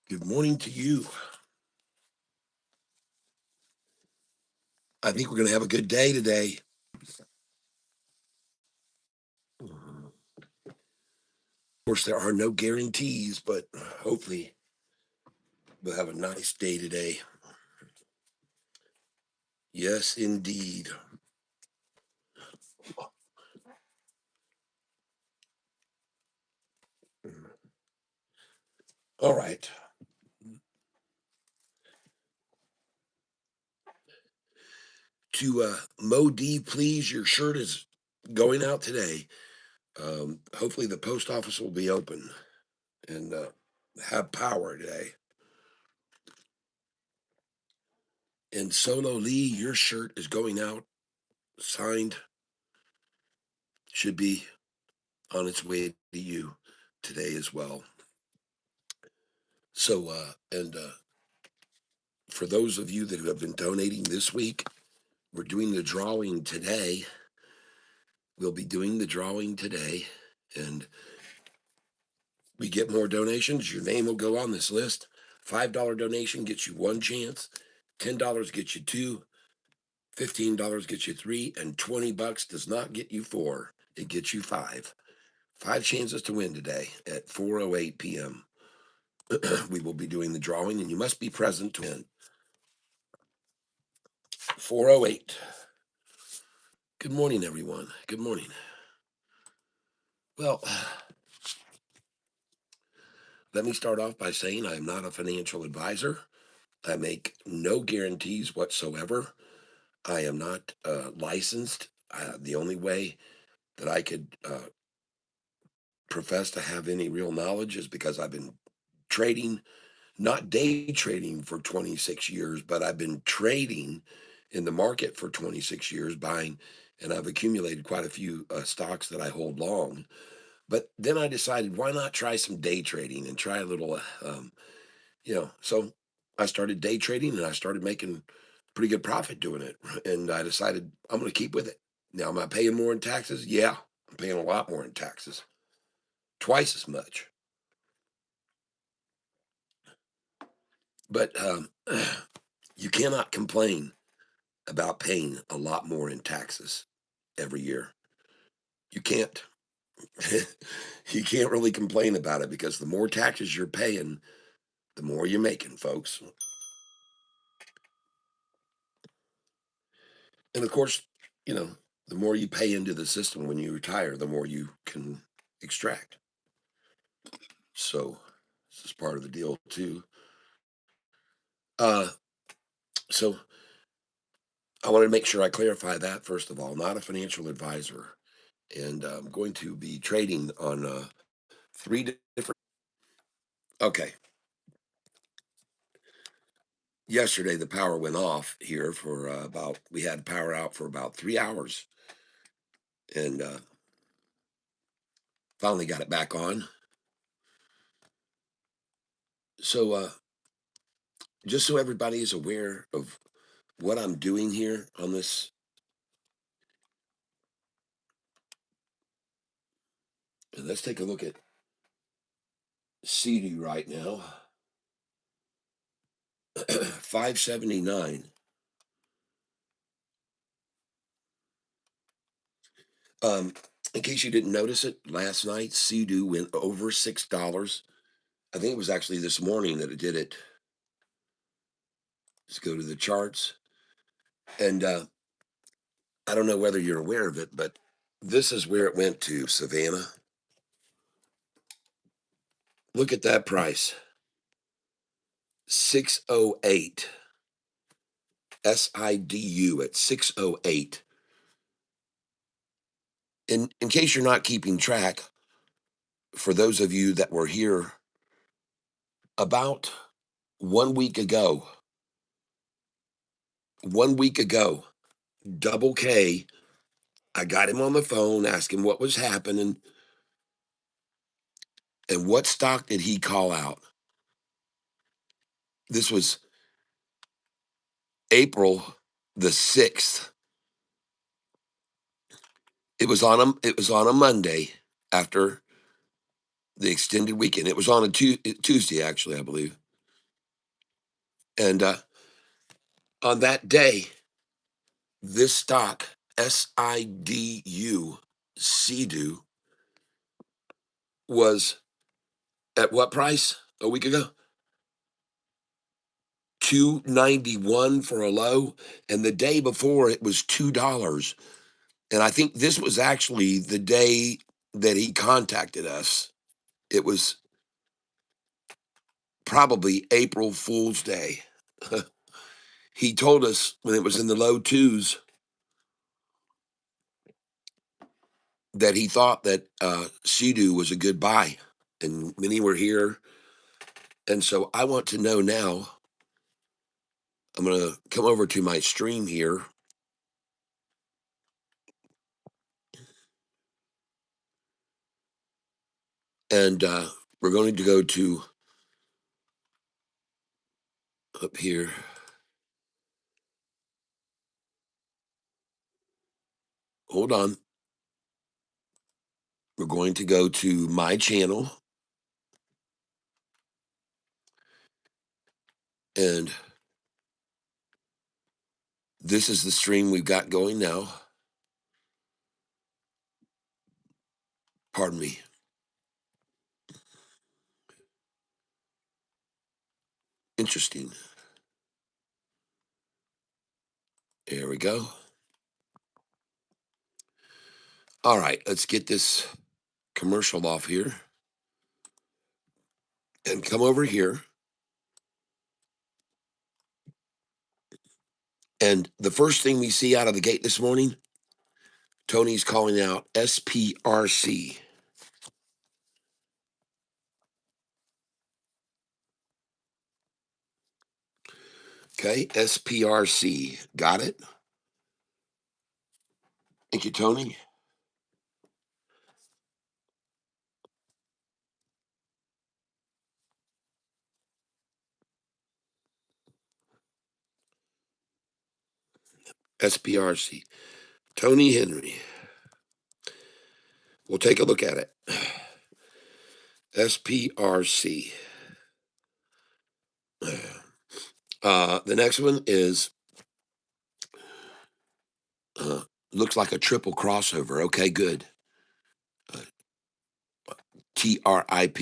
Good morning to you. I think we're going to have a good day today. Of course, there are no guarantees, but hopefully we'll have a nice day today. Yes, indeed. All right. To Mo D, please, your shirt is going out today. Hopefully, the post office will be open and have power today. And Solo Lee, your shirt is going out, signed, should be on its way to you today as well. So, for those of you that have been donating this week, we're doing the drawing today. We'll be doing the drawing today, and we get more donations. Your name will go on this list. $5 donation gets you one chance, $10 gets you two, $15 gets you three, and $20 does not get you four. It gets you five. Five chances to win today at 4:08 p.m. We will be doing the drawing, and you must be present to win. 4:08. Good morning, everyone. Good morning. Well, let me start off by saying I am not a financial advisor. I make no guarantees whatsoever. I am not licensed. The only way that I could profess to have any real knowledge is because I've been trading, not day trading for 26 years, but I've been trading in the market for 26 years, buying, and I've accumulated quite a few stocks that I hold long. But then I decided, why not try some day trading and try a little, so I started day trading and I started making pretty good profit doing it. And I decided I'm going to keep with it. Now, am I paying more in taxes? Yeah, I'm paying a lot more in taxes, twice as much. But you cannot complain about paying a lot more in taxes every year. You can't. You can't really complain about it because the more taxes you're paying, the more you're making, folks. And of course, you know, the more you pay into the system when you retire, the more you can extract. So this is part of the deal too. Uh, so I wanted to make sure I clarify that first of all. Not a financial advisor, and I'm going to be trading on three different. Okay, yesterday the power went off here for about. We had power out for about 3 hours, and finally got it back on. So just so everybody is aware of what I'm doing here on this. And let's take a look at SIDU right now. 579. Um, in case you didn't notice it, last night SIDU went over $6. I think it was actually this morning that it did it. Let's go to the charts. And I don't know whether you're aware of it, but this is where it went to, Savannah. Look at that price. 608. SIDU at 608. In case you're not keeping track, for those of you that were here about 1 week ago, Double K, I got him on the phone, asked him what was happening, and what stock did he call out? This was April the 6th. It was on a Monday after the extended weekend. It was on a Tuesday, actually, I believe. And on that day, this stock, SIDU, SIDU, was at what price a week ago? 291 for a low. And the day before it was $2. And I think this was actually the day that he contacted us. It was probably April Fool's Day. He told us when it was in the low twos that he thought that SIDU was a good buy, and many were here. And so I want to know now. I'm going to come over to my stream here, and we're going to go to up here. Hold on. We're going to go to my channel, and this is the stream we've got going now. Pardon me. Interesting. There we go. All right, let's get this commercial off here and come over here. And the first thing we see out of the gate this morning, Tony's calling out SPRC. Okay, SPRC. Got it? Thank you, Tony. SPRC. Tony Henry. We'll take a look at it. SPRC. The next one is looks like a triple crossover. Okay, good. TRIP.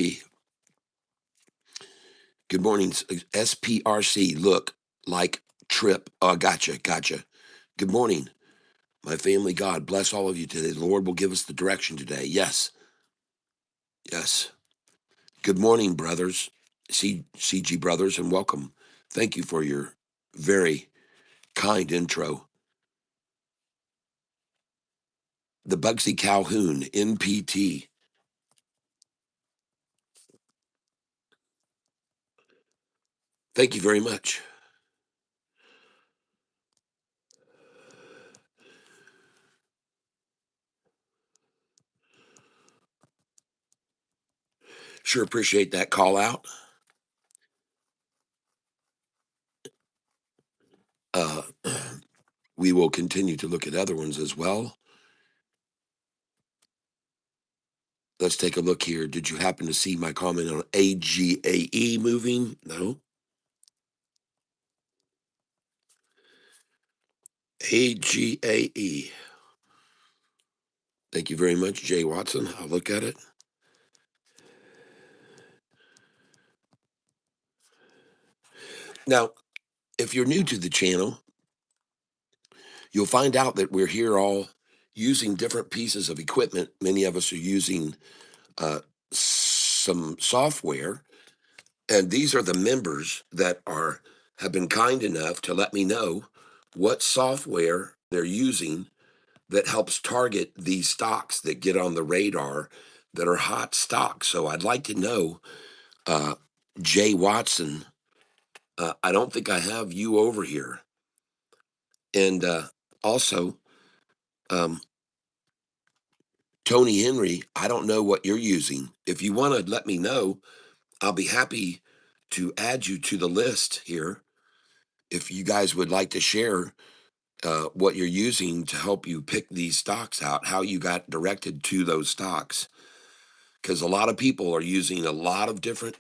Good morning. SPRC. Look like trip. Oh, gotcha. Good morning, my family. God bless all of you today. The Lord will give us the direction today. Yes. Good morning, brothers. CG brothers, and welcome. Thank you for your very kind intro. The Bugsy Calhoun, NPT. Thank you very much. Sure appreciate that call out. We will continue to look at other ones as well. Let's take a look here. Did you happen to see my comment on AGAE moving? No. AGAE. Thank you very much, Jay Watson. I'll look at it. Now, if you're new to the channel, you'll find out that we're here all using different pieces of equipment. Many of us are using some software, and these are the members that have been kind enough to let me know what software they're using that helps target these stocks that get on the radar that are hot stocks. So I'd like to know, Jay Watson, I don't think I have you over here. And also, Tony Henry, I don't know what you're using. If you want to let me know, I'll be happy to add you to the list here. If you guys would like to share what you're using to help you pick these stocks out, how you got directed to those stocks. Because a lot of people are using a lot of different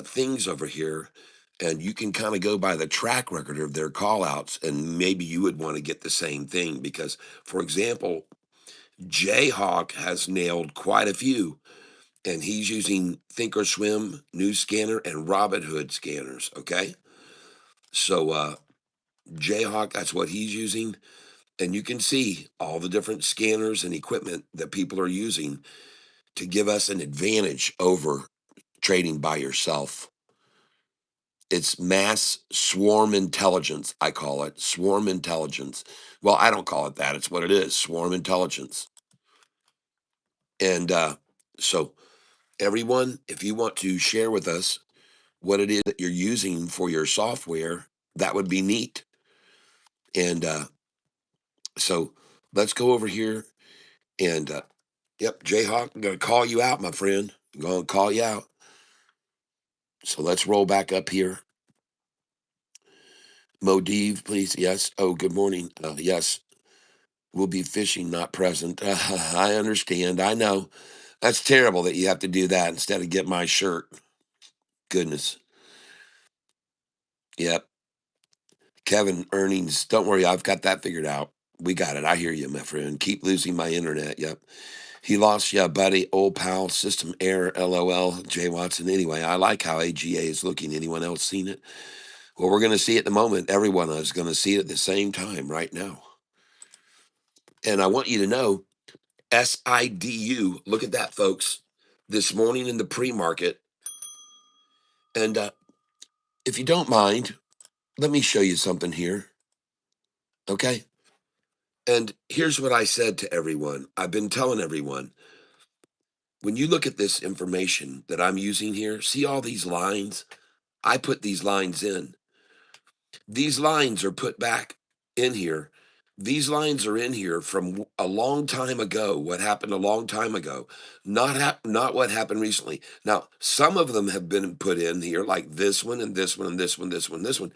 things over here, And you can kind of go by the track record of their call outs, and maybe you would want to get the same thing because, for example, Jayhawk has nailed quite a few, and he's using Thinkorswim, News Scanner, and Robinhood scanners. Okay. So, Jayhawk, that's what he's using. And you can see all the different scanners and equipment that people are using to give us an advantage over trading by yourself. It's mass swarm intelligence, I call it swarm intelligence. Well, I don't call it that. It's what it is, swarm intelligence. And so, everyone, if you want to share with us what it is that you're using for your software, that would be neat. And so, let's go over here and, yep, Jayhawk, I'm going to call you out, my friend. I'm going to call you out. So, let's roll back up here. Modiv, please. Yes. Oh, good morning. Yes. Will be fishing, not present. I understand. I know. That's terrible that you have to do that instead of get my shirt. Goodness. Yep. Kevin, earnings. Don't worry. I've got that figured out. We got it. I hear you, my friend. Keep losing my internet. Yep. He lost, yeah, buddy. Old pal. System error. LOL. Jay Watson. Anyway, I like how AGA is looking. Anyone else seen it? Well, we're going to see it at the moment. Everyone is going to see it at the same time right now. And I want you to know SIDU. Look at that, folks. This morning in the pre-market. And if you don't mind, let me show you something here. Okay. And here's what I said to everyone. I've been telling everyone, when you look at this information that I'm using here, see all these lines? I put these lines in. These lines are put back in here. These lines are in here from a long time ago. What happened a long time ago, not what happened recently. Now, some of them have been put in here, like this one and this one and this one, this one, this one,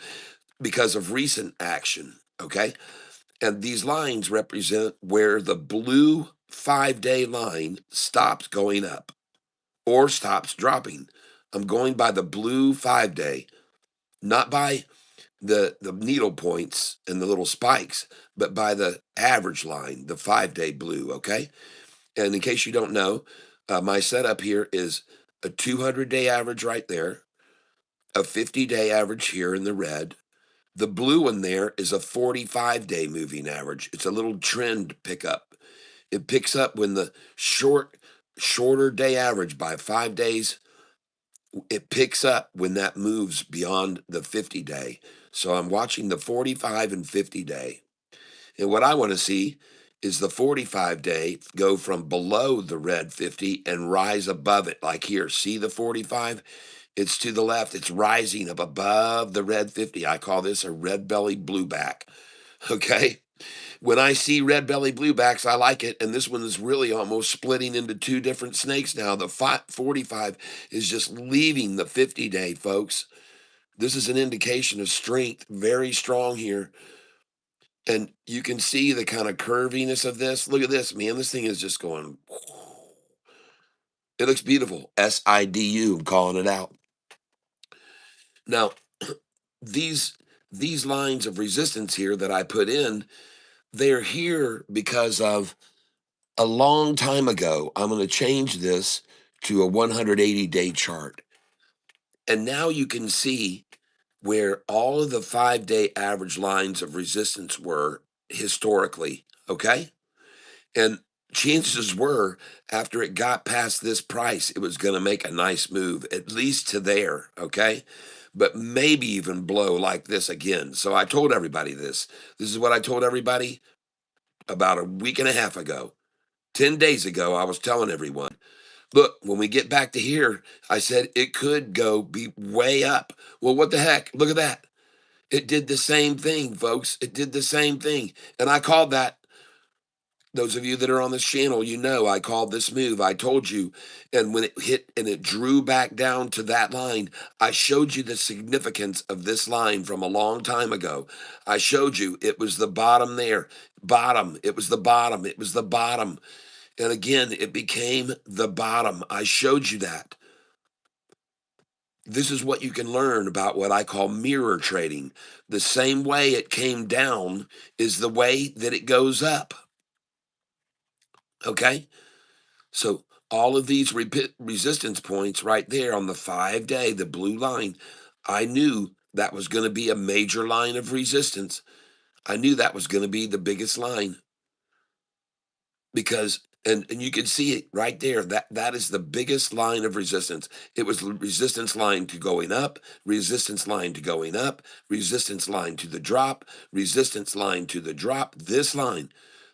because of recent action. Okay, and these lines represent where the blue 5-day line stops going up or stops dropping. I'm going by the blue 5-day, not by the needle points and the little spikes, but by the average line, the 5-day blue. Okay. And in case you don't know, my setup here is a 200-day average right there, a 50-day average here in the red. The blue one there is a 45-day moving average. It's a little trend pickup. It picks up when the shorter day average by 5 days, it picks up when that moves beyond the 50-day. So I'm watching the 45 and 50-day. And what I want to see is the 45-day go from below the red 50 and rise above it. Like here, see the 45? It's to the left. It's rising up above the red 50. I call this a red belly blueback. Okay. When I see red belly bluebacks, I like it. And this one is really almost splitting into two different snakes now. The 45 is just leaving the 50-day, folks. This is an indication of strength, very strong here. And you can see the kind of curviness of this. Look at this, man. This thing is just going. It looks beautiful. SIDU, I'm calling it out. Now, these lines of resistance here that I put in, they're here because of a long time ago. I'm going to change this to a 180-day chart. And now you can see where all of the 5-day average lines of resistance were historically. Okay. And chances were, after it got past this price, it was going to make a nice move, at least to there. Okay. But maybe even blow like this again. So I told everybody this. This is what I told everybody about a week and a half ago. 10 days ago, I was telling everyone, look, when we get back to here, I said it could go be way up. Well, what the heck? Look at that. It did the same thing, folks. It did the same thing. And I called that. Those of you that are on this channel, you know I called this move. I told you. And when it hit and it drew back down to that line, I showed you the significance of this line from a long time ago. I showed you it was the bottom there. Bottom. It was the bottom. It was the bottom. And again, it became the bottom. I showed you that. This is what you can learn about what I call mirror trading. The same way it came down is the way that it goes up. Okay? So all of these resistance points right there on the 5 day, the blue line, I knew that was going to be a major line of resistance. I knew that was going to be the biggest line because and you can see it right there. That is the biggest line of resistance. It was the resistance line to going up, resistance line to going up, resistance line to the drop, resistance line to the drop. This line,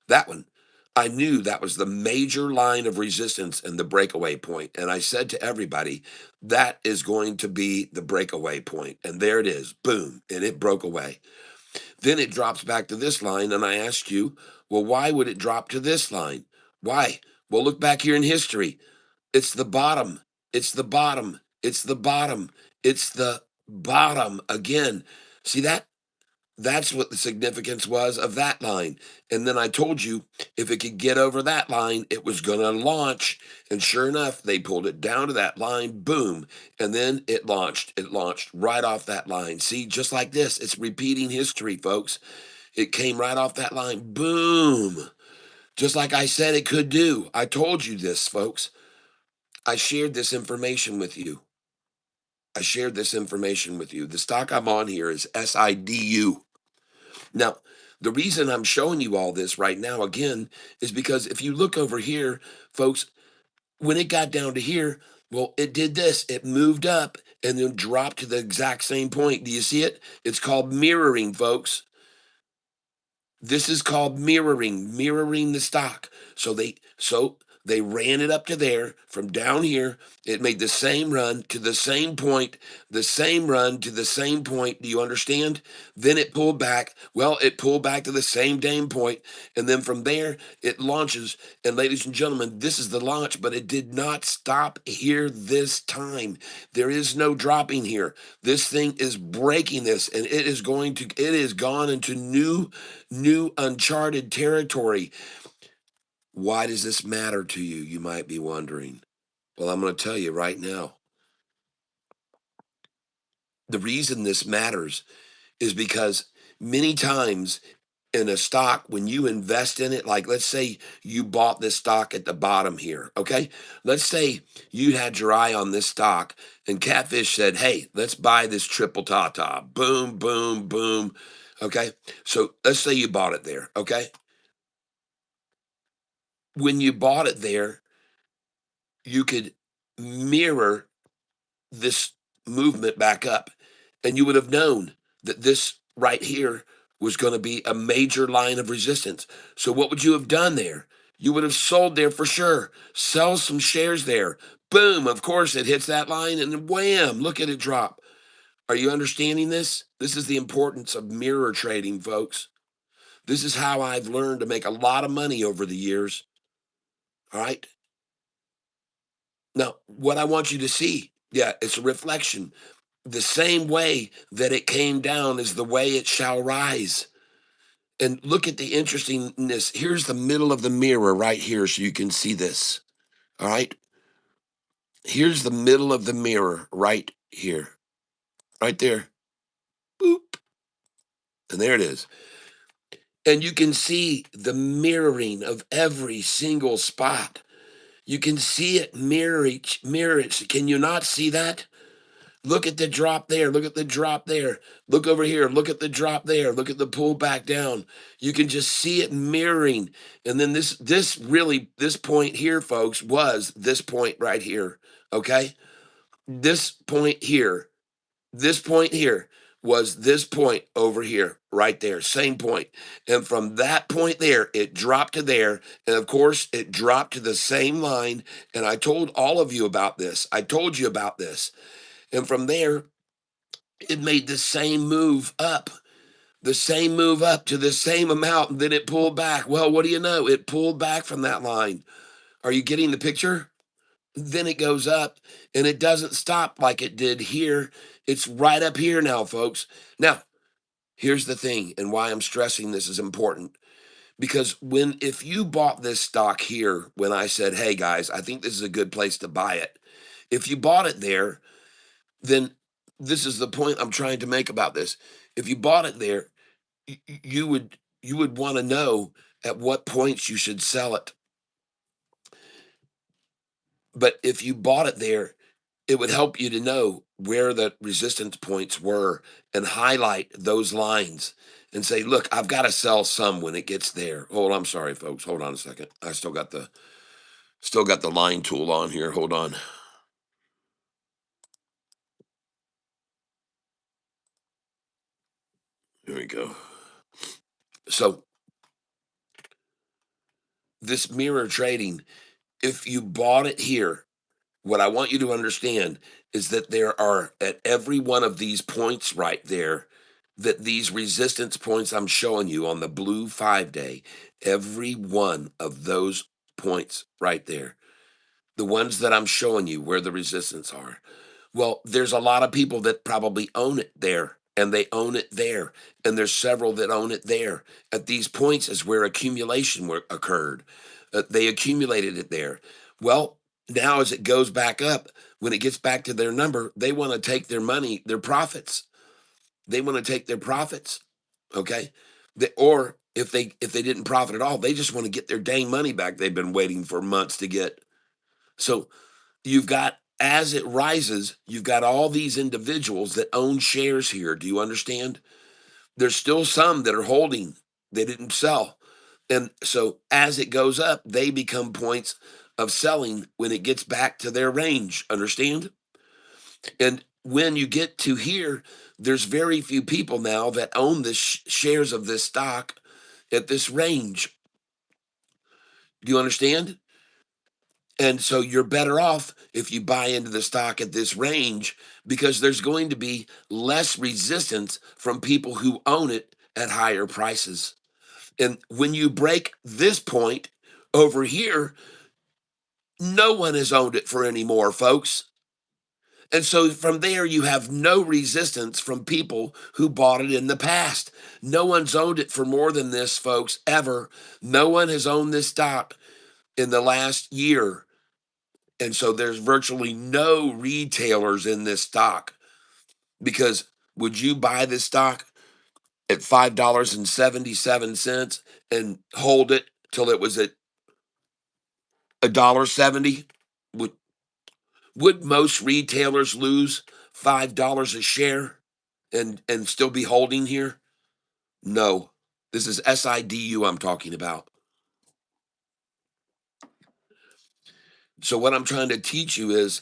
that one, I knew that was the major line of resistance and the breakaway point. And I said to everybody, that is going to be the breakaway point. And there it is, boom, and it broke away. Then it drops back to this line, and I asked you, well, why would it drop to this line? Why? Well, look back here in history. It's the bottom. It's the bottom. It's the bottom. It's the bottom again. See that? That's what the significance was of that line. And then I told you if it could get over that line, it was going to launch. And sure enough, they pulled it down to that line, boom. And then it launched. It launched right off that line. See, just like this, it's repeating history, folks. It came right off that line, boom. Just like I said it could do. I told you this, folks. I shared this information with you. I shared this information with you. The stock I'm on here is SIDU. Now, the reason I'm showing you all this right now again is because if you look over here, folks, when it got down to here, well, it did this. It moved up and then dropped to the exact same point. Do you see it? It's called mirroring, folks. This is called mirroring the stock. So they ran it up to there from down here. It made the same run to the same point, the same run to the same point. Do you understand? Then it pulled back. Well, it pulled back to the same damn point, and then from there it launches. And ladies and gentlemen, this is the launch, but it did not stop here this time. There is no dropping here. This thing is breaking this, and it is gone into new uncharted territory. Why does this matter to you? You might be wondering. Well, I'm going to tell you right now. The reason this matters is because many times in a stock, when you invest in it, like let's say you bought this stock at the bottom here, okay? Let's say you had your eye on this stock and Catfish said, hey, let's buy this triple Tata. Boom, boom, boom. Okay. So let's say you bought it there, okay? When you bought it there, you could mirror this movement back up, and you would have known that this right here was going to be a major line of resistance. So, what would you have done there? You would have sold there for sure, sell some shares there. Boom, of course, it hits that line, and then wham, look at it drop. Are you understanding this? This is the importance of mirror trading, folks. This is how I've learned to make a lot of money over the years. All right. Now, what I want you to see, yeah, it's a reflection. The same way that it came down is the way it shall rise. And look at the interestingness. Here's the middle of the mirror right here, so you can see this. All right. Here's the middle of the mirror right here, right there. Boop. And there it is. And you can see the mirroring of every single spot. You can see it mirror it. Can you not see that? Look at the drop there. Look at the drop there. Look over here. Look at the drop there. Look at the pull back down. You can just see it mirroring. And then this point here, folks, was this point right here. Okay? This point here. This point here was this point over here, right there, same point. And from that point there, it dropped to there. And of course, it dropped to the same line. And I told all of you about this. I told you about this. And from there, it made the same move up to the same amount, and then it pulled back. Well, what do you know? It pulled back from that line. Are you getting the picture? Then it goes up and it doesn't stop like it did here. It's right up here now, folks. Now, here's the thing, and why I'm stressing this is important. Because if you bought this stock here, when I said, hey guys, I think this is a good place to buy it, if you bought it there, then this is the point I'm trying to make about this. If you bought it there, you would want to know at what points you should sell it. But if you bought it there, it would help you to know where the resistance points were and highlight those lines and say, look, I've got to sell some when it gets there. Hold on, I'm sorry, folks. Hold on a second. I still got the line tool on here. Hold on. Here we go. So this mirror trading, if you bought it here, what I want you to understand is that there are at every one of these points right there, that these resistance points I'm showing you on the blue 5 day, every one of those points right there, the ones that I'm showing you where the resistance are. Well, there's a lot of people that probably own it there and they own it there. And there's several that own it there. At these points is where accumulation occurred. They accumulated it there. Well, now as it goes back up, when it gets back to their number, they want to take their money, their profits. They want to take their profits. Okay. Or if they didn't profit at all, they just want to get their dang money back they've been waiting for months to get. So you've got, as it rises, you've got all these individuals that own shares here. Do you understand? There's still some that are holding, they didn't sell. And so as it goes up, they become points of selling when it gets back to their range. Understand? And when you get to here, there's very few people now that own the shares of this stock at this range. Do you understand? And so you're better off if you buy into the stock at this range because there's going to be less resistance from people who own it at higher prices. And when you break this point over here, no one has owned it for any more, folks. And so from there, you have no resistance from people who bought it in the past. No one's owned it for more than this, folks, ever. No one has owned this stock in the last year. And so there's virtually no retailers in this stock because would you buy this stock at $5.77 and hold it till it was at $1.70? Would would most retailers lose $5 a share and still be holding here? No. This is SIDU I'm talking about. So what I'm trying to teach you is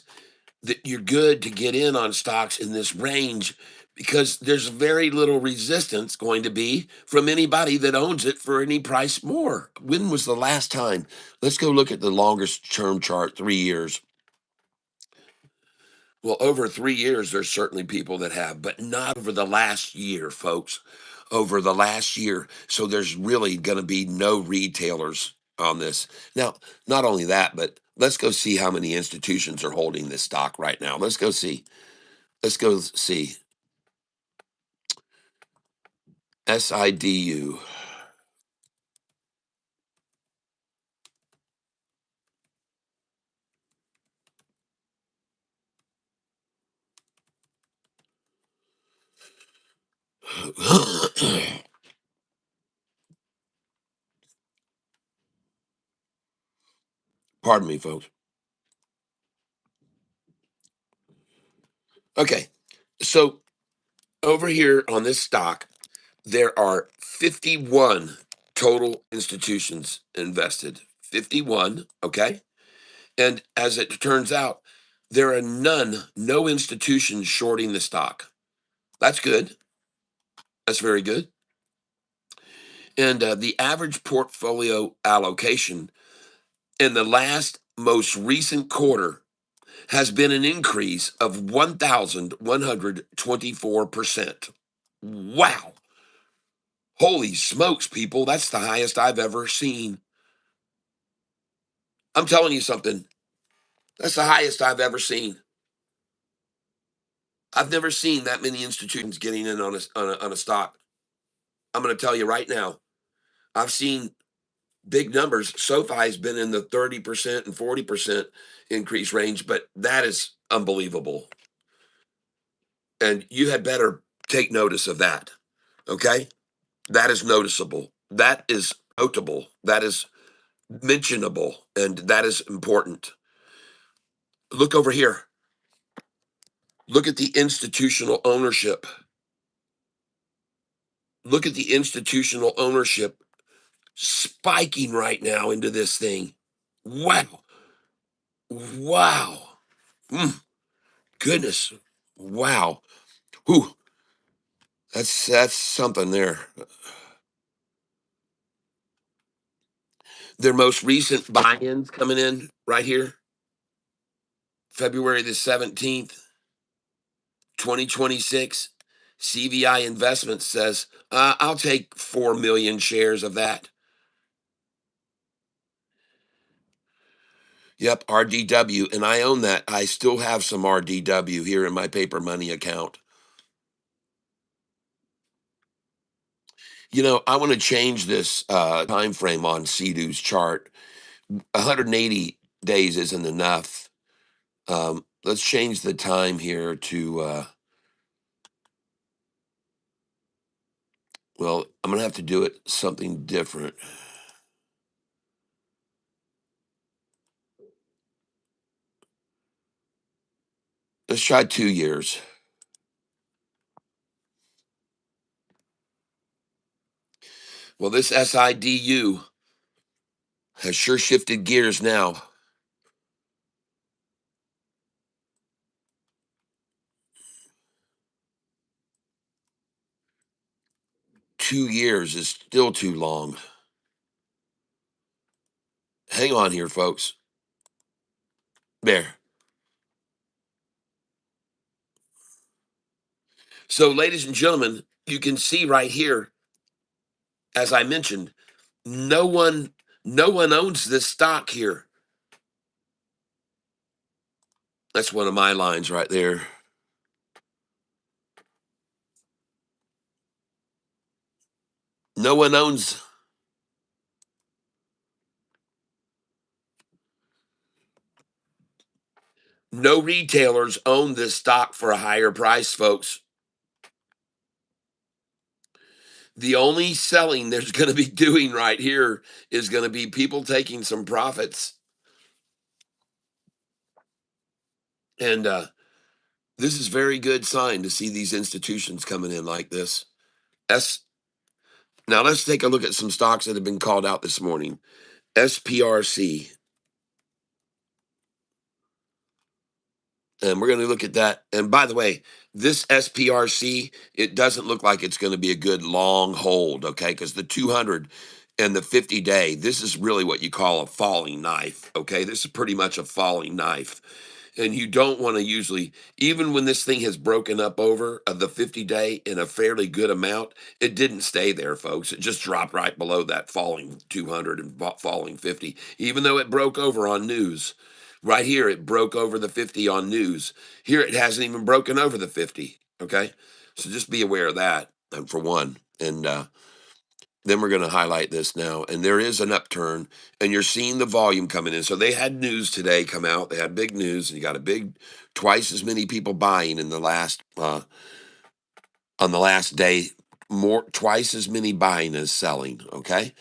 that you're good to get in on stocks in this range because there's very little resistance going to be from anybody that owns it for any price more. When was the last time? Let's go look at the longest term chart, 3 years. Well, over 3 years, there's certainly people that have, but not over the last year, folks. Over the last year. So there's really going to be no retailers on this. Now, not only that, but let's go see how many institutions are holding this stock right now. Let's go see. Let's go see. SIDU. Pardon me, folks. Okay. So over here on this stock, there are 51 total institutions invested. 51. Okay. And as it turns out, there are no institutions shorting the stock. That's good. That's very good. And the average portfolio allocation in the last most recent quarter has been an increase of 1,124%. Wow. Holy smokes, people. That's the highest I've ever seen. I'm telling you something. That's the highest I've ever seen. I've never seen that many institutions getting in on a stock. I'm going to tell you right now. I've seen big numbers. SoFi's been in the 30% and 40% increase range, but that is unbelievable. And you had better take notice of that. Okay. That is noticeable. That is notable. That is mentionable. And that is important. Look over here. Look at the institutional ownership. Look at the institutional ownership spiking right now into this thing. Wow. Wow. Mm, goodness. Wow. Whew. That's something there. Their most recent buy-ins coming in right here, February the 17th, 2026. CVI Investments says, I'll take 4 million shares of that. Yep, RDW. And I own that. I still have some RDW here in my paper money account. I want to change this time frame on SIDU's chart. 180 days isn't enough. Let's change the time here to, well, I'm going to have to do it something different. Let's try 2 years. Well, this SIDU has sure shifted gears now. Two years is still too long. Hang on here, folks. There. So, ladies and gentlemen, you can see right here, as I mentioned, no one owns this stock here. That's one of my lines right there. No one owns. No retailers own this stock for a higher price, folks. The only selling there's going to be doing right here is going to be people taking some profits. And this is very good sign to see these institutions coming in like this. S Now let's take a look at some stocks that have been called out this morning. SPRC. And we're going to look at that. And by the way, this SPRC, it doesn't look like it's going to be a good long hold, okay? Because the 200 and the 50-day, this is really what you call a falling knife, okay? This is pretty much a falling knife. And you don't want to usually, even when this thing has broken up over the 50-day in a fairly good amount, it didn't stay there, folks. It just dropped right below that falling 200 and falling 50, even though it broke over on news. Right here, it broke over the 50 on news. Here, it hasn't even broken over the 50. Okay. So just be aware of that, for one. And then we're going to highlight this now. And there is an upturn, and you're seeing the volume coming in. So they had news today come out. They had big news, and you got a big, twice as many people buying in the last, on the last day, twice as many buying as selling. Okay.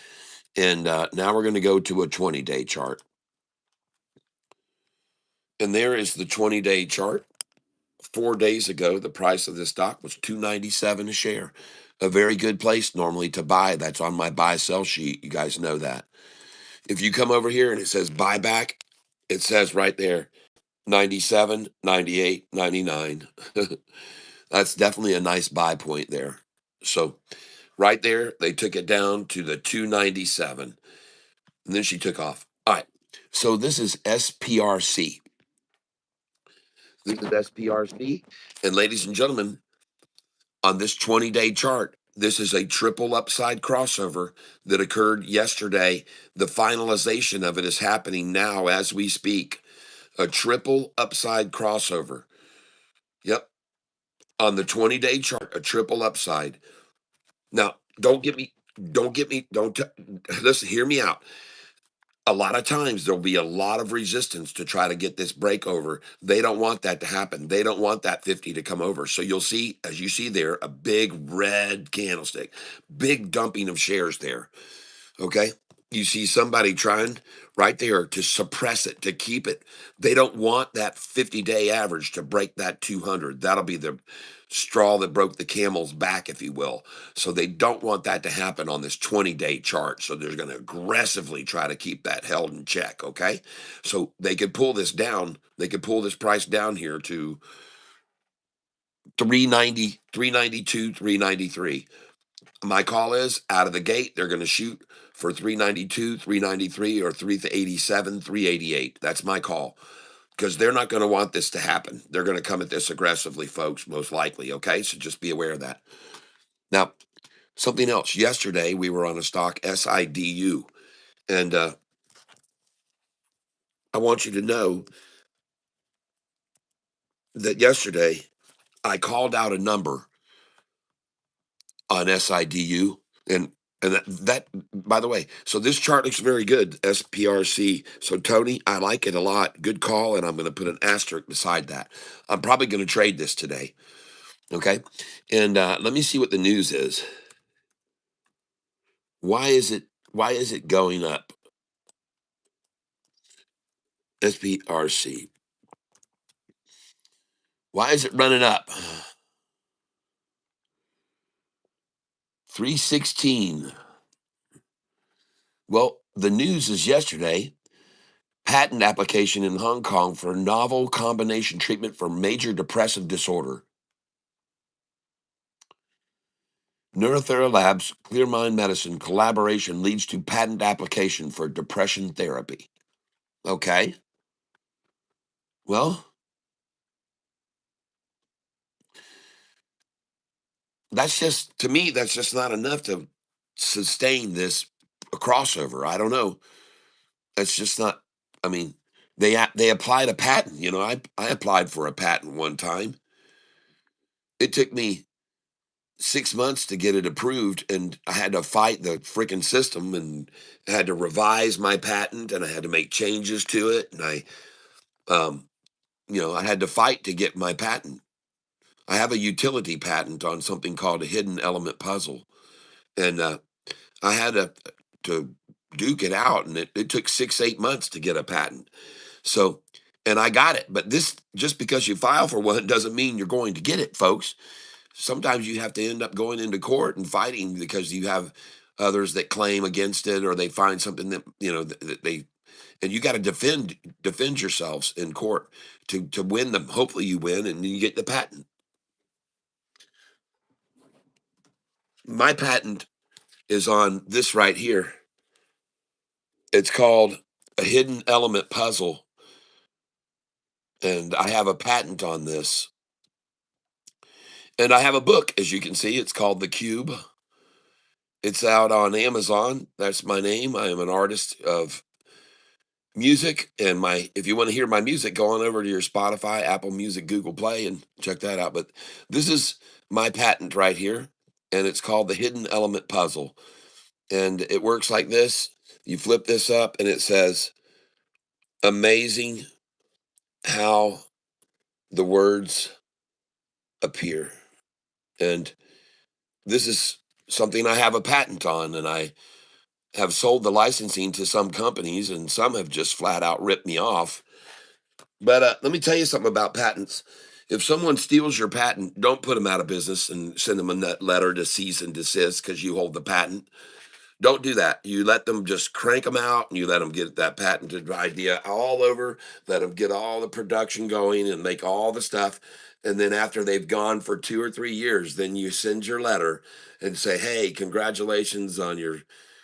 And now we're going to go to a 20-day chart. And there is the 20-day chart. 4 days ago, the price of this stock was $297 a share. A very good place normally to buy. That's on my buy sell sheet. You guys know that. If you come over here and it says buyback, it says right there 97, 98, 99. That's definitely a nice buy point there. So right there, they took it down to the 297. And then she took off. All right. So this is SPRC. This is SPRC. And ladies and gentlemen, on this 20-day chart, this is a triple upside crossover that occurred yesterday. The finalization of it is happening now as we speak. A triple upside crossover. Yep. On the 20-day chart, a triple upside. Now, don't listen, hear me out. A lot of times there'll be a lot of resistance to try to get this break over. They don't want that to happen. They don't want that 50 to come over. So you'll see, as you see there, a big red candlestick, big dumping of shares there. Okay. You see somebody trying right there to suppress it, to keep it. They don't want that 50-day average to break that 200. That'll be the straw that broke the camel's back, if you will. So they don't want that to happen on this 20-day chart. So they're going to aggressively try to keep that held in check. Okay. So they could pull this down. They could pull this price down here to 390, 392, 393. My call is out of the gate, they're going to shoot for 392, 393, or 387, 388. That's my call because they're not going to want this to happen. They're going to come at this aggressively, folks, most likely. Okay. So just be aware of that. Now, something else. Yesterday, we were on a stock SIDU, and I want you to know that yesterday I called out a number on SIDU, and that by the way, so this chart looks very good, SPRC. So Tony, I like it a lot. Good call, and I'm going to put an asterisk beside that. I'm probably going to trade this today. Okay, and let me see what the news is. Why is it? Why is it going up? SPRC. Why is it running up? 316. Well, the news is yesterday patent application in Hong Kong for novel combination treatment for major depressive disorder. Neurothera Labs Clear Mind Medicine collaboration leads to patent application for depression therapy. Okay. Well, that's just, to me, that's just not enough to sustain this crossover. I don't know. That's just not, I mean, they applied a patent. I applied for a patent one time. It took me 6 months to get it approved, and I had to fight the freaking system, and I had to revise my patent, and I had to make changes to it, and um, I had to fight to get my patent. I have a utility patent on something called a hidden element puzzle, and I had to duke it out, and it took 6, 8 months to get a patent. So, and I got it, but this just because you file for one doesn't mean you're going to get it, folks. Sometimes you have to end up going into court and fighting because you have others that claim against it, or they find something that that they, and you got to defend yourselves in court to win them. Hopefully you win and you get the patent. My patent is on this right here. It's called a hidden element puzzle, and I have a patent on this. And I have a book, as you can see. It's called The Cube. It's out on Amazon. That's my name. I am an artist of music, and my if you want to hear my music, go on over to your Spotify, Apple Music, Google Play, and check that out. But this is my patent right here, and it's called the Hidden Element Puzzle. And it works like this. You flip this up, and it says, "Amazing how the words appear." And this is something I have a patent on, and I have sold the licensing to some companies, and some have just flat out ripped me off. But let me tell you something about patents. If someone steals your patent, don't put them out of business and send them a letter to cease and desist because you hold the patent. Don't do that. You let them just crank them out, and you let them get that patented idea all over, let them get all the production going and make all the stuff. And then after they've gone for 2 or 3 years, then you send your letter and say, hey, congratulations on your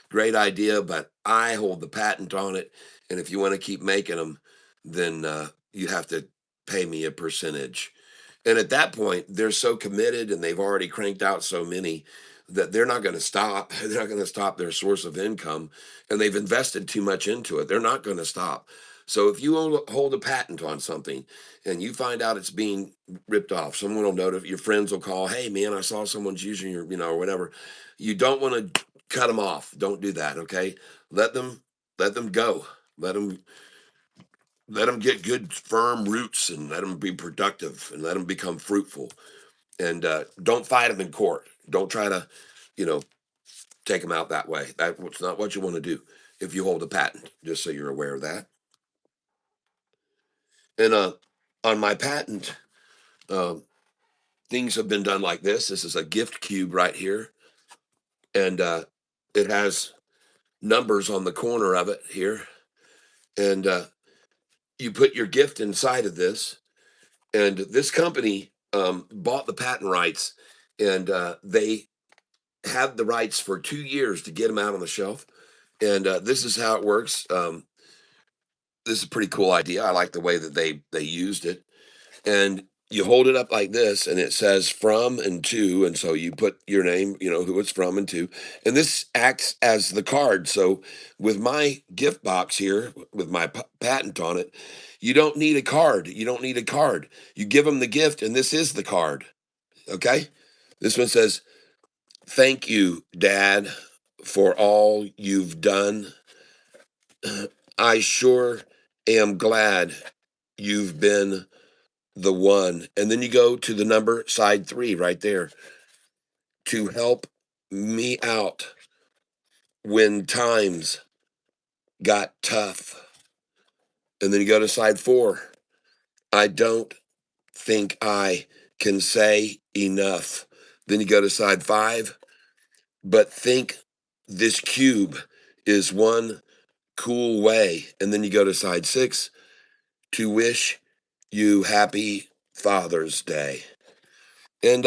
great idea, but I hold the patent on it. And if you want to keep making them, then you have to pay me a percentage. And at that point, they're so committed and they've already cranked out so many that they're not going to stop. They're not going to stop their source of income, and they've invested too much into it. They're not going to stop. So if you hold a patent on something and you find out it's being ripped off, someone will notify, your friends will call, hey man, I saw someone's using your, or whatever. You don't want to cut them off. Don't do that. Okay. Let them go. Let them let them get good firm roots and let them be productive and let them become fruitful. And don't fight them in court. Don't try to, you know, take them out that way. That's not what you want to do if you hold a patent. Just so you're aware of that. And on my patent, um, things have been done like this. This is a gift cube right here, and it has numbers on the corner of it here, and you put your gift inside of this. And this company bought the patent rights, and they had the rights for 2 years to get them out on the shelf. And this is how it works. This is a pretty cool idea. I like the way that they used it. And you hold it up like this, and it says from and to, and so you put your name, who it's from and to, and this acts as the card. So with my gift box here with my patent on it, you don't need a card. You don't need a card. You give them the gift, and this is the card. Okay, this one says, thank you, Dad, for all you've done. I sure am glad you've been the one. And then you go to the number side 3 right there, to help me out when times got tough. And then you go to side 4. I don't think I can say enough. Then you go to side 5, but think this cube is one cool way. And then you go to side 6, to wish you happy Father's Day. And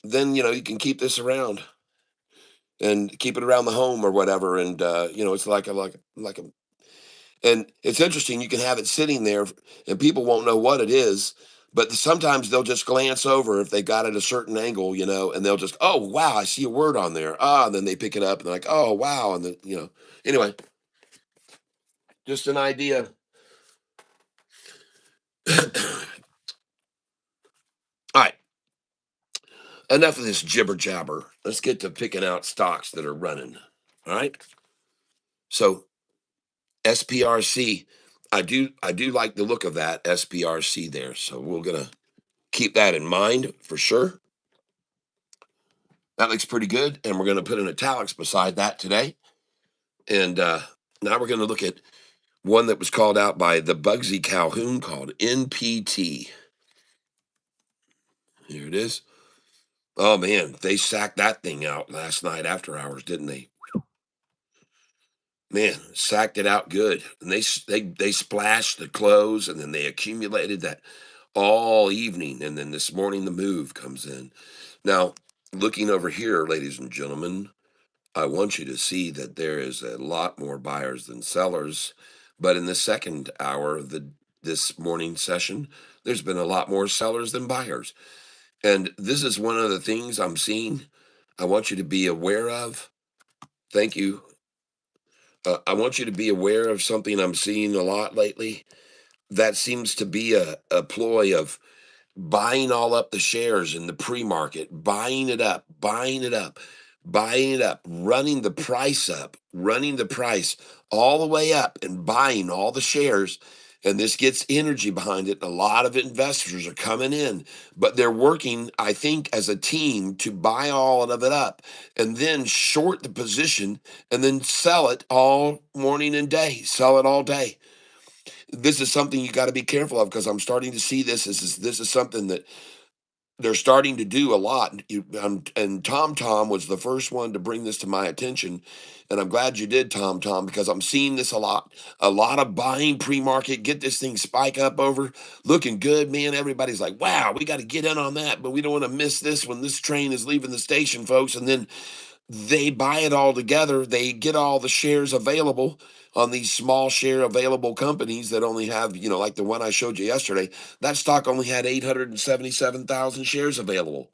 then you can keep this around and keep it around the home or whatever. And it's like a and it's interesting. You can have it sitting there, and people won't know what it is. But sometimes they'll just glance over if they got it a certain angle, and they'll just, oh wow, I see a word on there. Ah, and then they pick it up and they're like, oh wow, and then anyway, just an idea. All right, enough of this jibber jabber. Let's get to picking out stocks that are running. All right, so SPRC. I do like the look of that SPRC there. So we're gonna keep that in mind for sure. That looks pretty good, and we're gonna put an italics beside that today. And now we're gonna look at one that was called out by the Bugsy Calhoun called NPT. Here it is. Oh man, they sacked that thing out last night after hours, didn't they? Man, sacked it out good, and they splashed the close, and then they accumulated that all evening, and then this morning the move comes in. Now, looking over here, ladies and gentlemen, I want you to see that there is a lot more buyers than sellers, but in the second hour of this morning session, there's been a lot more sellers than buyers, and this is one of the things I'm seeing. I want you to be aware of. Thank you. I want you to be aware of something I'm seeing a lot lately. That seems to be a ploy of buying all up the shares in the pre-market, buying it up, buying it up, buying it up, running the price all the way up and buying all the shares. And this gets energy behind it. A lot of investors are coming in, but they're working, I think, as a team to buy all of it up and then short the position and then sell it all morning and day, sell it all day. This is something you got to be careful of, because I'm starting to see this is something that they're starting to do a lot. And Tom was the first one to bring this to my attention, and I'm glad you did, Tom, because I'm seeing this a lot of buying pre-market, get this thing spike up over, looking good, man. Everybody's like, wow, we got to get in on that, but we don't want to miss this when this train is leaving the station, folks. And then they buy it all together. They get all the shares available on these small share available companies that only have, like the one I showed you yesterday. That stock only had 877,000 shares available.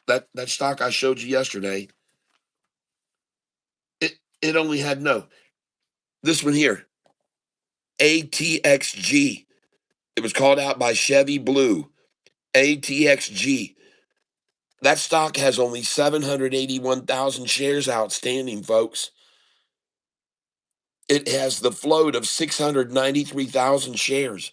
That stock I showed you yesterday, it only had, no, this one here, ATXG. It was called out by Chevy Blue. ATXG. That stock has only 781,000 shares outstanding, folks. It has the float of 693,000 shares.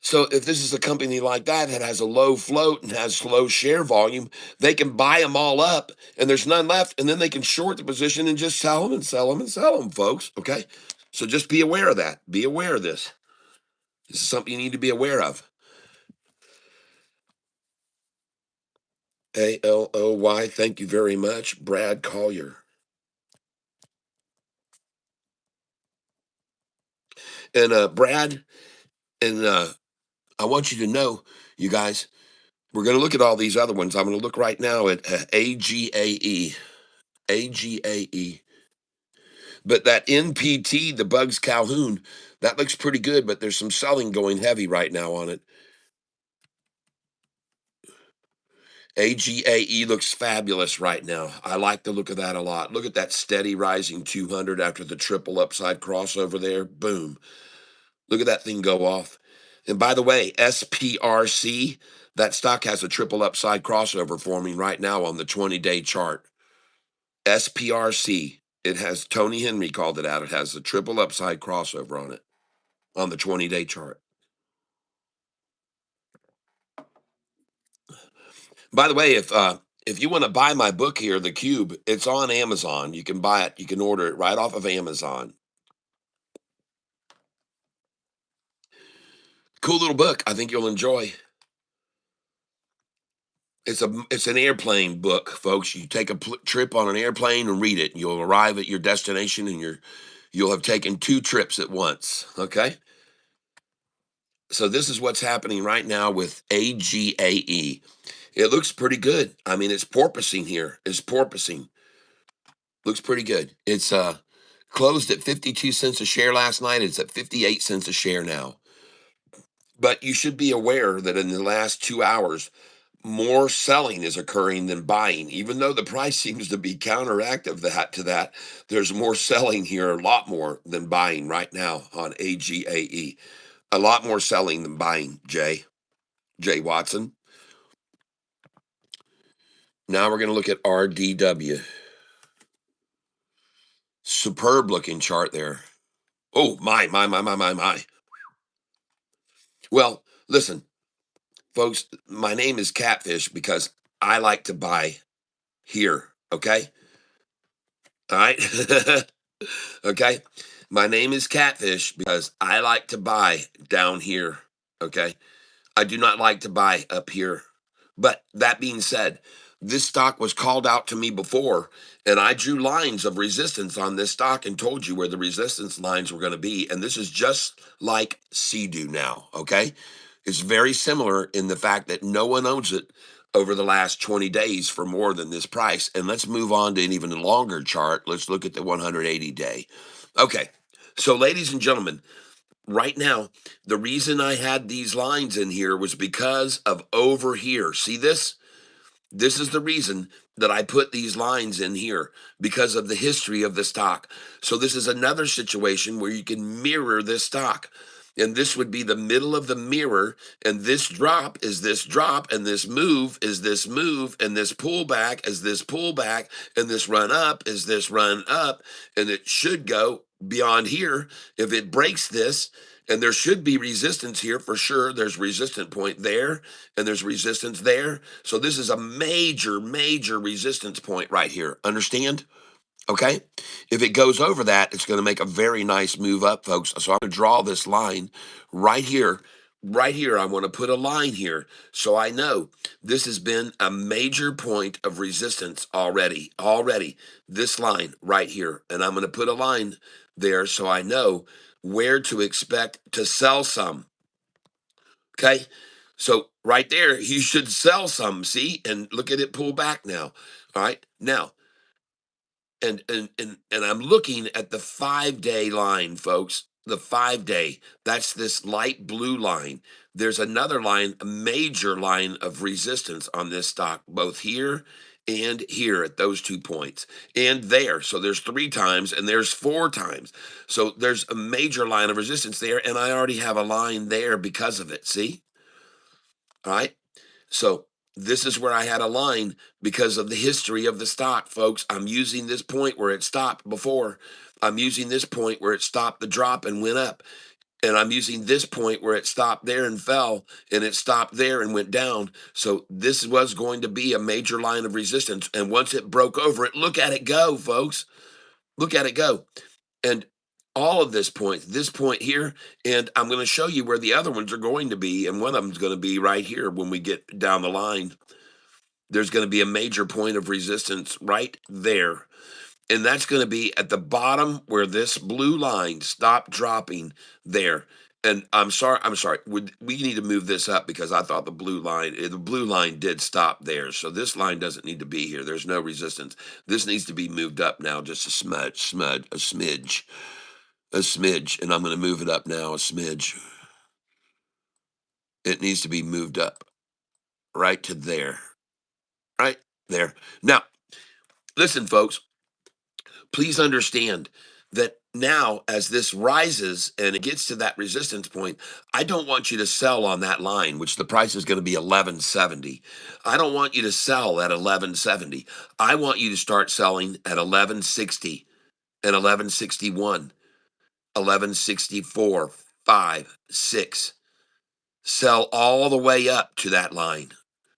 So if this is a company like that that has a low float and has low share volume, they can buy them all up and there's none left, and then they can short the position and just sell them and sell them and sell them, folks. Okay. So just be aware of that. Be aware of this. This is something you need to be aware of. ALOY. Thank you very much, Brad Collier. And Brad, and I want you to know, you guys, we're going to look at all these other ones. I'm going to look right now at AGAE. AGAE. But that NPT, the Bugs Calhoun, that looks pretty good, but there's some selling going heavy right now on it. AGAE looks fabulous right now. I like the look of that a lot. Look at that steady rising 200 after the triple upside crossover there. Boom. Look at that thing go off. And by the way, SPRC, that stock has a triple upside crossover forming right now on the 20-day chart. SPRC, it has, Tony Henry called it out. It has a triple upside crossover on it on the 20-day chart. By the way, if you want to buy my book here, The Cube, it's on Amazon. You can buy it. You can order it right off of Amazon. Cool little book. I think you'll enjoy. It's an airplane book, folks. You take a trip on an airplane and read it. You'll arrive at your destination, and you'll have taken 2 trips at once. Okay. So this is what's happening right now with AGAE. It looks pretty good. I mean, it's porpoising here. It's porpoising. Looks pretty good. It's closed at 52 cents a share last night. It's at 58 cents a share now. But you should be aware that in the last 2 hours, more selling is occurring than buying. Even though the price seems to be counteractive to that, there's more selling here, a lot more than buying right now on AGAE. A lot more selling than buying, Jay Watson. Now we're going to look at RDW. Superb looking chart there. Oh, my. Well, listen, folks, my name is Catfish because I like to buy here. Okay. All right. Okay. My name is Catfish because I like to buy down here. Okay. I do not like to buy up here. But that being said, this stock was called out to me before, and I drew lines of resistance on this stock and told you where the resistance lines were going to be. And this is just like SIDU now. Okay. It's very similar in the fact that no one owns it over the last 20 days for more than this price. And let's move on to an even longer chart. Let's look at the 180 day. Okay. So, ladies and gentlemen, right now, the reason I had these lines in here was because of over here. See this? This is the reason that I put these lines in here because of the history of the stock. So this is another situation where you can mirror this stock. And this would be the middle of the mirror. And this drop is this drop. And this move is this move. And this pullback is this pullback. And this run up is this run up. And it should go beyond here. If it breaks this, and there should be resistance here for sure. There's resistance point there, and there's resistance there. So this is a major resistance point right here. Understand? Okay. If it goes over that, it's going to make a very nice move up, folks. So I'm going to draw this line right here. Right here, I want to put a line here so I know this has been a major point of resistance already. Already, this line right here. And I'm going to put a line there so I know where to expect to sell some. Okay. So right there, you should sell some. See, and look at it pull back now. All right. Now, and I'm looking at the 5-day line, folks. The 5-day. That's this light blue line. There's another line, a major line of resistance on this stock, both here and here at those 2 points, and there. So there's 3 times, and there's 4 times. So there's a major line of resistance there, and I already have a line there because of it. See? All right. So This is where I had a line because of the history of the stock, folks. I'm using this point where it stopped before. I'm using this point where it stopped the drop and went up. And I'm using this point where it stopped there and fell, and it stopped there and went down. So this was going to be a major line of resistance. And once it broke over it, look at it go, folks. Look at it go. And all of this point here, and I'm going to show you where the other ones are going to be. And one of them is going to be right here when we get down the line. There's going to be a major point of resistance right there. And that's going to be at the bottom where this blue line stopped dropping there. And I'm sorry. We need to move this up because I thought the blue line did stop there. So this line doesn't need to be here. There's no resistance. This needs to be moved up now, just a smidge. And I'm going to move it up now, a smidge. It needs to be moved up right to there, right there. Now, listen, folks. Please understand that now as this rises and it gets to that resistance point, I don't want you to sell on that line, which the price is going to be 1170. I don't want you to sell at 1170. I want you to start selling at 1160 and 1161, 1164, 5, 6. Sell all the way up to that line.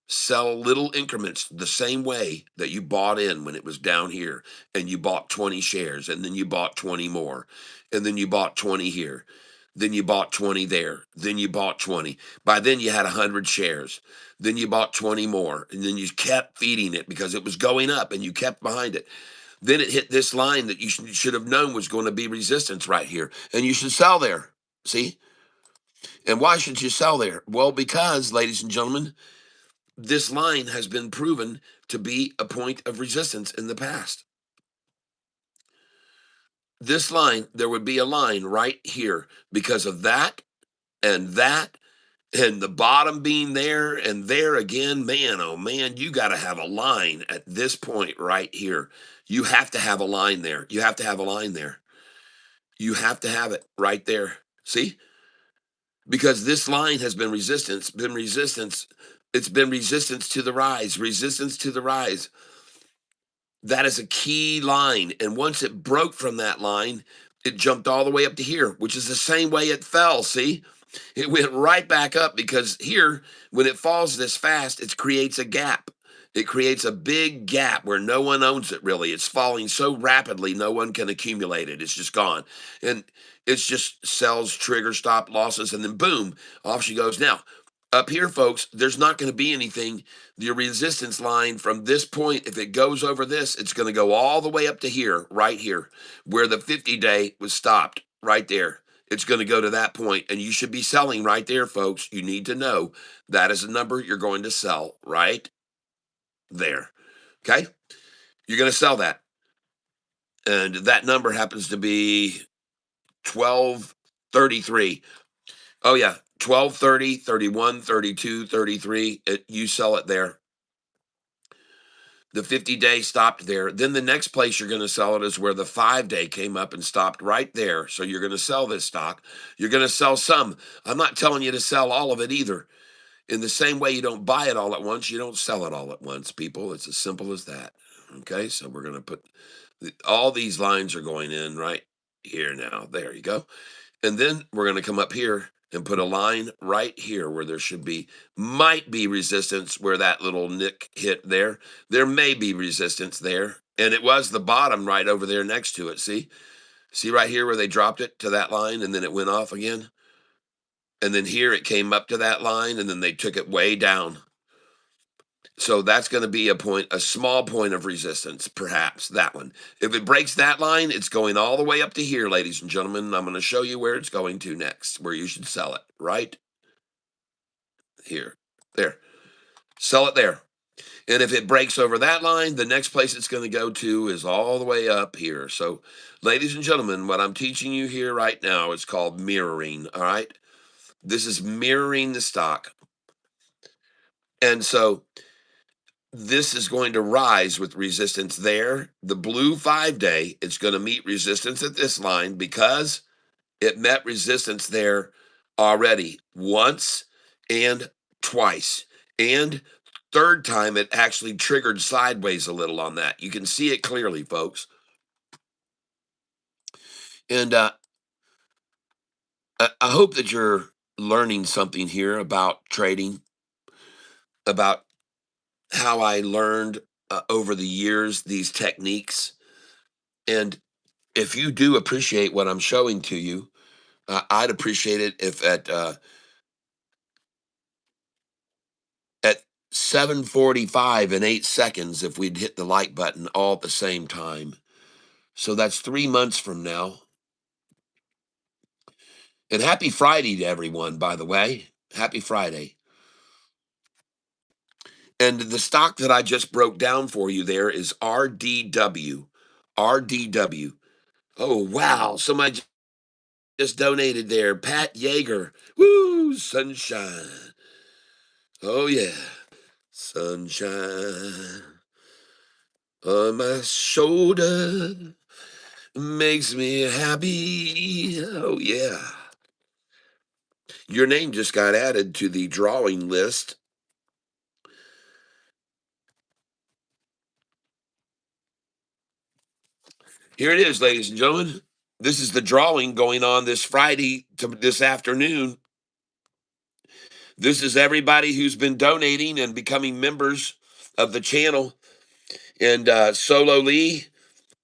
Sell little increments the same way that you bought in when it was down here, and you bought 20 shares, and then you bought 20 more, and then you bought 20 here, then you bought 20 there, then you bought 20. By then you had 100 shares, then you bought 20 more, and then you kept feeding it because it was going up and you kept behind it. Then it hit this line that you should have known was going to be resistance right here, and you should sell there. See? And why should you sell there? Well, because, ladies and gentlemen, this line has been proven to be a point of resistance in the past. This line, there would be a line right here because of that and that and the bottom being there and there again. Man, oh man, you got to have a line at this point right here. You have to have a line there. You have to have a line there. You have to have it right there. See? Because this line has been resistance, been resistance. It's been resistance to the rise, resistance to the rise. That is a key line. And once it broke from that line, it jumped all the way up to here, which is the same way it fell. See, it went right back up because here, when it falls this fast, it creates a gap. It creates a big gap where no one owns it really. It's falling so rapidly, no one can accumulate it. It's just gone. And it's just sells, trigger, stop losses, and then boom, off she goes. Now, up here, folks, there's not going to be anything. Your resistance line from this point, if it goes over this, it's going to go all the way up to here, right here, where the 50-day was stopped, right there. It's going to go to that point, and you should be selling right there, folks. You need to know that is a number you're going to sell right there. Okay? You're going to sell that. And that number happens to be 1233. Oh, yeah. 1230, 31, 32, 33. You sell it there. The 50-day stopped there. Then the next place you're going to sell it is where the 5-day came up and stopped right there. So you're going to sell this stock. You're going to sell some. I'm not telling you to sell all of it either. In the same way you don't buy it all at once, you don't sell it all at once, people. It's as simple as that. Okay, so we're going to put all these lines are going in right here now. There you go. And then we're going to come up here and put a line right here where there might be resistance where that little nick hit there. There may be resistance there. And it was the bottom right over there next to it. See right here where they dropped it to that line and then it went off again. And then here it came up to that line and then they took it way down. So that's going to be a small point of resistance, perhaps that one. If it breaks that line, it's going all the way up to here, ladies and gentlemen. I'm going to show you where it's going to next, where you should sell it, right here, there. Sell it there. And if it breaks over that line, the next place it's going to go to is all the way up here. So, ladies and gentlemen, what I'm teaching you here right now is called mirroring, all right? This is mirroring the stock. And so this is going to rise with resistance there. The blue 5-day, it's going to meet resistance at this line because it met resistance there already once and twice and third time, it actually triggered sideways a little on that. You can see it clearly, folks. And I hope that you're learning something here about trading, about how I learned over the years these techniques. And if you do appreciate what I'm showing to you, I'd appreciate it if at 7:45 and 8 seconds, if we'd hit the like button all at the same time. So that's 3 months from now. And happy Friday to everyone, by the way. Happy Friday. And the stock that I just broke down for you there is RDW. RDW. Oh, wow. Somebody just donated there. Pat Yeager. Woo, sunshine. Oh, yeah. Sunshine on my shoulder makes me happy. Oh, yeah. Your name just got added to the drawing list. Here it is, ladies and gentlemen. This is the drawing going on this Friday to this afternoon. This is everybody who's been donating and becoming members of the channel. And Solo Lee,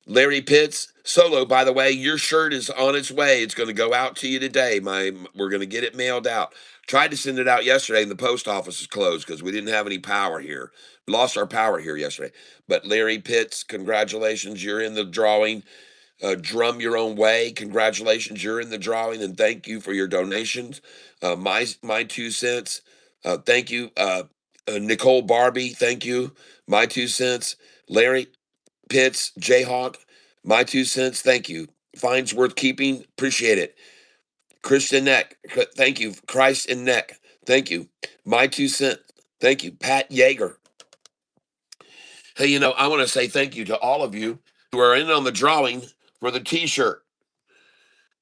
Larry Pitts. Solo, by the way, your shirt is on its way. It's going to go out to you today. We're going to get it mailed out. Tried to send it out yesterday, and the post office is closed because we didn't have any power here. Lost our power here yesterday. But Larry Pitts, congratulations. You're in the drawing. Drum Your Own Way. Congratulations, you're in the drawing, and thank you for your donations. My 2 cents. Thank you, Nicole Barbie. Thank you. My 2 cents. Larry Pitts, Jayhawk. My 2 cents. Thank you. Fines worth keeping. Appreciate it. Christian Neck. Thank you. Christ in Neck. Thank you. My 2 cents. Thank you. Pat Yeager. Hey, I want to say thank you to all of you who are in on the drawing for the T-shirt.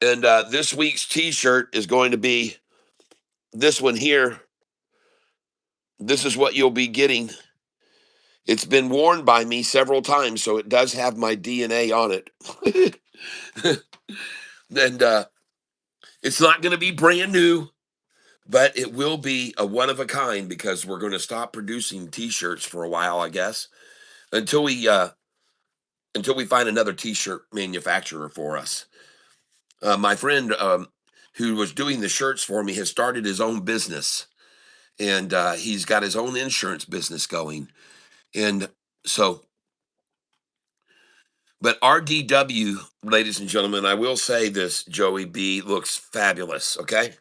And this week's T-shirt is going to be this one here. This is what you'll be getting. It's been worn by me several times, so it does have my DNA on it. And it's not going to be brand new, but it will be a one of a kind because we're going to stop producing T-shirts for a while, I guess, until we find another T-shirt manufacturer for us. My friend who was doing the shirts for me has started his own business, and he's got his own insurance business going. And so, but RDW, ladies and gentlemen, I will say this: Joey B looks fabulous. Okay,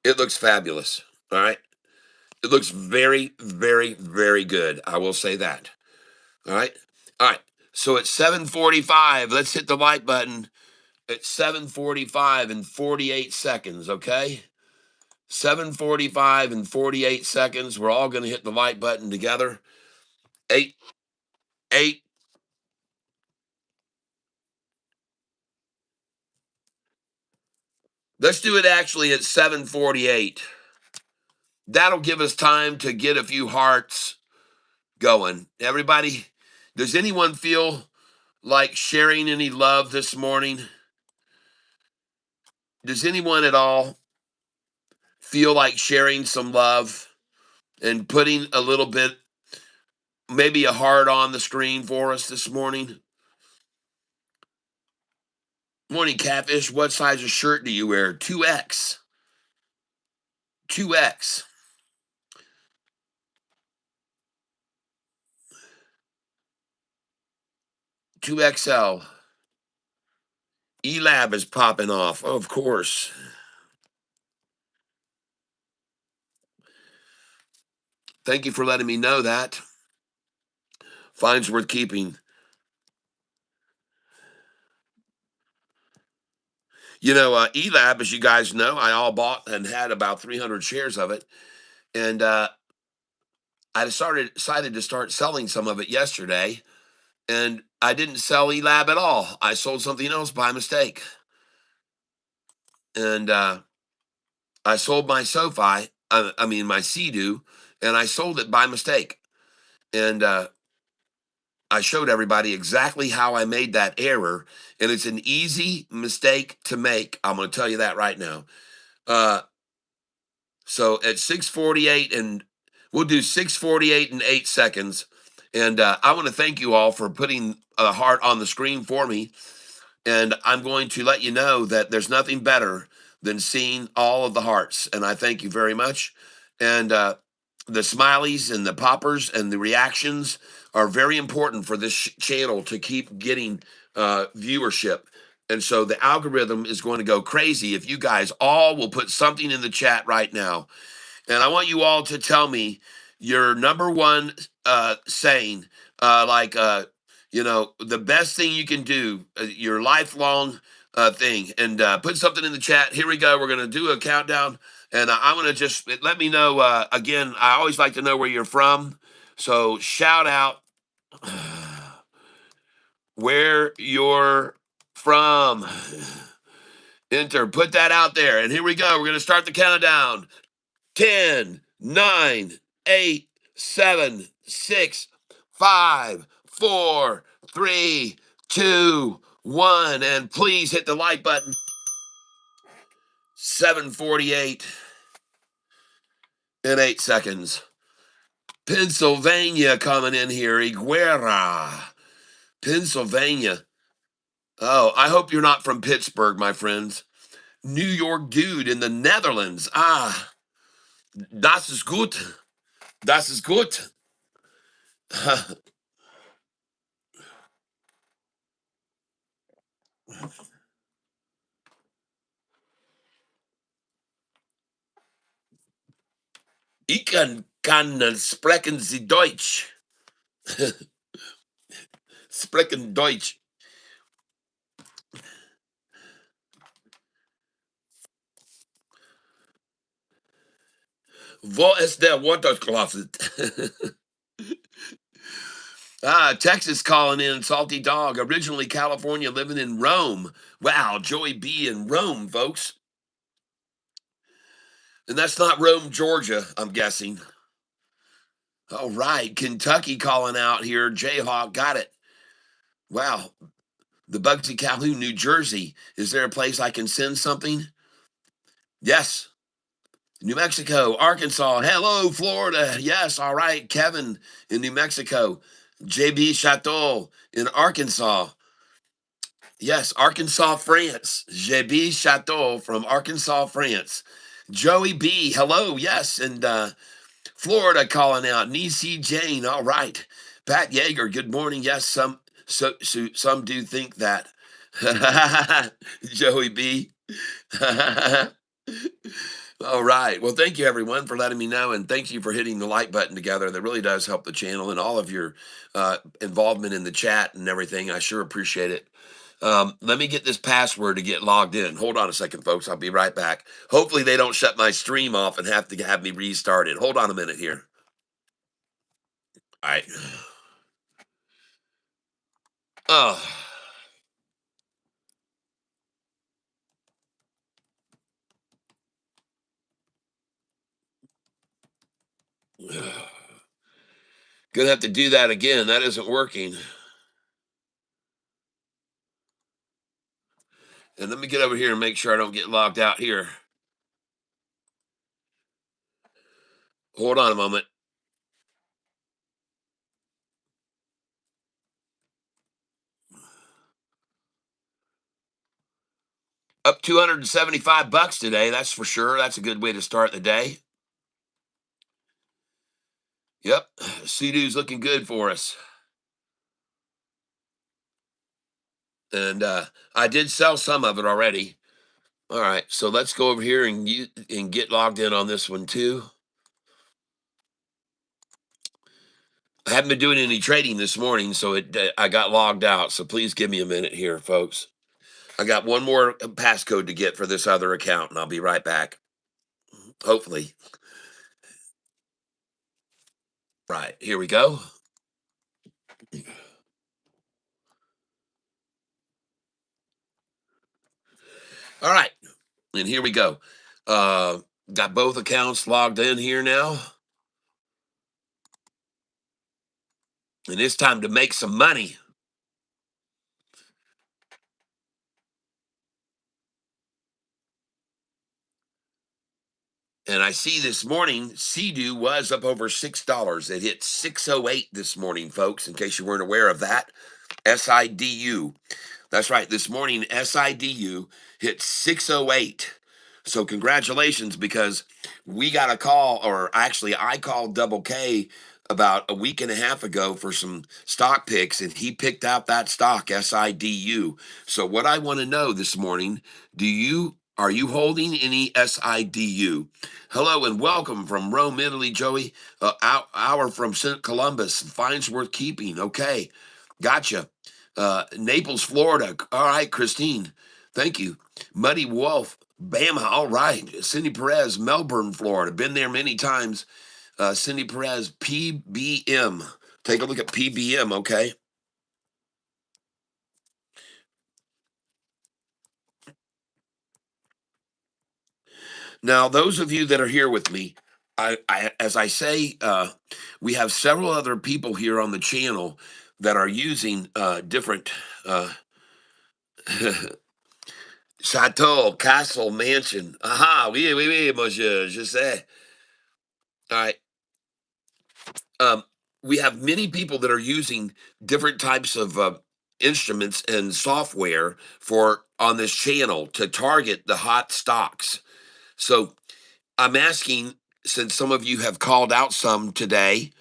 it looks fabulous. All right, it looks very, very, very good. I will say that. All right, all right. So at 7:45, let's hit the like button at 7:45 and 48 seconds. Okay. 7:45 and 48 seconds. We're all going to hit the like button together. Eight, eight. Let's do it actually at 7:48. That'll give us time to get a few hearts going. Everybody, does anyone feel like sharing any love this morning? Does anyone at all feel like sharing some love and putting a little bit, maybe a heart on the screen for us this morning? Morning, Catfish. What size of shirt do you wear? 2X. 2X. 2XL. ELAB is popping off, of course. Thank you for letting me know that. Fines worth keeping. ELAB, as you guys know, I all bought and had about 300 shares of it. And I decided to start selling some of it yesterday. And I didn't sell ELAB at all. I sold something else by mistake. And I sold my SoFi, my SIDU, and I sold it by mistake. And I showed everybody exactly how I made that error, and it's an easy mistake to make. I'm going to tell you that right now. Uh, so at 6:48, and we'll do 6:48 and 8 seconds. And I want to thank you all for putting a heart on the screen for me. And I'm going to let you know that there's nothing better than seeing all of the hearts. And I thank you very much. And the smileys and the poppers and the reactions are very important for this channel to keep getting viewership. And so the algorithm is going to go crazy if you guys all will put something in the chat right now. And I want you all to tell me your number one saying, like, the best thing you can do, your lifelong thing. And put something in the chat. Here we go. We're going to do a countdown. And I'm going to just let me know. Again, I always like to know where you're from. So shout out where you're from. Enter, put that out there. And here we go. We're going to start the countdown. 10, 9, 8, 7, 6, 5, 4, 3, 2, 1. And please hit the like button. 7:48 in 8 seconds. Pennsylvania coming in here. Iguera. Pennsylvania. Oh, I hope you're not from Pittsburgh, my friends. New York dude in the Netherlands. Ah, das ist gut. Das ist gut. Ich kann sprechen Sie Deutsch. Sprechen Deutsch. Wo ist der Watercloset? Texas calling in, Salty Dog. Originally California, living in Rome. Wow, Joey B in Rome, folks. And that's not Rome, Georgia, I'm guessing. All right, Kentucky calling out here. Jayhawk, got it. Wow, the Bugsy Calhoun, New Jersey. Is there a place I can send something? Yes. New Mexico, Arkansas. Hello, Florida. Yes, all right. Kevin in New Mexico. JB Chateau in Arkansas. Yes, Arkansas, France. JB Chateau from Arkansas, France. Joey B. Hello. Yes, and Florida calling out. Nisi Jane. All right. Pat Yeager. Good morning. Yes, some do think that. Joey B. All right. Well, thank you everyone for letting me know, and thank you for hitting the like button together. That really does help the channel and all of your involvement in the chat and everything. I sure appreciate it. Let me get this password to get logged in. Hold on a second, folks. I'll be right back. Hopefully, they don't shut my stream off and have to have me restart it. Hold on a minute here. All right. Oh. Gonna have to do that again. That isn't working. And let me get over here and make sure I don't get logged out here. Hold on a moment. Up $275 today. That's for sure. That's a good way to start the day. Yep. SIDU's looking good for us. And I did sell some of it already. All right. So let's go over here and get logged in on this one too. I haven't been doing any trading this morning, so I got logged out. So please give me a minute here, folks. I got one more passcode to get for this other account, and I'll be right back. Hopefully. Right. Here we go. All right. And here we go. Got both accounts logged in here now. and it's time to make some money. And I see this morning, SIDU was up over $6. It hit 608 this morning, folks, in case you weren't aware of that. SIDU. That's right. This morning, SIDU hit 608. So congratulations, because we got a call, or actually I called Double K about a week and a half ago for some stock picks, and he picked out that stock, SIDU. So what I want to know this morning, are you holding any SIDU? Hello and welcome from Rome, Italy, Joey. Hour from St. Columbus. Fines worth keeping. Okay, gotcha. Naples, Florida. All right, Christine. Thank you. Muddy Wolf, Bama. All right. Cindy Perez, Melbourne, Florida. Been there many times. Cindy Perez, PBM. Take a look at PBM, okay? Now, those of you that are here with me, as I say, we have several other people here on the channel that are using different chateau, castle, mansion. Aha, oui, oui, oui, monsieur, je sais. All right. um, we have many people that are using different types of instruments and software for on this channel to target the hot stocks. So I'm asking, since some of you have called out some today,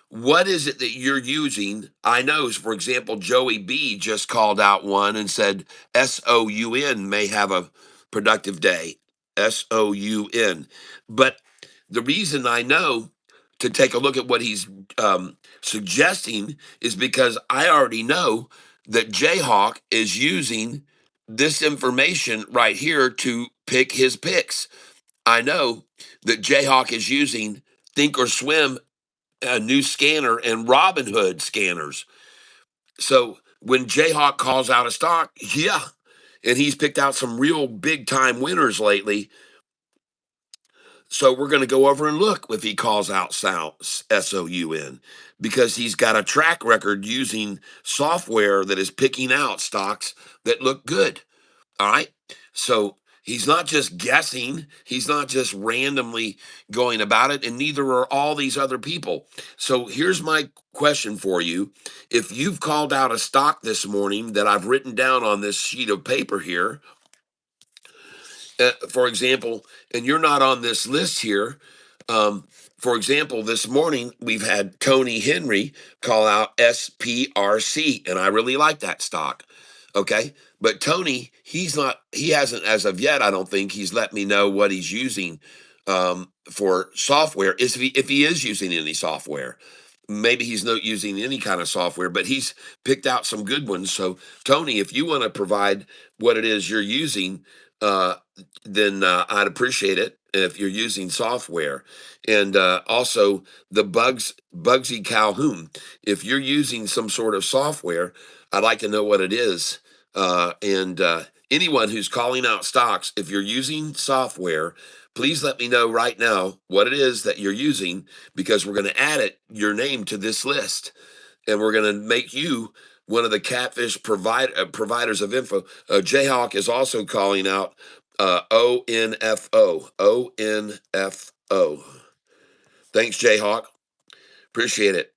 what is it that you're using? I know, for example, Joey B just called out one and said SOUN may have a productive day. SOUN. But the reason I know to take a look at what he's suggesting is because I already know that Jayhawk is using this information right here to pick his picks. I know that Jayhawk is using Thinkorswim, a new scanner, and Robinhood scanners. So when Jayhawk calls out a stock, yeah, and he's picked out some real big time winners lately. So we're going to go over and look if he calls out SOUN, because he's got a track record using software that is picking out stocks that look good. All right. So he's not just guessing, he's not just randomly going about it, and neither are all these other people. So here's my question for you. If you've called out a stock this morning that I've written down on this sheet of paper here, for example, and you're not on this list here. For example, this morning we've had Tony Henry call out SPRC, and I really like that stock. Okay. But Tony, he hasn't, as of yet, I don't think he's let me know what he's using for software. If he is using any software, maybe he's not using any kind of software, but he's picked out some good ones. So, Tony, if you want to provide what it is you're using, uh, then I'd appreciate it if you're using software. And also the Bugsy Calhoun, if you're using some sort of software, I'd like to know what it is. And anyone who's calling out stocks, if you're using software, please let me know right now what it is that you're using, because we're going to add your name to this list, and we're going to make you one of the Catfish providers of info. Jayhawk is also calling out ONFO. ONFO. Thanks, Jayhawk. Appreciate it.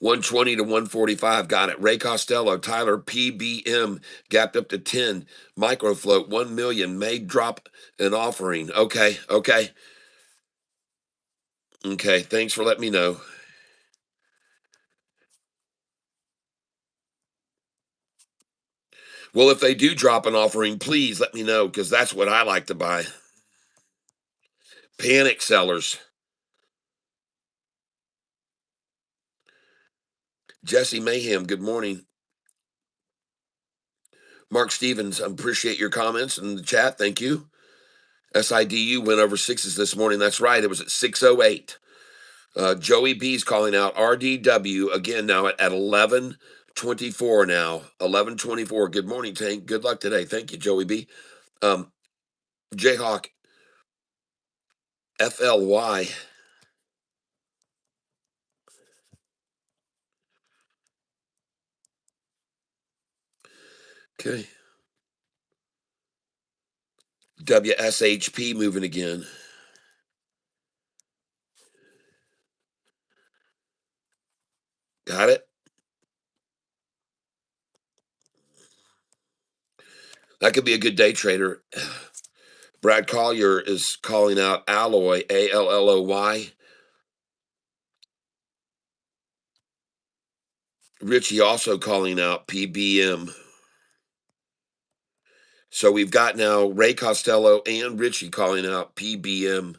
120 to 145. Got it. Ray Costello, Tyler, PBM, gapped up to 10. Microfloat, 1 million. May drop an offering. Okay. Okay. Okay. Thanks for letting me know. Well, if they do drop an offering, please let me know, because that's what I like to buy. Panic sellers. Jesse Mayhem, good morning. Mark Stevens, I appreciate your comments in the chat. Thank you. SIDU went over sixes this morning. That's right. It was at 608. Joey B's calling out RDW again now at 11:24 now. 11:24. Good morning, Tank. Good luck today. Thank you, Joey B. Um, Jayhawk FLY. Okay. WSHP moving again. Got it? That could be a good day trader. Brad Collier is calling out Alloy, Alloy. Richie also calling out PBM. So we've got now Ray Costello and Richie calling out PBM.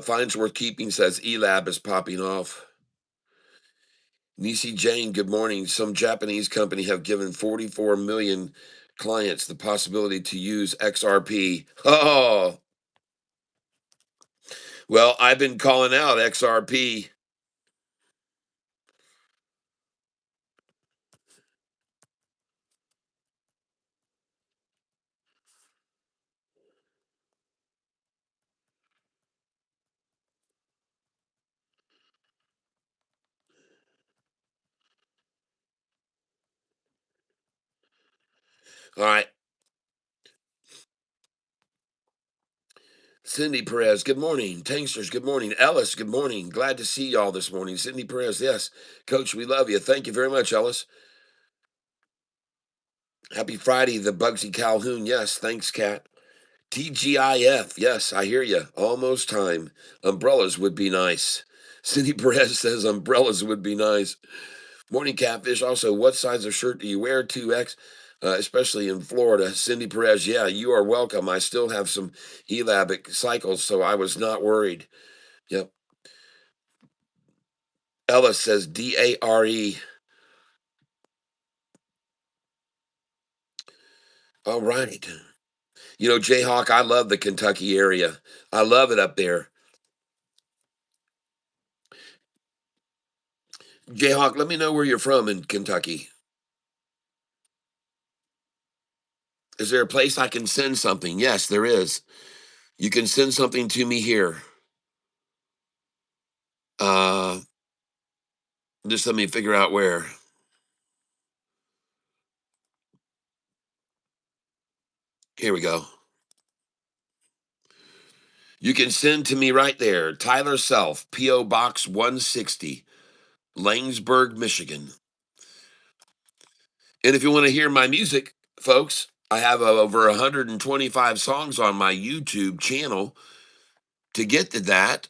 Finds worth keeping says Elab is popping off. Nisi Jane, good morning. Some Japanese company have given 44 million clients the possibility to use XRP. Oh, well, I've been calling out XRP. All right. Cindy Perez, good morning. Tanksters, good morning. Ellis, good morning. Glad to see y'all this morning. Cindy Perez, yes. Coach, we love you. Thank you very much, Ellis. Happy Friday, the Bugsy Calhoun. Yes, thanks, Kat. TGIF, yes, I hear you. Almost time. Umbrellas would be nice. Cindy Perez says umbrellas would be nice. Morning, Catfish. Also, what size of shirt do you wear? 2X, especially in Florida. Cindy Perez, yeah, you are welcome. I still have some elabic cycles, so I was not worried. Yep. Ellis says DARE. All right. You know, Jayhawk, I love the Kentucky area. I love it up there. Jayhawk, let me know where you're from in Kentucky. Is there a place I can send something? Yes, there is. You can send something to me here. Uh, just let me figure out where. Here we go. You can send to me right there. Tyler Self, P.O. Box 160, Langsburg, Michigan. And if you want to hear my music, folks, I have over 125 songs on my YouTube channel. To get to that,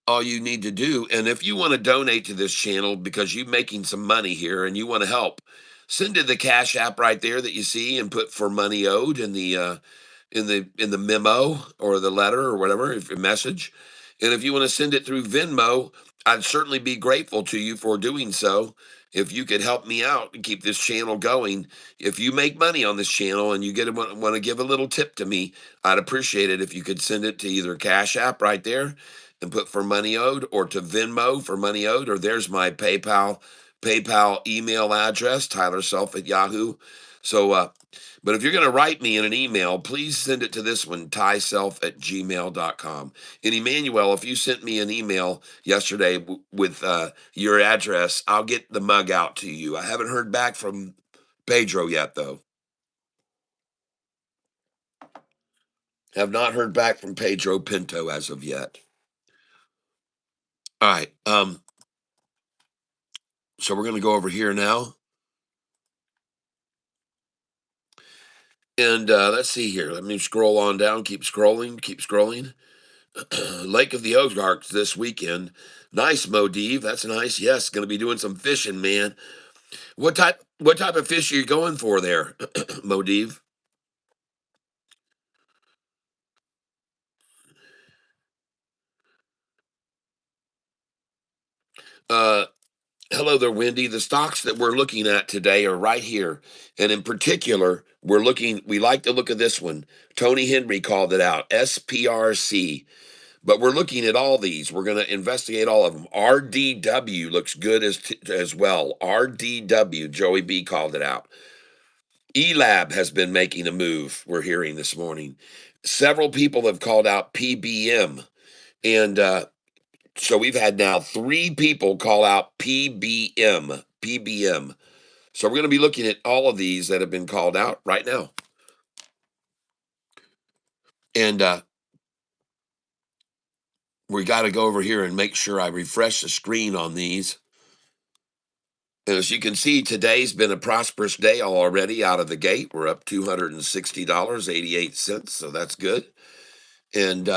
all you need to do, and if you want to donate to this channel because you're making some money here and you want to help, send to the Cash App right there that you see and put for money owed in the memo or the letter or whatever, if a message. And if you want to send it through Venmo, I'd certainly be grateful to you for doing so. If you could help me out and keep this channel going, if you make money on this channel and you want to give a little tip to me, I'd appreciate it if you could send it to either Cash App right there and put for money owed, or to Venmo for money owed, or there's my PayPal email address, Tyler Self at Yahoo. So but if you're going to write me in an email, please send it to this one, tyself@gmail.com. And Emmanuel, if you sent me an email yesterday with your address, I'll get the mug out to you. I haven't heard back from Pedro yet, though. Have not heard back from Pedro Pinto as of yet. All right. So we're going to go over here now. And let's see here. Let me scroll on down. Keep scrolling. Keep scrolling. Lake of the Ozarks this weekend. Nice, Modiv. That's nice. Yes, going to be doing some fishing, man. What type of fish are you going for there, Modiv? Uh, hello there, Wendy. The stocks that we're looking at today are right here, and in particular, we're looking. We like to look at this one. Tony Henry called it out. SPRC. But we're looking at all these. We're going to investigate all of them. RDW looks good as well. RDW, Joey B called it out. Elab has been making a move, we're hearing this morning. Several people have called out PBM. And So we've had now 3 people call out PBM, PBM. So we're going to be looking at all of these that have been called out right now. And we got to go over here and make sure I refresh the screen on these. And as you can see, today's been a prosperous day already out of the gate. We're up $260.88. So that's good. And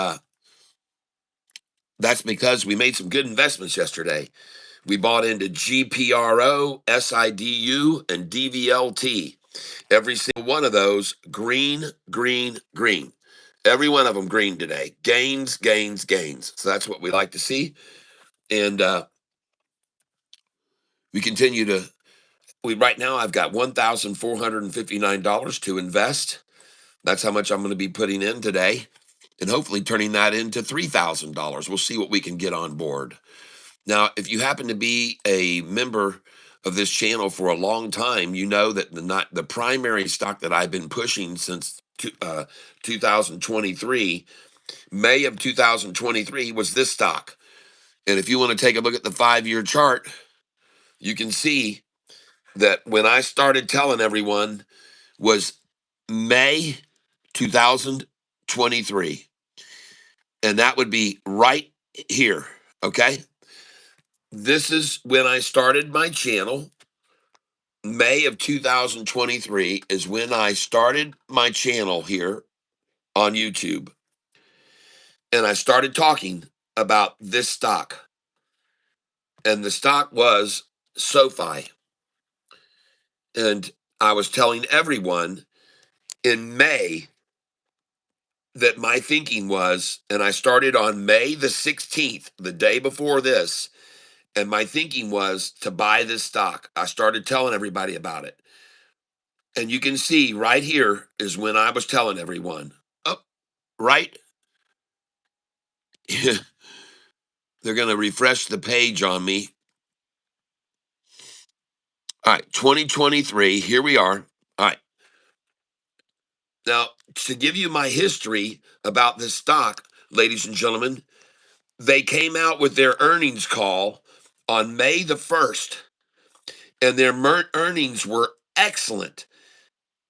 that's because we made some good investments yesterday. We bought into GPRO, SIDU, and DVLT. Every single one of those green, green, green. Every one of them green today. Gains, gains, gains. So that's what we like to see. And we continue to. Right now I've got $1,459 to invest. That's how much I'm going to be putting in today, and hopefully turning that into $3,000. We'll see what we can get on board. Now, if you happen to be a member of this channel for a long time, you know that the primary stock that I've been pushing since 2023, May of 2023, was this stock. And if you want to take a look at the 5-year chart, you can see that when I started telling everyone was May 2023. And that would be right here. Okay. This is when I started my channel. May of 2023 is when I started my channel here on YouTube. And I started talking about this stock. And the stock was SoFi. And I was telling everyone in May that my thinking was, and I started on May the 16th, the day before this, and my thinking was to buy this stock. I started telling everybody about it. And you can see right here is when I was telling everyone. Oh, right. They're going to refresh the page on me. All right, 2023, here we are. All right. Now, to give you my history about this stock, ladies and gentlemen, they came out with their earnings call on May the 1st, and their earnings were excellent.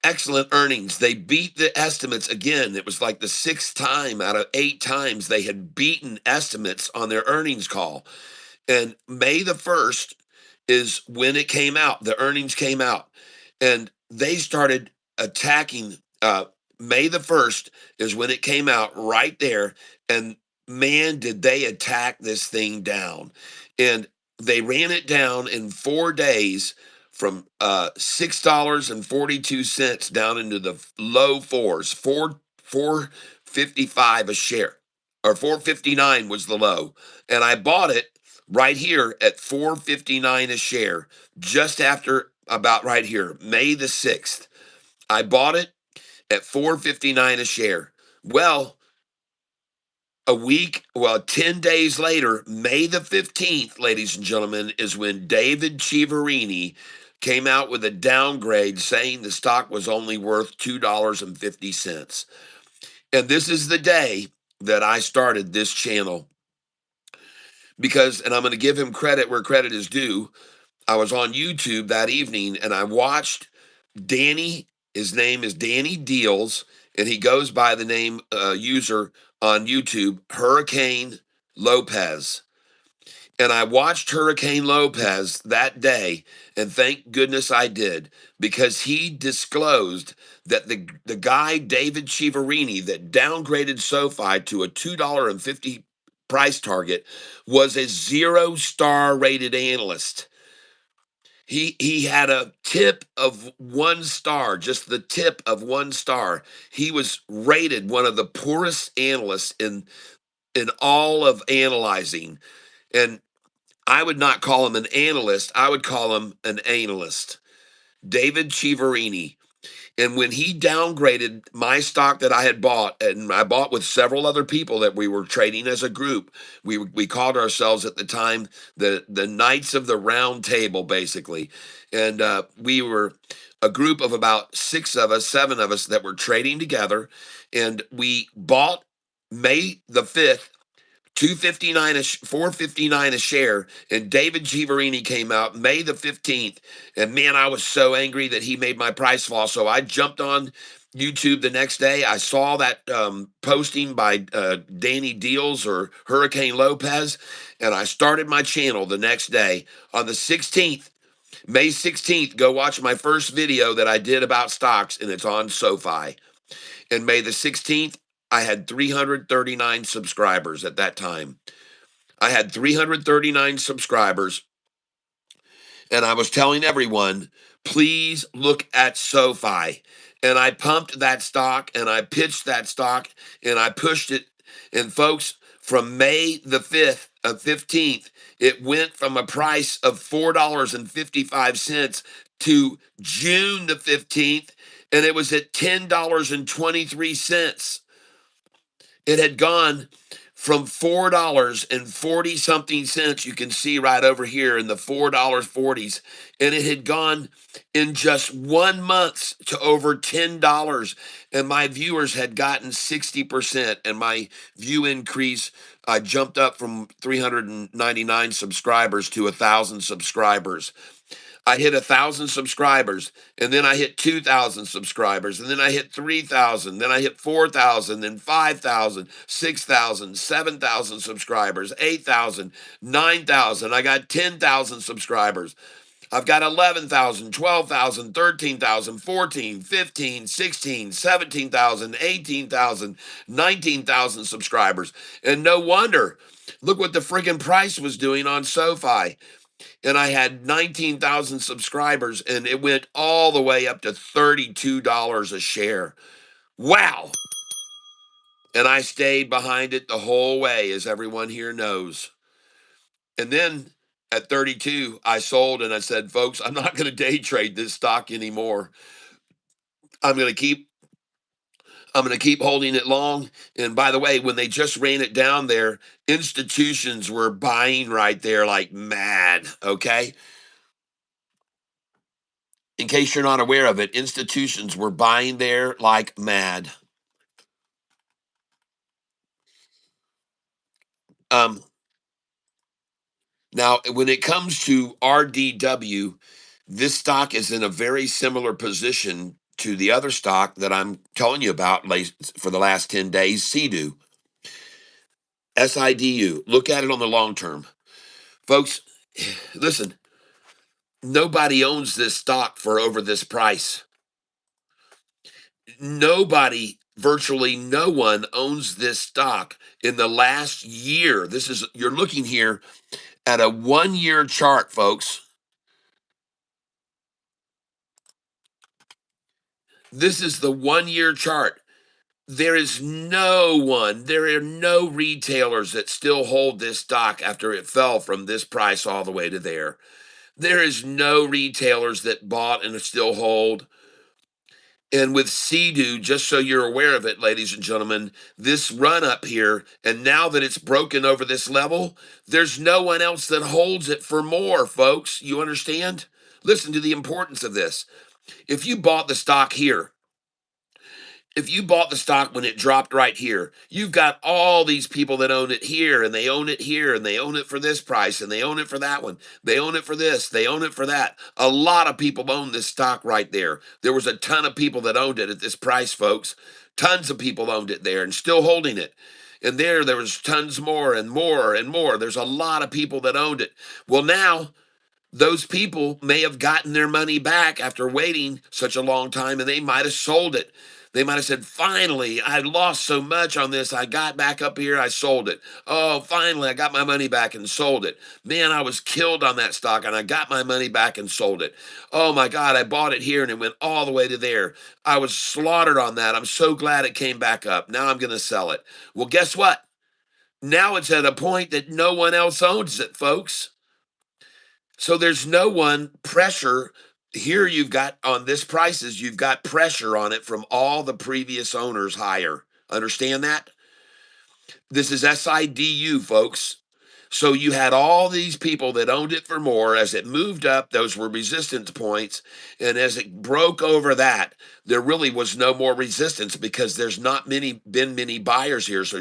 Excellent earnings. They beat the estimates again. It was like the 6th time out of 8 times they had beaten estimates on their earnings call. And May the 1st is when it came out. The earnings came out, and they started attacking. May the 1st is when it came out right there. And man, did they attack this thing down. And they ran it down in 4 days from $6.42 down into the low fours, 455 a share, or 459 was the low. And I bought it right here at 459 a share, just after about right here, May the 6th. I bought it at 459 a share. Well, 10 days later, May the 15th, ladies and gentlemen, is when David Chiaverini came out with a downgrade saying the stock was only worth $2.50. And this is the day that I started this channel because, and I'm going to give him credit where credit is due. I was on YouTube that evening and I watched Danny. His name is Danny Deals, and he goes by the name user on YouTube, Hurricane Lopez. And I watched Hurricane Lopez that day, and thank goodness I did, because he disclosed that the guy, David Chiaverini, that downgraded SoFi to a $2.50 price target was a 0-star rated analyst. He had a tip of 1 star, just the tip of 1 star. He was rated one of the poorest analysts in all of analyzing. And I would not call him an analyst. I would call him an analyst. David Chiaverini. And when he downgraded my stock that I had bought, and I bought with several other people that we were trading as a group, we called ourselves at the time the Knights of the Round Table, basically. And we were a group of about 6 of us, 7 of us that were trading together. And we bought May the 5th 259 459 a share, and David Giverini came out May the 15th, and man, I was so angry that he made my price fall. So I jumped on YouTube the next day. I saw that posting by Danny Deals or Hurricane Lopez, and I started my channel the next day on the 16th. May 16th, go watch my first video that I did about stocks, and it's on SoFi. And May the 16th, I had 339 subscribers at that time. I had 339 subscribers, and I was telling everyone, please look at SoFi. And I pumped that stock, and I pitched that stock, and I pushed it. And folks, from May the 5th of 15th, it went from a price of $4.55 to June the 15th, and it was at $10.23. It had gone from $4.40 something cents. You can see right over here in the $4.40s, and it had gone in just 1 month to over $10. And my viewers had gotten 60%, and my view increase, I jumped up from 399 subscribers to 1,000 subscribers. I hit 1,000 subscribers, and then I hit 2,000 subscribers, and then I hit 3,000, then I hit 4,000, then 5,000, 6,000, 7,000 subscribers, 8,000, 9,000. I got 10,000 subscribers. I've got 11,000, 12,000, 13,000, 14, 15, 16, 17,000, 18,000, 19,000 subscribers. And no wonder. Look what the friggin' price was doing on SoFi. And I had 19,000 subscribers, and it went all the way up to $32 a share. Wow. And I stayed behind it the whole way, as everyone here knows. And then at 32, I sold, and I said, folks, I'm not going to day trade this stock anymore. I'm going to keep holding it long. And by the way, when they just ran it down there, institutions were buying right there like mad, okay? In case you're not aware of it, institutions were buying there like mad. Um, Now, when it comes to RDW, this stock is in a very similar position to the other stock that I'm telling you about for the last 10 days, SIDU, SIDU. Look at it on the long term. Folks, listen, nobody owns this stock for over this price. Nobody, virtually no one owns this stock in the last year. You're looking here at a 1 year chart, folks. This is the 1 year chart. There is no one, there are no retailers that still hold this stock after it fell from this price all the way to there. There is no retailers that bought and still hold. And with CDU, just so you're aware of it, ladies and gentlemen, this run up here, and now that it's broken over this level, there's no one else that holds it for more, folks. You understand? Listen to the importance of this. If you bought the stock here, if you bought the stock when it dropped right here, you've got all these people that own it here, and they own it here, and they own it for this price, and they own it for that one. They own it for this, they own it for that. A lot of people own this stock right there. There was a ton of people that owned it at this price, folks. Tons of people owned it there and still holding it. And there was tons more and more and more. There's a lot of people that owned it. Well, now those people may have gotten their money back after waiting such a long time, and they might have sold it. They might have said, finally, I lost so much on this. I got back up here, I sold it. Oh, finally, I got my money back and sold it. Man, I was killed on that stock, and I got my money back and sold it. Oh my God, I bought it here and it went all the way to there. I was slaughtered on that. I'm so glad it came back up. Now I'm going to sell it. Well, guess what? Now it's at a point that no one else owns it, folks. So there's no one pressure here. You've got on this prices, you've got pressure on it from all the previous owners higher. Understand that? This is SIDU, folks. So you had all these people that owned it for more. As it moved up, those were resistance points. And as it broke over that, there really was no more resistance because there's not been many buyers here. So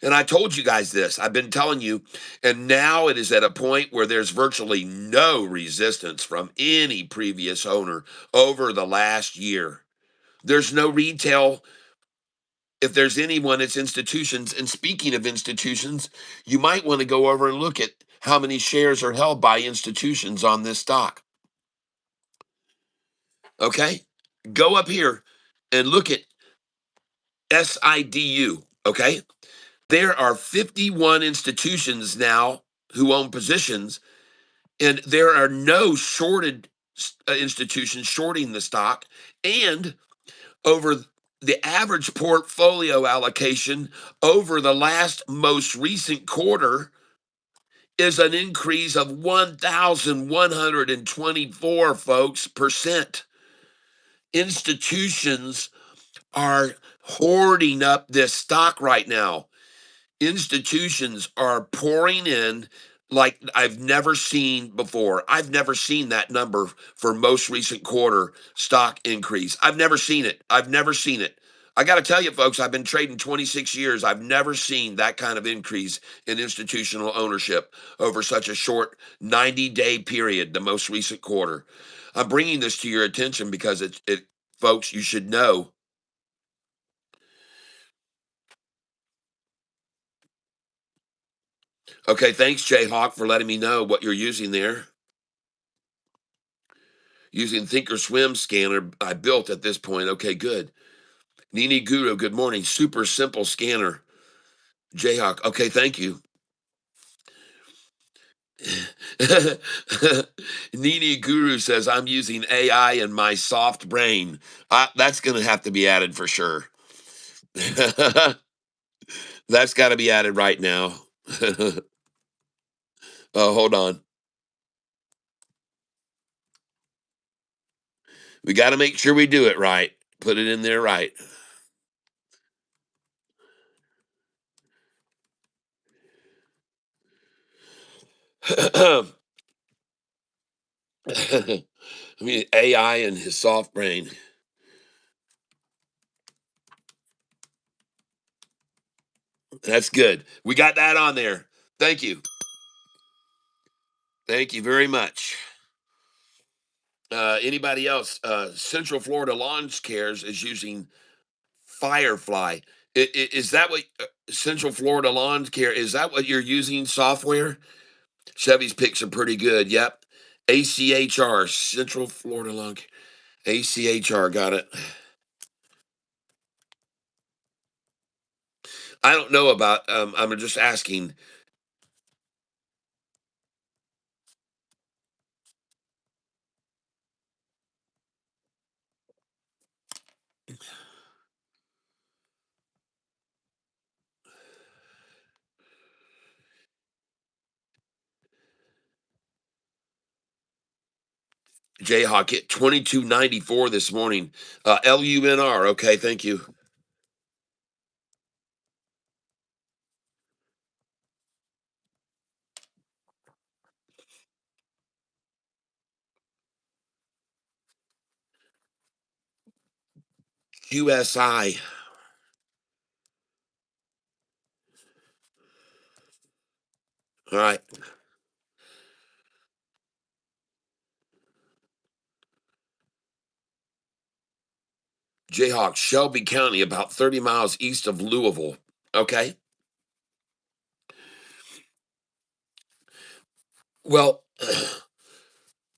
And I told you guys this. I've been telling you, and now it is at a point where there's virtually no resistance from any previous owner over the last year. There's no retail. If there's anyone, it's institutions. And speaking of institutions, you might want to go over and look at how many shares are held by institutions on this stock. Okay? Go up here and look at SIDU. Okay? There are 51 institutions now who own positions, and there are no shorted institutions shorting the stock. And over the average portfolio allocation over the last most recent quarter is an increase of 1,124 folks percent. Institutions are hoarding up this stock right now. Institutions are pouring in like I've never seen before. I've never seen that number for most recent quarter stock increase. I've never seen it. I've never seen it. I got to tell you, folks, I've been trading 26 years. I've never seen that kind of increase in institutional ownership over such a short 90-day period, the most recent quarter. I'm bringing this to your attention because folks, you should know. Okay, thanks, Jayhawk, for letting me know what you're using there. Using Thinkorswim scanner I built at this point. Okay, good. Nini Guru, good morning. Super simple scanner. Jayhawk, okay, thank you. Nini Guru says, I'm using AI in my soft brain. That's going to have to be added for sure. That's got to be added right now. Oh, hold on. We got to make sure we do it right. Put it in there right. I mean, AI and his soft brain. That's good. We got that on there. Thank you. Thank you very much. Anybody else? Central Florida Lawn Cares is using Firefly. Is that what Central Florida Lawn Care? Is that what you're using software? Chevy's picks are pretty good. Yep. ACHR, Central Florida Lawn Care. ACHR, got it. I don't know about. I'm just asking. Jayhawk hit 2294 this morning. LUNR. Okay, thank you. QSI. All right. Jayhawk, Shelby County, about 30 miles east of Louisville. Okay. Well,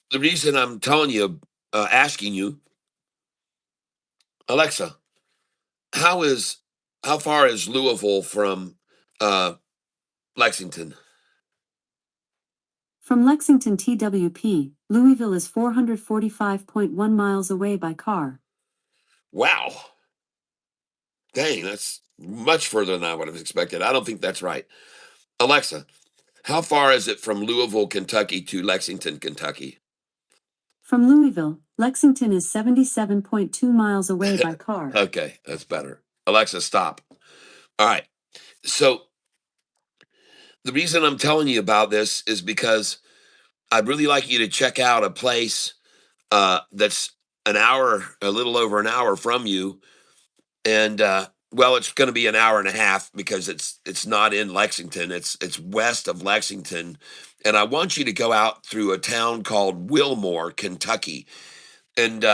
the reason I'm telling you, asking you, Alexa, how is how far is Louisville from uh, Lexington? From Lexington TWP, Louisville is 445.1 miles away by car. Wow. Dang, that's much further than I would have expected. I don't think that's right. Alexa, how far is it from Louisville, Kentucky to Lexington, Kentucky? From Louisville, Lexington is 77.2 miles away by car. Okay, that's better. Alexa, stop. All right. So the reason I'm telling you about this is because I'd really like you to check out a place that's an hour, a little over an hour from you. And Well, it's going to be an hour and a half because it's not in Lexington. It's west of Lexington, and I want you to go out through a town called Wilmore, Kentucky, and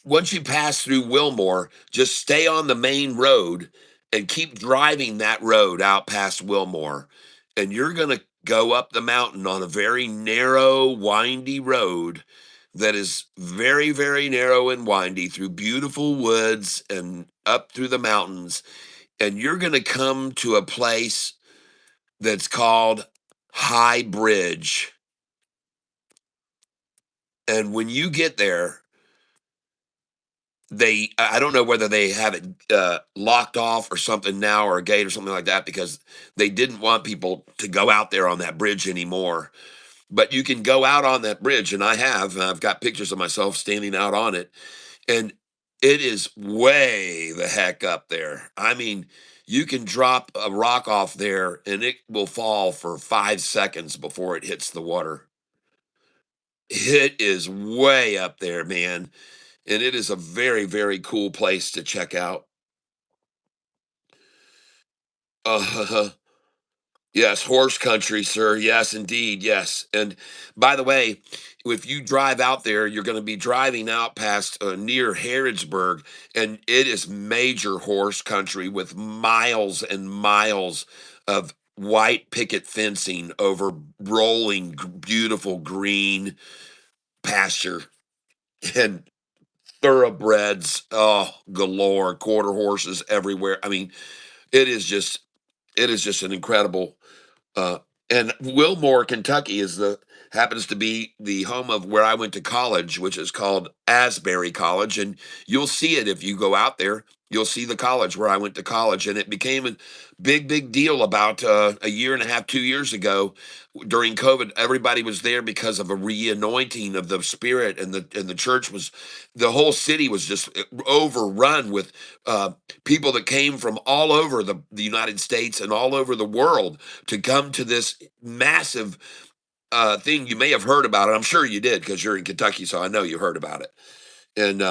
once you pass through Wilmore, just stay on the main road and keep driving that road out past Wilmore. And you're going to go up the mountain on a very narrow, windy road that is very, very narrow and windy through beautiful woods and up through the mountains. And you're going to come to a place that's called High Bridge. And when you get there, I don't know whether they have it locked off or something now, or a gate or something like that, because they didn't want people to go out there on that bridge anymore. But you can go out on that bridge, and I've got pictures of myself standing out on it, and it is way the heck up there. I mean, you can drop a rock off there and it will fall for 5 seconds before it hits the water. It is way up there, man, and it is a very, very cool place to check out. Uh, yes, horse country, sir. Yes, indeed. Yes. And by the way, if you drive out there, you're going to be driving out past near Harrodsburg, and it is major horse country with miles and miles of white picket fencing over rolling, beautiful green pasture and thoroughbreds, oh, galore, quarter horses everywhere. I mean, it is just it is just an incredible uh, and Wilmore, Kentucky, is the happens to be the home of where I went to college, which is called Asbury College, and you'll see it if you go out there. You'll see the college where I went to college, and it became a big, big deal about a year and a half, 2 years ago during COVID. Everybody was there because of a re-anointing of the Spirit, and the church was, the whole city was just overrun with people that came from all over the United States and all over the world to come to this massive thing. You may have heard about it. I'm sure you did because you're in Kentucky, so I know you heard about it. And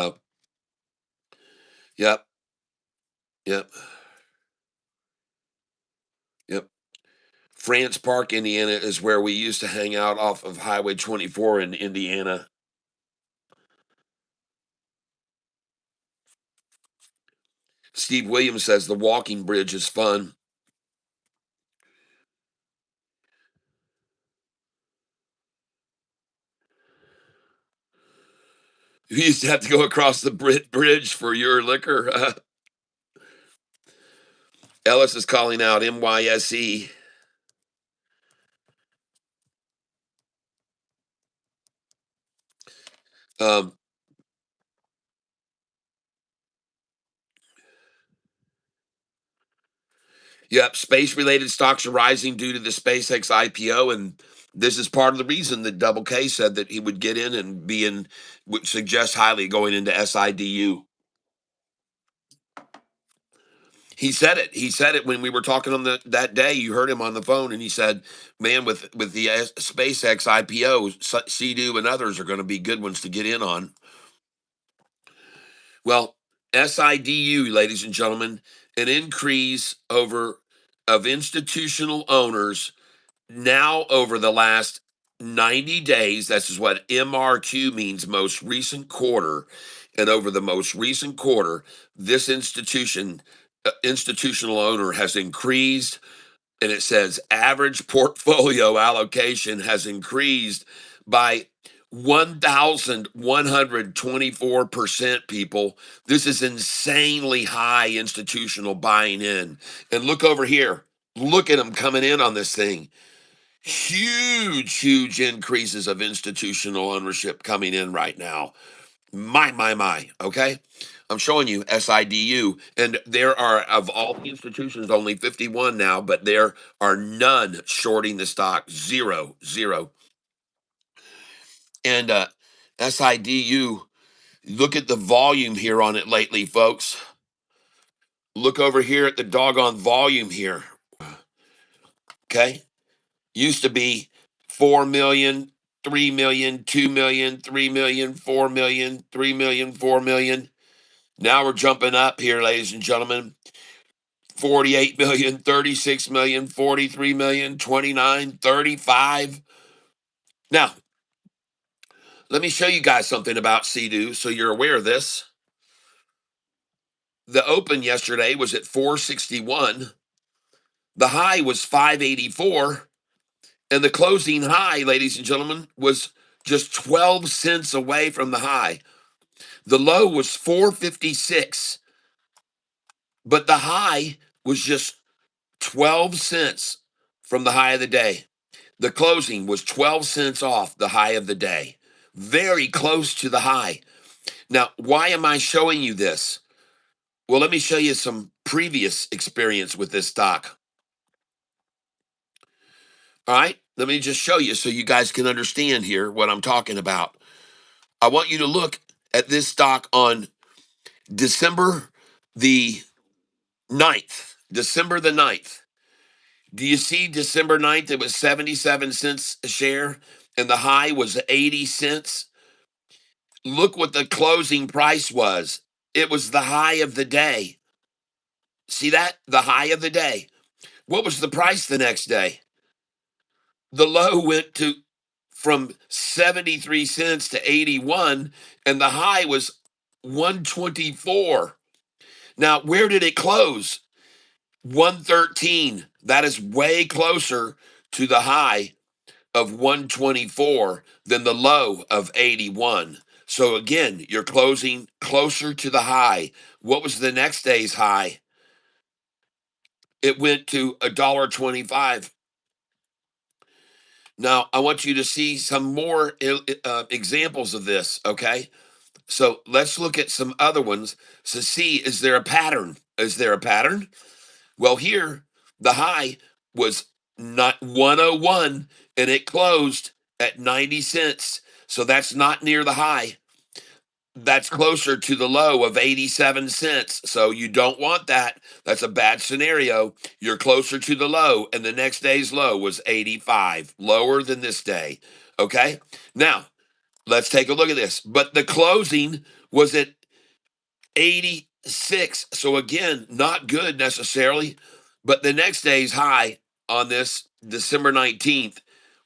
yep, yep, yep. France Park, Indiana, is where we used to hang out off of Highway 24 in Indiana. Steve Williams says the walking bridge is fun. You used to have to go across the bridge for your liquor. Ellis is calling out MYSE. Um, Yep, space-related stocks are rising due to the SpaceX IPO, and this is part of the reason that Double K said that he would get in and be in, would suggest highly going into SIDU. He said it. He said it when we were talking on that day. You heard him on the phone, and he said, "Man, with the SpaceX IPO, SIDU and others are going to be good ones to get in on." Well, SIDU, ladies and gentlemen, an increase over of institutional owners now over the last 90 days. This is what MRQ means, most recent quarter. And over the most recent quarter, this institutional owner has increased, and it says average portfolio allocation has increased by 1,124%, people. This is insanely high institutional buying in. And look over here. Look at them coming in on this thing. Huge increases of institutional ownership coming in right now. My. Okay. I'm showing you SIDU, and there are, of all the institutions, only 51 now, but there are none shorting the stock. Zero. And SIDU, look at the volume here on it lately, folks. Look over here at the doggone volume here. Okay. Used to be 4 million, 3 million, 2 million, 3 million, 4 million, 3 million, 4 million. Now we're jumping up here, ladies and gentlemen. 48 million, 36 million, 43 million, 29, 35. Now, let me show you guys something about SIDU so you're aware of this. The open yesterday was at 461. The high was 584. And the closing high, ladies and gentlemen, was just 12 cents away from the high. The low was 456, but the high was just 12 cents from the high of the day. The closing was 12 cents off the high of the day, very close to the high. Now, why am I showing you this? Well, let me show you some previous experience with this stock. All right, let me just show you so you guys can understand here what I'm talking about. I want you to look at this stock on December the 9th. December the 9th. Do you see December 9th? It was 77 cents a share and the high was 80 cents. Look what the closing price was. It was the high of the day. See that? The high of the day. What was the price the next day? The low went to from 73 cents to 81 and the high was 124. Now, where did it close? 113. That is way closer to the high of 124 than the low of 81. So again, you're closing closer to the high. What was the next day's high? It went to $1.25. Now, I want you to see some more examples of this, okay? So let's look at some other ones to see, is there a pattern? Is there a pattern? Well, here, the high was not 101 and it closed at 90 cents. So that's not near the high. That's closer to the low of 87 cents. So you don't want that. That's a bad scenario. You're closer to the low, and the next day's low was 85, lower than this day. Okay. Now, let's take a look at this. But the closing was at 86. So again, not good necessarily, but the next day's high on this December 19th,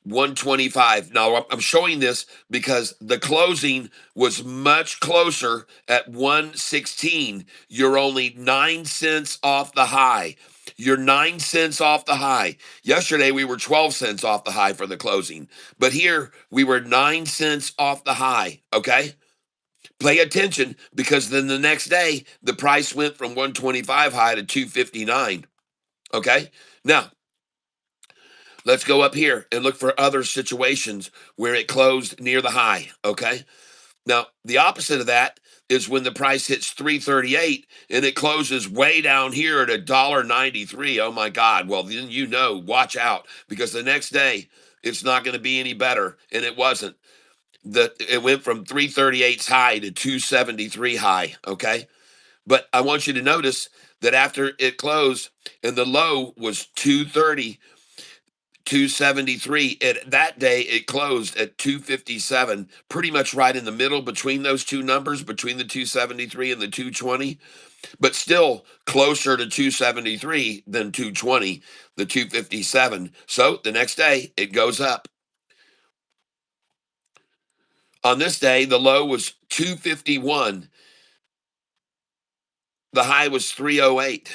125. Now I'm showing this because the closing was much closer at 116. You're only 9 cents off the high. You're 9 cents off the high. Yesterday we were 12 cents off the high for the closing, but here we were 9 cents off the high. Okay. Pay attention because then the next day the price went from 125 high to 259. Okay. Now let's go up here and look for other situations where it closed near the high. Okay. Now the opposite of that is when the price hits 338 and it closes way down here at $1.93. Oh my God. Well, then watch out because the next day it's not going to be any better. And it wasn't. It went from 338's high to 273 high. Okay. But I want you to notice that after it closed and the low was 230, 273, that day it closed at 257, pretty much right in the middle between those two numbers, between the 273 and the 220, but still closer to 273 than 220, the 257. So the next day it goes up. On this day, the low was 251. The high was 308.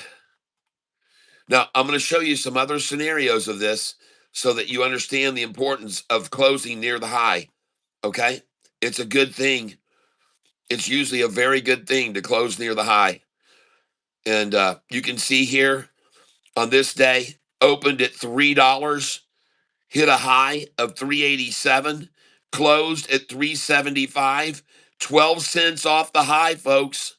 Now, I'm going to show you some other scenarios of this so that you understand the importance of closing near the high. Okay. It's a good thing. It's usually a very good thing to close near the high. And you can see here on this day, opened at $3, hit a high of 387, closed at 375, 12 cents off the high, folks.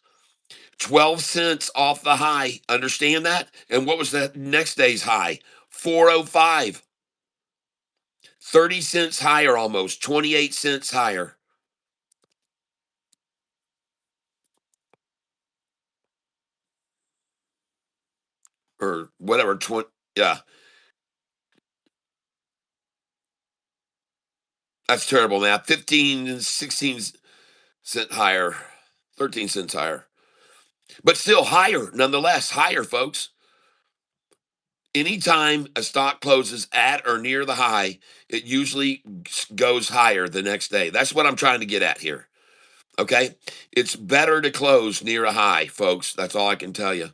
12 cents off the high. Understand that? And what was the next day's high? 405. 30 cents higher almost, 28 cents higher. Or whatever, 20. Yeah, that's terrible math. 15 and 16 cent higher, 13 cents higher. but still higher, nonetheless, higher, folks. Anytime a stock closes at or near the high, it usually goes higher the next day. That's what I'm trying to get at here. Okay. It's better to close near a high, folks. That's all I can tell you.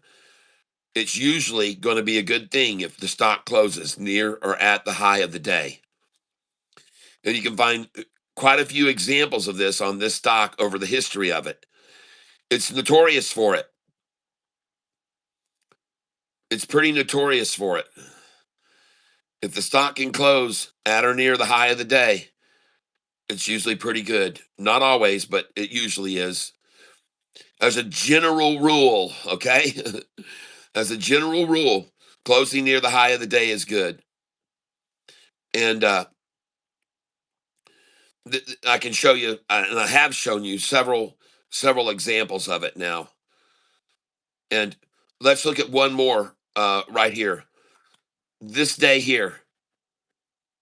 It's usually going to be a good thing if the stock closes near or at the high of the day. And you can find quite a few examples of this on this stock over the history of it. It's notorious for it. It's pretty notorious for it. If the stock can close at or near the high of the day, it's usually pretty good. Not always, but it usually is. As a general rule, okay? As a general rule, closing near the high of the day is good. And I can show you, and I have shown you several examples of it now. And let's look at one more right here. This day here,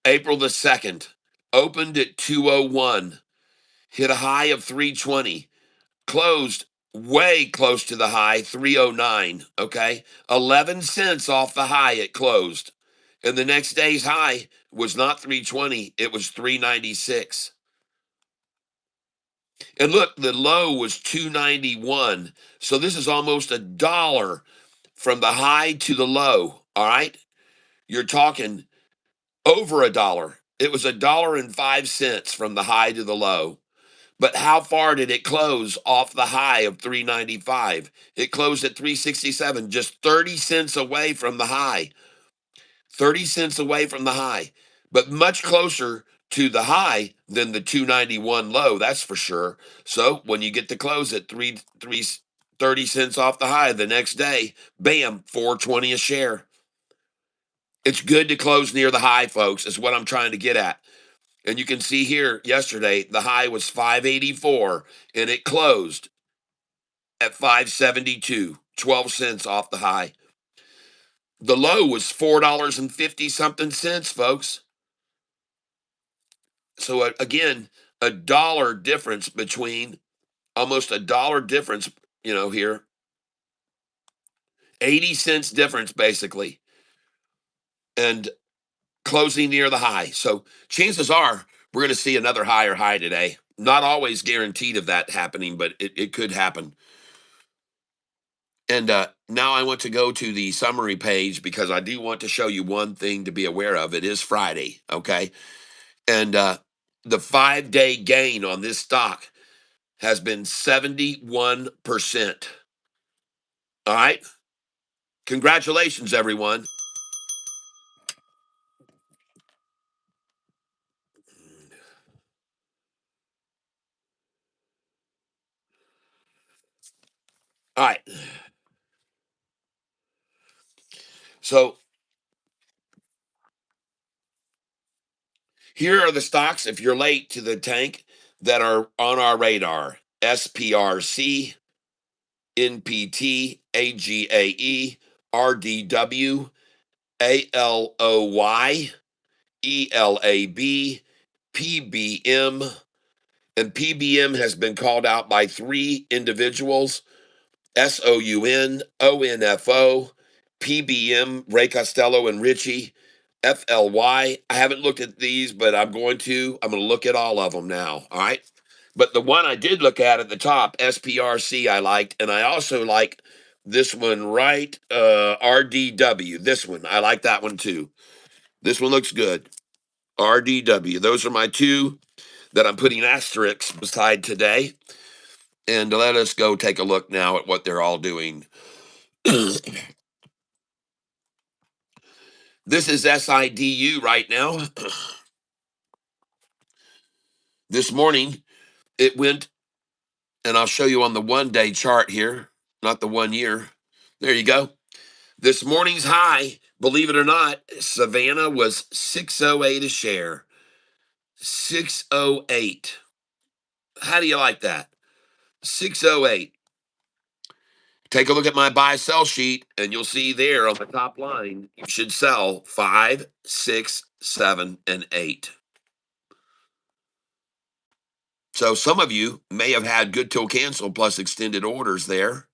April the 2nd, opened at 201, hit a high of 320, closed way close to the high, 309. Okay. 11 cents off the high it closed. And the next day's high was not 320, it was 396. And look, the low was 291. So this is almost $1 from the high to the low. All right. You're talking over $1. It was $1.05 from the high to the low. But how far did it close off the high of 395? It closed at 367, just 30 cents away from the high. 30 cents away from the high, but much closer to the high than the 291 low, that's for sure. So when you get to close at 30 cents off the high the next day, bam, 420 a share. It's good to close near the high, folks, is what I'm trying to get at. And you can see here yesterday, the high was 584 and it closed at 572, 12 cents off the high. The low was $4.50 something cents, folks. So again, $1 difference between almost $1 difference, here, 80 cents difference basically, and closing near the high. So chances are we're going to see another higher high today. Not always guaranteed of that happening, but it could happen. And now I want to go to the summary page because I do want to show you one thing to be aware of. It is Friday, okay? And the 5-day gain on this stock has been 71%. All right? Congratulations, everyone. All right. So here are the stocks, if you're late to the tank, that are on our radar: SPRC, NPT, AGAE, RDW, ALOY, ELAB, PBM, and PBM has been called out by 3 individuals: SOUN, ONFO, PBM, Ray Costello and Richie, FLY. I haven't looked at these, but I'm going to. I'm going to look at all of them now. All right. But the one I did look at the top, SPRC, I liked. And I also like this one, right? RDW. This one. I like that one too. This one looks good. RDW. Those are my 2 that I'm putting asterisks beside today. And let us go take a look now at what they're all doing. This is SIDU right now. This morning, it went, and I'll show you on the 1-day chart here, not the 1 year. There you go. This morning's high, believe it or not, Savannah was 608 a share. 608. How do you like that? 608. Take a look at my buy sell sheet, and you'll see there on the top line, you should sell 5, 6, 7, and 8. So some of you may have had good till cancel plus extended orders there.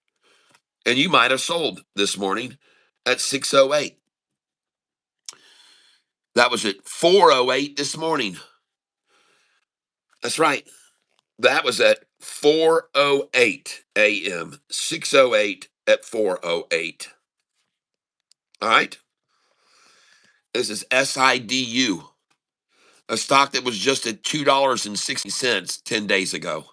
And you might have sold this morning at 608. That was at 408 this morning. That's right. That was at 4:08 a.m. 6:08 at 4:08. All right. This is SIDU, a stock that was just at $2.60 10 days ago.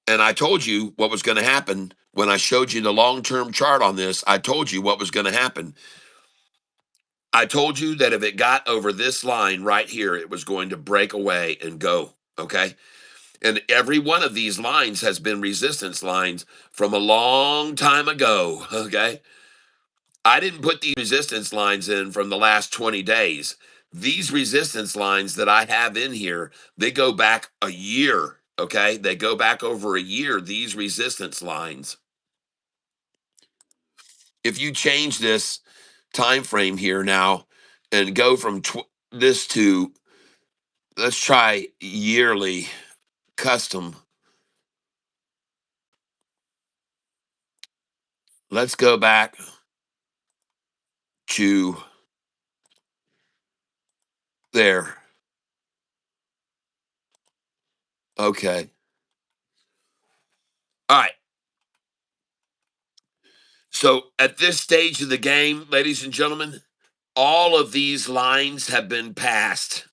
And I told you what was going to happen when I showed you the long-term chart on this. I told you what was going to happen. I told you that if it got over this line right here, it was going to break away and go. Okay. And every one of these lines has been resistance lines from a long time ago. Okay. I didn't put these resistance lines in from the last 20 days. These resistance lines that I have in here, they go back a year. Okay. They go back over a year, these resistance lines. If you change this time frame here now and go from this to, let's try yearly custom. Let's go back to there. Okay. All right. So at this stage of the game, ladies and gentlemen, all of these lines have been passed.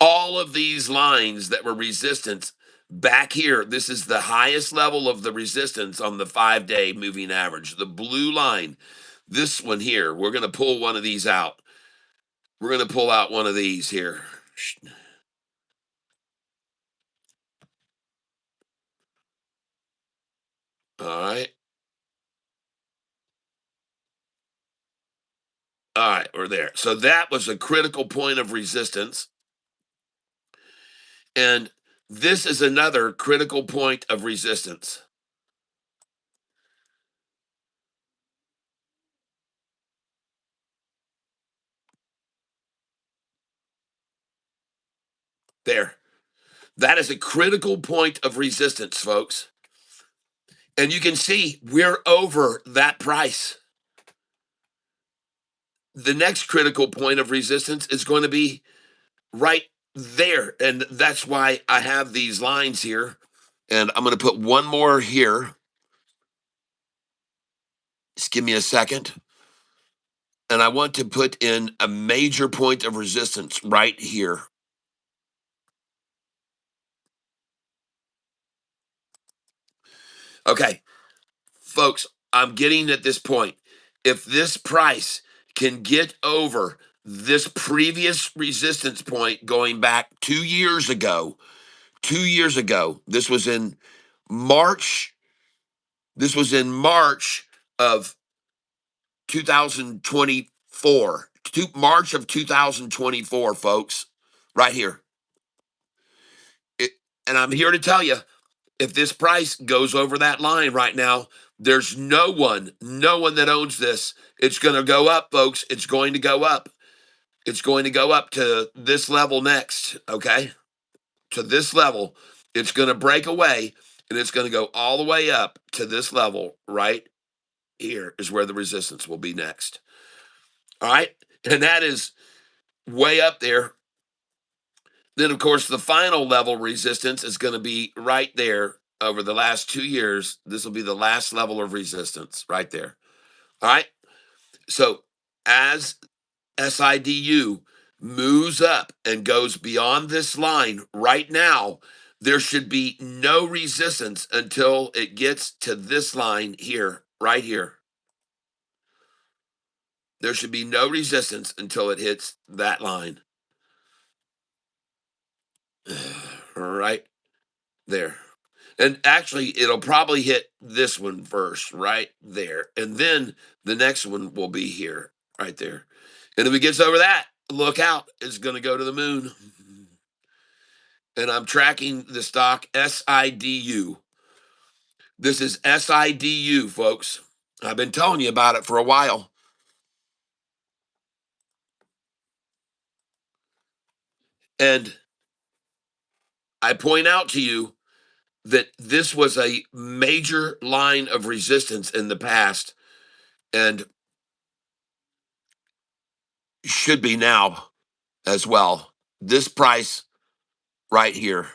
All of these lines that were resistance back here, this is the highest level of the resistance on the 5-day moving average. The blue line, this one here, we're going to pull one of these out. We're going to pull out one of these here. All right. All right, we're there. So that was a critical point of resistance. And this is another critical point of resistance. There. That is a critical point of resistance, folks. And you can see we're over that price. The next critical point of resistance is going to be right there. And that's why I have these lines here. And I'm going to put one more here. Just give me a second. And I want to put in a major point of resistance right here. Okay, folks, I'm getting at this point. If this price can get over this previous resistance point going back 2 years ago, 2 years ago, this was in March. This was in March of 2024, March of 2024, folks, right here. It, and I'm here to tell you, if this price goes over that line right now, there's no one that owns this. It's going to go up, folks. It's going to go up. It's going to go up to this level next, okay? To this level. It's going to break away and it's going to go all the way up to this level right here is where the resistance will be next. All right? And that is way up there. Then, of course, the final level resistance is going to be right there over the last 2 years. This will be the last level of resistance right there. All right. So, as SIDU moves up and goes beyond this line right now, there should be no resistance until it gets to this line here, right here. There should be no resistance until it hits that line. Right there. And actually, it'll probably hit this one first, right there. And then the next one will be here, right there. And if it gets over that, look out, it's going to go to the moon. And I'm tracking the stock SIDU. This is SIDU, folks. I've been telling you about it for a while. And I point out to you that this was a major line of resistance in the past and should be now as well. This price right here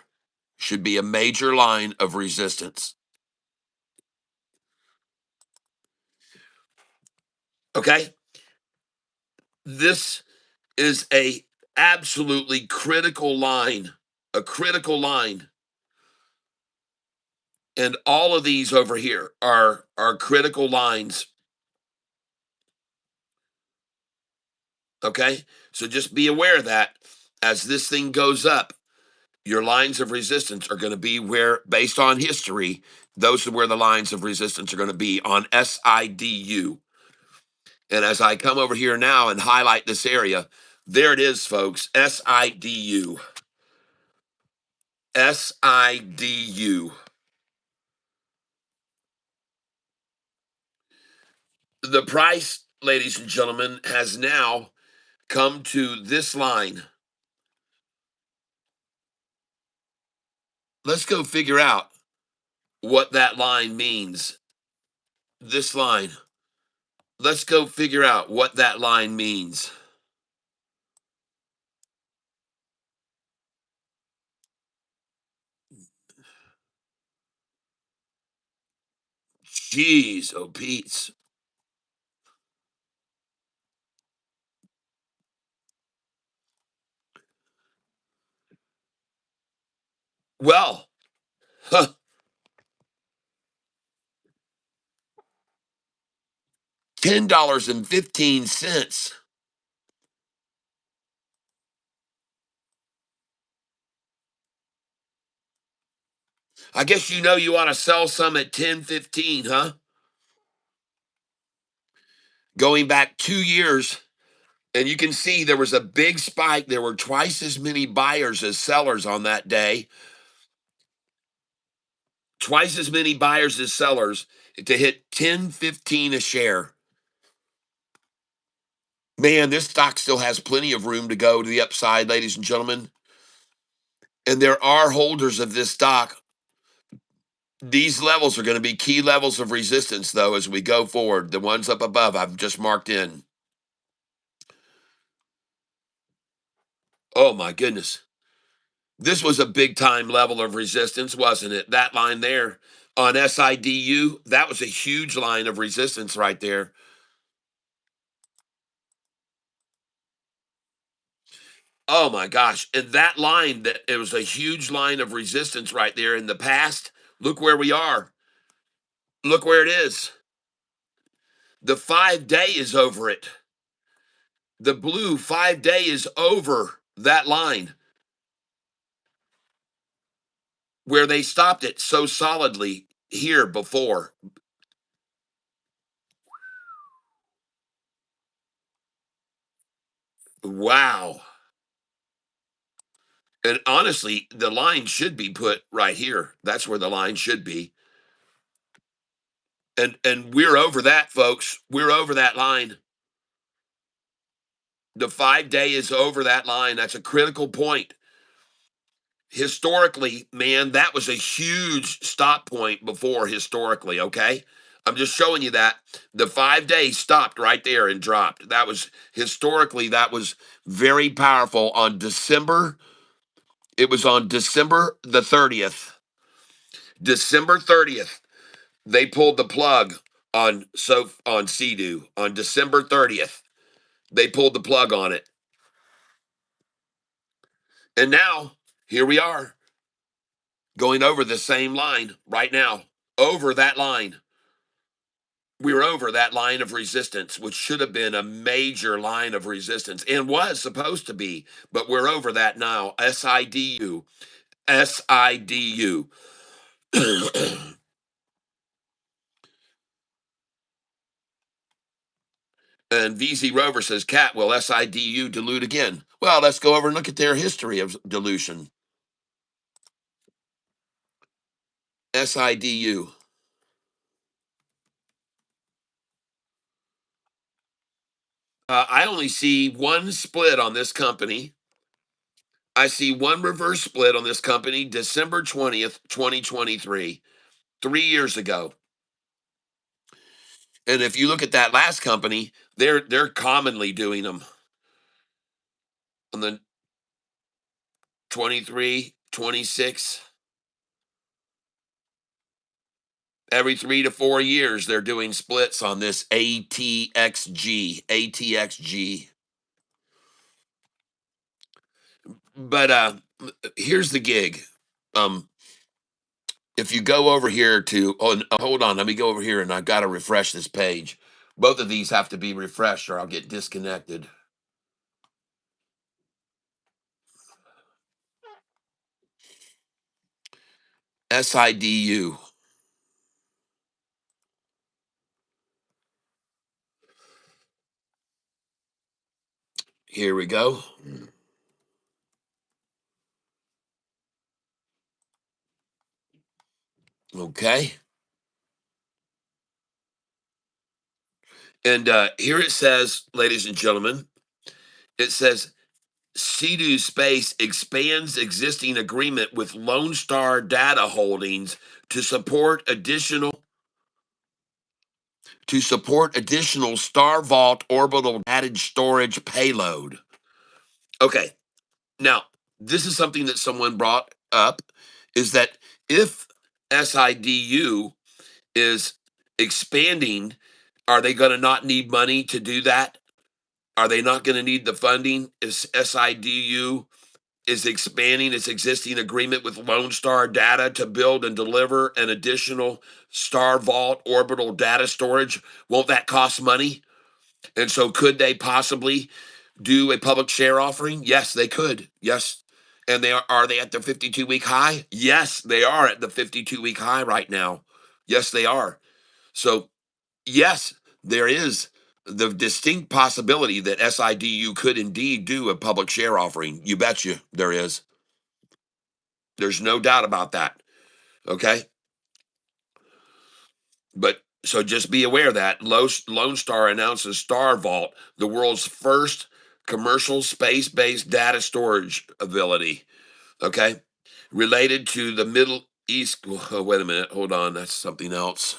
should be a major line of resistance. Okay? This is a absolutely critical line, a critical line. And all of these over here are critical lines. Okay? So just be aware of that as this thing goes up, your lines of resistance are going to be where, based on history, those are where the lines of resistance are going to be on SIDU. And as I come over here now and highlight this area, there it is, folks. SIDU. SIDU. The price, ladies and gentlemen, has now come to this line. Let's go figure out what that line means. This line. Let's go figure out what that line means. Jeez, oh Pete's. Well, huh, $10.15. I guess you ought to sell some at 10.15, huh? Going back 2 years, and you can see there was a big spike. There were twice as many buyers as sellers on that day. Twice as many buyers as sellers to hit 10.15 a share. Man, this stock still has plenty of room to go to the upside, ladies and gentlemen. And there are holders of this stock. These levels are going to be key levels of resistance, though, as we go forward. The ones up above, I've just marked in. Oh, my goodness. This was a big time level of resistance, wasn't it? That line there on SIDU, that was a huge line of resistance right there. Oh my gosh. And that line, that it was a huge line of resistance right there in the past. Look where we are. Look where it is. The 5 day is over it. The blue 5 day is over that line where they stopped it so solidly here before. Wow. And honestly, the line should be put right here. That's where the line should be. And we're over that, folks. We're over that line. The 5 day is over that line. That's a critical point. Historically, man, that was a huge stop point before historically, okay? I'm just showing you that the 5 day stopped right there and dropped. That was historically, that was very powerful on December. It was on December the 30th. December 30th, they pulled the plug on SIDU on December 30th. They pulled the plug on it. And now, here we are going over the same line right now. Over that line. We're over that line of resistance, which should have been a major line of resistance and was supposed to be, but we're over that now. SIDU. SIDU. And VZ Rover says, Cat, will SIDU dilute again? Well, let's go over and look at their history of dilution. SIDU. I only see one split on this company. I see one reverse split on this company, December 20th, 2023, 3 years ago. And if you look at that last company, they're commonly doing them on the 23, 26. Every 3 to 4 years, they're doing splits on this ATXG. But here's the gig. Um, if you go over here to, hold on, let me go over here and I got to refresh this page. Both of these have to be refreshed or I'll get disconnected. SIDU. Here we go. Okay. And here it says, ladies and gentlemen, it says SIDU Space expands existing agreement with Lone Star Data Holdings to support additional Star Vault orbital data storage payload. Okay. Now, this is something that someone brought up is that if SIDU is expanding, are they going to not need money to do that? Are they not going to need the funding? Is SIDU is expanding its existing agreement with Lone Star Data to build and deliver an additional Star Vault orbital data storage? Won't that cost money? And so could they possibly do a public share offering? Yes, they could. Yes. And are they at the 52-week high? Yes, they are at the 52-week high right now. Yes, they are. So, yes, there is the distinct possibility that SIDU could indeed do a public share offering. You betcha there is. There's no doubt about that. Okay. But so just be aware that Lone Star announces Star Vault, the world's first commercial space based data storage ability. Okay. Related to the Middle East. Oh, wait a minute. Hold on. That's something else.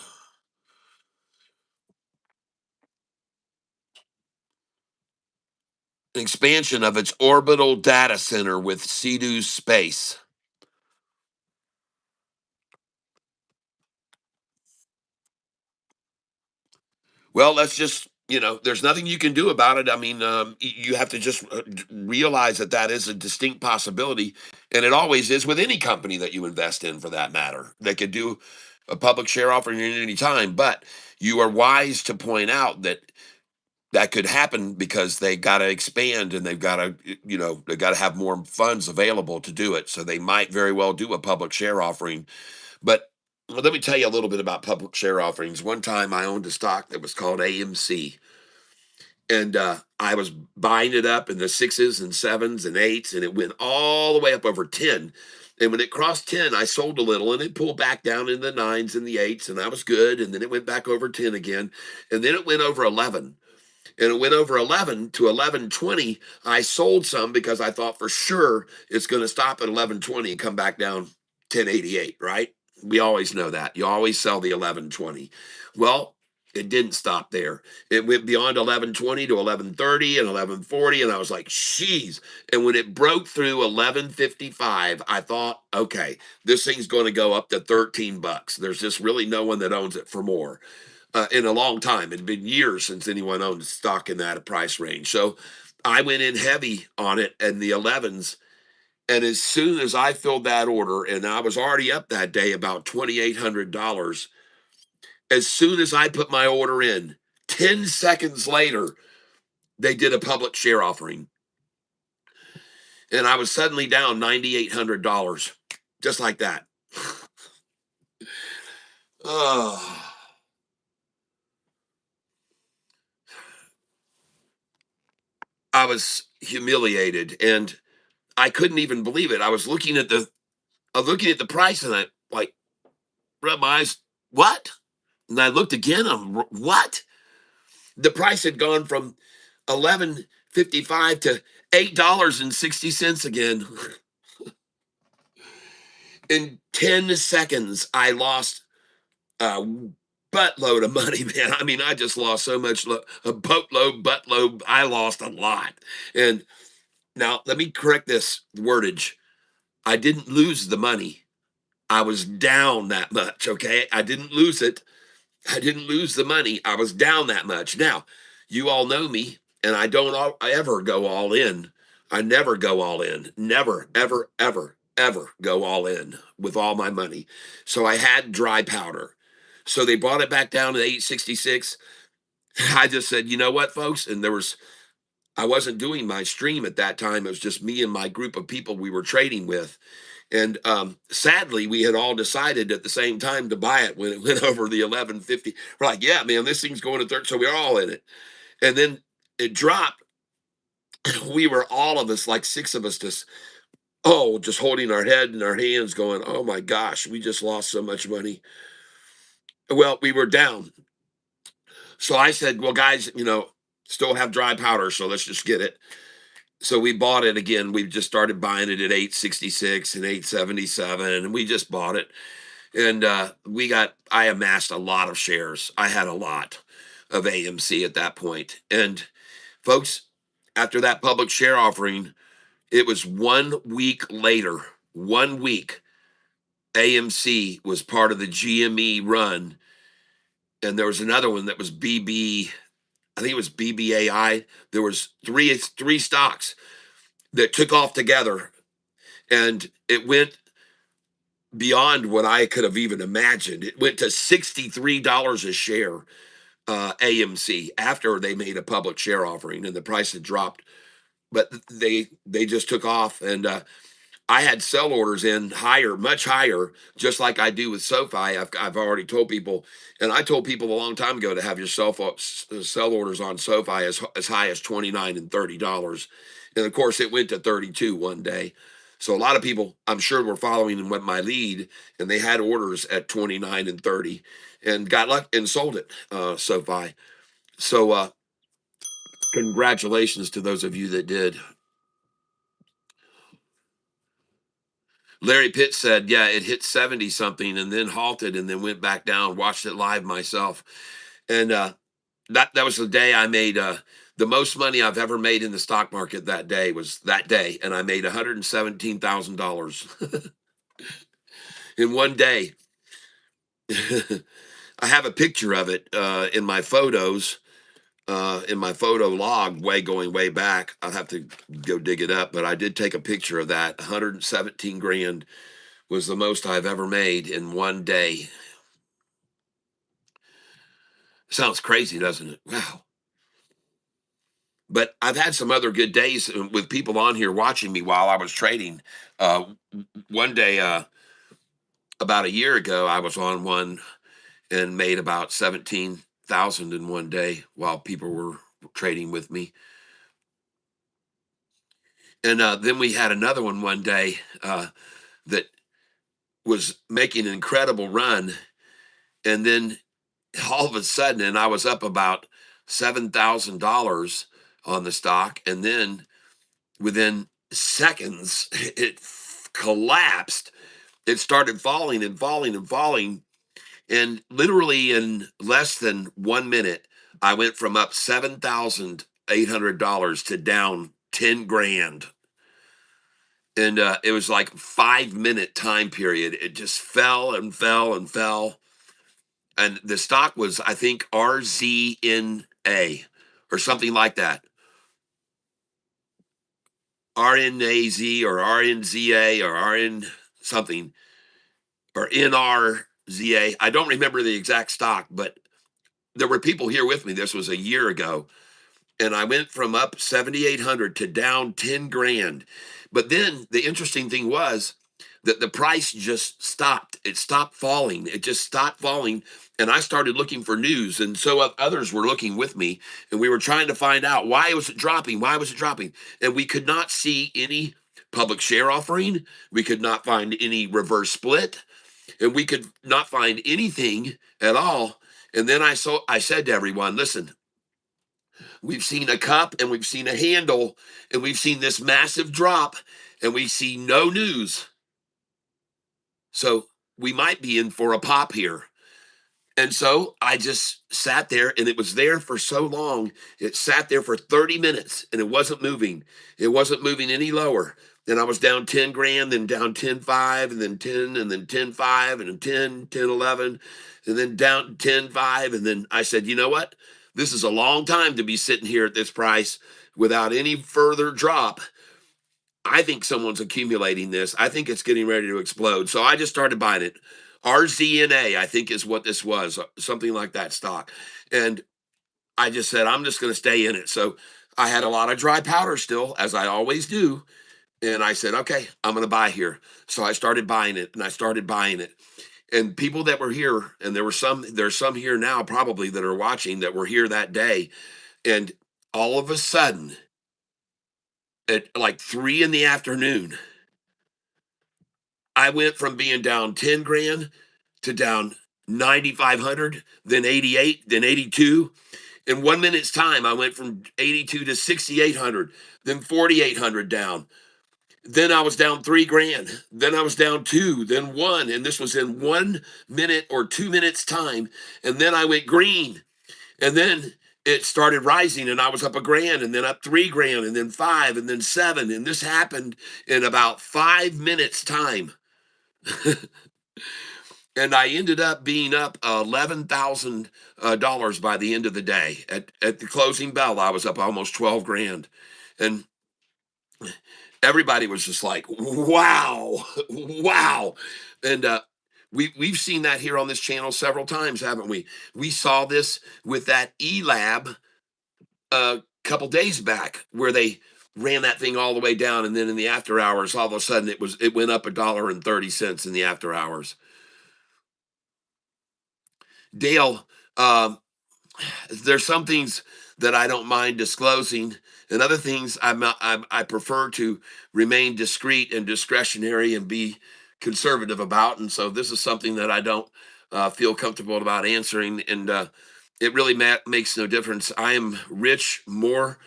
Expansion of its orbital data center with SIDU Space. Well, let's just, there's nothing you can do about it. I mean, you have to just realize that that is a distinct possibility. And it always is with any company that you invest in, for that matter. They could do a public share offering at any time. But you are wise to point out that that could happen because they got to expand and they've got to, they got to have more funds available to do it. So they might very well do a public share offering. But let me tell you a little bit about public share offerings. One time I owned a stock that was called AMC, and I was buying it up in the sixes and sevens and eights, and it went all the way up over 10. And when it crossed 10, I sold a little and it pulled back down in the nines and the eights, and I was good. And then it went back over 10 again. And then it went over 11. And it went over 11 to 11.20. I sold some because I thought for sure it's going to stop at 11.20 and come back down 10.88, right? We always know that. You always sell the 11.20. Well, it didn't stop there. It went beyond 11.20 to 11.30 and 11.40, and I was like, "Jeez!" And when it broke through 11.55, I thought, "Okay, this thing's going to go up to $13. There's just really no one that owns it for more." In a long time. It had been years since anyone owned stock in that price range. So I went in heavy on it in the 11s. And as soon as I filled that order, and I was already up that day about $2,800, as soon as I put my order in, 10 seconds later, they did a public share offering. And I was suddenly down $9,800, just like that. Oh, I was humiliated and I couldn't even believe it. I was looking at the price and I like rubbed my eyes. What? And I looked again. What? The price had gone from 11.55 to $8.60 again. In 10 seconds, I lost a buttload of money, man. I mean, I just lost so much, a boatload, buttload. I lost a lot. And now let me correct this wordage. I didn't lose the money. I was down that much. Okay. I didn't lose it. I didn't lose the money. I was down that much. Now, you all know me, and I don't ever go all in. I never go all in. Never, ever, ever, ever go all in with all my money. So I had dry powder. So they brought it back down to 866. I just said, you know what, folks? And I wasn't doing my stream at that time. It was just me and my group of people we were trading with. And sadly, we had all decided at the same time to buy it when it went over the 1150. We're like, yeah, man, this thing's going to third. So we're all in it. And then it dropped. We were all of us, like six of us, just holding our head in our hands, going, oh my gosh, we just lost so much money. Well, we were down. So I said, well, guys, still have dry powder. So let's just get it. So we bought it again. We just started buying it at 866 and 877, and we just bought it. And I amassed a lot of shares. I had a lot of AMC at that point. And folks, after that public share offering, it was 1 week later, 1 week, AMC was part of the GME run. And there was another one that was I think it was BBAI. There was three stocks that took off together, and it went beyond what I could have even imagined. It went to $63 a share, AMC, after they made a public share offering and the price had dropped. But they just took off, and I had sell orders in higher, much higher, just like I do with SoFi. I've already told people, and I told people a long time ago to have your sell orders on SoFi as high as $29 and $30, and of course it went to 32 one day. So a lot of people, I'm sure, were following in my lead, and they had orders at 29 and 30, and got luck and sold it, SoFi. So congratulations to those of you that did. Larry Pitt said, yeah, it hit 70 something and then halted and then went back down. Watched it live myself. And that was the day I made the most money I've ever made in the stock market. That day was that day. And I made $117,000 in one day. I have a picture of it in my photos, in my photo log, going way back. I'll have to go dig it up, but I did take a picture of that. 117 grand was the most I've ever made in one day. Sounds crazy, doesn't it? Wow. But I've had some other good days with people on here watching me while I was trading. Uh, One day, about a year ago, I was on one and made about 17,000 in one day while people were trading with me. And then we had another one day that was making an incredible run. And then all of a sudden, and I was up about $7,000 on the stock. And then within seconds, it collapsed. It started falling and falling and falling. And literally in less than 1 minute, I went from up $7,800 to down 10 grand. And it was like 5 minute time period. It just fell and fell and fell. And the stock was, I think, RZNA or something like that. RNAZ or RNZA or RN something or NRZA. I don't remember the exact stock, but there were people here with me. This was a year ago. And I went from up 7,800 to down 10 grand. But then the interesting thing was that the price just stopped. It stopped falling. It just stopped falling. And I started looking for news. And so others were looking with me. And we were trying to find out, why was it dropping? Why was it dropping? And we could not see any public share offering. We could not find any reverse split. And we could not find anything at all. And then I said to everyone, listen, we've seen a cup and we've seen a handle and we've seen this massive drop and we see no news. So we might be in for a pop here. And so I just sat there and it was there for so long. It sat there for 30 minutes and it wasn't moving. It wasn't moving any lower. Then I was down 10 grand, then down 10.5, and then 10, and then 10.5, and then 10, 10, 11, and then down 10.5. And then I said, you know what? This is a long time to be sitting here at this price without any further drop. I think someone's accumulating this. I think it's getting ready to explode. So I just started buying it. RZNA, I think is what this was, something like that stock. And I just said, I'm just going to stay in it. So I had a lot of dry powder still, as I always do. And I said, okay, I'm going to buy here. So I started buying it and I started buying it. And people that were here, and there's some here now probably that are watching that were here that day. And all of a sudden, at like 3 in the afternoon, I went from being down 10 grand to down 9,500, then 88, then 82. In 1 minute's time, I went from 82 to 6,800, then 4,800 down. Then I was down 3 grand. Then I was down two, then one. And this was in 1 minute or 2 minutes time. And then I went green. And then it started rising and I was up a grand and then up 3 grand and then five and then seven. And this happened in about 5 minutes time. And I ended up being up $11,000 by the end of the day. At the closing bell, I was up almost 12 grand, and everybody was just like, "Wow, wow!" And we've seen that here on this channel several times, haven't we? We saw this with that ELAB a couple days back, where they ran that thing all the way down, and then in the after hours, all of a sudden it went up $1.30 in the after hours. Dale, um, there's some things that I don't mind disclosing, and other things I prefer to remain discreet and discretionary and be conservative about. And so this is something that I don't feel comfortable about answering, and it really makes no difference. I am rich, more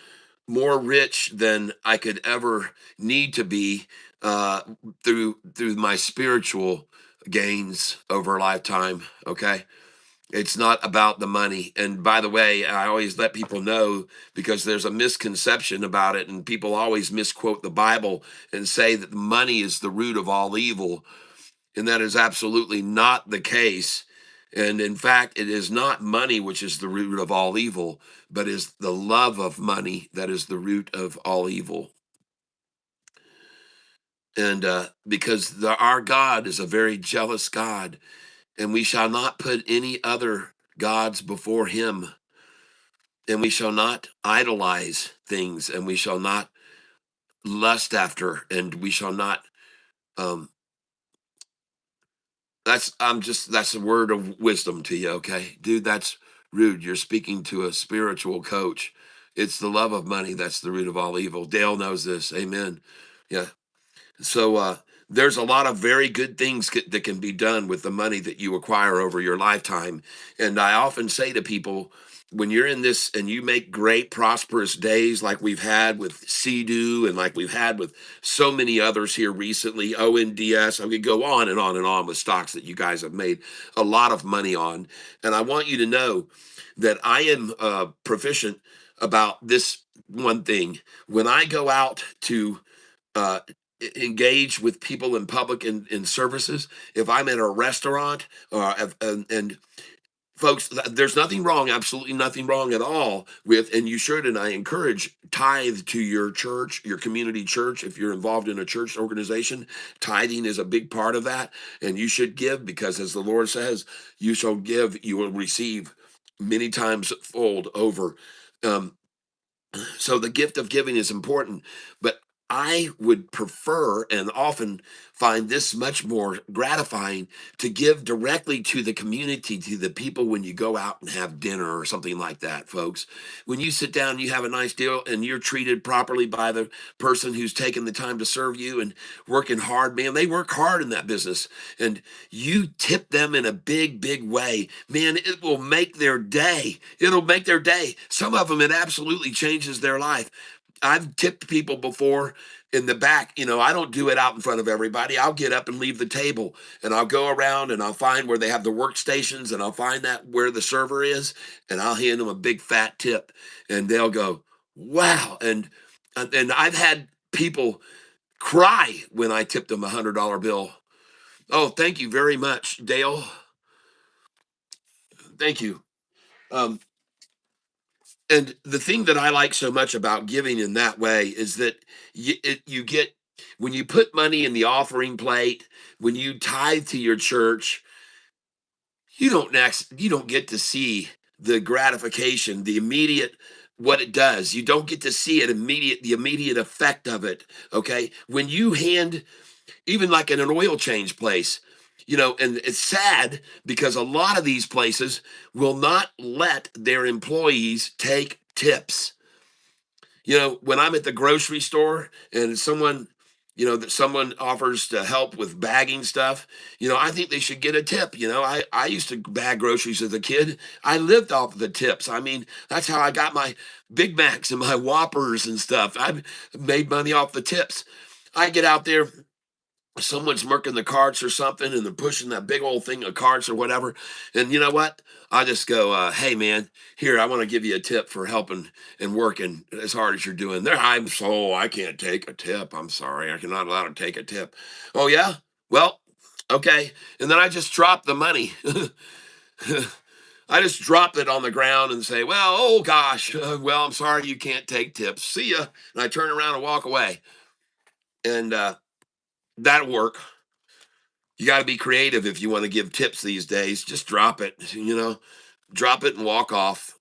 rich than I could ever need to be uh, through my spiritual gains over a lifetime. Okay, it's not about the money. And by the way, I always let people know, because there's a misconception about it, and people always misquote the Bible and say that money is the root of all evil. And that is absolutely not the case. And in fact, it is not money which is the root of all evil, but is the love of money that is the root of all evil. And because our God is a very jealous God, and we shall not put any other gods before him, and we shall not idolize things, and we shall not lust after, and we shall not um that's a word of wisdom to you. Okay, dude, that's rude. You're speaking to a spiritual coach. It's the love of money that's the root of all evil. Dale knows this. Amen. Yeah. So there's a lot of very good things that can be done with the money that you acquire over your lifetime. And I often say to people, when you're in this and you make great prosperous days like we've had with SIDU and like we've had with so many others here recently, ONDS, I could go on and on and on with stocks that you guys have made a lot of money on. And I want you to know that I am proficient about this one thing. When I go out to uh, engage with people in public in services, if I'm at a restaurant, and folks, there's nothing wrong, absolutely nothing wrong at all with, and you should, and I encourage, tithe to your church, your community church. If you're involved in a church organization, tithing is a big part of that. And you should give, because as the Lord says, you shall give, you will receive many times fold over. Um, so the gift of giving is important. But I would prefer and often find this much more gratifying to give directly to the community, to the people when you go out and have dinner or something like that, folks. When you sit down, you have a nice deal and you're treated properly by the person who's taken the time to serve you and working hard, man. They work hard in that business and you tip them in a big, big way. Man, it will make their day. It'll make their day. Some of them, it absolutely changes their life. I've tipped people before in the back. I don't do it out in front of everybody. I'll get up and leave the table and I'll go around and I'll find where they have the workstations and I'll find that where the server is and I'll hand them a big fat tip and they'll go, wow. And I've had people cry when I tipped them $100 bill. Oh, thank you very much, Dale. Thank you. Um, and the thing that I like so much about giving in that way is that you get when you put money in the offering plate, when you tithe to your church, you don't get to see the gratification, the immediate what it does. You don't get to see the immediate effect of it. Okay, when you hand even like in an oil change place, and it's sad because a lot of these places will not let their employees take tips. When I'm at the grocery store and that someone offers to help with bagging stuff, I think they should get a tip. I used to bag groceries as a kid. I lived off of the tips. I mean, that's how I got my Big Macs and my Whoppers and stuff. I made money off the tips. I get out there, someone's working the carts or something and they're pushing that big old thing of carts or whatever, and you know what, I just go, hey man, here, I want to give you a tip for helping and working as hard as you're doing there. I can't take a tip, I'm sorry, I'm not allowed to take a tip. Oh yeah, well, okay. And then I just drop the money. I just drop it on the ground and say, well, oh gosh, well, I'm sorry, you can't take tips, see ya. And I turn around and walk away, and that'll work. You got to be creative if you want to give tips these days. Just drop it, drop it and walk off.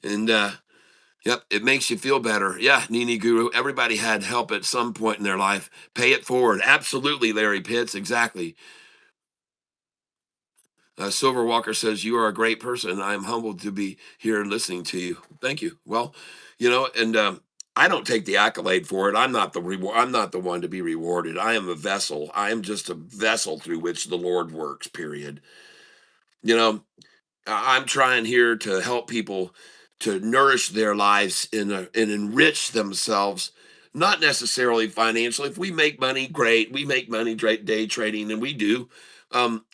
And yep, it makes you feel better. Yeah, Nini Guru, everybody had help at some point in their life. Pay it forward. Absolutely, Larry Pitts, exactly. Silver Walker says, you are a great person. I'm humbled to be here listening to you. Thank you. Well, and I don't take the accolade for it. I'm not the reward. I'm not the one to be rewarded. I am a vessel. I am just a vessel through which the Lord works, period. You know, I'm trying here to help people to nourish their lives and enrich themselves, not necessarily financially. If we make money, great. We make money day trading, and we do. And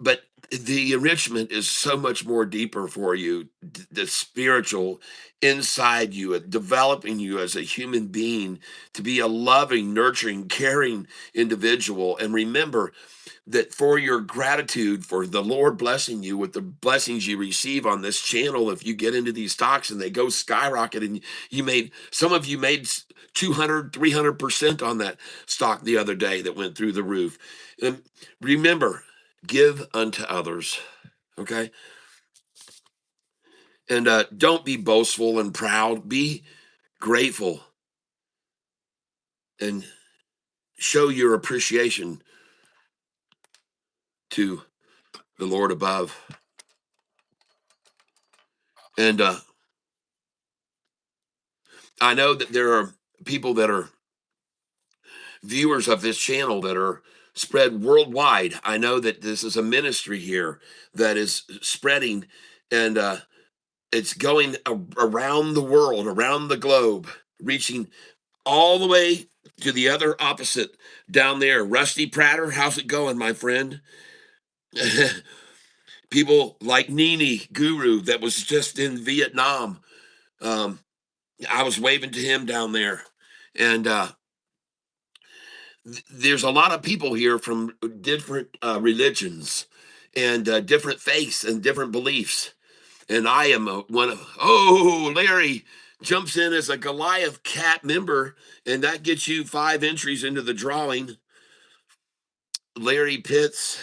but the enrichment is so much more deeper for you. The spiritual inside you, developing you as a human being to be a loving, nurturing, caring individual. And remember, that for your gratitude for the Lord blessing you with the blessings you receive on this channel, if you get into these stocks and they go skyrocket, and some of you made 200, 300% on that stock the other day that went through the roof. And remember, give unto others. Okay. And don't be boastful and proud. Be grateful and show your appreciation to the Lord above. And I know that there are people that are viewers of this channel that are spread worldwide. I know that this is a ministry here that is spreading, and it's going around the world, around the globe, reaching all the way to the other opposite down there. Rusty Prater, how's it going, my friend? People like Nini Guru that was just in Vietnam. Um, I was waving to him down there. And there's a lot of people here from different religions and different faiths and different beliefs. And I am one of, oh, Larry jumps in as a Goliath cat member, and that gets you 5 entries into the drawing. Larry Pitts.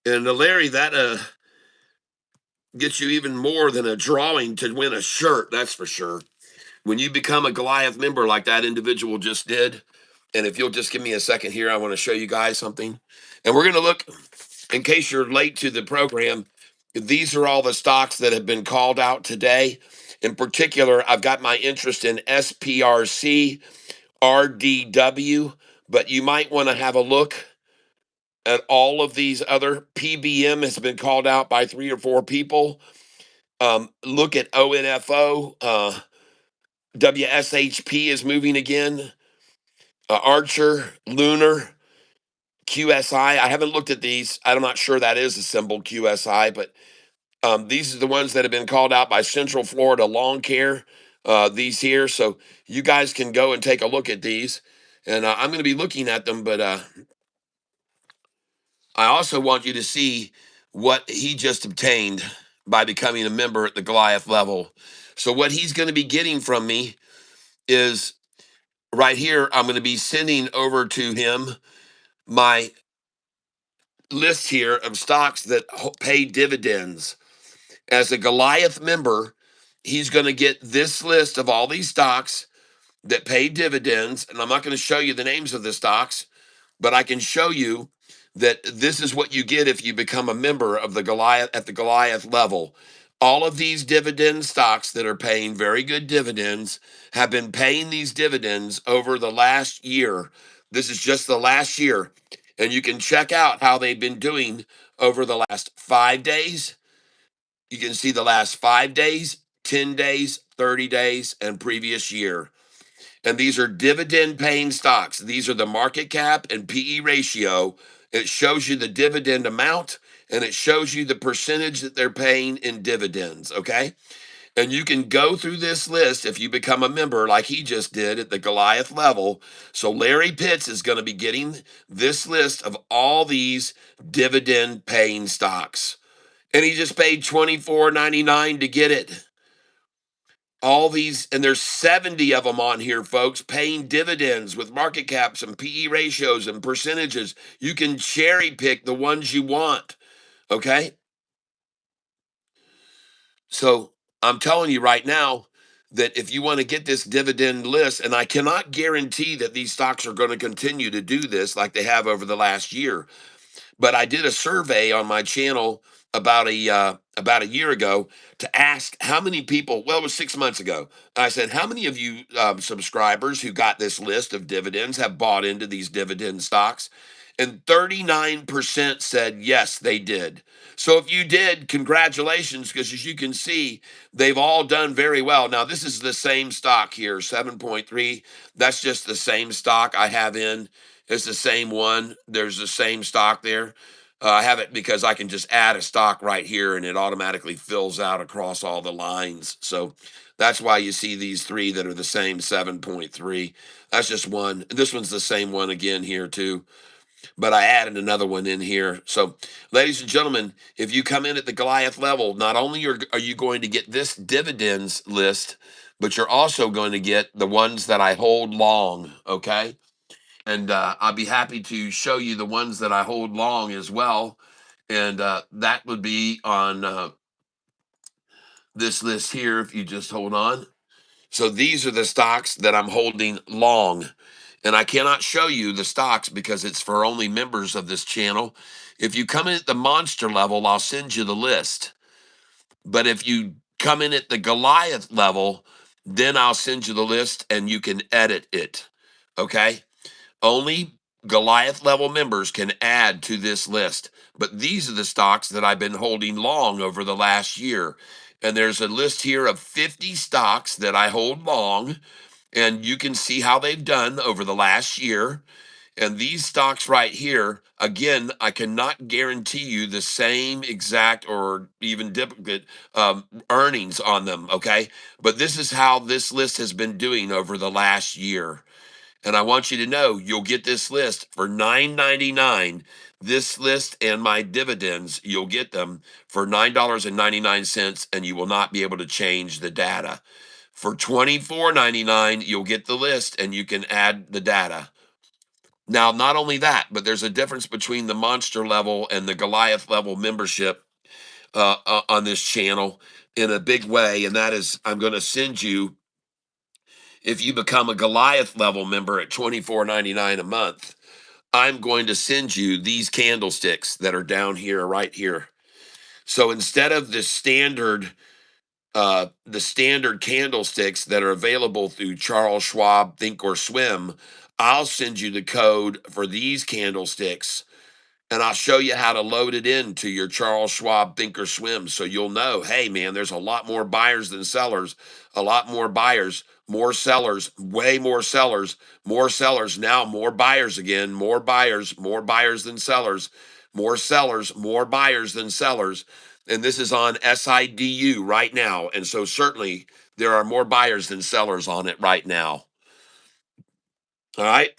And Larry, that gets you even more than a drawing to win a shirt, that's for sure. When you become a Goliath member like that individual just did, and if you'll just give me a second here, I want to show you guys something. And we're going to look, in case you're late to the program, these are all the stocks that have been called out today. In particular, I've got my interest in SPRC, RDW, but you might want to have a look at all of these other. PBM has been called out by 3 or 4 people. Look at ONFO. WSHP is moving again. Archer, Lunar, QSI. I haven't looked at these. I'm not sure that is a symbol, QSI, but these are the ones that have been called out by Central Florida Lawn Care. These here, so you guys can go and take a look at these, and I'm going to be looking at them. But I also want you to see what he just obtained by becoming a member at the Goliath level. So what he's going to be getting from me is right here. I'm going to be sending over to him my list here of stocks that pay dividends. As a Goliath member, he's going to get this list of all these stocks that pay dividends. And I'm not going to show you the names of the stocks, but I can show you that this is what you get if you become a member of the Goliath at the Goliath level. All of these dividend stocks that are paying very good dividends have been paying these dividends over the last year. This is just the last year. And you can check out how they've been doing over the last 5 days. You can see the last 5 days, 10 days, 30 days, and previous year. And these are dividend paying stocks. These are the market cap and PE ratio. It shows you the dividend amount and it shows you the percentage that they're paying in dividends. Okay. And you can go through this list if you become a member like he just did at the Goliath level. So Larry Pitts is going to be getting this list of all these dividend paying stocks. And he just paid $24.99 to get it. All these, and there's 70 of them on here, folks, paying dividends with market caps and PE ratios and percentages. You can cherry pick the ones you want. Okay. So I'm telling you right now that if you want to get this dividend list, and I cannot guarantee that these stocks are going to continue to do this like they have over the last year, but I did a survey on my channel about a year ago to ask how many people. Well, it was 6 months ago. I said, how many of you subscribers who got this list of dividends have bought into these dividend stocks? And 39% said yes, they did. So if you did, congratulations, because as you can see, they've all done very well. Now, this is the same stock here, 7.3. That's just the same stock I have in. It's the same one. There's the same stock there. I have it because I can just add a stock right here and it automatically fills out across all the lines. So that's why you see these three that are the same 7.3. That's just one. This one's the same one again here too. But I added another one in here. So, ladies and gentlemen, if you come in at the Goliath level, not only are you going to get this dividends list, but you're also going to get the ones that I hold long. Okay. And I'll be happy to show you the ones that I hold long as well. And that would be on this list here, if you just hold on. So these are the stocks that I'm holding long. And I cannot show you the stocks because it's for only members of this channel. If you come in at the monster level, I'll send you the list. But if you come in at the Goliath level, then I'll send you the list and you can edit it. Okay? Only Goliath level members can add to this list. But these are the stocks that I've been holding long over the last year. And there's a list here of 50 stocks that I hold long. And you can see how they've done over the last year. And these stocks right here, again, I cannot guarantee you the same exact or even duplicate earnings on them. Okay. But this is how this list has been doing over the last year. And I want you to know you'll get this list for $9.99. This list and my dividends, you'll get them for $9.99, and you will not be able to change the data. For $24.99, you'll get the list and you can add the data. Now, not only that, but there's a difference between the monster level and the Goliath level membership on this channel in a big way. And that is, I'm going to send you, if you become a Goliath level member at $24.99 a month, I'm going to send you these candlesticks that are down here, right here. So instead of the standard candlesticks that are available through Charles Schwab Think or Swim, I'll send you the code for these candlesticks, and I'll show you how to load it into your Charles Schwab Thinkorswim so you'll know, hey man, there's a lot more buyers than sellers, a lot more buyers, more sellers, way more sellers, now more buyers again, more buyers than sellers, more buyers than sellers. And this is on SIDU right now. And so certainly there are more buyers than sellers on it right now. All right.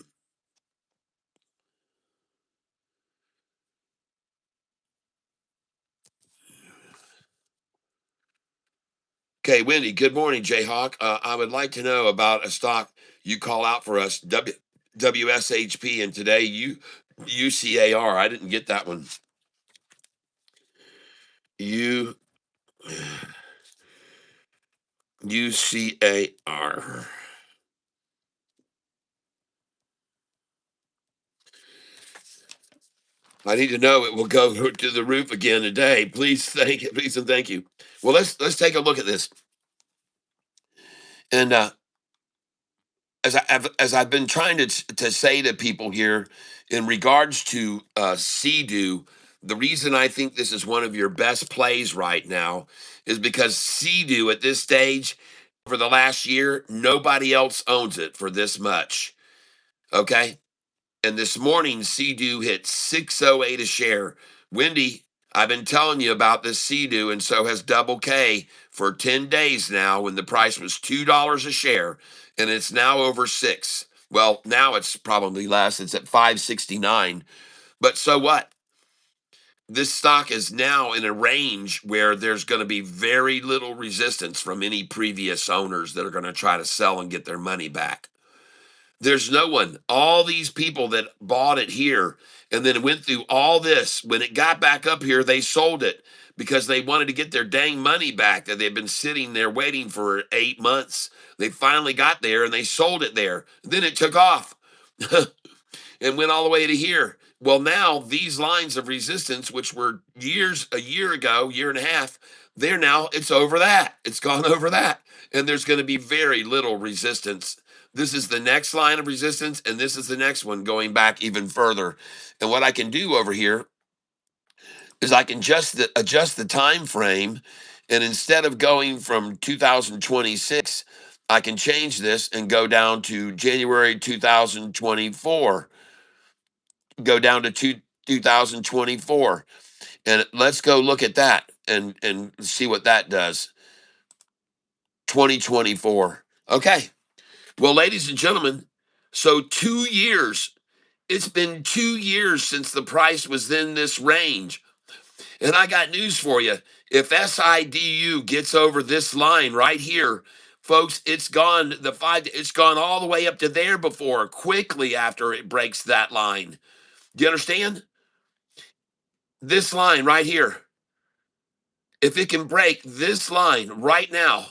Okay, Wendy, good morning, Jayhawk. I would like to know about a stock you call out for us, WSHP, and today UCAR. I didn't get that one. U UCAR. I need to know it will go to the roof again today. Please and thank you. Well, let's take a look at this. And as I've been trying to say to people here in regards to SIDU, the reason I think this is one of your best plays right now is because SIDU at this stage for the last year, nobody else owns it for this much. Okay. And this morning, CDU hit 608 a share. Wendy, I've been telling you about this CDU, and so has Double K for 10 days now when the price was $2 a share, and it's now over six. Well, now it's probably less. It's at 569. But so what? This stock is now in a range where there's going to be very little resistance from any previous owners that are going to try to sell and get their money back. There's no one. All these people that bought it here and then went through all this, when it got back up here, they sold it because they wanted to get their dang money back that they've been sitting there waiting for 8 months. They finally got there and they sold it there. Then it took off and went all the way to here. Well, now these lines of resistance, which were a year ago, year and a half, it's over that. It's gone over that. And there's going to be very little resistance. This is the next line of resistance, and this is the next one going back even further. And what I can do over here is I can adjust the time frame, and instead of going from 2026, I can change this and go down to January 2024, go down to 2024, and let's go look at that and see what that does. 2024. Okay. Well, ladies and gentlemen, so 2 years. It's been 2 years since the price was in this range. And I got news for you. If SIDU gets over this line right here, folks, it's gone all the way up to there before, quickly after it breaks that line. Do you understand? This line right here. If it can break this line right now,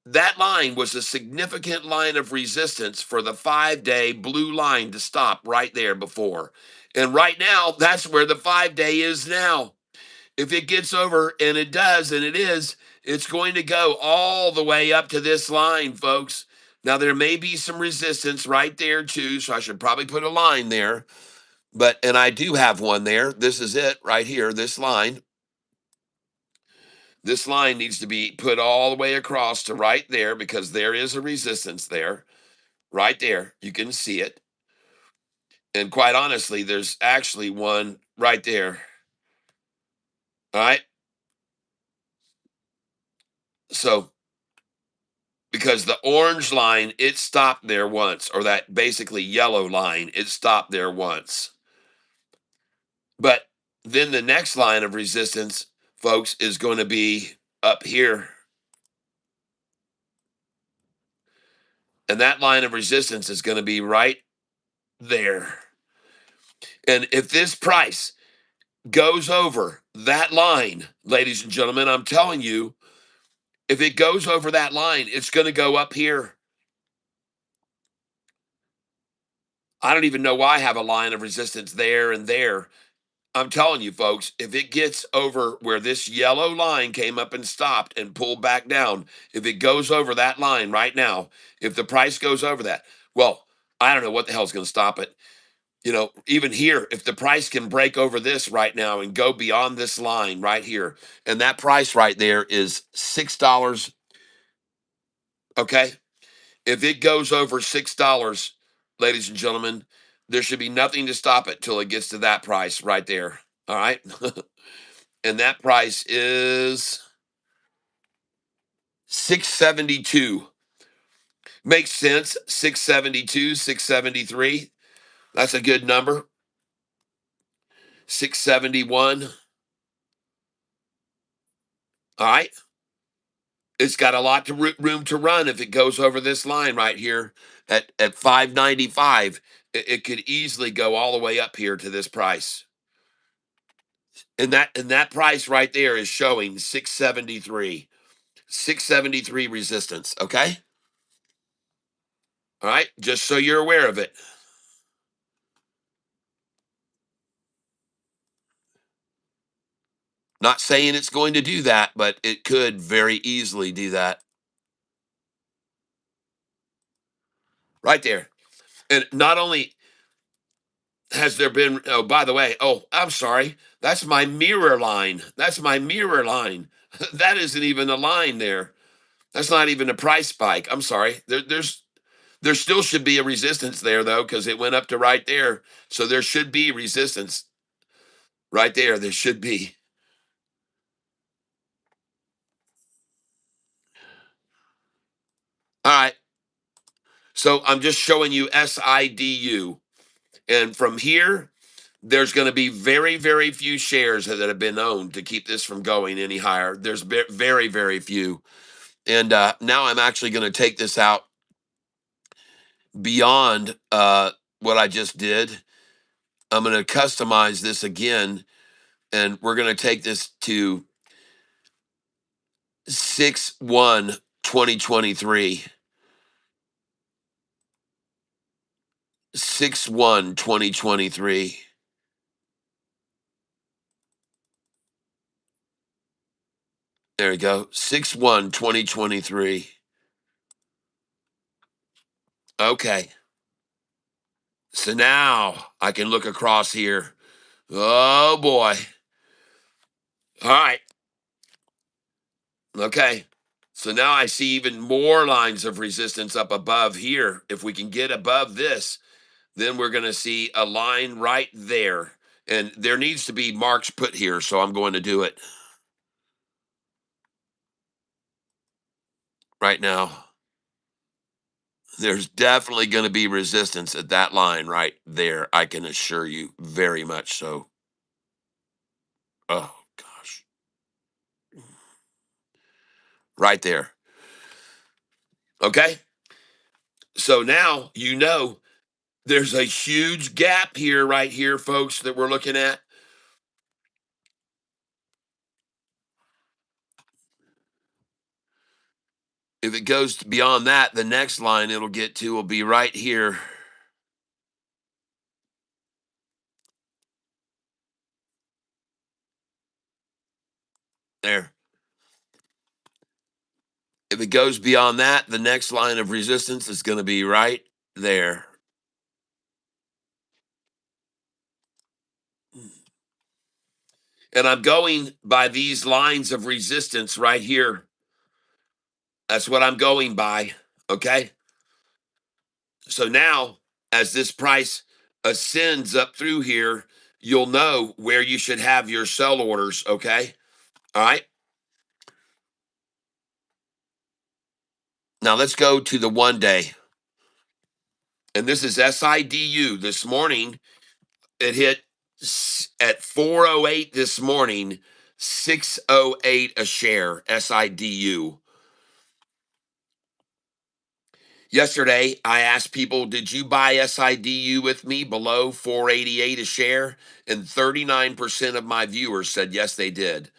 that line was a significant line of resistance for the 5 day blue line to stop right there before. And right now, that's where the 5 day is now. If it gets over, and it does, and it is, it's going to go all the way up to this line, folks. Now, there may be some resistance right there, too, so I should probably put a line there. And I do have one there. This is it right here, this line. This line needs to be put all the way across to right there because there is a resistance there, right there. You can see it. And quite honestly, there's actually one right there. All right. So, because the orange line, it stopped there once, or that basically yellow line, it stopped there once. But then the next line of resistance, folks, is going to be up here. And that line of resistance is going to be right there. And if this price goes over that line, ladies and gentlemen, I'm telling you, if it goes over that line, it's going to go up here. I don't even know why I have a line of resistance there and there. I'm telling you, folks, if it gets over where this yellow line came up and stopped and pulled back down, if it goes over that line right now, if the price goes over that, well, I don't know what the hell's going to stop it. You know, even here, if the price can break over this right now and go beyond this line right here, and that price right there is $6, okay? If it goes over $6, ladies and gentlemen, there should be nothing to stop it till it gets to that price right there. All right. And that price is 672. Makes sense. 672, 673. That's a good number. 671. All right. It's got a lot to room to run if it goes over this line right here at 595. It could easily go all the way up here to this price. And that price right there is showing 673. 673 resistance, okay? All right, just so you're aware of it. Not saying it's going to do that, but it could very easily do that. Right there. And not only has there been, oh, by the way, oh, I'm sorry. That's my mirror line. That's my mirror line. That isn't even a line there. That's not even a price spike. I'm sorry. There still should be a resistance there though, because it went up to right there. So there should be resistance right there. There should be. All right. So I'm just showing you SIDU. And from here, there's going to be very, very few shares that have been owned to keep this from going any higher. There's very, very few. And now I'm actually going to take this out beyond what I just did. I'm going to customize this again, and we're going to take this to 6/1 2023. 6/1 2023. There we go. 6/1 2023. Okay. So now I can look across here. Oh boy. All right. Okay. So now I see even more lines of resistance up above here. If we can get above this, then we're going to see a line right there. And there needs to be marks put here. So I'm going to do it right now. There's definitely going to be resistance at that line right there. I can assure you, very much so. Oh, gosh. Right there. Okay. So now you know there's a huge gap here, right here, folks, that we're looking at. If it goes beyond that, the next line it'll get to will be right here. There. If it goes beyond that, the next line of resistance is going to be right there. And I'm going by these lines of resistance right here. That's what I'm going by. Okay. So now, as this price ascends up through here, you'll know where you should have your sell orders. Okay. All right. Now let's go to the 1 day. And this is SIDU. This morning, it hit at 408 this morning, 608 a share, SIDU. Yesterday, I asked people, did you buy SIDU with me below 488 a share? And 39% of my viewers said yes, they did.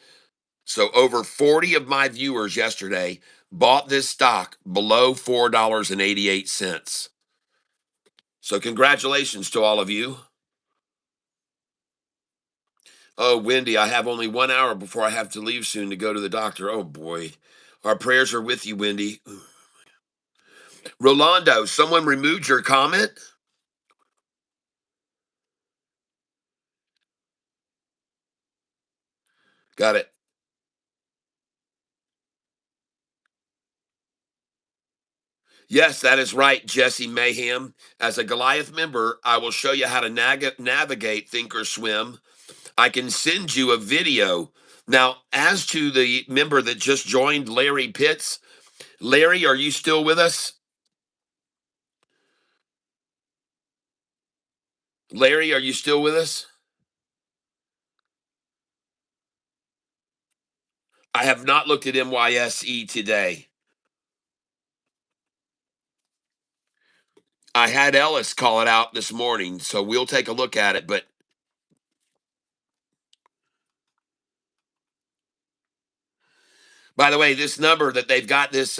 So over 40 of my viewers yesterday bought this stock below $4.88. So congratulations to all of you. Oh, Wendy, I have only 1 hour before I have to leave soon to go to the doctor. Oh boy. Our prayers are with you, Wendy. Rolando, someone removed your comment? Got it. Yes, that is right, Jesse Mayhem. As a Goliath member, I will show you how to navigate Thinkorswim. I can send you a video. Now, as to the member that just joined, Larry Pitts, Larry, are you still with us? Larry, are you still with us? I have not looked at MYSE today. I had Ellis call it out this morning, so we'll take a look at it. But by the way, this number that they've got this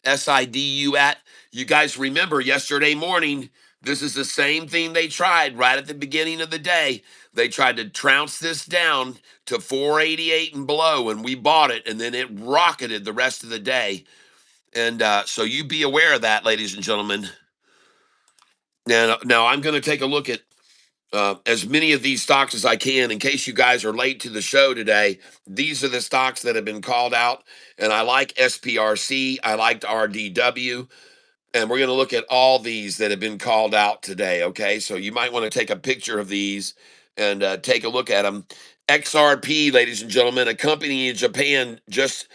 SIDU at, you guys remember yesterday morning, this is the same thing they tried right at the beginning of the day. They tried to trounce this down to 488 and below, and we bought it, and then it rocketed the rest of the day. And so you be aware of that, ladies and gentlemen. Now I'm going to take a look at as many of these stocks as I can. In case you guys are late to the show today, these are the stocks that have been called out. And I like SPRC, I liked RDW, and we're going to look at all these that have been called out today. Okay, so you might want to take a picture of these and take a look at them. XRP, ladies and gentlemen, a company in Japan just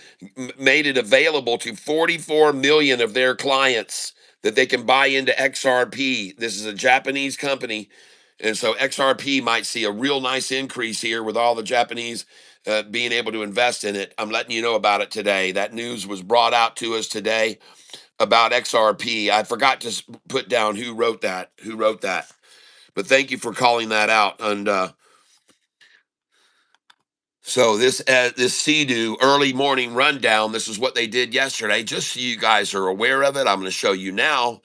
made it available to 44 million of their clients that they can buy into XRP. This is a Japanese company. And so XRP might see a real nice increase here with all the Japanese being able to invest in it. I'm letting you know about it today. That news was brought out to us today about XRP. I forgot to put down who wrote that. Who wrote that? But thank you for calling that out. And so this SIDU early morning rundown. This is what they did yesterday. Just so you guys are aware of it, I'm going to show you now.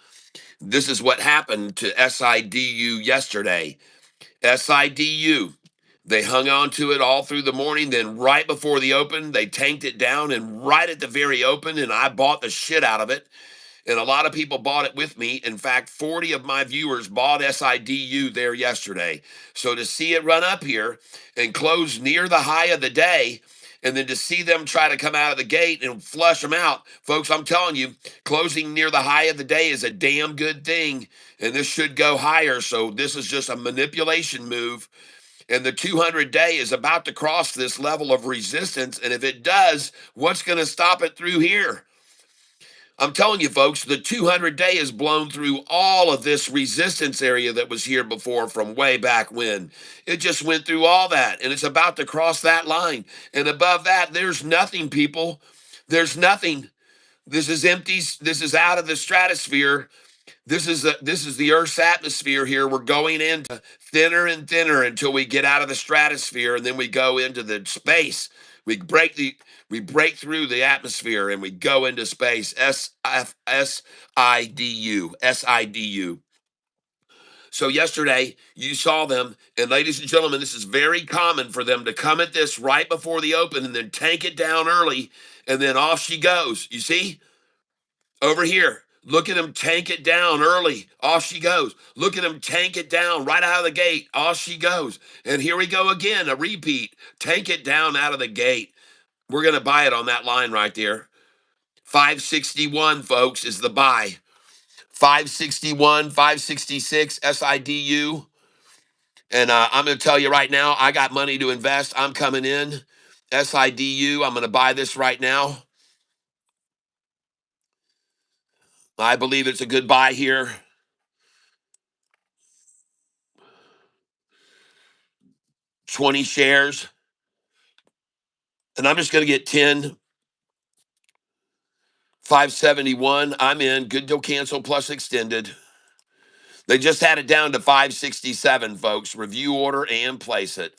This is what happened to SIDU yesterday. SIDU. They hung on to it all through the morning. Then, right before the open, they tanked it down. And right at the very open, and I bought the shit out of it. And a lot of people bought it with me. In fact, 40 of my viewers bought SIDU there yesterday. So to see it run up here and close near the high of the day, and then to see them try to come out of the gate and flush them out, folks, I'm telling you, closing near the high of the day is a damn good thing. And this should go higher. So this is just a manipulation move. And the 200-day is about to cross this level of resistance. And if it does, what's going to stop it through here? I'm telling you, folks, the 200-day has blown through all of this resistance area that was here before from way back when. It just went through all that, and it's about to cross that line. And above that, there's nothing, people. There's nothing. This is empty. This is out of the stratosphere. This is the Earth's atmosphere here. We're going into thinner and thinner until we get out of the stratosphere, and then we go into the space. We break through the atmosphere and we go into space. SIDU. So yesterday you saw them, and ladies and gentlemen, this is very common for them to come at this right before the open and then tank it down early, and then off she goes. You see? Over here. Look at him tank it down early. Off she goes. Look at him tank it down right out of the gate. Off she goes. And here we go again, a repeat. Tank it down out of the gate. We're going to buy it on that line right there. 561, folks, is the buy. 561, 566, SIDU. And I'm going to tell you right now, I got money to invest. I'm coming in. SIDU, I'm going to buy this right now. I believe it's a good buy here. 20 shares. And I'm just going to get 10 571, I'm in. Good till cancel plus extended. They just had it down to 567, folks. Review order and place it.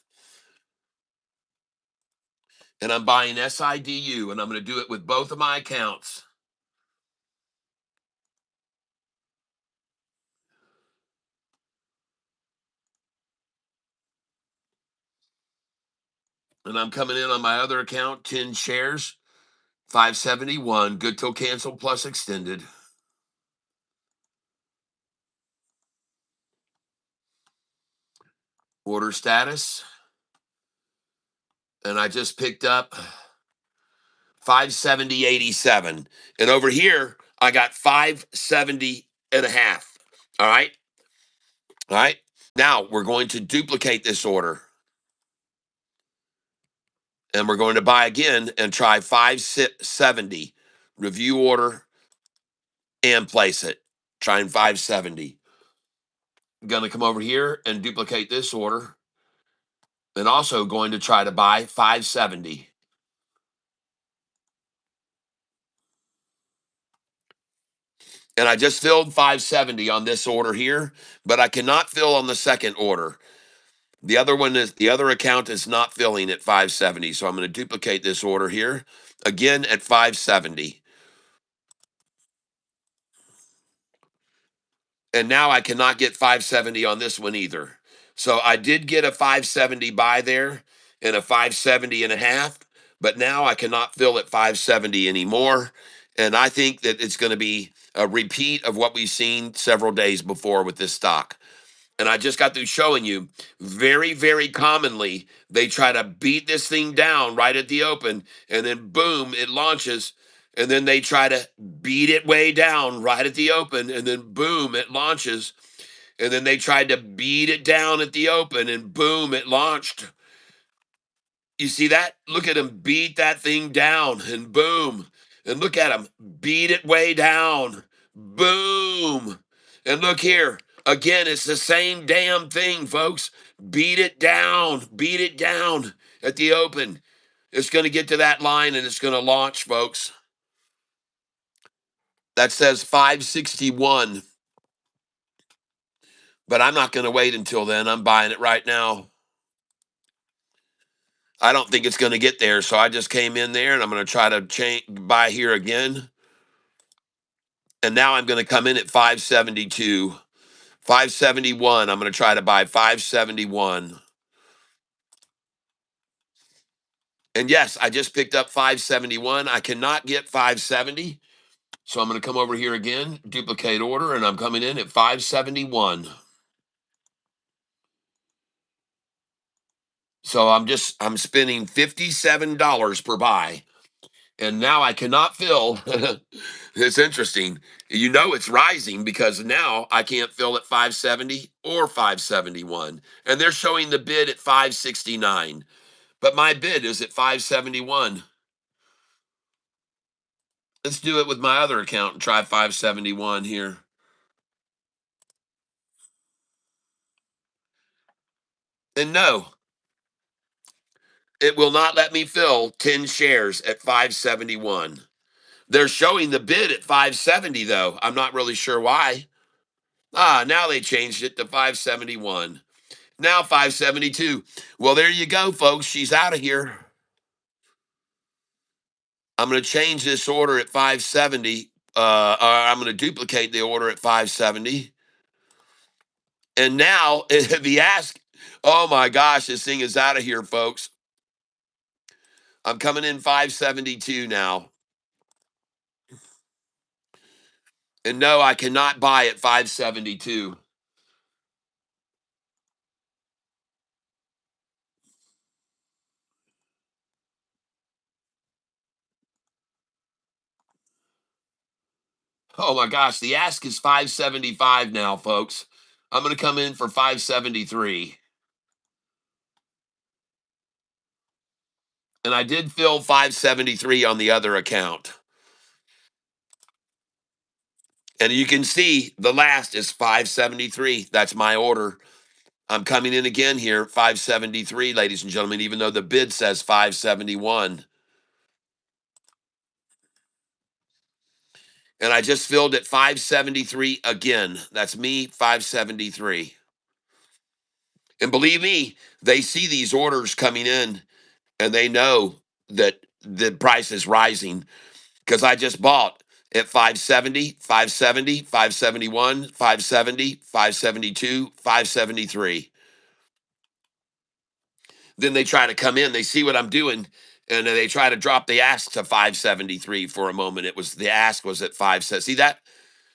And I'm buying SIDU, and I'm going to do it with both of my accounts. And I'm coming in on my other account, 10 shares, 571, good till cancel plus extended. Order status. And I just picked up 570.87. And over here, I got 570 and a half. All right. All right. Now we're going to duplicate this order. And we're going to buy again and try 570. Review order and place it. Trying 570. Going to come over here and duplicate this order. And also going to try to buy 570. And I just filled 570 on this order here, but I cannot fill on the second order. The other account is not filling at 570. So I'm going to duplicate this order here again at 570. And now I cannot get 570 on this one either. So I did get a 570 buy there and a 570 and a half, but now I cannot fill at 570 anymore. And I think that it's going to be a repeat of what we've seen several days before with this stock. And I just got through showing you very, very commonly, they try to beat this thing down right at the open, and then boom, it launches. And then they try to beat it way down right at the open, and then boom, it launches. And then they tried to beat it down at the open, and boom, it launched. You see that? Look at him beat that thing down, and boom. And look at him beat it way down. Boom. And look here. Again, it's the same damn thing, folks. Beat it down. Beat it down at the open. It's going to get to that line and it's going to launch, folks. That says 561. But I'm not going to wait until then. I'm buying it right now. I don't think it's going to get there. So I just came in there and I'm going to try to buy here again. And now I'm going to come in at 572. 571. I'm going to try to buy 571. And yes, I just picked up 571. I cannot get 570. So I'm going to come over here again, duplicate order, and I'm coming in at 571. So I'm spending $57 per buy. And now I cannot fill. It's interesting. You know it's rising because now I can't fill at 570 or 571. And they're showing the bid at 569. But my bid is at 571. Let's do it with my other account and try 571 here. And no, it will not let me fill 10 shares at 571. They're showing the bid at 570, though. I'm not really sure why. Now they changed it to 571. Now 572. Well, there you go, folks. She's out of here. I'm going to change this order at 570. I'm going to duplicate the order at 570. And now, if you ask, oh my gosh, this thing is out of here, folks. I'm coming in 572 now. And no, I cannot buy at 572. Oh my gosh, the ask is 575 now, folks. I'm going to come in for 573. And I did fill 573 on the other account. And you can see the last is 573. That's my order. I'm coming in again here, 573, ladies and gentlemen, even though the bid says 571. And I just filled at 573 again. That's me, 573. And believe me, they see these orders coming in and they know that the price is rising because I just bought at 570, 570, 571, 570, 572, 573. Then they try to come in, they see what I'm doing, and then they try to drop the ask to 573 for a moment. It was the ask was at 570. See that?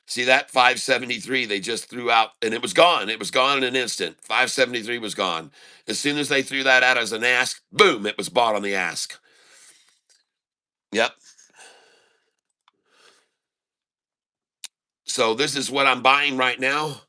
See that 573 they just threw out and it was gone. It was gone in an instant. 573 was gone. As soon as they threw that out as an ask, boom, it was bought on the ask. Yep. So this is what I'm buying right now.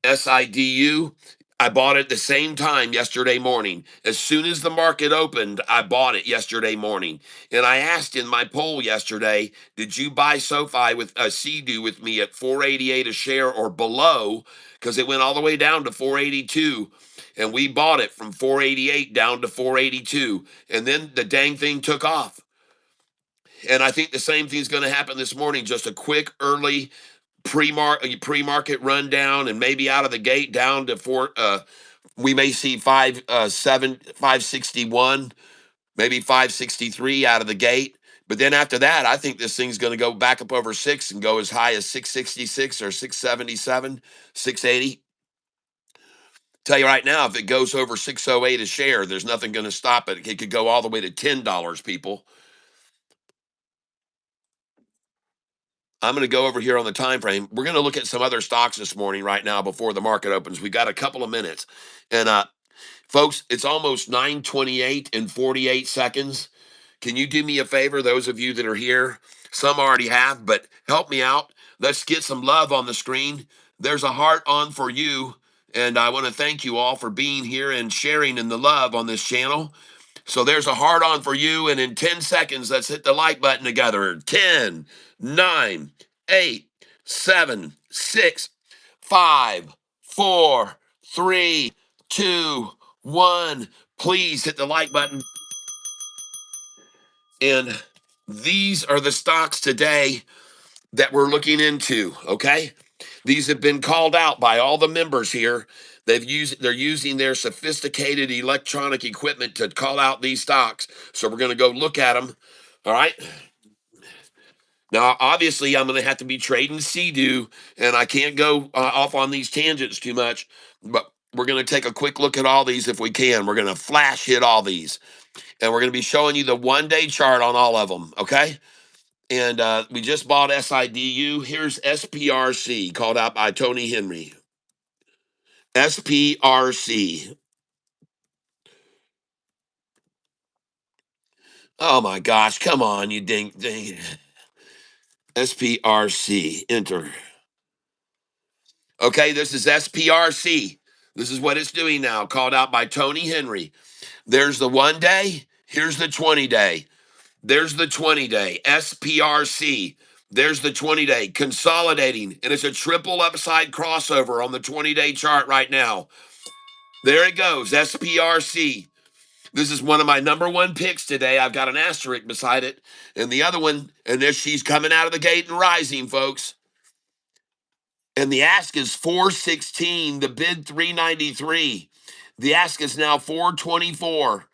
SIDU. I bought it the same time yesterday morning. As soon as the market opened, I bought it yesterday morning. And I asked in my poll yesterday, did you buy SoFi with a SIDU with me at 488 a share or below? Because it went all the way down to 482. And we bought it from 488 down to 482. And then the dang thing took off. And I think the same thing is going to happen this morning. Just a quick early pre-market rundown and maybe out of the gate down to four. We may see 561, maybe 563 out of the gate. But then after that, I think this thing's going to go back up over six and go as high as 666 or 677, 680. Tell you right now, if it goes over 608 a share, there's nothing going to stop it. It could go all the way to $10, people. I'm going to go over here on the time frame. We're going to look at some other stocks this morning right now before the market opens. We got a couple of minutes. And folks, it's almost 9:28 and 48 seconds. Can you do me a favor, those of you that are here? Some already have, but help me out. Let's get some love on the screen. There's a heart on for you. And I want to thank you all for being here and sharing in the love on this channel. So there's a heart on for you. And in 10 seconds, let's hit the like button together. 10, 9, 8, 7, 6, 5, 4, 3, 2, 1. Please hit the like button. And these are the stocks today that we're looking into, okay? These have been called out by all the members here. They're using their sophisticated electronic equipment to call out these stocks. So we're going to go look at them. All right. Now, obviously, I'm going to have to be trading SIDU, and I can't go off on these tangents too much, but we're going to take a quick look at all these if we can. We're going to flash hit all these, and we're going to be showing you the one-day chart on all of them, okay? And we just bought SIDU. Here's SPRC, called out by Tony Henry. SPRC. Oh my gosh, come on, you ding. SPRC, enter. Okay, this is SPRC. This is what it's doing now, called out by Tony Henry. There's the 1 day, here's the 20 day. There's the 20 day, SPRC. There's the 20 day, consolidating, and it's a triple upside crossover on the 20-day chart right now. There it goes, SPRC. This is one of my number one picks today. I've got an asterisk beside it. And the other one, and there she's coming out of the gate and rising, folks. And the ask is 416, the bid 393. The ask is now 424.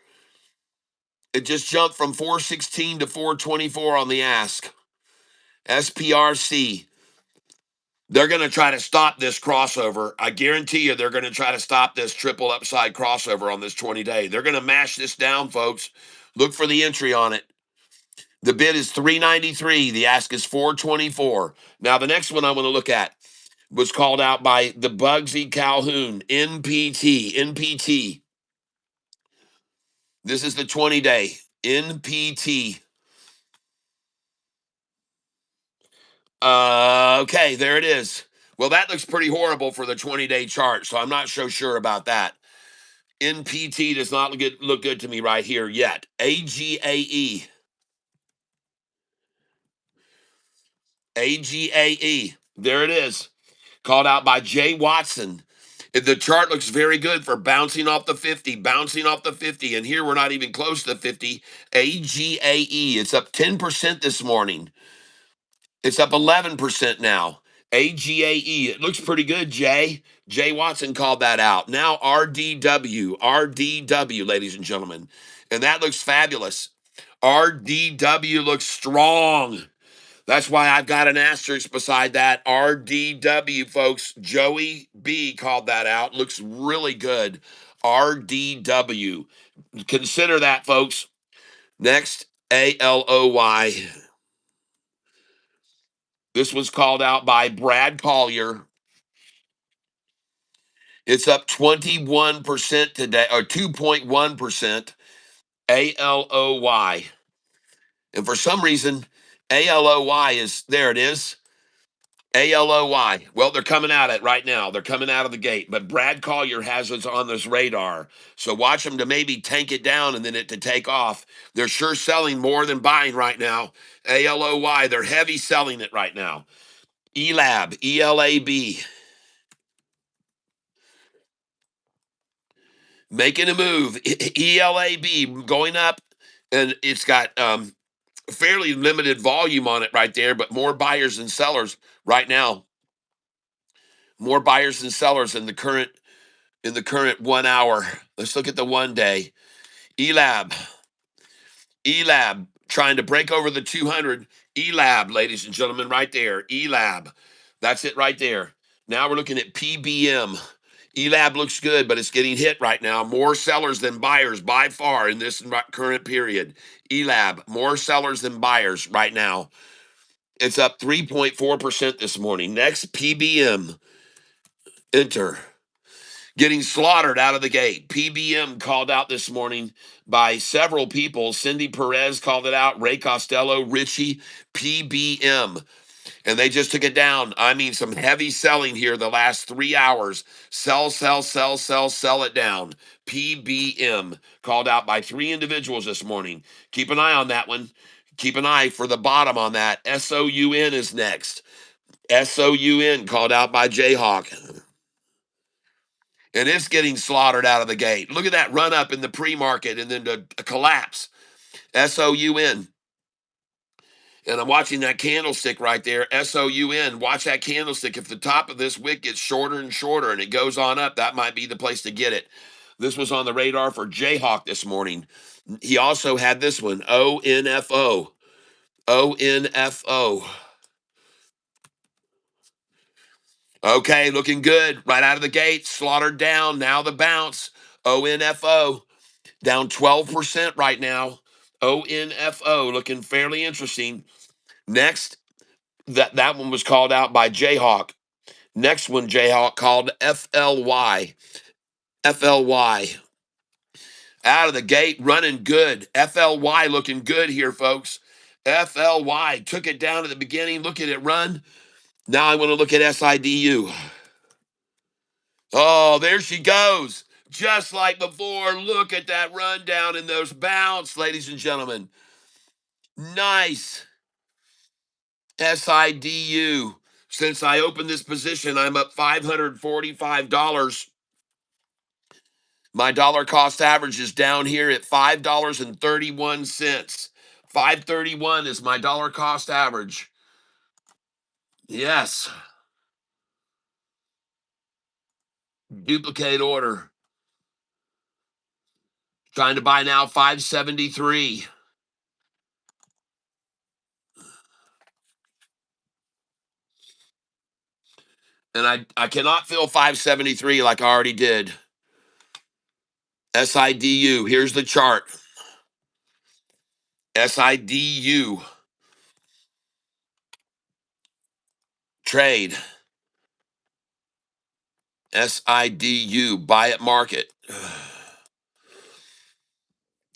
It just jumped from 416 to 424 on the ask. SPRC. They're going to try to stop this crossover. I guarantee you they're going to try to stop this triple upside crossover on this 20-day. They're going to mash this down, folks. Look for the entry on it. The bid is 393. The ask is 424. Now, the next one I want to look at was called out by the Bugsy Calhoun, NPT. NPT. This is the 20-day. NPT. Okay, there it is. Well, that looks pretty horrible for the 20-day chart, so I'm not so sure about that. NPT does not look good to me right here yet. AGAE. AGAE. There it is. Called out by Jay Watson. The chart looks very good for bouncing off the 50, bouncing off the 50. And here we're not even close to the 50. AGAE. It's up 10% this morning. It's up 11% now. AGAE, it looks pretty good, Jay. Jay Watson called that out. Now RDW, ladies and gentlemen. And that looks fabulous. RDW looks strong. That's why I've got an asterisk beside that. RDW, folks. Joey B called that out. Looks really good. RDW. Consider that, folks. Next, ALOY. This was called out by Brad Collier. It's up 21% today, or 2.1%. ALOY. And for some reason, ALOY is there. It is. ALOY. Well, they're coming at it right now. They're coming out of the gate. But Brad Collier has us on this radar. So watch them to maybe tank it down and then it to take off. They're sure selling more than buying right now. ALOY. They're heavy selling it right now. ELAB. ELAB. Making a move. ELAB going up. And it's got fairly limited volume on it right there, but more buyers than sellers right now. More buyers than sellers in the current 1 hour. Let's look at the 1 day. ELAB. ELAB trying to break over the 200. ELAB, ladies and gentlemen, right there. ELAB. That's it right there. Now we're looking at PBM. ELAB looks good, but it's getting hit right now. More sellers than buyers by far in this current period. ELAB, more sellers than buyers right now. It's up 3.4% this morning. Next, PBM. Enter. Getting slaughtered out of the gate. PBM called out this morning by several people. Cindy Perez called it out. Ray Costello, Richie, PBM. And they just took it down. I mean, some heavy selling here the last 3 hours. Sell, sell, sell, sell, sell it down. PBM called out by 3 individuals this morning. Keep an eye on that one. Keep an eye for the bottom on that. SOUN is next. SOUN called out by Jayhawk. And it's getting slaughtered out of the gate. Look at that run up in the pre-market and then the collapse. SOUN. And I'm watching that candlestick right there. SOUN. Watch that candlestick. If the top of this wick gets shorter and shorter and it goes on up, that might be the place to get it. This was on the radar for Jayhawk this morning. He also had this one. ONFO. ONFO. Okay, looking good. Right out of the gate. Slaughtered down. Now the bounce. ONFO. Down 12% right now. ONFO looking fairly interesting. Next, that one was called out by Jayhawk. Next one, Jayhawk called FLY. FLY. Out of the gate, running good. FLY looking good here, folks. FLY took it down at the beginning. Look at it run. Now I want to look at SIDU. Oh, there she goes. Just like before. Look at that rundown and those bounce, ladies and gentlemen. Nice. SIDU. Since I opened this position, I'm up $545. My dollar cost average is down here at $5.31. 531 is my dollar cost average. Yes. Duplicate order. Trying to buy now 573. And I cannot fill 573 like I already did. SIDU. Here's the chart. SIDU. Trade. SIDU. Buy at market.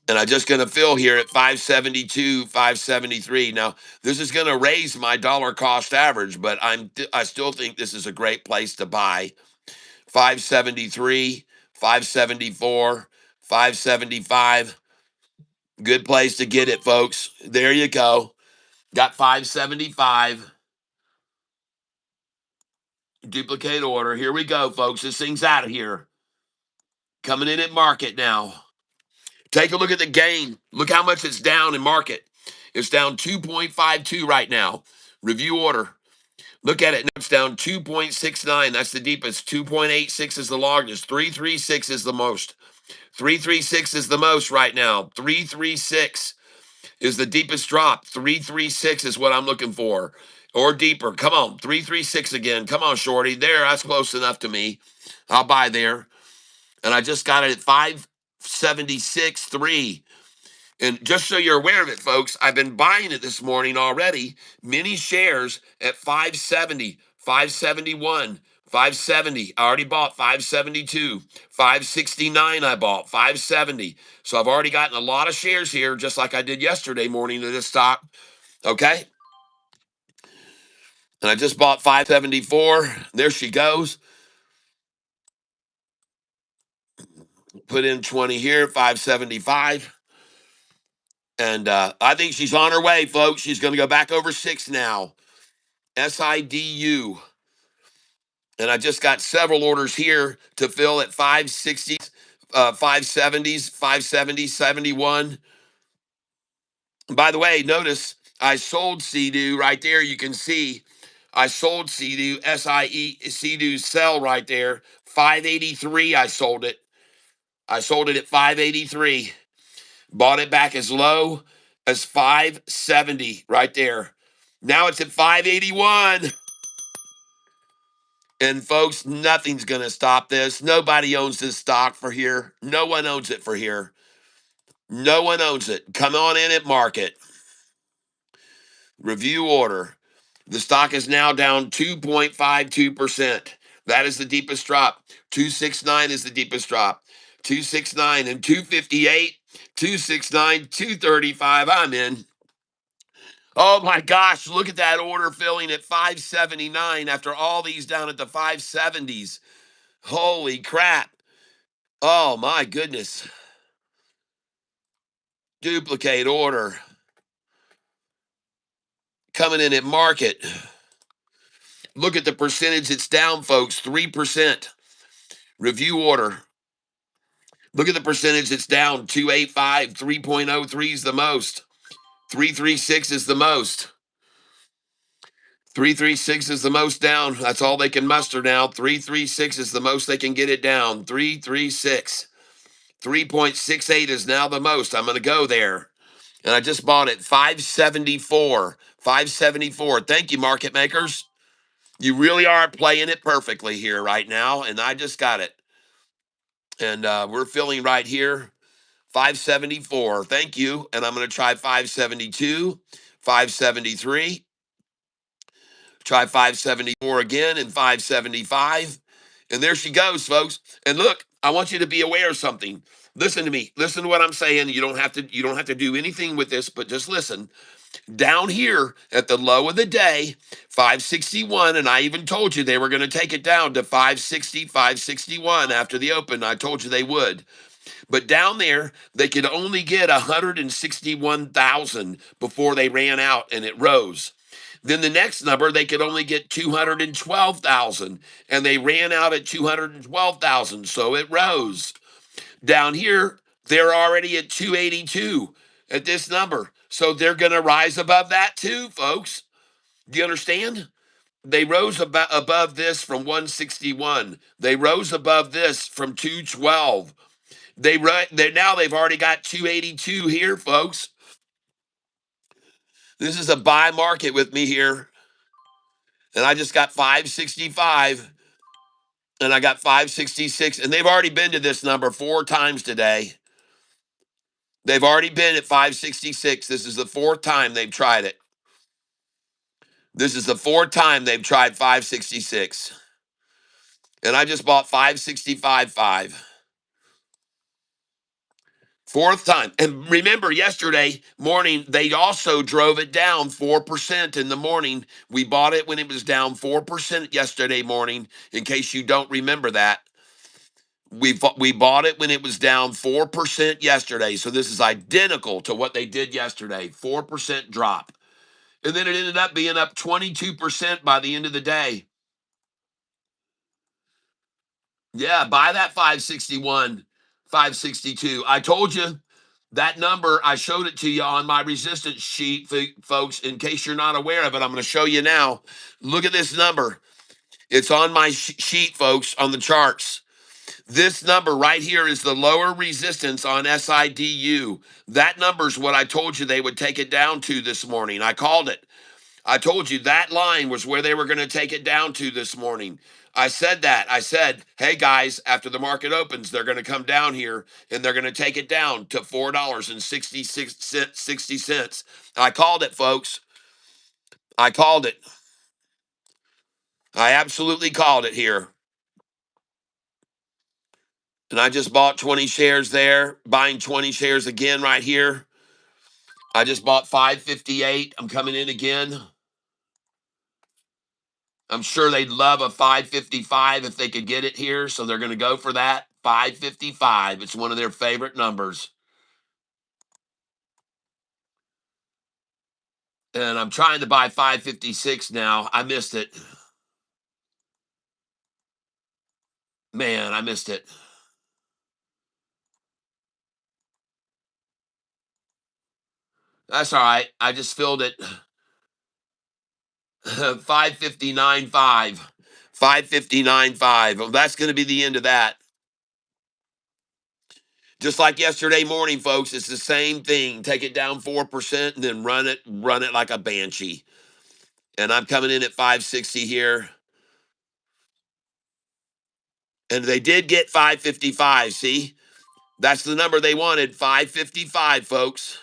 And I'm just going to fill here at 572, 573. Now, this is going to raise my dollar cost average, but I still think this is a great place to buy. 573, 574, 575. Good place to get it, folks. There you go. Got 575. Duplicate order. Here we go, folks. This thing's out of here. Coming in at market now. Take a look at the gain. Look how much it's down in market. It's down 2.52 right now. Review order. Look at it. Now it's down 2.69. That's the deepest. 2.86 is the largest. 336 is the most. 336 is the most right now. 336 is the deepest drop. 336 is what I'm looking for. Or deeper. Come on. 336 again. Come on, shorty. There, that's close enough to me. I'll buy there. And I just got it at 576.3. And just so you're aware of it, folks, I've been buying it this morning already. Many shares at 570, 571, 570. I already bought 572, 569. I bought 570. So I've already gotten a lot of shares here, just like I did yesterday morning to this stock. Okay. And I just bought 574. There she goes. Put in 20 here, 575. And I think she's on her way, folks. She's going to go back over 6 now. SIDU. And I just got several orders here to fill at 560s, 570s, 570, 71. And by the way, notice I sold SIDU right there. You can see I sold SIDU, SIDU sell right there. 583, I sold it. I sold it at 583. Bought it back as low as 570 right there. Now it's at 581. And folks, nothing's going to stop this. Nobody owns this stock for here. No one owns it for here. No one owns it. Come on in at market. Review order. The stock is now down 2.52%. That is the deepest drop. 269 is the deepest drop. 269 and 258, 269, 235. I'm in. Oh my gosh, look at that order filling at 579 after all these down at the 570s. Holy crap. Oh my goodness. Duplicate order. Coming in at market. Look at the percentage it's down, folks. 3%. Review order. Look at the percentage it's down. 285. 3.03 is the most. 336 is the most. 336 is the most down. That's all they can muster now. 336 is the most they can get it down. 336. 3.68 is now the most. I'm going to go there. And I just bought it 574. 574. Thank you, market makers. You really are playing it perfectly here right now. And I just got it. And we're filling right here. 574. Thank you. And I'm going to try 572, 573. Try 574 again and 575. And there she goes, folks. And look, I want you to be aware of something. Listen to me. Listen to what I'm saying. You don't have to do anything with this, but just listen. Down here at the low of the day, 561, and I even told you they were going to take it down to 560, 561 after the open. I told you they would. But down there, they could only get 161,000 before they ran out and it rose. Then the next number, they could only get 212,000 and they ran out at 212,000. So it rose. Down here, they're already at 282 at this number. So they're going to rise above that too, folks. Do you understand? They rose above this from 161. They rose above this from 212. They've already got 282 here, folks. This is a buy market with me here. And I just got 565 and I got 566 and they've already been to this number 4 times today. They've already been at 566. This is the 4th time they've tried it. This is the 4th time they've tried 566. And I just bought 565.5. 4th time. And remember, yesterday morning, they also drove it down 4% in the morning. We bought it when it was down 4% yesterday morning, in case you don't remember that. We bought it when it was down 4% yesterday. So this is identical to what they did yesterday, 4% drop. And then it ended up being up 22% by the end of the day. Yeah, buy that 561, 562. I told you That number, I showed it to you on my resistance sheet, folks. In case you're not aware of it, I'm going to show you now. Look at this number. It's on my sheet, folks, on the charts. This number right here is the lower resistance on SIDU. That number is what I told you they would take it down to this morning. I called it. I told you that line was where they were going to take it down to this morning. I said that. I said, hey guys, after the market opens, they're going to come down here and they're going to take it down to $4.60. I called it, folks. I called it. I absolutely called it here. And I just bought 20 shares there, buying 20 shares again right here. I just bought 558. I'm coming in again. I'm sure they'd love a 555 if they could get it here, so they're going to go for that. 555. It's one of their favorite numbers. And I'm trying to buy 556 now. I missed it. Man, I missed it. That's all right. I just filled it. 559.5. 559.5. Well, that's going to be the end of that. Just like yesterday morning, folks, it's the same thing. Take it down 4% and then run it like a banshee. And I'm coming in at 560 here. And they did get 555. See, that's the number they wanted, 555, folks.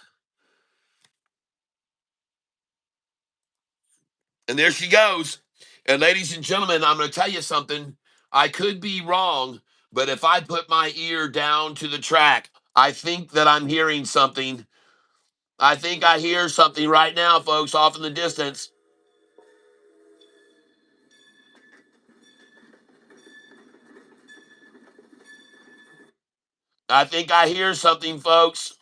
And there she goes. And ladies and gentlemen, I'm going to tell you something. I could be wrong, but if I put my ear down to the track, I think that I'm hearing something. I think I hear something right now, folks, off in the distance. I think I hear something, folks.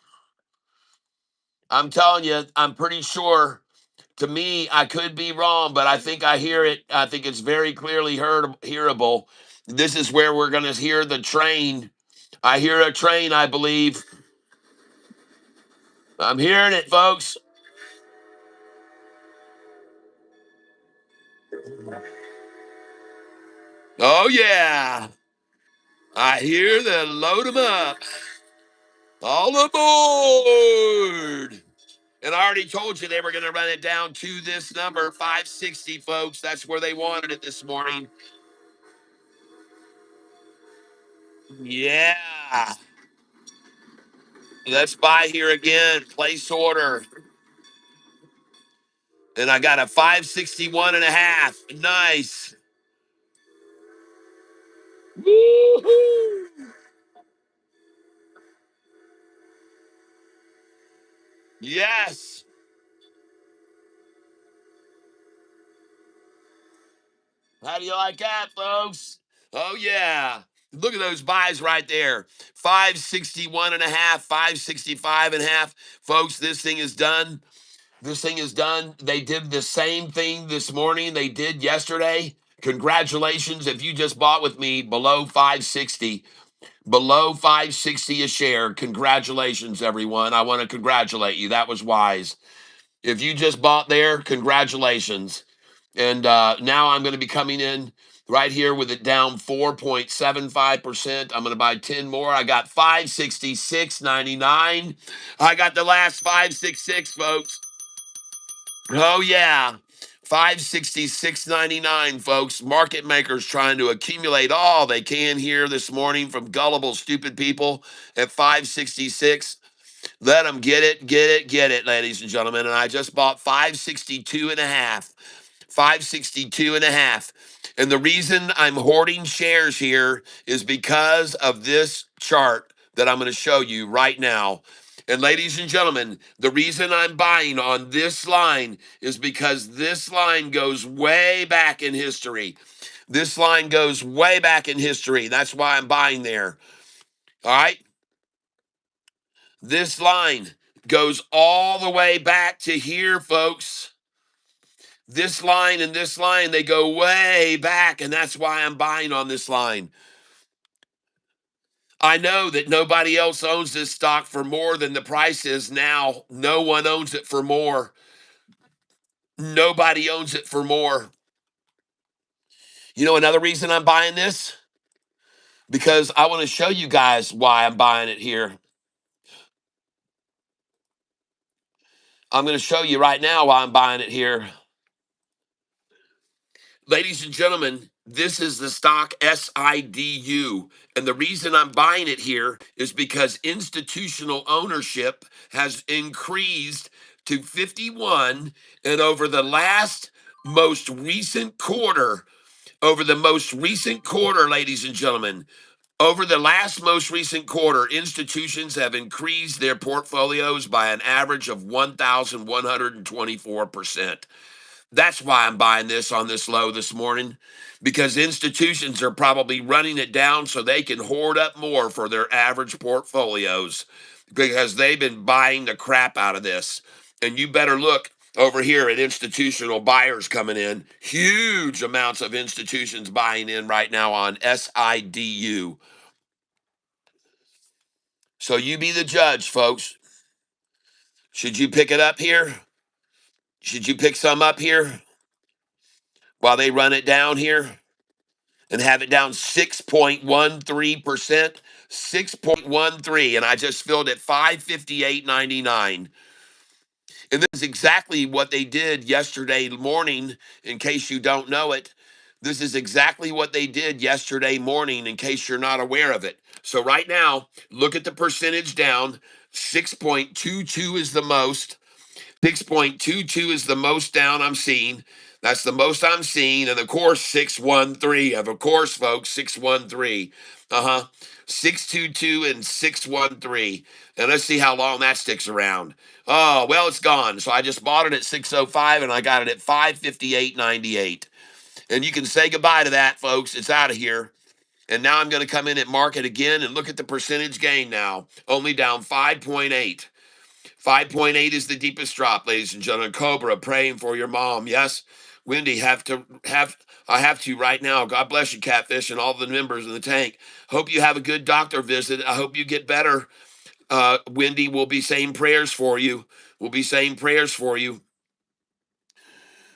I'm telling you, I'm pretty sure. To me, I could be wrong, but I think I hear it. I think it's very clearly hearable. This is where we're going to hear the train. I hear a train, I believe. I'm hearing it, folks. Oh, yeah. I hear the load them up. All aboard. And I already told you they were going to run it down to this number, 560, folks. That's where they wanted it this morning. Yeah. Let's buy here again. Place order. And I got a 561 and a half. Nice. Woo-hoo. Yes. How do you like that, folks? Oh, yeah. Look at those buys right there. 561 and a half, 565 and a half. Folks, this thing is done. This thing is done. They did the same thing this morning they did yesterday. Congratulations if you just bought with me below 560. Below 560 a share. Congratulations, everyone. I want to congratulate you. That was wise. If you just bought there, congratulations. And now I'm going to be coming in right here with it down 4.75%. I'm going to buy 10 more. I got 566.99. I got the last 566, folks. Oh, yeah. 566.99, folks. Market makers trying to accumulate all they can here this morning from gullible, stupid people at 566. Let them get it, get it, get it, ladies and gentlemen. And I just bought 562 and a half. 562 and a half. And the reason I'm hoarding shares here is because of this chart that I'm going to show you right now. And ladies and gentlemen, the reason I'm buying on this line is because this line goes way back in history. This line goes way back in history. That's why I'm buying there. All right. This line goes all the way back to here, folks. This line and this line, they go way back, and that's why I'm buying on this line. I know that nobody else owns this stock for more than the price is now. No one owns it for more. Nobody owns it for more. You know another reason I'm buying this? Because I want to show you guys why I'm buying it here. I'm going to show you right now why I'm buying it here. Ladies and gentlemen, this is the stock SIDU. And the reason I'm buying it here is because institutional ownership has increased to 51. And over the last most recent quarter, ladies and gentlemen, over the last most recent quarter, institutions have increased their portfolios by an average of 1,124%. That's why I'm buying this on this low this morning, because institutions are probably running it down so they can hoard up more for their average portfolios because they've been buying the crap out of this. And you better look over here at institutional buyers coming in. Huge amounts of institutions buying in right now on SIDU. So you be the judge, folks. Should you pick it up here? Should you pick some up here while they run it down here and have it down 6.13%? 6.13, and I just filled at 558.99. And this is exactly what they did yesterday morning, in case you don't know it. This is exactly what they did yesterday morning, in case you're not aware of it. So right now, look at the percentage down. 6.22 is the most. 6.22 is the most down I'm seeing. That's the most I'm seeing. And of course, 613. Of course, folks, 613. Uh-huh. 622 and 613. And let's see how long that sticks around. Oh, well, it's gone. So I just bought it at 605 and I got it at 558.98. And you can say goodbye to that, folks. It's out of here. And now I'm going to come in at market again and look at the percentage gain now. Only down 5.8. 5.8 is the deepest drop, ladies and gentlemen. Cobra, praying for your mom. Yes, Wendy, I have to right now. God bless you, Catfish, and all the members in the tank. Hope you have a good doctor visit. I hope you get better. Wendy, will be saying prayers for you. We'll be saying prayers for you.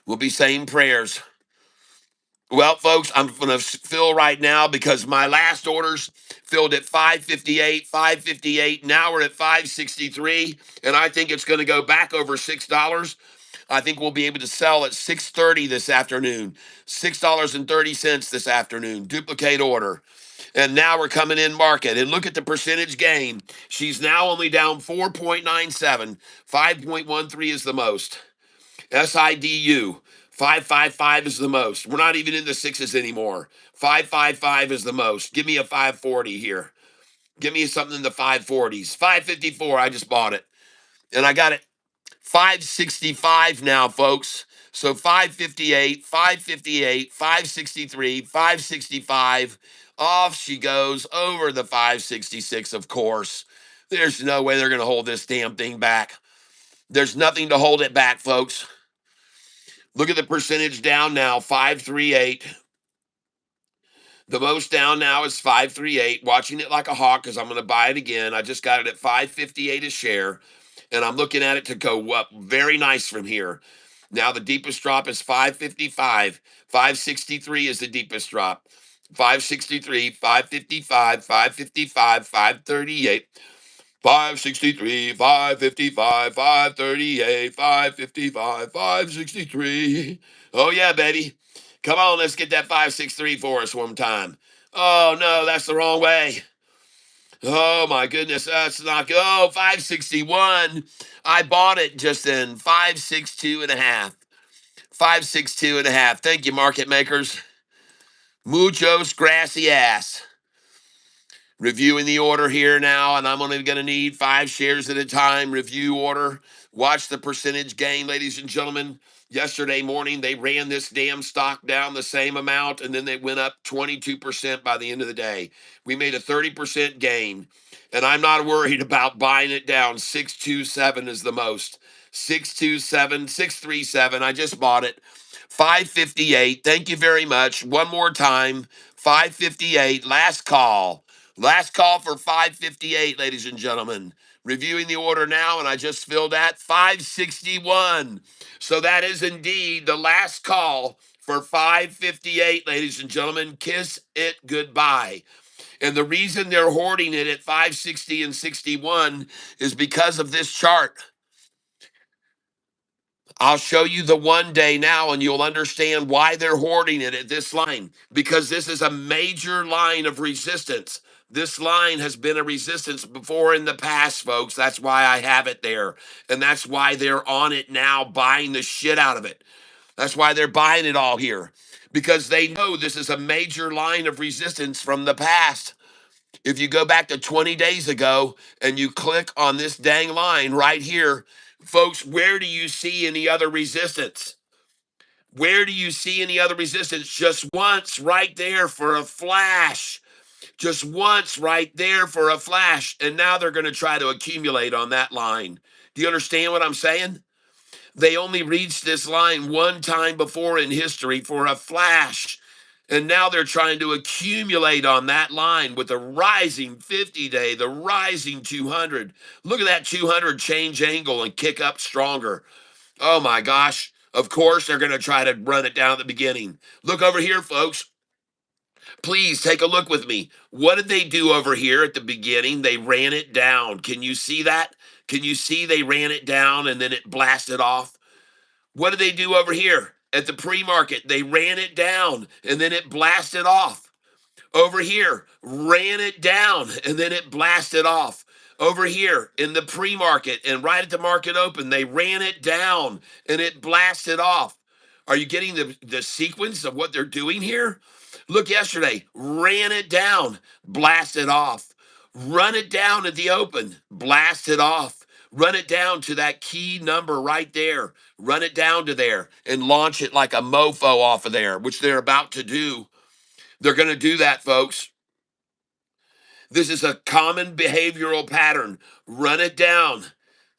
We'll be saying prayers. Well, folks, I'm going to fill right now because my last orders filled at 558, 558. Now we're at 563, and I think it's going to go back over $6. I think we'll be able to sell at 6:30 this afternoon, $6.30 this afternoon. Duplicate order. And now we're coming in market. And look at the percentage gain. She's now only down 4.97. 5.13 is the most. SIDU. 555 is the most. We're not even in the sixes anymore. 555 is the most. Give me a 540 here. Give me something in the 540s. 554, I just bought it. And I got it 565 now, folks. So 558, 558, 563, 565. Off she goes over the 566, of course. There's no way they're going to hold this damn thing back. There's nothing to hold it back, folks. Look at the percentage down now, 538. The most down now is 538. Watching it like a hawk because I'm going to buy it again. I just got it at 558 a share, and I'm looking at it to go up very nice from here. Now the deepest drop is 555. 563 is the deepest drop. 563, 555, 555, 538. 563, 555, 538, 555, 563. Oh, yeah, baby. Come on, let's get that 563 for us one time. Oh, no, that's the wrong way. Oh, my goodness, that's not good. Oh, 561. I bought it just in 562 and a half. 562 and a half. Thank you, market makers. Muchos gracias. Reviewing the order here now, and I'm only going to need 5 shares at a time. Review order. Watch the percentage gain, ladies and gentlemen. Yesterday morning, they ran this damn stock down the same amount, and then they went up 22% by the end of the day. We made a 30% gain, and I'm not worried about buying it down. 627 is the most. 627, 637. I just bought it. 558. Thank you very much. One more time. 558. Last call. Last call for 558, ladies and gentlemen. Reviewing the order now, and I just filled at 561. So that is indeed the last call for 558, ladies and gentlemen. Kiss it goodbye. And the reason they're hoarding it at 560 and 61 is because of this chart. I'll show you the 1 day now, and you'll understand why they're hoarding it at this line, because this is a major line of resistance. This line has been a resistance before in the past, folks. That's why I have it there. And that's why they're on it now, buying the shit out of it. That's why they're buying it all here, because they know this is a major line of resistance from the past. If you go back to 20 days ago and you click on this dang line right here, folks, where do you see any other resistance? Where do you see any other resistance? Just once right there for a flash. Just once right there for a flash. And now they're going to try to accumulate on that line. Do you understand what I'm saying? They only reached this line one time before in history for a flash. And now they're trying to accumulate on that line with the rising 50-day, the rising 200. Look at that 200 change angle and kick up stronger. Oh my gosh. Of course, they're going to try to run it down at the beginning. Look over here, folks. Please take a look with me. What did they do over here at the beginning? They ran it down. Can you see that? Can you see they ran it down and then it blasted off? What did they do over here at the pre-market? They ran it down and then it blasted off. Over here, ran it down and then it blasted off. Over here in the pre-market and right at the market open, they ran it down and it blasted off. Are you getting the sequence of what they're doing here? Look, yesterday, ran it down, blasted off. Run it down at the open, blast it off. Run it down to that key number right there. Run it down to there and launch it like a mofo off of there, which they're about to do. They're going to do that, folks. This is a common behavioral pattern. Run it down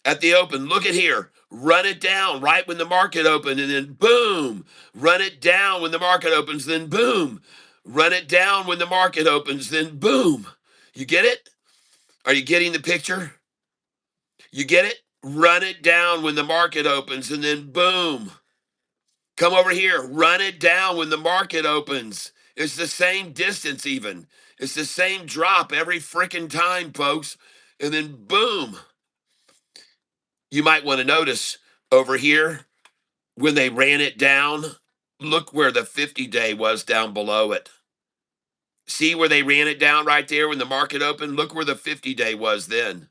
at the open. Look at here. Run it down right when the market opened, and then boom. Run it down when the market opens, then boom. Run it down when the market opens, then boom. You get it? Are you getting the picture? You get it? Run it down when the market opens, and then boom. Come over here. Run it down when the market opens. It's the same distance, even. It's the same drop every freaking time, folks. And then boom. You might want to notice over here when they ran it down, look where the 50-day was down below it. See where they ran it down right there when the market opened? Look where the 50-day was then.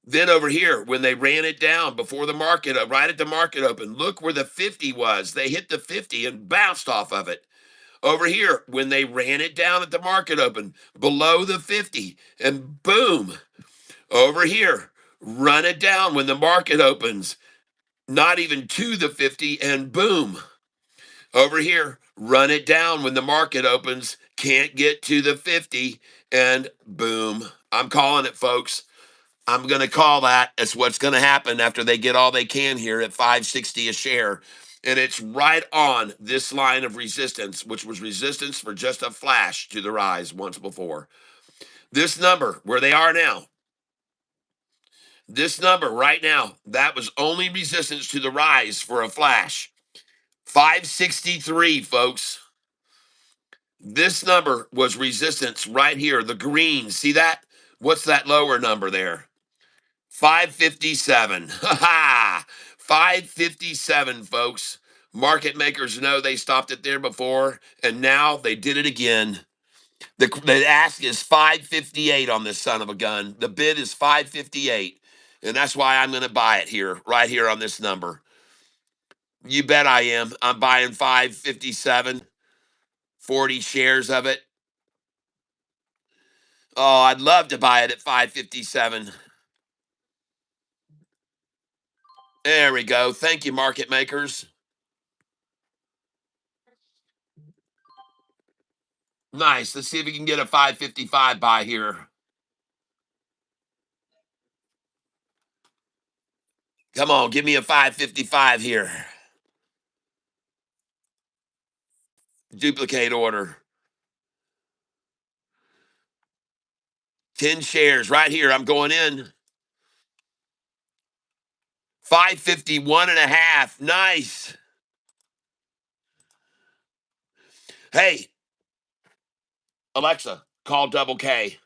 Then over here, when they ran it down before the market, right at the market open, look where the 50 was. They hit the 50 and bounced off of it. Over here, when they ran it down at the market open, below the 50, and boom. Over here, run it down when the market opens, not even to the 50, and boom. Over here, run it down when the market opens, can't get to the 50, and boom. I'm calling it, folks. I'm going to call that. That's what's going to happen after they get all they can here at 560 a share. And it's right on this line of resistance, which was resistance for just a flash to the rise once before. This number, where they are now, this number right now, that was only resistance to the rise for a flash. 563, folks. This number was resistance right here, the green. See that? What's that lower number there? 557. Ha ha. 557, folks. Market makers know they stopped it there before, and now they did it again. The ask is 558 on this son of a gun. The bid is 558. And that's why I'm going to buy it here, right here on this number. You bet I am. I'm buying 557, 40 shares of it. Oh, I'd love to buy it at 557. There we go. Thank you, market makers. Nice. Let's see if we can get a 555 buy here. Come on, give me a 555 here. Duplicate order. 10 shares right here. I'm going in. 551 and a half. Nice. Hey, Alexa, call Double K.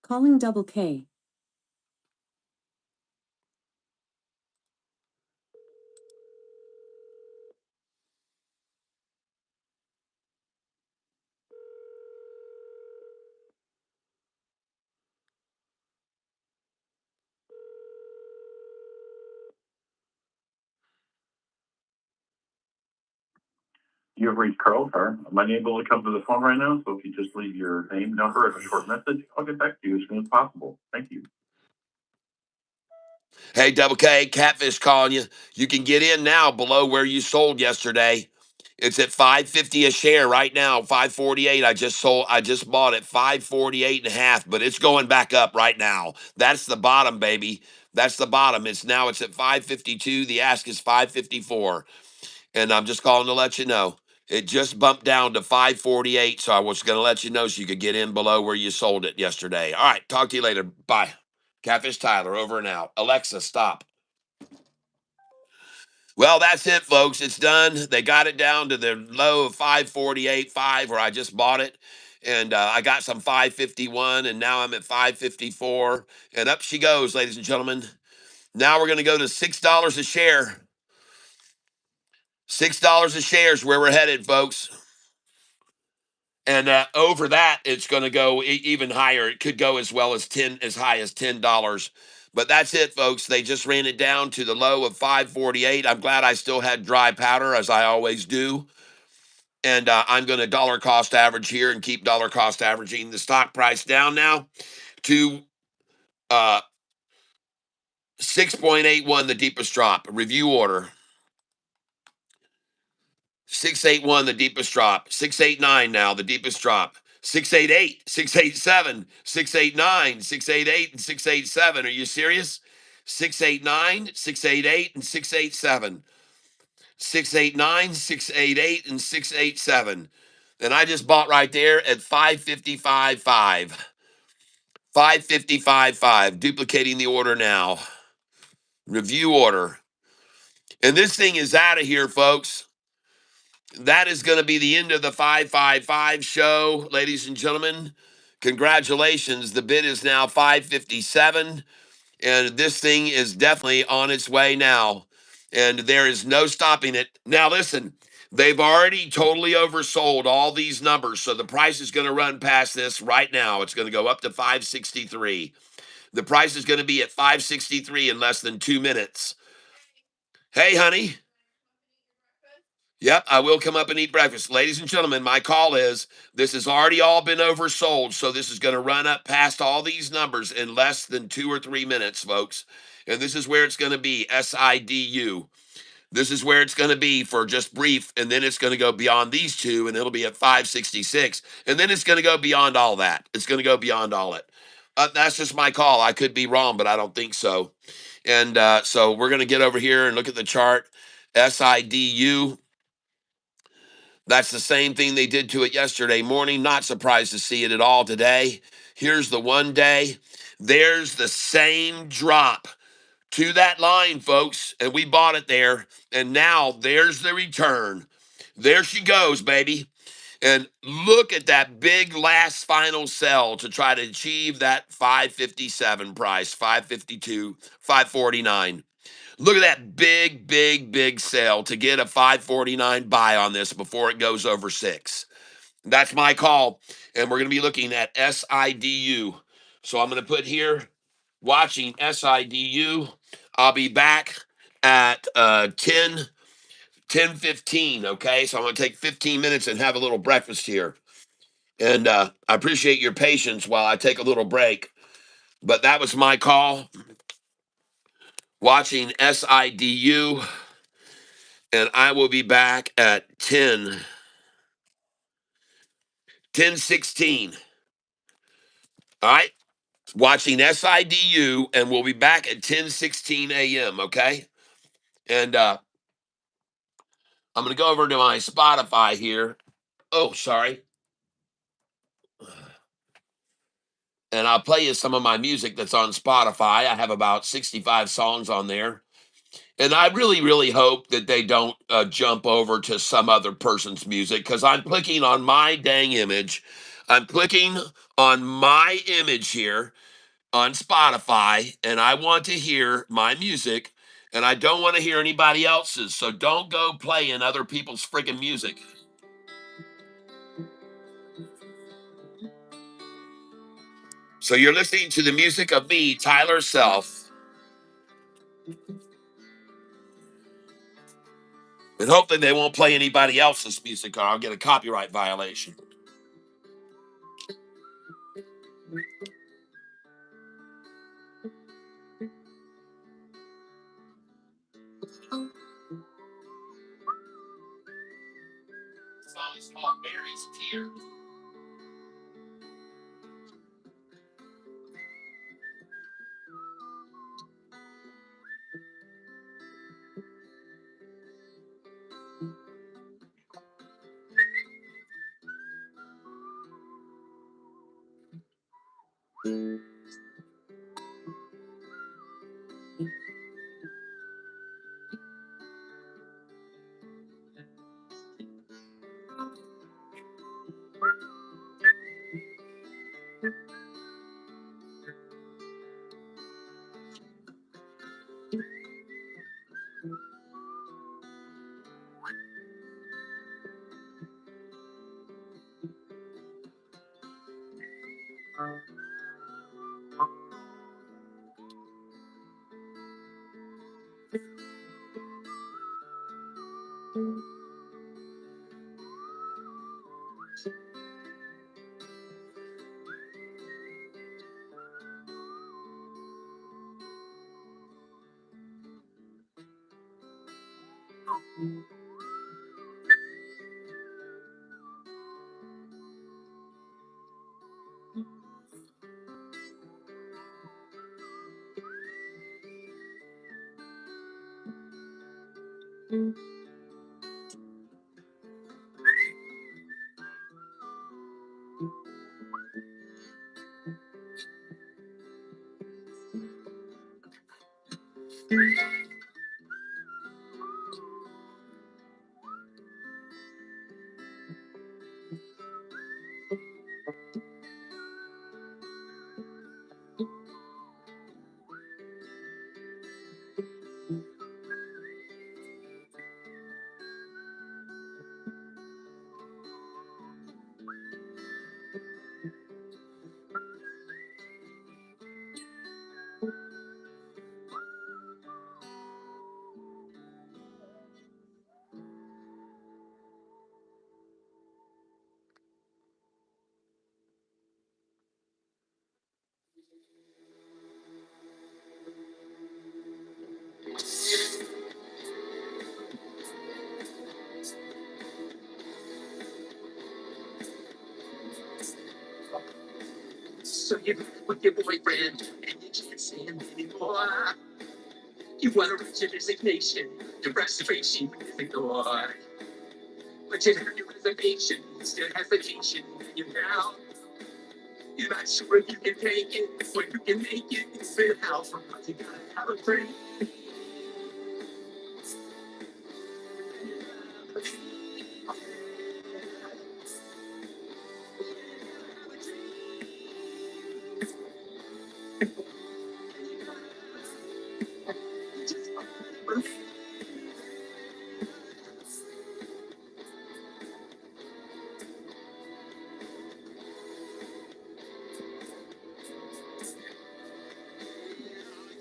Calling Double K. You have reached Carl Carr. I'm unable to come to the phone right now, so if you just leave your name, number, and a short message, I'll get back to you as soon as possible. Thank you. Hey, Double K, Catfish calling you. You can get in now below where you sold yesterday. It's at 550 a share right now, 548. I just bought it 548 and a half, but it's going back up right now. That's the bottom, baby. That's the bottom. It's at 552. The ask is 554. And I'm just calling to let you know. It just bumped down to 548, so I was going to let you know so you could get in below where you sold it yesterday. All right, talk to you later. Bye. Catfish Tyler, over and out. Alexa, stop. Well, that's it, folks. It's done. They got it down to the low of 548.5 where I just bought it. And I got some 551, and now I'm at 554. And up she goes, ladies and gentlemen. Now we're going to go to $6 a share. $6 a share is where we're headed, folks. And over that, it's going to go even higher. It could go as high as $10. But that's it, folks. They just ran it down to the low of 548. I'm glad I still had dry powder, as I always do. And I'm going to dollar cost average here and keep dollar cost averaging the stock price down now to 6.81, the deepest drop. Review order. 681, the deepest drop. 689 now, the deepest drop. 688, 687, 689, 688, and 687. Are you serious? 689, 688, and 687. 689, 688, and 687. And I just bought right there at 555.5. 555.5. Duplicating the order now. Review order. And this thing is out of here, folks. That is going to be the end of the 555 show, ladies and gentlemen. Congratulations. The bid is now 557, and this thing is definitely on its way now, and there is no stopping it. Now, listen, they've already totally oversold all these numbers, so the price is going to run past this right now. It's going to go up to 563. The price is going to be at 563 in less than 2 minutes. Hey, honey. Yep, I will come up and eat breakfast. Ladies and gentlemen, my call is this has already all been oversold, so this is going to run up past all these numbers in less than 2 or 3 minutes, folks. And this is where it's going to be, SIDU. This is where it's going to be for just brief, and then it's going to go beyond these two, and it'll be at 566. And then it's going to go beyond all that. It's going to go beyond all it. That's just my call. I could be wrong, but I don't think so. And so we're going to get over here and look at the chart. SIDU. That's the same thing they did to it yesterday morning. Not surprised to see it at all today. Here's the 1 day. There's the same drop to that line, folks. And we bought it there. And now there's the return. There she goes, baby. And look at that big last final sell to try to achieve that 557 price, 552, 549. Look at that big, big, big sale to get a 549 buy on this before it goes over 6. That's my call. And we're going to be looking at SIDU. So I'm going to put here watching SIDU. I'll be back at 10:15. Okay. So I'm going to take 15 minutes and have a little breakfast here. And I appreciate your patience while I take a little break. But that was my call. Watching SIDU. And I will be back at 10:16. All right. Watching SIDU, and we'll be back at 10:16 a.m. Okay. And I'm going to go over to my Spotify here. Oh, sorry. and I'll play you some of my music that's on Spotify. I have about 65 songs on there. And I really, really hope that they don't jump over to some other person's music because I'm clicking on my dang image. I'm clicking on my image here on Spotify, and I want to hear my music, and I don't want to hear anybody else's. So don't go playing other people's friggin' music. So you're listening to the music of me, Tyler Self, and hopefully they won't play anybody else's music or I'll get a copyright violation. The song is called Mary's Tears. So you're back with your boyfriend and you can't stand anymore. You want to reach your resignation, your frustration is ignored. But you have your reservation, still hesitation, and you're down. You're not sure if you can take it, or you can make it, it's been out from what you gotta have a break.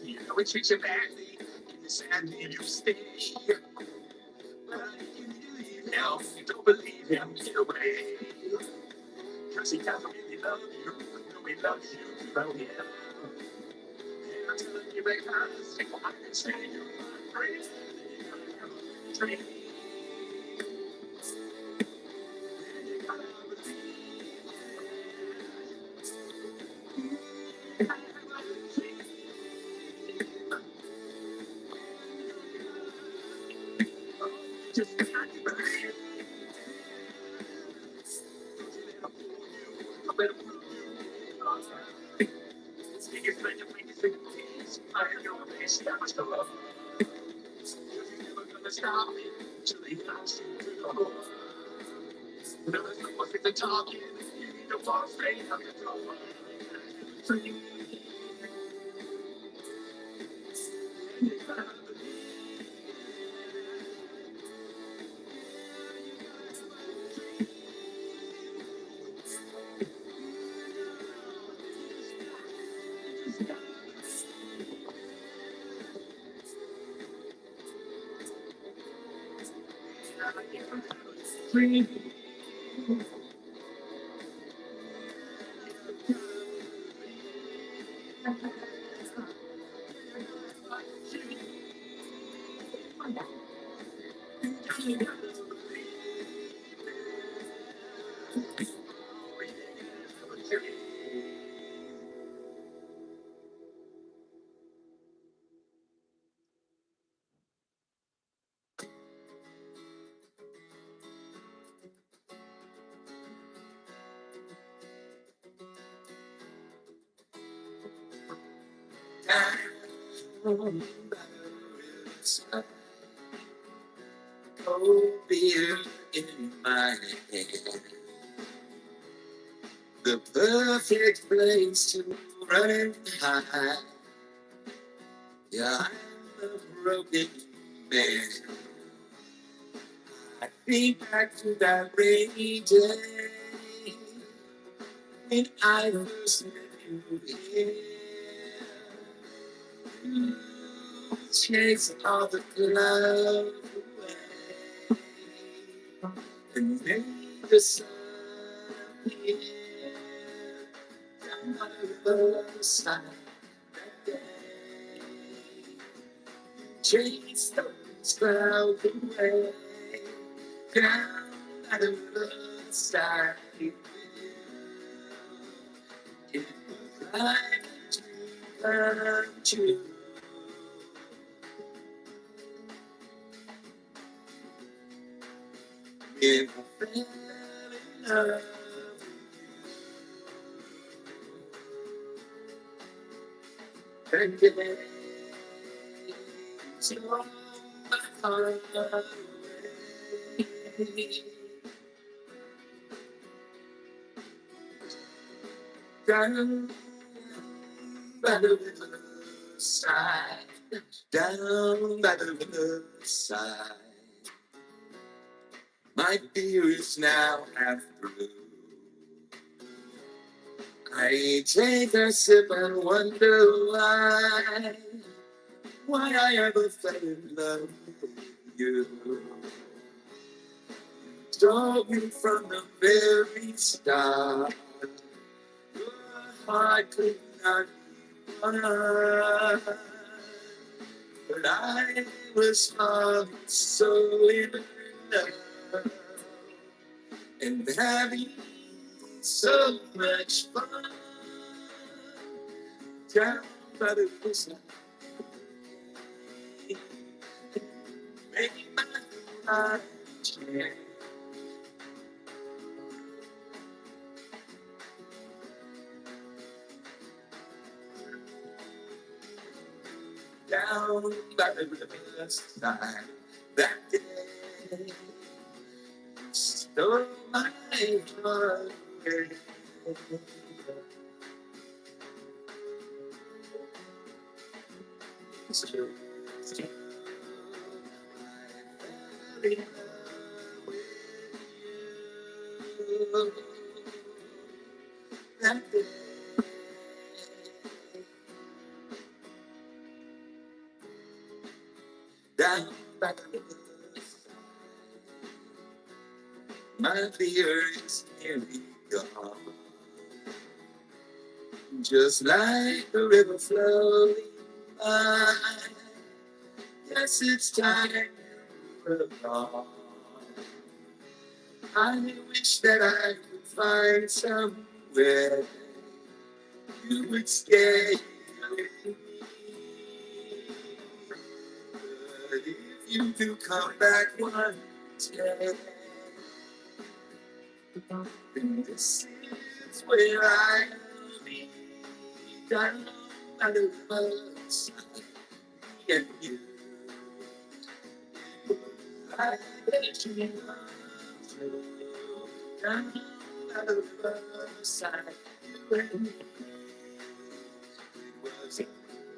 You know it treats you badly, and it's sadly you stay. But you need to leave now, you don't believe him, get away. Cause he doesn't really love you, no he loves you, you love him. And I'm telling you because I can say you're my friend, you gotta have a dream. You gotta believe. You gotta have a dream. Just gotta believe. Don't you let him fool you, don't let him fool you. I know it's that much to love. You're never gonna stop me till he knocks you to the floor. No, there's no more fit to talk. You need to walk straight out the door. Free. Free. Cold beer in my hand. The perfect place to run and hide. Yeah, I'm a broken man. I think back to that rainy day when I first met you here. You chase all the clouds away and made the sun appear down by the riverside that day. Chase those clouds away down by the riverside. It was like a dream come true. If I fell in love, and then stole my heart away. Down by the riverside, down by the riverside. My fear is now half through. I take a sip and wonder why I ever fell in love with you. Told me from the very start, your heart could not be won. But I was so in love and having so much fun down by the riverside. Make my heart change. Down by the riverside that day, stole my heart away. It's true, it's true. I fell in love with you that day. Down by the riverside, my fear is nearly gone. Just like the river flowing by, yes, it's time you were gone. I wish that I could find somewhere you would stay with me. But if you do come back one day, then this is where I'll be, down Yeah, you. I let you through. Down the side. You and me. It was a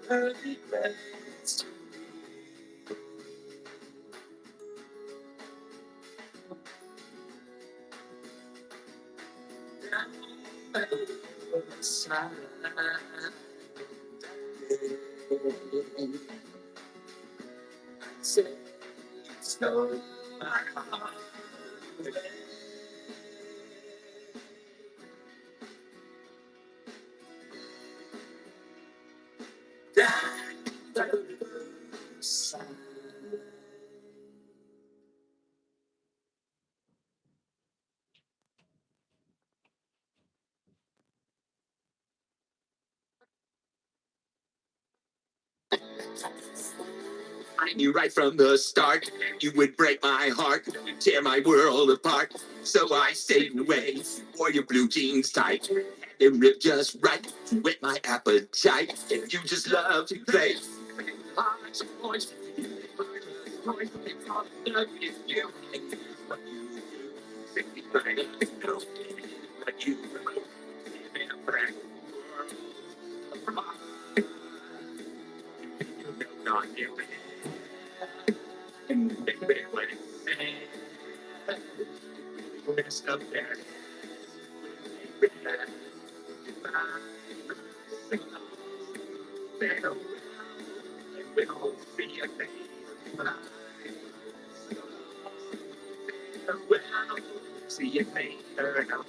perfect place. Down the side. I said, you stole my heart. Down the side. I knew right from the start you would break my heart, tear my world apart. So I stayed away, wore your blue jeans tight, had them ripped just right to whet my appetite. And you just love to play. Up there. See you later.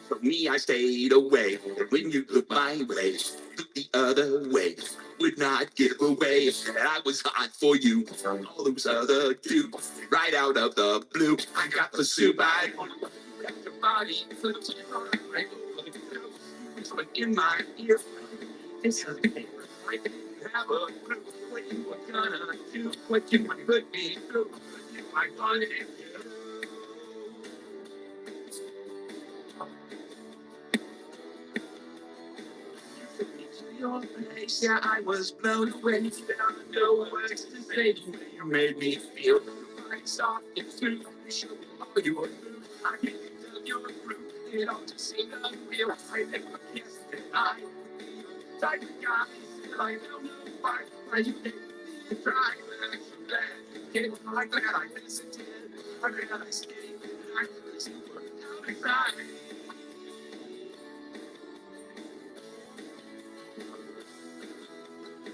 For me, I stayed away. When you looked my way, looked the other way. Would not give away that I was hot for you. All those other dudes, right out of the blue. I got the soup. I got your body. But in my ear, this is I didn't have a clue what you were gonna do, what you would put me through. You might want it. Your place, yeah, I was blown away. Found no words to say the way you made me feel. I saw it through. You showed me all you were through. I gave you your fruit. It all just seemed unreal. I never guessed that I would be your type of guy. Still, I don't know why you didn't try, but I'm so glad you came. I'm glad I visited. I'm glad I stayed. I'm glad you were out of time.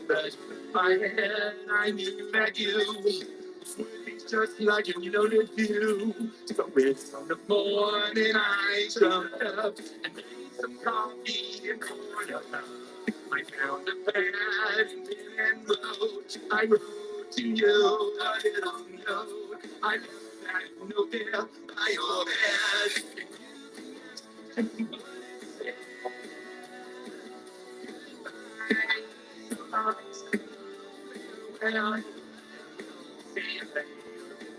But my head, I knew that you would be just like you know to do. So it's on the morning I jumped up and made some coffee and poured up. I found a pad and wrote. I wrote to you a little note. I left that note there by your bed. And you said, well, see you later.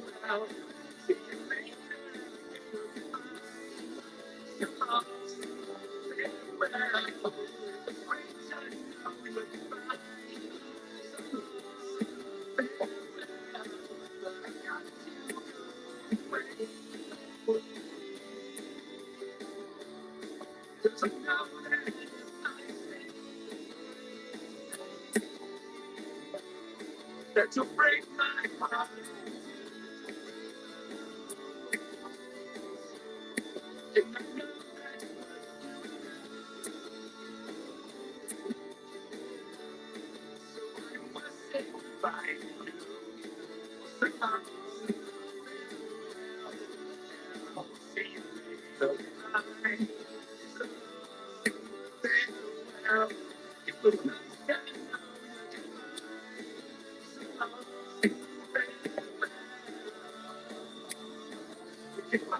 Well, see you later. That you break my heart. And I know that I must say goodbye to you. So I'll see you later. Bye. Farewell. It was nice getting to know you. Goodbye.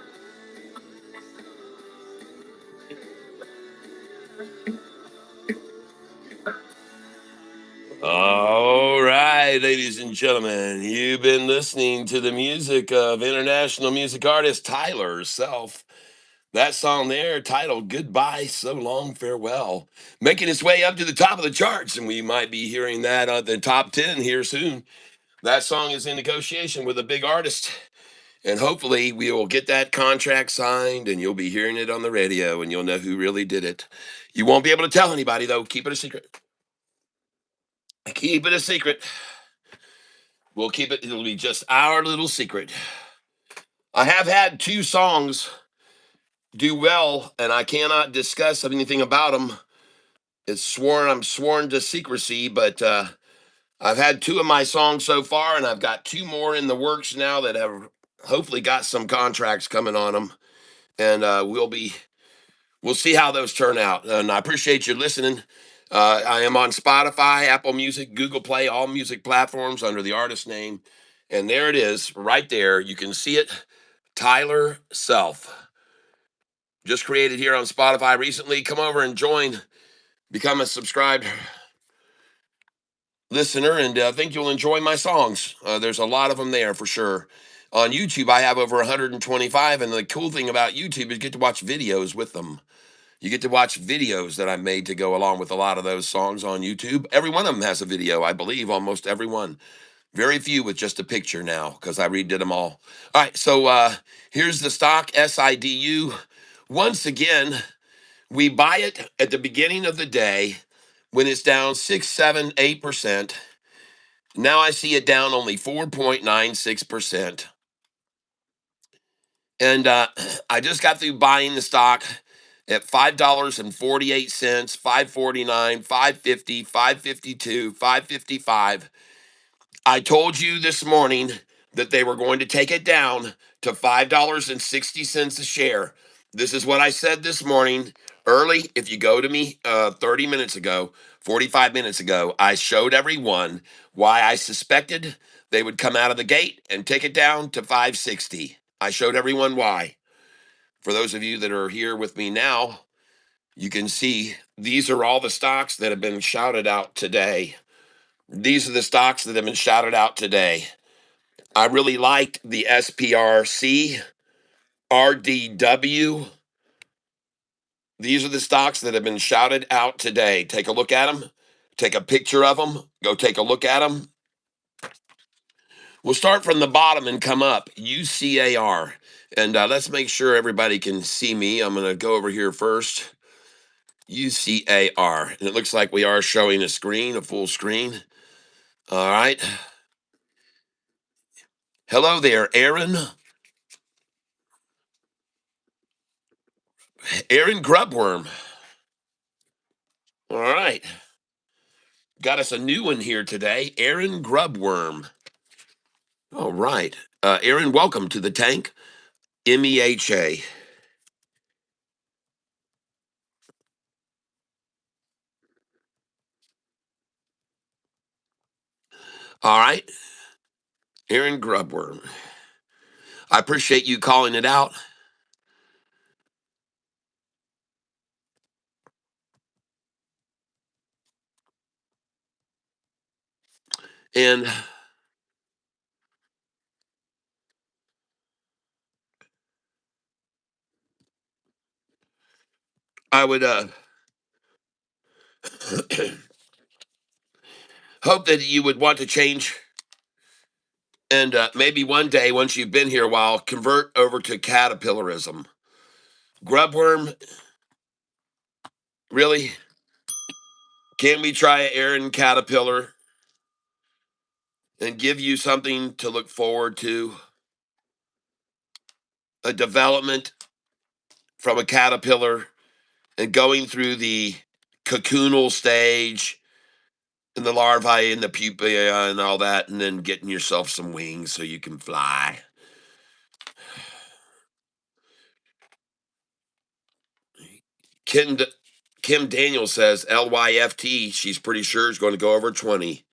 All right, ladies and and gentlemen, you've been listening to the music of international music artist Tyler Self. That song there, titled Goodbye, So Long, Farewell, making its way up to the top of the charts, and we might be hearing that at the top 10 here soon. That song is in negotiation with a big artist, and hopefully we will get that contract signed, and you'll be hearing it on the radio, and you'll know who really did it. You won't be able to tell anybody, though. Keep it a secret. Keep it a secret. We'll keep it, it'll be just our little secret. I have had two songs do well, and I cannot discuss anything about them. I'm sworn to secrecy, but I've had two of my songs so far, and I've got two more in the works now that have hopefully got some contracts coming on them, and we'll see how those turn out. And I appreciate you listening. I am on Spotify, Apple Music, Google Play, all music platforms under the artist name. And there it is, right there. You can see it. Tyler Self. Just created here on Spotify recently. Come over and join, become a subscribed listener, and I think you'll enjoy my songs. There's a lot of them there for sure. On YouTube, I have over 125, and the cool thing about YouTube is you get to watch videos with them. You get to watch videos that I made to go along with a lot of those songs on YouTube. Every one of them has a video, I believe, almost every one. Very few with just a picture now because I redid them all. All right, so here's the stock SIDU. Once again, we buy it at the beginning of the day when it's down 6, 7, 8%. Now I see it down only 4.96%. And I just got through buying the stock at $5.48, 5.49, 5.50, 5.52, 5.55. I told you this morning that they were going to take it down to $5.60 a share. This is what I said this morning early. If you go to me 30 minutes ago, 45 minutes ago, I showed everyone why I suspected they would come out of the gate and take it down to 560. I showed everyone why. For those of you that are here with me now, you can see these are all the stocks that have been shouted out today. These are the stocks that have been shouted out today. I really liked the SPRC, RDW. These are the stocks that have been shouted out today. Take a look at them. Take a picture of them. Go take a look at them. We'll start from the bottom and come up. UCAR. And let's make sure everybody can see me. I'm going to go over here first. UCAR. And it looks like we are showing a screen, a full screen. All right. Hello there, Aaron. Aaron Grubworm. All right. Got us a new one here today. Aaron Grubworm. All right. Aaron, welcome to the tank. MEHA. All right. Aaron Grubworm. I appreciate you calling it out. And I would hope that you would want to change and maybe one day, once you've been here a while, convert over to caterpillarism. Grubworm, really? Can we try Aaron Caterpillar and give you something to look forward to? A development from a caterpillar and going through the cocoonal stage and the larvae and the pupa and all that, and then getting yourself some wings so you can fly. Kim, Kim Daniel says LYFT, she's pretty sure is going to go over 20.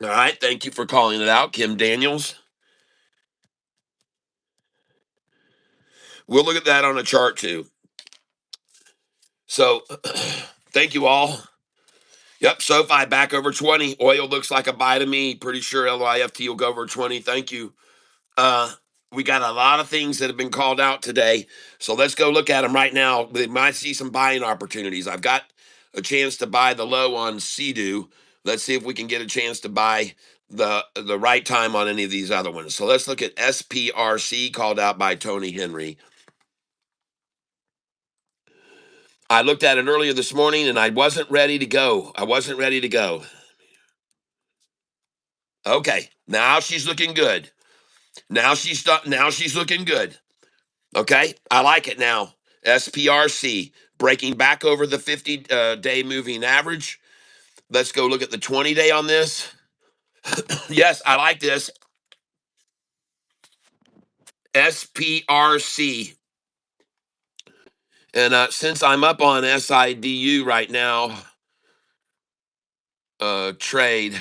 All right, thank you for calling it out, Kim Daniels. We'll look at that on a chart too. So, thank you all. Yep, SoFi back over 20. Oil looks like a buy to me. Pretty sure LIFT will go over 20. Thank you. We got a lot of things that have been called out today. So let's go look at them right now. We might see some buying opportunities. I've got a chance to buy the low on SIDU. Let's see if we can get a chance to buy the right time on any of these other ones. So let's look at SPRC called out by Tony Henry. I looked at it earlier this morning and I wasn't ready to go. Okay, now she's looking good. Now she's looking good. Okay, I like it now. SPRC breaking back over the 50-day moving average. Let's go look at the 20-day on this. Yes, I like this. SPRC. And since I'm up on SIDU right now, trade,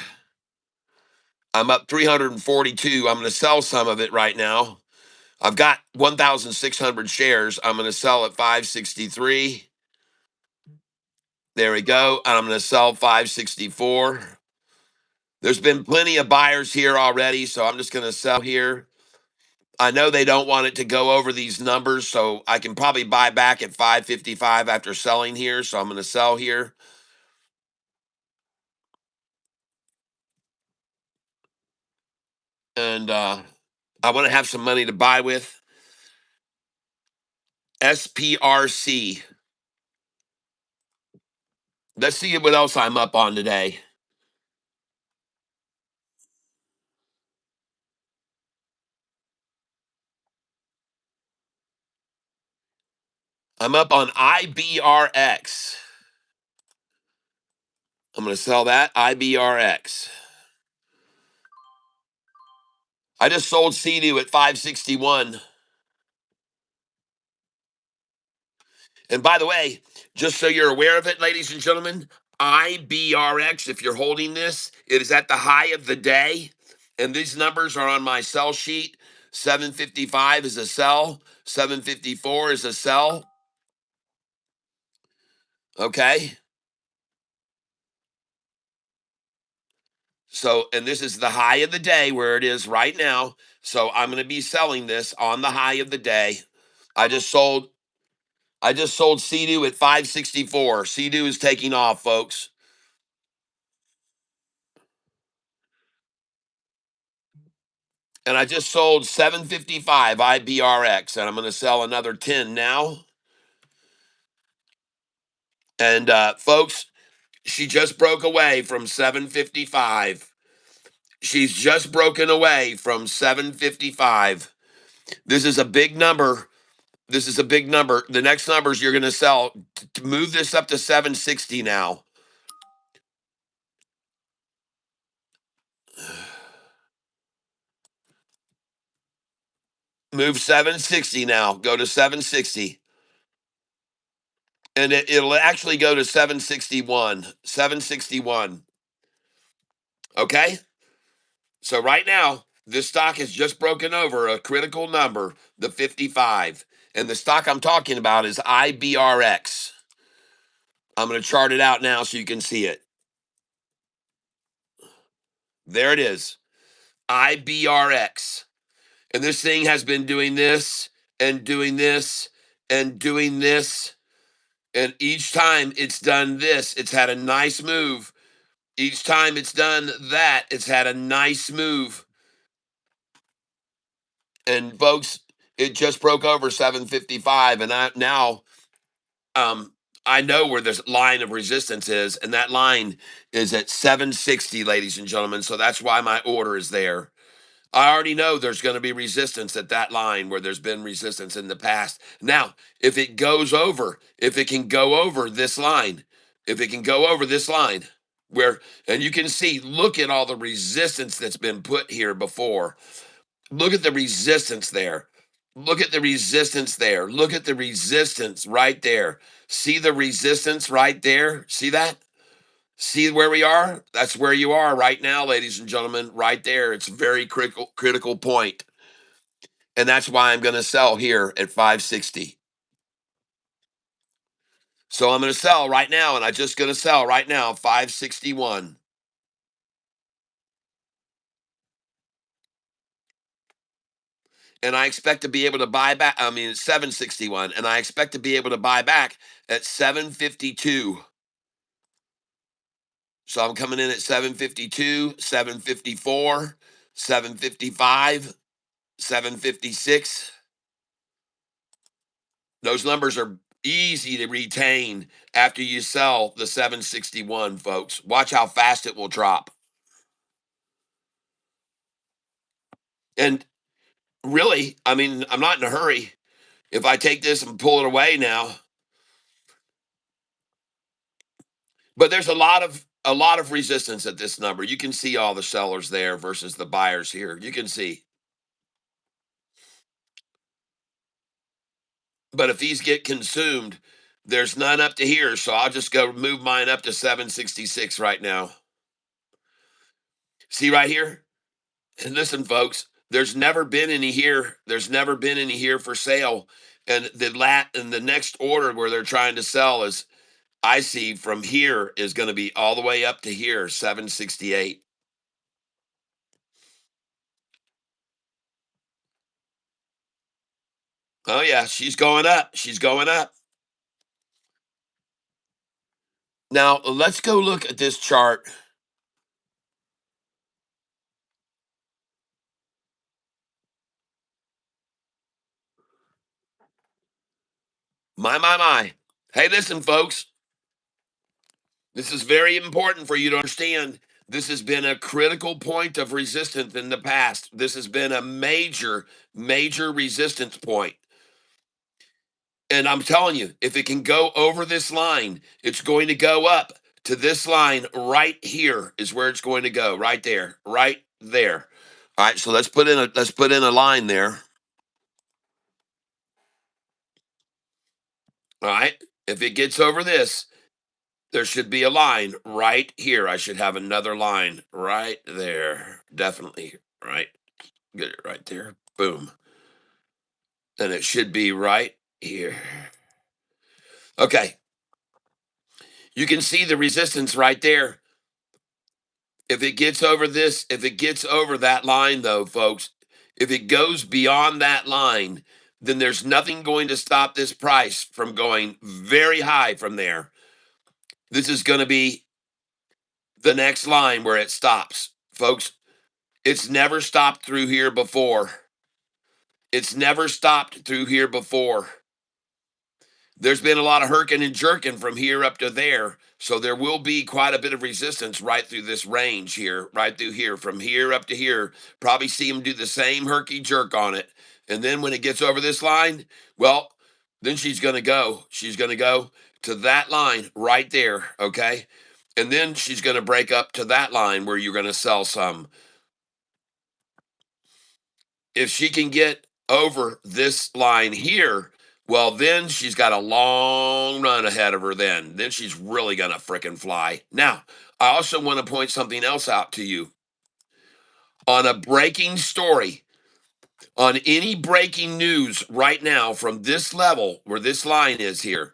I'm up 342. I'm going to sell some of it right now. I've got 1,600 shares. I'm going to sell at 563. There we go. And I'm going to sell 564. There's been plenty of buyers here already, so I'm just going to sell here. I know they don't want it to go over these numbers, so I can probably buy back at 555 after selling here, so I'm going to sell here. And I want to have some money to buy with. SPRC. Let's see what else I'm up on today. I'm up on IBRX. I'm going to sell that, IBRX. I just sold SIDU at 561. And by the way, just so you're aware of it, ladies and gentlemen, IBRX, if you're holding this, it is at the high of the day. And these numbers are on my sell sheet. 755 is a sell, 754 is a sell. Okay. So, and this is the high of the day where it is right now. So I'm going to be selling this on the high of the day. I just sold SIDU at 564. SIDU is taking off, folks. And I just sold 755 IBRX, and I'm going to sell another 10 now. And folks, she just broke away from 755. She's just broken away from 755. This is a big number. This is a big number. The next numbers you're going to sell. To move this up to 760 now. Move 760 now. Go to 760. And it'll actually go to 761. 761. Okay? So right now, this stock has just broken over a critical number, the 55. And the stock I'm talking about is IBRX. I'm going to chart it out now so you can see it. There it is. IBRX. And this thing has been doing this and doing this and doing this. And each time it's done this, it's had a nice move. Each time it's done that, it's had a nice move. And folks, it just broke over 755, and I know where this line of resistance is, and that line is at 760, ladies and gentlemen. So that's why my order is there. I already know there's going to be resistance at that line where there's been resistance in the past. Now, if it can go over this line, where, and you can see, look at all the resistance that's been put here before. Look at the resistance there. Look at the resistance there. Look at the resistance right there. See the resistance right there? See that? See where we are? That's where you are right now, ladies and gentlemen, right there. It's a very critical point. And that's why I'm going to sell here at 560. So I'm going to sell right now, and I'm just going to sell right now 561. And I expect to be able to buy back. I mean, it's 761, and I expect to be able to buy back at 752. So I'm coming in at 752, 754, 755, 756. Those numbers are easy to retain after you sell the 761, folks. Watch how fast it will drop. And really, I mean, I'm not in a hurry. If I take this and pull it away now, but there's a lot of resistance at this number. You can see all the sellers there versus the buyers here. You can see. But if these get consumed, there's none up to here. So I'll just go move mine up to 766 right now. See right here? And listen, folks, there's never been any here. There's never been any here for sale. And the next order where they're trying to sell is, I see from here is going to be all the way up to here, 768. Oh yeah, she's going up. She's going up. Now let's go look at this chart. My. Hey, listen, folks. This is very important for you to understand. This has been a critical point of resistance in the past. This has been a major, major resistance point. And I'm telling you, if it can go over this line, it's going to go up to this line right here is where it's going to go, right there, right there. All right, so let's put in a line there. All right. If it gets over this, there should be a line right here. I should have another line right there. Definitely. Right. Get it right there. Boom. And it should be right here. Okay. You can see the resistance right there. If it gets over this, if it gets over that line, though, folks, if it goes beyond that line, then there's nothing going to stop this price from going very high from there. This is going to be the next line where it stops, folks. It's never stopped through here before. It's never stopped through here before. There's been a lot of herking and jerking from here up to there. So there will be quite a bit of resistance right through this range here, right through here, from here up to here. Probably see them do the same herky jerk on it. And then when it gets over this line, well, then she's going to go. She's going to go to that line right there. Okay. And then she's going to break up to that line where you're going to sell some. If she can get over this line here, well, then she's got a long run ahead of her. Then she's really gonna frickin' fly. Now, I also want to point something else out to you. On a breaking story, on any breaking news right now from this level where this line is here,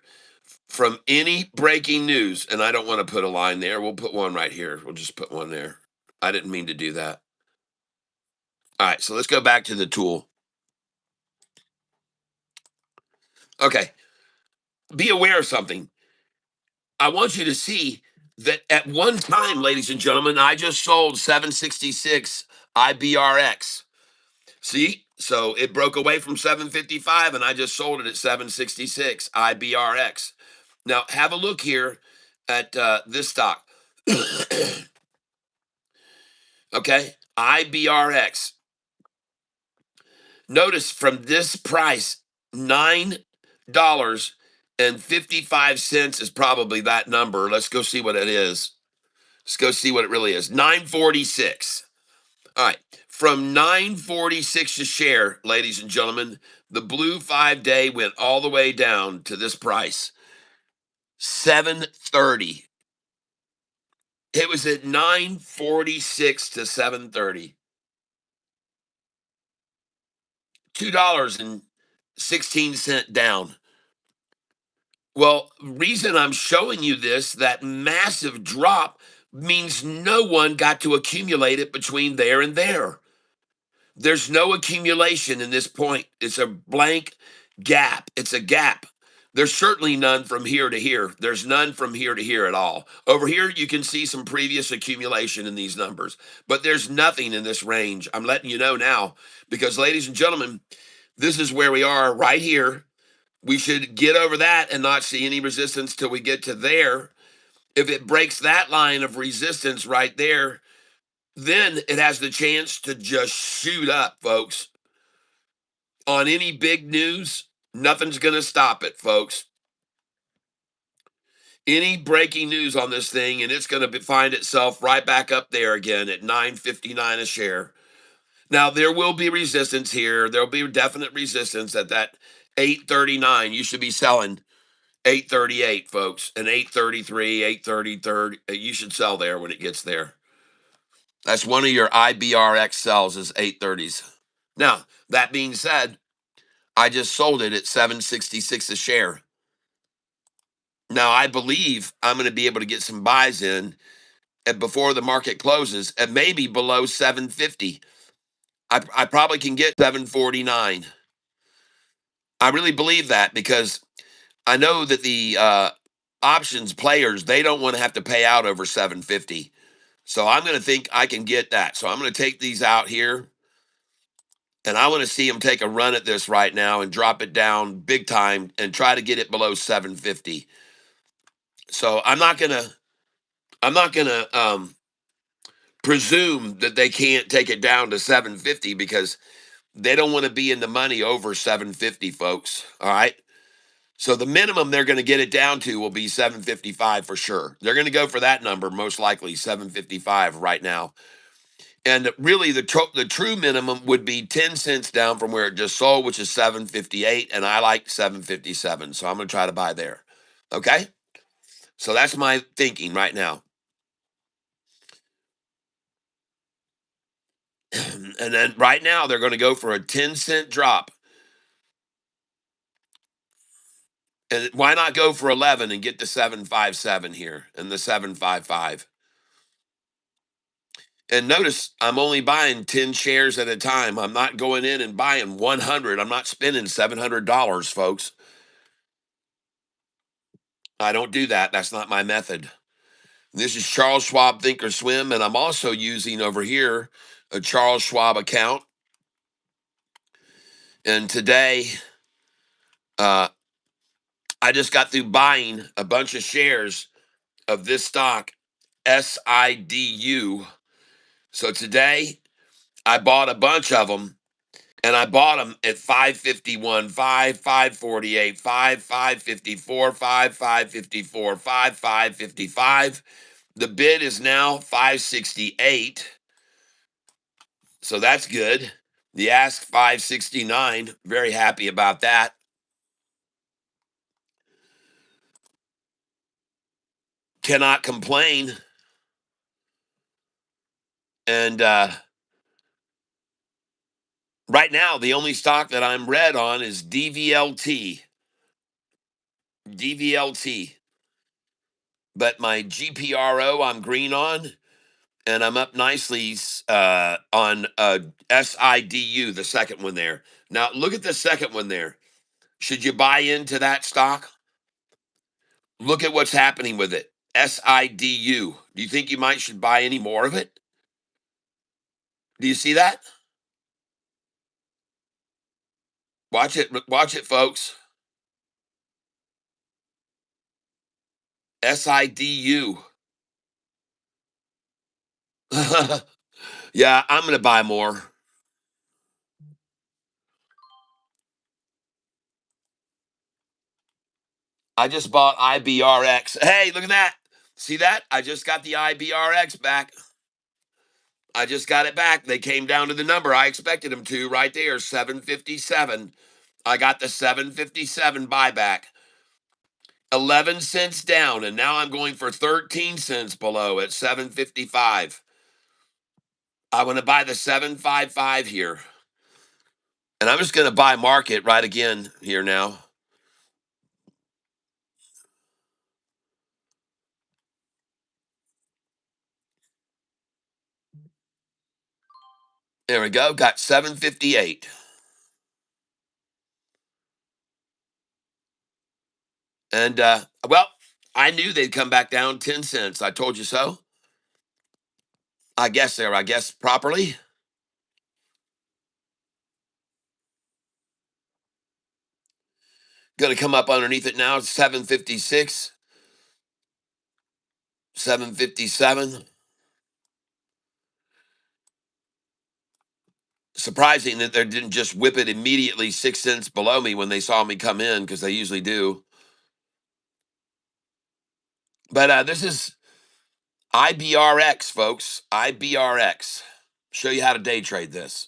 from any breaking news, and I don't want to put a line there. We'll put one right here. We'll just put one there. I didn't mean to do that. All right, so let's go back to the tool. Okay, be aware of something. I want you to see that at one time, ladies and gentlemen, I just sold 766 IBRX. See? So it broke away from 755 and I just sold it at 766 IBRX. Now, have a look here at this stock. Okay? IBRX. Notice from this price, $9.55 is probably that number. Let's go see what it is. Let's go see what it really is. 946. All right. From 946 a share, ladies and gentlemen, the blue 5-day went all the way down to this price. 730. It was at 946 to 730. $2.16 down. Well, reason I'm showing you this, that massive drop means no one got to accumulate it between there and there. There's no accumulation in this point. It's a blank gap. It's a gap. There's certainly none from here to here. There's none from here to here at all. Over here, you can see some previous accumulation in these numbers, but there's nothing in this range. I'm letting you know now because, ladies and gentlemen, this is where we are right here. We should get over that and not see any resistance till we get to there. If it breaks that line of resistance right there, then it has the chance to just shoot up, folks. On any big news, nothing's going to stop it, folks. Any breaking news on this thing, and it's going to find itself right back up there again at 9.59 a share. Now, there will be resistance here. There'll be definite resistance at that 8.39. You should be selling 8.38, folks, and 8.33, 8.33. You should sell there when it gets there. That's one of your IBRX sells is 8.30s. Now, that being said, I just sold it at 7.66 a share. Now, I believe I'm going to be able to get some buys in before the market closes and maybe below 7.50. I probably can get 7.49. I really believe that because I know that the options players, they don't want to have to pay out over 7.50. So I'm going to think I can get that. So I'm going to take these out here. And I want to see them take a run at this right now and drop it down big time and try to get it below 750. So I'm not gonna presume that they can't take it down to 750 because they don't want to be in the money over 750, folks. All right. So the minimum they're going to get it down to will be 755 for sure. They're going to go for that number, most likely 755 right now. And really, the true minimum would be 10 cents down from where it just sold, which is 758, and I like 757, so I'm going to try to buy there. Okay, so that's my thinking right now. And then right now they're going to go for a 10-cent drop, and why not go for 11 and get the 757 here and the 755? And notice I'm only buying 10 shares at a time. I'm not going in and buying 100. I'm not spending $700, folks. I don't do that. That's not my method. This is Charles Schwab Thinkorswim, and I'm also using over here a Charles Schwab account. And today, I just got through buying a bunch of shares of this stock, SIDU. So today, I bought a bunch of them, and I bought them at 551, 5, 548, 5, 554, 5, 554, 5, 555. The bid is now 568. So that's good. The ask 569. Very happy about that. Cannot complain. And right now, the only stock that I'm red on is DVLT. DVLT. But my GPRO, I'm green on. And I'm up nicely on SIDU, the second one there. Now, look at the second one there. Should you buy into that stock? Look at what's happening with it. SIDU. Do you think you might should buy any more of it? Do you see that? Watch it, folks. SIDU. Yeah, I'm gonna buy more. I just bought IBRX. Hey, look at that. See that? I just got the IBRX back. I just got it back. They came down to the number I expected them to right there, 757. I got the 757 buyback. 11 cents down, and now I'm going for 13 cents below at 755. I want to buy the 755 here. And I'm just going to buy market right again here now. There we go. Got 758. And, well, I knew they'd come back down 10 cents. I told you so. I guess properly. Going to come up underneath it now. 756, 757. Surprising that they didn't just whip it immediately 6 cents below me when they saw me come in, because they usually do. But this is IBRX, folks. IBRX. Show you how to day trade this.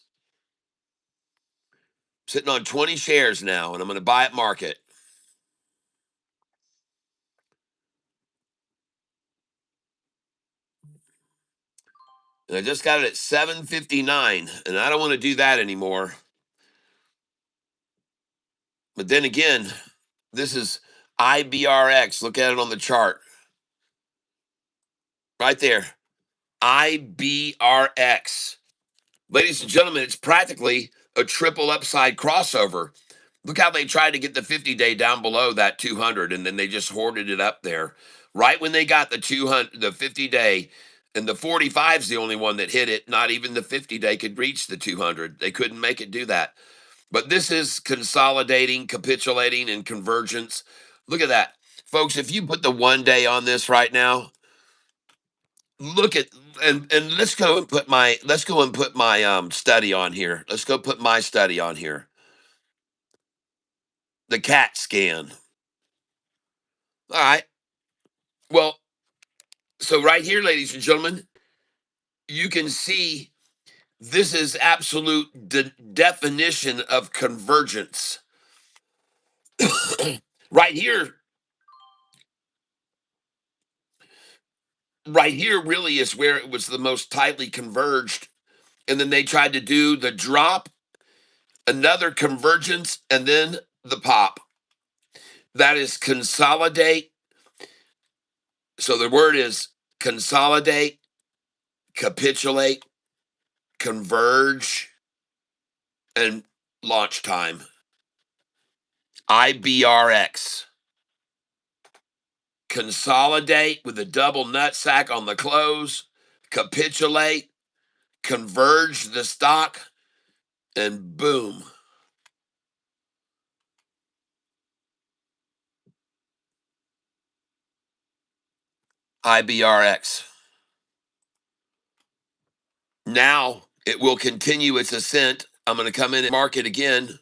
Sitting on 20 shares now, and I'm going to buy at market. And I just got it at 759, and I don't want to do that anymore. But then again, this is IBRX. Look at it on the chart. Right there. IBRX. Ladies and gentlemen, it's practically a triple upside crossover. Look how they tried to get the 50-day down below that 200, and then they just hoarded it up there. Right when they got the 200, the 50-day, and the 45 is the only one that hit it. Not even the 50-day could reach the 200. They couldn't make it do that. But this is consolidating, capitulating, and convergence. Look at that. Folks, if you put the 1 day on this right now, look at, and let's go and put my study on here. Let's go put my study on here. The CAT scan. All right. Well, so right here, ladies and gentlemen, you can see this is absolute definition of convergence. Right here really is where it was the most tightly converged. And then they tried to do the drop, another convergence, and then the pop. That is consolidate. So the word is consolidate, capitulate, converge, and launch time. IBRX. Consolidate with a double nutsack on the close, capitulate, converge the stock, and boom. IBRX. Now it will continue its ascent. I'm going to come in and mark it again.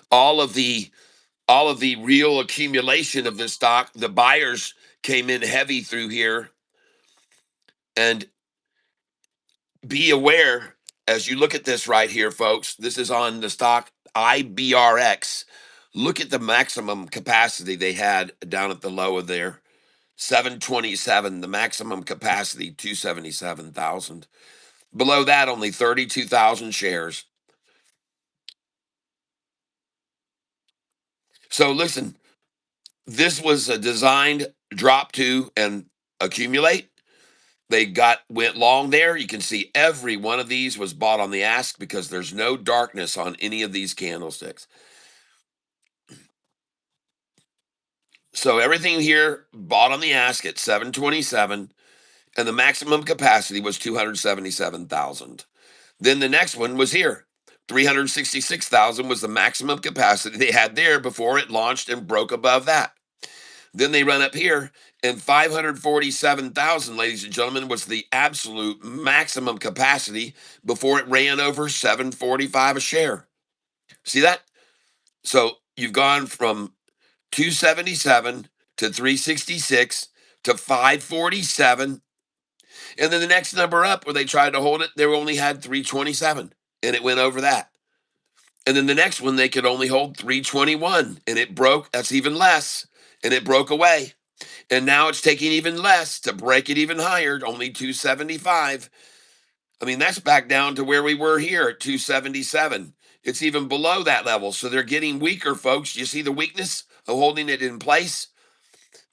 All of the real accumulation of this stock, the buyers came in heavy through here. And be aware as you look at this right here, folks. This is on the stock IBRX. Look at the maximum capacity they had down at the low of there. 727, the maximum capacity, 277,000. Below that, only 32,000 shares. So listen, this was a designed drop to and accumulate. They went long there. You can see every one of these was bought on the ask because there's no darkness on any of these candlesticks. So everything here bought on the ask at 727, and the maximum capacity was 277,000. Then the next one was here. 366,000 was the maximum capacity they had there before it launched and broke above that. Then they run up here, and 547,000, ladies and gentlemen, was the absolute maximum capacity before it ran over 745 a share. See that? So you've gone from 277 to 366 to 547. And then the next number up where they tried to hold it, they only had 327 and it went over that. And then the next one, they could only hold 321 and it broke. That's even less. And it broke away. And now it's taking even less to break it even higher, only 275. I mean, that's back down to where we were here at 277. It's even below that level. So they're getting weaker, folks. You see the weakness of holding it in place?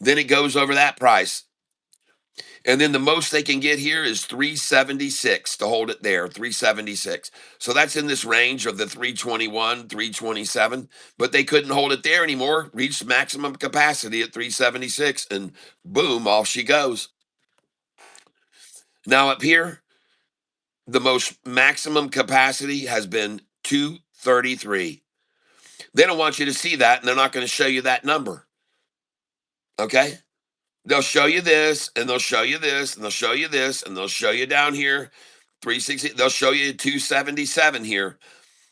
Then it goes over that price. And then the most they can get here is 376 to hold it there, 376. So that's in this range of the 321, 327, but they couldn't hold it there anymore, reached maximum capacity at 376, and boom, off she goes. Now up here, the most maximum capacity has been 233. They don't want you to see that, and they're not going to show you that number. Okay? They'll show you this, and they'll show you this, and they'll show you this, and they'll show you down here 360. They'll show you 277 here.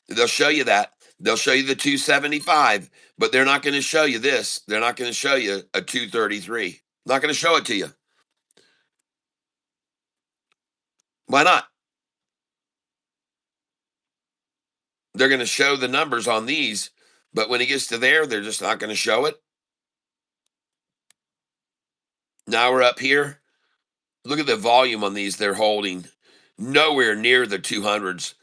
They'll show you that. They'll show you the 275, but they're not going to show you this. They're not going to show you a 233. Not going to show it to you. Why not? They're going to show the numbers on these, but when it gets to there, they're just not going to show it. Now we're up here. Look at the volume on these they're holding. Nowhere near the 200s.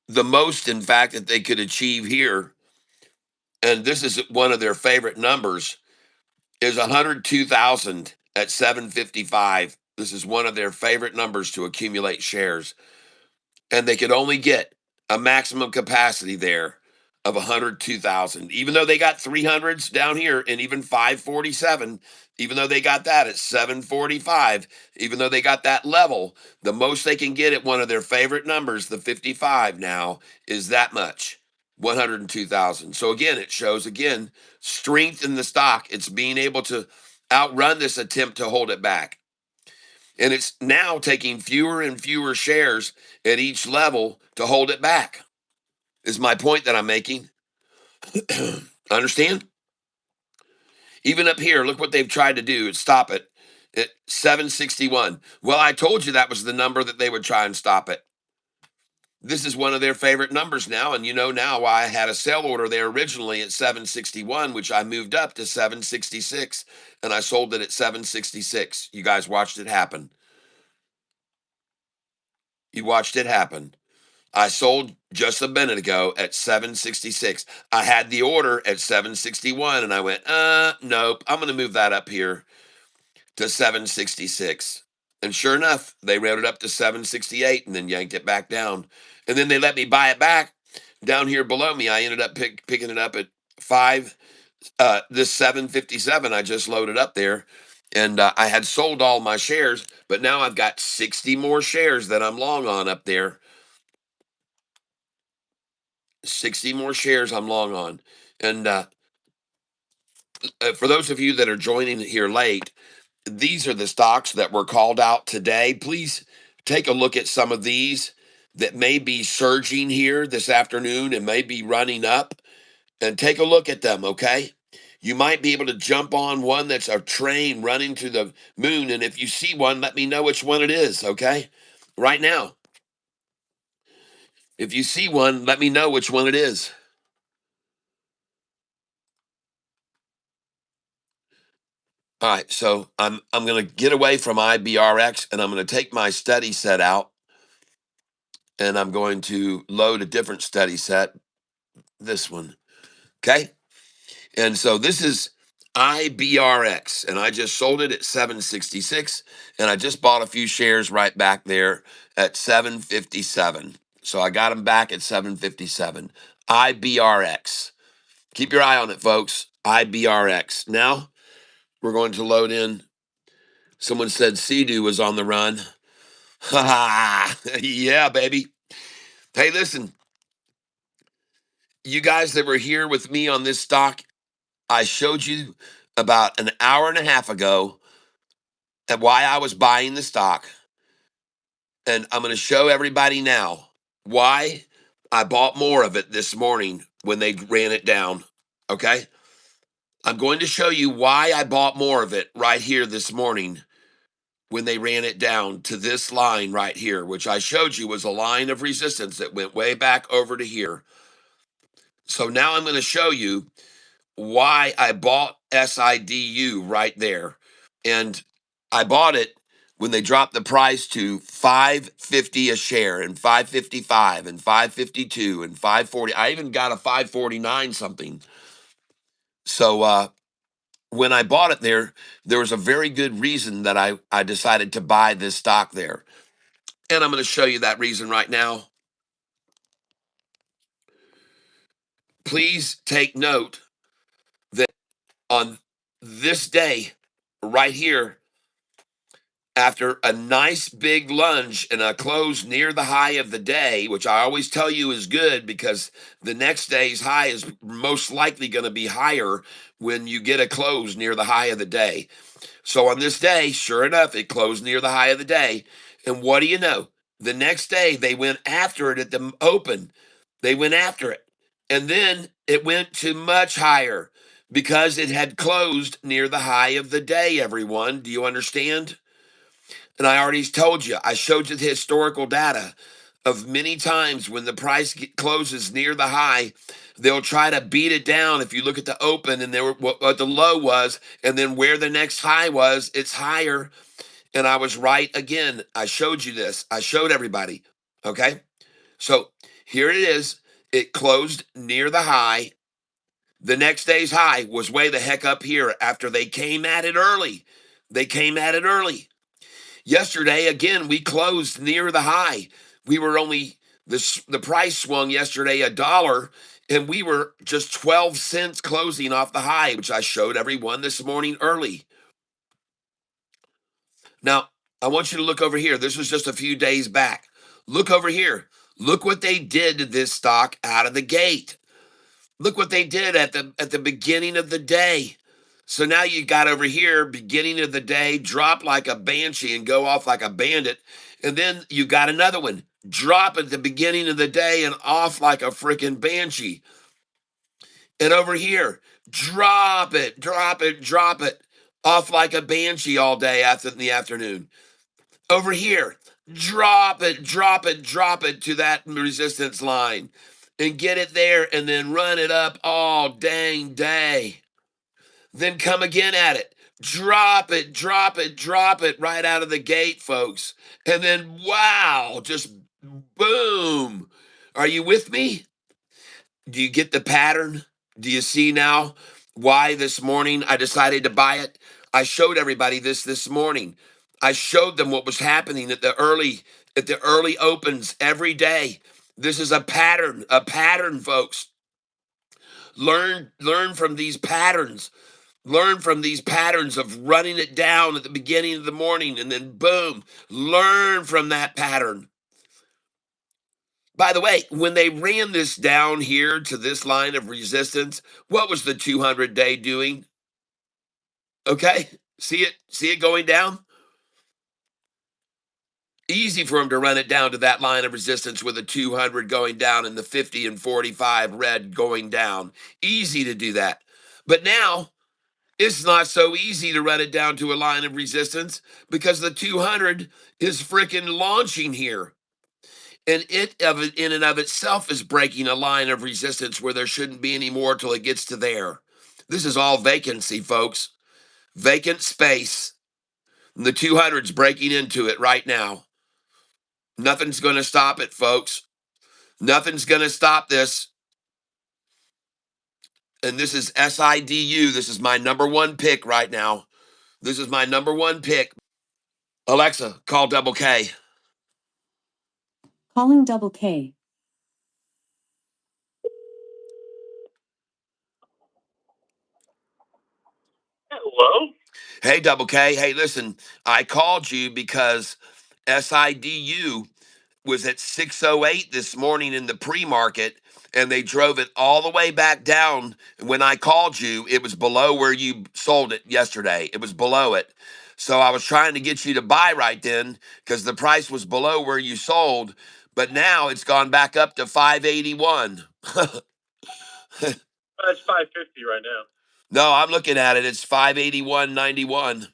The most, in fact, that they could achieve here, and this is one of their favorite numbers, is 102,000 at 755. This is one of their favorite numbers to accumulate shares. And they could only get a maximum capacity there of 102,000. Even though they got 300s down here and even 547, even though they got that at 745, even though they got that level, the most they can get at one of their favorite numbers, the 55 now, is that much, 102,000. So again, it shows, again, strength in the stock. It's being able to outrun this attempt to hold it back. And it's now taking fewer and fewer shares at each level to hold it back, is my point that I'm making. Understand? Even up here, look what they've tried to do. Stop it at 761. Well, I told you that was the number that they would try and stop it. This is one of their favorite numbers now. And you know now why I had a sell order there originally at 761, which I moved up to 766, and I sold it at 766. You guys watched it happen. You watched it happen. I sold just a minute ago at 766. I had the order at 761 and I went, nope, I'm going to move that up here to 766. And sure enough, they wrote it up to 768 and then yanked it back down. And then they let me buy it back down here below me. I ended up picking it up at this 757 I just loaded up there. And I had sold all my shares, but now I've got 60 more shares that I'm long on up there. 60 more shares I'm long on. And for those of you that are joining here late, these are the stocks that were called out today. Please take a look at some of these that may be surging here this afternoon and may be running up, and take a look at them, okay? You might be able to jump on one that's a train running to the moon. And if you see one, let me know which one it is, okay? Right now. If you see one, let me know which one it is. All right, so I'm going to get away from IBRX and I'm going to take my study set out and I'm going to load a different study set, this one. Okay? And so this is IBRX and I just sold it at 766 and I just bought a few shares right back there at 757. So I got them back at 757. IBRX. Keep your eye on it, folks. IBRX. Now we're going to load in. Someone said SIDU was on the run. Yeah, baby. Hey, listen, you guys that were here with me on this stock, I showed you about an hour and a half ago at why I was buying the stock. And I'm going to show everybody now why I bought more of it this morning when they ran it down. Okay? I'm going to show you why I bought more of it right here this morning when they ran it down to this line right here, which I showed you was a line of resistance that went way back over to here. So now I'm going to show you why I bought SIDU right there. And I bought it when they dropped the price to 550 a share and 555 and 552 and 540. I even got a 549 something. So when I bought it there was a very good reason that I decided to buy this stock there. And I'm going to show you that reason right now. Please take note that on this day, right here, after a nice big lunge and a close near the high of the day, which I always tell you is good because the next day's high is most likely going to be higher when you get a close near the high of the day. So on this day, sure enough, it closed near the high of the day. And what do you know? The next day, they went after it at the open. They went after it. And then it went to much higher because it had closed near the high of the day, everyone. Do you understand? And I already told you, I showed you the historical data of many times when the price closes near the high, they'll try to beat it down. If you look at the open and there what the low was, and then where the next high was, it's higher. And I was right again. I showed you this. I showed everybody. Okay. So here it is. It closed near the high. The next day's high was way the heck up here after they came at it early. They came at it early. Yesterday, again, we closed near the high. We were only the price swung yesterday $1, and we were just 12 cents closing off the high, which I showed everyone this morning early. Now, I want you to look over here. This was just a few days back. Look over here. Look what they did to this stock out of the gate. Look what they did at the beginning of the day. So now you got over here, beginning of the day, drop like a banshee and go off like a bandit. And then you got another one, drop at the beginning of the day and off like a freaking banshee. And over here, drop it, drop it, drop it, off like a banshee all day after in the afternoon. Over here, drop it, drop it, drop it to that resistance line and get it there and then run it up all dang day. Then come again at it. Drop it, drop it, drop it right out of the gate, folks. And then, wow, just boom. Are you with me? Do you get the pattern? Do you see now why this morning I decided to buy it? I showed everybody this morning. I showed them what was happening at the early opens every day. This is a pattern, folks. Learn from these patterns. Learn from these patterns of running it down at the beginning of the morning and then boom, learn from that pattern. By the way, when they ran this down here to this line of resistance, what was the 200-day doing? Okay, see it going down? Easy for them to run it down to that line of resistance with a 200 going down and the 50 and 45 red going down. Easy to do that. But now it's not so easy to run it down to a line of resistance because the 200 is freaking launching here. And in and of itself is breaking a line of resistance where there shouldn't be any more till it gets to there. This is all vacancy, folks. Vacant space. And the 200's breaking into it right now. Nothing's going to stop it, folks. Nothing's going to stop this. And this is SIDU. This is my number one pick right now. This is my number one pick. Alexa, call Double K. Calling Double K. Hello? Hey, Double K. Hey, listen, I called you because SIDU was at 608 this morning in the pre-market, and they drove it all the way back down. When I called you, it was below where you sold it yesterday. It was below it. So I was trying to get you to buy right then because the price was below where you sold, but now it's gone back up to 581. It's 550 right now. No, I'm looking at it. It's 581.91.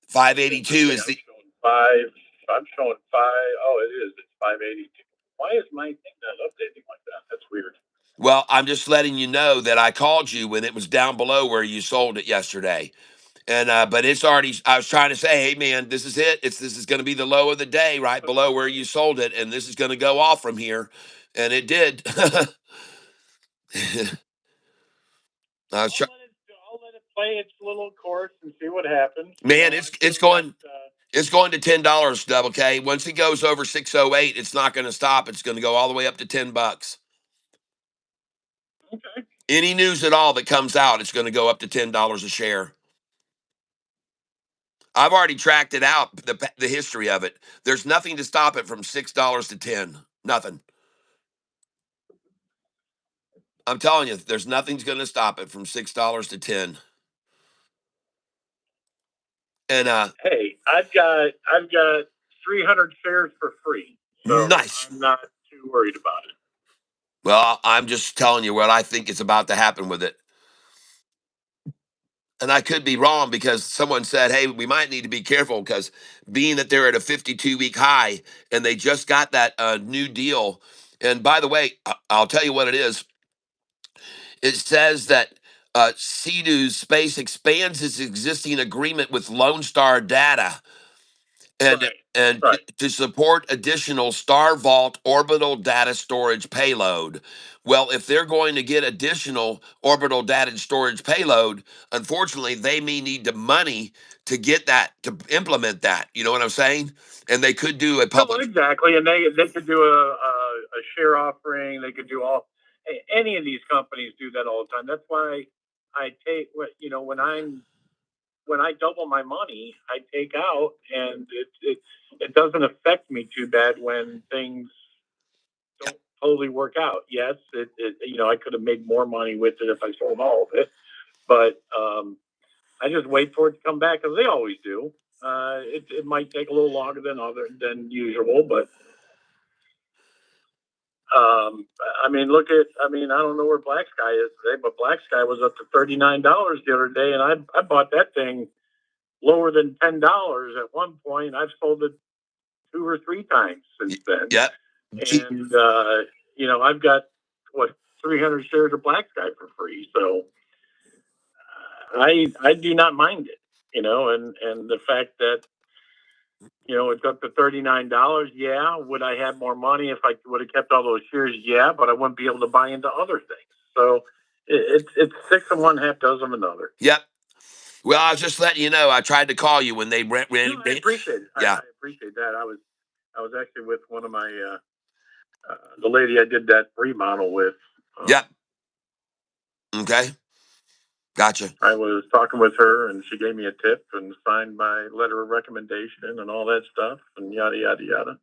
582 is the I'm showing five. Oh, it is. It's 582. Why is my thing not updating like that? That's weird. well, I'm just letting you know that I called you when it was down below where you sold it yesterday. And but it's already I was trying to say, hey man, this is it. This is going to be the low of the day right below where you sold it, and this is going to go off from here. And it did. Uh, sh- I'll let it play its little course and see what happens. man, it's going to $10. Double K. Once it goes over 608, it's not going to stop. It's going to go all the way up to $10. Okay. Any news at all that comes out, it's going to go up to $10 a share. I've already tracked it out, the history of it. There's nothing to stop it from $6 to 10. Nothing. I'm telling you, there's nothing's going to stop it from $6 to 10. And Hey, I've got 300 shares for free, so nice. I'm not too worried about it. Well, I'm just telling you what I think is about to happen with it. And I could be wrong because someone said, hey, we might need to be careful because being that they're at a 52-week high and they just got that new deal. And by the way, I'll tell you what it is. It says that SIDU Space expands its existing agreement with Lone Star Data and Right. and Right. to support additional Star Vault orbital data storage payload. Well, if they're going to get additional orbital data storage payload, unfortunately, they may need the money to get that to implement that. You know what I'm saying? And they could do a No, public. exactly, and they could do a share offering. They could do any of these companies do that all the time. That's why I take what when I double my money, I take out, and it doesn't affect me too bad when things don't totally work out. Yes, I could have made more money with it if I sold all of it, but I just wait for it to come back as they always do. It might take a little longer than usual, but I mean, I don't know where Black Sky is today, but Black Sky was up to $39 the other day, and I bought that thing lower than $10 at one point. I've sold it 2 or 3 times since then, Yep. and I've got what 300 shares of Black Sky for free, so I do not mind it, and the fact that it's up to $39. Yeah, would I have more money if I would have kept all those shares? Yeah, but I wouldn't be able to buy into other things. So it's six of one, half dozen of another. Yep. Well, I was just letting you know. I tried to call you when they ran. No, I appreciate it. Yeah. I appreciate that. I was actually with one of my the lady I did that remodel with. Yep. Okay. Gotcha. I was talking with her, and she gave me a tip and signed my letter of recommendation and all that stuff, and yada yada yada.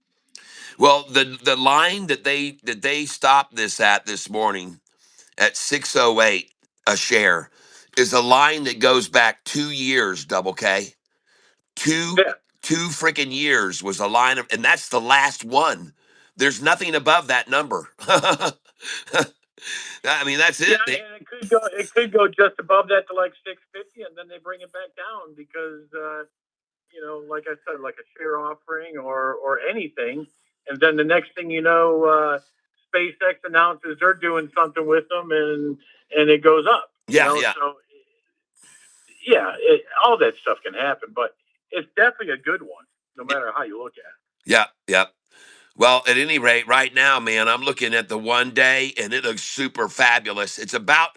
Well, the line that they stopped this at this morning at 608 a share is a line that goes back 2 years. Double K. Two Yeah. two freaking years was a line of, and that's the last one. There's nothing above that number. I mean, that's Yeah, it. and it could go just above that to like 650, and then they bring it back down because like I said, like a share offering or anything, and then the next thing you know, SpaceX announces they're doing something with them, and it goes up. Yeah, yeah, So yeah, all that stuff can happen, but it's definitely a good one, no matter how you look at it. yeah, yeah. Well, at any rate, right now, man, I'm looking at the 1 day and it looks super fabulous. It's about,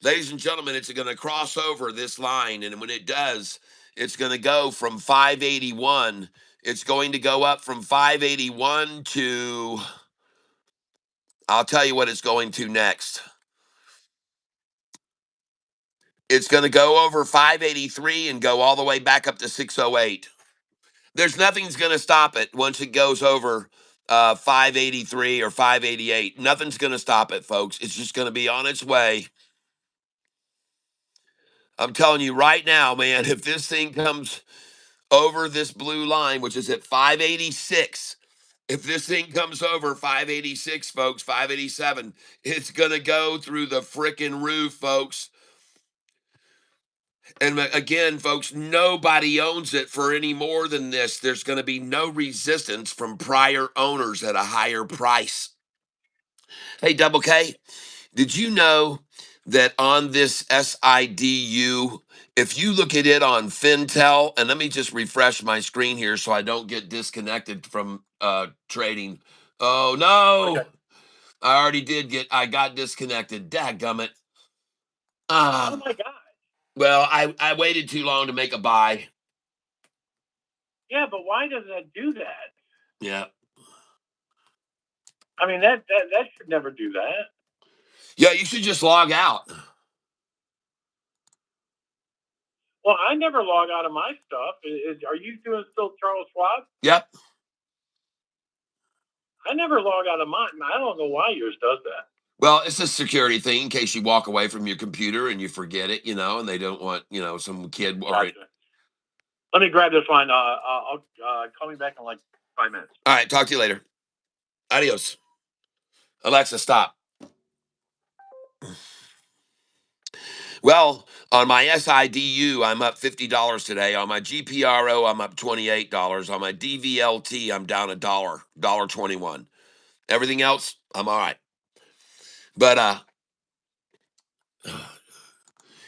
ladies and gentlemen, it's going to cross over this line. And when it does, it's going to go from 581. It's going to go up from 581 to, I'll tell you what it's going to next. It's going to go over 583 and go all the way back up to 608. There's nothing's going to stop it once it goes over 583 or 588. Nothing's going to stop it, folks. It's just going to be on its way. I'm telling you right now, man, if this thing comes over this blue line, which is at 586, if this thing comes over 586, folks, 587, it's going to go through the frickin' roof, folks. And again, folks, nobody owns it for any more than this. There's going to be no resistance from prior owners at a higher price. Hey, Double K, did you know that on this SIDU, if you look at it on Fintel, and let me just refresh my screen here so I don't get disconnected from trading. Oh, no. Okay. I got disconnected. Dadgummit. Oh Uh, my God. well, I waited too long to make a buy. Yeah, but why does that do that? Yeah. I mean, that should never do that. Yeah, you should just log out. Well, I never log out of my stuff. Are you doing still Charles Schwab? Yep. I never log out of mine. I don't know why yours does that. Well, it's a security thing in case you walk away from your computer and you forget it, and they don't want, some kid or Gotcha. Let me grab this line. I'll call me back in like 5 minutes. All right, talk to you later. Adios. Alexa, stop. Well, on my SIDU, I'm up $50 today. On my GPRO, I'm up $28. On my DVLT, I'm down $1.21. Everything else, I'm all right. But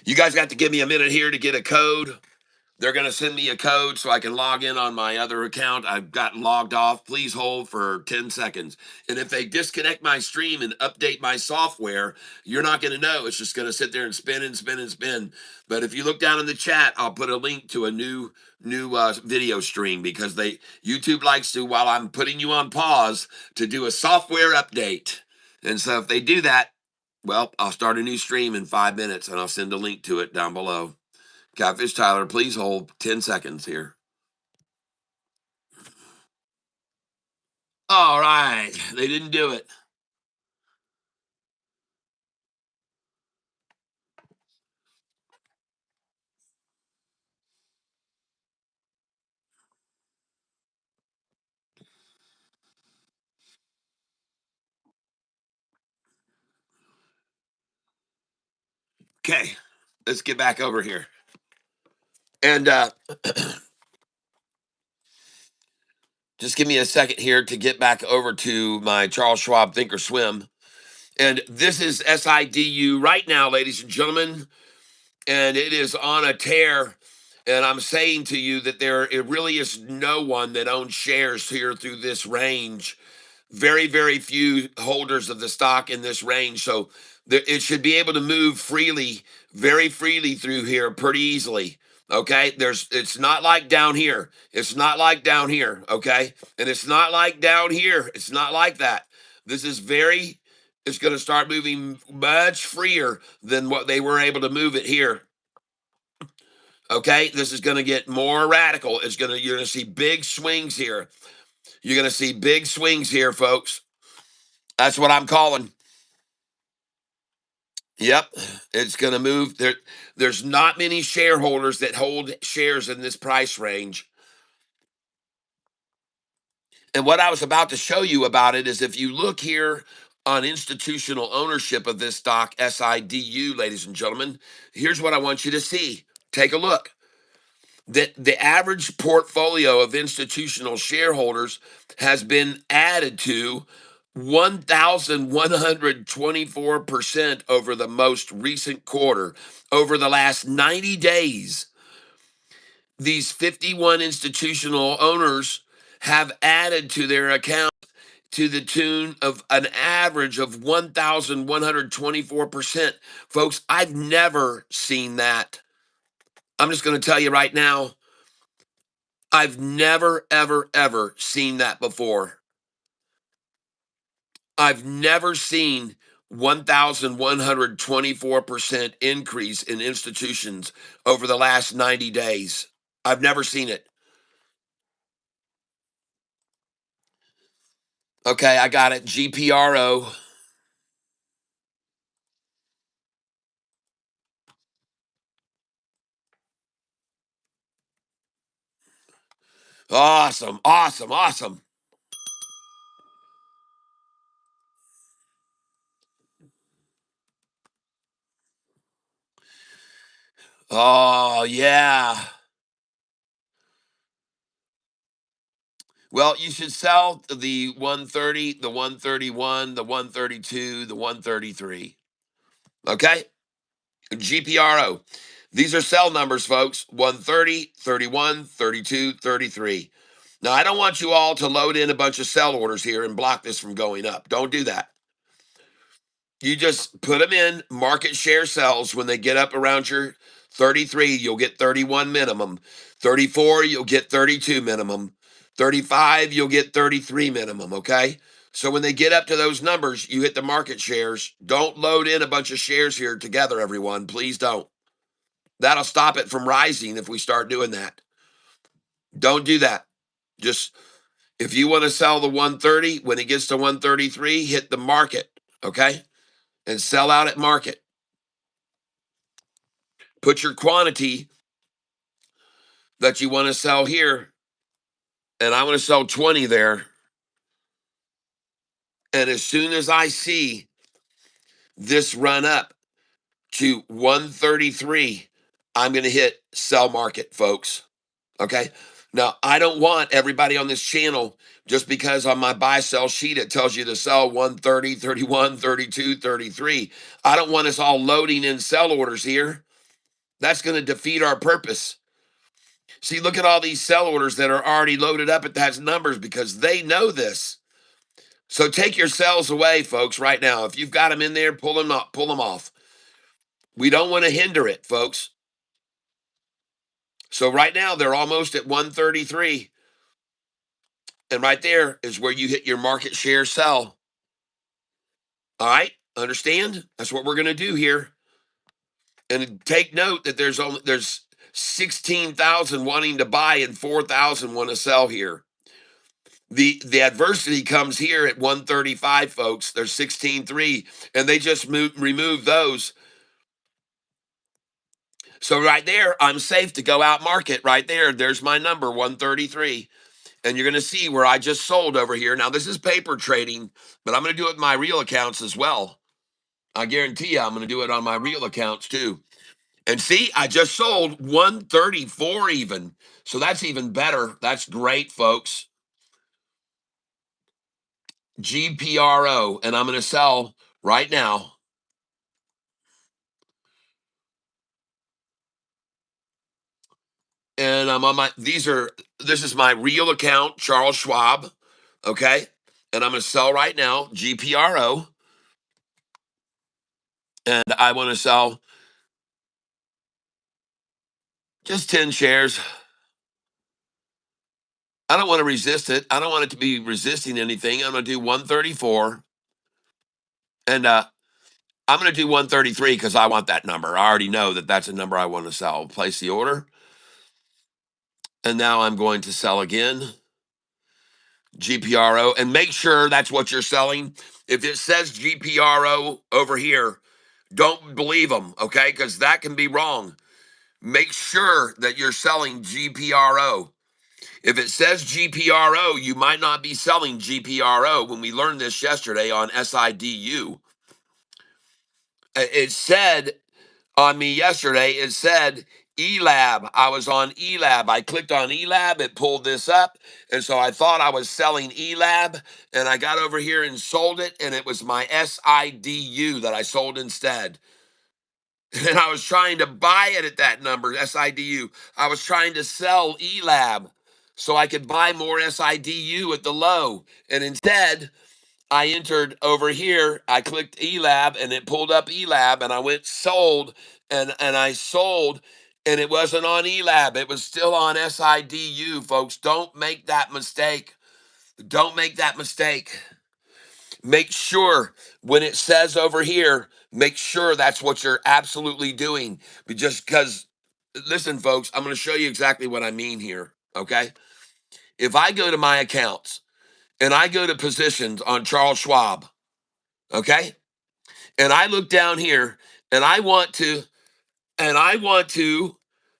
you guys got to give me a minute here to get a code. They're going to send me a code so I can log in on my other account. I've gotten logged off. Please hold for 10 seconds. And if they disconnect my stream and update my software, you're not going to know. It's just going to sit there and spin and spin and spin. But if you look down in the chat, I'll put a link to a new video stream because YouTube likes to, while I'm putting you on pause, to do a software update. And so if they do that, well, I'll start a new stream in 5 minutes and I'll send a link to it down below. Catfish Tyler, please hold 10 seconds here. All right. They didn't do it. Okay. Let's get back over here. And just give me a second here to get back over to my Charles Schwab Thinkorswim. And this is SIDU right now, ladies and gentlemen. And it is on a tear. And I'm saying to you that it really is no one that owns shares here through this range. Very, very few holders of the stock in this range. So it should be able to move freely, very freely through here pretty easily. Okay. It's not like down here. It's not like down here. Okay. And it's not like down here. It's not like that. This is it's going to start moving much freer than what they were able to move it here. Okay. This is going to get more radical. You're going to see big swings here. You're going to see big swings here, folks. That's what I'm calling. Yep, it's going to move. There's not many shareholders that hold shares in this price range. And what I was about to show you about it is if you look here on institutional ownership of this stock, SIDU, ladies and gentlemen, here's what I want you to see. Take a look. The average portfolio of institutional shareholders has been added to 1,124% over the most recent quarter. Over the last 90 days, these 51 institutional owners have added to their account to the tune of an average of 1,124%. Folks, I've never seen that. I'm just going to tell you right now, I've never, ever, ever seen that before. I've never seen 1,124% increase in institutions over the last 90 days. I've never seen it. Okay, I got it. GPRO. Awesome, awesome, awesome. Oh, yeah. Well, you should sell the 130, the 131, the 132, the 133. Okay? GPRO. These are cell numbers, folks. 130, 31, 32, 33. Now, I don't want you all to load in a bunch of sell orders here and block this from going up. Don't do that. You just put them in market share sells. When they get up around your 33, you'll get 31 minimum. 34, you'll get 32 minimum. 35, you'll get 33 minimum, okay? So when they get up to those numbers, you hit the market shares. Don't load in a bunch of shares here together, everyone. Please don't. That'll stop it from rising if we start doing that. Don't do that. Just if you want to sell the 130, when it gets to 133, hit the market, okay? And sell out at market. Put your quantity that you want to sell here, and I want to sell 20 there. And as soon as I see this run up to 133, I'm going to hit sell market, folks. Okay. Now, I don't want everybody on this channel, just because on my buy sell sheet it tells you to sell 130, 31, 32, 33. I don't want us all loading in sell orders here. That's going to defeat our purpose. See, look at all these sell orders that are already loaded up at those numbers because they know this. So take your sells away, folks, right now. If you've got them in there, pull them up, pull them off. We don't want to hinder it, folks. So right now they're almost at 133. And right there is where you hit your market share sell. All right, understand? That's what we're going to do here. And take note that there's 16,000 wanting to buy and 4,000 want to sell here. The adversity comes here at 135, folks. There's 16.3, and they just remove those. So right there, I'm safe to go out market right there. There's my number, 133. And you're going to see where I just sold over here. Now, this is paper trading, but I'm going to do it with my real accounts as well. I guarantee you I'm going to do it on my real accounts too. And see, I just sold 134 even. So that's even better. That's great, folks. GPRO. And I'm going to sell right now. And I'm on this is my real account, Charles Schwab. Okay. And I'm going to sell right now, GPRO. And I want to sell just 10 shares. I don't want to resist it. I don't want it to be resisting anything. I'm going to do 134. And I'm going to do 133 because I want that number. I already know that that's a number I want to sell. Place the order. And now I'm going to sell again. GPRO. And make sure that's what you're selling. If it says GPRO over here, don't believe them, okay? Because that can be wrong. Make sure that you're selling GPRO. If it says GPRO, you might not be selling GPRO. When we learned this yesterday on SIDU, it said on me yesterday, it said ELAB. I was on ELAB. I clicked on ELAB. It pulled this up. And so I thought I was selling ELAB. And I got over here and sold it. And it was my SIDU that I sold instead. And I was trying to buy it at that number, SIDU. I was trying to sell ELAB so I could buy more SIDU at the low. And instead, I entered over here. I clicked ELAB and it pulled up ELAB and I went sold and I sold and it wasn't on ELAB. It was still on SIDU, folks. Don't make that mistake. Don't make that mistake. Make sure when it says over here, make sure that's what you're absolutely doing. But just because, listen, folks, I'm going to show you exactly what I mean here. Okay. If I go to my accounts and I go to positions on Charles Schwab, okay, and I look down here and I want to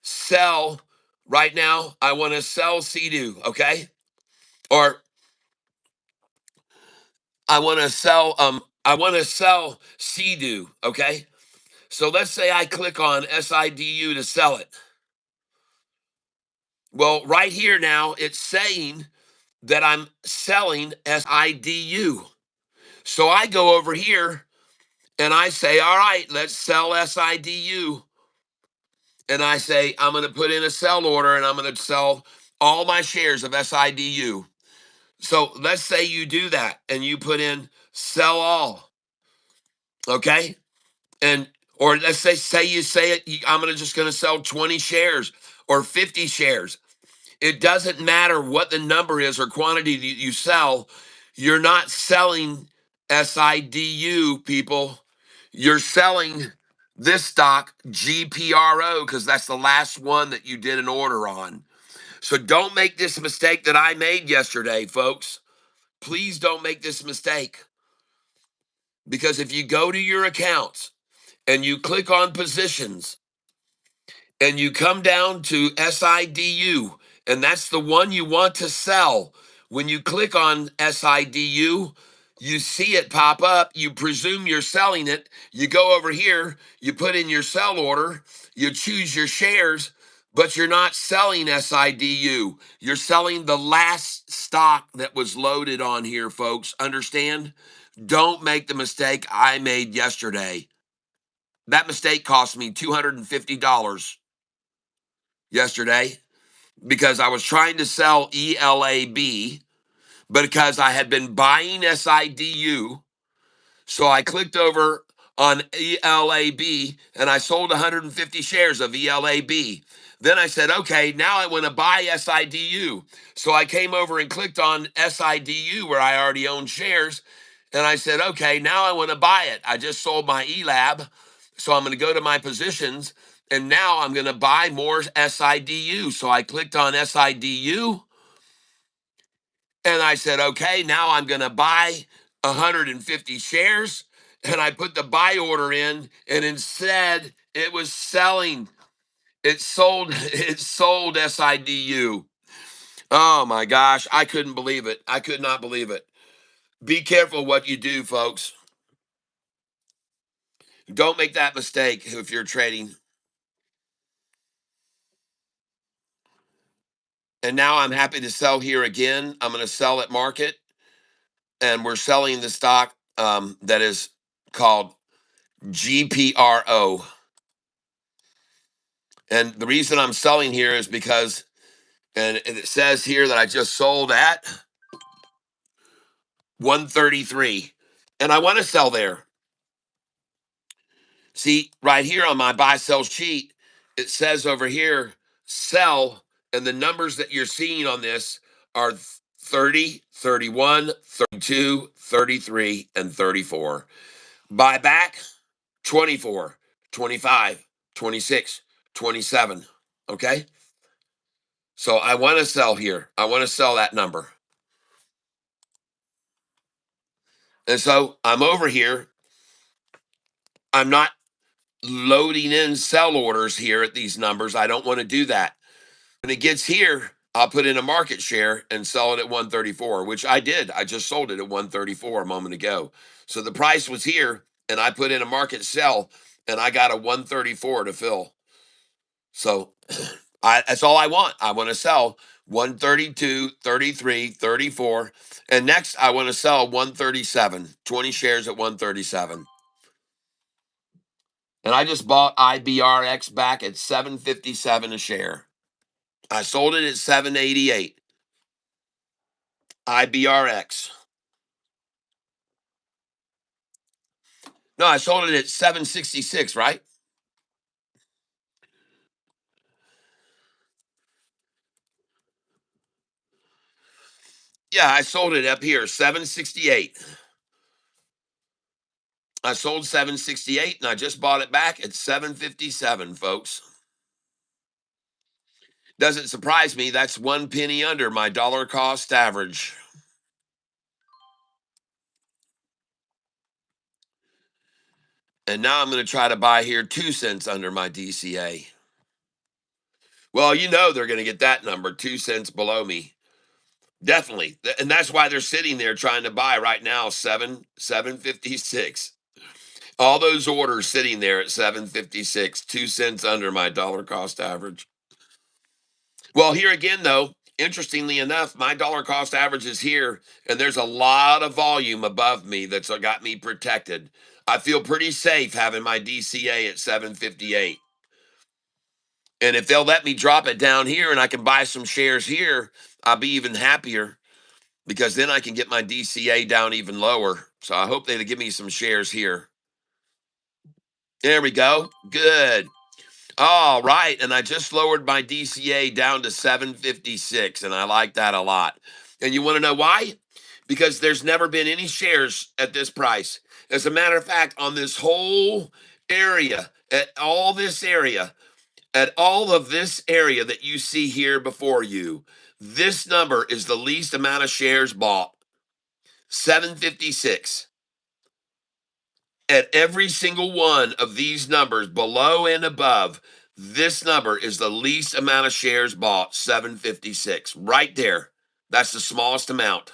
sell right now. I want to sell SIDU, okay, or I want to sell SIDU, okay. So let's say I click on SIDU to sell it. Well, right here now, it's saying that I'm selling SIDU. So I go over here and I say, all right, let's sell SIDU. And I say, I'm going to put in a sell order and I'm going to sell all my shares of SIDU. So let's say you do that and you put in sell all. Okay. And, or let's say you say it, I'm just going to sell 20 shares or 50 shares. It doesn't matter what the number is or quantity that you sell. You're not selling SIDU, people. You're selling this stock, GPRO, because that's the last one that you did an order on. So don't make this mistake that I made yesterday, folks. Please don't make this mistake. Because if you go to your accounts and you click on positions and you come down to SIDU, and that's the one you want to sell. When you click on SIDU, you see it pop up. You presume you're selling it. You go over here, you put in your sell order, you choose your shares, but you're not selling SIDU. You're selling the last stock that was loaded on here, folks. Understand? Don't make the mistake I made yesterday. That mistake cost me $250 yesterday because I was trying to sell ELAB, but because I had been buying SIDU, so I clicked over on ELAB and I sold 150 shares of ELAB. Then I said, okay, now I want to buy SIDU. So I came over and clicked on SIDU where I already own shares. And I said, okay, now I want to buy it. I just sold my ELAB. So I'm going to go to my positions and now I'm going to buy more SIDU. So I clicked on SIDU and I said, okay, now I'm going to buy 150 shares. And I put the buy order in, and instead it was selling. It sold SIDU. Oh my gosh, I couldn't believe it. I could not believe it. Be careful what you do, folks. Don't make that mistake if you're trading. And now I'm happy to sell here again. I'm going to sell at market, and we're selling the stock that is called GPRO. And the reason I'm selling here is because, and it says here that I just sold at 133, and I want to sell there. See, right here on my buy sell sheet, it says over here, sell, and the numbers that you're seeing on this are 30, 31, 32, 33, and 34. Buy back 24, 25, 26, 27. Okay? So I want to sell here. I want to sell that number. And so I'm over here. I'm not loading in sell orders here at these numbers. I don't want to do that. When it gets here, I'll put in a market share and sell it at 134, which I did. I just sold it at 134 a moment ago. So the price was here and I put in a market sell and I got a 134 to fill. So that's all I want. I want to sell 132, 33, 34. And next, I want to sell 137, 20 shares at 137. And I just bought IBRX back at 757 a share. I sold it at 788. IBRX. No, I sold it at 766, right? Yeah, I sold it up here, 768. I sold 768 and I just bought it back at 757, folks. Doesn't surprise me. That's 1 penny under my dollar cost average. And now I'm going to try to buy here 2 cents under my DCA. Well, you know they're going to get that number 2 cents below me. Definitely. And that's why they're sitting there trying to buy right now 756. All those orders sitting there at 756, 2 cents under my dollar cost average. Well, here again, though, interestingly enough, my dollar cost average is here, and there's a lot of volume above me that's got me protected. I feel pretty safe having my DCA at 758. And if they'll let me drop it down here and I can buy some shares here, I'll be even happier because then I can get my DCA down even lower. So I hope they give me some shares here. There we go. Good. All right. And I just lowered my DCA down to 756, and I like that a lot. And you want to know why? Because there's never been any shares at this price. As a matter of fact, on this whole area, at all of this area that you see here before you, this number is the least amount of shares bought, 756. At every single one of these numbers, below and above, this number is the least amount of shares bought, 756. Right there. That's the smallest amount.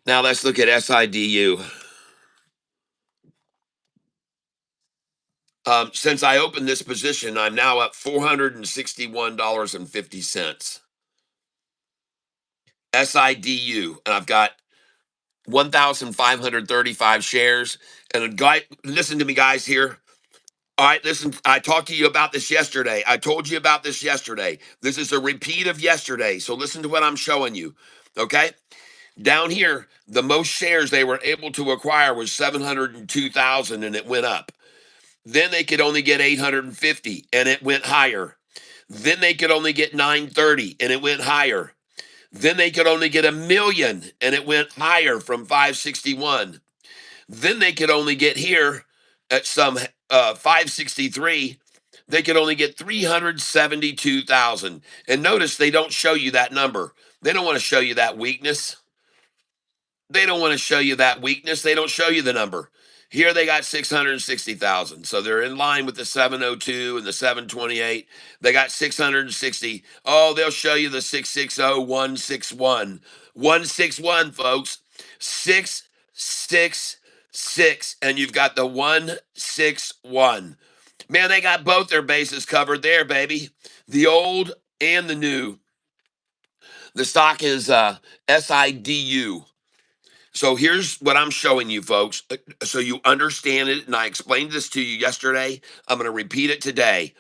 Now let's look at SIDU. Since I opened this position, I'm now up $461.50. SIDU, and I've got 1,535 shares. And a guy, listen to me, guys, here. All right, listen, I talked to you about this yesterday. I told you about this yesterday. This is a repeat of yesterday. So listen to what I'm showing you. Okay? Down here, the most shares they were able to acquire was 702,000, and it went up. Then they could only get 850, and it went higher. Then they could only get 930, and it went higher. Then they could only get 1,000,000, and it went higher from 561. Then they could only get here at some 563. They could only get 372,000. And notice they don't show you that number. They don't want to show you that weakness. They don't want to show you that weakness. They don't show you the number. Here they got 660,000. So they're in line with the 702 and the 728. They got 660. Oh, they'll show you the 660, 161. 161, folks. 666. And you've got the 161. Man, they got both their bases covered there, baby. The old and the new. The stock is SIDU. So here's what I'm showing you, folks, so you understand it. And I explained this to you yesterday. I'm going to repeat it today.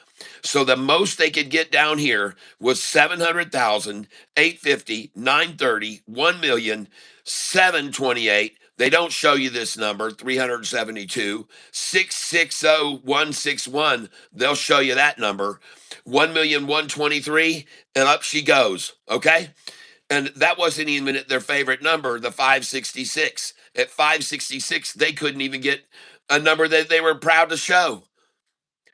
So the most they could get down here was 700,000, 850, 930, 1,000,000, 728. They don't show you this number, 372, 660, 161. They'll show you that number, 1,123,000, and up she goes. Okay. And that wasn't even their favorite number, the 566. At 566, they couldn't even get a number that they were proud to show.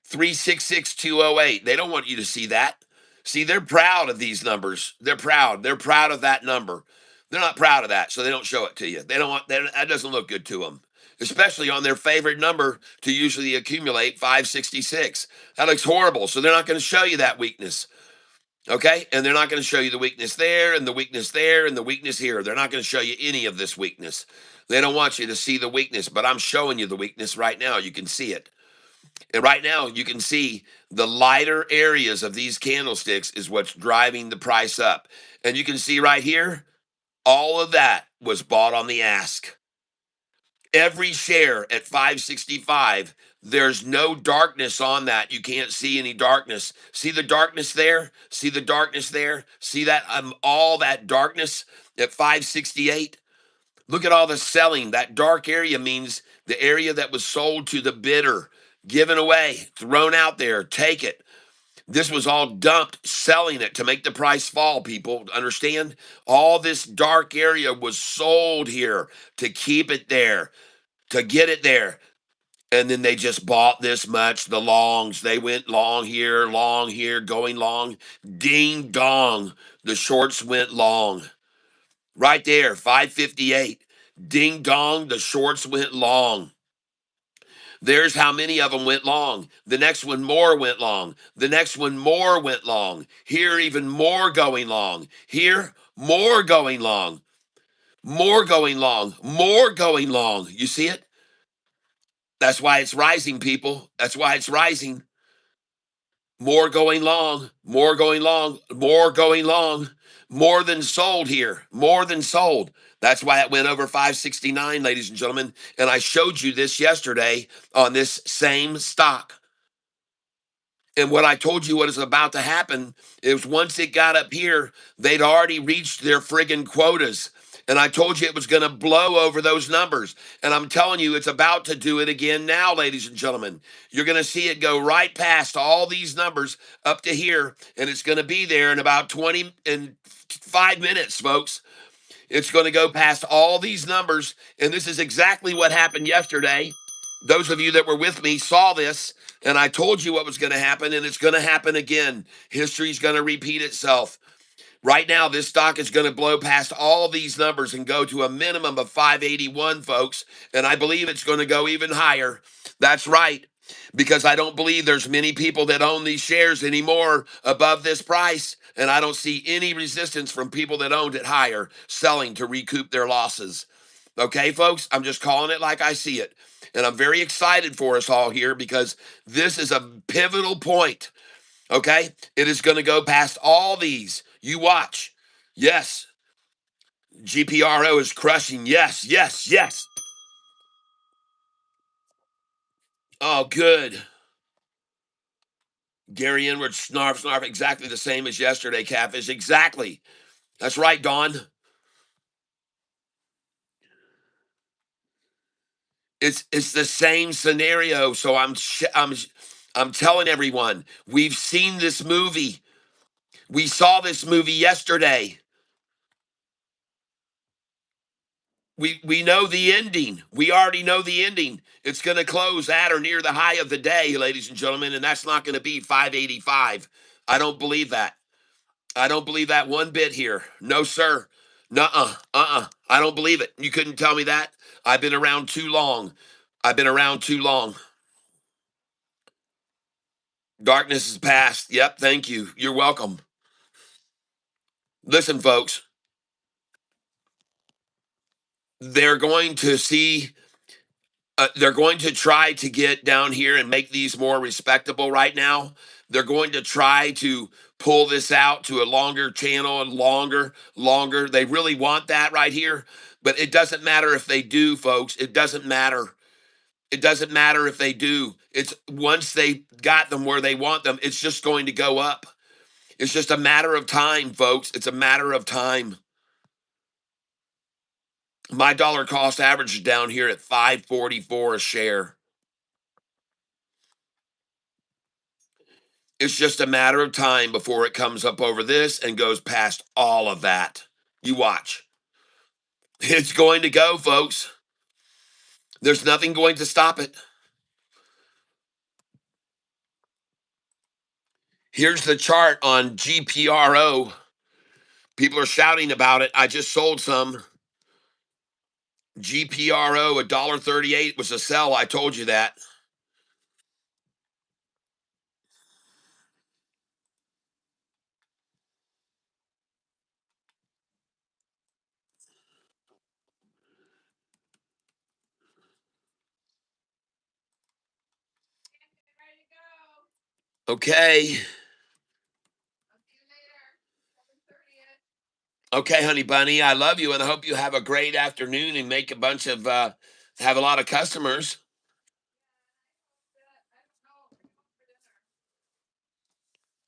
366,208. They don't want you to see that. See, they're proud of these numbers. They're proud. They're proud of that number. They're not proud of that, so they don't show it to you. They don't want that doesn't look good to them. Especially on their favorite number to usually accumulate, 566. That looks horrible. So they're not going to show you that weakness. Okay. And they're not going to show you the weakness there and the weakness there and the weakness here. They're not going to show you any of this weakness. They don't want you to see the weakness, but I'm showing you the weakness right now. You can see it. And right now, you can see the lighter areas of these candlesticks is what's driving the price up. And you can see right here, all of that was bought on the ask. Every share at 565, there's no darkness on that. You can't see any darkness. See the darkness there? See the darkness there? See that all that darkness at 568? Look at all the selling. That dark area means the area that was sold to the bidder, given away, thrown out there. Take it. This was all dumped, selling it to make the price fall, people. Understand? All this dark area was sold here to keep it there, to get it there. And then they just bought this much. The longs, they went long here, going long. Ding dong. The shorts went long. Right there, 558. Ding dong, the shorts went long. There's how many of them went long. The next one, more went long. The next one, more went long. Here, even more going long. Here, more going long. More going long. More going long. You see it? That's why it's rising, people. That's why it's rising. More going long. More going long. More going long. More than sold here. More than sold. That's why it went over 569, ladies and gentlemen. And I showed you this yesterday on this same stock. And what I told you what is about to happen is once it got up here, they'd already reached their friggin' quotas. And I told you it was going to blow over those numbers. And I'm telling you, it's about to do it again now, ladies and gentlemen. You're going to see it go right past all these numbers up to here. And it's going to be there in about 5 minutes, folks. It's going to go past all these numbers. And this is exactly what happened yesterday. Those of you that were with me saw this, and I told you what was going to happen, and it's going to happen again. History's going to repeat itself. Right now, this stock is going to blow past all these numbers and go to a minimum of 581, folks. And I believe it's going to go even higher. That's right, because I don't believe there's many people that own these shares anymore above this price. And I don't see any resistance from people that owned it higher selling to recoup their losses. Okay, folks, I'm just calling it like I see it. And I'm very excited for us all here because this is a pivotal point. Okay, it is going to go past all these. You watch. Yes, GPRO is crushing. Yes, yes, yes. Oh, good. Gary Inward, snarf, snarf, exactly the same as yesterday, Catfish. Exactly. That's right, Don. It's the same scenario. So I'm telling everyone, we've seen this movie. We saw this movie yesterday. We know the ending. We already know the ending. It's going to close at or near the high of the day, ladies and gentlemen, and that's not going to be 585. I don't believe that. I don't believe that one bit here. No, sir. Nuh-uh. I don't believe it. You couldn't tell me that. I've been around too long. I've been around too long. Darkness is past. Yep, thank you. You're welcome. Listen, folks, they're going to see they're going to try to get down here and make these more respectable right now. They're going to try to pull this out to a longer channel and longer. They really want that right here, but it doesn't matter if they do, folks. It doesn't matter. It doesn't matter if they do. It's once they got them where they want them, it's just going to go up. It's just a matter of time, folks. It's a matter of time. My dollar cost average is down here at 544 a share. It's just a matter of time before it comes up over this and goes past all of that. You watch. It's going to go, folks. There's nothing going to stop it. Here's the chart on GPRO. People are shouting about it. I just sold some. GPRO, $1.38 was a sell. I told you that. Okay. Okay, honey bunny. I love you and I hope you have a great afternoon and make a bunch of have a lot of customers.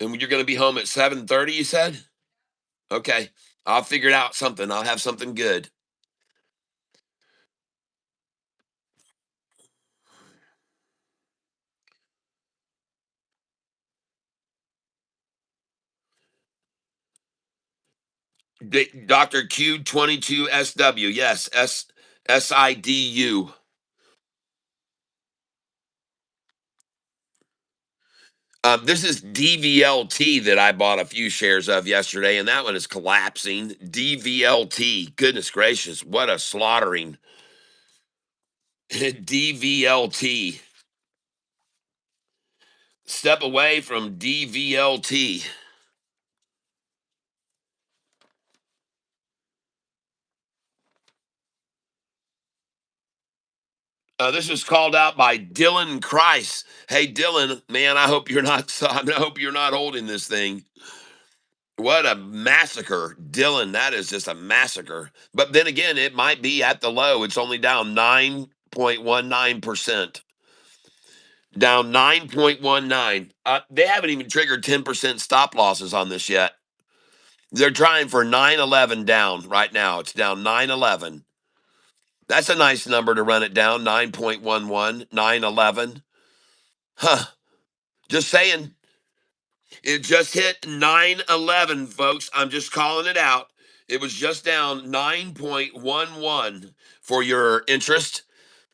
And you're going to be home at 7:30, you said? Okay. I'll figure it out something. I'll have something good. Dr. Q22SW. Yes, SIDU. This is DVLT that I bought a few shares of yesterday, and that one is collapsing. DVLT. Goodness gracious, what a slaughtering. DVLT. Step away from DVLT. This was called out by Dylan Christ. Hey, Dylan, man, I hope you're not. I hope you're not holding this thing. What a massacre, Dylan. That is just a massacre. But then again, it might be at the low. It's only down 9.19%. down 9.19. They haven't even triggered 10% stop losses on this yet. They're trying for 911 down right now. It's down 911. That's a nice number to run it down. 9.11, 911. Huh. Just saying. It just hit 911, folks. I'm just calling it out. It was just down 9.11 for your interest.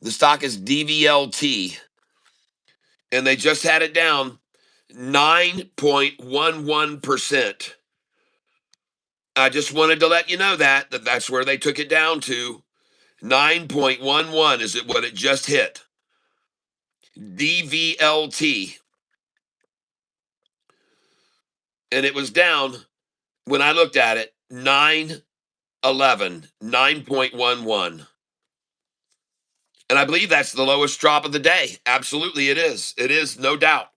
The stock is DVLT, and they just had it down 9.11%. I just wanted to let you know that's where they took it down to. 9.11 is it what it just hit. DVLT. And it was down when I looked at it 9.11, 9.11. And I believe that's the lowest drop of the day. Absolutely it is. It is, no doubt.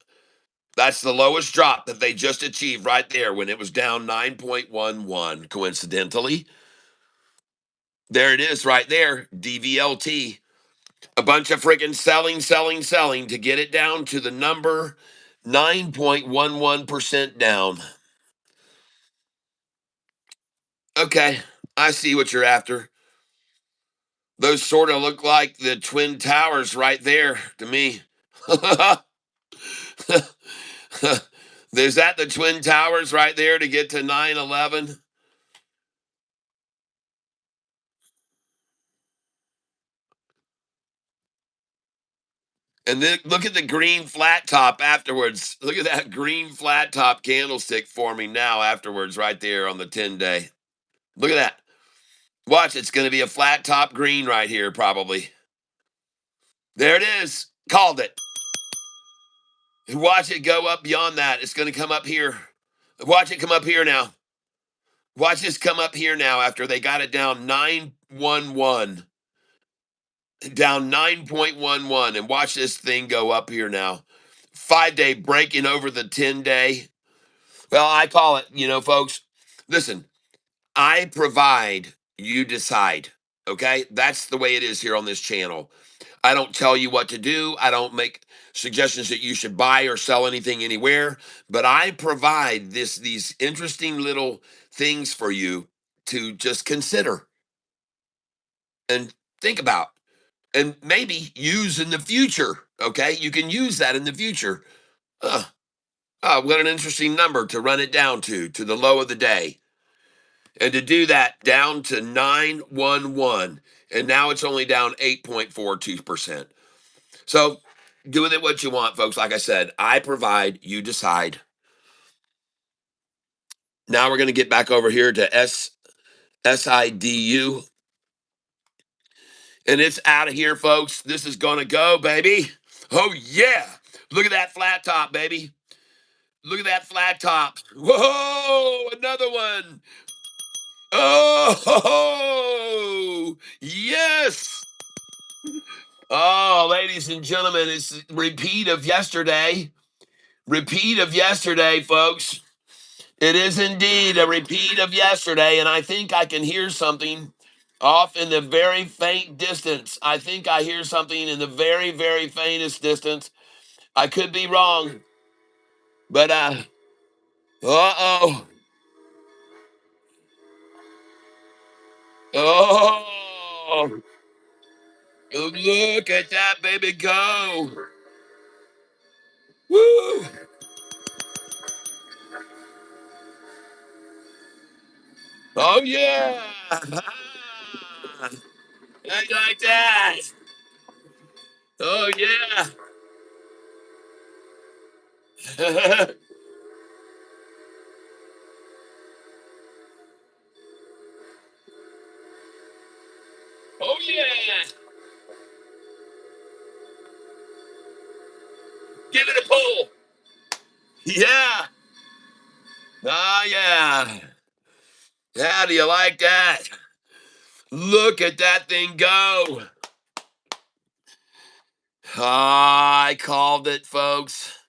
That's the lowest drop that they just achieved right there when it was down 9.11. Coincidentally, there it is right there, DVLT. A bunch of freaking selling to get it down to the number 9.11% down. Okay, I see what you're after. Those sort of look like the Twin Towers right there to me. There's that the Twin Towers right there to get to 911. And then look at the green flat top afterwards. Look at that green flat top candlestick forming now afterwards right there on the 10-day. Look at that. Watch, it's going to be a flat top green right here probably. There it is. Called it. Watch it go up beyond that. It's going to come up here. Watch it come up here now. Watch this come up here now after they got it down 911. Down 9.11. And watch this thing go up here now. 5-day breaking over the 10-day. Well, I call it, folks, listen, I provide, you decide. Okay? That's the way it is here on this channel. I don't tell you what to do. I don't make suggestions that you should buy or sell anything anywhere, but I provide these interesting little things for you to just consider and think about and maybe use in the future. Okay? You can use that in the future. What an interesting number to run it down to the low of the day. And to do that down to 911. And now it's only down 8.42%. So do with it what you want, folks. Like I said, I provide, you decide. Now we're going to get back over here to SIDU. And it's out of here, folks. This is going to go, baby. Oh, yeah. Look at that flat top, baby. Look at that flat top. Whoa, another one. Oh, yes. Oh, ladies and gentlemen, it's a repeat of yesterday. Repeat of yesterday, folks. It is indeed a repeat of yesterday, and I think I can hear something off in the very faint distance. I think I hear something in the very, very faintest distance. I could be wrong, but uh-oh. Oh, look at that baby go. Woo. Oh, yeah. How you like that? Oh, yeah. Oh, yeah. Give it a pull. Yeah. Ah, yeah. How do you like that? Look at that thing go. Ah, I called it, folks.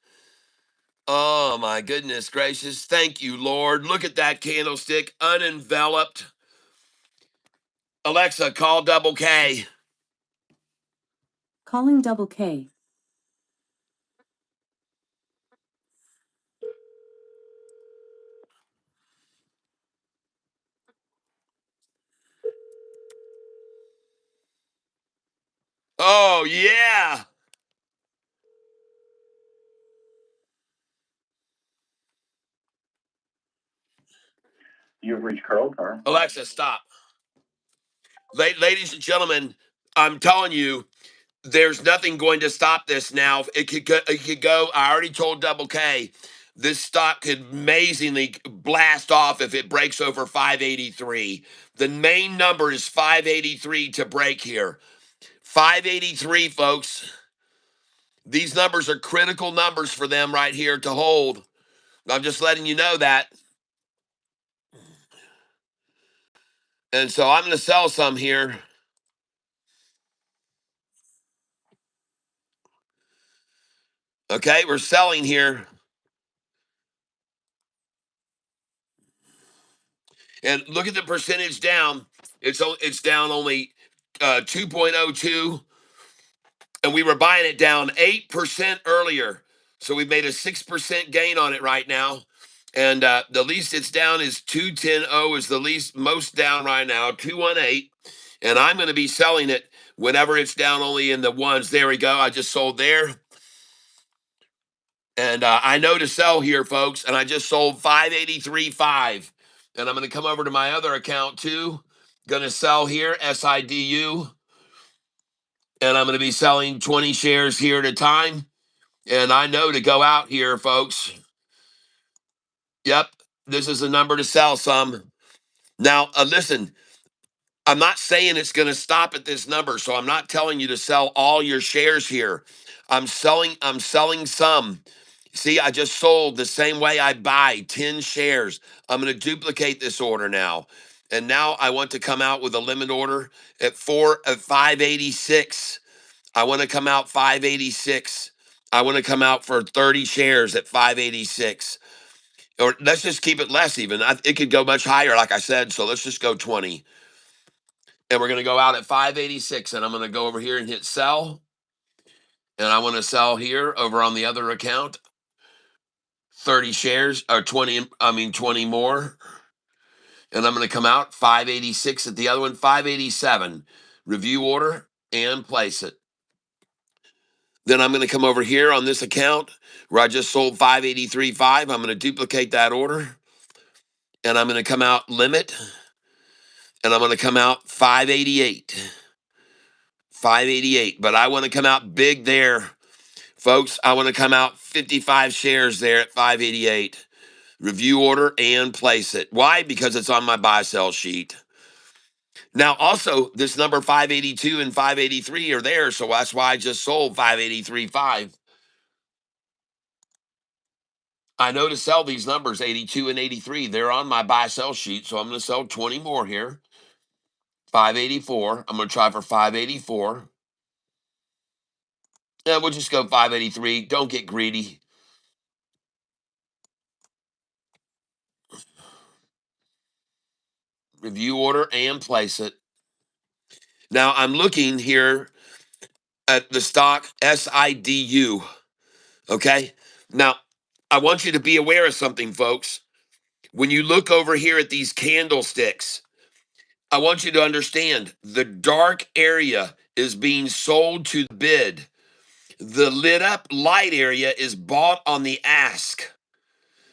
Oh, my goodness gracious. Thank you, Lord. Look at that candlestick, unenveloped. Alexa, call double K. Calling double K. Oh, yeah. You've reached Carl Car. Alexa, stop. Ladies and gentlemen, I'm telling you, there's nothing going to stop this now. It could go. It could go. I already told Double K, this stock could amazingly blast off if it breaks over 583. The main number is 583 to break here. 583, folks. These numbers are critical numbers for them right here to hold. I'm just letting you know that. And so I'm going to sell some here. Okay, we're selling here. And look at the percentage down. It's down only 2.02, and we were buying it down 8% earlier. So we made a 6% gain on it right now. And the least it's down is 210.0 is the least most down right now, 218. And I'm going to be selling it whenever it's down only in the ones. There we go. I just sold there. And I know to sell here, folks. And I just sold 583.5. And I'm going to come over to my other account too. Going to sell here, SIDU. And I'm going to be selling 20 shares here at a time. And I know to go out here, folks. Yep, this is the number to sell some. Now, listen, I'm not saying it's going to stop at this number, so I'm not telling you to sell all your shares here. I'm selling some. See, I just sold the same way I buy 10 shares. I'm going to duplicate this order now. And now I want to come out with a limit order at 586. I want to come out 586. I want to come out for 30 shares at 586. Or let's just keep it less even. It could go much higher, like I said. So let's just go 20. And we're going to go out at 586. And I'm going to go over here and hit sell. And I want to sell here over on the other account 30 shares or 20 more. And I'm going to come out 586 at the other one, 587. Review order and place it. Then I'm going to come over here on this account where I just sold 583.5. I'm going to duplicate that order. And I'm going to come out limit. And I'm going to come out 588. 588. But I want to come out big there. Folks, I want to come out 55 shares there at 588. Review order and place it. Why? Because it's on my buy sell sheet. Now, also, this number 582 and 583 are there, so that's why I just sold 583.5. I know to sell these numbers, 82 and 83. They're on my buy sell sheet, so I'm going to sell 20 more here. 584. I'm going to try for 584. Yeah, we'll just go 583. Don't get greedy. Review order and place it. Now I'm looking here at the stock SIDU. Okay. Now I want you to be aware of something, folks. When you look over here at these candlesticks, I want you to understand the dark area is being sold to the bid. The lit up light area is bought on the ask.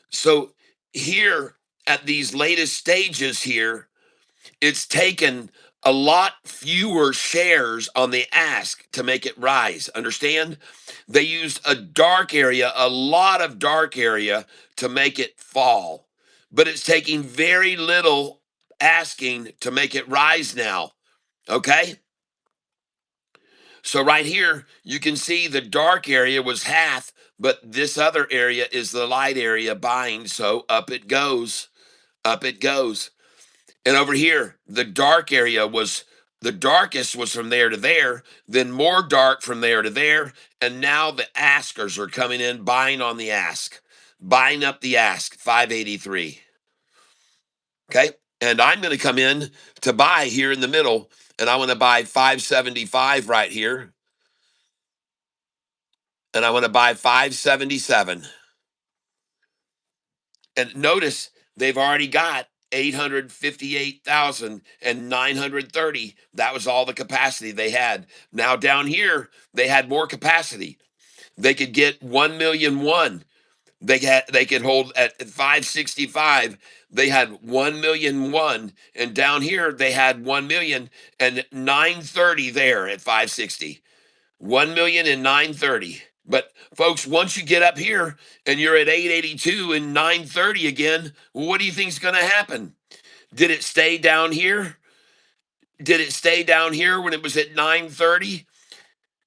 So here at these latest stages here, it's taken a lot fewer shares on the ask to make it rise. Understand? They used a dark area, a lot of dark area to make it fall. But it's taking very little asking to make it rise now. Okay? So right here, you can see the dark area was half, but this other area is the light area buying. So up it goes. Up it goes. And over here, the dark area was the darkest was from there to there, then more dark from there to there. And now the askers are coming in buying on the ask, buying up the ask, 583. Okay. And I'm going to come in to buy here in the middle, and I want to buy 575 right here. And I want to buy 577. And notice they've already got 858,930. That was all the capacity they had. Now down here, they had more capacity. They could get 1,000,001. They could hold at 565. They had 1,000,001, and down here they had 1,000,00930 there at 560. 1,000,00930. But folks, once you get up here and you're at 882 and 930 again, what do you think is going to happen? Did it stay down here? Did it stay down here when it was at 930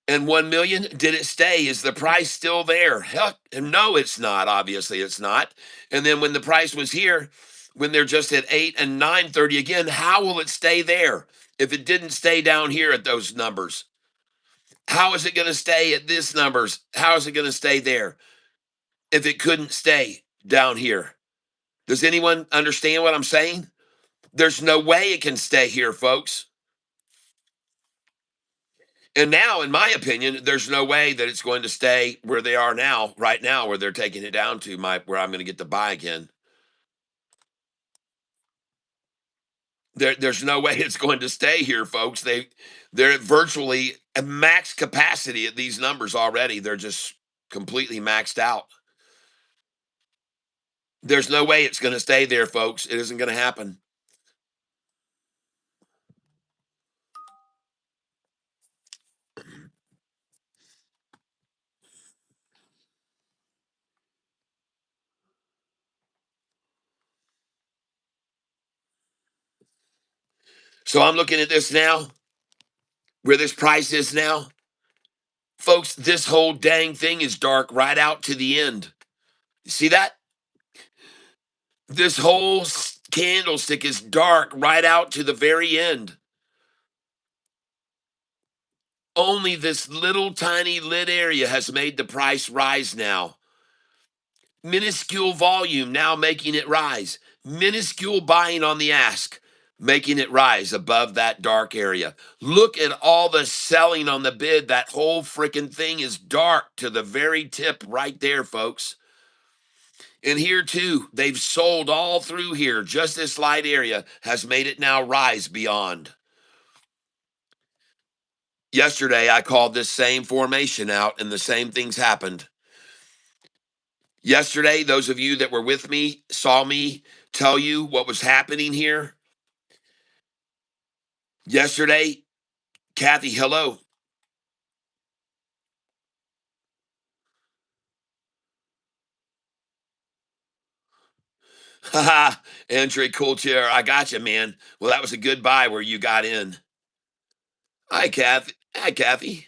and 1 million? Did it stay? Is the price still there? Heck, no, it's not. Obviously, it's not. And then when the price was here, when they're just at 8 and 930 again, how will it stay there if it didn't stay down here at those numbers? How is it going to stay at this numbers? How is it going to stay there if it couldn't stay down here? Does anyone understand what I'm saying? There's no way it can stay here, folks. And now, in my opinion, there's no way that it's going to stay where they are now, right now, where they're taking it down to where I'm going to get to buy again. There's no way it's going to stay here, folks. They're at virtually a max capacity at these numbers already. They're just completely maxed out. There's no way it's going to stay there, folks. It isn't going to happen. So I'm looking at this now, where this price is now. Folks, this whole dang thing is dark right out to the end. You see that? This whole candlestick is dark right out to the very end. Only this little tiny lit area has made the price rise now. Minuscule volume now making it rise. Minuscule buying on the ask, making it rise above that dark area. Look at all the selling on the bid. That whole freaking thing is dark to the very tip right there, folks. And here too, they've sold all through here. Just this light area has made it now rise beyond. Yesterday, I called this same formation out, and the same things happened. Yesterday, those of you that were with me saw me tell you what was happening here. Yesterday, Kathy, hello. Haha, Andre, cool chair. I got you, man. Well, that was a good buy where you got in. Hi, Kathy. Hi, Kathy.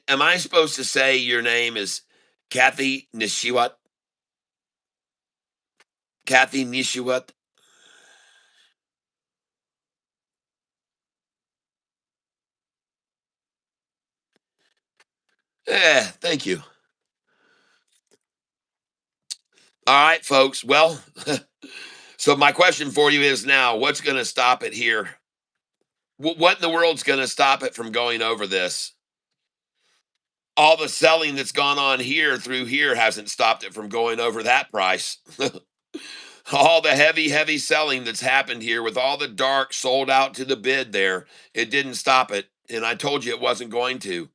Am I supposed to say your name is Kathy Nishiwat? Kathy Nishiwat? Thank you. All right, folks. Well, so my question for you is now, what's going to stop it here? What in the world's going to stop it from going over this? All the selling that's gone on here through here hasn't stopped it from going over that price. All the heavy selling that's happened here with all the dark sold out to the bid there, it didn't stop it. And I told you it wasn't going to.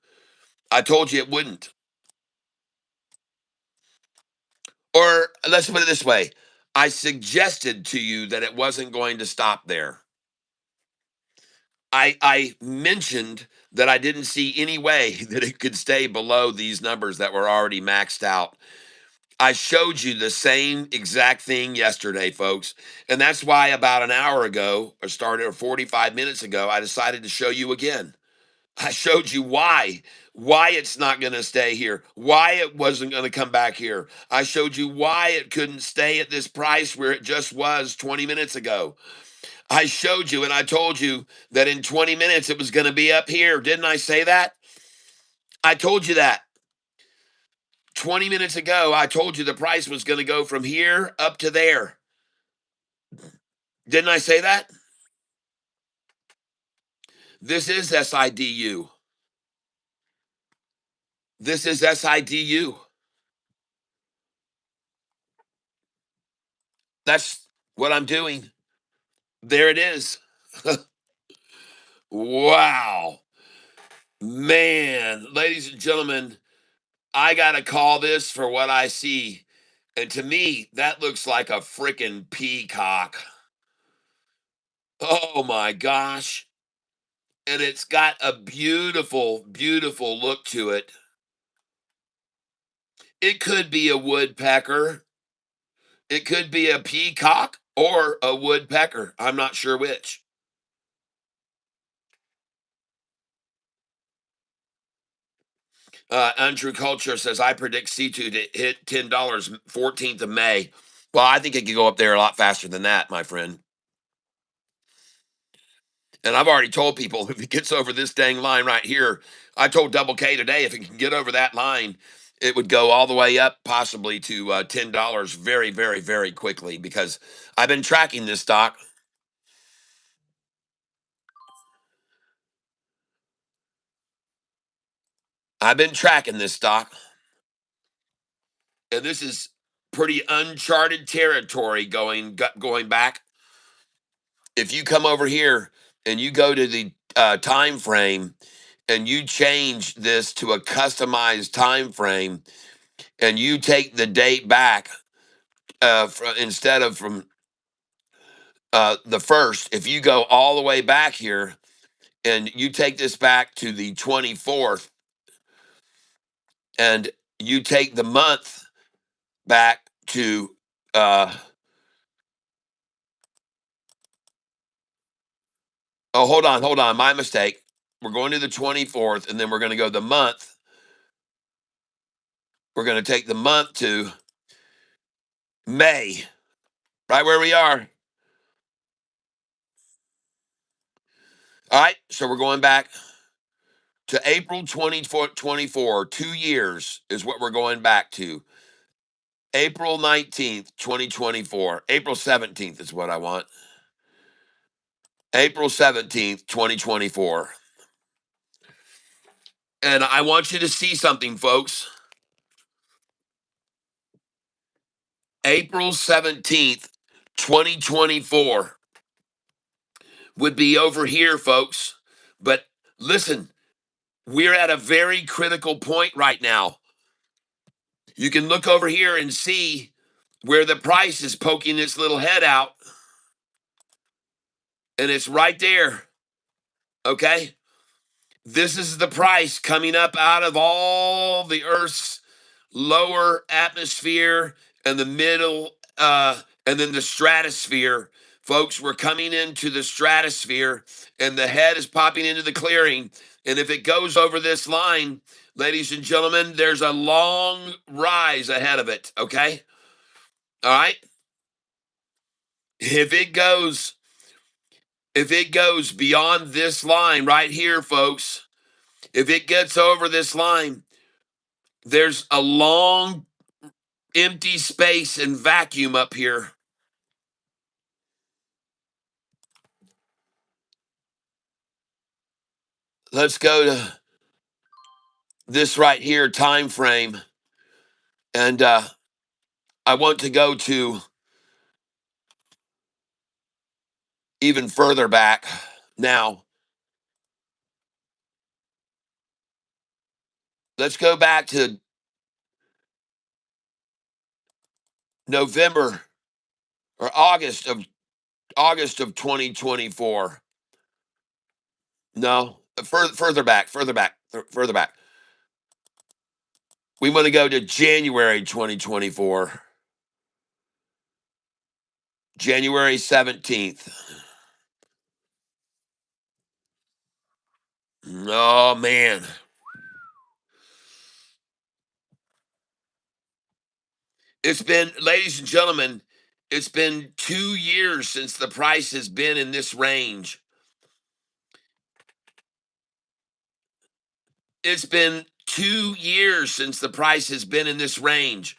I told you it wouldn't. Or let's put it this way, I suggested to you that it wasn't going to stop there. I mentioned that I didn't see any way that it could stay below these numbers that were already maxed out. I showed you the same exact thing yesterday, folks. And that's why about an hour ago, or 45 minutes ago, I decided to show you again. I showed you why it's not going to stay here, why it wasn't going to come back here. I showed you why it couldn't stay at this price where it just was 20 minutes ago. I showed you and I told you that in 20 minutes it was going to be up here. Didn't I say that? I told you that. 20 minutes ago, I told you the price was going to go from here up to there. Didn't I say that? This is SIDU. This is SIDU. That's what I'm doing. There it is. Wow. Man, ladies and gentlemen, I got to call this for what I see. And to me, that looks like a freaking peacock. Oh my gosh. And it's got a beautiful, beautiful look to it. It could be a woodpecker. It could be a peacock or a woodpecker. I'm not sure which. Andrew Culture says, I predict C2 to hit $10 14th of May. Well, I think it could go up there a lot faster than that, my friend. And I've already told people if it gets over this dang line right here, I told Double K today, if it can get over that line, it would go all the way up possibly to $10 very, very, very quickly because I've been tracking this stock. I've been tracking this stock. And this is pretty uncharted territory going back. If you come over here and you go to the time frame and you change this to a customized time frame and you take the date back instead of from the first, if you go all the way back here and you take this back to the 24th and you take the month back to oh, hold on, my mistake. We're going to the 24th and then we're going to go the month. We're going to take the month to May, right where we are. All right, so we're going back to April 2024, 2 years is what we're going back to. April 19th, 2024. April 17th is what I want. April 17th, 2024. And I want you to see something, folks. April 17th, 2024 would be over here, folks. But listen, we're at a very critical point right now. You can look over here and see where the price is poking its little head out. And it's right there. Okay? This is the price coming up out of all the Earth's lower atmosphere and the middle, and then the stratosphere. Folks, we're coming into the stratosphere and the head is popping into the clearing. And if it goes over this line, ladies and gentlemen, there's a long rise ahead of it. Okay? All right? If it goes beyond this line right here, folks, if it gets over this line, there's a long empty space and vacuum up here. Let's go to this right here time frame. And I want to go to even further back now. Let's go back to November or August of 2024. No, further back. We want to go to January 2024. January 17th. Oh man. It's been, ladies and gentlemen, it's been 2 years since the price has been in this range. It's been 2 years since the price has been in this range.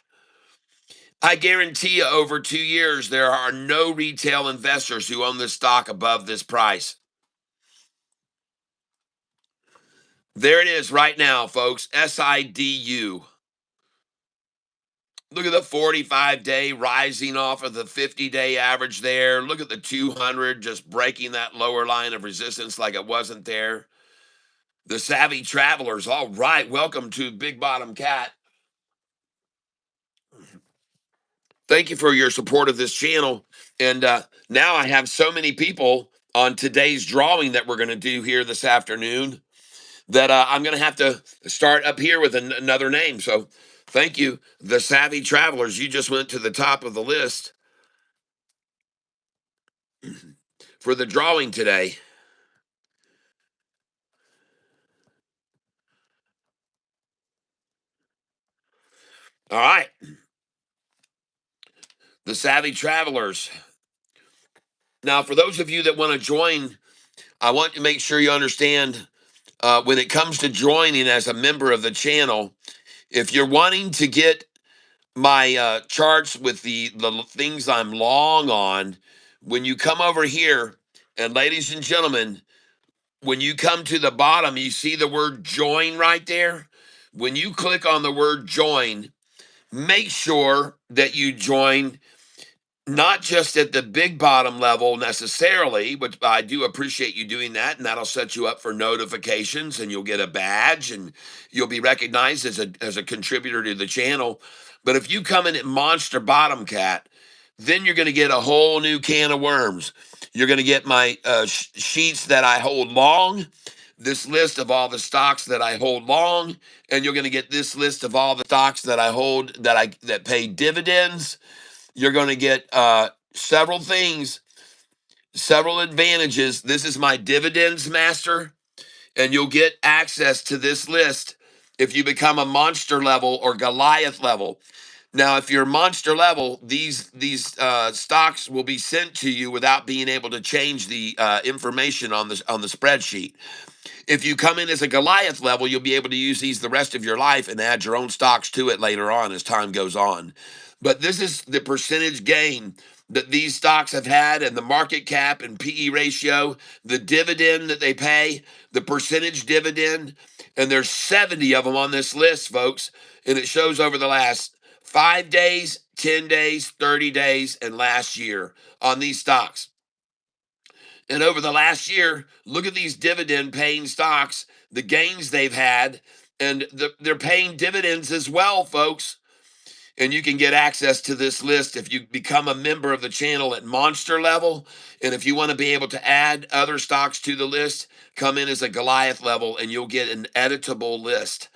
I guarantee you over 2 years, there are no retail investors who own this stock above this price. There it is right now, folks. SIDU. Look at the 45-day rising off of the 50-day average there. Look at the 200 just breaking that lower line of resistance like it wasn't there. The savvy travelers. All right. Welcome to Big Bottom Cat. Thank you for your support of this channel. And now I have so many people on today's drawing that we're going to do here this afternoon that I'm going to have to start up here with another name. So thank you, the savvy travelers. You just went to the top of the list for the drawing today. All right. The savvy travelers. Now, for those of you that want to join, I want to make sure you understand when it comes to joining as a member of the channel, if you're wanting to get my charts with the things I'm long on, when you come over here, and ladies and gentlemen, when you come to the bottom, you see the word join right there. When you click on the word join, make sure that you join not just at the big bottom level necessarily, but I do appreciate you doing that, and that'll set you up for notifications, and you'll get a badge, and you'll be recognized as a contributor to the channel. But if you come in at Monster Bottom Cat, then you're going to get a whole new can of worms. You're going to get my sheets that I hold long, this list of all the stocks that I hold long, and you're going to get this list of all the stocks that I hold that pay dividends. You're going to get several things, several advantages. This is my dividends master, and you'll get access to this list if you become a monster level or Goliath level. Now, if you're monster level, these stocks will be sent to you without being able to change the information on the spreadsheet. If you come in as a Goliath level, you'll be able to use these the rest of your life and add your own stocks to it later on as time goes on. But this is the percentage gain that these stocks have had, and the market cap and PE ratio, the dividend that they pay, the percentage dividend, and there's 70 of them on this list, folks. And it shows over the last 5 days, 10 days, 30 days, and last year on these stocks. And over the last year, look at these dividend paying stocks, the gains they've had, and they're paying dividends as well, folks. And you can get access to this list if you become a member of the channel at monster level. And if you want to be able to add other stocks to the list, come in as a Goliath level and you'll get an editable list.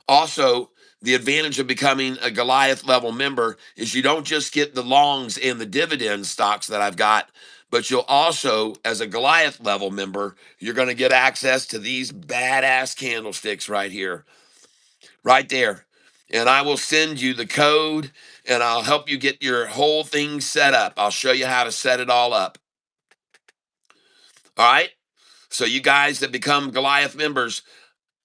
Also, the advantage of becoming a Goliath level member is you don't just get the longs and the dividend stocks that I've got, but you'll also, as a Goliath level member, you're going to get access to these badass candlesticks right here, right there. And I will send you the code and I'll help you get your whole thing set up. I'll show you how to set it all up. All right. So you guys that become Goliath members,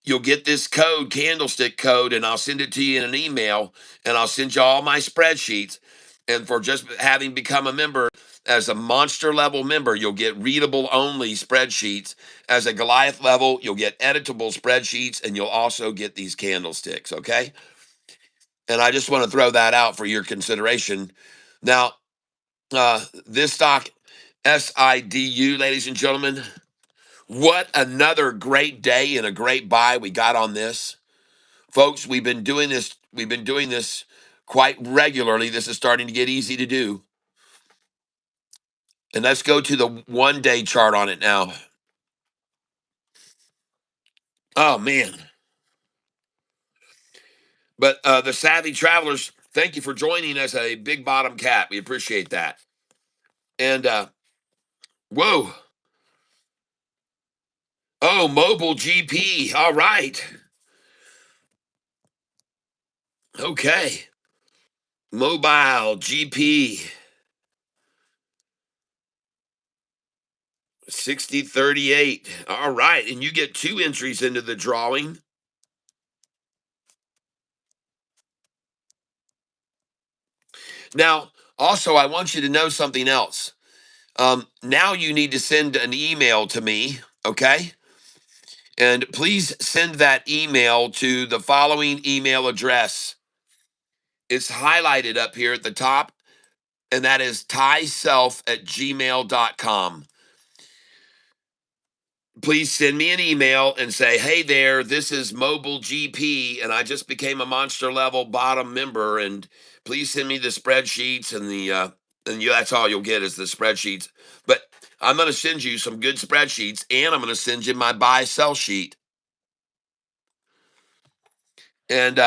you'll get this code, candlestick code, and I'll send it to you in an email, and I'll send you all my spreadsheets. And for just having become a member, as a monster level member, you'll get readable only spreadsheets. As a Goliath level, you'll get editable spreadsheets, and you'll also get these candlesticks, okay? And I just want to throw that out for your consideration. Now, this stock, SIDU, ladies and gentlemen, what another great day and a great buy we got on this. Folks, we've been doing this quite regularly. This is starting to get easy to do. And let's go to the 1-day chart on it now. Oh man. But the savvy travelers, thank you for joining us, a Big Bottom Cat. We appreciate that. And whoa. Oh, mobile GP. All right. Okay. Mobile GP. 6038. All right. And you get 2 entries into the drawing. Now, also, I want you to know something else. Now you need to send an email to me, okay? And please send that email to the following email address. It's highlighted up here at the top, and that is tyself@gmail.com. Please send me an email and say, hey there, this is Mobile GP, and I just became a monster level bottom member. And please send me the spreadsheets that's all you'll get is the spreadsheets. But I'm going to send you some good spreadsheets, and I'm going to send you my buy sell sheet. And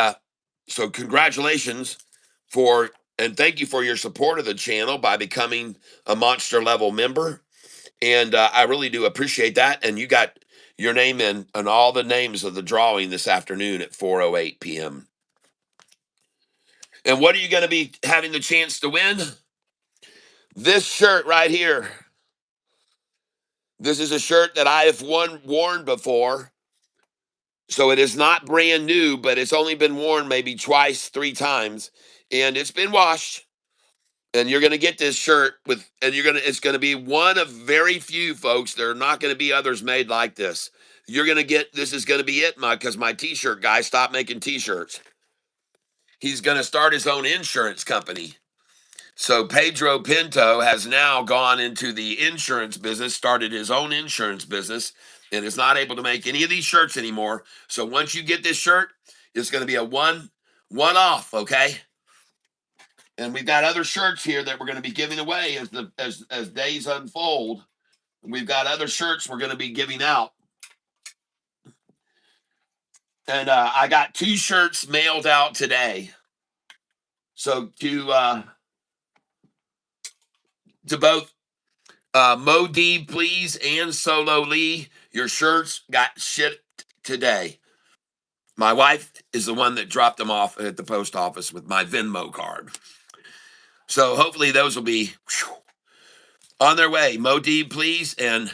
so congratulations and thank you for your support of the channel by becoming a monster level member. And I really do appreciate that. And you got your name in on all the names of the drawing this afternoon at 4:08 p.m. And what are you going to be having the chance to win? This shirt right here. This is a shirt that I have worn before. So it is not brand new, but it's only been worn maybe twice, 3 times. And it's been washed. And you're going to get this shirt it's going to be one of very few, folks. There are not going to be others made like this. This is going to be it, because my t-shirt guy stopped making t-shirts. He's going to start his own insurance company. So Pedro Pinto has now gone into the insurance business, started his own insurance business, and is not able to make any of these shirts anymore. So once you get this shirt, it's going to be a one-off, okay? And we've got other shirts here that we're going to be giving away as days unfold. We've got other shirts we're going to be giving out. And I got 2 shirts mailed out today. So to both Mo D, please, and Solo Lee, your shirts got shipped today. My wife is the one that dropped them off at the post office with my Venmo card. So hopefully those will be on their way. Mo D, please, and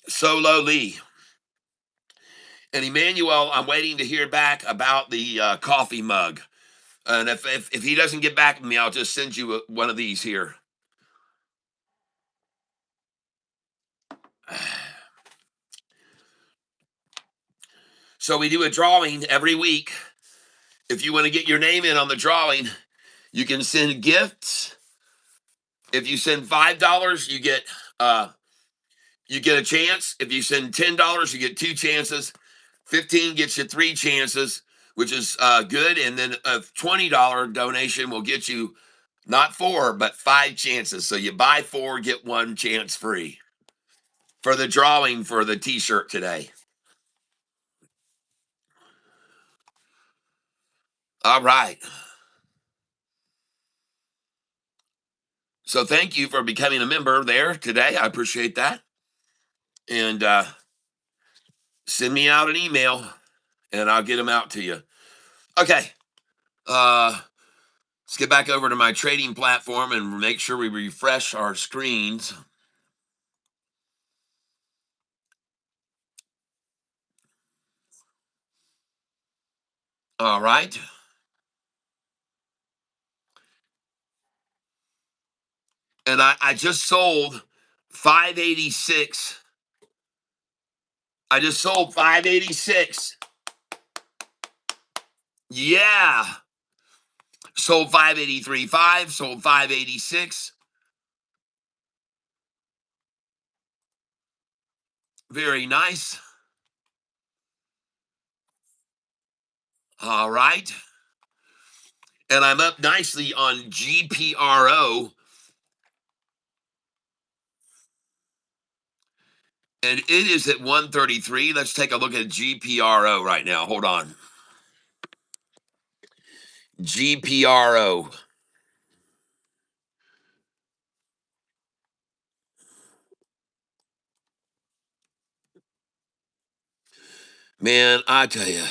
Solo Lee. And Emmanuel, I'm waiting to hear back about the coffee mug. And if he doesn't get back to me, I'll just send you one of these here. So we do a drawing every week. If you want to get your name in on the drawing, you can send gifts. If you send $5, you get a chance. If you send $10, you get 2 chances. 15 gets you 3 chances, which is good. And then a $20 donation will get you not 4, but 5 chances. So you buy 4, get 1 chance free for the drawing for the t-shirt today. All right. So thank you for becoming a member there today. I appreciate that. And send me out an email and I'll get them out to you. Okay. Let's get back over to my trading platform and make sure we refresh our screens. All right. And I just sold 586. I just sold 586. Yeah. Sold 583.5, sold 586. Very nice. All right. And I'm up nicely on GPRO. And it is at 133. Let's take a look at GPRO right now. Hold on. GPRO. Man, I tell you.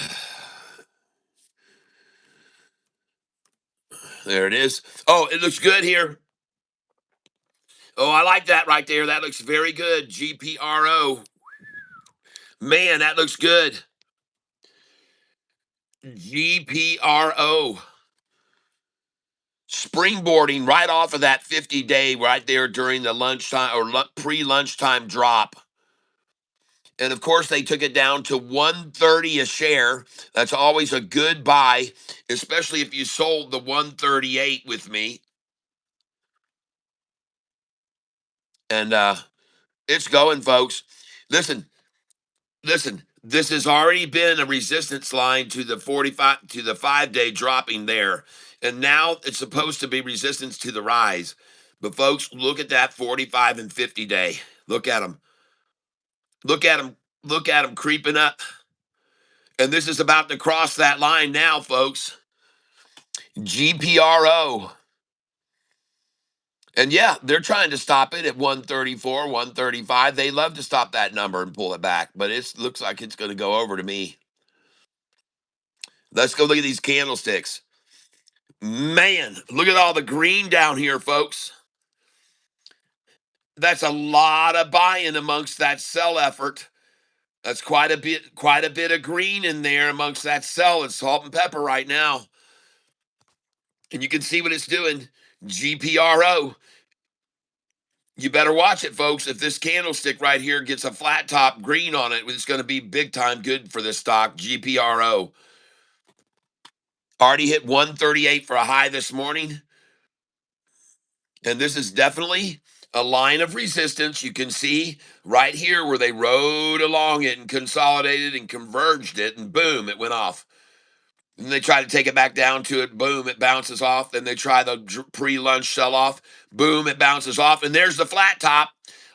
There it is. Oh, it looks good here. Oh, I like that right there. That looks very good. GPRO. Man, that looks good. GPRO. Springboarding right off of that 50-day right there during the lunchtime or pre-lunchtime drop. And of course, they took it down to 130 a share. That's always a good buy, especially if you sold the 138 with me. And it's going, folks. Listen, listen. This has already been a resistance line to the 45 to the 5-day dropping there. And now it's supposed to be resistance to the rise. But folks, look at that 45 and 50 day. Look at them. Look at them. Look at them creeping up. And this is about to cross that line now, folks. GPRO. And yeah, they're trying to stop it at 134, 135. They love to stop that number and pull it back, but it looks like it's going to go over to me. Let's go look at these candlesticks. Man, look at all the green down here, folks. That's a lot of buying amongst that sell effort. That's quite a bit of green in there amongst that sell. It's salt and pepper right now. And you can see what it's doing. GPRO. You better watch it, folks. If this candlestick right here gets a flat top green on it, it's going to be big time good for this stock. GPRO. Already hit 138 for a high this morning. And this is definitely a line of resistance. You can see right here where they rode along it and consolidated and converged it, and boom, it went off. And they try to take it back down to it. Boom, it bounces off. Then they try the pre-lunch sell-off. Boom, it bounces off. And there's the flat top.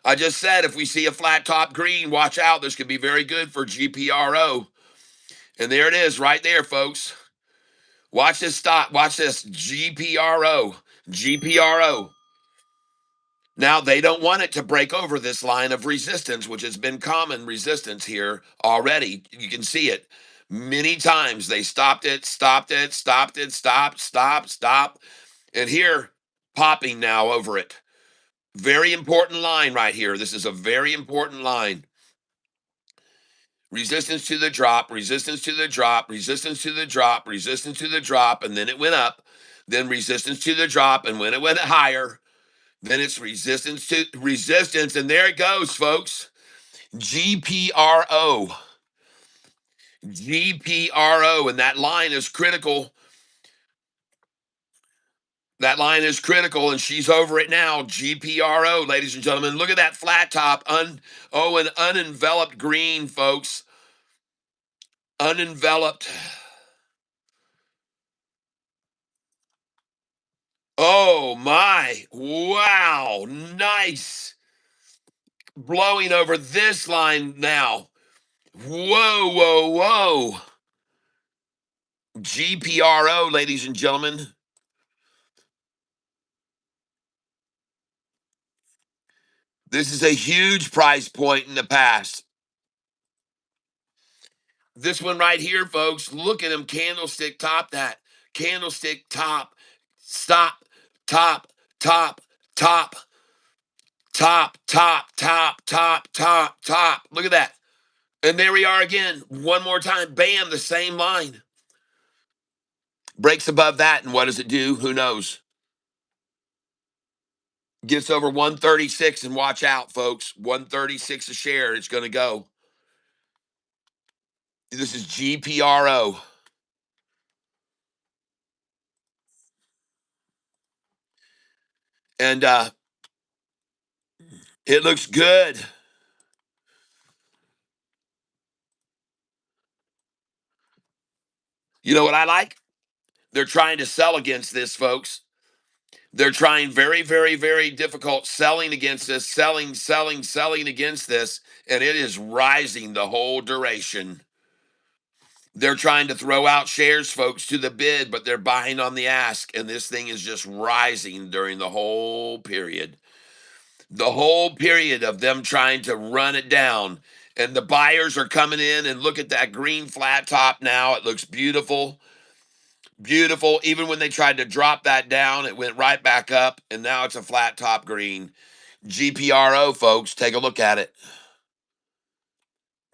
I just said if we see a flat top green, watch out. This could be very good for GPRO. And there it is right there, folks. Watch this stop. Watch this. GPRO. GPRO. Now, they don't want it to break over this line of resistance, which has been common resistance here already. You can see it many times. They stopped it, stopped it, stopped it, stop. And here, popping now over it. Very important line right here. This is a very important line. Resistance to the drop, resistance to the drop, resistance to the drop, resistance to the drop, and then it went up. Then resistance to the drop, and when it went higher, then it's resistance to resistance, and there it goes, folks. GPRO. GPRO, and that line is critical. That line is critical, and she's over it now. GPRO, ladies and gentlemen. Look at that flat top. An unenveloped green, folks. Unenveloped. Oh, my. Wow. Nice. Blowing over this line now. Whoa. GPRO, ladies and gentlemen. This is a huge price point in the past. This one right here, folks, look at them. Candlestick top that. Candlestick top. Stop. Top. Top. Top. Top. Top. Top. Top. Top. Top. Look at that. And there we are again. One more time. Bam. The same line. Breaks above that. And what does it do? Who knows? Gets over 136 and watch out, folks. 136 a share. It's going to go. This is GPRO. And it looks good. You know what I like? They're trying to sell against this, folks. They're trying very difficult selling against this, selling against this, and it is rising the whole duration. They're trying to throw out shares, folks, to the bid, but they're buying on the ask, and this thing is just rising during the whole period. The whole period of them trying to run it down. And the buyers are coming in, and look at that green flat top now. It looks beautiful. Beautiful. Even when they tried to drop that down, it went right back up, and now it's a flat top green. GPRO, folks, take a look at it.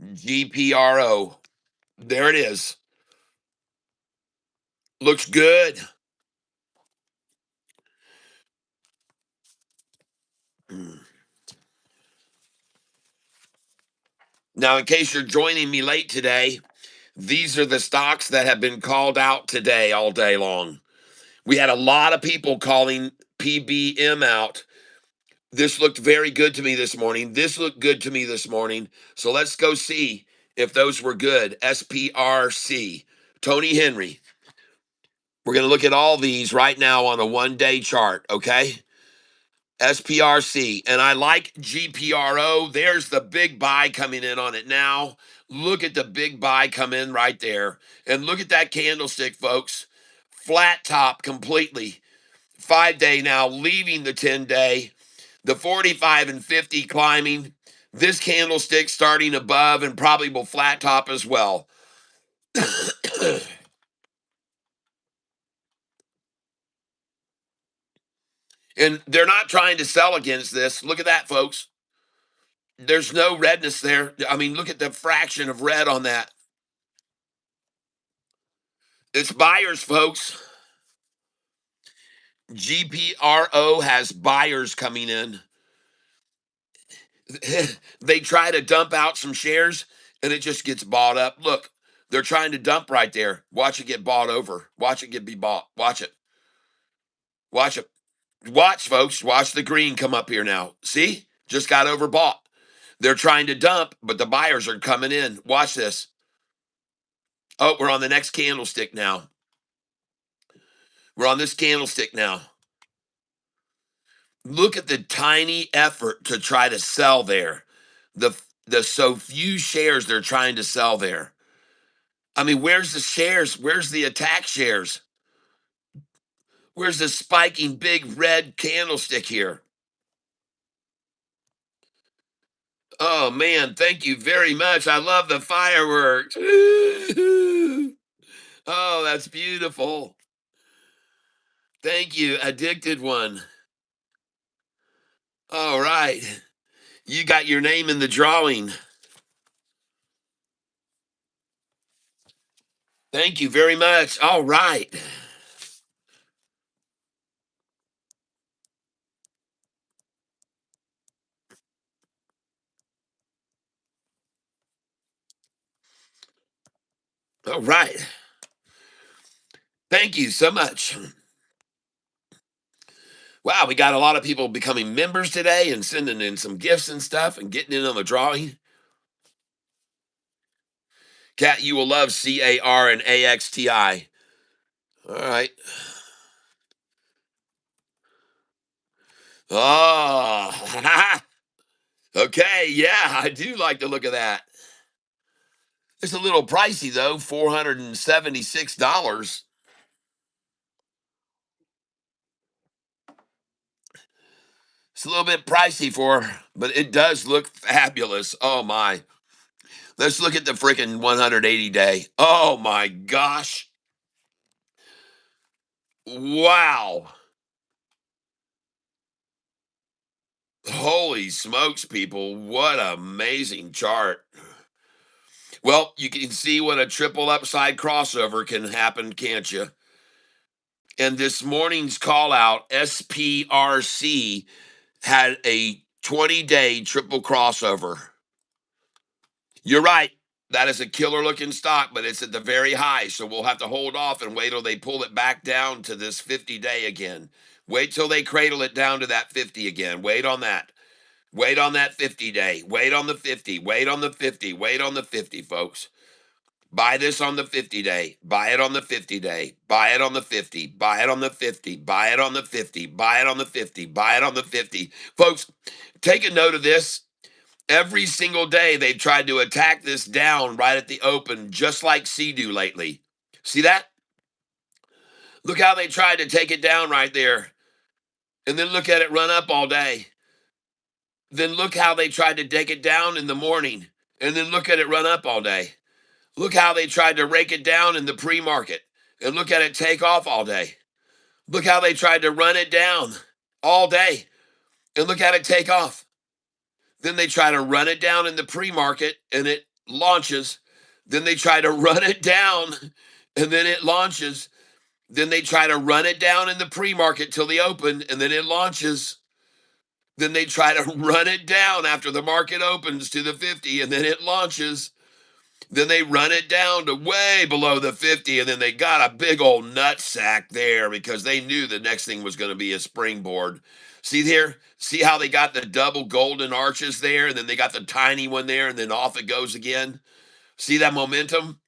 GPRO. There it is. Looks good. Now, in case you're joining me late today, these are the stocks that have been called out today all day long. We had a lot of people calling PBM out. This looked very good to me this morning. This looked good to me this morning. So let's go see if those were good. SPRC, Tony Henry. We're going to look at all these right now on a 1-day chart, okay? SPRC. And I like GPRO. There's the big buy coming in on it now. Look at the big buy come in right there. And look at that candlestick, folks. Flat top completely. 5-day now, leaving the 10-day. The 45 and 50 climbing. This candlestick starting above and probably will flat top as well. And they're not trying to sell against this. Look at that, folks. There's no redness there. I mean, look at the fraction of red on that. It's buyers, folks. GPRO has buyers coming in. They try to dump out some shares and it just gets bought up. Look, they're trying to dump right there. Watch it get bought over. Watch it be bought. Watch it. Watch it. Watch, folks. Watch the green come up here now. See? Just got overbought. They're trying to dump, but the buyers are coming in. Watch this. Oh, we're on the next candlestick now. We're on this candlestick now. Look at the tiny effort to try to sell there. The so few shares they're trying to sell there. I mean, where's the shares? Where's the attack shares? Where's the spiking big red candlestick here? Oh man, thank you very much. I love the fireworks. Oh, that's beautiful. Thank you, addicted one. All right. You got your name in the drawing. Thank you very much. All right. All right. Thank you so much. Wow, we got a lot of people becoming members today and sending in some gifts and stuff and getting in on the drawing. Cat, you will love CAR and AXTI. All right. Oh, okay. Yeah, I do like the look of that. It's a little pricey, though, $476. It's a little bit pricey but it does look fabulous. Oh, my. Let's look at the freaking 180 day. Oh, my gosh. Wow. Holy smokes, people. What an amazing chart. Well, you can see what a triple upside crossover can happen, can't you? And this morning's call out, SPRC, had a 20-day triple crossover. You're right. That is a killer looking stock, but it's at the very high. So we'll have to hold off and wait till they pull it back down to this 50-day again. Wait till they cradle it down to that 50 again. Wait on that. Wait on that 50-day. Wait on the 50. Wait on the 50. Wait on the 50, folks. Buy this on the 50-day. Buy it on the 50-day. Buy it on the 50. Buy it on the 50. Buy it on the 50. Buy it on the 50. Buy it on the 50. Folks, take a note of this. Every single day they've tried to attack this down right at the open, just like SIDU lately. See that? Look how they tried to take it down right there. And then look at it run up all day. Then look how they tried to take it down in the morning. And then look at it run up all day. Look how they tried to rake it down in the pre-market. And look at it take off all day. Look how they tried to run it down all day. And look at it take off. Then they try to run it down in the pre-market and it launches. Then they try to run it down and then it launches. Then they try to run it down in the pre-market till the open and then it launches. Then they try to run it down after the market opens to the 50 and then it launches. Then they run it down to way below the 50, and then they got a big old nut sack there because they knew the next thing was going to be a springboard. See there? See how they got the double golden arches there, and then they got the tiny one there, and then off it goes again? See that momentum?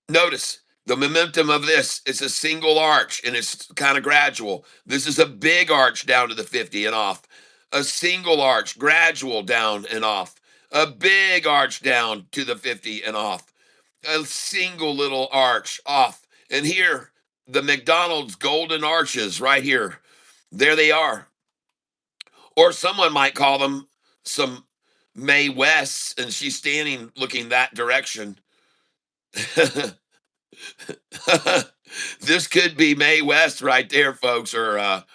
Notice the momentum of this. It's a single arch, and it's kind of gradual. This is a big arch down to the 50 and off. A single arch, gradual down and off. A big arch down to the 50 and off, a single little arch off. And here, the McDonald's golden arches right here. There they are. Or someone might call them some Mae Wests, and she's standing looking that direction. This could be Mae West right there, folks, or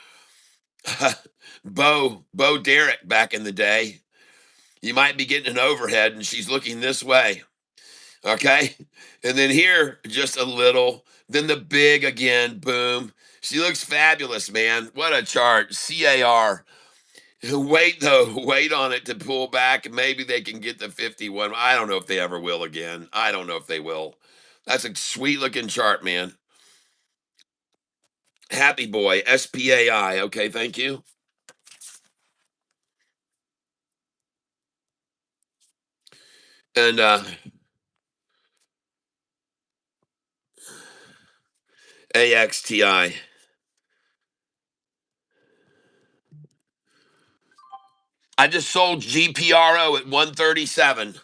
Bo Derek back in the day. You might be getting an overhead, and she's looking this way. Okay. And then here, just a little. Then the big again. Boom. She looks fabulous, man. What a chart. CAR. Wait, though. Wait on it to pull back. Maybe they can get the 51. I don't know if they ever will again. I don't know if they will. That's a sweet looking chart, man. Happy boy. SPAI. Okay. Thank you. And AXTI. I just sold GPRO at 137.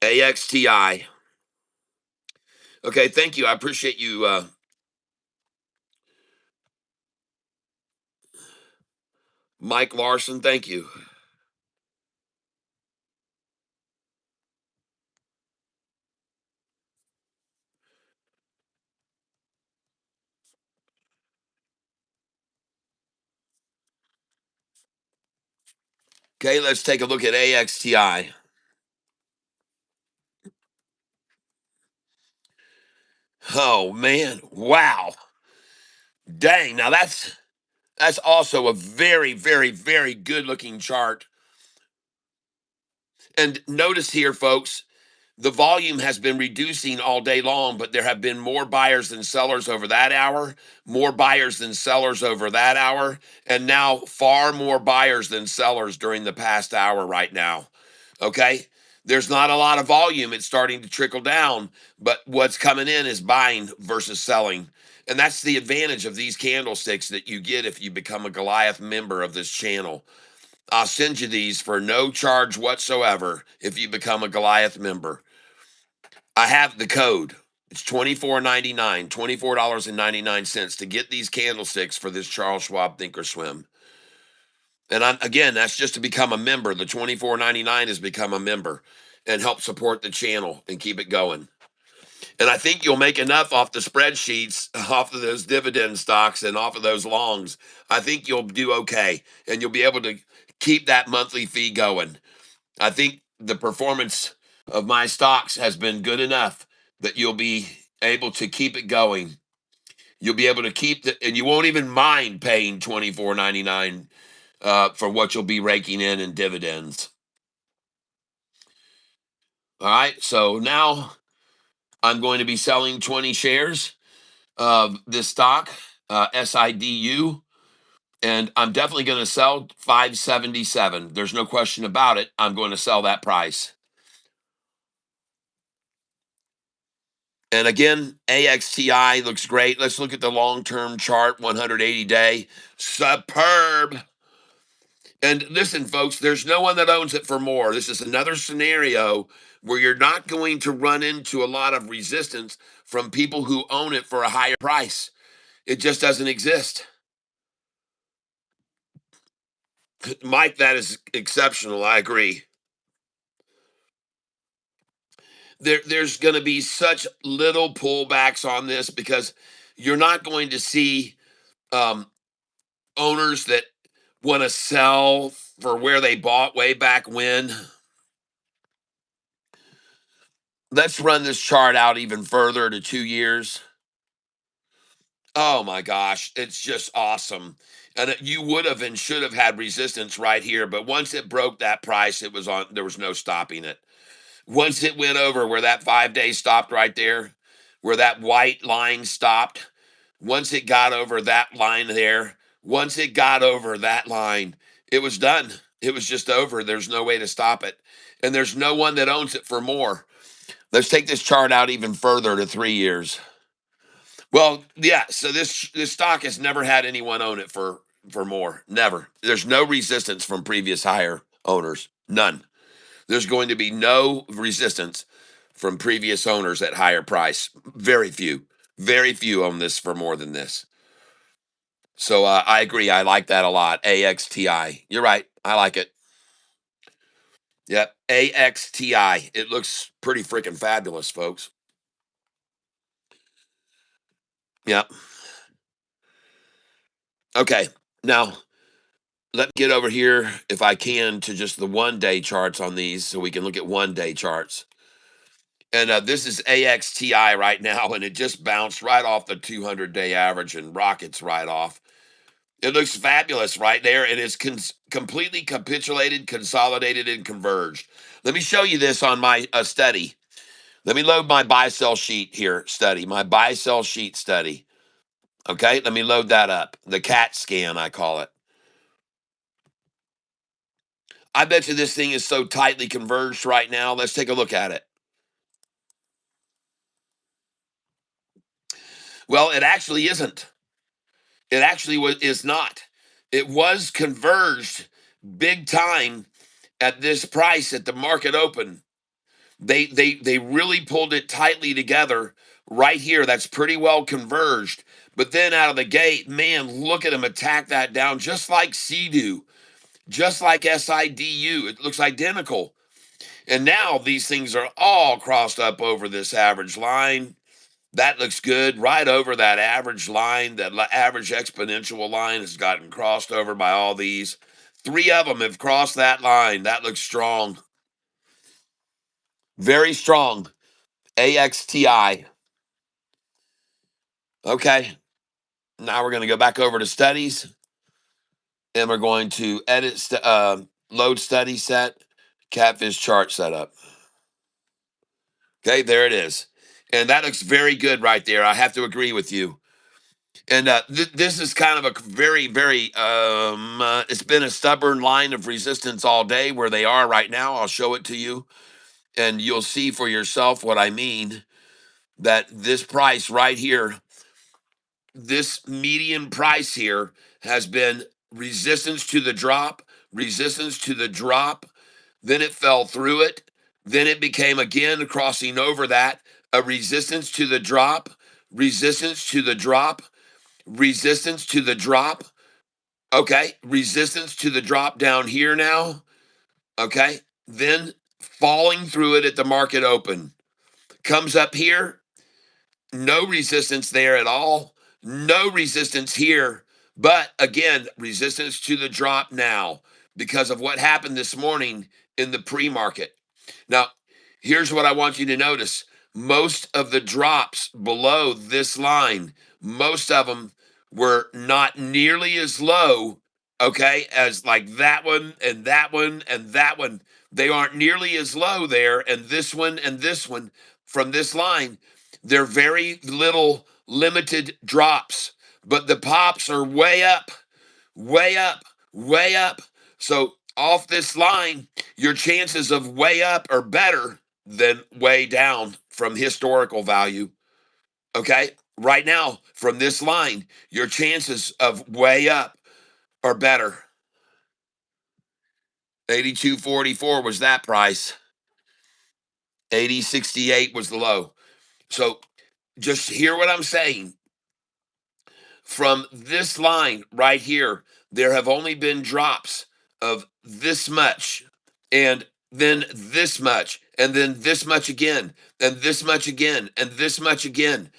AXTI. Okay, thank you. I appreciate you. Mike Larson, thank you. Okay, let's take a look at AXTI. Oh man, wow. Dang. Now that's also a very, very, very good looking chart. And notice here, folks, the volume has been reducing all day long, but there have been more buyers than sellers over that hour, more buyers than sellers over that hour, and now far more buyers than sellers during the past hour right now. Okay. There's not a lot of volume. It's starting to trickle down, but what's coming in is buying versus selling. And that's the advantage of these candlesticks that you get if you become a Goliath member of this channel. I'll send you these for no charge whatsoever if you become a Goliath member. I have the code. It's $24.99, $24.99 to get these candlesticks for this Charles Schwab Thinkorswim. And again, that's just to become a member. The $24.99 is become a member and help support the channel and keep it going. And I think you'll make enough off the spreadsheets, off of those dividend stocks and off of those longs. I think you'll do okay, and you'll be able to keep that monthly fee going. I think the performance of my stocks has been good enough that you'll be able to keep it going. You'll be able to keep and you won't even mind paying $24.99 for what you'll be raking in dividends. All right, so now I'm going to be selling 20 shares of this stock, SIDU, and I'm definitely going to sell 577. There's no question about it. I'm going to sell that price. And again, AXTI looks great. Let's look at the long-term chart, 180-day. Superb. And listen, folks, there's no one that owns it for more. This is another scenario where you're not going to run into a lot of resistance from people who own it for a higher price. It just doesn't exist. Mike, that is exceptional. I agree. There's going to be such little pullbacks on this because you're not going to see owners that want to sell for where they bought way back when. Let's run this chart out even further to 2 years. Oh my gosh, it's just awesome. And you would have and should have had resistance right here, but once it broke that price, it was on. There was no stopping it. Once it went over where that 5 day stopped right there, where that white line stopped, once it got over that line there, once it got over that line, it was done. It was just over. There's no way to stop it. And there's no one that owns it for more. Let's take this chart out even further to 3 years. Well, yeah. So this stock has never had anyone own it for more. Never. There's no resistance from previous higher owners. None. There's going to be no resistance from previous owners at higher price. Very few. Very few own this for more than this. So I agree. I like that a lot. AXTI. You're right. I like it. Yep. AXTI. It looks pretty freaking fabulous, folks. Yep. Okay. Now, let me get over here, if I can, to just the 1 day charts on these so we can look at 1 day charts. And this is AXTI right now, and it just bounced right off the 200-day average and rockets right off. It looks fabulous right there. It is completely capitulated, consolidated, and converged. Let me show you this on my study. Let me load my buy-sell sheet here, my buy-sell sheet study. Okay, let me load that up. The CAT scan, I call it. I bet you this thing is so tightly converged right now. Let's take a look at it. Well, it actually isn't. It actually is not. It was converged big time at this price at the market open. They really pulled it tightly together right here. That's pretty well converged. But then out of the gate, man, look at them attack that down just like SIDU, just like SIDU. It looks identical. And now these things are all crossed up over this average line. That looks good. Right over that average line, that average exponential line has gotten crossed over by all these. 3 of them have crossed that line. That looks strong. Very strong. AXTI. Okay. Now we're going to go back over to studies and we're going to load study set, Catfish chart setup. Okay, there it is. And that looks very good right there. I have to agree with you. And this is kind of a very, very, it's been a stubborn line of resistance all day where they are right now. I'll show it to you and you'll see for yourself what I mean, that this price right here, this median price here has been resistance to the drop, resistance to the drop. Then it fell through it. Then it became again crossing over that, a resistance to the drop, resistance to the drop, resistance to the drop. Okay, resistance to the drop down here now. Okay, then falling through it at the market open. Comes up here, no resistance there at all. No resistance here. But again, resistance to the drop now because of what happened this morning in the pre market. Now, here's what I want you to notice. Most of the drops below this line, most of them were not nearly as low, okay, as like that one and that one and that one. They aren't nearly as low there, and this one from this line. They're very little limited drops, but the pops are way up, way up, way up. So off this line, your chances of way up are better than way down from historical value. Okay. Right now, from this line, your chances of way up are better. 82.44 was that price. 80.68 was the low. So just hear what I'm saying. From this line right here, there have only been drops of this much, and then this much, and then this much again, and this much again, and this much again.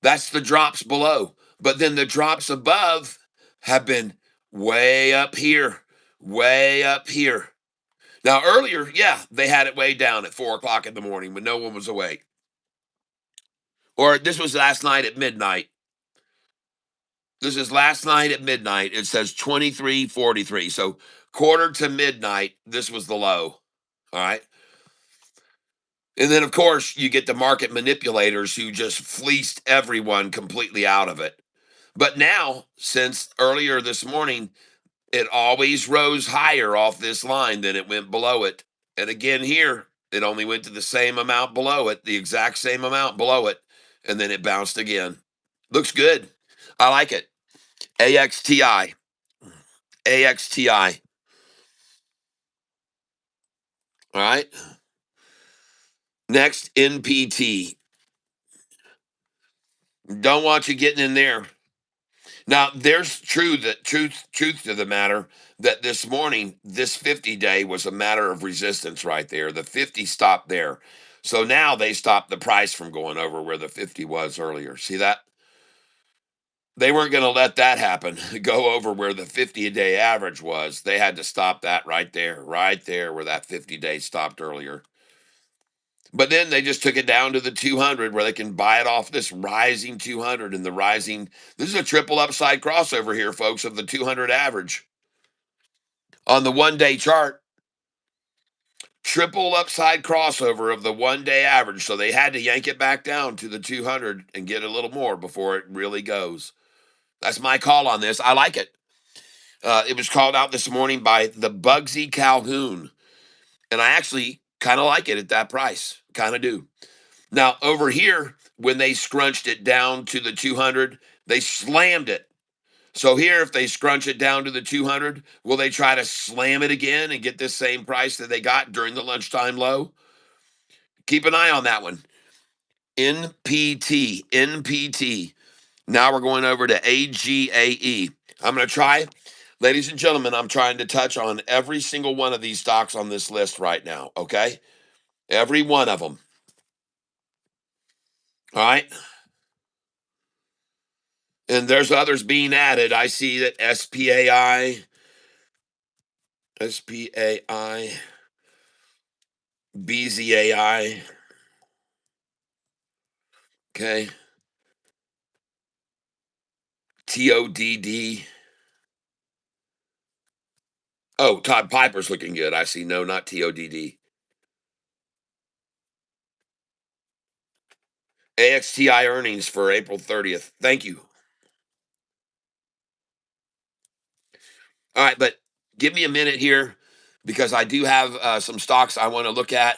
That's the drops below. But then the drops above have been way up here, way up here. Now, earlier, yeah, they had it way down at 4 o'clock in the morning when no one was awake. Or this was last night at midnight. This is last night at midnight. It says 23.43. So quarter to midnight, this was the low. All right. And then, of course, you get the market manipulators who just fleeced everyone completely out of it. But now, since earlier this morning, it always rose higher off this line than it went below it. And again, here, it only went to the same amount below it, the exact same amount below it. And then it bounced again. Looks good. I like it. AXTI. AXTI. All right. Next, NPT. Don't want you getting in there. Now, there's truth to the matter that this morning, this 50-day was a matter of resistance right there. The 50 stopped there. So now they stopped the price from going over where the 50 was earlier. See that? They weren't going to let that happen, go over where the 50-a-day average was. They had to stop that right there where that 50-day stopped earlier. But then they just took it down to the 200 where they can buy it off this rising 200 and the rising. This is a triple upside crossover here, folks, of the 200 average. On the 1-day chart, triple upside crossover of the 1-day average. So they had to yank it back down to the 200 and get a little more before it really goes. That's my call on this. I like it. It was called out this morning by the Bugsy Calhoun. And I actually kind of like it at that price. Kind of do. Now, over here, when they scrunched it down to the 200, they slammed it. So here, if they scrunch it down to the 200, will they try to slam it again and get this same price that they got during the lunchtime low? Keep an eye on that one. NPT. Now we're going over to AGAE. I'm going to try, ladies and gentlemen, I'm trying to touch on every single one of these stocks on this list right now, okay? Every one of them. All right? And there's others being added. I see that SPAI, BZAI, okay, TODD. Oh, Todd Piper's looking good. I see. No, not TODD. AXTI earnings for April 30th. Thank you. All right, but give me a minute here because I do have some stocks I want to look at.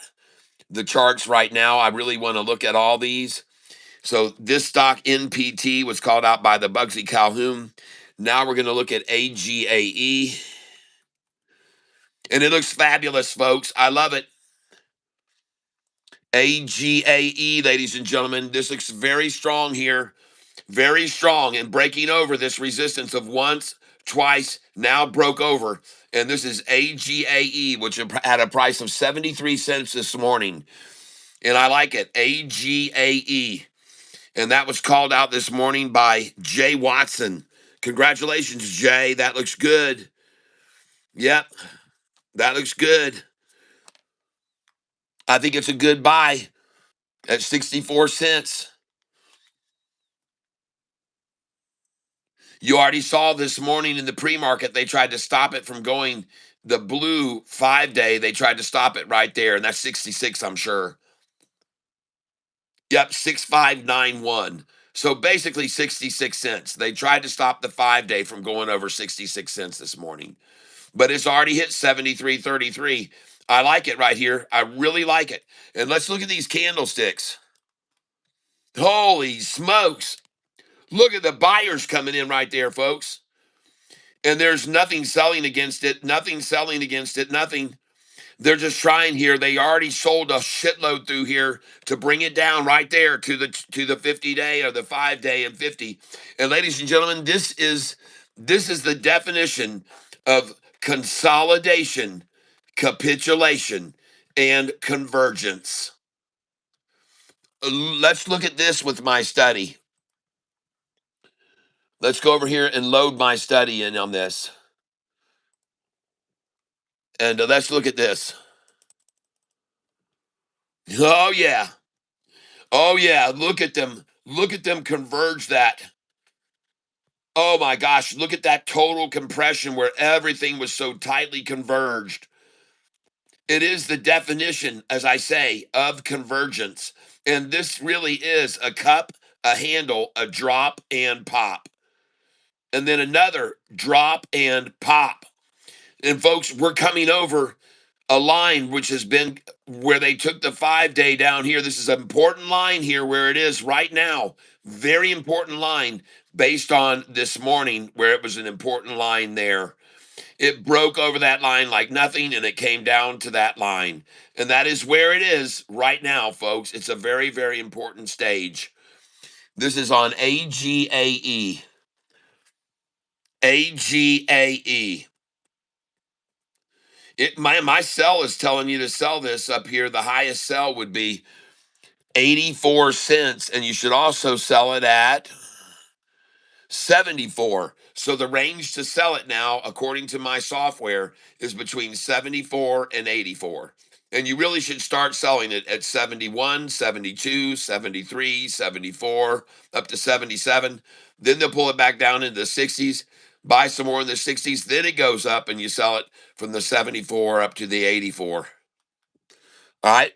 The charts right now, I really want to look at all these. So this stock NPT was called out by the Bugsy Calhoun. Now we're going to look at AGAE. And it looks fabulous, folks. I love it. AGAE, ladies and gentlemen. This looks very strong here. Very strong and breaking over this resistance of once, twice, now broke over. And this is AGAE, which had a price of 73 cents this morning. And I like it. AGAE. And that was called out this morning by Jay Watson. Congratulations, Jay. That looks good. Yep, that looks good. I think it's a good buy at 64 cents. You already saw this morning in the pre-market, they tried to stop it from going the blue 5-day. They tried to stop it right there, and that's 66, I'm sure. Yep, 6591. So basically 66 cents. They tried to stop the 5-day from going over 66 cents this morning. But it's already hit 73.33. I like it right here. I really like it. And let's look at these candlesticks. Holy smokes. Look at the buyers coming in right there, folks. And there's nothing selling against it, nothing selling against it, nothing. They're just trying here. They already sold a shitload through here to bring it down right there to the 50-day or the 5-day and 50. And ladies and gentlemen, this is the definition of consolidation, capitulation, and convergence. Let's look at this with my study. Let's go over here and load my study in on this. And let's look at this. Oh, yeah. Oh, yeah. Look at them. Look at them converge that. Oh my gosh, look at that total compression where everything was so tightly converged. It is the definition, as I say, of convergence. And this really is a cup, a handle, a drop, and pop. And then another drop and pop. And folks, we're coming over a line which has been where they took the 5-day down here. This is an important line here where it is right now. Very important line based on this morning where it was an important line there. It broke over that line like nothing and it came down to that line. And that is where it is right now, folks. It's a very, very important stage. This is on AGAE. AGAE. My sell is telling you to sell this up here. The highest sell would be 84 cents, and you should also sell it at 74. So the range to sell it now, according to my software, is between 74 and 84. And you really should start selling it at 71, 72, 73, 74, up to 77. Then they'll pull it back down into the 60s, buy some more in the 60s. Then it goes up and you sell it from the 74 up to the 84. All right.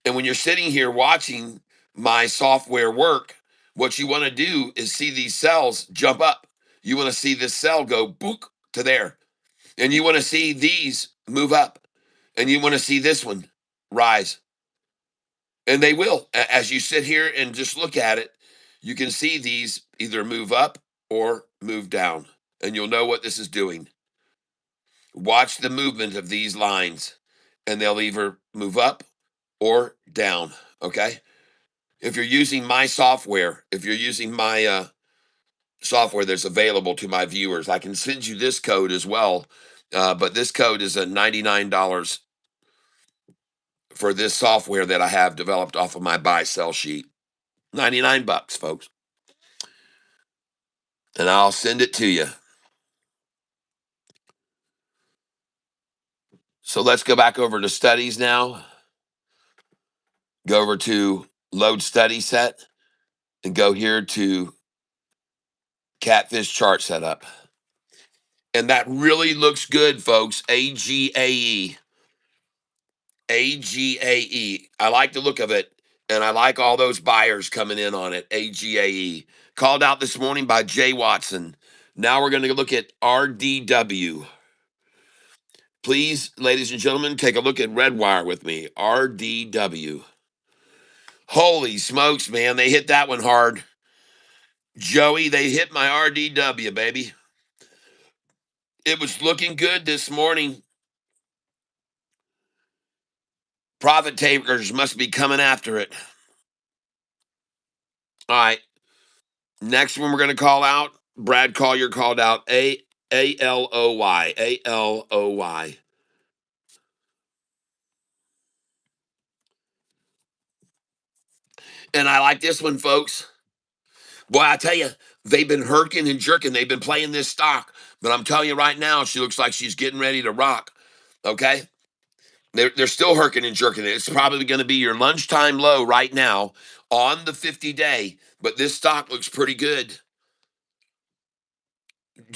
And when you're sitting here watching my software work, what you want to do is see these cells jump up. You want to see this cell go book to there. And you want to see these move up. And you want to see this one rise. And they will. As you sit here and just look at it, you can see these either move up or move down. And you'll know what this is doing. Watch the movement of these lines, and they'll either move up or down. Okay. If you're using my software, if you're using my software that's available to my viewers, I can send you this code as well. But this code is a $99 for this software that I have developed off of my buy sell sheet. 99 bucks, folks. And I'll send it to you. So let's go back over to studies now. Go over to load study set and go here to Catfish chart setup. And that really looks good, folks. AGAE. AGAE. I like the look of it, and I like all those buyers coming in on it. AGAE. Called out this morning by Jay Watson. Now we're going to look at RDW. Please, ladies and gentlemen, take a look at Redwire with me. RDW. Holy smokes, man. They hit that one hard. Joey, they hit my RDW, baby. It was looking good this morning. Profit takers must be coming after it. All right. Next one we're going to call out, Brad Collier called out ALOY. ALOY. And I like this one, folks. Boy, I tell you, they've been herking and jerking. They've been playing this stock. But I'm telling you right now, she looks like she's getting ready to rock. Okay? They're still herking and jerking it. It's probably going to be your lunchtime low right now on the 50-day. But this stock looks pretty good.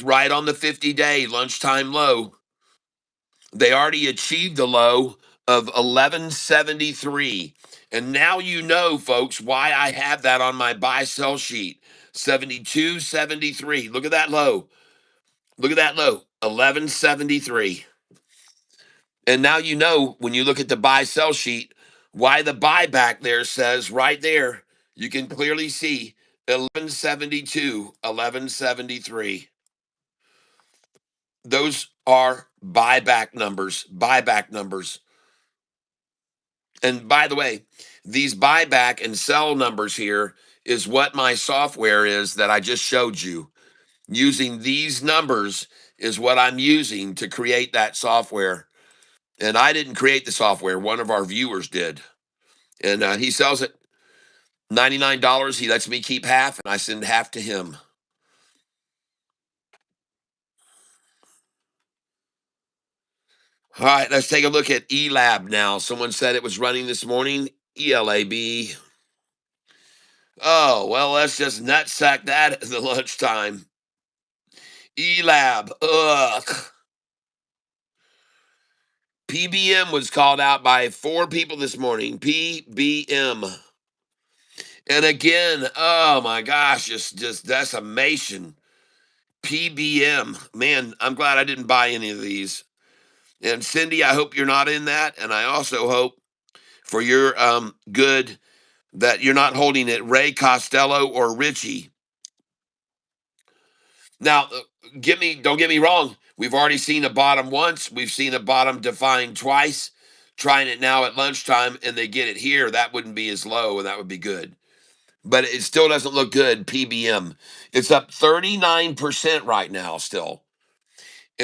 Right on the 50-day lunchtime low. They already achieved the low of 1173. And now you know, folks, why I have that on my buy sell sheet. 72.73. Look at that low. Look at that low. 1173. And now you know when you look at the buy sell sheet why the buyback there says right there, you can clearly see 1172, 1173. Those are buyback numbers, buyback numbers. And by the way, these buyback and sell numbers here is what my software is that I just showed you. Using these numbers is what I'm using to create that software. And I didn't create the software. One of our viewers did. And he sells it $99. He lets me keep half, and I send half to him. All right, let's take a look at ELAB now. Someone said it was running this morning. ELAB. Oh, well, let's just nutsack that at the lunchtime. ELAB. Ugh. PBM was called out by 4 people this morning. PBM. And again, oh my gosh, just decimation. PBM. Man, I'm glad I didn't buy any of these. And Cindy, I hope you're not in that. And I also hope for your good that you're not holding it Ray Costello or Richie. Now, don't get me wrong. We've already seen a bottom once. We've seen a bottom defined twice. Trying it now at lunchtime and they get it here, that wouldn't be as low and that would be good. But it still doesn't look good. PBM. It's up 39% right now still.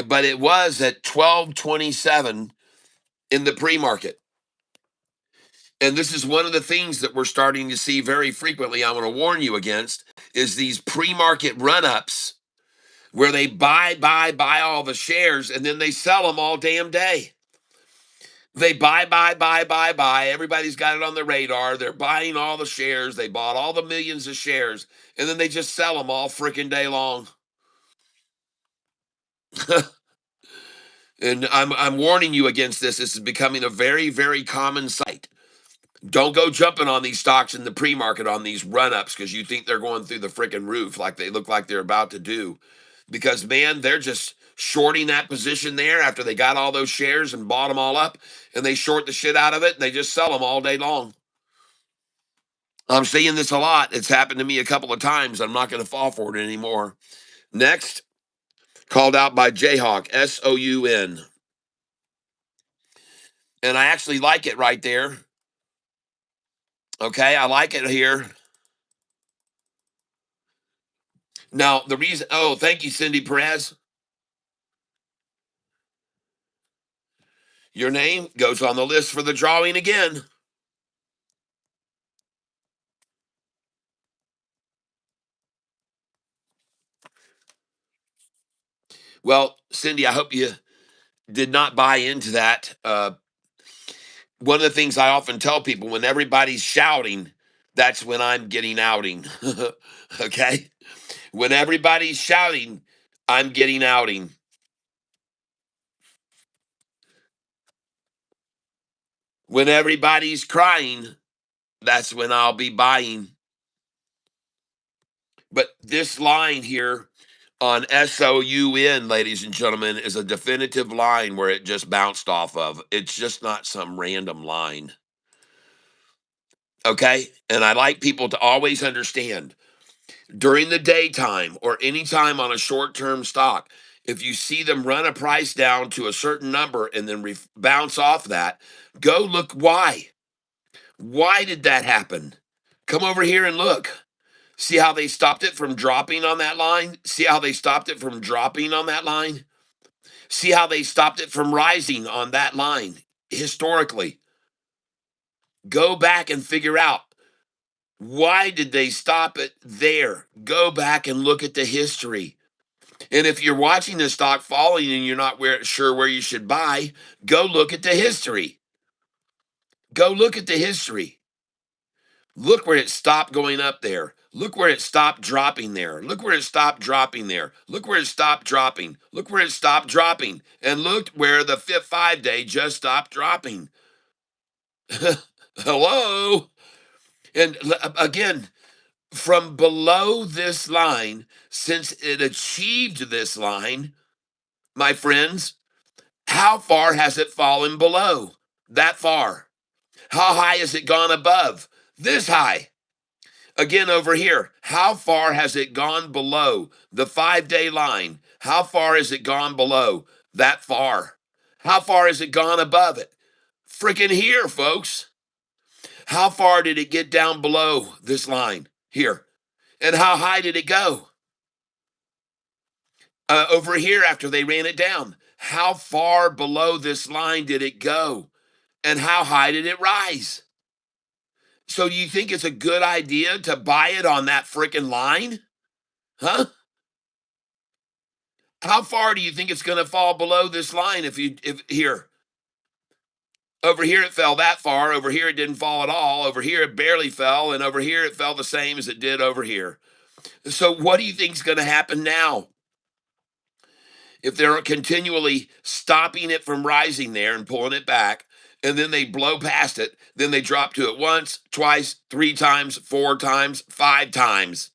But it was at 1227 in the pre-market. And this is one of the things that we're starting to see very frequently. I want to warn you against is these pre-market run-ups where they buy all the shares and then they sell them all damn day. They buy. Everybody's got it on their radar. They're buying all the shares. They bought all the millions of shares and then they just sell them all freaking day long. And I'm warning you against this. This is becoming a very, very common sight. Don't go jumping on these stocks in the pre-market on these run-ups because you think they're going through the freaking roof like they look like they're about to do. Because man, they're just shorting that position there after they got all those shares and bought them all up, and they short the shit out of it and they just sell them all day long. I'm seeing this a lot. It's happened to me a couple of times. I'm not going to fall for it anymore. Next, called out by Jayhawk, SOUN. And I actually like it right there. Okay, I like it here. Now, the reason, oh, thank you, Cindy Perez. Your name goes on the list for the drawing again. Well, Cindy, I hope you did not buy into that. One of the things I often tell people when everybody's shouting, that's when I'm getting outing. Okay? When everybody's shouting, I'm getting outing. When everybody's crying, that's when I'll be buying. But this line here on SOUN, ladies and gentlemen, is a definitive line where it just bounced off of. It's just not some random line. Okay? And I like people to always understand during the daytime or anytime on a short term stock, if you see them run a price down to a certain number and then bounce off that, go look why. Why did that happen? Come over here and look. See how they stopped it from dropping on that line? See how they stopped it from dropping on that line? See how they stopped it from rising on that line historically? Go back and figure out why did they stop it there? Go back and look at the history. And if you're watching the stock falling and you're not sure where you should buy, go look at the history. Go look at the history. Look where it stopped going up there. Look where it stopped dropping there. Look where it stopped dropping there. Look where it stopped dropping. Look where it stopped dropping. And look where the 5-day just stopped dropping. Hello? And again, from below this line, since it achieved this line, my friends, how far has it fallen below? That far. How high has it gone above? This high. Again, over here, how far has it gone below the 5-day line? How far has it gone below? That far. How far has it gone above it? Freaking here, folks. How far did it get down below this line? Here. And how high did it go? Over here after they ran it down. How far below this line did it go? And how high did it rise? So do you think it's a good idea to buy it on that freaking line? Huh? How far do you think it's going to fall below this line if here? Over here, it fell that far. Over here, it didn't fall at all. Over here, it barely fell. And over here, it fell the same as it did over here. So, what do you think is going to happen now? If they're continually stopping it from rising there and pulling it back, and then they blow past it, then they drop to it once, twice, 3 times, 4 times, 5 times.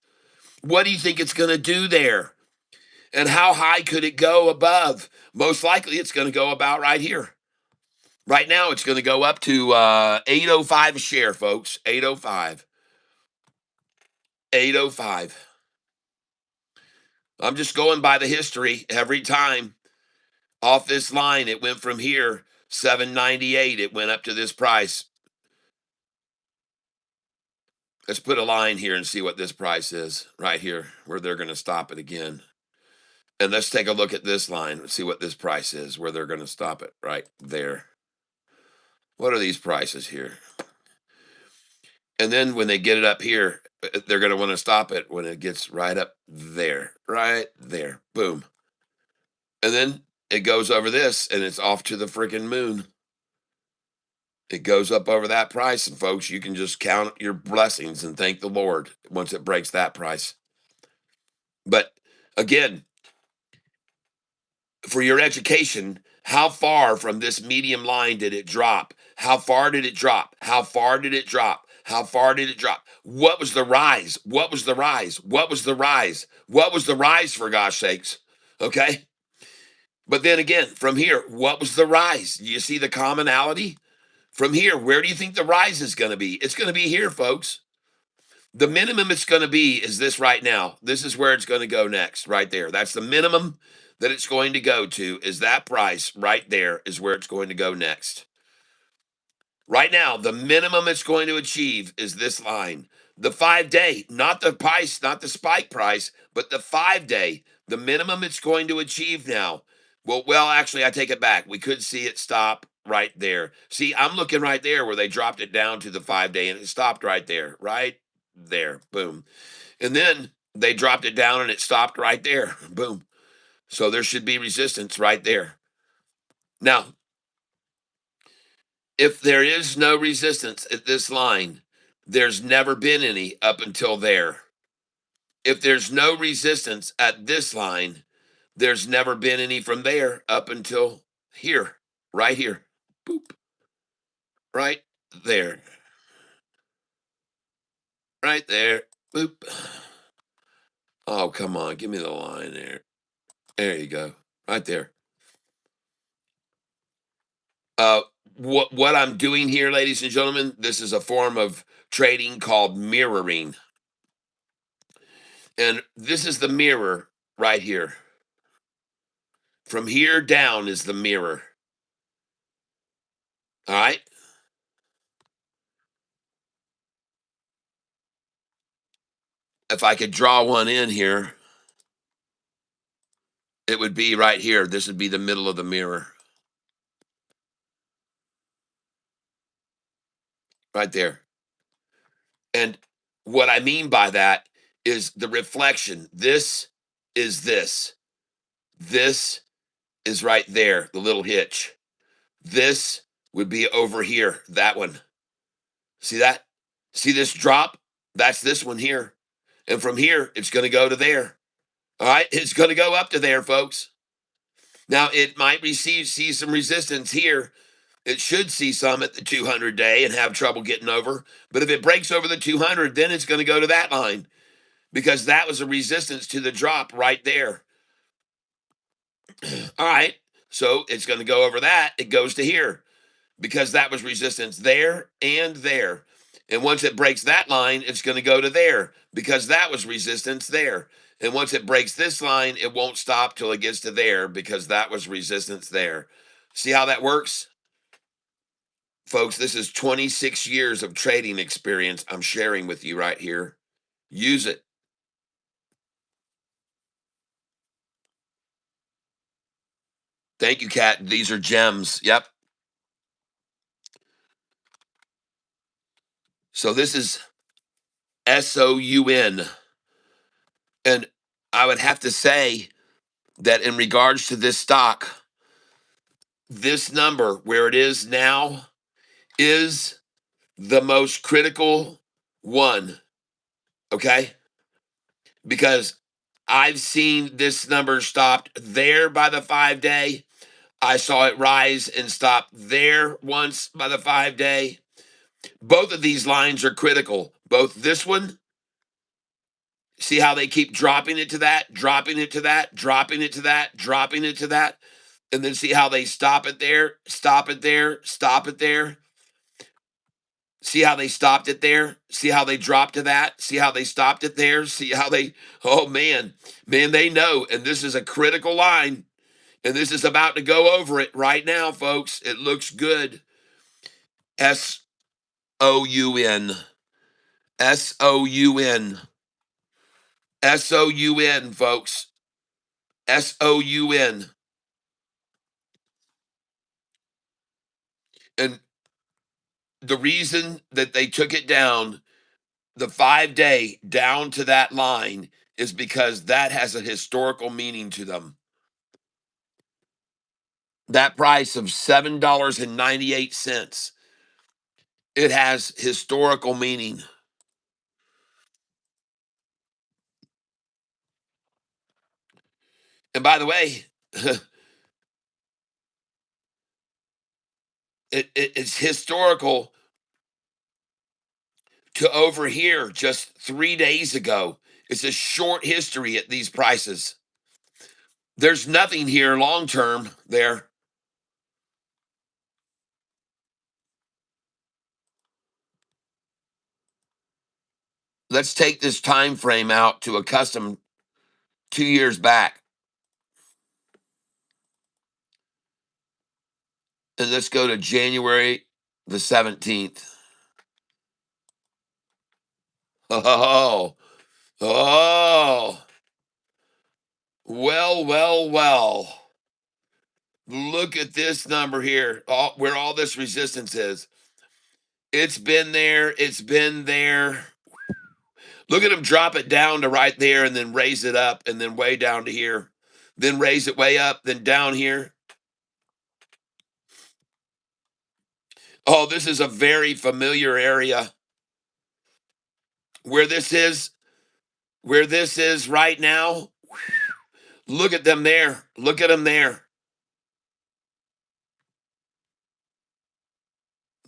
What do you think it's going to do there? And how high could it go above? Most likely, it's going to go about right here. Right now, it's going to go up to 805 a share, folks. 805. 805. I'm just going by the history. Every time off this line, it went from here, 798. It went up to this price. Let's put a line here and see what this price is right here, where they're going to stop it again. And let's take a look at this line and see what this price is, where they're going to stop it right there. What are these prices here? And then when they get it up here, they're going to want to stop it when it gets right up there, right there. Boom. And then it goes over this and it's off to the freaking moon. It goes up over that price. And folks, you can just count your blessings and thank the Lord once it breaks that price. But again, for your education, how far from this medium line did it drop? How far did it drop? How far did it drop? How far did it drop? What was the rise? What was the rise? What was the rise? What was the rise, for gosh sakes? Okay. But then again, from here, what was the rise? You see the commonality? From here, where do you think the rise is going to be? It's going to be here, folks. The minimum it's going to be is this right now. This is where it's going to go next, right there. That's the minimum that it's going to go to, is that price right there is where it's going to go next. Right now, the minimum it's going to achieve is this line. The 5-day, not the price, not the spike price, but the 5-day, the minimum it's going to achieve now. Well, actually, I take it back. We could see it stop right there. See, I'm looking right there where they dropped it down to the 5-day and it stopped right there, right there. Boom. And then they dropped it down and it stopped right there. Boom. So there should be resistance right there. Now, if there is no resistance at this line, there's never been any up until there. If there's no resistance at this line, there's never been any from there up until here, right here. Boop. Right there. Right there. Boop. Oh, come on. Give me the line there. There you go. Right there. Uh, what I'm doing here, ladies and gentlemen, this is a form of trading called mirroring. And this is the mirror right here. From here down is the mirror. All right. If I could draw one in here, it would be right here. This would be the middle of the mirror. Right there. And what I mean by that is the reflection. This is this. This is right there, the little hitch. This would be over here, that one. See that? See this drop? That's this one here. And from here, it's going to go to there. All right? It's going to go up to there, folks. Now, it might see some resistance here. It should see some at the 200-day and have trouble getting over. But if it breaks over the 200, then it's going to go to that line because that was a resistance to the drop right there. All right. So it's going to go over that. It goes to here because that was resistance there and there. And once it breaks that line, it's going to go to there because that was resistance there. And once it breaks this line, it won't stop till it gets to there because that was resistance there. See how that works? Folks, this is 26 years of trading experience I'm sharing with you right here. Use it. Thank you, Kat. These are gems. Yep. So this is SOUN. And I would have to say that in regards to this stock, this number where it is now is the most critical one, okay? Because I've seen this number stopped there by the 5-day. I saw it rise and stop there once by the 5-day. Both of these lines are critical. Both this one, see how they keep dropping it to that, dropping it to that, dropping it to that, dropping it to that, and then see how they stop it there, stop it there, stop it there. See how they stopped it there? See how they dropped to that? See how they stopped it there? See how they, oh man, they know. And this is a critical line. And this is about to go over it right now, folks. It looks good. SOUN. SOUN. SOUN, folks. SOUN. And the reason that they took it down, the 5-day down to that line, is because that has a historical meaning to them. That price of $7.98, it has historical meaning. And by the way, it's historical to over here just 3 days ago. It's a short history at these prices. There's nothing here long term there. Let's take this time frame out to a custom 2 years back. And let's go to January the 17th. Oh, oh, well. Look at this number here, where all this resistance is. It's been there. It's been there. Look at them drop it down to right there and then raise it up and then way down to here. Then raise it way up, then down here. Oh, this is a very familiar area. Where this is right now. Look at them there. Look at them there.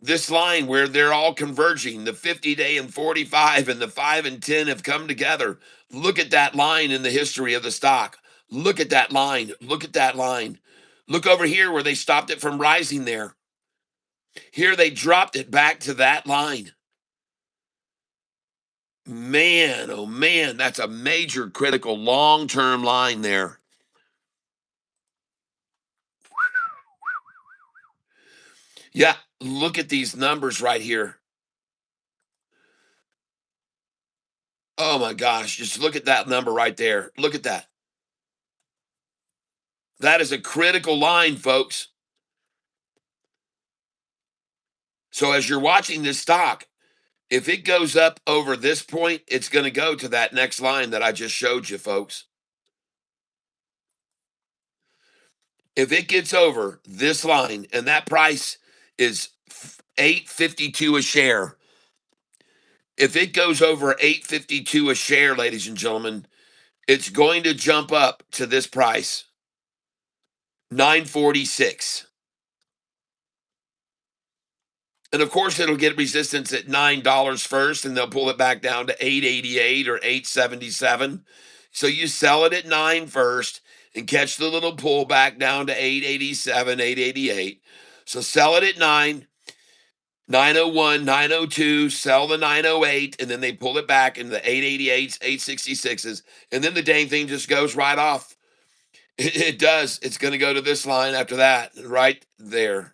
This line where they're all converging, the 50-day and 45 and the 5 and 10 have come together. Look at that line in the history of the stock. Look at that line. Look at that line. Look over here where they stopped it from rising there. Here they dropped it back to that line. Man, oh man, that's a major critical long-term line there. Yeah, look at these numbers right here. Oh my gosh, just look at that number right there. Look at that. That is a critical line, folks. So as you're watching this stock, if it goes up over this point, it's going to go to that next line that I just showed you, folks. If it gets over this line, and that price is $8.52 a share. If it goes over $8.52 a share, ladies and gentlemen, it's going to jump up to this price, $9.46. And of course, it'll get resistance at $9 first, and they'll pull it back down to $8.88 or $8.77. So you sell it at $9 first and catch the little pullback down to $8.87, $8.88. So sell it at $9, $9.01, $9.02, sell the $9.08, and then they pull it back into the $8.88s, $8.66s, and then the dang thing just goes right off. It does. It's going to go to this line after that, right there.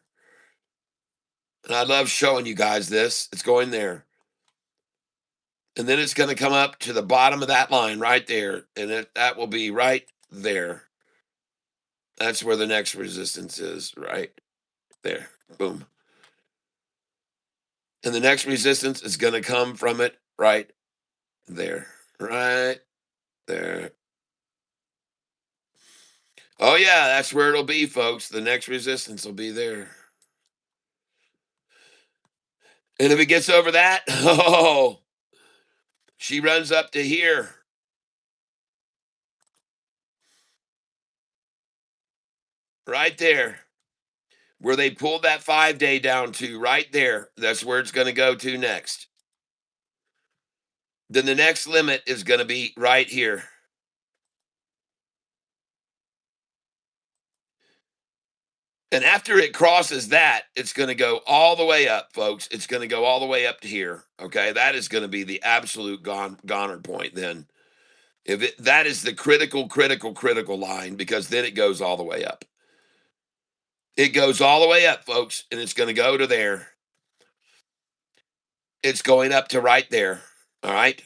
And I love showing you guys this. It's going there. And then it's going to come up to the bottom of that line right there. And that will be right there. That's where the next resistance is, right there. Boom. And the next resistance is going to come from it right there. Right there. Oh, yeah, that's where it'll be, folks. The next resistance will be there. And if it gets over that, oh, she runs up to here. Right there. Where they pulled that 5-day down to, right there. That's where it's going to go to next. Then the next limit is going to be right here. And after it crosses that, it's going to go all the way up, folks. It's going to go all the way up to here. Okay. That is going to be the absolute goner point then. If it, that is the critical line, because then it goes all the way up. It goes all the way up, folks, and it's going to go to there. It's going up to right there. All right.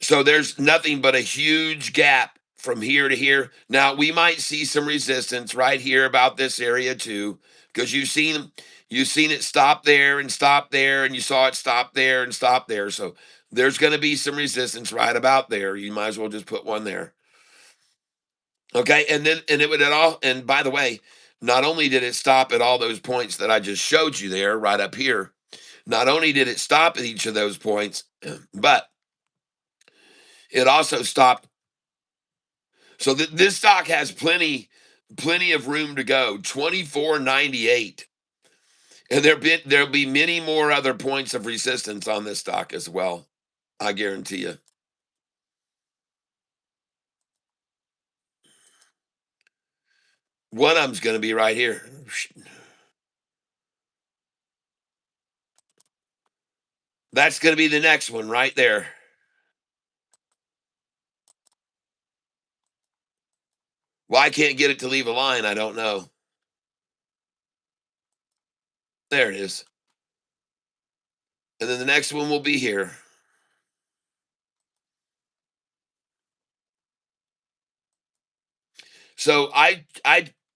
So there's nothing but a huge gap from here to here. Now we might see some resistance right here about this area too, because you've seen it stop there and stop there, and you saw it stop there and stop there. So there's going to be some resistance right about there. You might as well just put one there. Okay, and then and it would at all. And by the way, not only did it stop at all those points that I just showed you there, right up here, not only did it stop at each of those points, but it also stopped. So this stock has plenty of room to go. 24.98, and there'll be many more other points of resistance on this stock as well. I guarantee you. One of them's going to be right here. That's going to be the next one right there. Why I can't get it to leave a line, I don't know. There it is. And then the next one will be here. So I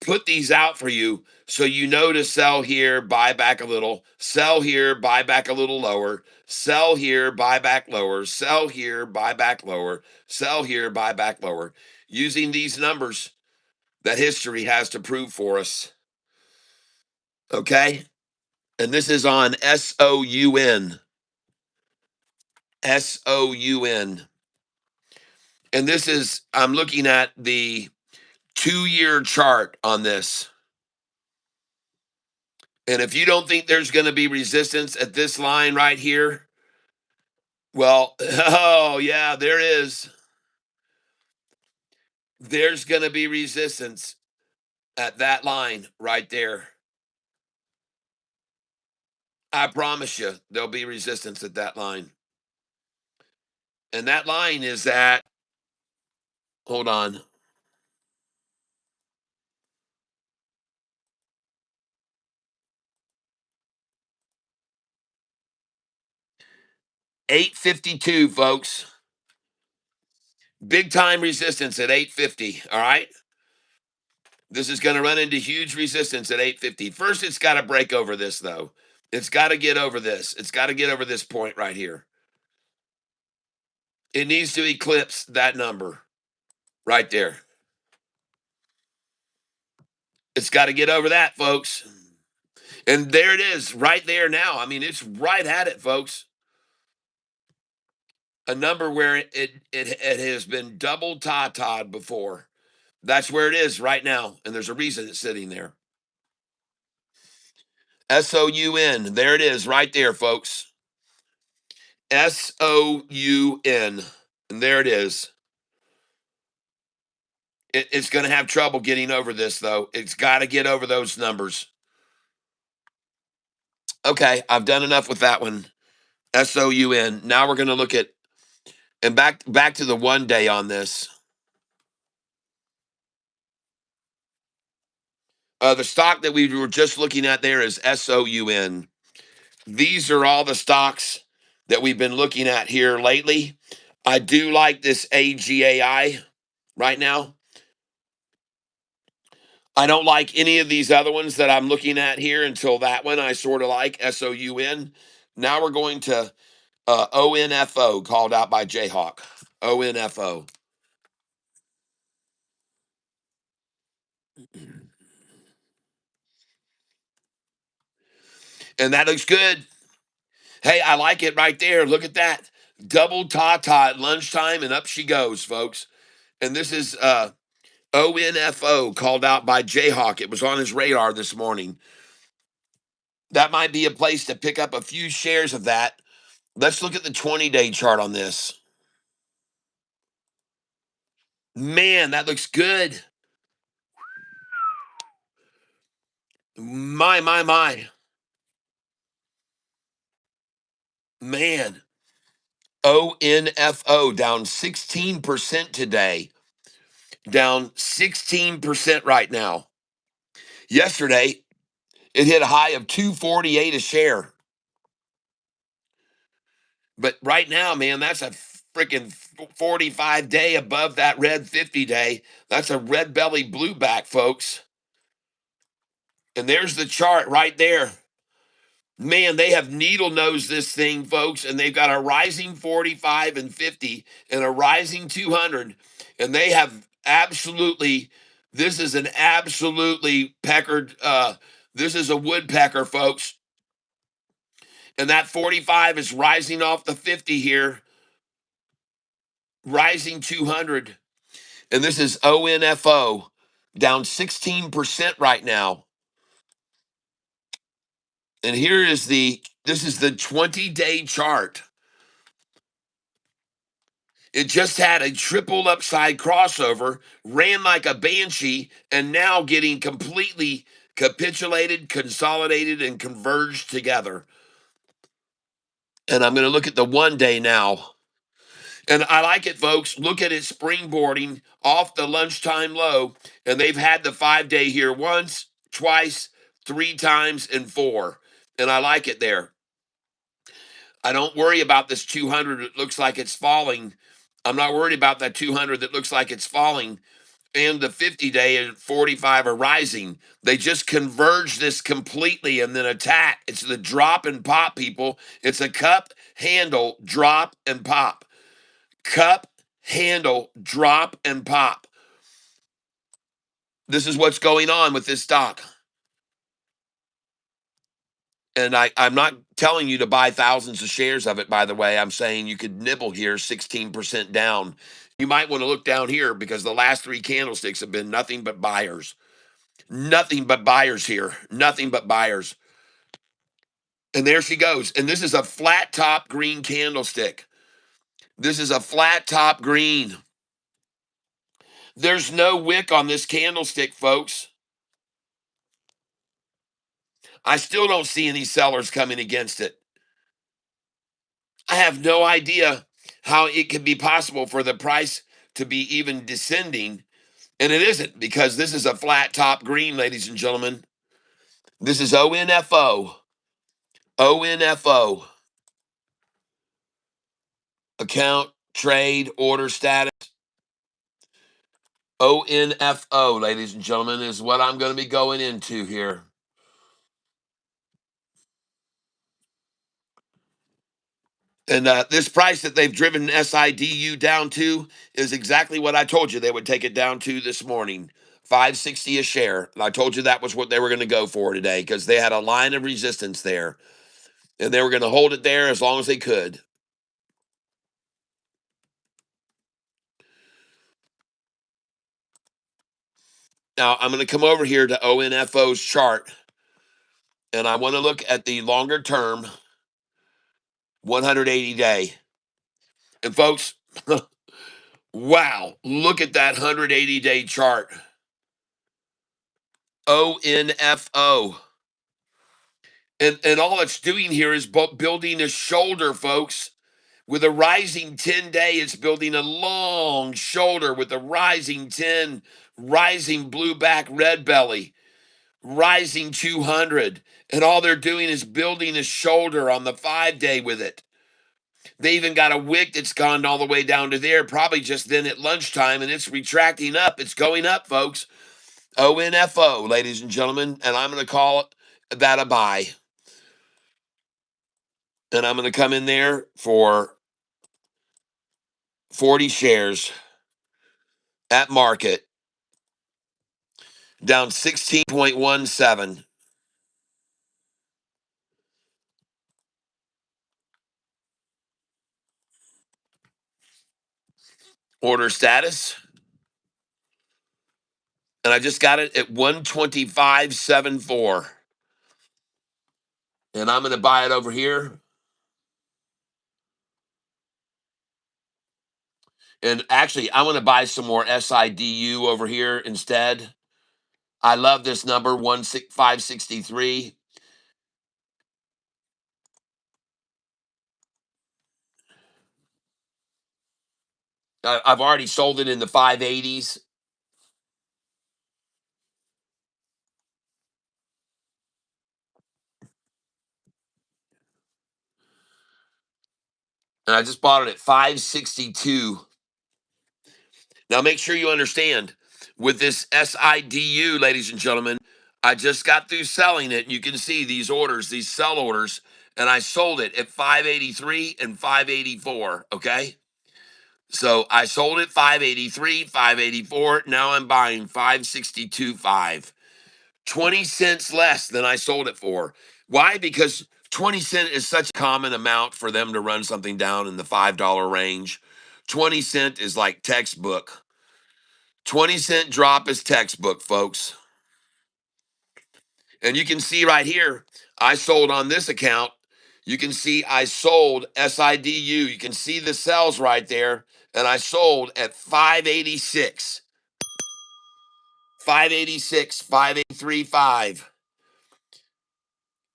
put these out for you so you know to sell here, buy back a little, sell here, buy back a little lower, sell here, buy back lower, sell here, buy back lower, sell here, buy back lower, using these numbers that history has to prove for us. Okay? And this is on SOUN. SOUN. And this is, I'm looking at the 2-year chart on this. And if you don't think there's going to be resistance at this line right here, well, oh, yeah, there is. There's going to be resistance at that line right there. I promise you, there'll be resistance at that line. And that line is at, hold on. $8.52, folks. Big time resistance at 8.50. All right. This is going to run into huge resistance at 8.50. First, it's got to break over this, though. It's got to get over this. It's got to get over this point right here. It needs to eclipse that number right there. It's got to get over that, folks. And there it is right there now. I mean, it's right at it, folks. A number where it has been double ta-ta'd before. That's where it is right now. And there's a reason it's sitting there. SOUN. There it is right there, folks. SOUN. And there it is. It's going to have trouble getting over this, though. It's got to get over those numbers. Okay, I've done enough with that one. SOUN. Now we're going to look at, and back to the 1 day on this. The stock that we were just looking at there is SOUN. These are all the stocks that we've been looking at here lately. I do like this AGAI right now. I don't like any of these other ones that I'm looking at here until that one I sort of like, SOUN. Now we're going to ONFO, called out by Jayhawk. ONFO. And that looks good. Hey, I like it right there. Look at that. Double ta-ta at lunchtime, and up she goes, folks. And this is ONFO called out by Jayhawk. It was on his radar this morning. That might be a place to pick up a few shares of that. Let's look at the 20-day chart on this. Man, that looks good. My. Man, ONFO down 16% today. Down 16% right now. Yesterday, it hit a high of 248 a share. But right now, man, that's a freaking 45 day above that red 50 day. That's a red belly blueback, folks. And there's the chart right there. Man, they have needle nosed this thing, folks, and they've got a rising 45 and 50 and a rising 200. And they have absolutely, this is an absolutely peckered, this is a woodpecker, folks. And that 45 is rising off the 50 here, rising 200. And this is ONFO down 16% right now. And this is the 20-day chart. It just had a triple upside crossover, ran like a banshee, and now getting completely capitulated, consolidated, and converged together. And I'm going to look at the 1 day now. And I like it, folks. Look at it springboarding off the lunchtime low. And they've had the 5 day here once, twice, 3 times, and 4. And I like it there. I don't worry about this 200 that looks like it's falling. I'm not worried about that 200 that looks like it's falling. And the 50 day and 45 are rising. They just converge this completely and then attack. It's the drop and pop, people. It's a cup handle, drop and pop. Cup handle, drop and pop. This is what's going on with this stock. And I'm not telling you to buy thousands of shares of it, by the way. I'm saying you could nibble here 16% down. You might want to look down here because the last 3 candlesticks have been nothing but buyers. Nothing but buyers here. Nothing but buyers. And there she goes. And this is a flat top green candlestick. This is a flat top green. There's no wick on this candlestick, folks. I still don't see any sellers coming against it. I have no idea how it could be possible for the price to be even descending. And it isn't, because this is a flat top green, ladies and gentlemen. This is ONFO. ONFO. Account, trade, order status. ONFO, ladies and gentlemen, is what I'm going to be going into here. And this price that they've driven SIDU down to is exactly what I told you they would take it down to this morning. 560 a share. And I told you that was what they were going to go for today because they had a line of resistance there. And they were going to hold it there as long as they could. Now, I'm going to come over here to ONFO's chart. And I want to look at the longer term 180 day. And folks, wow, look at that 180 day chart. ONFO. And all it's doing here is building a shoulder, folks. With a rising 10 day, it's building a long shoulder with a rising 10, rising blue back red belly, rising 200. And all they're doing is building a shoulder on the 5 day with it. They even got a wick that's gone all the way down to there, probably just then at lunchtime, and it's retracting up. It's going up, folks. ONFO, ladies and gentlemen, and I'm going to call that a buy. And I'm going to come in there for 40 shares at market, down 16.17. Order status. And I just got it at 125.74. And I'm going to buy it over here. And actually, I want to buy some more SIDU over here instead. I love this number, 563. I've already sold it in the 580s. And I just bought it at 562. Now, make sure you understand with this SIDU, ladies and gentlemen, I just got through selling it. And you can see these orders, these sell orders, and I sold it at 583 and 584. Okay. So I sold it 583, 584. Now I'm buying 562.5. 20 cents less than I sold it for. Why? Because 20 cent is such a common amount for them to run something down in the $5 range. 20 cent is like textbook. 20-cent drop is textbook, folks. And you can see right here, I sold on this account. You can see I sold SIDU. You can see the sells right there. And I sold at 586. 586, 583.5.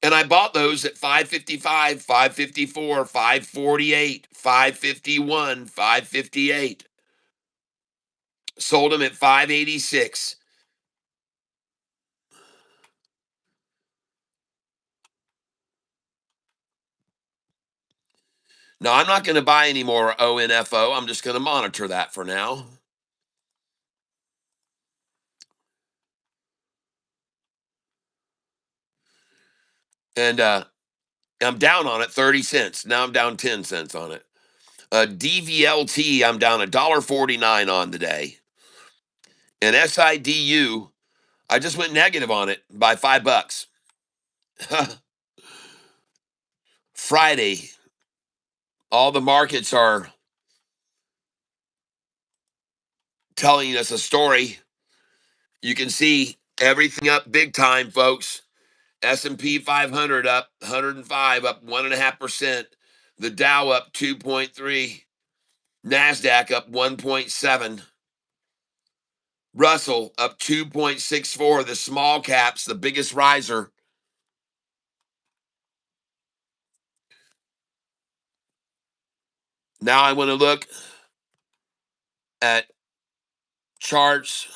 And I bought those at 555, 554, 548, 551, 558. Sold them at 586. Now, I'm not going to buy any more ONFO. I'm just going to monitor that for now. And I'm down on it 30 cents. Now I'm down 10 cents on it. DVLT, I'm down $1.49 on today. And SIDU, I just went negative on it by $5. Friday, all the markets are telling us a story. You can see everything up big time, folks. S&P 500 up 105, up 1.5%. The Dow up 2.3. NASDAQ up 1.7. Russell up 2.64. The small caps, the biggest riser. Now I want to look at charts,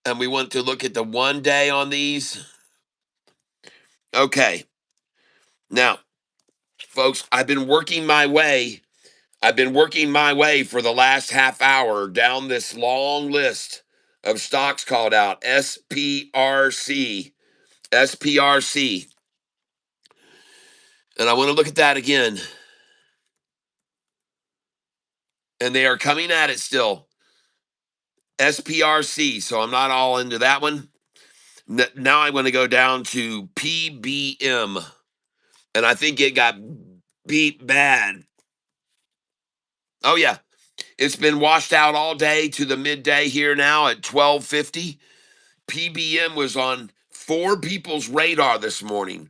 and we want to look at the 1 day on these. Okay. Now, folks, I've been working my way for the last half hour down this long list of stocks called out SPRC. SPRC. And I want to look at that again. And they are coming at it still. SPRC. So I'm not all into that one. Now I want to go down to PBM. And I think it got beat bad. Oh, yeah. It's been washed out all day to the midday here now at 12:50. PBM was on 4 people's radar this morning.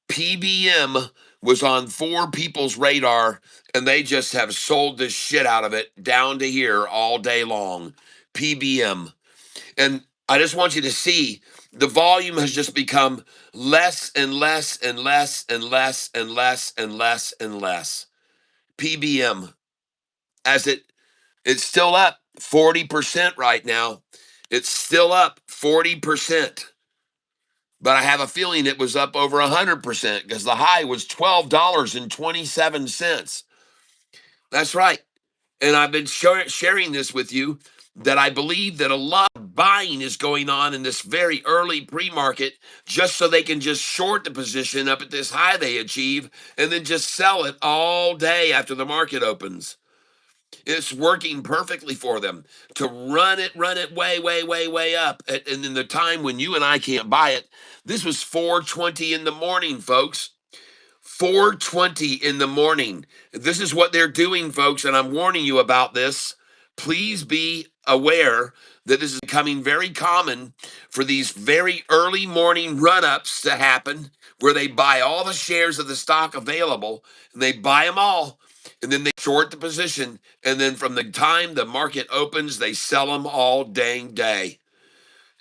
PBM was on 4 people's radar, and they just have sold the shit out of it down to here all day long. PBM. And I just want you to see the volume has just become less and less and less and less and less and less and less. PBM, as it's still up 40% right now. It's still up 40%. But I have a feeling it was up over 100% because the high was $12.27. That's right. And I've been sharing this with you that I believe that a lot of buying is going on in this very early pre-market just so they can just short the position up at this high they achieve and then just sell it all day after the market opens. It's working perfectly for them to run it way, way, way, way up. And in the time when you and I can't buy it, this was 4:20 in the morning, folks. 4:20 in the morning. This is what they're doing, folks, and I'm warning you about this. Please be aware that this is becoming very common for these very early morning run-ups to happen, where they buy all the shares of the stock available, and they buy them all, and then they short the position, and then from the time the market opens, they sell them all dang day.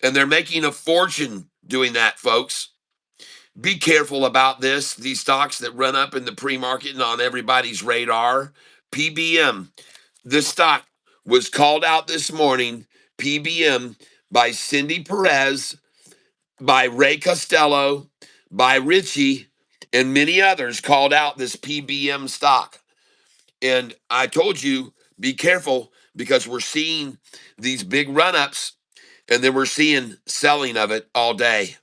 And they're making a fortune doing that, folks. Be careful about this. These stocks that run up in the pre-market and on everybody's radar. PBM. This stock was called out this morning. PBM by Cindy Perez, by Ray Costello, by Richie, and many others called out this PBM stock. And I told you, be careful, because we're seeing these big run-ups, and then we're seeing selling of it all day.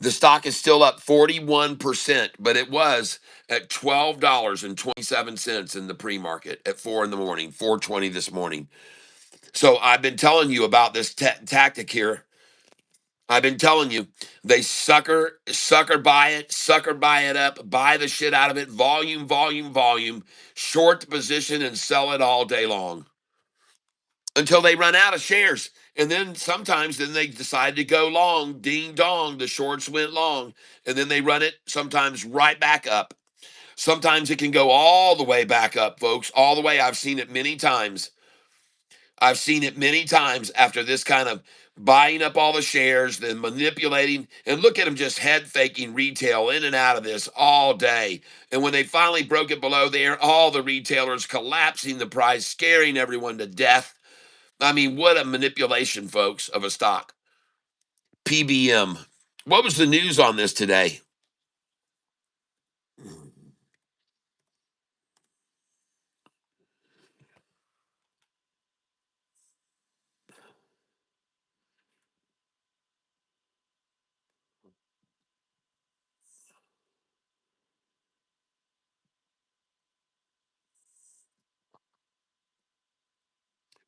The stock is still up 41%, but it was at $12.27 in the pre-market at 4 in the morning, 4:20 this morning. So I've been telling you about this tactic here. I've been telling you, they sucker buy it up, buy the shit out of it, volume, short the position and sell it all day long until they run out of shares. And then sometimes then they decide to go long, ding dong, the shorts went long, and then they run it sometimes right back up. Sometimes it can go all the way back up, folks, all the way. I've seen it many times. I've seen it many times after this kind of buying up all the shares, then manipulating, and look at them just head faking retail in and out of this all day. And when they finally broke it below there, all the retailers collapsing the price, scaring everyone to death. I mean, what a manipulation, folks, of a stock. PBM. What was the news on this today?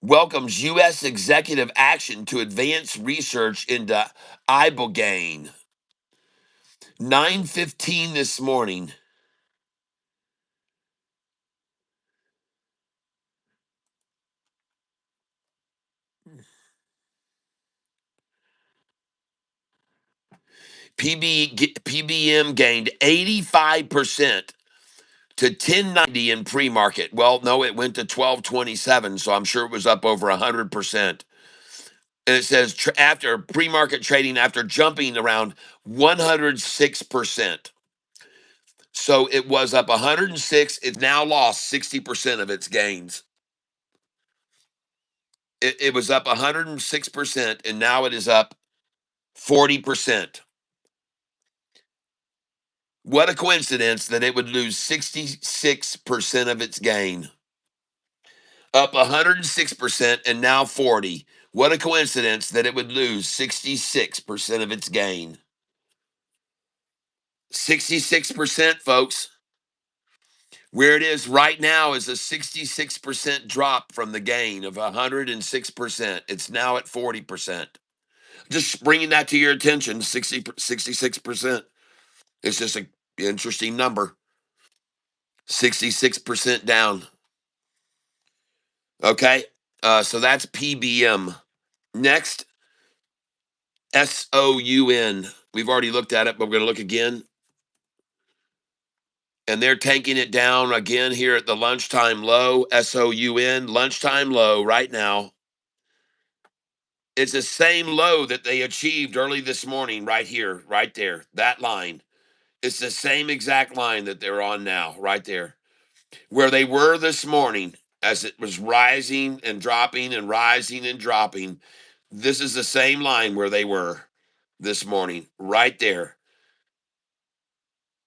Welcomes U.S. executive action to advance research into ibogaine. 9:15 this morning. PBM gained 85% to 1090 in pre-market. Well, no, it went to 1227, so I'm sure it was up over 100%. And it says after pre-market trading, after jumping around 106%. So it was up 106. It's now lost 60% of its gains. It was up 106%, and now it is up 40%. What a coincidence that it would lose 66% of its gain. Up 106% and now 40. What a coincidence that it would lose 66% of its gain. 66%, folks. Where it is right now is a 66% drop from the gain of 106%. It's now at 40%. Just bringing that to your attention, 66%. It's just an interesting number. 66% down. Okay, so that's PBM. Next, SOUN. We've already looked at it, but we're going to look again. And they're tanking it down again here at the lunchtime low, SOUN, lunchtime low right now. It's the same low that they achieved early this morning, right here, right there, that line. It's the same exact line that they're on now, right there. Where they were this morning, as it was rising and dropping and rising and dropping, this is the same line where they were this morning, right there.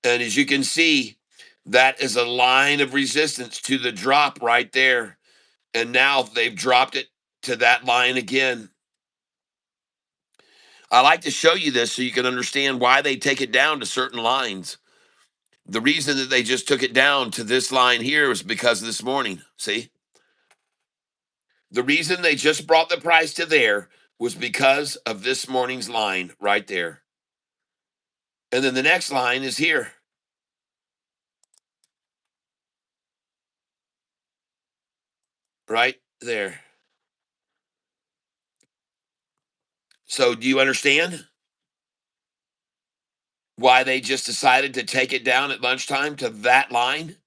And as you can see, that is a line of resistance to the drop right there. And now they've dropped it to that line again. I like to show you this so you can understand why they take it down to certain lines. The reason that they just took it down to this line here was because of this morning. See? The reason they just brought the price to there was because of this morning's line right there. And then the next line is here. right there. So do you understand why they just decided to take it down at lunchtime to that line?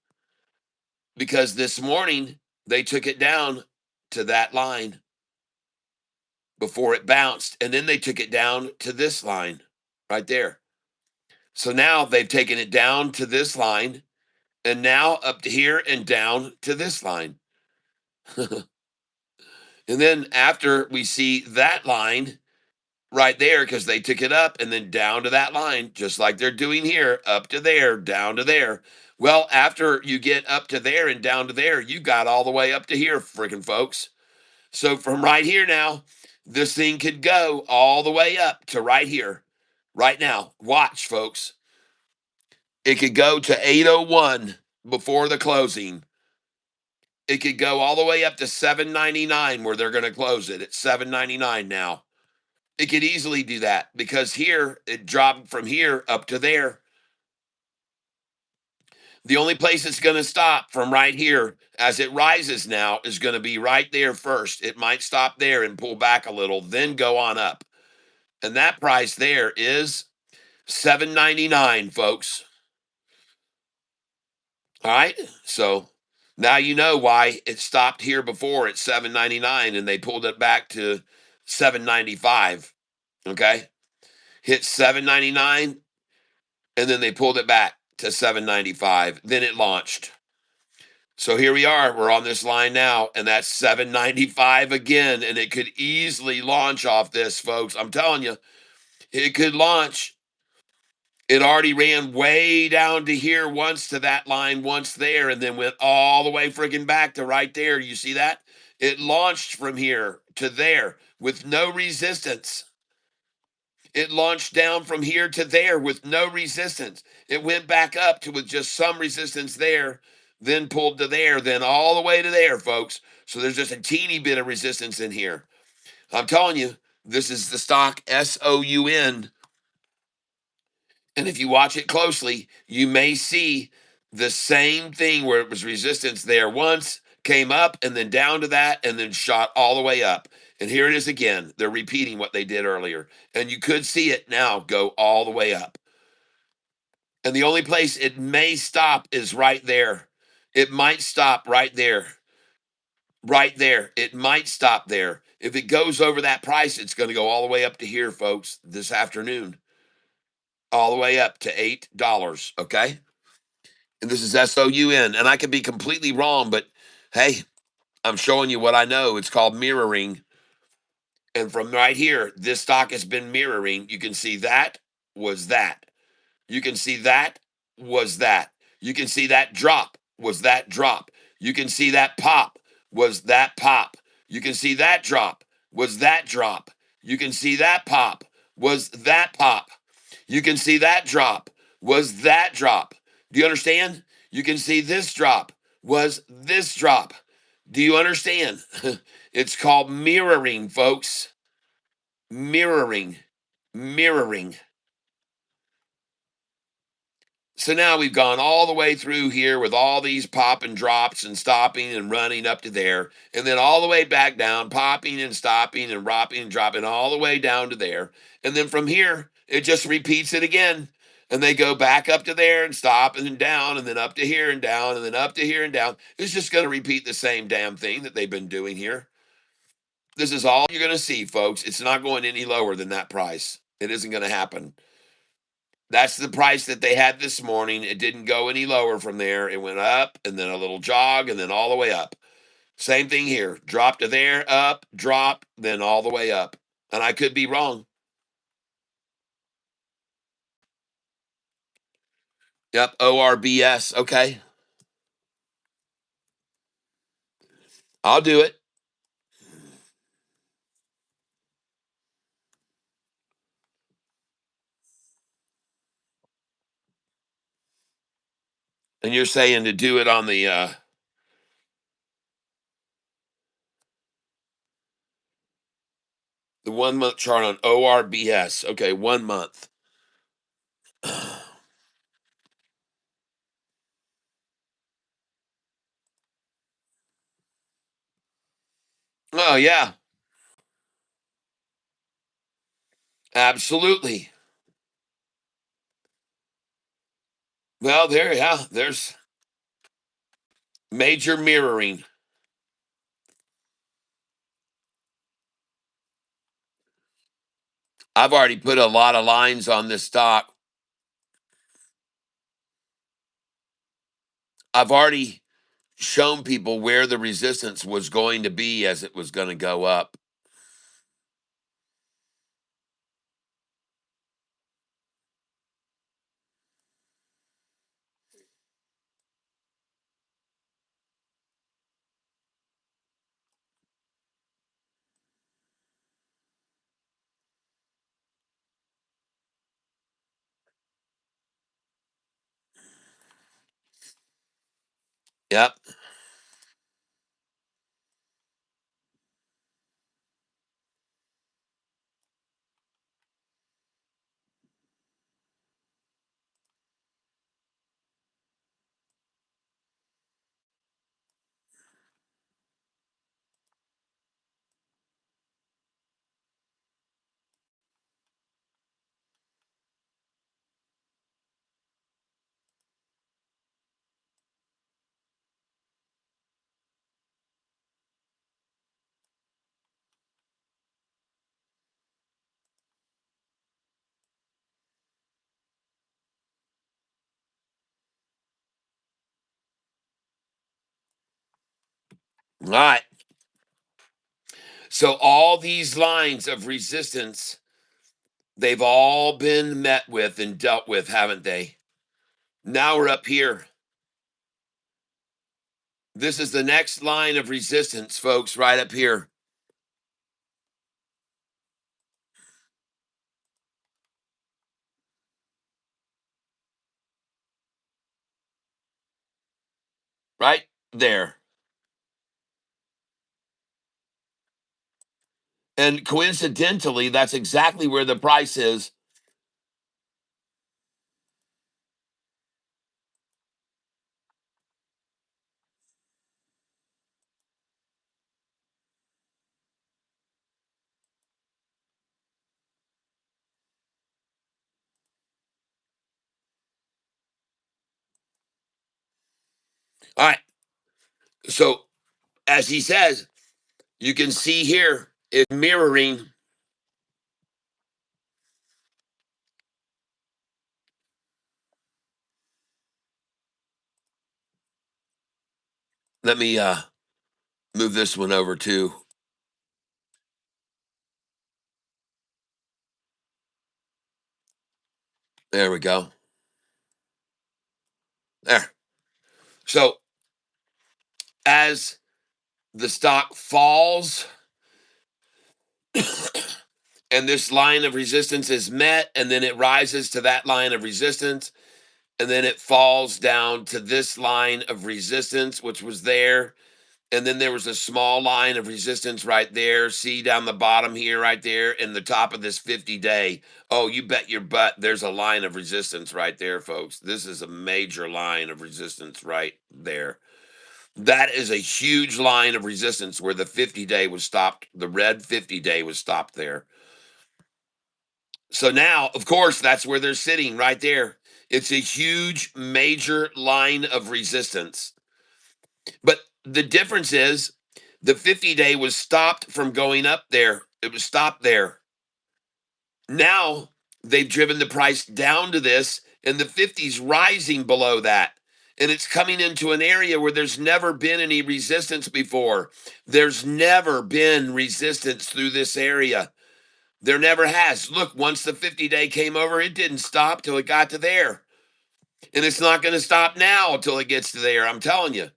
Because this morning they took it down to that line before it bounced, and then they took it down to this line right there. So now they've taken it down to this line, and now up to here and down to this line. And then after we see that line right there, because they took it up and then down to that line, just like they're doing here, up to there, down to there. Well, after you get up to there and down to there, you got all the way up to here, freaking folks. So from right here now, this thing could go all the way up to right here, right now. Watch, folks. It could go to 801 before the closing. It could go all the way up to 799 where they're going to close it at 799 now. It could easily do that because here it dropped from here up to there. The only place it's going to stop from right here as it rises now is going to be right there first. It might stop there and pull back a little, then go on up. And that price there is $7.99, folks. All right. So now you know why it stopped here before at $7.99 and they pulled it back to $7.95. Okay. Hit $7.99 and then they pulled it back to $7.95. Then it launched. So here we are. We're on this line now, and that's $7.95 again. And it could easily launch off this, folks. I'm telling you, it could launch. It already ran way down to here once to that line once there, and then went all the way friggin' back to right there. You see that? It launched from here to there with no resistance. It launched down from here to there with no resistance. It went back up to with just some resistance there, then pulled to there, then all the way to there, folks. So there's just a teeny bit of resistance in here. I'm telling you, this is the stock SOUN. And if you watch it closely, you may see the same thing where it was resistance there once, came up and then down to that, and then shot all the way up. And here it is again. They're repeating what they did earlier. And you could see it now go all the way up. And the only place it may stop is right there. It might stop right there. Right there. It might stop there. If it goes over that price, it's going to go all the way up to here, folks, this afternoon. All the way up to $8. Okay. And this is SOUN. And I could be completely wrong, but hey, I'm showing you what I know. It's called mirroring. And from right here, this stock has been mirroring. You can see that was that. You can see that was that. You can see that drop was that drop. You can see that pop was that pop. You can see that drop was that drop. You can see that pop was that pop. You can see that drop was that drop. Do you understand? You can see this drop was this drop. Do you understand? It's called mirroring, folks. Mirroring. Mirroring. So now we've gone all the way through here with all these popping drops and stopping and running up to there, and then all the way back down, popping and stopping and dropping and dropping all the way down to there. And then from here, it just repeats it again. And they go back up to there and stop and then down and then up to here and down and then up to here and down. It's just going to repeat the same damn thing that they've been doing here. This is all you're going to see, folks. It's not going any lower than that price. It isn't going to happen. That's the price that they had this morning. It didn't go any lower from there. It went up and then a little jog and then all the way up. Same thing here. Drop to there, up, drop, then all the way up. And I could be wrong. Yep, ORBS. Okay. I'll do it. And you're saying to do it on the 1 month chart on ORBS. Okay, 1 month. Oh, yeah, absolutely. Well, there's major mirroring. I've already put a lot of lines on this stock. I've already shown people where the resistance was going to be as it was going to go up. Yep. All right. So all these lines of resistance, they've all been met with and dealt with, haven't they? Now we're up here. This is the next line of resistance, folks, right up here. Right there. And coincidentally, that's exactly where the price is. All right. So, as he says, you can see here it's mirroring. Let me move this one over too. There we go. There. So, as the stock falls and this line of resistance is met, and then it rises to that line of resistance, and then it falls down to this line of resistance, which was there. And then there was a small line of resistance right there. See down the bottom here, right there, in the top of this 50-day. Oh, you bet your butt there's a line of resistance right there, folks. This is a major line of resistance right there. That is a huge line of resistance where the 50-day was stopped. The red 50-day was stopped there. So now, of course, that's where they're sitting right there. It's a huge, major line of resistance. But the difference is the 50-day was stopped from going up there. It was stopped there. Now they've driven the price down to this, and the 50's rising below that. And it's coming into an area where there's never been any resistance before. There's never been resistance through this area. There never has. Look, once the 50-day came over, it didn't stop till it got to there. And it's not going to stop now until it gets to there. I'm telling you,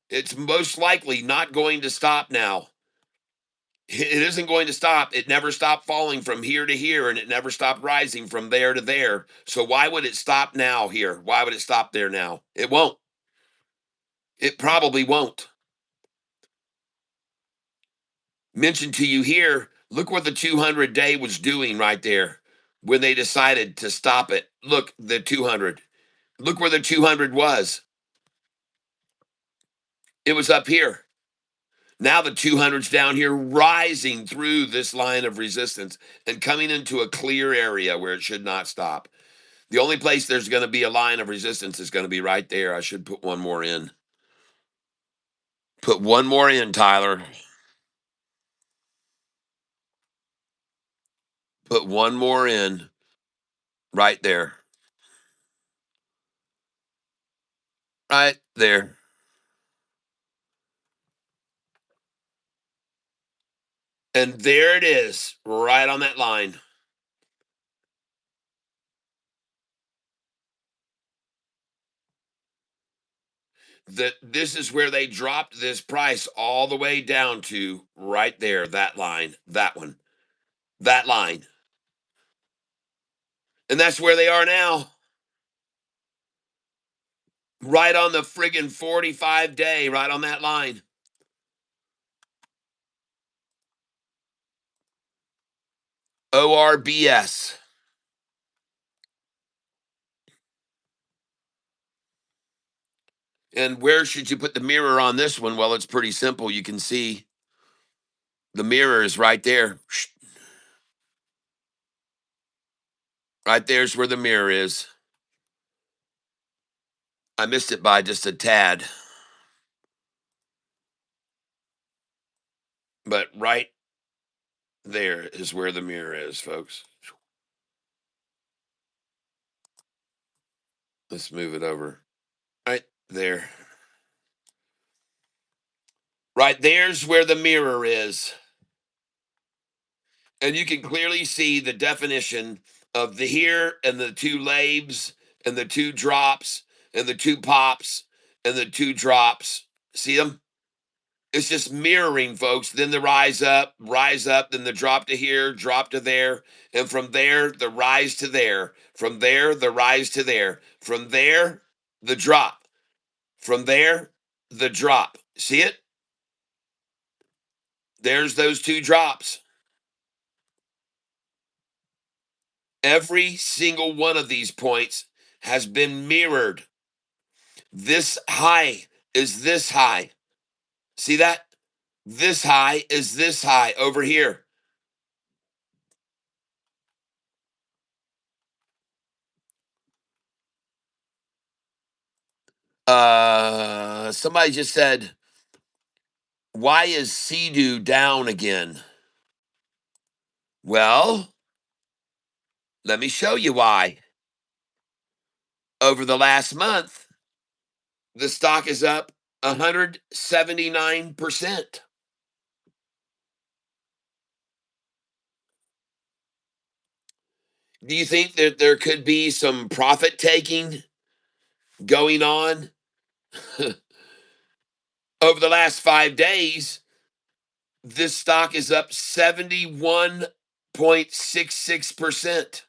it's most likely not going to stop now. It isn't going to stop. It never stopped falling from here to here, and it never stopped rising from there to there. So why would it stop now here? Why would it stop there now? It won't. It probably won't. Mentioned to you here, look what the 200-day was doing right there when they decided to stop it. Look, the 200. Look where the 200 was. It was up here. Now the 200's down here rising through this line of resistance and coming into a clear area where it should not stop. The only place there's going to be a line of resistance is going to be right there. I should put one more in. Put one more in, Tyler. Put one more in right there. Right there. And there it is, right on that line. This is where they dropped this price all the way down to right there, that line, that one, that line. And that's where they are now. Right on the friggin' 45-day, right on that line. ORBS. And where should you put the mirror on this one? Well, it's pretty simple. You can see the mirror is right there. Right there's where the mirror is. I missed it by just a tad. But right there is where the mirror is, folks. Let's move it over. Right there. Right there's where the mirror is. And you can clearly see the definition of the here and the two labes and the two drops and the two pops and the two drops. See them? It's just mirroring, folks. Then the rise up, then the drop to here, drop to there. And from there, the rise to there. From there, the rise to there. From there, the drop. From there, the drop. See it? There's those two drops. Every single one of these points has been mirrored. This high is this high. See that? This high is this high over here. Somebody just said, why is SIDU down again? Well, let me show you why. Over the last month, the stock is up 179%. Do you think that there could be some profit taking going on? Over the last 5 days, this stock is up 71.66%.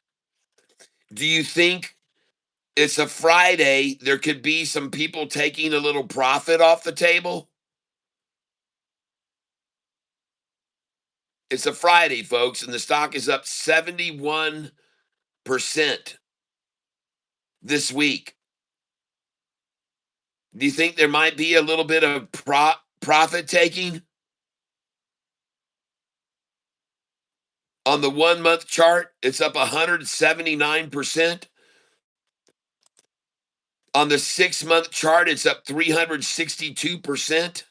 Do you think it's a Friday, there could be some people taking a little profit off the table? It's a Friday, folks, and the stock is up 71% this week. Do you think there might be a little bit of profit taking? On the 1 month chart, it's up 179%. On the 6 month chart, it's up 362%.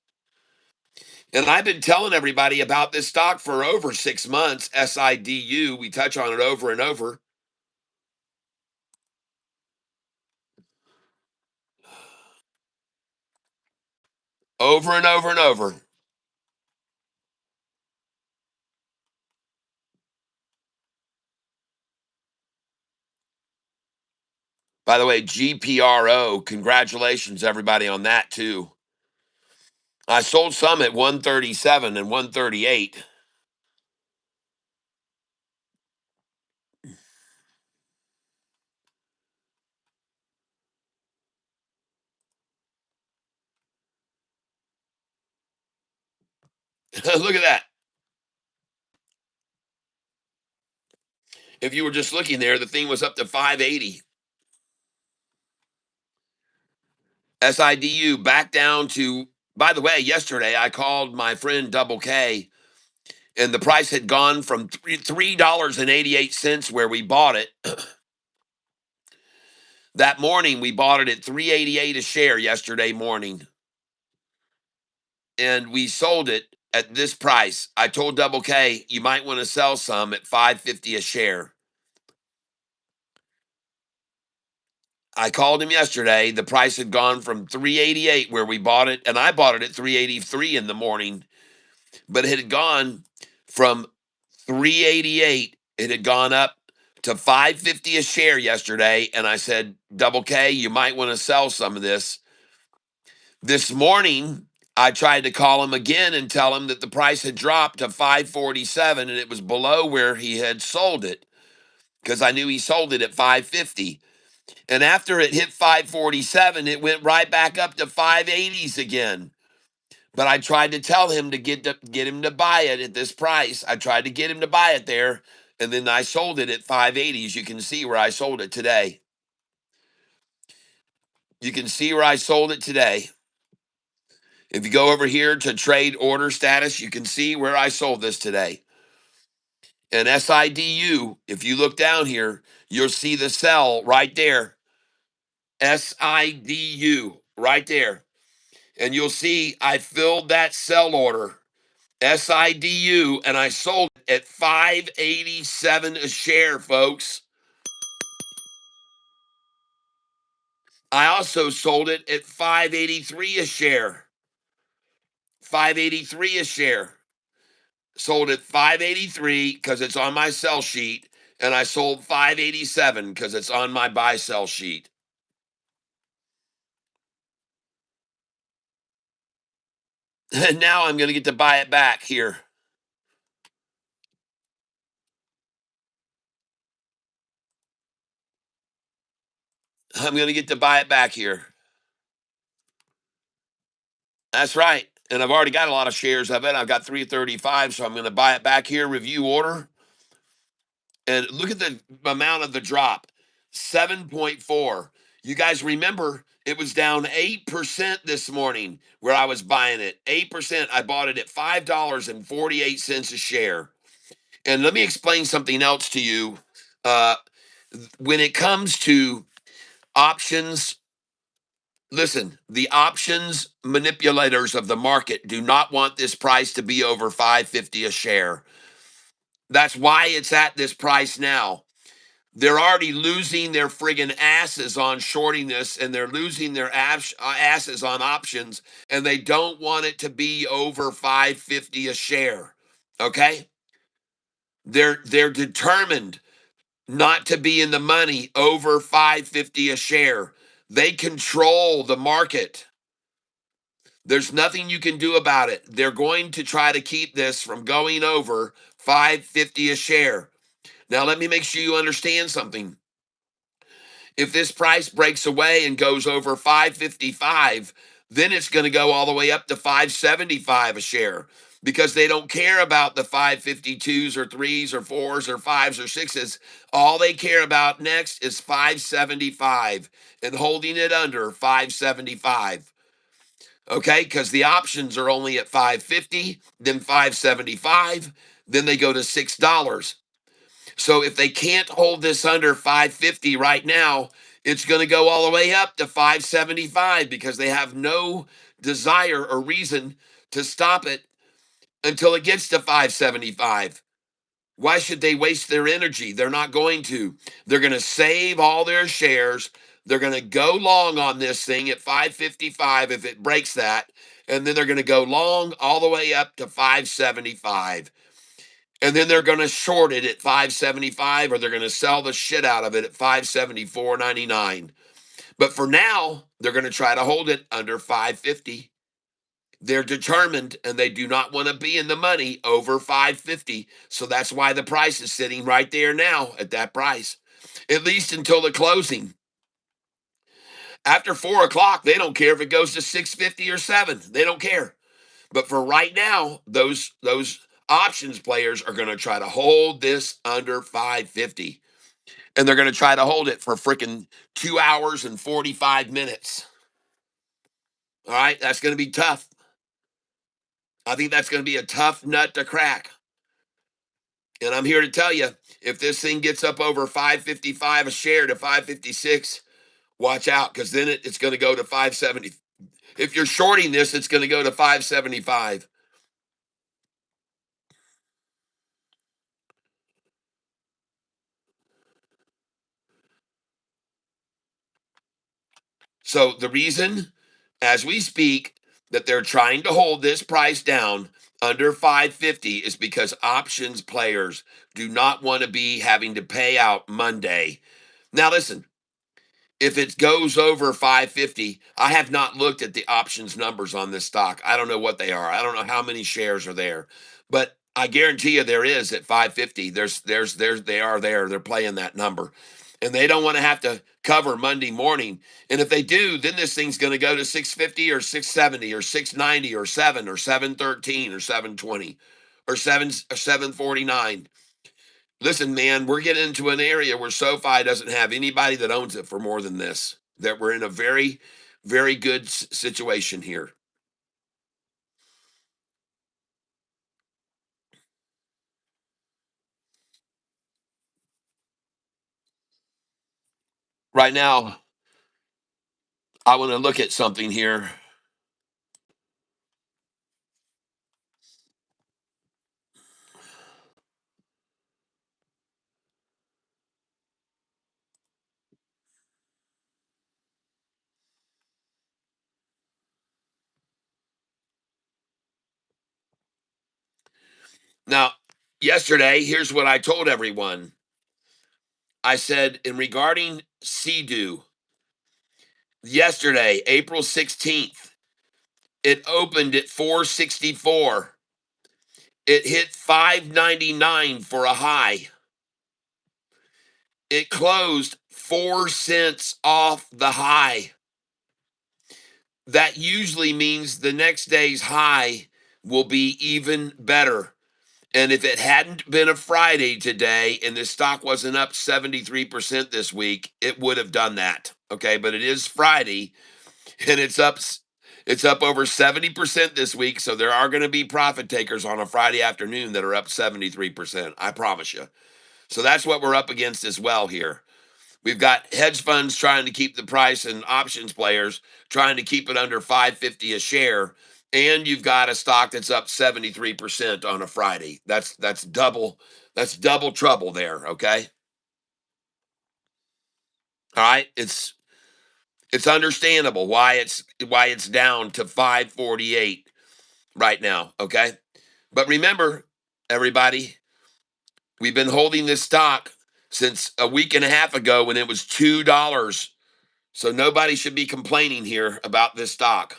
And I've been telling everybody about this stock for over 6 months, SIDU. We touch on it over and over. Over and over and over. By the way, GPRO, congratulations, everybody, on that, too. I sold some at 137 and 138. Look at that. If you were just looking there, the thing was up to 580. SIDU back down to By the way, yesterday I called my friend Double K, and the price had gone from $3.88 where we bought it. That morning we bought it at 388 a share yesterday morning, and we sold it at this price. I told Double K you might want to sell some at 550 a share. I called him yesterday. The price had gone from 388 where we bought it, and I bought it at 383 in the morning, but it had gone from 388. It had gone up to 550 a share yesterday, and I said, Double K, you might want to sell some of this. This morning, I tried to call him again and tell him that the price had dropped to 547 and it was below where he had sold it, because I knew he sold it at 550. And after it hit 547, it went right back up to 580s again. But I tried to tell him to get him to buy it at this price. I tried to get him to buy it there, and then I sold it at 580s. You can see where I sold it today. You can see where I sold it today. If you go over here to trade order status, you can see where I sold this today. And SIDU, if you look down here, you'll see the sell right there. SIDU right there. And you'll see I filled that sell order, SIDU, and I sold it at 587 a share, folks. I also sold it at 583 a share. 583 a share. Sold at 583 because it's on my sell sheet, and I sold 587 because it's on my buy sell sheet. And now I'm going to get to buy it back here. I'm going to get to buy it back here. That's right. And I've already got a lot of shares of it. I've got 335, so I'm going to buy it back here, review order. And look at the amount of the drop, 7.4. You guys remember it was down 8% this morning where I was buying it. 8%. I bought it at $5.48 a share. And let me explain something else to you. Uh, when it comes to options, listen, the options manipulators of the market do not want this price to be over 550 a share. That's why it's at this price now. They're already losing their friggin' asses on shorting this, and they're losing their asses on options, and they don't want it to be over 550 a share. Okay? They're determined not to be in the money over 550 a share. They control the market. There's nothing you can do about it. They're going to try to keep this from going over 550 a share. Now let me make sure you understand something. If this price breaks away and goes over 555, then it's going to go all the way up to 575 a share, because they don't care about the 552s or 3s or 4s or 5s or 6s. All they care about next is 575 and holding it under 575. Okay, because the options are only at 550, then 575, then they go to $6. So if they can't hold this under 550 right now, it's going to go all the way up to 575 because they have no desire or reason to stop it until it gets to 575. Why should they waste their energy? They're not going to. They're going to save all their shares. They're going to go long on this thing at 555 if it breaks that. And then they're going to go long all the way up to 575. And then they're going to short it at 575, or they're going to sell the shit out of it at 574.99. But for now, they're going to try to hold it under 550. They're determined, and they do not want to be in the money over 550. So that's why the price is sitting right there now at that price, at least until the closing. After 4 o'clock, they don't care if it goes to 650 or 7. They don't care. But for right now, those options players are going to try to hold this under 550. And they're going to try to hold it for freaking 2 hours and 45 minutes. All right, that's going to be tough. I think that's going to be a tough nut to crack. And I'm here to tell you, if this thing gets up over 555 a share to 556, watch out, because then it's going to go to 570. If you're shorting this, it's going to go to 575. So the reason, as we speak, that they're trying to hold this price down under 550 is because options players do not want to be having to pay out Monday. Now listen, if it goes over 550, I have not looked at the options numbers on this stock. I don't know what they are. I don't know how many shares are there, but I guarantee you there is at 550. They are there. They're playing that number, and they don't want to have to cover Monday morning. And if they do, then this thing's going to go to 650 or 670 or 690 or 7 or 713 or 720 or 749. Listen, man, we're getting into an area where SoFi doesn't have anybody that owns it for more than this. That we're in a very, very good situation here. Right now, I want to look at something here. Now, yesterday, here's what I told everyone. I said, in regarding SIDU, yesterday, April 16th, it opened at 464. It hit 599 for a high. It closed 4 cents off the high. That usually means the next day's high will be even better. And if it hadn't been a Friday today and the stock wasn't up 73% this week, it would have done that. Okay, but it is Friday and it's up over 70% this week, so there are going to be profit takers on a Friday afternoon that are up 73%. I promise you. So that's what we're up against as well here. We've got hedge funds trying to keep the price and options players trying to keep it under 550 a share. And you've got a stock that's up 73% on a Friday. That's double trouble there, okay? All right. It's understandable why it's down to 548 right now, okay? But remember, everybody, we've been holding this stock since a week and a half ago when it was $2. So nobody should be complaining here about this stock.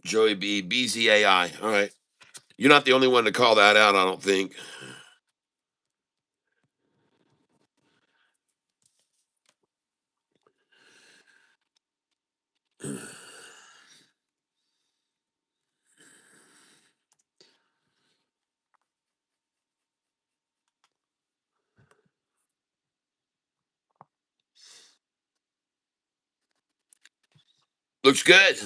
Joey B, BZAI. All right. You're not the only one to call that out, I don't think. Looks good.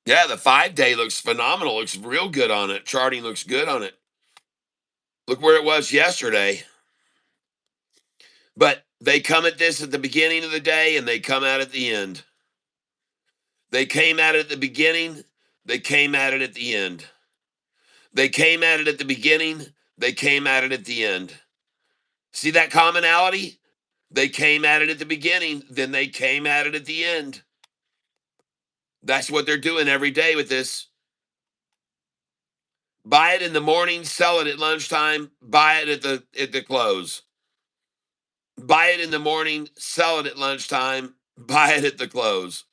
Yeah, the 5-day looks phenomenal. Looks real good on it. Charting looks good on it. Look where it was yesterday. But they come at this at the beginning of the day and they come out at the end. They came at it at the beginning. They came at it at the end. They came at it at the beginning. They came at it at the end. See that commonality? They came at it at the beginning, then they came at it at the end. That's what they're doing every day with this. Buy it in the morning, sell it at lunchtime, buy it at the close. Buy it in the morning, sell it at lunchtime, buy it at the close.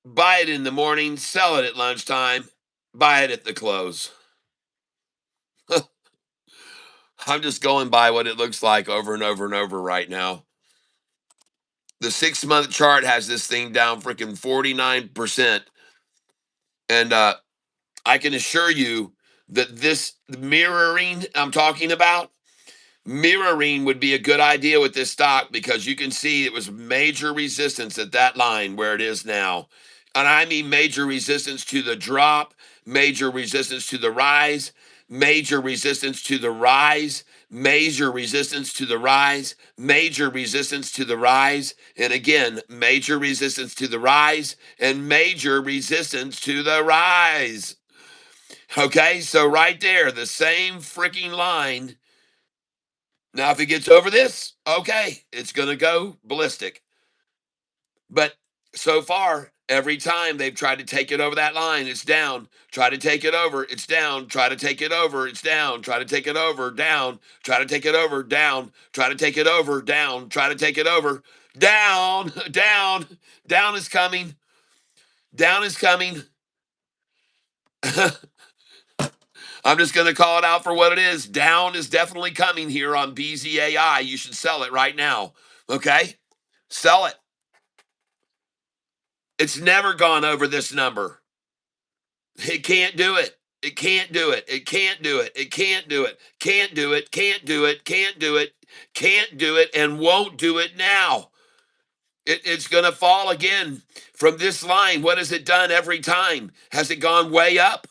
Buy it in the morning, sell it at lunchtime, buy it at the close. I'm just going by what it looks like over and over and over right now. The 6-month chart has this thing down freaking 49%. And I can assure you that this mirroring I'm talking about Mirroring would be a good idea with this stock because you can see it was major resistance at that line where it is now. And I mean major resistance to the drop, major resistance to the rise, major resistance to the rise, major resistance to the rise, major resistance to the rise, and again, major resistance to the rise, and major resistance to the rise. Okay, so right there, the same freaking line. Now, if it gets over this, okay, it's going to go ballistic. But so far, every time they've tried to take it over that line, it's down. Try to take it over, it's down. Try to take it over, it's down. Try to take it over, down. Try to take it over, down. Try to take it over, down. Try to take it over, down, down. Down is coming. Down is coming. I'm just going to call it out for what it is. Down is definitely coming here on BZAI. You should sell it right now. Okay? Sell it. It's never gone over this number. It can't do it. It can't do it. It can't do it. It can't do it. Can't do it. Can't do it. Can't do it. Can't do it and won't do it now. It's going to fall again from this line. What has it done every time? Has it gone way up?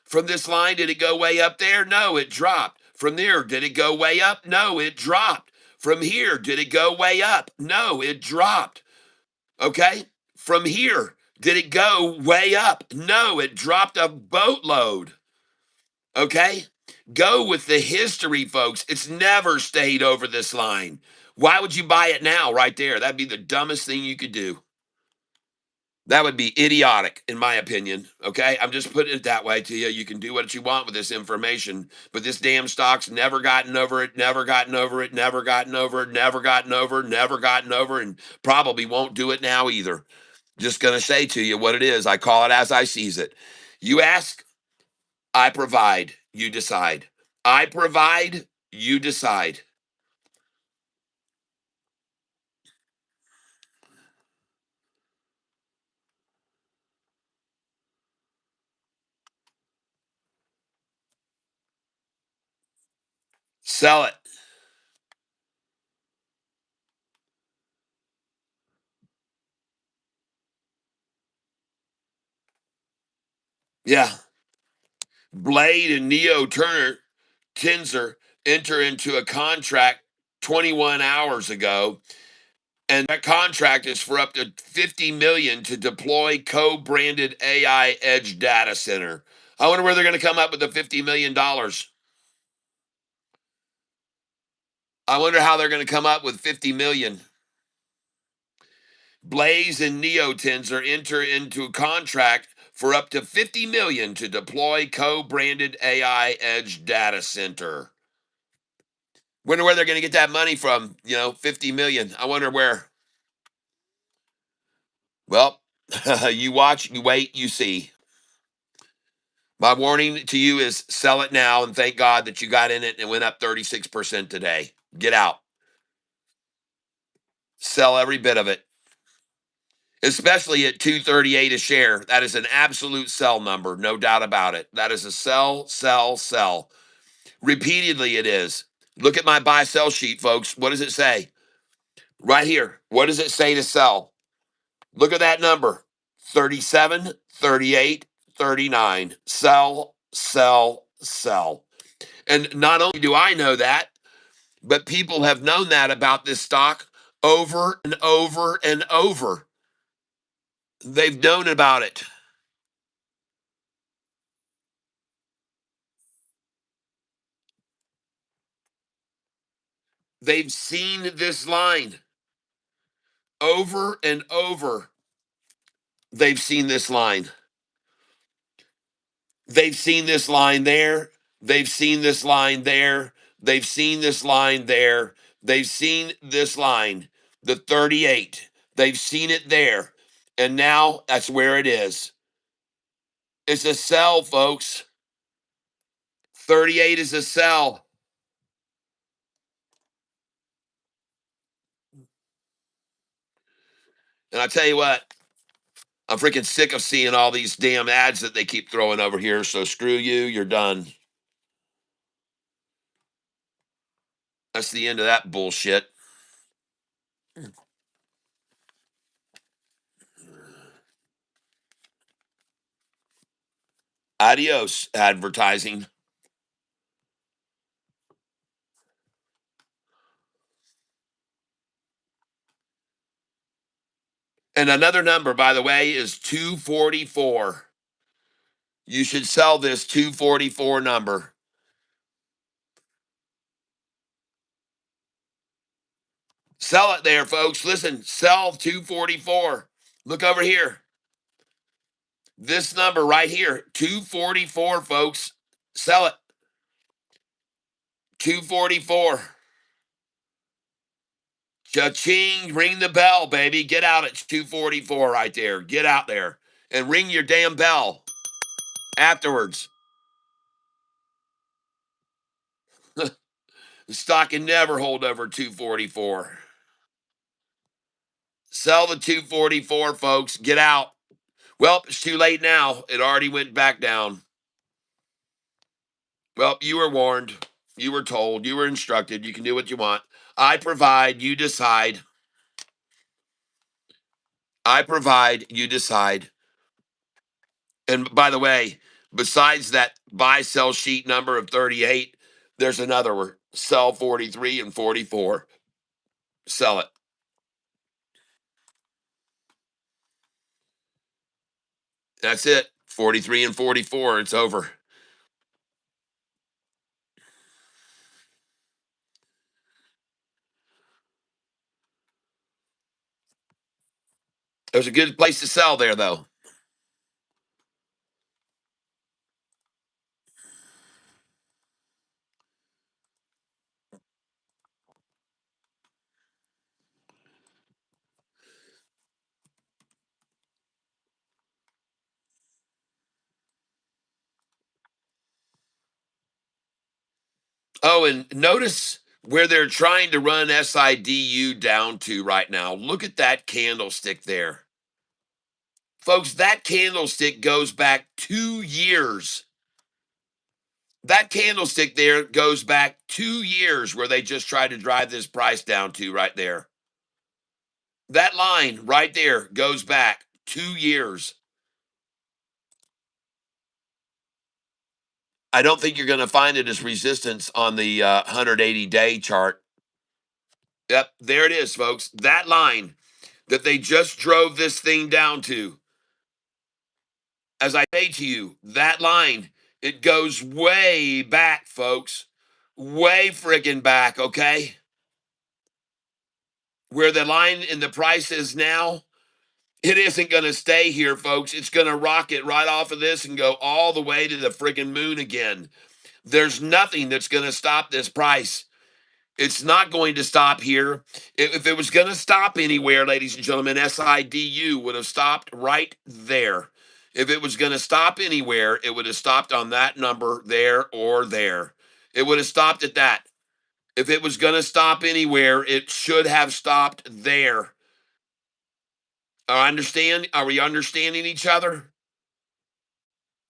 From this line, did it go way up there? No, it dropped. From there, did it go way up? No, it dropped. From here, did it go way up? No, it dropped. Okay? From here, did it go way up? No, it dropped a boatload. Okay? Go with the history, folks. It's never stayed over this line. Why would you buy it now, right there? That'd be the dumbest thing you could do. That would be idiotic, in my opinion. Okay, I'm just putting it that way to you. You can do what you want with this information, but this damn stock's never gotten over it, never gotten over it, never gotten over it, never gotten over, never gotten over, and probably won't do it now either. Just gonna say to you what it is. I call it as I sees it. You ask, I provide. You decide. I provide. You decide. Sell it. Yeah. Blade and Neo Turner Tensor enter into a contract 21 hours ago, and that contract is for up to 50 million to deploy co-branded AI edge data center. I wonder where they're going to come up with the $50 million. I wonder how they're going to come up with 50 million. Blaze and Neotensor enter into a contract for up to 50 million to deploy co-branded AI edge data center. Wonder where they're going to get that money from, 50 million. I wonder where. Well, you watch, you wait, you see. My warning to you is sell it now and thank God that you got in it and it went up 36% today. Get out. Sell every bit of it. Especially at 238 a share. That is an absolute sell number, no doubt about it. That is a sell, sell, sell. Repeatedly it is. Look at my buy sell sheet, folks. What does it say? Right here. What does it say to sell? Look at that number. 37, 38, 39. Sell, sell, sell. And not only do I know that, but people have known that about this stock over and over and over. They've known about it. They've seen this line over and over. They've seen this line. They've seen this line there. They've seen this line there. They've seen this line there. They've seen this line, the 38. They've seen it there. And now that's where it is. It's a sell, folks. 38 is a sell. And I tell you what, I'm freaking sick of seeing all these damn ads that they keep throwing over here. So screw you, you're done. That's the end of that bullshit. Adios, advertising. And another number, by the way, is 244. You should sell this 244 number. Sell it there, folks. Listen, sell 244. Look over here. This number right here, 244, folks. Sell it. 244. Cha-ching, ring the bell, baby. Get out at 244 right there. Get out there and ring your damn bell afterwards. The stock can never hold over 244. Sell the 244, folks. Get out. Well, it's too late now. It already went back down. Well, you were warned. You were told. You were instructed. You can do what you want. I provide. You decide. I provide. You decide. And by the way, besides that buy sell sheet number of 38, there's another one. Sell 43 and 44. Sell it. That's it. 43 and 44. It's over. There's a good place to sell there, though. Oh, and notice where they're trying to run SIDU down to right now. Look at that candlestick there. Folks, that candlestick goes back 2 years. That candlestick there goes back 2 years where they just tried to drive this price down to right there. That line right there goes back 2 years. I don't think you're going to find it as resistance on the 180-day chart. Yep, there it is, folks. That line that they just drove this thing down to. As I say to you, that line, it goes way back, folks. Way friggin' back, okay? Where the line in the price is now, it isn't going to stay here, folks. It's going to rocket right off of this and go all the way to the friggin' moon again. There's nothing that's going to stop this price. It's not going to stop here. If it was going to stop anywhere, ladies and gentlemen, SIDU would have stopped right there. If it was going to stop anywhere, it would have stopped on that number there or there. It would have stopped at that. If it was going to stop anywhere, it should have stopped there. Understand? Are we understanding each other?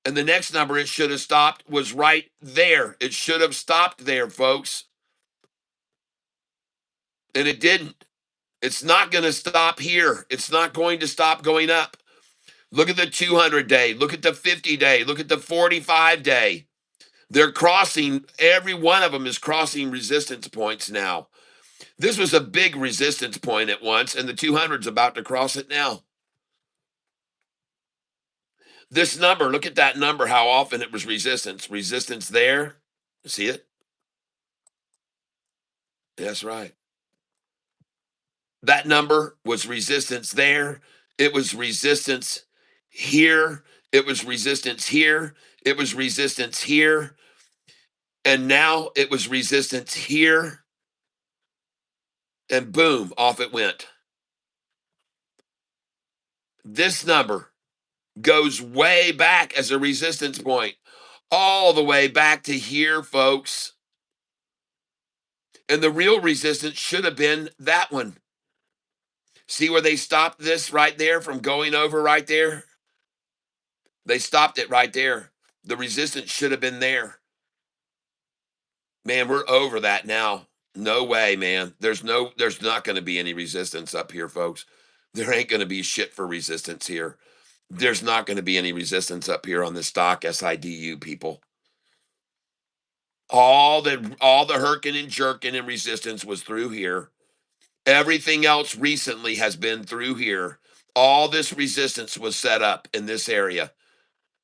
And the next number it should have stopped was right there. It should have stopped there, folks. And it didn't. It's not going to stop here. It's not going to stop going up. Look at the 200-day. Look at the 50-day. Look at the 45-day. They're crossing, every one of them is crossing resistance points now. This was a big resistance point at once, and the 200's about to cross it now. This number, look at that number, how often it was resistance. Resistance there. See it? That's right. That number was resistance there. It was resistance here. It was resistance here. It was resistance here. And now it was resistance here. And boom, off it went. This number goes way back as a resistance point, all the way back to here, folks. And the real resistance should have been that one. See where they stopped this right there from going over right there? They stopped it right there. The resistance should have been there. Man, we're over that now. No way, man. There's not going to be any resistance up here, folks. There ain't going to be shit for resistance here. There's not going to be any resistance up here on the stock SIDU, people. All the herking and jerking and resistance was through here. Everything else recently has been through here. All this resistance was set up in this area.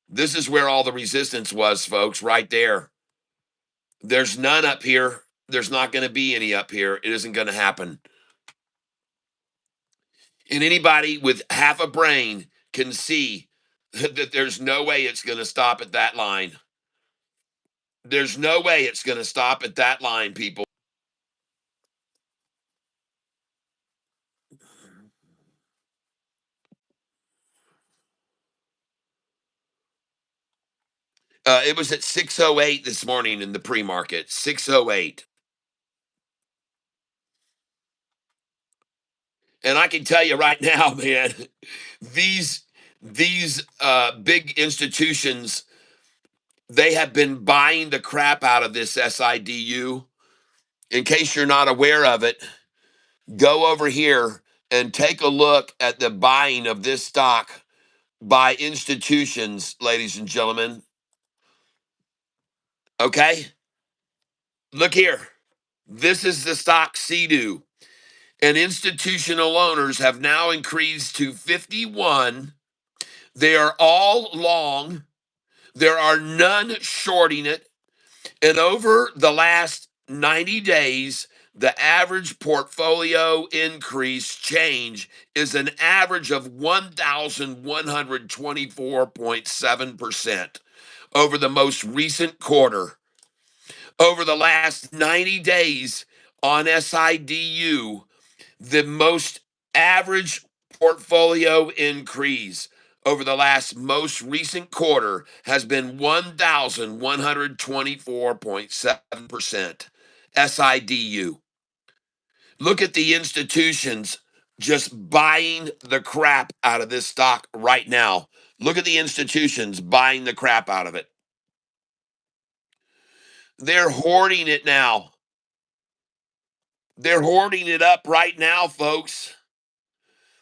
This is where all the resistance was, folks, right there. There's none up here. There's not going to be any up here. It isn't going to happen. And anybody with half a brain can see that there's no way it's going to stop at that line. There's no way it's going to stop at that line, people. It was at 6:08 this morning in the pre-market. 6:08. And I can tell you right now, man, these big institutions, they have been buying the crap out of this SIDU. In case you're not aware of it, go over here and take a look at the buying of this stock by institutions, ladies and gentlemen. Okay? Look here. This is the stock SIDU. And institutional owners have now increased to 51. They are all long. There are none shorting it. And over the last 90 days, the average portfolio increase change is an average of 1,124.7% over the most recent quarter. Over the last 90 days on SIDU, the most average portfolio increase over the last most recent quarter has been 1,124.7% SIDU. Look at the institutions just buying the crap out of this stock right now. Look at the institutions buying the crap out of it. They're hoarding it now. They're hoarding it up right now, folks.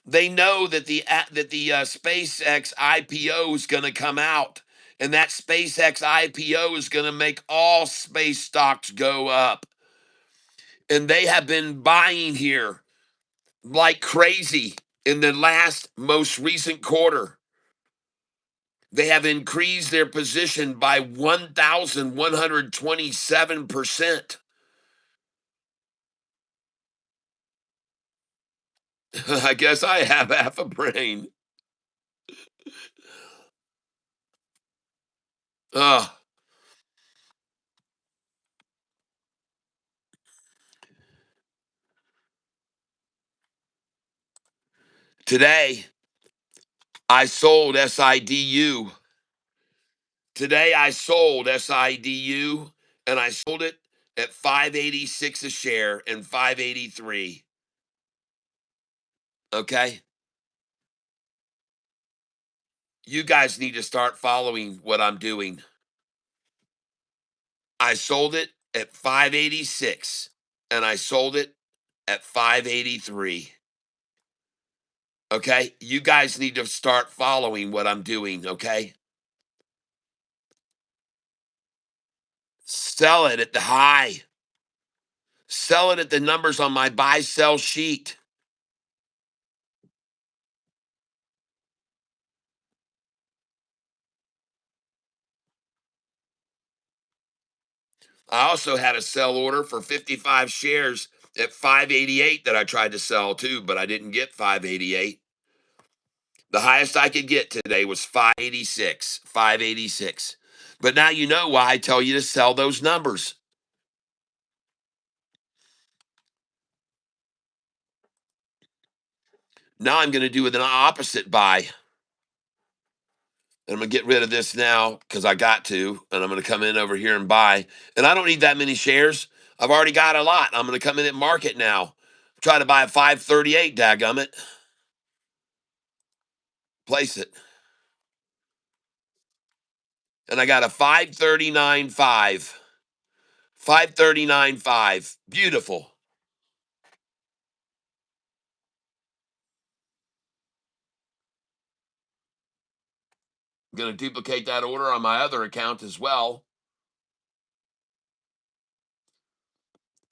They know that the SpaceX IPO is going to come out, and that SpaceX IPO is going to make all space stocks go up. And they have been buying here like crazy in the last most recent quarter. They have increased their position by 1,127%. I guess I have half a brain. Uh, today, I sold SIDU. Today I sold SIDU and I sold it at 586 a share and 583. Okay? You guys need to start following what I'm doing. I sold it at 586 and I sold it at 583. Okay? You guys need to start following what I'm doing, okay? Sell it at the high. Sell it at the numbers on my buy sell sheet. I also had a sell order for 55 shares at 588 that I tried to sell too, but I didn't get 588. The highest I could get today was 586, 586. But now you know why I tell you to sell those numbers. Now I'm going to do an opposite buy. And I'm going to get rid of this now because I got to. And I'm going to come in over here and buy. And I don't need that many shares. I've already got a lot. I'm going to come in at market now. Try to buy a 538, dadgummit. Place it. And I got a 539.5, 539.5. Beautiful. I'm going to duplicate that order on my other account as well.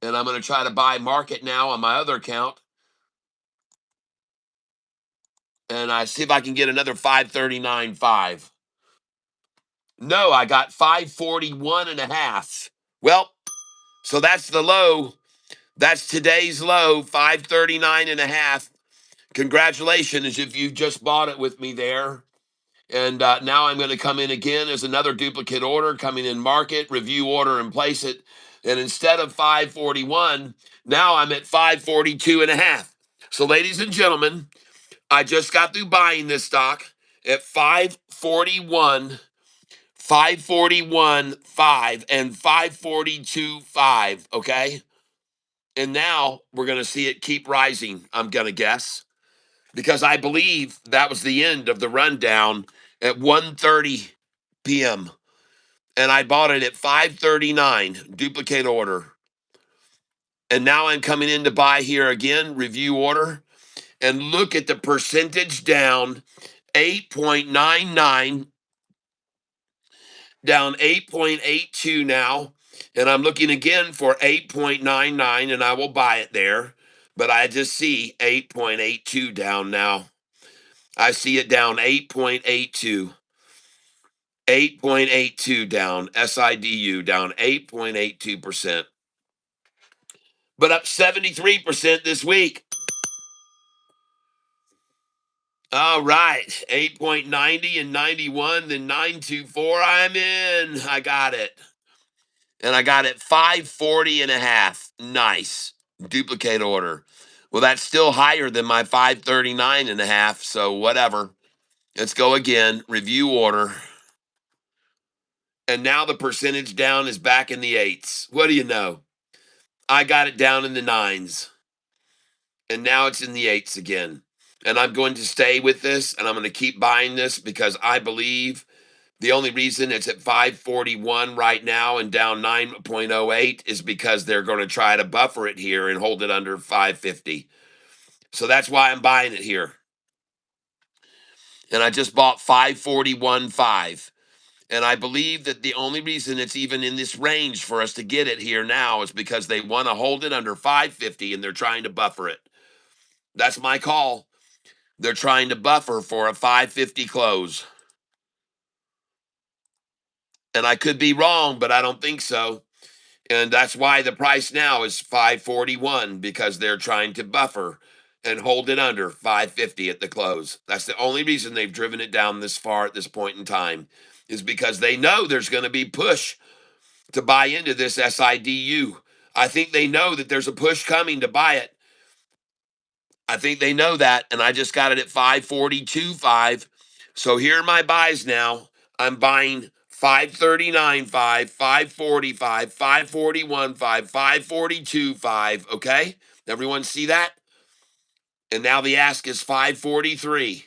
And I'm going to try to buy market now on my other account. And I see if I can get another 539.5. No, I got 541.5. Well, so that's the low. That's today's low, 539.5. Congratulations if you just bought it with me there. And now I'm going to come in again as another duplicate order, coming in market, review order, and place it. And instead of 541, now I'm at 542.5. So, ladies and gentlemen, I just got through buying this stock at 541, 541.5, and 542.5. Okay. And now we're going to see it keep rising, I'm going to guess, because I believe that was the end of the rundown at 1:30 p.m. And I bought it at 539, duplicate order. And now I'm coming in to buy here again, review order. And look at the percentage down, 8.99, down 8.82 now. And I'm looking again for 8.99, and I will buy it there. But I just see 8.82 down now. I see it down 8.82. 8.82 down, SIDU down 8.82%, but up 73% this week. All right, 8.90 and 91, then 924. I'm in. I got it. And I got it 540.5. Nice. Duplicate order. Well, that's still higher than my 539.5. So whatever. Let's go again. Review order. And now the percentage down is back in the eights. What do you know? I got it down in the nines. And now it's in the eights again. And I'm going to stay with this, and I'm going to keep buying this because I believe the only reason it's at 541 right now and down 9.08 is because they're going to try to buffer it here and hold it under 550. So that's why I'm buying it here. And I just bought 541.5. And I believe that the only reason it's even in this range for us to get it here now is because they want to hold it under 550 and they're trying to buffer it. That's my call. They're trying to buffer for a 550 close. And I could be wrong, but I don't think so. And that's why the price now is 541, because they're trying to buffer and hold it under 550 at the close. That's the only reason they've driven it down this far at this point in time, is because they know there's going to be push to buy into this SIDU. I think they know that there's a push coming to buy it. I think they know that, and I just got it at 542.5. So here are my buys now. I'm buying 539.5, 545, 541.5, 542.5. Okay? Everyone see that? And now the ask is 543.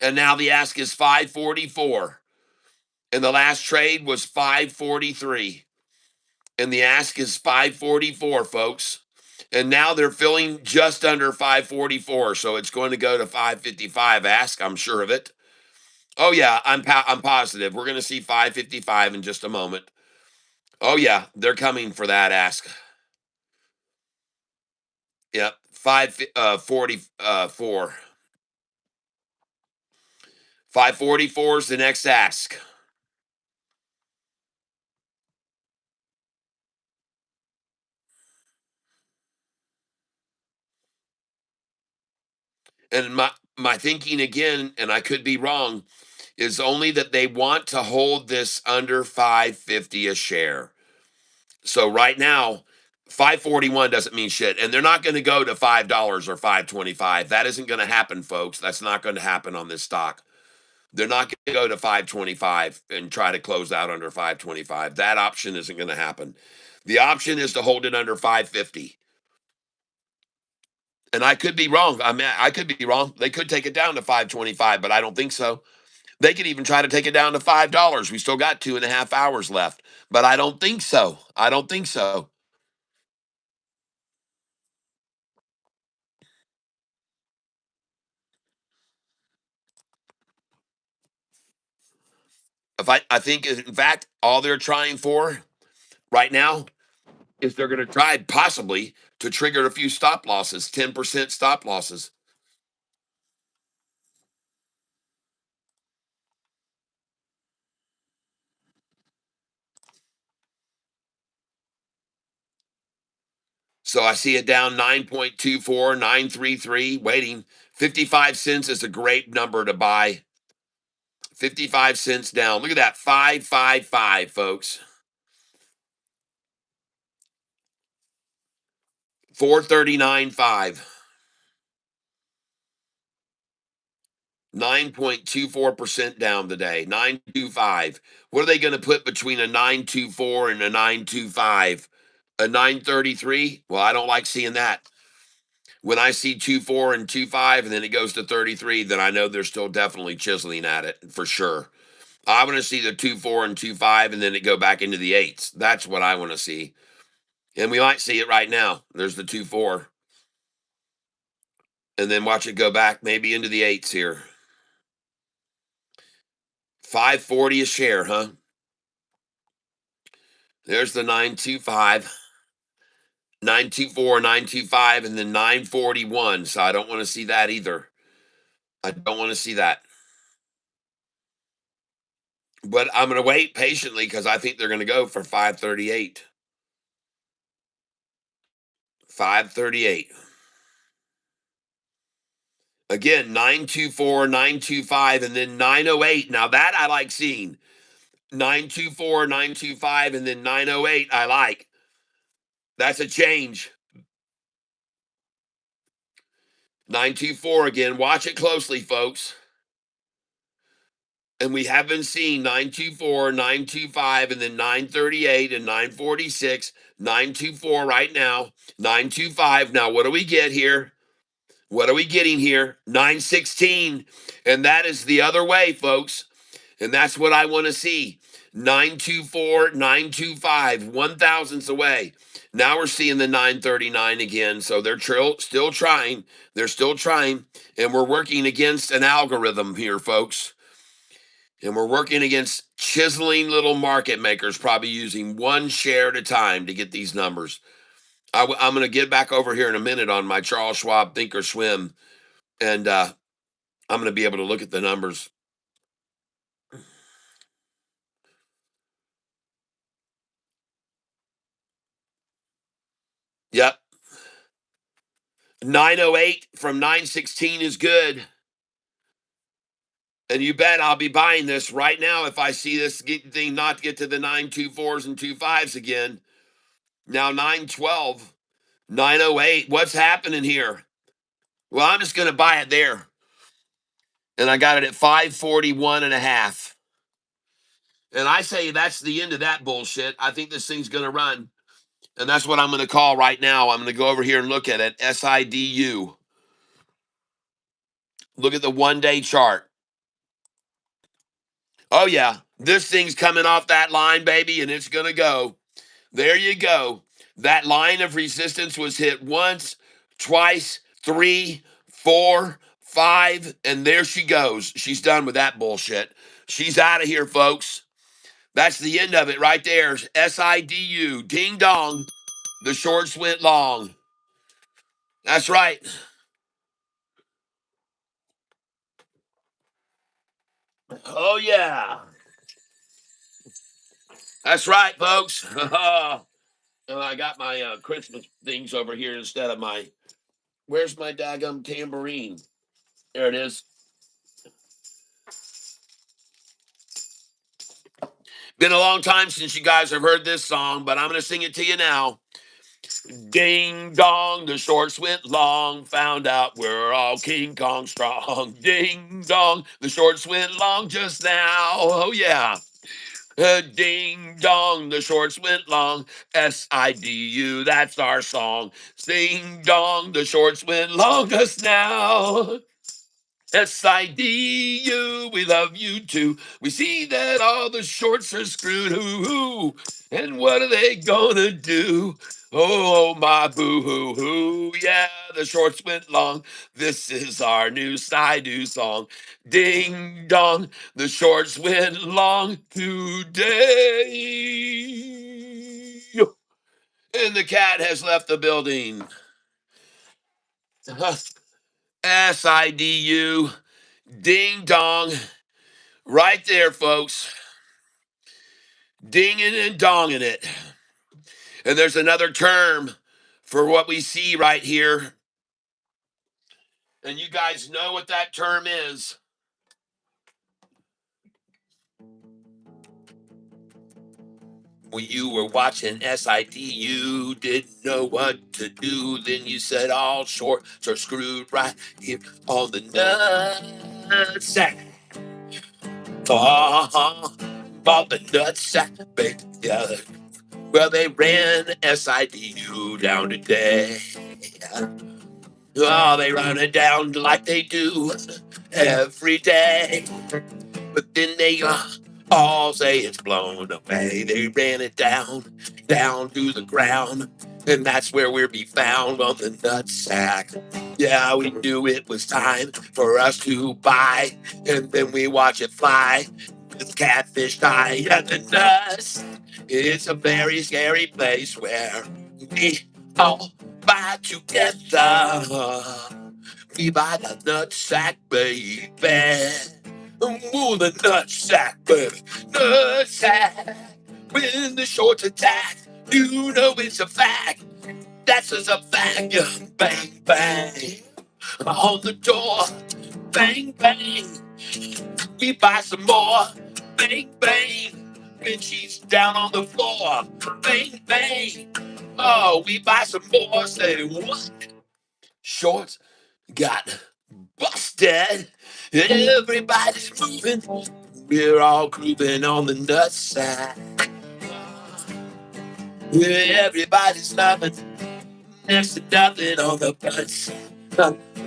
And now the ask is 544. And the last trade was 543. And the ask is 544, folks. And now they're filling just under 544, so it's going to go to 555 ask, I'm sure of it. Oh yeah, I'm positive. We're going to see 555 in just a moment. Oh yeah, they're coming for that ask. Yep, 544. 544 is the next ask. And my thinking again, and I could be wrong, is only that they want to hold this under 550 a share. So right now, 541 doesn't mean shit. And they're not going to go to $5 or 525. That isn't going to happen, folks. That's not going to happen on this stock. They're not going to go to 525 and try to close out under 525. That option isn't going to happen. The option is to hold it under 550. And I could be wrong. I mean, I could be wrong. They could take it down to 525, but I don't think so. They could even try to take it down to $5. We still got 2.5 hours left, but I don't think so. I don't think so. I think, in fact, all they're trying for right now is they're going to try possibly to trigger a few stop losses, 10% stop losses. So I see it down 9.24, 933, waiting. 55 cents is a great number to buy. 55 cents down. Look at that. 555, folks. 439.5. 9.24% down today. 925. What are they going to put between a 924 and a 925? A 933? Well, I don't like seeing that. When I see 24 and 25 and then it goes to 33, then I know they're still definitely chiseling at it for sure. I want to see the 24 and 25 and then it go back into the eights. That's what I want to see. And we might see it right now. There's the 24. And then watch it go back maybe into the eights here. 540 a share, huh? There's the 925, 924, 925, and then 941. So I don't want to see that either. I don't want to see that. But I'm going to wait patiently because I think they're going to go for 538. 538. Again, 924, 925, and then 908. Now that I like seeing. 924, 925, and then 908. I like. That's a change. 924 again. Watch it closely, folks. And we have been seeing 924, 925, and then 938 and 946. 924 right now. 925. Now, what do we get here? What are we getting here? 916. And that is the other way, folks. And that's what I want to see. 924, 925, 1,000ths away. Now we're seeing the 939 again. So they're still trying. They're still trying. And we're working against an algorithm here, folks. And we're working against chiseling little market makers, probably using one share at a time to get these numbers. I'm going to get back over here in a minute on my Charles Schwab Think or Swim. And I'm going to be able to look at the numbers. Yep. 908 from 916 is good. And you bet I'll be buying this right now if I see this thing not get to the 924s and 25s again. Now 912, 908. What's happening here? Well, I'm just going to buy it there. And I got it at 541 and a half. And I say that's the end of that bullshit. I think this thing's going to run. And that's what I'm going to call right now. I'm going to go over here and look at it. SIDU. Look at the 1-day chart. Oh, yeah. This thing's coming off that line, baby, and it's going to go. There you go. That line of resistance was hit once, twice, 3, 4, 5, and there she goes. She's done with that bullshit. She's out of here, folks. That's the end of it right there. SIDU. Ding dong. The shorts went long. That's right. Oh, yeah. That's right, folks. I got my Christmas things over here instead of my. Where's my daggum tambourine? There it is. Been a long time since you guys have heard this song, but I'm going to sing it to you now. Ding dong, the shorts went long, found out we're all King Kong strong. Ding dong, the shorts went long just now. Oh, yeah. Ding dong, the shorts went long. SIDU, that's our song. Ding dong, the shorts went long just now. SIDU, we love you too. We see that all the shorts are screwed. Hoo hoo. And what are they gonna do? Oh, my boo hoo hoo. Yeah, the shorts went long. This is our new SIDU song. Ding dong, the shorts went long today. And the cat has left the building. SIDU. Ding dong. Right there, folks. Dinging and donging it. And there's another term for what we see right here. And you guys know what that term is. When you were watching SID, you didn't know what to do. Then you said all shorts are screwed right here on the nutsack. Bought the nutsack, baby. Yeah. Well, they ran SIDU down today. Oh, they run it down like they do every day. But then they all say it's blown away. They ran it down to the ground. And that's where we'll be found on the nutsack. Yeah, we knew it was time for us to buy. And then we watch it fly. With catfish die at the nuts. It's a very scary place where we all buy together. We buy the nutsack, baby. Ooh, the nutsack, baby. Nutsack. When the shorts attack, you know it's a fact. That's just a fact. Yeah. Bang, bang. On the door. Bang, bang. We buy some more. Bang, bang. When she's down on the floor. Bang, bang. Oh, we buy some more. Say what? Shorts got busted. Everybody's moving. We're all grooving on the nutsack. Everybody's loving. Next to nothing on the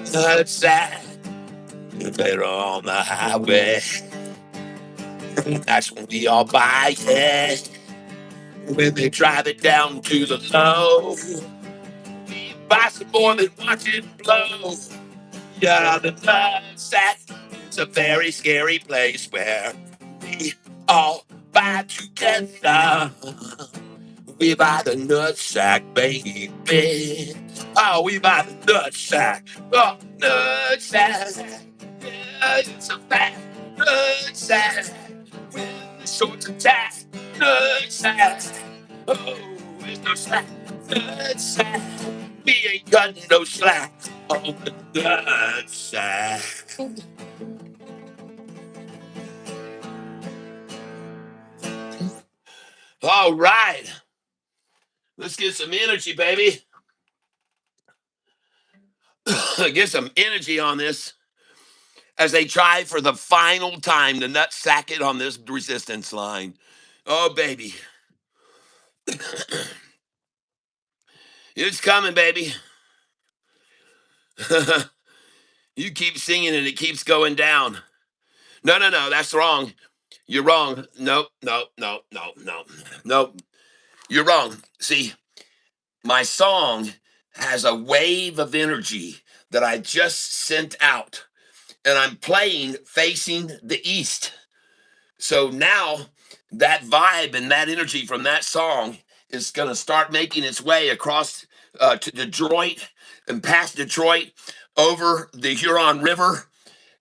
nutsack. Better on the highway. That's when we all buy it. When they drive it down to the low, we buy some more than watch it blow. Yeah, the nutsack. It's a very scary place where we all buy together. We buy the nutsack, baby. Oh, we buy the nutsack. Oh, nutsack. Yeah, it's a fact. Nutsack. When the shorts attack. Nutsack. Oh, it's no slack. Nutsack. We ain't cutting no slack on the nutsack. All right. Let's get some energy, baby. Get some energy on this as they try for the final time to nutsack it on this resistance line. Oh, baby. It's coming, baby. You keep singing and it keeps going down. No, that's wrong. You're wrong. Nope. You're wrong. See, my song has a wave of energy that I just sent out, and I'm playing facing the east. So now that vibe and that energy from that song is going to start making its way across to Detroit and past Detroit over the Huron River.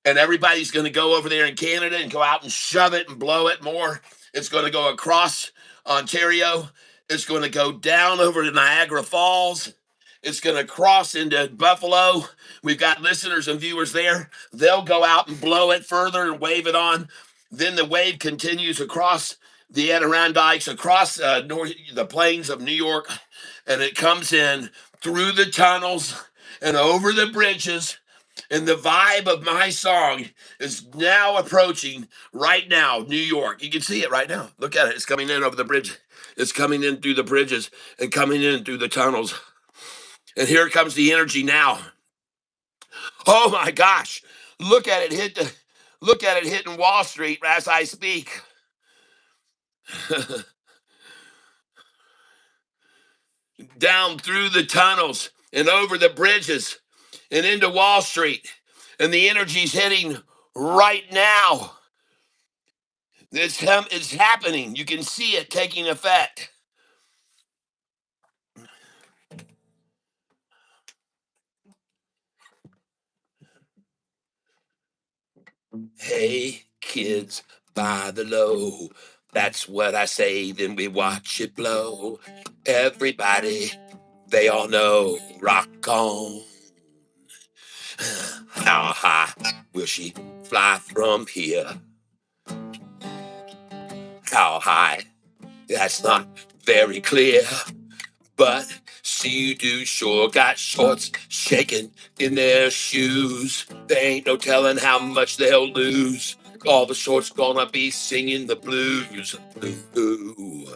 And everybody's going to go over there in Canada and go out and shove it and blow it more. It's going to go across Ontario. It's going to go down over to Niagara Falls. It's going to cross into Buffalo. We've got listeners and viewers there. They'll go out and blow it further and wave it on. Then the wave continues across the Adirondacks, across the plains of New York, and it comes in through the tunnels and over the bridges. And the vibe of my song is now approaching right now, New York. You can see it right now. Look at it. It's coming in over the bridge. It's coming in through the bridges and coming in through the tunnels. And here comes the energy now. Oh my gosh. Look at it hitting Wall Street as I speak. Down through the tunnels and over the bridges and into Wall Street. And the energy's hitting right now. It's happening. You can see it taking effect. Hey, kids, by the low. That's what I say, then we watch it blow. Everybody, they all know, rock on. How high will she fly from here? How high? That's not very clear. But SIDU sure got shorts shaking in their shoes. There ain't no telling how much they'll lose. All the shorts gonna be singing the blues. Ooh,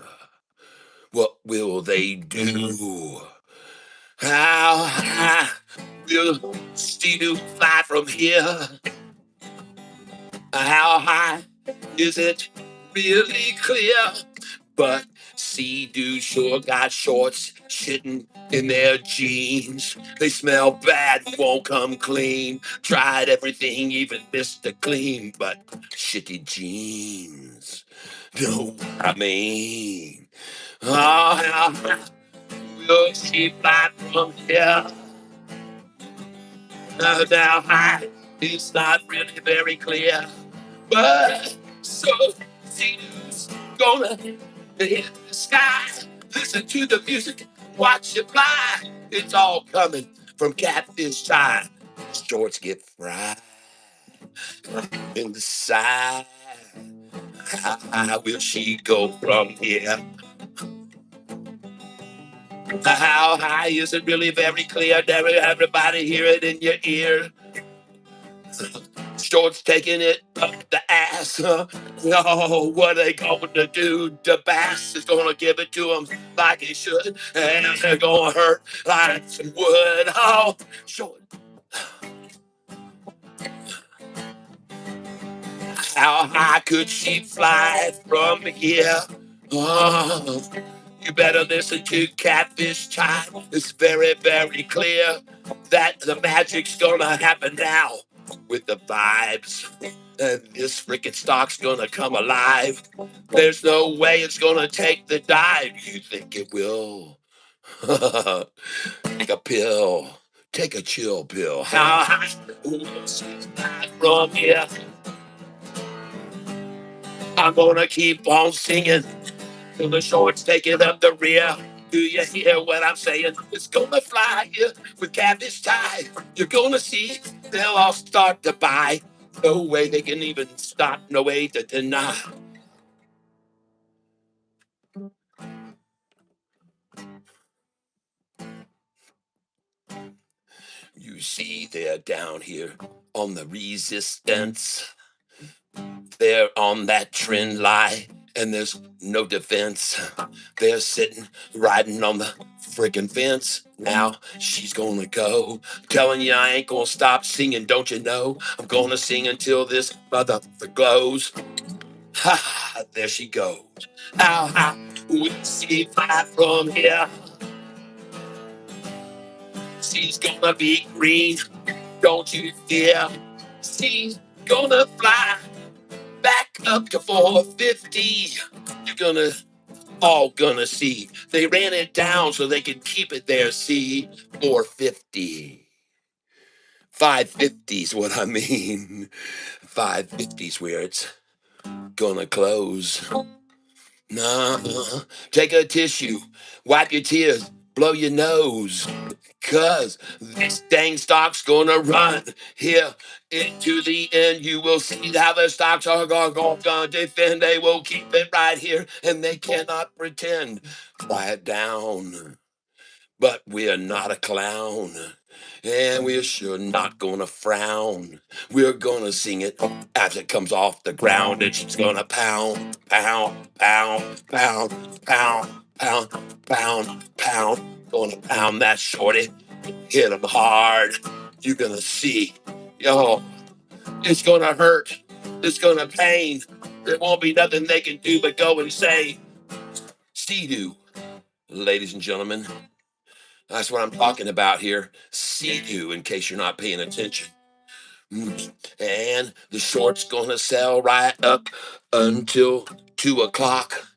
what will they do? How high will SIDU fly from here? How high is it really clear? But Sea-Doo sure got shorts shitting in their jeans. They smell bad, won't come clean. Tried everything, even Mr. Clean, but shitty jeans. Know what I mean? Oh, how will she fly from here? Now high, it's not really very clear. But so Sea-Doo's gonna hit the sky. Listen to the music, watch it fly. It's all coming from Catfish time. Shorts get fried in the side. How high will she go from here? How high is it really very clear? Everybody hear it in your ear. Shorts taking it up the ass. Oh, what are they going to do? The bass is going to give it to them like he should. And they're going to hurt like some wood. Oh, short. How high could she fly from here? Oh, you better listen to Catfish time. It's very, very clear that the magic's gonna happen now with the vibes. And this freaking stock's gonna come alive. There's no way it's gonna take the dive. You think it will? Take a pill. Take a chill pill. How high will she fly from here? I'm gonna keep on singing till the shorts taking up the rear. Do you hear what I'm saying? It's gonna fly here with Catfish tide. You're gonna see they'll all start to buy. No way they can even stop, no way to deny. You see, they're down here on the resistance. They're on that trend line, and there's no defense. They're sitting, riding on the freaking fence. Now she's gonna go. Telling you I ain't gonna stop singing, don't you know? I'm gonna sing until this mother glows. Ha, there she goes. How high will she fly from here? She's gonna be green, don't you fear? She's gonna fly back up to 450. You're all gonna see. They ran it down so they could keep it there. See, 450. 550's what I mean. 550's where it's gonna close. Nah, take a tissue, wipe your tears, blow your nose. Cause this dang stock's gonna run here into the end. You will see how the stocks are gonna defend. They will keep it right here and they cannot pretend. Quiet down, but we're not a clown. And we're sure not gonna frown. We're gonna sing it as it comes off the ground. And she's gonna pound, pound, pound, pound, pound, pound, pound, pound. Gonna pound that shorty, hit him hard. You're gonna see, yo, It's gonna hurt. It's gonna pain. There won't be nothing they can do but go and say, SIDU, ladies and gentlemen. That's what I'm talking about here. SIDU, in case you're not paying attention. And the short's gonna sell right up until 2 o'clock.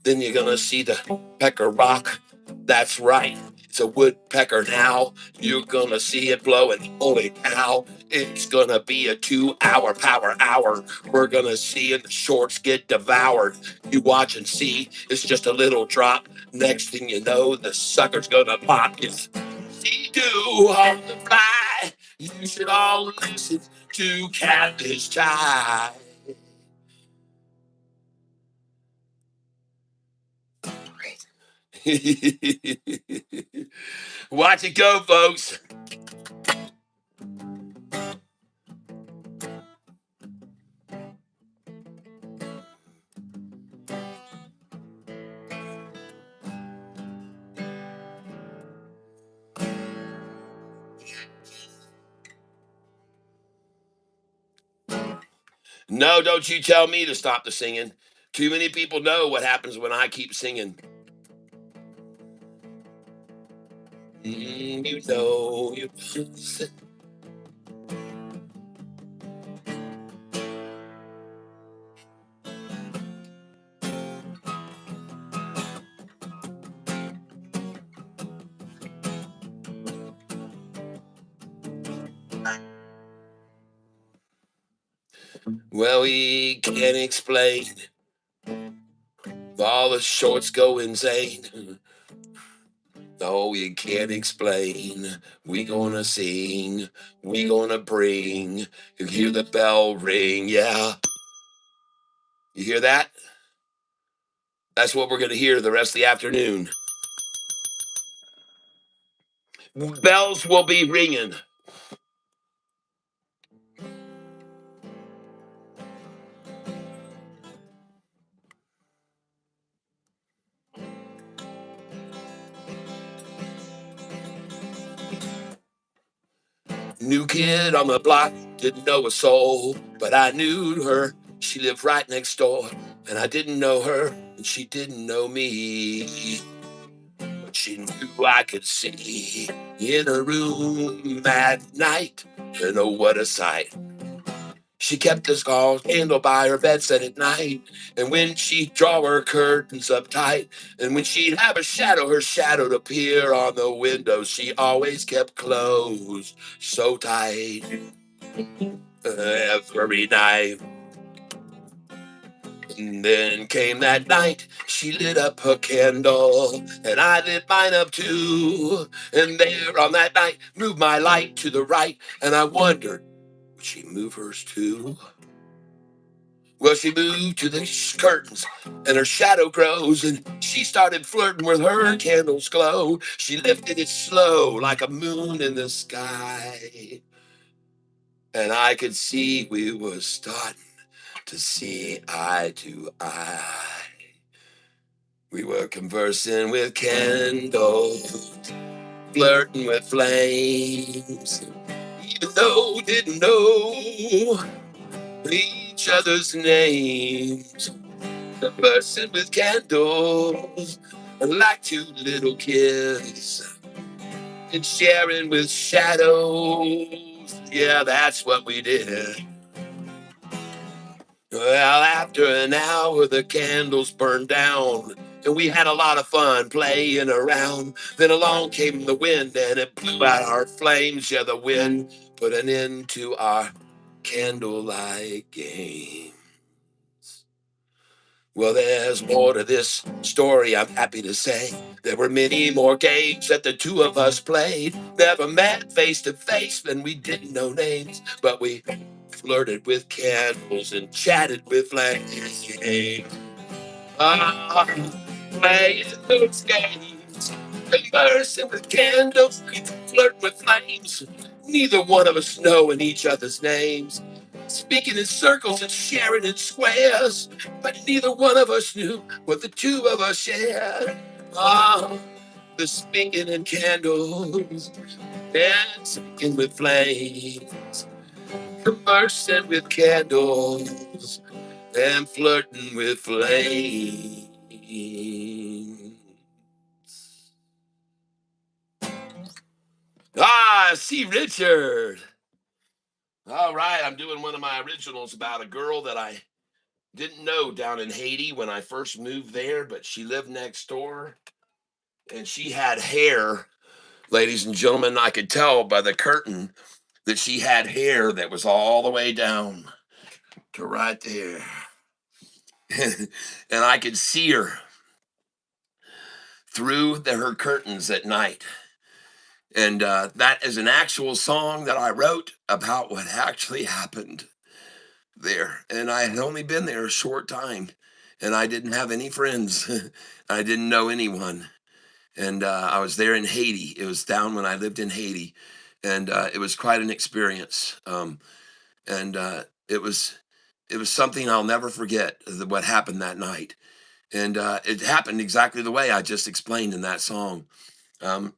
Then you're gonna see the pecker rock. That's right. It's a woodpecker now. You're gonna see it blow, and holy cow, it's gonna be a 2 hour power hour. We're gonna see and the shorts get devoured. You watch and see, it's just a little drop. Next thing you know, the sucker's gonna pop. It's do on the fly. You should all listen to Catfish Time. Watch it go, folks. No, don't you tell me to stop the singing. Too many people know what happens when I keep singing. You know, you. Well, we can't explain. All the shorts go insane. No, you can't explain. We gonna sing. We gonna bring. You hear the bell ring, yeah. You hear that? That's what we're gonna hear the rest of the afternoon. Bells will be ringing. New kid on the block, didn't know a soul, but I knew her. She lived right next door, and I didn't know her, and she didn't know me. But she knew I could see in her room at night. And oh, what a sight. She kept a small candle by her bedside at night, and when she'd draw her curtains up tight, and when she'd have a shadow, her shadow'd appear on the window. She always kept closed so tight every night. And then came that night, she lit up her candle, and I lit mine up too. And there on that night, moved my light to the right, and I wondered, would she move hers too? Well, she moved to the curtains, and her shadow grows, and she started flirting with her candle's glow. She lifted it slow, like a moon in the sky, and I could see we were starting to see eye to eye. We were conversing with candles, flirting with flames, even though we didn't know each other's names. Conversing with candles, like two little kids, and sharing with shadows. Yeah, that's what we did. Well, after an hour, the candles burned down, and we had a lot of fun playing around. Then along came the wind, and it blew out our flames. Yeah, the wind put an end to our candlelight game. Well, there's more to this story, I'm happy to say. There were many more games that the two of us played. Never met face to face, and we didn't know names, but we flirted with candles and chatted with flames. Ah, playing those games, conversing with candles, flirting with flames. Neither one of us knowing each other's names. Speaking in circles and sharing in squares, but neither one of us knew what the two of us shared. Ah, the speaking in candles and speaking with flames. Conversing with candles and flirting with flames. See Richard. All right, I'm doing one of my originals about a girl that I didn't know down in Haiti when I first moved there, but she lived next door and she had hair. Ladies and gentlemen, I could tell by the curtain that she had hair that was all the way down to right there. And I could see her through her curtains at night. And that is an actual song that I wrote about what actually happened there. And I had only been there a short time and I didn't have any friends. I didn't know anyone. And I was there in Haiti. It was down when I lived in Haiti. And it was quite an experience. And it was something I'll never forget what happened that night. And it happened exactly the way I just explained in that song. Um,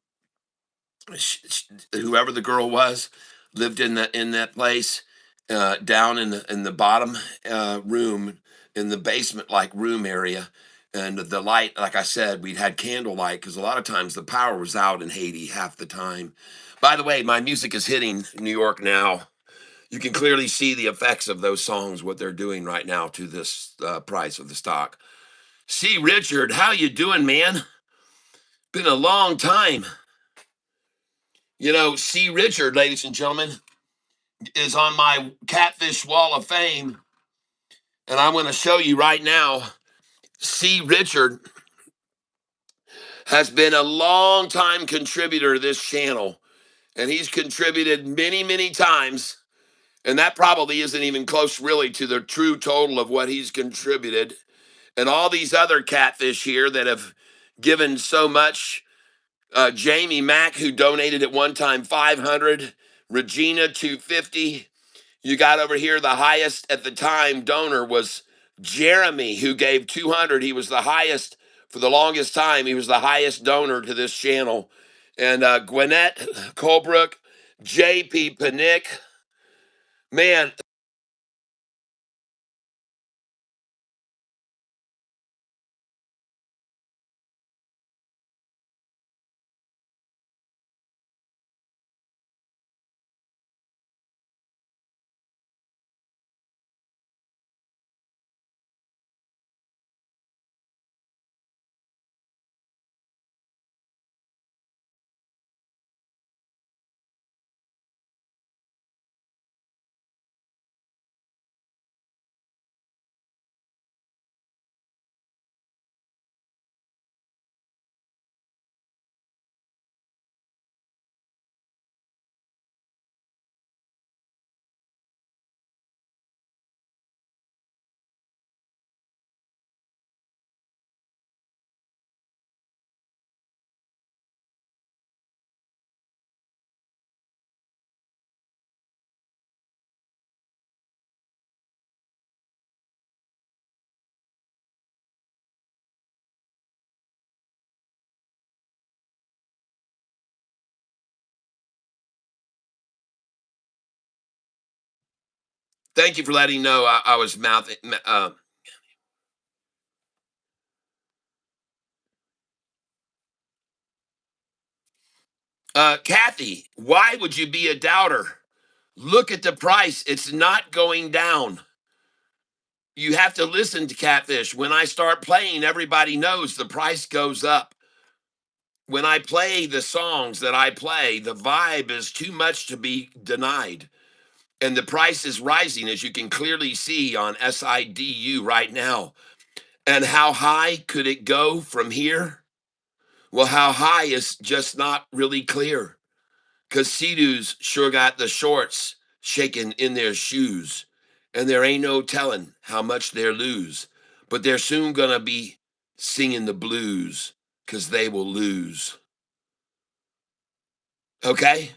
Whoever the girl was lived in that place down in the bottom room in the basement like room area, and the light, like I said, we'd had candlelight because a lot of times the power was out in Haiti half the time. By the way, my music is hitting New York now. You can clearly see the effects of those songs, what they're doing right now to this price of the stock. See, Richard, how you doing, man? Been a long time. See, Richard, ladies and gentlemen, is on my Catfish Wall of Fame, and I'm going to show you right now. See, Richard has been a long time contributor to this channel, and he's contributed many, many times, and that probably isn't even close really to the true total of what he's contributed. And all these other catfish here that have given so much. Jamie Mack, who donated at one time 500, Regina 250. You got over here the highest at the time donor was Jeremy, who gave 200. He was the highest for the longest time. He was the highest donor to this channel. And Gwinnett Colebrook, JP Panick, man. Thank you for letting me know I was mouthing. Kathy, why would you be a doubter? Look at the price. It's not going down. You have to listen to Catfish. When I start playing, everybody knows the price goes up. When I play the songs that I play, the vibe is too much to be denied. And the price is rising, as you can clearly see on SIDU right now. And how high could it go from here? Well, how high is just not really clear. Because SIDU's sure got the shorts shaking in their shoes. And there ain't no telling how much they'll lose. But they're soon going to be singing the blues because they will lose. Okay?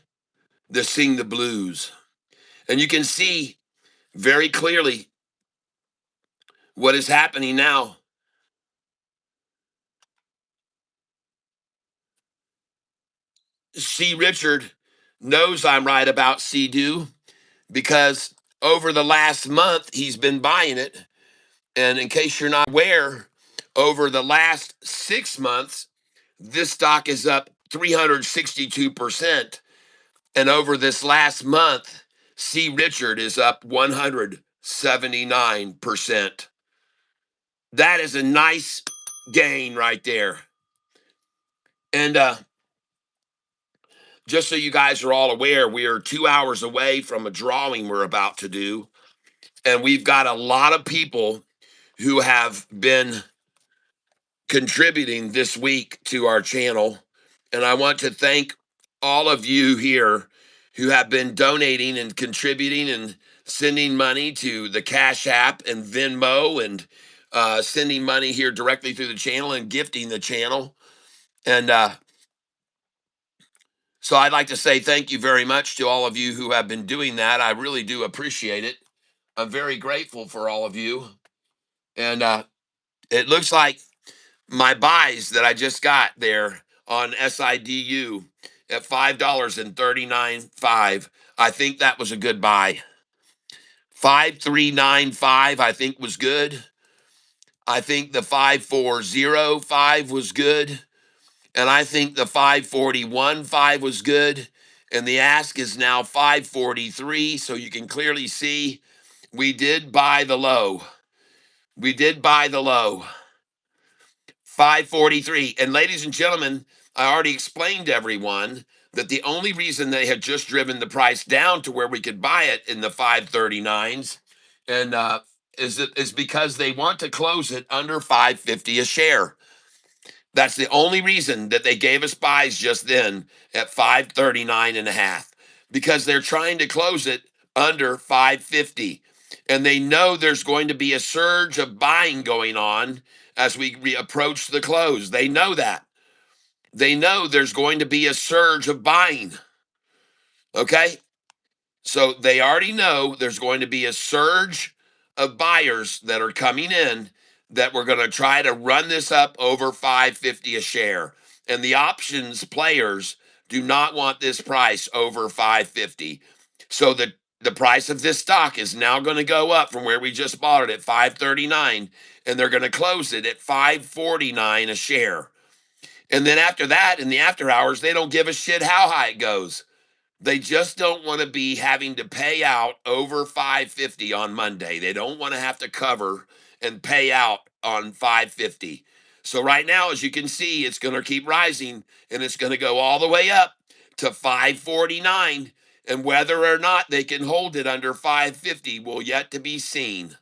They sing the blues. And you can see very clearly what is happening now. C. Richard knows I'm right about SIDU. because over the last month he's been buying it. And in case you're not aware, over the last 6 months, this stock is up 362%. And over this last month, C. Richard is up 179%. That is a nice gain right there. And just so you guys are all aware, we are 2 hours away from a drawing we're about to do. And we've got a lot of people who have been contributing this week to our channel. And I want to thank all of you here who have been donating and contributing and sending money to the Cash App and Venmo and sending money here directly through the channel and gifting the channel. And so I'd like to say thank you very much to all of you who have been doing that. I really do appreciate it. I'm very grateful for all of you. And it looks like my buys that I just got there on SIDU at $5.39.5. I think that was a good buy. 5395 I think was good. I think the 5405 was good. And I think the 541.5 was good. And the ask is now 543. So you can clearly see we did buy the low. We did buy the low. 543. And ladies and gentlemen, I already explained to everyone that the only reason they had just driven the price down to where we could buy it in the 539s and is because they want to close it under 550 a share. That's the only reason that they gave us buys just then at 539 and a half, because they're trying to close it under 550. And they know there's going to be a surge of buying going on as we approach the close. They know that. They know there's going to be a surge of buying. Okay? So they already know there's going to be a surge of buyers that are coming in that we're going to try to run this up over 550 a share. And the options players do not want this price over 550. So the price of this stock is now going to go up from where we just bought it at 539, and they're going to close it at 549 a share. And then after that, in the after hours, they don't give a shit how high it goes. They just don't want to be having to pay out over 550 on Monday. They don't want to have to cover and pay out on 550. So right now, as you can see, it's going to keep rising, and it's going to go all the way up to 549. And whether or not they can hold it under 550 will yet to be seen.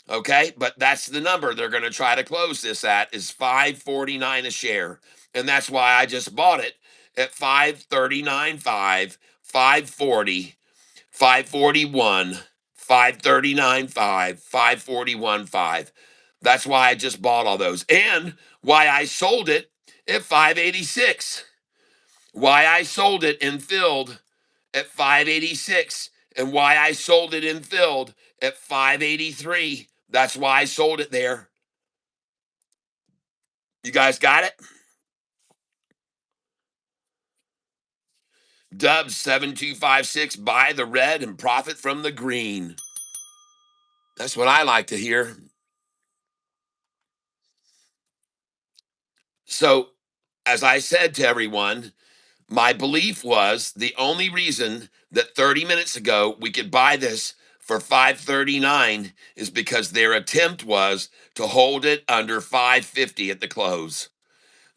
Okay, but that's the number they're going to try to close this at, is 549 a share. And that's why I just bought it at 539.5, 540, 541, 539.5, 541.5. That's why I just bought all those. And why I sold it at 586. Why I sold it and filled at 586, and why I sold it and filled at 583. That's why I sold it there. You guys got it? Dubs 7256, buy the red and profit from the green. That's what I like to hear. So, as I said to everyone, my belief was the only reason that 30 minutes ago we could buy this for 539 is because their attempt was to hold it under 550 at the close.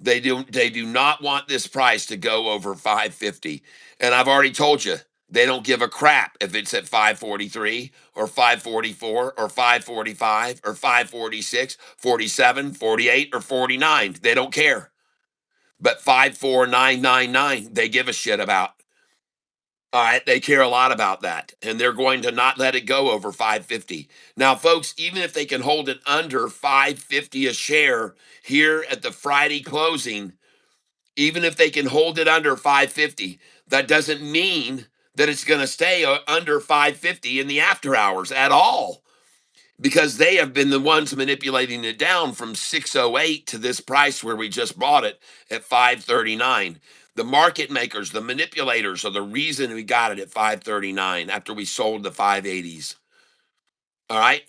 They do not want this price to go over 550. And I've already told you, they don't give a crap if it's at 543 or 544 or 545 or 546, 47, 48 or 49. They don't care. But 54999 they give a shit about. All right, they care a lot about that, and they're going to not let it go over 550. Now, folks, even if they can hold it under 550 a share here at the Friday closing, even if they can hold it under 550, that doesn't mean that it's going to stay under 550 in the after hours at all, because they have been the ones manipulating it down from 608 to this price where we just bought it at 539. The market makers, the manipulators are the reason we got it at 539 after we sold the 580s. All right.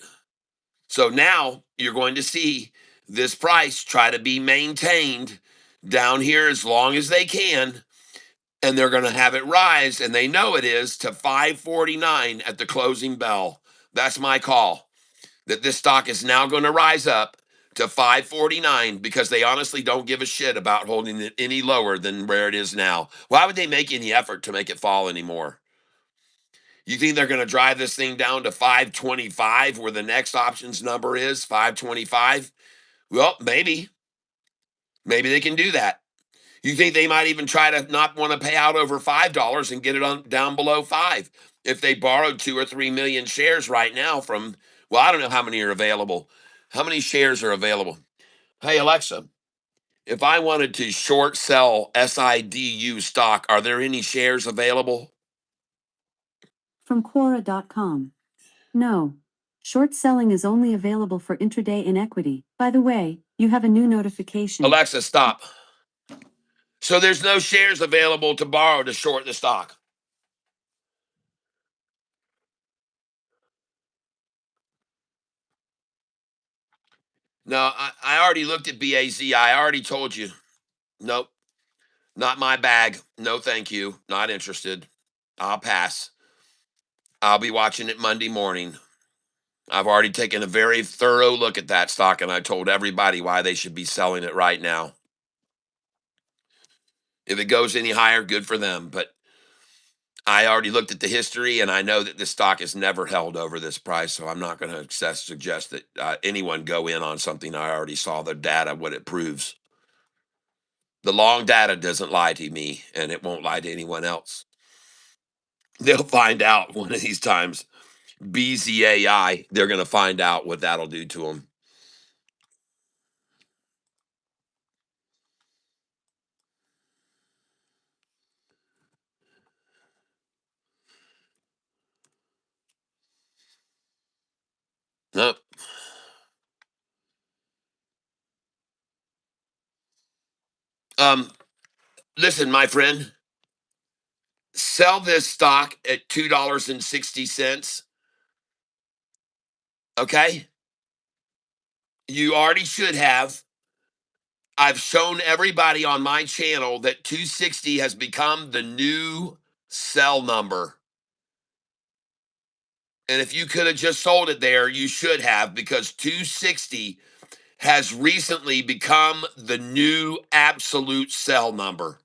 So now you're going to see this price try to be maintained down here as long as they can. And they're going to have it rise, and they know it is, to 549 at the closing bell. That's my call. That this stock is now going to rise up to 549 because they honestly don't give a shit about holding it any lower than where it is now. Why would they make any effort to make it fall anymore? You think they're going to drive this thing down to 525 where the next options number is 525? Well, maybe. Maybe they can do that. You think they might even try to not want to pay out over $5 and get it on down below 5 if they borrowed 2 or 3 million shares right now from, well, I don't know how many are available. How many shares are available? Hey, Alexa, if I wanted to short sell SIDU stock, are there any shares available? From Quora.com. No. Short selling is only available for intraday in equity. By the way, you have a new notification. Alexa, stop. So there's no shares available to borrow to short the stock. No, I already looked at BAZ. I already told you. Nope, not my bag. No, thank you. Not interested. I'll pass. I'll be watching it Monday morning. I've already taken a very thorough look at that stock, and I told everybody why they should be selling it right now. If it goes any higher, good for them. But I already looked at the history, and I know that this stock has never held over this price, so I'm not going to suggest that anyone go in on something. I already saw the data, what it proves. The long data doesn't lie to me, and it won't lie to anyone else. They'll find out one of these times. BZAI, they're going to find out what that'll do to them. Nope. Listen, my friend, sell this stock at $2.60. Okay? You already should have. I've shown everybody on my channel that 260 has become the new sell number. And if you could have just sold it there, you should have, because 260 has recently become the new absolute sell number.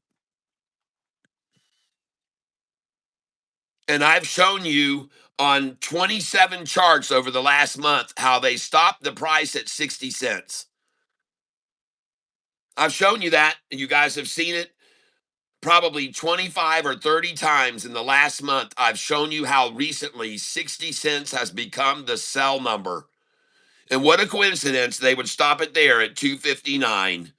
And I've shown you on 27 charts over the last month how they stopped the price at 60 cents. I've shown you that, and you guys have seen it probably 25 or 30 times in the last month. I've shown you how recently 60 cents has become the sell number. And what a coincidence they would stop it there at 259.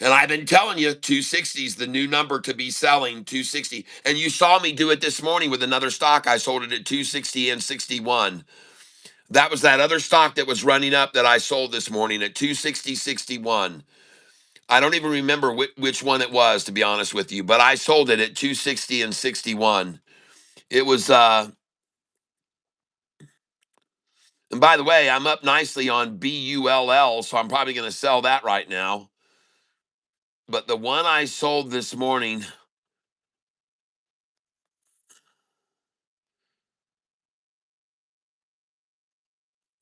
And I've been telling you 260 is the new number to be selling, 260. And you saw me do it this morning with another stock. I sold it at 260 and 61. That was that other stock that was running up that I sold this morning at 260.61. I don't even remember which one it was, to be honest with you, but I sold it at 260 and 61. It was and by the way, I'm up nicely on BULL, so I'm probably going to sell that right now. But the one I sold this morning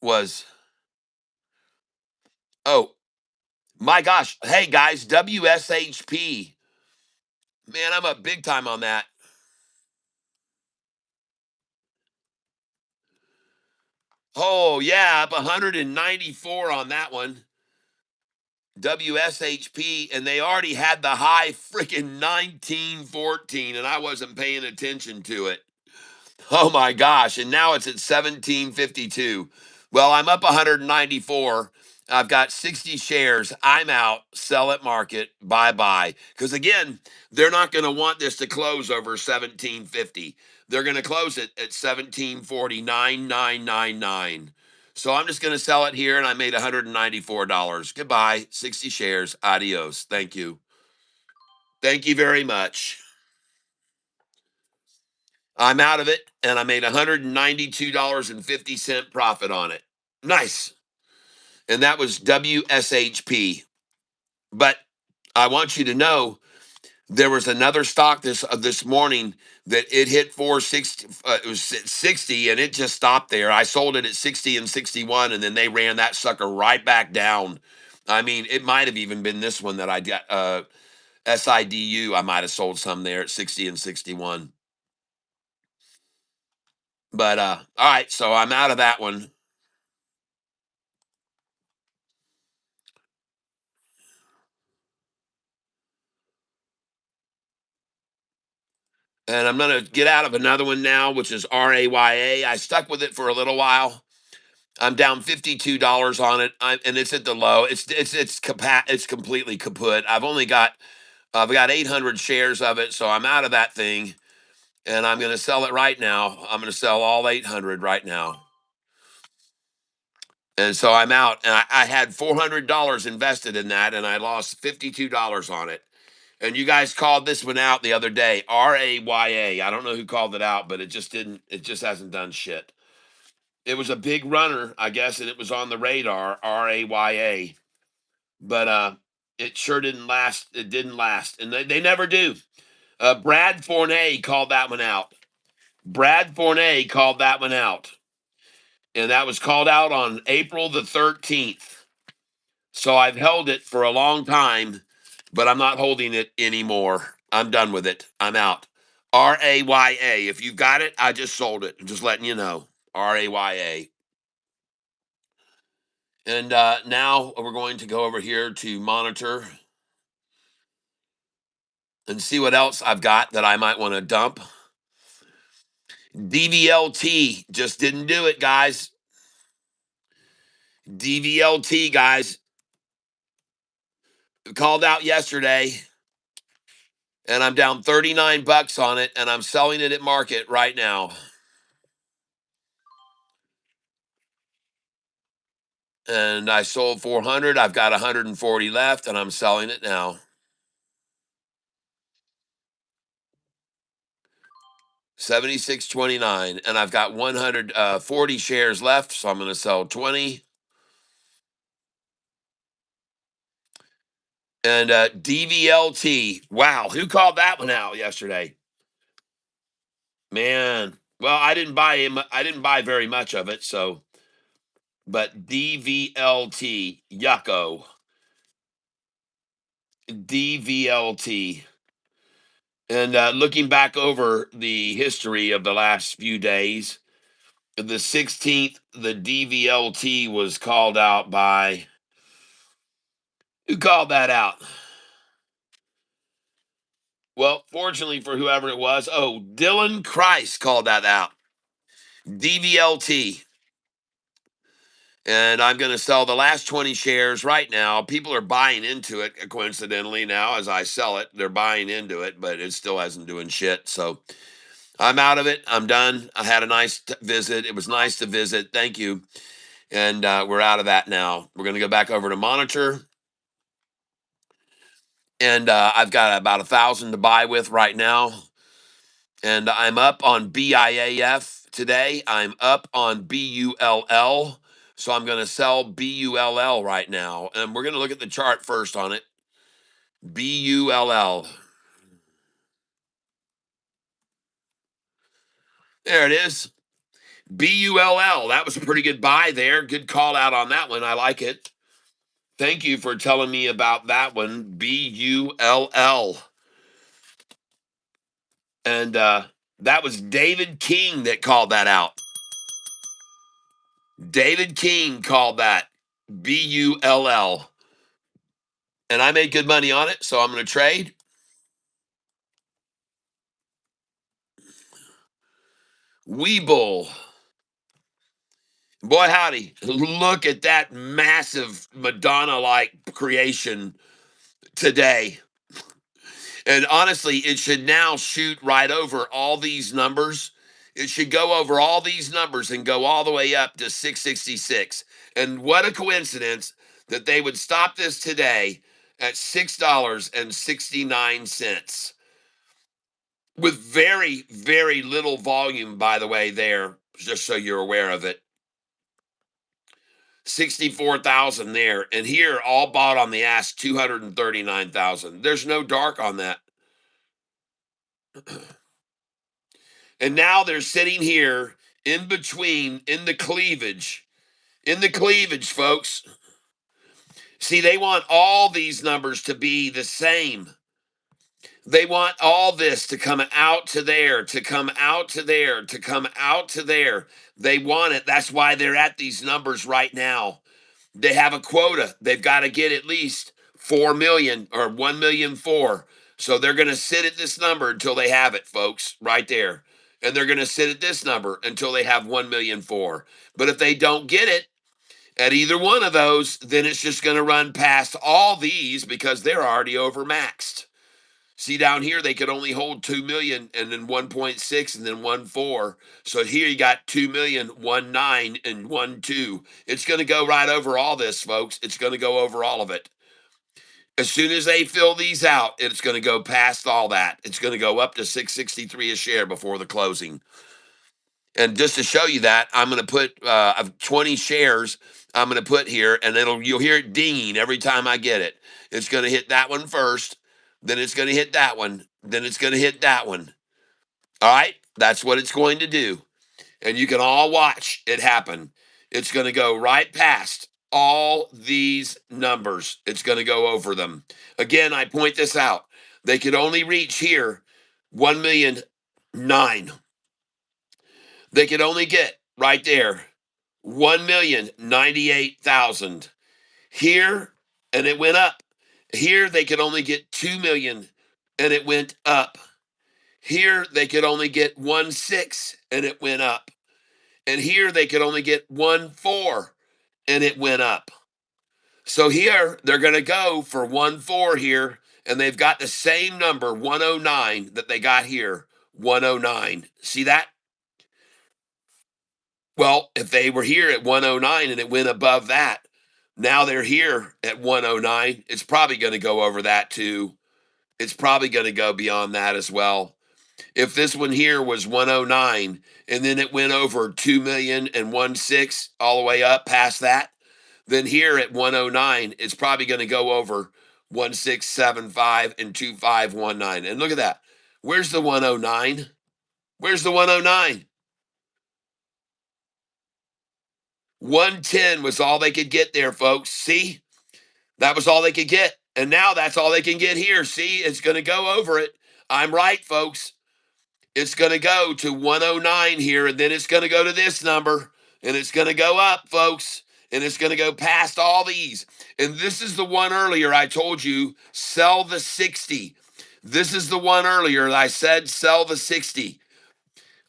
was, oh my gosh, hey guys, WSHP. Man, I'm up big time on that. Oh yeah, up 194 on that one. WSHP, and they already had the high freaking 1914, and I wasn't paying attention to it. Oh my gosh, and now it's at 1752. Well, I'm up 194. I've got 60 shares. I'm out. Sell at market. Bye bye. Because again, they're not going to want this to close over 1750. They're going to close it at 1749.999. So I'm just going to sell it here, and I made $194. Goodbye. 60 shares. Adios. Thank you. Thank you very much. I'm out of it, and I made $192.50 profit on it. Nice. And that was WSHP. But I want you to know there was another stock this morning that it hit 460. It was 60, and it just stopped there. I sold it at 60 and 61, and then they ran that sucker right back down. I mean, it might have even been this one that I got. SIDU, I might have sold some there at 60 and 61. But all right, so I'm out of that one. And I'm going to get out of another one now, which is RAYA. I stuck with it for a little while. I'm down $52 on it, and it's at the low. It's completely kaput. I've got 800 shares of it, so I'm out of that thing, and I'm going to sell it right now. I'm going to sell all 800 right now, and so I'm out. And I had $400 invested in that, and I lost $52 on it. And you guys called this one out the other day, RAYA. I don't know who called it out, but it just didn't. It just hasn't done shit. It was a big runner, I guess, and it was on the radar, RAYA. But it sure didn't last. It didn't last, and they never do. Brad Fournet called that one out. Brad Fournet called that one out, and that was called out on April the 13th. So I've held it for a long time, but I'm not holding it anymore. I'm done with it. I'm out. RAYA. If you've got it, I just sold it. I'm just letting you know. RAYA. And now we're going to go over here to monitor and see what else I've got that I might want to dump. DVLT just didn't do it, guys. DVLT, guys, called out yesterday, and I'm down 39 bucks on it, and I'm selling it at market right now. And I sold 400. I've got 140 left, and I'm selling it now. 76.29, and I've got 140 shares left, so I'm going to sell 20. And DVLT, wow, who called that one out yesterday? Man, well, I didn't buy him. I didn't buy very much of it, so. But DVLT, yucko. DVLT. And looking back over the history of the last few days, the 16th, the DVLT was called out by. Who called that out? Well, fortunately for whoever it was, Dylan Christ called that out. DVLT. And I'm going to sell the last 20 shares right now. People are buying into it, coincidentally, now as I sell it. They're buying into it, but it still hasn't doing shit. So I'm out of it. I'm done. I had a nice visit. It was nice to visit. Thank you. And we're out of that now. We're going to go back over to monitor. And I've got about 1,000 to buy with right now. And I'm up on BIAF today. I'm up on BULL. So I'm going to sell BULL right now. And we're going to look at the chart first on it. BULL. There it is. BULL. That was a pretty good buy there. Good call out on that one. I like it. Thank you for telling me about that one. BULL. And that was David King that called that out. David King called that BULL. And I made good money on it, so I'm going to trade. Weeble. Boy, howdy. Look at that massive Madonna-like creation today. And honestly, it should now shoot right over all these numbers. It should go over all these numbers and go all the way up to 666. And what a coincidence that they would stop this today at $6.69 with very, very little volume, by the way, there, just so you're aware of it. 64,000 there. And here, all bought on the ask, 239,000. There's no dark on that. And now they're sitting here in between, in the cleavage, folks. See, they want all these numbers to be the same. They want all this to come out to there, to come out to there, to come out to there. They want it. That's why they're at these numbers right now. They have a quota. They've got to get at least 4 million or 1,000,004. So they're going to sit at this number until they have it, folks, right there. And they're going to sit at this number until they have 1,000,004. But if they don't get it at either one of those, then it's just going to run past all these because they're already overmaxed. See, down here they could only hold 2 million and then 1.6 and then 1.4. So here you got 2 million, 1.9 and 1.2. It's going to go right over all this, folks. It's going to go over all of it. As soon as they fill these out, it's going to go past all that. It's going to go up to 663 a share before the closing. And just to show you that, I'm going to put 20 shares. I'm going to put here, and you'll hear it dinging every time I get it. It's going to hit that one first, then it's going to hit that one, then it's going to hit that one. All right, that's what it's going to do, and you can all watch it happen. It's going to go right past all these numbers. It's going to go over them. Again, I point this out. They could only reach here 1,000,009. They could only get right there 1,098,000 here, and it went up. Here they could only get 2 million, and it went up. Here they could only get 1.6, and it went up. And here they could only get 1.4, and it went up. So here they're going to go for 1.4 here, and they've got the same number 109 that they got here 109. See that? Well, if they were here at 109 and it went above that, now they're here at 109. It's probably going to go over that too. It's probably going to go beyond that as well. If this one here was 109 and then it went over 2 million and 1.6 all the way up past that, then here at 109, it's probably going to go over 1.675 and 2.519. And look at that. Where's the 109? Where's the 109? 110 was all they could get there, folks. See? That was all they could get. And now that's all they can get here. See? It's going to go over it. I'm right, folks. It's going to go to 109 here, and then it's going to go to this number, and it's going to go up, folks, and it's going to go past all these. And this is the one earlier I told you, sell the 60. This is the one earlier that I said sell the 60.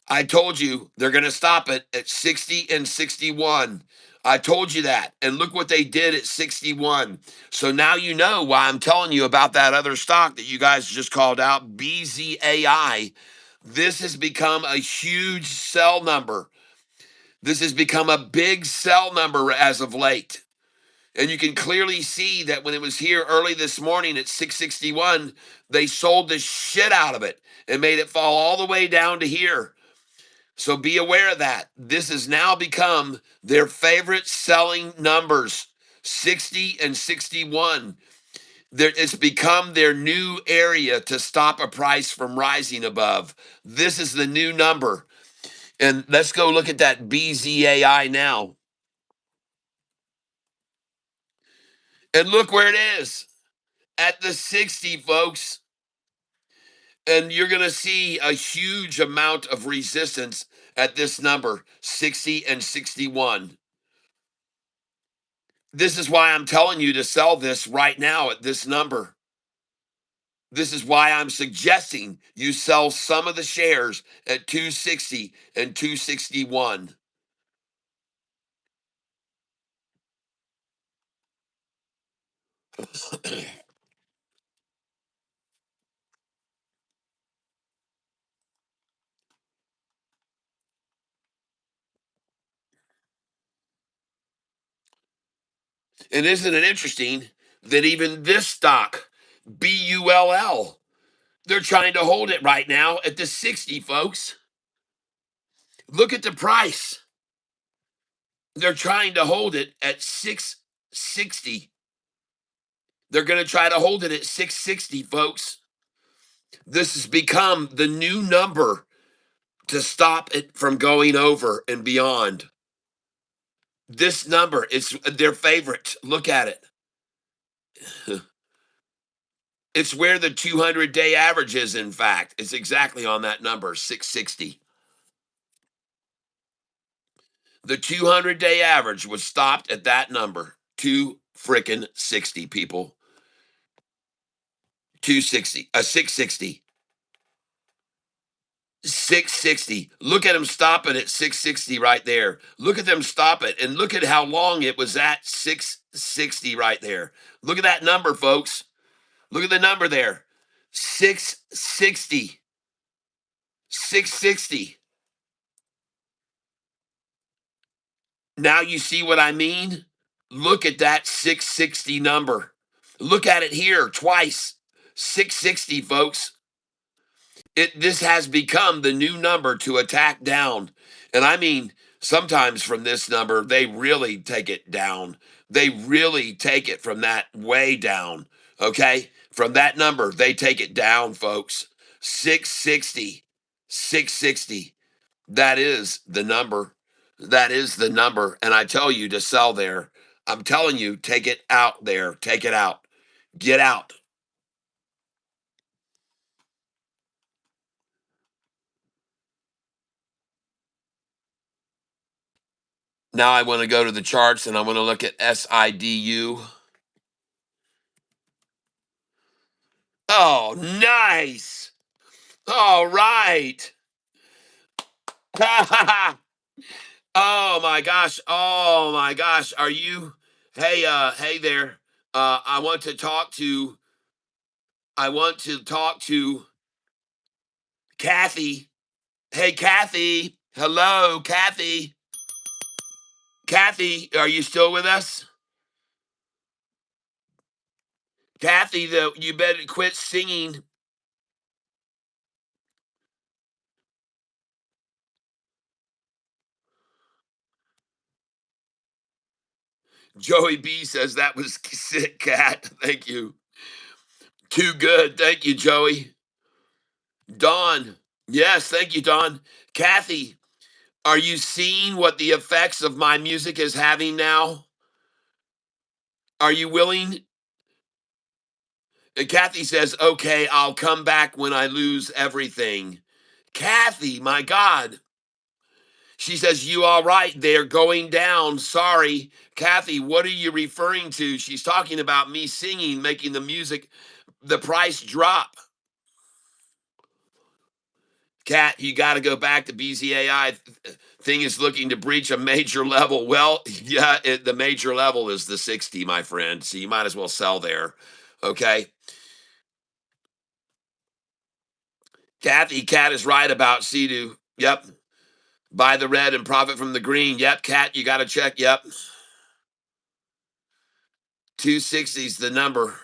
I told you they're going to stop it at 60 and 61. I told you that. And look what they did at 61. So now you know why I'm telling you about that other stock that you guys just called out, BZAI. This has become a huge sell number. This has become a big sell number as of late. And you can clearly see that when it was here early this morning at 661, they sold the shit out of it and made it fall all the way down to here. So be aware of that. This has now become their favorite selling numbers, 60 and 61. It's become their new area to stop a price from rising above. This is the new number. And let's go look at that BZAI now. And look where it is at the 60, folks. And you're going to see a huge amount of resistance at this number, 60 and 61. This is why I'm telling you to sell this right now at this number. This is why I'm suggesting you sell some of the shares at 260 and 261. And isn't it interesting than even this stock, BULL. They're trying to hold it right now at the 60, folks. Look at the price. They're trying to hold it at 660. They're going to try to hold it at 660, folks. This has become the new number to stop it from going over and beyond. This number is their favorite. Look at it. It's where the 200-day average is, in fact. It's exactly on that number, 660. The 200-day average was stopped at that number, 260 people. 260, 660. 660. Look at them stop it at 660 right there. Look at them stop it, and look at how long it was at 660 right there. Look at that number, folks. Look at the number there. 660. 660. Now you see what I mean? Look at that 660 number. Look at it here twice. 660, folks. This has become the new number to attack down. And I mean, sometimes from this number, they really take it down. They really take it from that way down. Okay? From that number, they take it down, folks. 660. 660. That is the number. That is the number. And I tell you to sell there. I'm telling you, take it out there. Take it out. Get out. Now I want to go to the charts and I want to look at SIDU. Oh, nice. All right. Oh my gosh. Oh my gosh. Are you hey there. I want to talk to Kathy. Hey Kathy. Hello, Kathy. Kathy, are you still with us? Kathy, you better quit singing. Joey B says that was sick, Cat. Thank you. Too good. Thank you, Joey. Dawn. Yes, thank you, Dawn. Kathy, are you seeing what the effects of my music is having now? Are you willing? And Kathy says, okay, I'll come back when I lose everything. Kathy, my God. She says, you all right? They're going down. Sorry. Kathy, what are you referring to? She's talking about me singing, making the music, the price drop. Kat, you got to go back to BZAI. Thing is looking to breach a major level. Well, yeah, the major level is the 60, my friend. So you might as well sell there. Okay. Kathy, Kat is right about SIDU. Yep. Buy the red and profit from the green. Yep. Kat, you got to check. Yep. 260 is the number.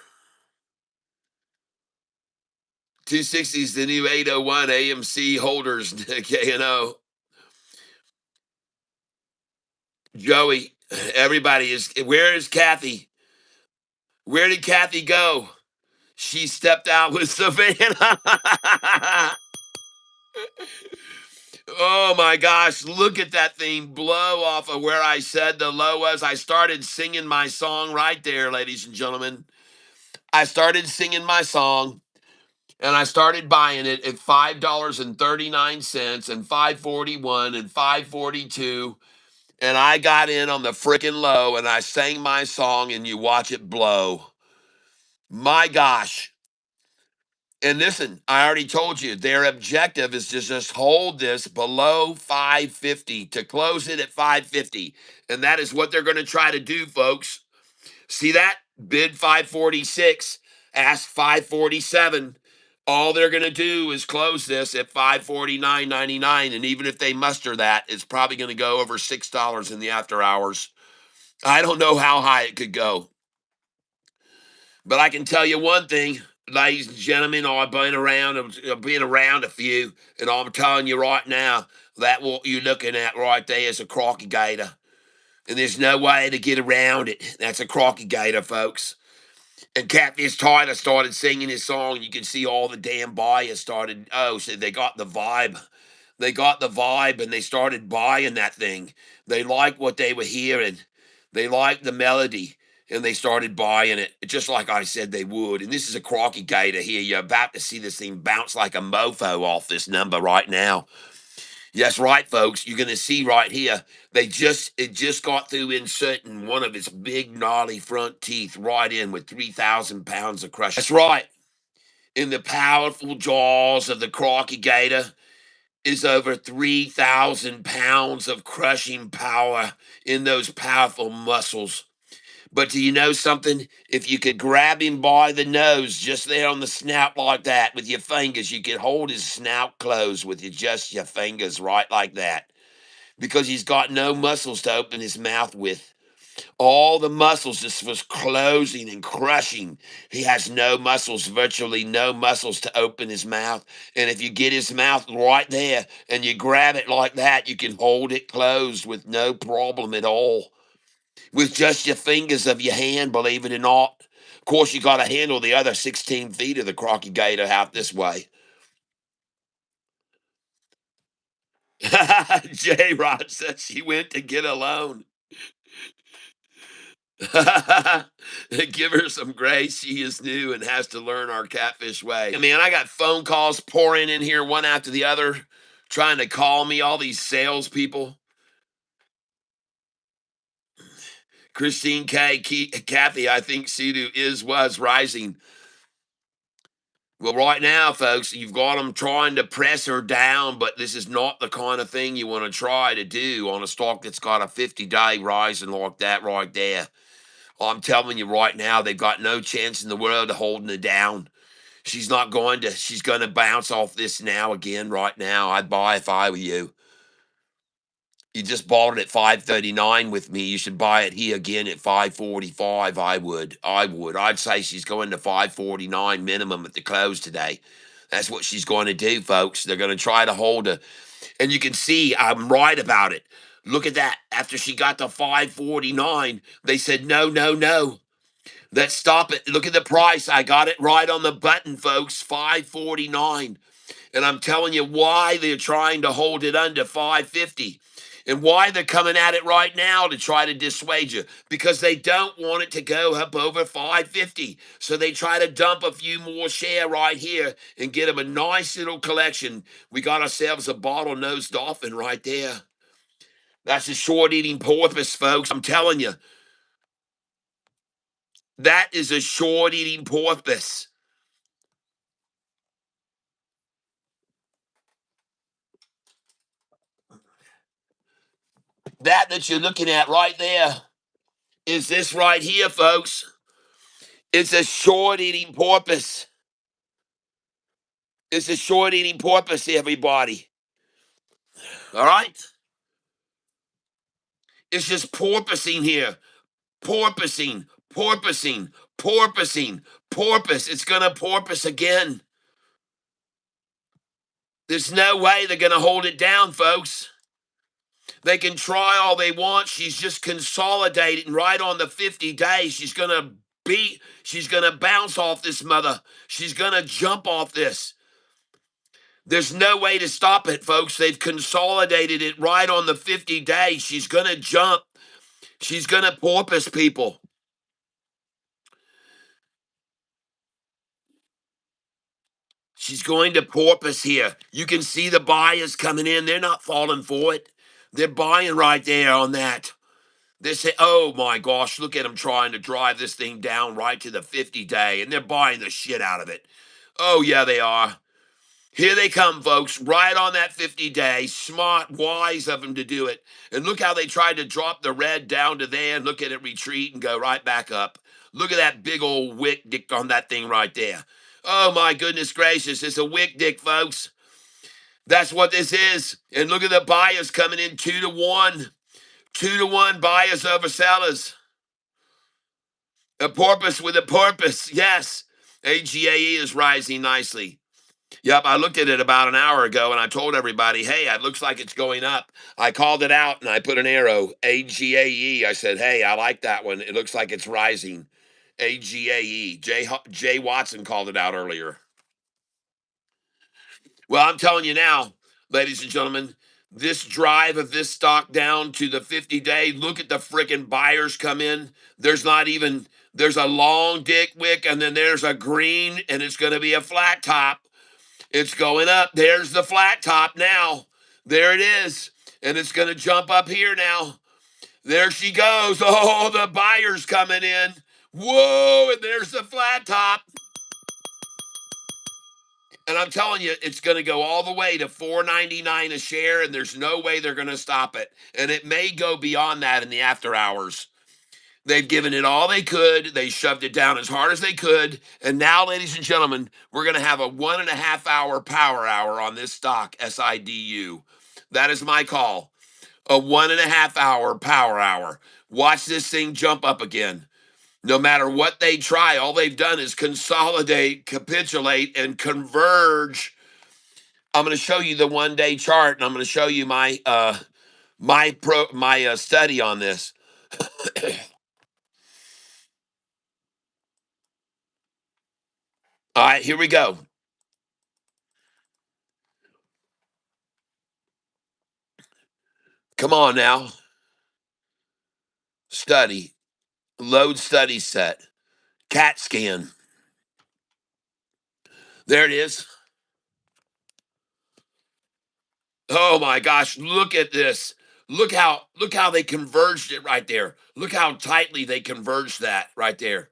260 is the new 801 AMC holders, K&O. Joey, everybody is, where is Kathy? Where did Kathy go? She stepped out with Savannah. Oh my gosh, look at that thing blow off of where I said the low was. I started singing my song right there, ladies and gentlemen. I started singing my song and I started buying it at $5.39 and $5.41 and $5.42. And I got in on the freaking low and I sang my song and you watch it blow. My gosh. And listen, I already told you their objective is to just hold this below 550, to close it at 550. And that is what they're going to try to do, folks. See that? Bid 546, ask 547. All they're going to do is close this at 549.99. And even if they muster that, it's probably going to go over $6 in the after hours. I don't know how high it could go. But I can tell you one thing, ladies and gentlemen, I've been around a few, and I'm telling you right now, that what you're looking at right there is a crocky gator. And there's no way to get around it. That's a crocky gator, folks. And Catfish Tyler started singing his song. You can see all the damn buyers started. Oh, so they got the vibe. They got the vibe and they started buying that thing. They liked what they were hearing. They liked the melody and they started buying it, just like I said they would. And this is a crocky gator here. You're about to see this thing bounce like a mofo off this number right now. That's right, folks. You're going to see right here. It just got through inserting one of its big gnarly front teeth right in with 3,000 pounds of crush. That's right. In the powerful jaws of the crocky gator is over 3,000 pounds of crushing power in those powerful muscles. But do you know something? If you could grab him by the nose, just there on the snout like that with your fingers, you could hold his snout closed with just your fingers right like that. Because he's got no muscles to open his mouth with. All the muscles just was closing and crushing. He has no muscles, virtually no muscles to open his mouth. And if you get his mouth right there and you grab it like that, you can hold it closed with no problem at all. With just your fingers of your hand, believe it or not. Of course, you got to handle the other 16 feet of the crocky gator out this way. J Rod said she went to get a loan. Give her some grace. She is new and has to learn our catfish way. Man, I got phone calls pouring in here one after the other, trying to call me, all these salespeople. Christine K, Kathy, I think SIDU was rising. Well, right now, folks, you've got them trying to press her down, but this is not the kind of thing you want to try to do on a stock that's got a 50-day rising like that right there. I'm telling you right now, they've got no chance in the world of holding it down. She's going to bounce off this now again right now. I'd buy if I were you. You just bought it at 539 with me. You should buy it here again at 545. I would. I'd say she's going to 549 minimum at the close today. That's what she's going to do, folks. They're going to try to hold her. And you can see I'm right about it. Look at that. After she got to 549, they said, no, no, no. Let's stop it. Look at the price. I got it right on the button, folks. 549. And I'm telling you why they're trying to hold it under 550 and why they're coming at it right now to try to dissuade you, because they don't want it to go up over 550. So they try to dump a few more share right here and get them a nice little collection. We got ourselves a bottlenose dolphin right there. That's a short eating porpoise, folks. I'm telling you. That is a short eating porpoise. That you're looking at right there is this right here, folks. It's a short eating porpoise. It's a short eating porpoise, everybody. All right? It's just porpoising here. Porpoising, porpoising, porpoising, porpoise. It's going to porpoise again. There's no way they're going to hold it down, folks. They can try all they want. She's just consolidating right on the 50 days. She's going to bounce off this mother. She's going to jump off this. There's no way to stop it, folks. They've consolidated it right on the 50 days. She's going to jump. She's going to porpoise people. She's going to porpoise here. You can see the buyers coming in. They're not falling for it. They're buying right there on that. They say, oh my gosh, look at them trying to drive this thing down right to the 50 day, and they're buying the shit out of it. Oh, yeah, they are. Here they come, folks, right on that 50 day. Smart, wise of them to do it. And look how they tried to drop the red down to there and look at it retreat and go right back up. Look at that big old wick dick on that thing right there. Oh, my goodness gracious. It's a wick dick, folks. That's what this is. And look at the buyers coming in 2-1. 2-1 buyers over sellers. A porpoise with a porpoise. Yes. AGAE is rising nicely. Yep, I looked at it about an hour ago and I told everybody, hey, it looks like it's going up. I called it out and I put an arrow, AGAE. I said, hey, I like that one. It looks like it's rising. AGAE. Jay Watson called it out earlier. Well, I'm telling you now, ladies and gentlemen, this drive of this stock down to the 50-day, look at the freaking buyers come in. There's a long dick wick and then there's a green and it's going to be a flat top. It's going up. There's the flat top now. There it is. And it's going to jump up here now. There she goes. Oh, the buyer's coming in. Whoa, and there's the flat top. And I'm telling you, it's going to go all the way to $4.99 a share, and there's no way they're going to stop it. And it may go beyond that in the after hours. They've given it all they could. They shoved it down as hard as they could. And now, ladies and gentlemen, we're going to have a 1.5 hour power hour on this stock, SIDU. That is my call. A 1.5 hour power hour. Watch this thing jump up again. No matter what they try, all they've done is consolidate, capitulate, and converge. I'm going to show you the 1-day chart, and I'm going to show you my study on this. All right, here we go. Come on now. Study. Load study set. CAT scan. There it is. Oh my gosh, look at this. Look how they converged it right there. Look how tightly they converged that right there.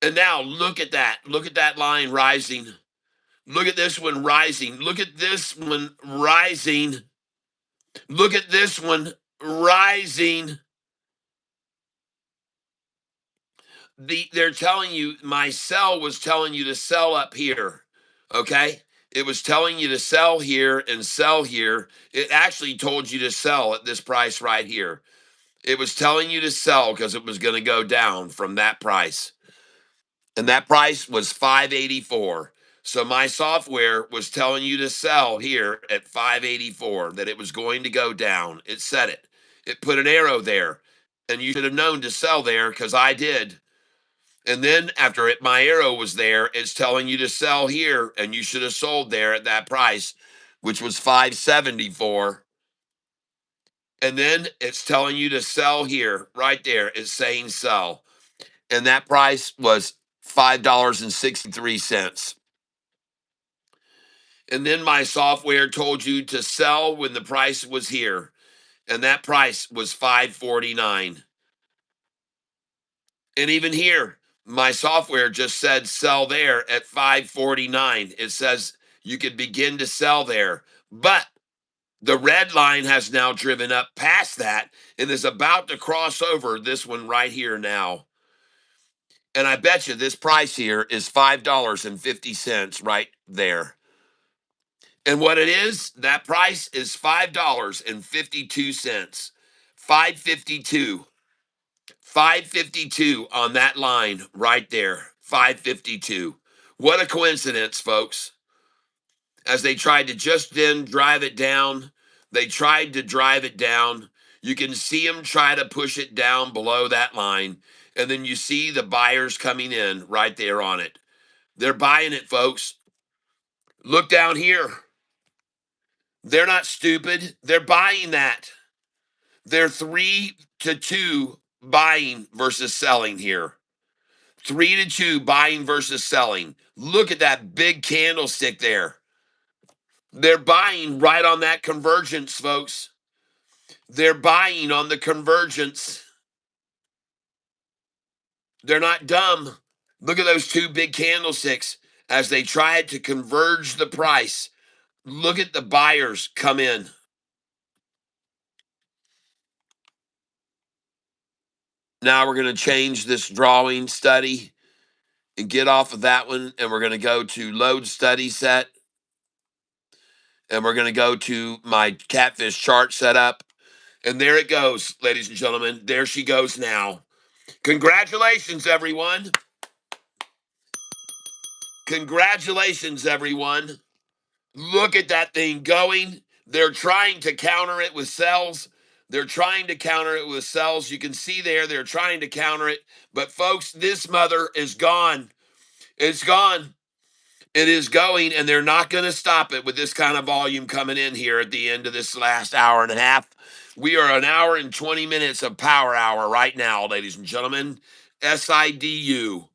And now look at that. Look at that line rising. Look at this one rising. Look at this one rising. Look at this one rising. They're telling you, my sell was telling you to sell up here. Okay? It was telling you to sell here and sell here. It actually told you to sell at this price right here. It was telling you to sell because it was going to go down from that price. And that price was 584. So my software was telling you to sell here at 584, that it was going to go down. It said it. It put an arrow there. And you should have known to sell there because I did. And then after it, my arrow was there, it's telling you to sell here, and you should have sold there at that price, which was 574. And then it's telling you to sell here, right there. It's saying sell. And that price was $5.63. And then my software told you to sell when the price was here. And that price was $5.49. And even here, my software just said sell there at $5.49. It says you could begin to sell there. But the red line has now driven up past that and is about to cross over this one right here now. And I bet you this price here is $5.50 right there. And what it is, that price is $5.52. 552. 552 on that line right there. 552. What a coincidence, folks. As they tried to just then drive it down, they tried to drive it down. You can see them try to push it down below that line. And then you see the buyers coming in right there on it. They're buying it, folks. Look down here. They're not stupid. They're buying that. They're 3-2 buying versus selling here. 3-2 buying versus selling. Look at that big candlestick there. They're buying right on that convergence, folks. They're buying on the convergence. They're not dumb. Look at those two big candlesticks as they tried to converge the price. Look at the buyers come in. Now we're going to change this drawing study and get off of that one, and we're going to go to load study set, and we're going to go to my Catfish chart setup. And there it goes, ladies and gentlemen. There she goes now. Congratulations, everyone. Congratulations, everyone. Look at that thing going. They're trying to counter it with sells. They're trying to counter it with sells. You can see there, they're trying to counter it. But, folks, this mother is gone. It's gone. It is going, and they're not going to stop it with this kind of volume coming in here at the end of this last hour and a half. We are an hour and 20 minutes of power hour right now, ladies and gentlemen. SIDU.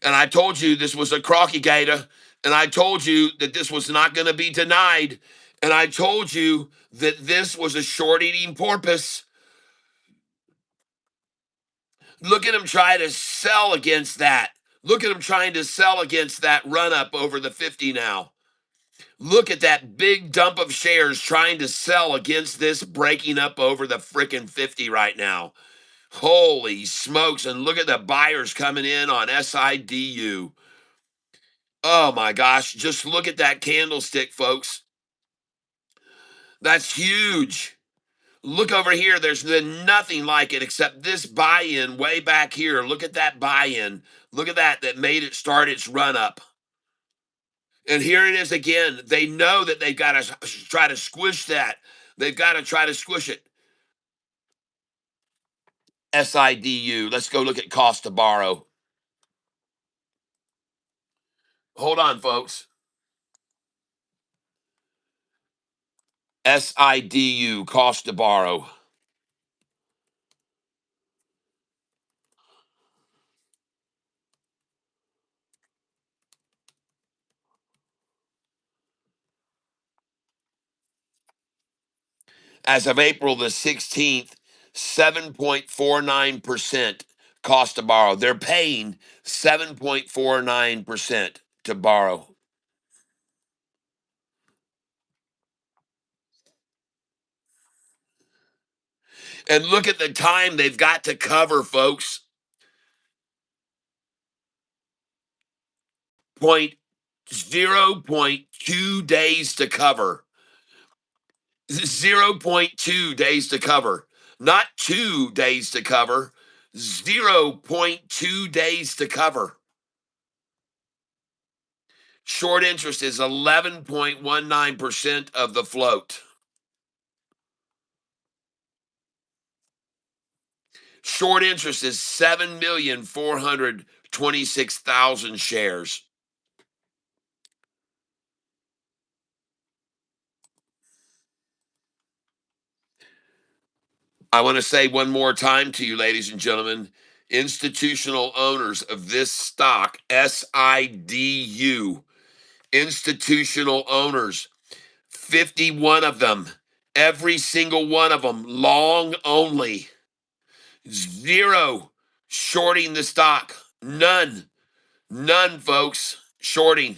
And I told you this was a crocky gator, and I told you that this was not going to be denied, and I told you that this was a short-eating porpoise. Look at him try to sell against that. Look at him trying to sell against that run-up over the 50 now. Look at that big dump of shares trying to sell against this breaking up over the frickin' 50 right now. Holy smokes, and look at the buyers coming in on SIDU. Oh my gosh, just look at that candlestick, folks. That's huge. Look over here. There's been nothing like it except this buy-in way back here. Look at that buy-in. Look at that made it start its run up. And here it is again. They know that they've got to try to squish that. They've got to try to squish it. SIDU. Let's go look at cost to borrow. Hold on, folks. SIDU, cost to borrow. As of April the 16th, 7.49% cost to borrow. They're paying 7.49% to borrow. And look at the time they've got to cover, folks. 0.2 days to cover. 0.2 days to cover. Not 2 days to cover. 0.2 days to cover. Short interest is 11.19% of the float. Short interest is 7,426,000 shares. I want to say one more time to you, ladies and gentlemen, institutional owners of this stock, SIDU, institutional owners, 51 of them, every single one of them, long only, zero shorting the stock, none, folks, shorting.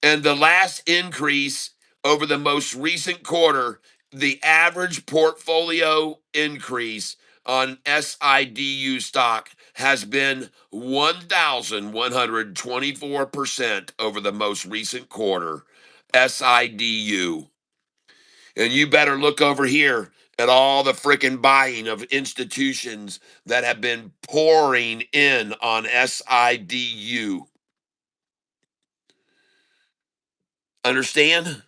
And the last increase over the most recent quarter, the average portfolio increase on SIDU stock has been 1,124% over the most recent quarter. SIDU. And you better look over here at all the freaking buying of institutions that have been pouring in on SIDU. Understand?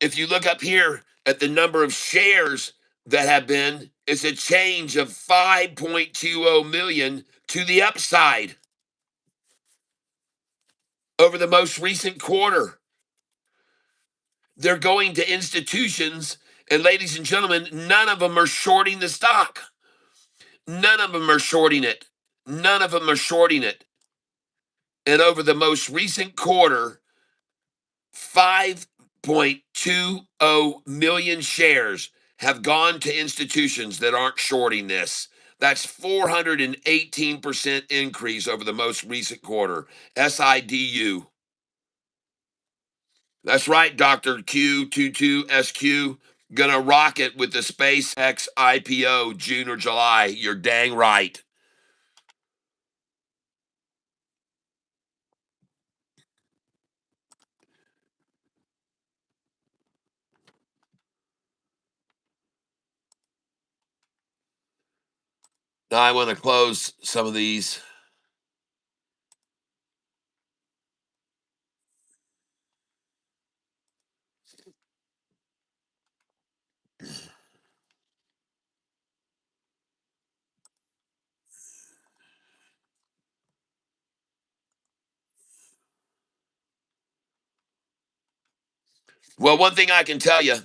If you look up here at the number of shares that have been, it's a change of 5.20 million to the upside over the most recent quarter. They're going to institutions, and ladies and gentlemen, none of them are shorting the stock. None of them are shorting it. None of them are shorting it. And over the most recent quarter, 5.20 million shares have gone to institutions that aren't shorting this. That's 418% increase over the most recent quarter. SIDU. That's right, Dr. Q22SQ. Gonna rock it with the SpaceX IPO June or July. You're dang right. Now I want to close some of these. Well, one thing I can tell you,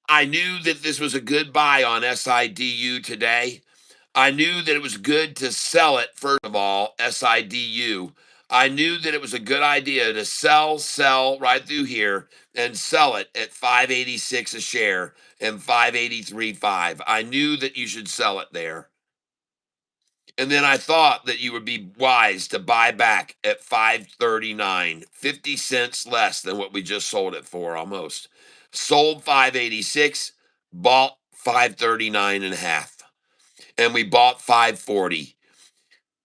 I knew that this was a good buy on SIDU today. I knew that it was good to sell it, first of all, SIDU. I knew that it was a good idea to sell right through here and sell it at 586 a share and 583.5. I knew that you should sell it there. And then I thought that you would be wise to buy back at 539, 50 cents less than what we just sold it for almost. Sold 586, bought 539 and a half. And we bought 540.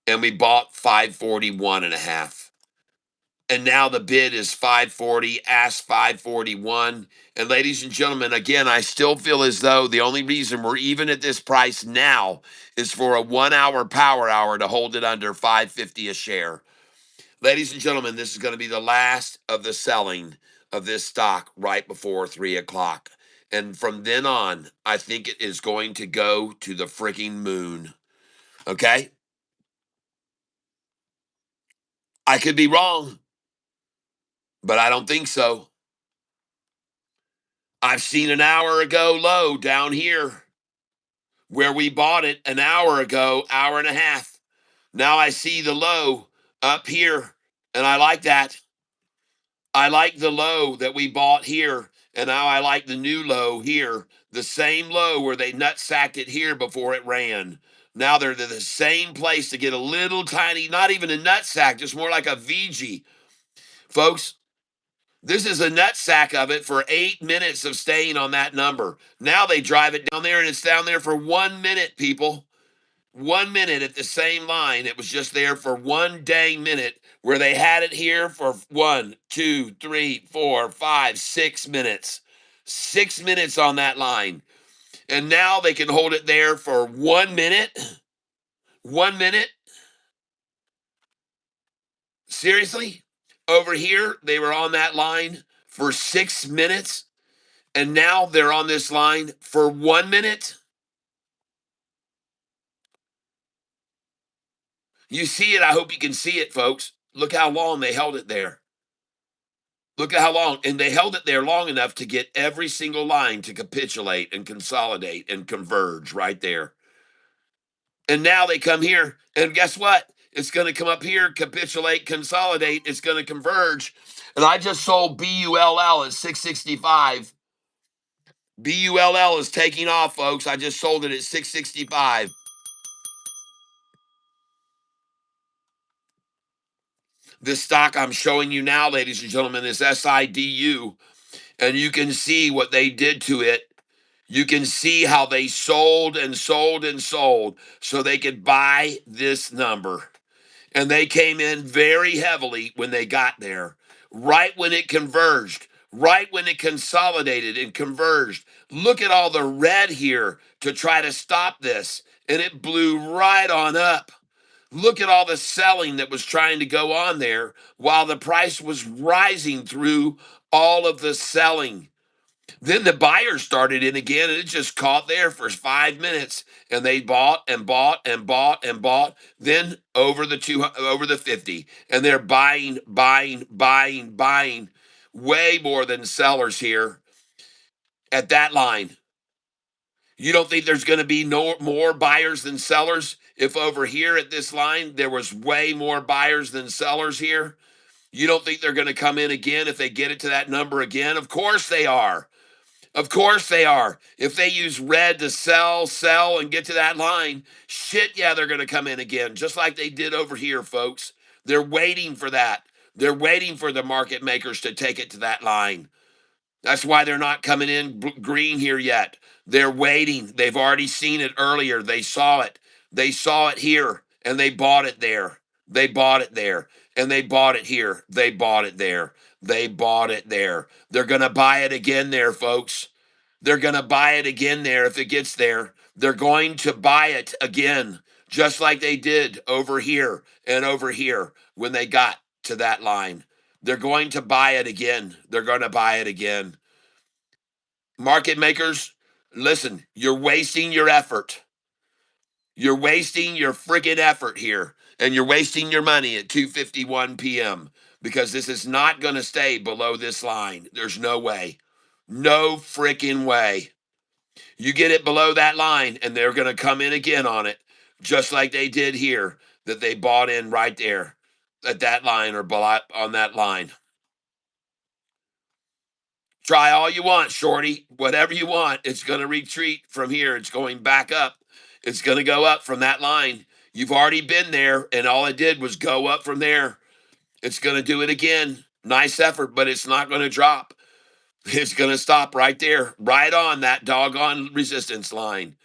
And we bought 541 and a half. And now the bid is 540, ask 541. And ladies and gentlemen, again, I still feel as though the only reason we're even at this price now is for a 1 hour power hour to hold it under 550 a share. Ladies and gentlemen, this is going to be the last of the selling of this stock right before 3 o'clock. And from then on, I think it is going to go to the freaking moon. Okay? I could be wrong, but I don't think so. I've seen an hour ago low down here where we bought it an hour ago, hour and a half. Now I see the low up here, and I like that. I like the low that we bought here, and now I like the new low here. The same low where they nut sacked it here before it ran. Now they're the same place to get a little tiny, not even a nut sack, just more like a VG. Folks, this is a nut sack of it for 8 minutes of staying on that number. Now they drive it down there and it's down there for 1 minute, people. 1 minute at the same line. It was just there for 1 dang minute where they had it here for 1, 2, 3, 4, 5, 6 minutes. 6 minutes on that line. And now they can hold it there for 1 minute. 1 minute. Seriously? Over here, they were on that line for 6 minutes. And now they're on this line for 1 minute. You see it. I hope you can see it, folks. Look how long they held it there. Look at how long. And they held it there long enough to get every single line to capitulate and consolidate and converge right there. And now they come here. And guess what? It's going to come up here, capitulate, consolidate. It's going to converge. And I just sold BULL at 665. BULL is taking off, folks. I just sold it at 665. This stock I'm showing you now, ladies and gentlemen, is SIDU, and you can see what they did to it. You can see how they sold and sold and sold so they could buy this number. And they came in very heavily when they got there, right when it converged, right when it consolidated and converged. Look at all the red here to try to stop this, and it blew right on up. Look at all the selling that was trying to go on there while the price was rising through all of the selling. Then the buyers started in again, and it just caught there for 5 minutes, and they bought and bought and bought and bought. Then over the 50, and they're buying, way more than sellers here at that line. You don't think there's going to be no more buyers than sellers? If over here at this line, there was way more buyers than sellers here, you don't think they're going to come in again if they get it to that number again? Of course they are. Of course they are. If they use red to sell, and get to that line, shit, yeah, they're going to come in again, just like they did over here, folks. They're waiting for that. They're waiting for the market makers to take it to that line. That's why they're not coming in green here yet. They're waiting. They've already seen it earlier. They saw it. They saw it here, and they bought it there. They bought it there, and they bought it here. They bought it there. They bought it there. They're going to buy it again there, folks. They're going to buy it again there if it gets there. They're going to buy it again, just like they did over here and over here when they got to that line. They're going to buy it again. They're going to buy it again. Market makers, listen, you're wasting your effort. You're wasting your freaking effort here, and you're wasting your money at 2:51 p.m. because this is not going to stay below this line. There's no way. No freaking way. You get it below that line, and they're going to come in again on it, just like they did here, that they bought in right there at that line or on that line. Try all you want, shorty. Whatever you want, it's going to retreat from here. It's going back up. It's going to go up from that line. You've already been there, and all it did was go up from there. It's going to do it again. Nice effort, but it's not going to drop. It's going to stop right there, right on that doggone resistance line.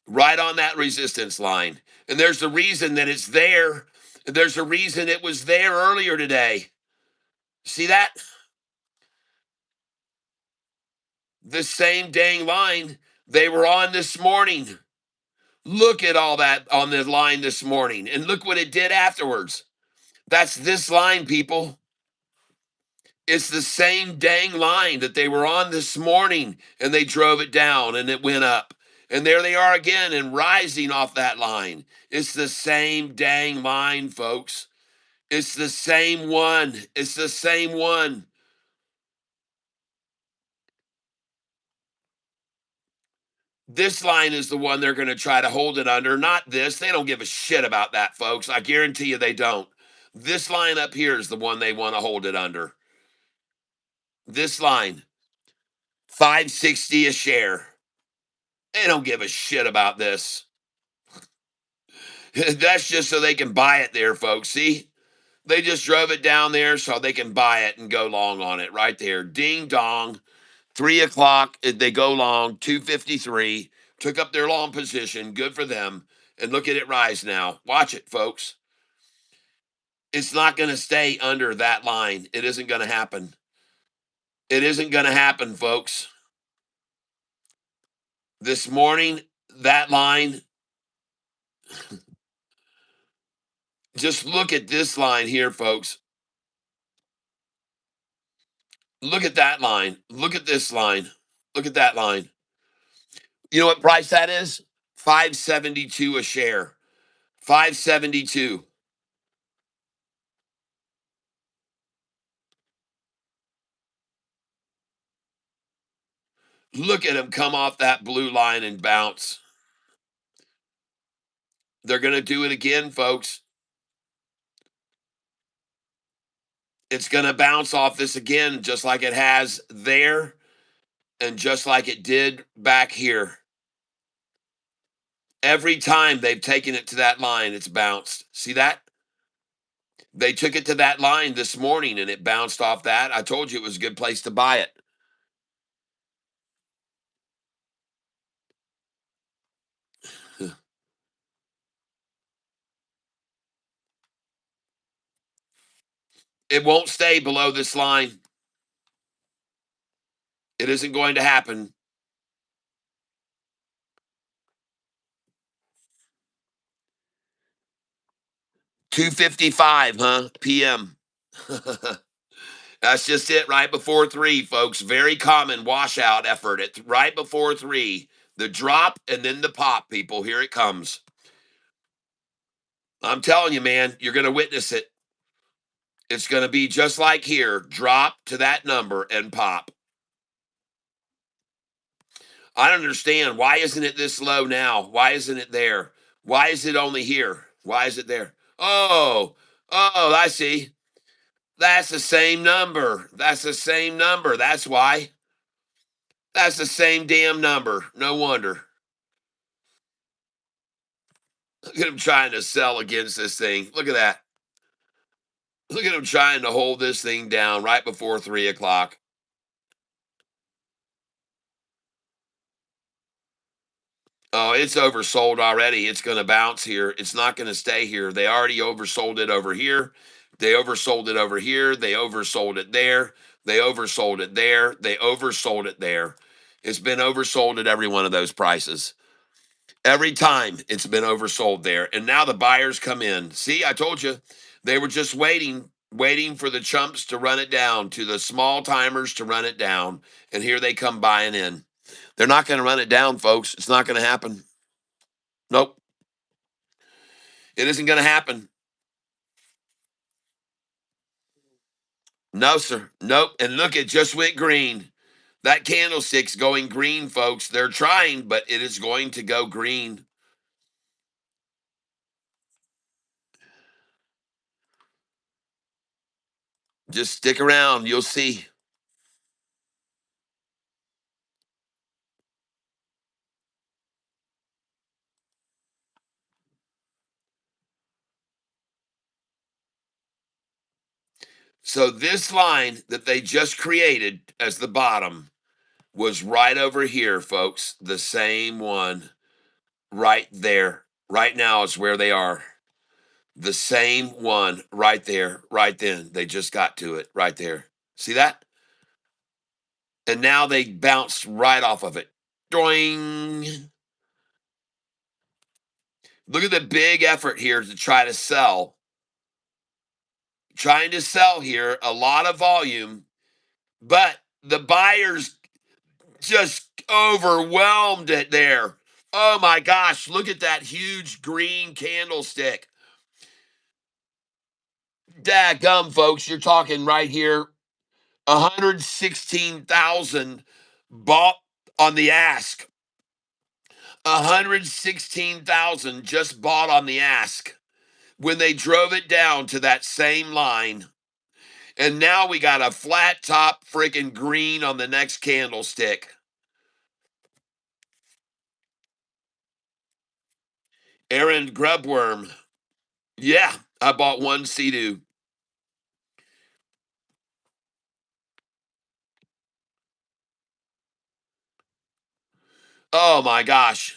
Right on that resistance line. And there's the reason that it's there. There's a reason it was there earlier today. See that? The same dang line they were on this morning. Look at all that on the line this morning, and look what it did afterwards. That's this line, people. It's the same dang line that they were on this morning, and they drove it down and it went up. And there they are again and rising off that line. It's the same dang line, folks. It's the same one. It's the same one. This line is the one they're going to try to hold it under, not this. They don't give a shit about that, folks. I guarantee you they don't. This line up here is the one they want to hold it under. This line, 560 a share. They don't give a shit about this. That's just so they can buy it there, folks. See? They just drove it down there so they can buy it and go long on it right there. Ding dong. 3 o'clock, they go long, 253, took up their long position. Good for them. And look at it rise now. Watch it, folks. It's not going to stay under that line. It isn't going to happen. It isn't going to happen, folks. This morning, that line, just look at this line here, folks. Look at that line. Look at this line. Look at that line. You know what price that is? 572 a share. 572. Look at them come off that blue line and bounce. They're going to do it again, folks. It's going to bounce off this again, just like it has there and just like it did back here. Every time they've taken it to that line, it's bounced. See that? They took it to that line this morning and it bounced off that. I told you it was a good place to buy it. It won't stay below this line. It isn't going to happen. $2:55, huh? PM. That's just it, right before 3, folks. Very common washout effort. It's right before 3. The drop and then the pop, people. Here it comes. I'm telling you, man, you're going to witness it. It's going to be just like here. Drop to that number and pop. I don't understand. Why isn't it this low now? Why isn't it there? Why is it only here? Why is it there? Oh, I see. That's the same number. That's the same number. That's why. That's the same damn number. No wonder. Look at him trying to sell against this thing. Look at that. Look at him trying to hold this thing down right before 3 o'clock. Oh, it's oversold already. It's going to bounce here. It's not going to stay here. They already oversold it over here. They oversold it over here. They oversold it there. They oversold it there. They oversold it there. It's been oversold at every one of those prices. Every time it's been oversold there. And now the buyers come in. See, I told you they were just waiting for the chumps to run it down, to the small timers to run it down. And here they come buying in. They're not going to run it down, folks. It's not going to happen. Nope. It isn't going to happen. No, sir. Nope. And look, it just went green. That candlestick's going green, folks. They're trying, but it is going to go green. Just stick around. You'll see. So this line that they just created as the bottom was right over here, folks. The same one right there. Right now is where they are. The same one right there, right then. They just got to it right there. See that? And now they bounced right off of it. Doing. Look at the big effort here to try to sell. Trying to sell here, a lot of volume, but the buyers just overwhelmed it there. Oh my gosh, look at that huge green candlestick. Dadgum, folks, you're talking right here 116,000 bought on the ask. 116,000 just bought on the ask when they drove it down to that same line. And now we got a flat top freaking green on the next candlestick. Aaron Grubworm. Yeah, I bought one SIDU. Oh my gosh.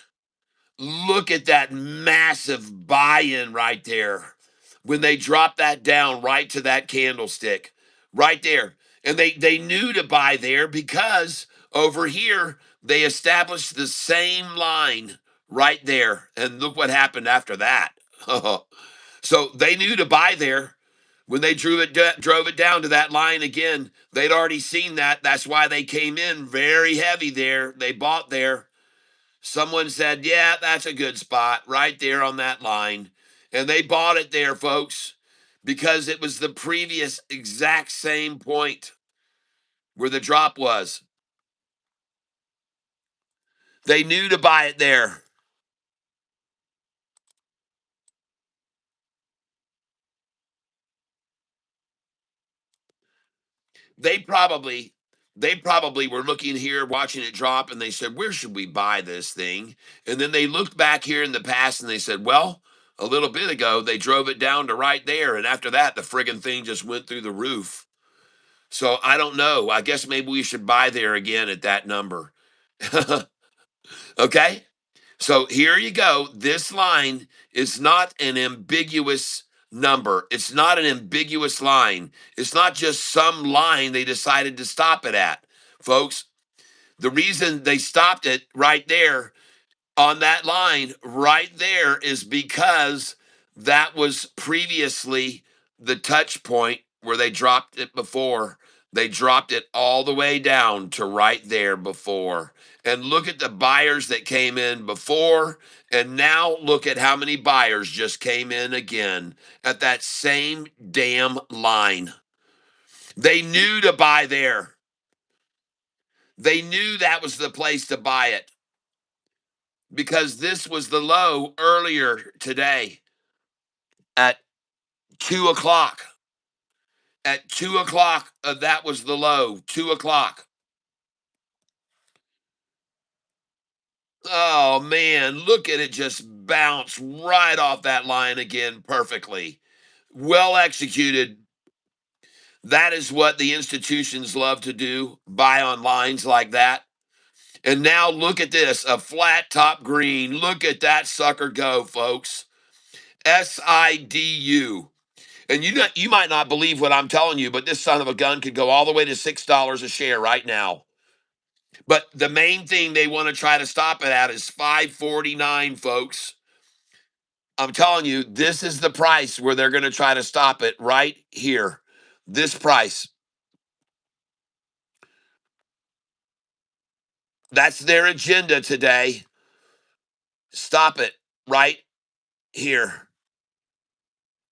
Look at that massive buy-in right there. When they dropped that down right to that candlestick. Right there. And they knew to buy there because over here they established the same line right there. And look what happened after that. So they knew to buy there. When they drove it down to that line again, they'd already seen that. That's why they came in very heavy there. They bought there. Someone said, yeah, that's a good spot right there on that line. And they bought it there, folks, because it was the previous exact same point where the drop was. They knew to buy it there. They probably were looking here, watching it drop, and they said, where should we buy this thing? And then they looked back here in the past and they said, well, a little bit ago, they drove it down to right there. And after that, the friggin' thing just went through the roof. So I don't know. I guess maybe we should buy there again at that number. Okay. So here you go. This line is not an ambiguous number. It's not an ambiguous line. It's not just some line they decided to stop it at, folks. The reason they stopped it right there on that line right there is because that was previously the touch point where they dropped it before. They dropped it all the way down to right there before. And look at the buyers that came in before. And now look at how many buyers just came in again at that same damn line. They knew to buy there. They knew that was the place to buy it because this was the low earlier today at 2 o'clock. At 2 o'clock, that was the low. 2 o'clock. Oh man, look at it just bounce right off that line again perfectly. Well executed. That is what the institutions love to do, buy on lines like that. And now look at this, a flat top green. Look at that sucker go, folks. SIDU. And you might not believe what I'm telling you, but this son of a gun could go all the way to $6 a share right now. But the main thing they want to try to stop it at is 549, folks. I'm telling you, this is the price where they're going to try to stop it right here. This price. That's their agenda today. Stop it right here.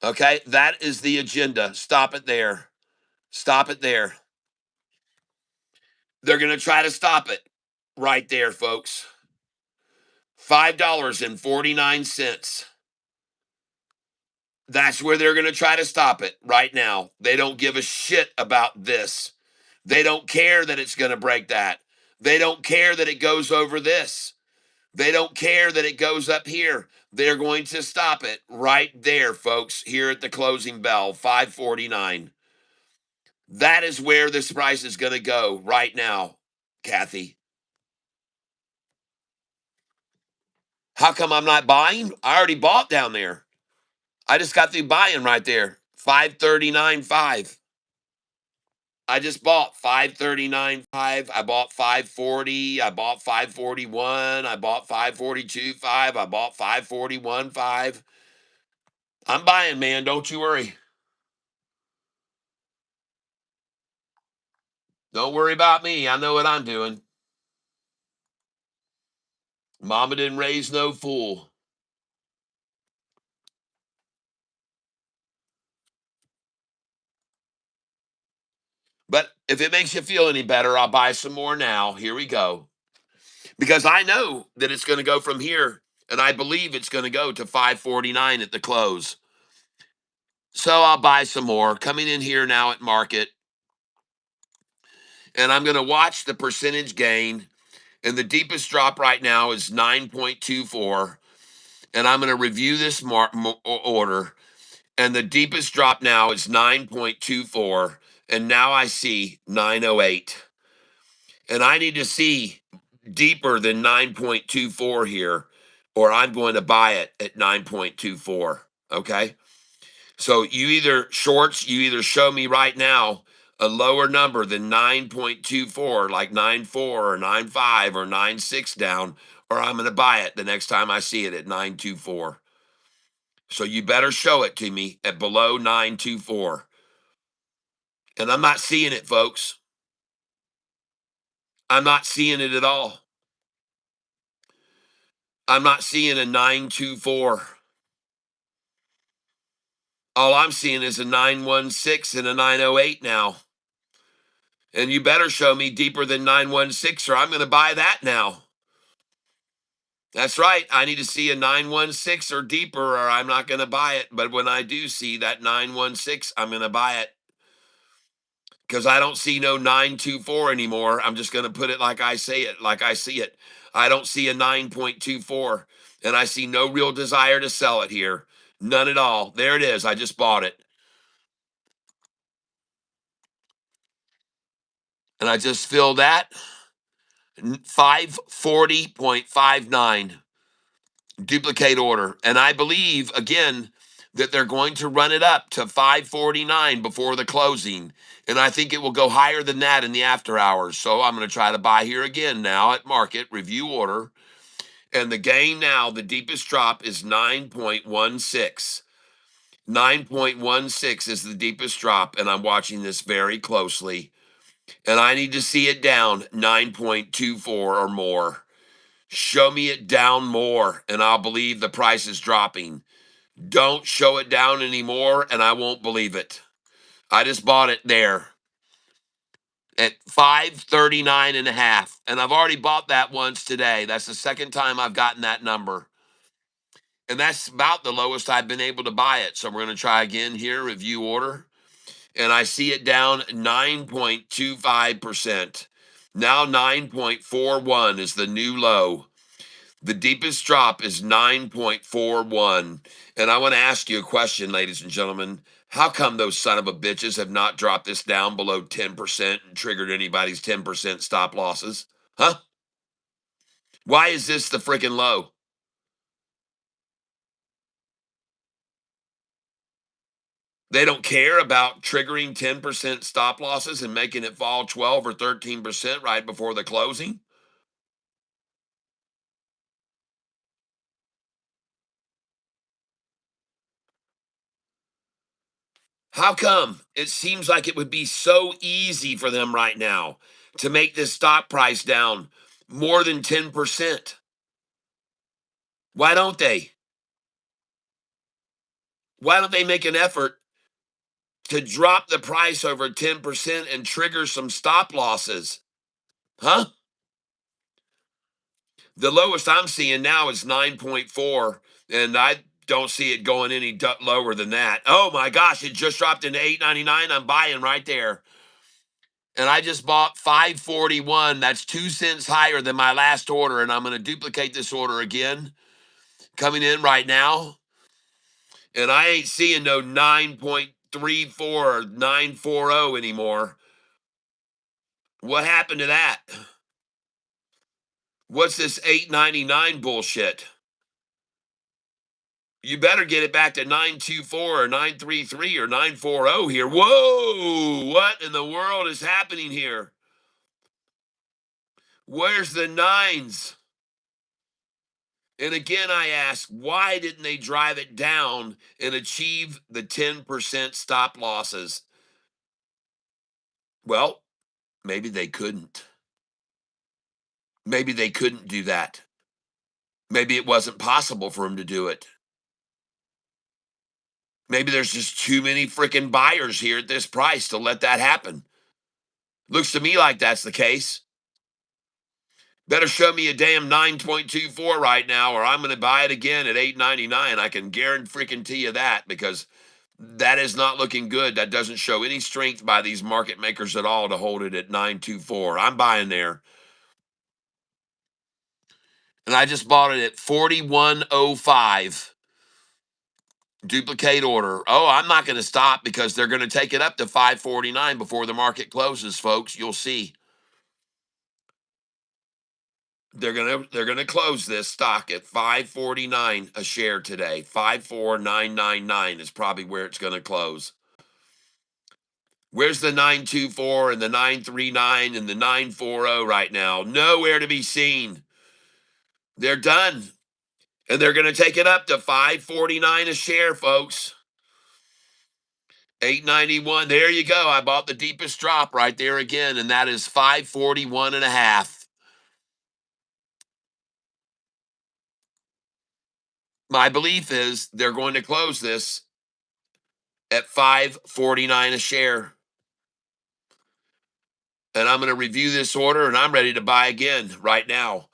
Okay? That is the agenda. Stop it there. Stop it there. They're going to try to stop it right there, folks. $5.49. That's where they're going to try to stop it right now. They don't give a shit about this. They don't care that it's going to break that. They don't care that it goes over this. They don't care that it goes up here. They're going to stop it right there, folks, here at the closing bell, 549. That is where this price is going to go right now, Kathy. How come I'm not buying? I already bought down there. I just got through buying right there. 539.5. I just bought 539.5. I bought 540. I bought 541. I bought 542.5. I bought 541.5. I'm buying, man. Don't you worry. Don't worry about me. I know what I'm doing. Mama didn't raise no fool. But if it makes you feel any better, I'll buy some more now. Here we go. Because I know that it's going to go from here, and I believe it's going to go to 549 at the close. So I'll buy some more. Coming in here now at market, and I'm going to watch the percentage gain. And the deepest drop right now is 9.24. And I'm going to review this order. And the deepest drop now is 9.24. And now I see 908. And I need to see deeper than 9.24 here, or I'm going to buy it at 9.24. Okay. So you either show me right now a lower number than 9.24, like 9.4 or 9.5 or 9.6 down, or I'm going to buy it the next time I see it at 9.24. So you better show it to me at below 9.24. And I'm not seeing it, folks. I'm not seeing it at all. I'm not seeing a 9.24. All I'm seeing is a 9.16 and a 9.08 now. And you better show me deeper than 9.16 or I'm going to buy that now. That's right. I need to see a 9.16 or deeper or I'm not going to buy it. But when I do see that 9.16, I'm going to buy it. Because I don't see no 9.24 anymore. I'm just going to put it like I say it, like I see it. I don't see a 9.24. And I see no real desire to sell it here. None at all. There it is. I just bought it. And I just filled that 540.59 duplicate order. And I believe, again, that they're going to run it up to 549 before the closing. And I think it will go higher than that in the after hours. So I'm going to try to buy here again now at market, review order. And the gain now, the deepest drop is 9.16. 9.16 is the deepest drop. And I'm watching this very closely. And I need to see it down 9.24 or more. Show me it down more, and I'll believe the price is dropping. Don't show it down anymore, and I won't believe it. I just bought it there at 539 and a half, and I've already bought that once today. That's the second time I've gotten that number. And that's about the lowest I've been able to buy it. So we're going to try again here, review order. And I see it down 9.25%. Now 9.41 is the new low. The deepest drop is 9.41. And I want to ask you a question, ladies and gentlemen. How come those son of a bitches have not dropped this down below 10% and triggered anybody's 10% stop losses? Huh? Why is this the freaking low? They don't care about triggering 10% stop losses and making it fall 12 or 13% right before the closing. How come? It seems like it would be so easy for them right now to make this stock price down more than 10%. Why don't they? Why don't they make an effort to drop the price over 10% and trigger some stop losses? Huh? The lowest I'm seeing now is 9.4, and I don't see it going any lower than that. Oh my gosh, it just dropped into 8.99. I'm buying right there. And I just bought 541. That's 2 cents higher than my last order, and I'm going to duplicate this order again. Coming in right now, and I ain't seeing no 9.34 or 940 anymore. What happened to that? What's this 8.99 bullshit? You better get it back to 924 or 933 or 940 here. Whoa, what in the world is happening here? Where's the nines? And again, I ask, why didn't they drive it down and achieve the 10% stop losses? Well, maybe they couldn't. Maybe they couldn't do that. Maybe it wasn't possible for them to do it. Maybe there's just too many freaking buyers here at this price to let that happen. Looks to me like that's the case. Better show me a damn 9.24 right now, or I'm going to buy it again at 8.99. I can guarantee you that, because that is not looking good. That doesn't show any strength by these market makers at all to hold it at 9.24. I'm buying there. And I just bought it at 41.05. Duplicate order. Oh, I'm not going to stop, because they're going to take it up to 5.49 before the market closes, folks. You'll see. They're gonna close this stock at 5.49 a share today. 5.4999 is probably where it's gonna close. Where's the 924 and the 939 and the 940 right now? Nowhere to be seen. They're done. And they're gonna take it up to 5.49 a share, folks. 891. There you go. I bought the deepest drop right there again, and that is 541 and a half. My belief is they're going to close this at 5.49 a share. And I'm going to review this order, and I'm ready to buy again right now.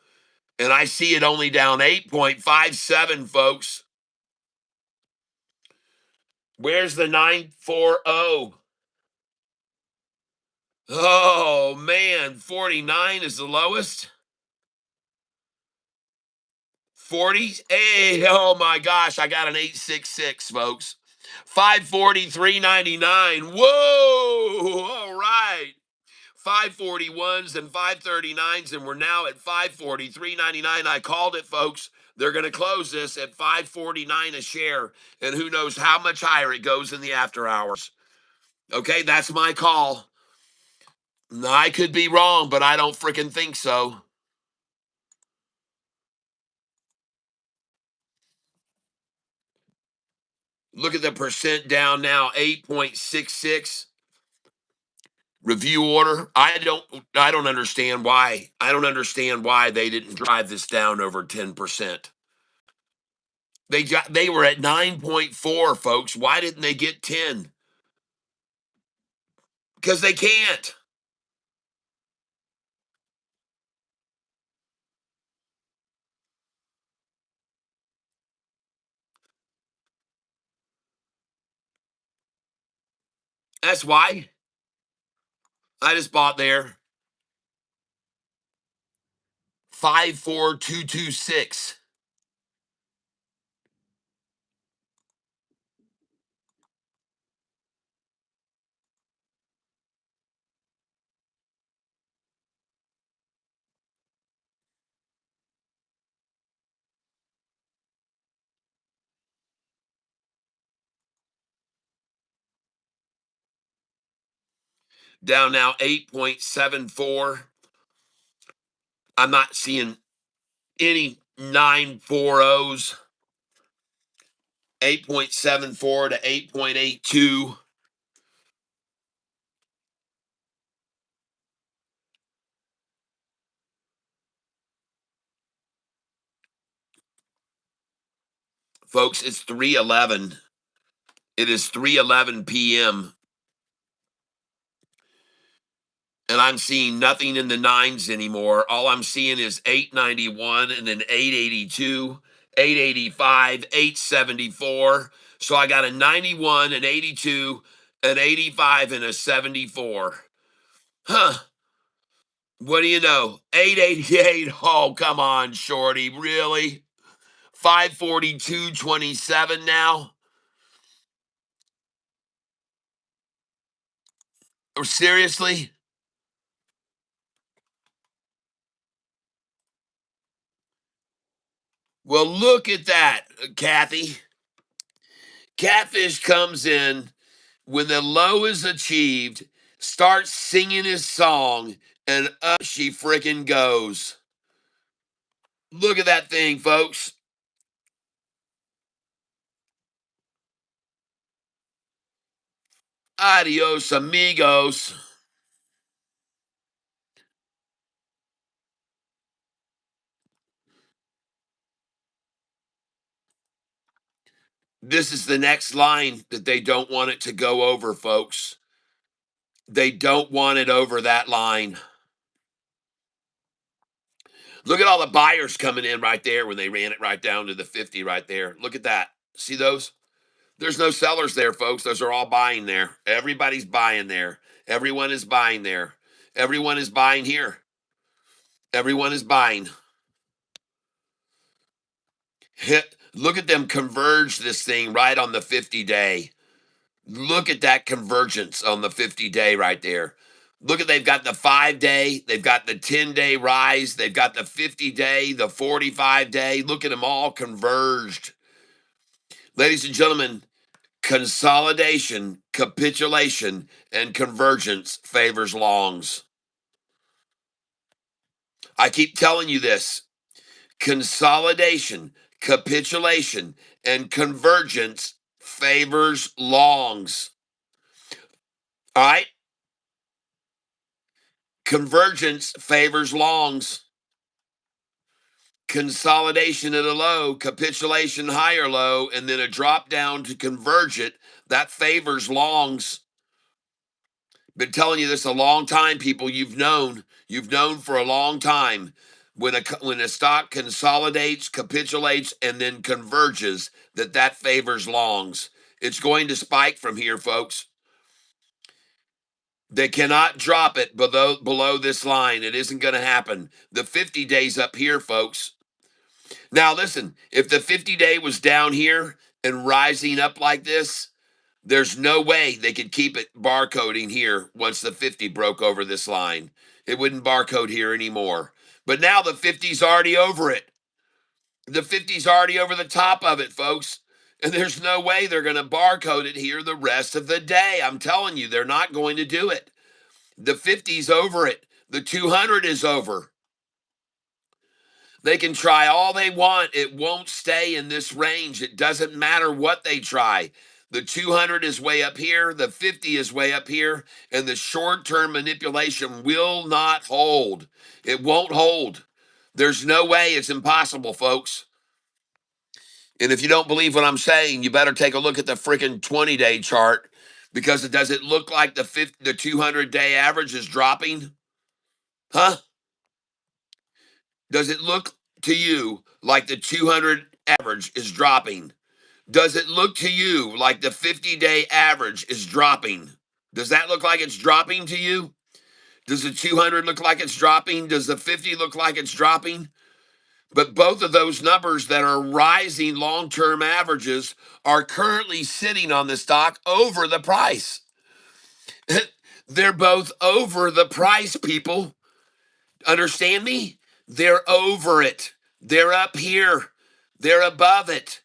And I see it only down 8.57, folks. Where's the 940? Oh, man, 49 is the lowest. 40? Hey, oh my gosh, I got an 866, folks. 543.99. Whoa, all right. 541s and 539s, and we're now at 543.99. I called it, folks. They're going to close this at 549 a share, and who knows how much higher it goes in the after hours. Okay, that's my call. I could be wrong, but I don't freaking think so. Look at the percent down now, 8.66. Review order. I don't understand why. I don't understand why they didn't drive this down over 10%. They were at 9.4, folks. Why didn't they get 10? Because they can't. That's why I just bought there. 54226. down now 8.74. I'm not seeing any 940s. 8.74 to 8.82. Folks, it's 3:11. It is 3:11 p.m. and I'm seeing nothing in the nines anymore. All I'm seeing is 891 and then 882, 885, 874. So I got a 91, an 82, an 85, and a 74. Huh. What do you know? 888. Oh, come on, Shorty. Really? 542.27 now? Or seriously? Well, look at that, Kathy. Catfish comes in when the low is achieved, starts singing his song, and up she frickin' goes. Look at that thing, folks. Adios, amigos. This is the next line that they don't want it to go over, folks. They don't want it over that line. Look at all the buyers coming in right there when they ran it right down to the 50 right there. Look at that. See those? There's no sellers there, folks. Those are all buying there. Everybody's buying there. Everyone is buying there. Everyone is buying here. Everyone is buying. Look at them converge this thing right on the 50-day. Look at that convergence on the 50-day right there. Look at, they've got the 5-day, they've got the 10-day rise, they've got the 50-day, the 45-day. Look at them all converged. Ladies and gentlemen, consolidation, capitulation, and convergence favors longs. I keep telling you this. Consolidation, capitulation, and convergence favors longs. All right? Convergence favors longs. Consolidation at a low, capitulation higher low, and then a drop down to converge it, that favors longs. Been telling you this a long time, people. You've known for a long time. When a stock consolidates, capitulates, and then converges, that favors longs. It's going to spike from here, folks. They cannot drop it below this line. It isn't going to happen. The 50 days up here, folks. Now listen, if the 50-day was down here and rising up like this, there's no way they could keep it barcoding here once the 50 broke over this line. It wouldn't barcode here anymore. But now the 50's already over it. The 50's already over the top of it, folks. And there's no way they're going to barcode it here the rest of the day. I'm telling you, they're not going to do it. The 50's over it. The 200 is over. They can try all they want. It won't stay in this range. It doesn't matter what they try. The 200 is way up here. The 50 is way up here. And the short-term manipulation will not hold. It won't hold. There's no way. It's impossible, folks. And if you don't believe what I'm saying, you better take a look at the freaking 20-day chart, because does it look like the 200-day average is dropping? Huh? Does it look to you like the 200 average is dropping? Does it look to you like the 50-day average is dropping? Does that look like it's dropping to you? Does the 200 look like it's dropping? Does the 50 look like it's dropping? But both of those numbers that are rising long-term averages are currently sitting on the stock over the price. They're both over the price, people. Understand me? They're over it. They're up here. They're above it.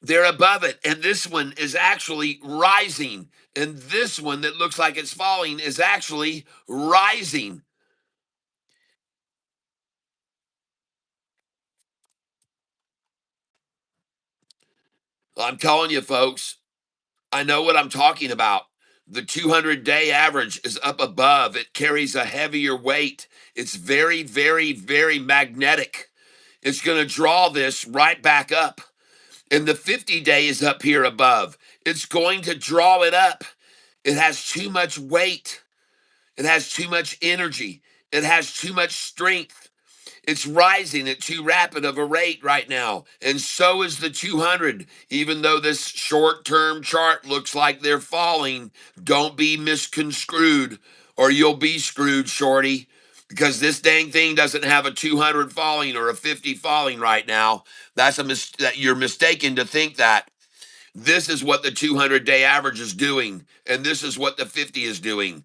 They're above it. And this one is actually rising. And this one that looks like it's falling is actually rising. I'm telling you, folks, I know what I'm talking about. The 200-day average is up above. It carries a heavier weight. It's very, very, very magnetic. It's going to draw this right back up. And the 50-day is up here above. It's going to draw it up. It has too much weight. It has too much energy. It has too much strength. It's rising at too rapid of a rate right now. And so is the 200. Even though this short-term chart looks like they're falling, don't be misconstrued or you'll be screwed, shorty. Because this dang thing doesn't have a 200 falling or a 50 falling right now. That's that you're mistaken to think that. This is what the 200-day average is doing, and this is what the 50 is doing.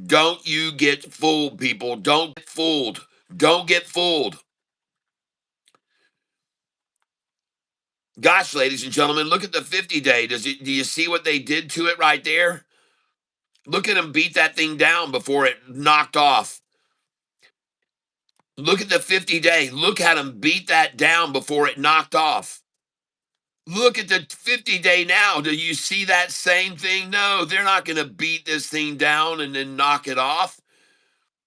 Don't you get fooled, people. Don't get fooled. Don't get fooled. Gosh, ladies and gentlemen, look at the 50-day. Do you see what they did to it right there? Look at them beat that thing down before it knocked off. Look at the 50-day. Look at them beat that down before it knocked off. Look at the 50-day now. Do you see that same thing? No, they're not going to beat this thing down and then knock it off.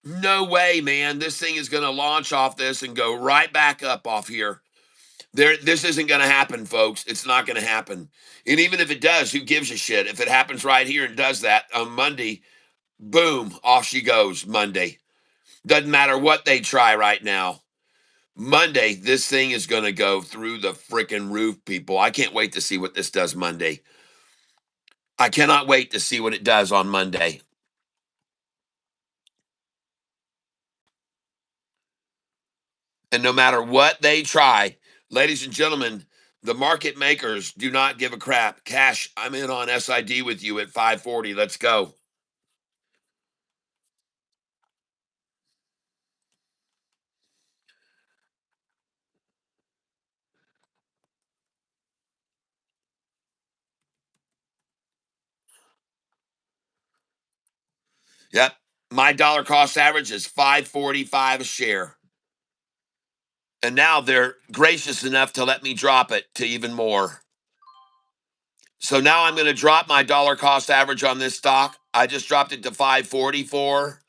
No way, man. This thing is going to launch off this and go right back up off here. This isn't going to happen, folks. It's not going to happen. And even if it does, who gives a shit? If it happens right here and does that on Monday, boom, off she goes Monday. Doesn't matter what they try right now. Monday, this thing is going to go through the freaking roof, people. I can't wait to see what this does Monday. I cannot wait to see what it does on Monday. And no matter what they try, ladies and gentlemen, the market makers do not give a crap. Cash, I'm in on SID with you at 540. Let's go. Yep. My dollar cost average is 545 a share. And now they're gracious enough to let me drop it to even more. So now I'm going to drop my dollar cost average on this stock. I just dropped it to 544.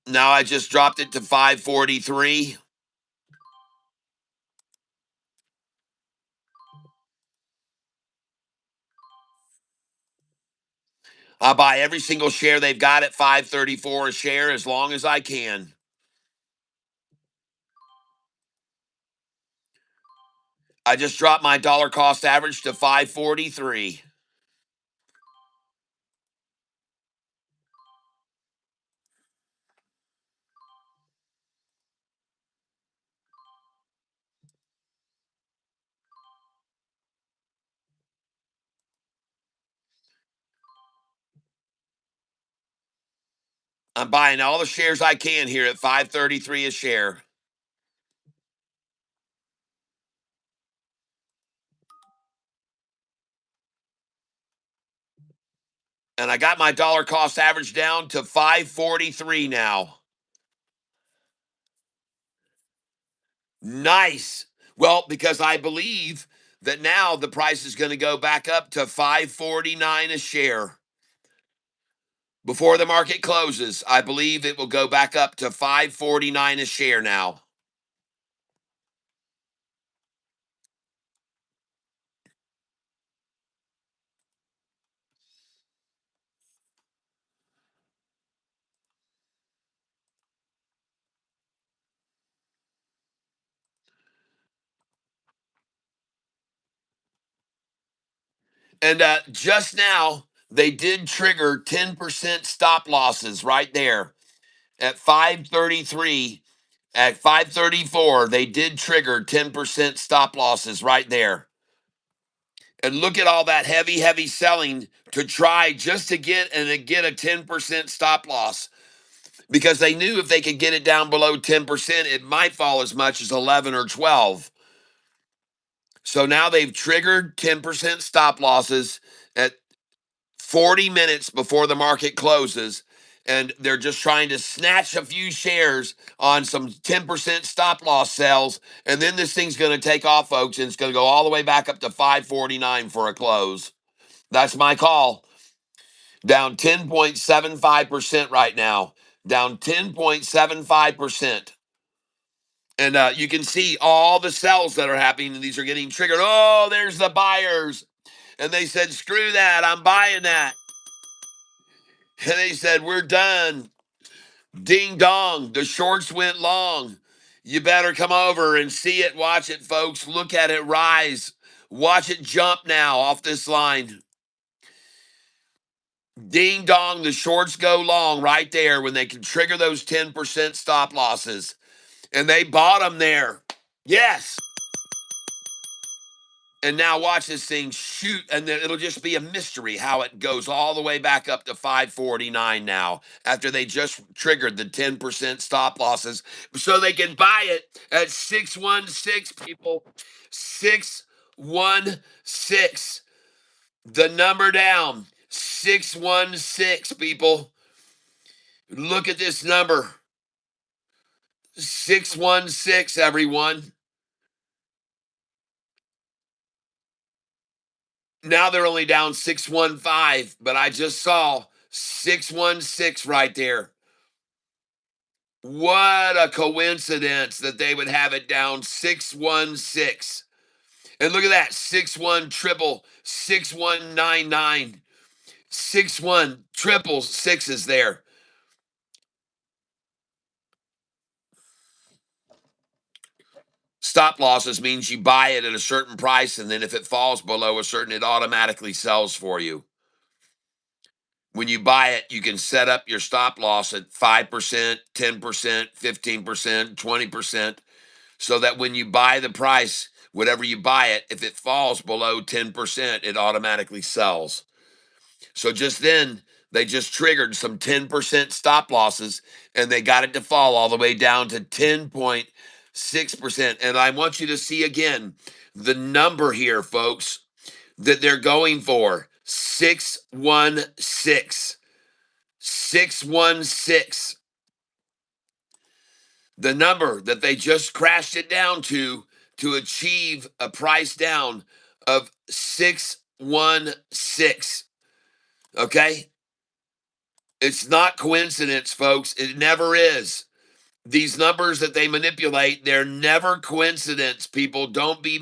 Now I just dropped it to 543. I'll buy every single share they've got at 534 a share as long as I can. I just dropped my dollar cost average to 543. I'm buying all the shares I can here at 533 a share. And I got my dollar cost average down to 543 now. Nice. Well, because I believe that now the price is going to go back up to 549 a share. Before the market closes, I believe it will go back up to 549 a share now. And just now, they did trigger 10% stop losses right there at 533. At 534, they did trigger 10% stop losses right there. And look at all that heavy, heavy selling to try just to get a 10% stop loss. Because they knew if they could get it down below 10%, it might fall as much as 11 or 12. So now they've triggered 10% stop losses at 40 minutes before the market closes, and they're just trying to snatch a few shares on some 10% stop loss sales, and then this thing's going to take off, folks, and it's going to go all the way back up to 549 for a close. That's my call. Down 10.75% right now. Down 10.75%. And you can see all the sells that are happening, and these are getting triggered. Oh, there's the buyers. And they said, screw that, I'm buying that. And they said, we're done. Ding dong, the shorts went long. You better come over and see it, watch it, folks. Look at it rise. Watch it jump now off this line. Ding dong, the shorts go long right there when they can trigger those 10% stop losses. And they bought them there. Yes. And now watch this thing shoot, and then it'll just be a mystery how it goes all the way back up to 549 now after they just triggered the 10% stop losses so they can buy it at 616, people. 616. The number down. 616, people. Look at this number. 616, everyone. Now they're only down 615, but I just saw 616 right there. What a coincidence that they would have it down 616. And look at that, 61 triple 6199. 61 triple sixes there. Stop losses means you buy it at a certain price, and then if it falls below a certain, it automatically sells for you. When you buy it, you can set up your stop loss at 5%, 10%, 15%, 20%, so that when you buy the price, whatever you buy it, if it falls below 10%, it automatically sells. So just then, they just triggered some 10% stop losses, and they got it to fall all the way down to 10.6%. And I want you to see again the number here, folks, that they're going for 616. 616. The number that they just crashed it down to achieve a price down of 616. Okay? It's not coincidence, folks. It never is. These numbers that they manipulate, they're never coincidence. People, don't be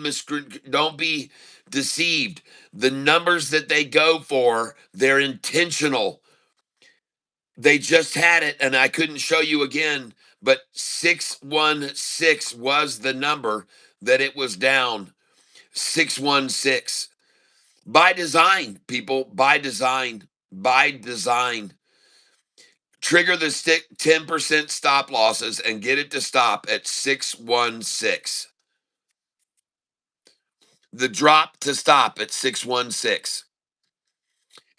deceived. The numbers that they go for, they're intentional. They just had it, and I couldn't show you again, but 616 was the number that it was down. 616. By design, people, by design, by design. Trigger the 10% stop losses and get it to stop at 616. The drop to stop at 616.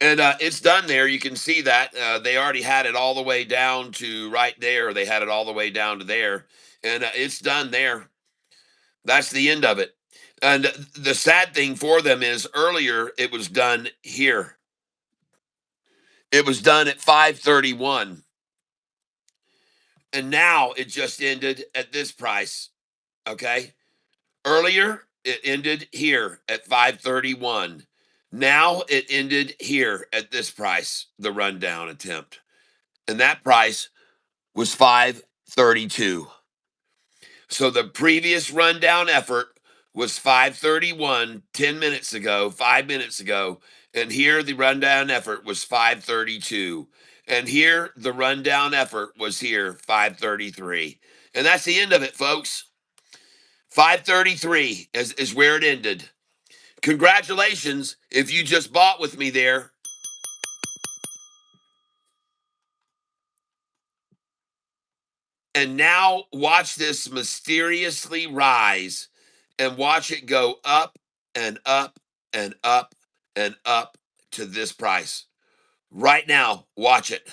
And it's done there. You can see that. They already had it all the way down to right there. They had it all the way down to there. And it's done there. That's the end of it. And the sad thing for them is earlier it was done here. It was done at 531. And now it just ended at this price. Okay. Earlier it ended here at 531. Now it ended here at this price, the rundown attempt. And that price was 532. So the previous rundown effort was 531 10 minutes ago, 5 minutes ago, and here the rundown effort was 532. And here the rundown effort was here 533. And that's the end of it, folks. 533 is where it ended. Congratulations if you just bought with me there. And now watch this mysteriously rise and watch it go up and up and up and up to this price. Right now, watch it.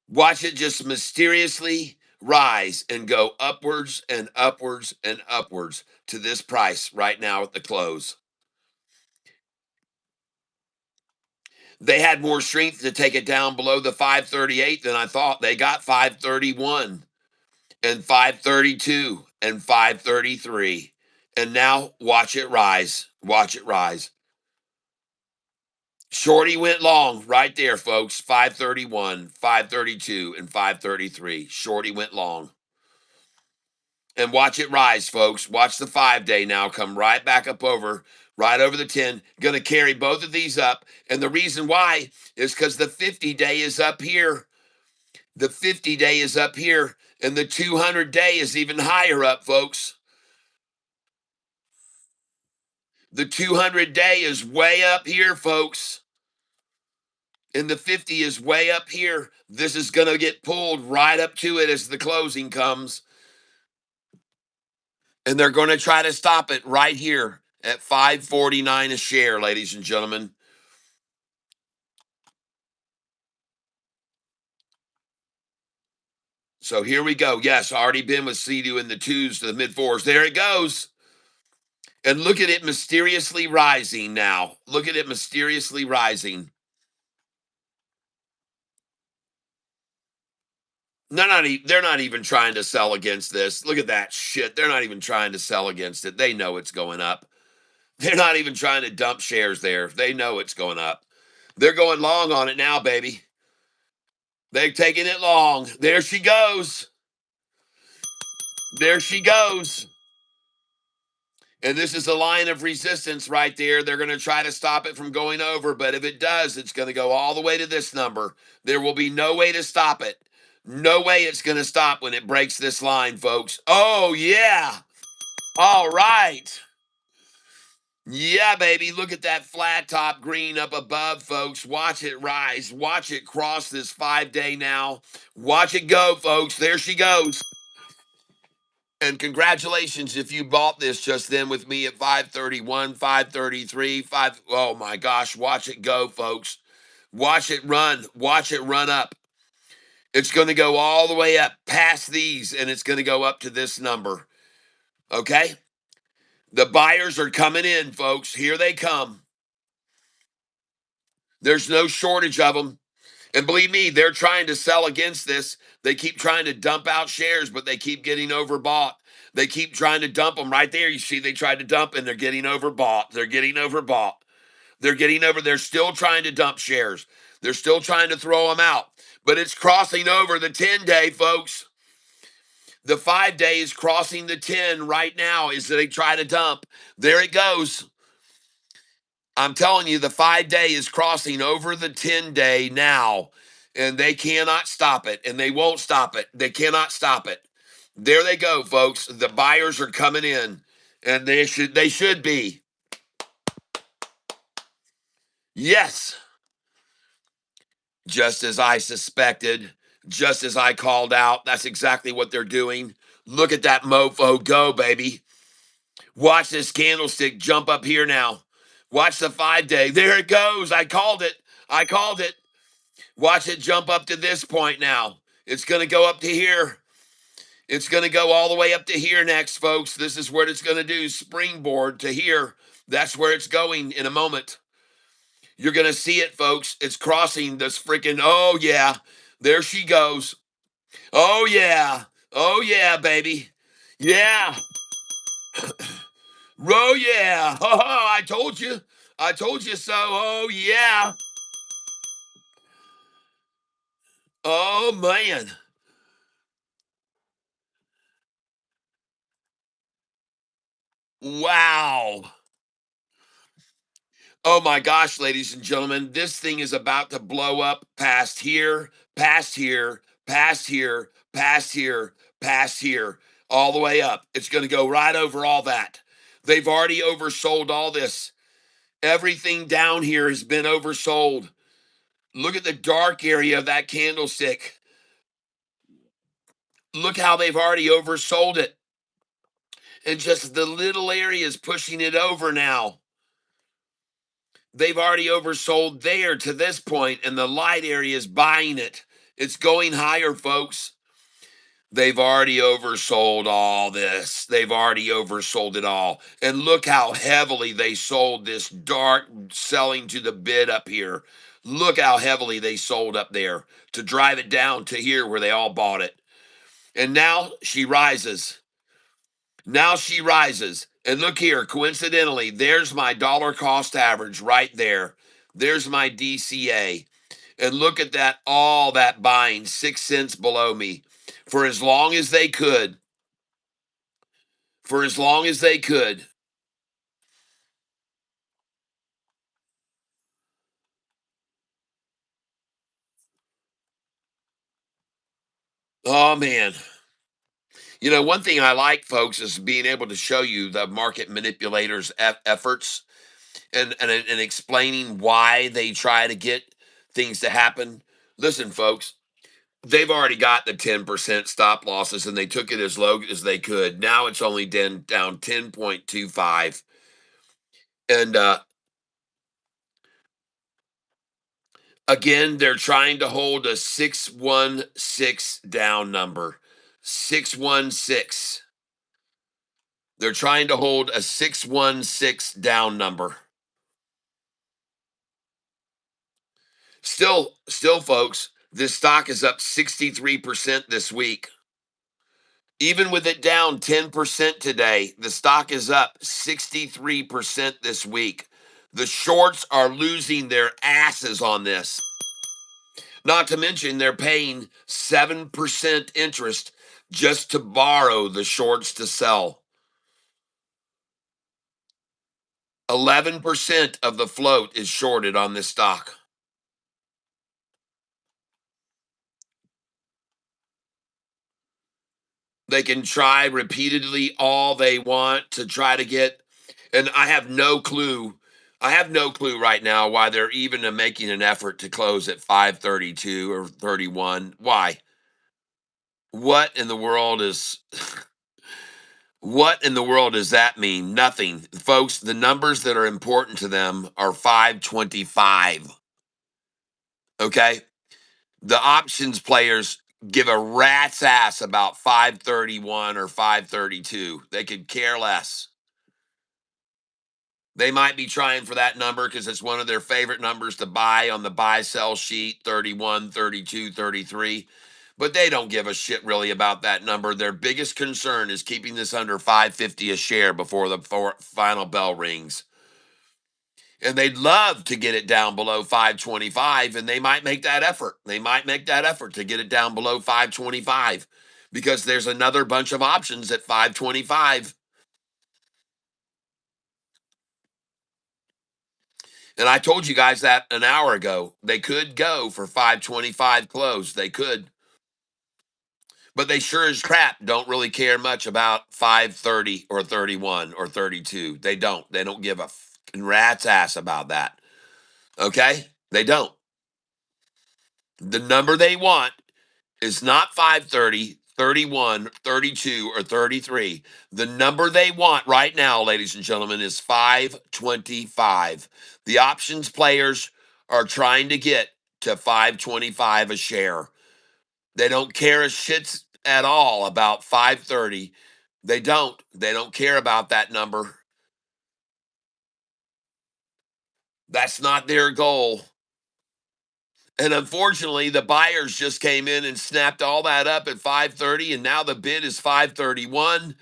Watch it just mysteriously rise and go upwards and upwards and upwards to this price right now at the close. They had more strength to take it down below the 538 than I thought. They got 531 and 532 and 533. And now watch it rise. Watch it rise. Shorty went long right there, folks. 531, 532, and 533. Shorty went long. And watch it rise, folks. Watch the 5-day now come right back up over, right over the 10. Going to carry both of these up. And the reason why is because the 50-day is up here. The 50-day is up here. And the 200-day is even higher up, folks. The 200-day is way up here, folks. And the 50 is way up here. This is going to get pulled right up to it as the closing comes. And they're going to try to stop it right here at 549 a share, ladies and gentlemen. So here we go. Yes, already been with SIDU in the 2s to the mid 4s. There it goes. And look at it mysteriously rising now. Look at it mysteriously rising. They're not even trying to sell against this. Look at that shit. They're not even trying to sell against it. They know it's going up. They're not even trying to dump shares there. They know it's going up. They're going long on it now, baby. They're taking it long. There she goes. There she goes. And this is a line of resistance right there. They're going to try to stop it from going over. But if it does, it's going to go all the way to this number. There will be no way to stop it. No way it's going to stop when it breaks this line, folks. Oh, yeah. All right. Yeah, baby. Look at that flat top green up above, folks. Watch it rise. Watch it cross this 5-day now. Watch it go, folks. There she goes. And congratulations if you bought this just then with me at 531, 533, 5. Oh my gosh, watch it go, folks. Watch it run. Watch it run up. It's going to go all the way up past these, and it's going to go up to this number. Okay? The buyers are coming in, folks. Here they come. There's no shortage of them. And believe me, they're trying to sell against this. They keep trying to dump out shares, but they keep getting overbought. They keep trying to dump them right there. You see, they tried to dump and they're getting overbought. They're getting overbought. They're still trying to dump shares. They're still trying to throw them out. But it's crossing over the 10-day, folks. The 5-day is crossing the 10 right now as they try to dump. There it goes. I'm telling you, the 5-day is crossing over the 10-day now, and they cannot stop it, and they won't stop it. They cannot stop it. There they go, folks. The buyers are coming in, and they should be. Yes, just as I suspected, just as I called out. That's exactly what they're doing. Look at that mofo go, baby. Watch this candlestick jump up here now. Watch the 5-day. There it goes. I called it. I called it. Watch it jump up to this point now. It's going to go up to here. It's going to go all the way up to here next, folks. This is what it's going to do. Springboard to here. That's where it's going in a moment. You're going to see it, folks. It's crossing this freaking, oh, yeah. There she goes. Oh, yeah. Oh, yeah, baby. Yeah. Oh, yeah. Oh, I told you. I told you so. Oh, yeah. Oh, man. Wow. Oh my gosh, ladies and gentlemen, this thing is about to blow up past here, past here, past here, past here, past here, all the way up. It's going to go right over all that. They've already oversold all this. Everything down here has been oversold. Look at the dark area of that candlestick. Look how they've already oversold it. And just the little area is pushing it over now. They've already oversold there to this point, and the light area is buying it. It's going higher, folks. They've already oversold all this. They've already oversold it all. And look how heavily they sold this dark selling to the bid up here. Look how heavily they sold up there to drive it down to here where they all bought it. And now she rises. Now she rises. And look here, coincidentally, there's my dollar cost average right there. There's my DCA. And look at that, all that buying 6 cents below me for as long as they could. For as long as they could. Oh, man. You know, one thing I like, folks, is being able to show you the market manipulators' efforts and explaining why they try to get things to happen. Listen, folks, they've already got the 10% stop losses and they took it as low as they could. Now it's only down 10.25. And again, they're trying to hold a 616 down number. 616. They're trying to hold a 616 down number. Still, folks, this stock is up 63% this week. Even with it down 10% today, the stock is up 63% this week. The shorts are losing their asses on this. Not to mention, they're paying 7% interest just to borrow the shorts to sell. 11% of the float is shorted on this stock. They can try repeatedly all they want to try to get, and I have no clue. I have no clue right now why they're even making an effort to close at 532 or 31. Why? What in the world is what in the world does that mean? Nothing. Folks, the numbers that are important to them are 525. Okay? The options players give a rat's ass about 531 or 532. They could care less. They might be trying for that number because it's one of their favorite numbers to buy on the buy sell sheet 31, 32, 33. But they don't give a shit really about that number. Their biggest concern is keeping this under 550 a share before the final bell rings. And they'd love to get it down below 525, and they might make that effort. They might make that effort to get it down below 525 because there's another bunch of options at 525. And I told you guys that an hour ago. They could go for 525 close. They could. But they sure as crap don't really care much about 530 or 31 or 32. They don't. They don't give a fucking rat's ass about that. Okay? They don't. The number they want is not 530, 31, 32, or 33. The number they want right now, ladies and gentlemen, is 525. The options players are trying to get to 525 a share. They don't care a shit at all about 530. They don't. They don't care about that number. That's not their goal. And unfortunately, the buyers just came in and snapped all that up at 530, and now the bid is 531.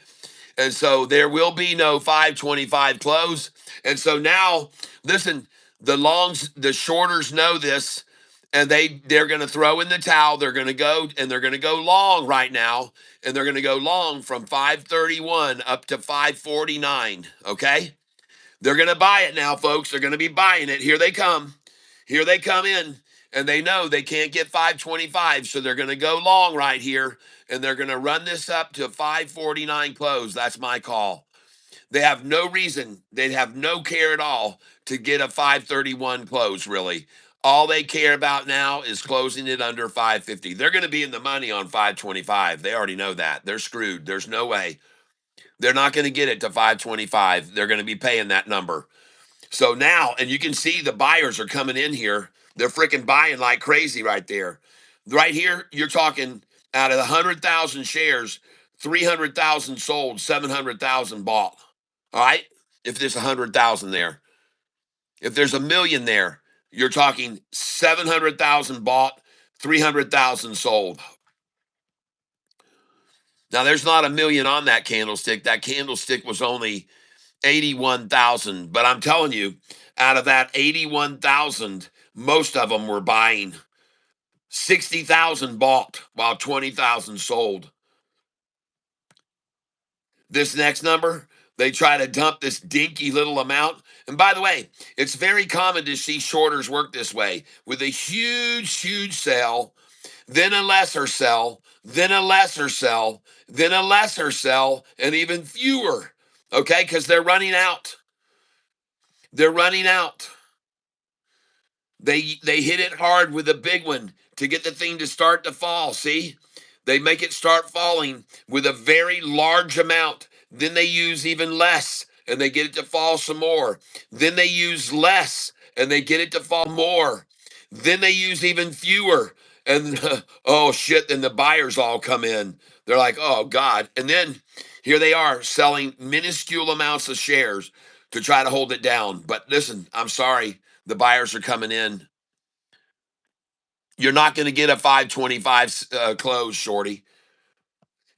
And so there will be no 525 close. And so now, listen, the shorters know this, and they're going to throw in the towel. They're going to go and they're going to go long right now, and they're going to go long from 531 up to 549. Okay, they're going to buy it now, folks. They're going to be buying it. Here they come. Here they come in, and they know they can't get 525, so they're going to go long right here, and they're going to run this up to 549 close. That's my call. They have no reason, they have no care at all to get a 531 close, really. All they care about now is closing it under 550. They're going to be in the money on 525. They already know that. They're screwed. There's no way. They're not going to get it to 525. They're going to be paying that number. So now, and you can see the buyers are coming in here. They're freaking buying like crazy right there. Right here, you're talking Out of the 100,000 shares, 300,000 sold, 700,000 bought. All right? If there's 100,000 there. If there's a million there, you're talking 700,000 bought, 300,000 sold. Now, there's not a million on that candlestick. That candlestick was only 81,000. But I'm telling you, out of that 81,000, most of them were buying. 60,000 bought while 20,000 sold. This next number, they try to dump this dinky little amount. And by the way, it's very common to see shorters work this way with a huge sell, then a lesser sell, then a lesser sell, then a lesser sell, and even fewer. Okay, because they're running out. They're running out. They hit it hard with a big one to get the thing to start to fall. See? They make it start falling with a very large amount. Then they use even less and they get it to fall some more. Then they use less and they get it to fall more. Then they use even fewer. And oh shit, then the buyers all come in. They're like, oh God. And then here they are selling minuscule amounts of shares to try to hold it down. But listen, I'm sorry, the buyers are coming in. You're not going to get a 525 close, shorty.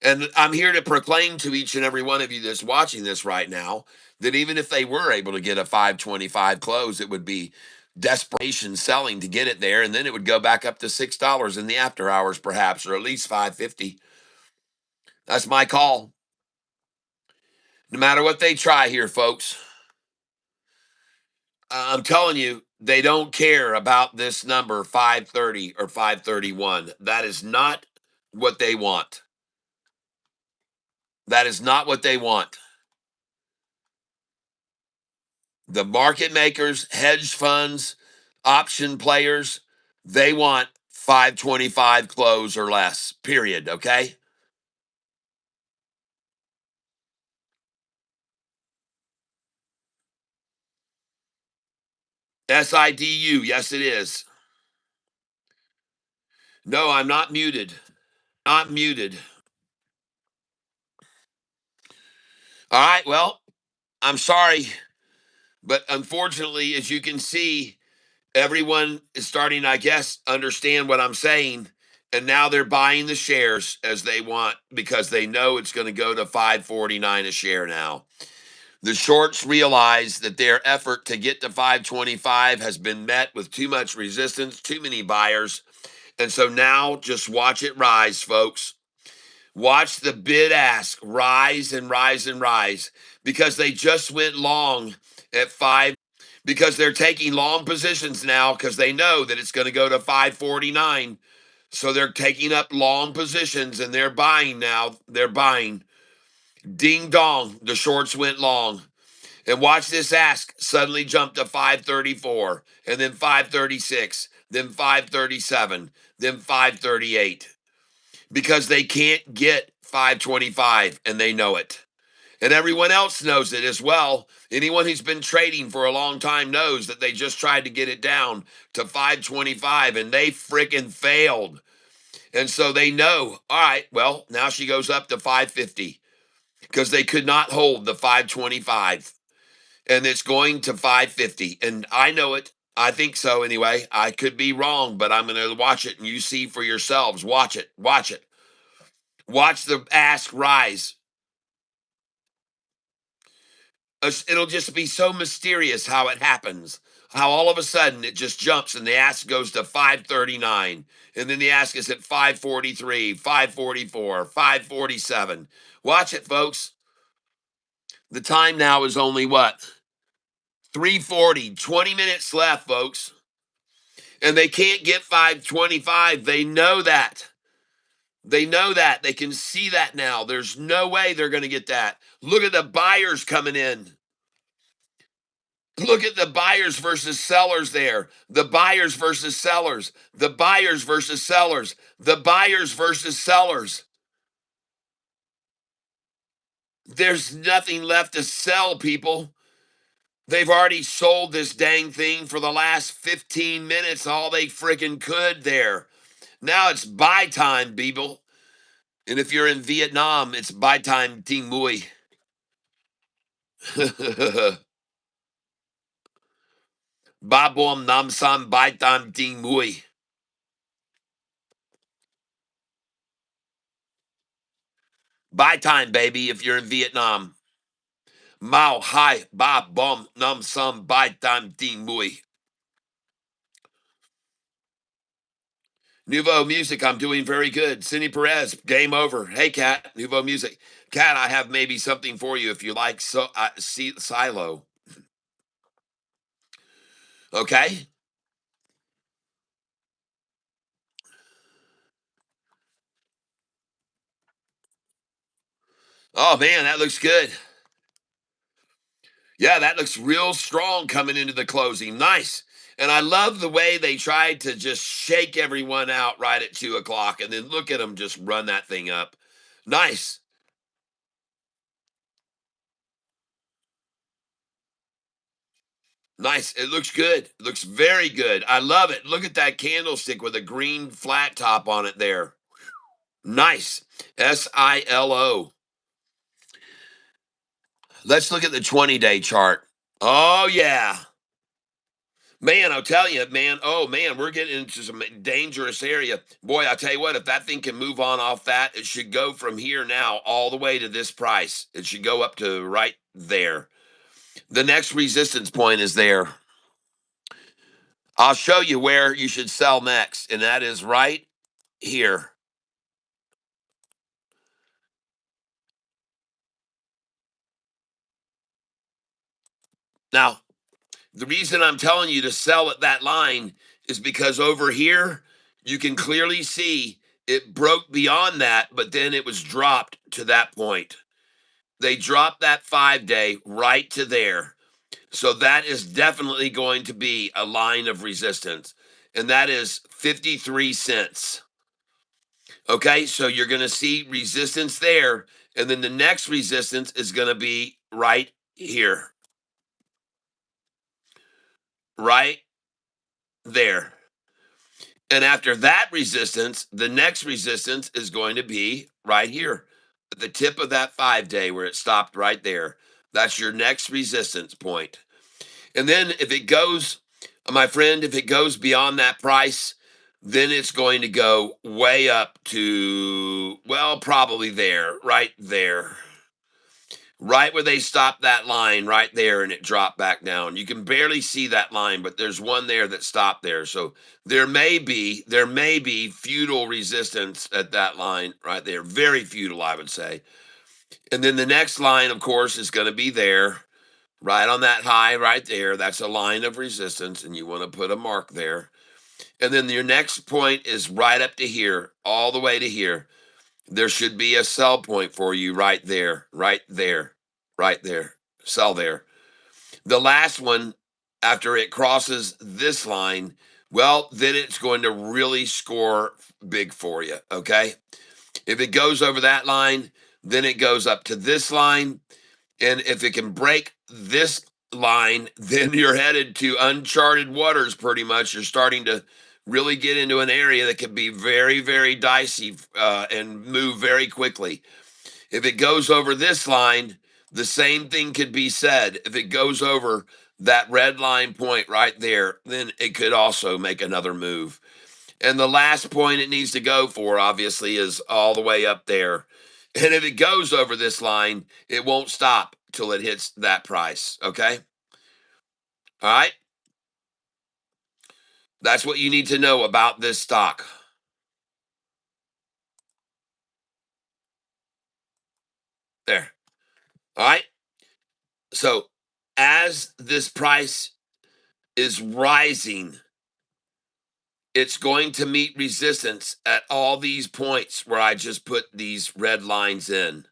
And I'm here to proclaim to each and every one of you that's watching this right now that even if they were able to get a 525 close, it would be desperation selling to get it there, and then it would go back up to $6 in the after hours, perhaps, or at least 550. That's my call. No matter what they try here, folks, I'm telling you, they don't care about this number 530 or 531. That is not what they want. That is not what they want. The market makers, hedge funds, option players, they want 525 close or less, period. Okay. SIDU, yes, it is. No, I'm not muted. Not muted. All right. Well, I'm sorry. But unfortunately, as you can see, everyone is starting, I guess, understand what I'm saying. And now they're buying the shares as they want because they know it's going to go to 549 a share now. The shorts realize that their effort to get to 525 has been met with too much resistance, too many buyers. And so now just watch it rise, folks. Watch the bid ask rise and rise and rise because they just went long at 5 because they're taking long positions now because they know that it's going to go to 549. So they're taking up long positions and they're buying now. They're buying. Ding dong, the shorts went long. And watch this ask suddenly jump to 534 and then 536, then 537, then 538 because they can't get 525 and they know it. And everyone else knows it as well. Anyone who's been trading for a long time knows that they just tried to get it down to 525 and they freaking failed. And so they know, all right, well, now she goes up to 550 because they could not hold the 525. And it's going to 550. And I know it. I think so anyway. I could be wrong, but I'm going to watch it and you see for yourselves. Watch it. Watch it. Watch the ask rise. It'll just be so mysterious how it happens. How all of a sudden it just jumps and the ask goes to 539. And then the ask is at 543, 544, 547. Watch it, folks. The time now is only what? 340, 20 minutes left, folks. And they can't get 525. They know that. They know that. They can see that now. There's no way they're going to get that. Look at the buyers coming in. Look at the buyers versus sellers there. The buyers versus sellers. The buyers versus sellers. The buyers versus sellers. There's nothing left to sell, people. They've already sold this dang thing for the last 15 minutes, all they freaking could there. Now it's buy time, people. And if you're in Vietnam, it's Bai Time Ting Mui. Ba Bom Nam Sam Bai Tam Ting Mui. Bai Time, baby, if you're in Vietnam. Mao Hai Ba Bom Nam Sam Bai Tam Ting Mui. Nouveau Music, I'm doing very good. Cindy Perez, game over. Hey, Kat, Nouveau Music. Kat, I have maybe something for you if you like Silo. Okay? Oh, man, that looks good. Yeah, that looks real strong coming into the closing. Nice. And I love the way they tried to just shake everyone out right at 2 o'clock and then look at them just run that thing up. Nice. Nice. It looks good. It looks very good. I love it. Look at that candlestick with a green flat top on it there. Nice. SILO. Let's look at the 20-day chart. Oh, yeah. Man, I'll tell you, man. Oh, man, we're getting into some dangerous area. Boy, I'll tell you what, if that thing can move on off that, it should go from here now all the way to this price. It should go up to right there. The next resistance point is there. I'll show you where you should sell next, and that is right here. Now, the reason I'm telling you to sell at that line is because over here, you can clearly see it broke beyond that, but then it was dropped to that point. They dropped that 5-day right to there. So that is definitely going to be a line of resistance. And that is 53 cents. Okay, so you're going to see resistance there. And then the next resistance is going to be right here, right there. And after that resistance, the next resistance is going to be right here at the tip of that 5-day where it stopped right there. That's your next resistance point. And then if it goes, my friend, if it goes beyond that price, then it's going to go way up to, well, probably there, right where they stopped that line right there and it dropped back down. You can barely see that line, but there's one there that stopped there. So there may be futile resistance at that line right there. Very futile, I would say. And then the next line, of course, is going to be there right on that high right there. That's a line of resistance, and you want to put a mark there. And then your next point is right up to here, all the way to here. There should be a sell point for you right there, right there, right there. Sell there. The last one, after it crosses this line, well, then it's going to really score big for you. Okay. If it goes over that line, then it goes up to this line. And if it can break this line, then you're headed to uncharted waters pretty much. You're starting to really get into an area that can be very, very dicey and move very quickly. If it goes over this line, the same thing could be said. If it goes over that red line point right there, then it could also make another move. And the last point it needs to go for, obviously, is all the way up there. And if it goes over this line, it won't stop till it hits that price. Okay. All right. That's what you need to know about this stock. There. All right. So as this price is rising, it's going to meet resistance at all these points where I just put these red lines in.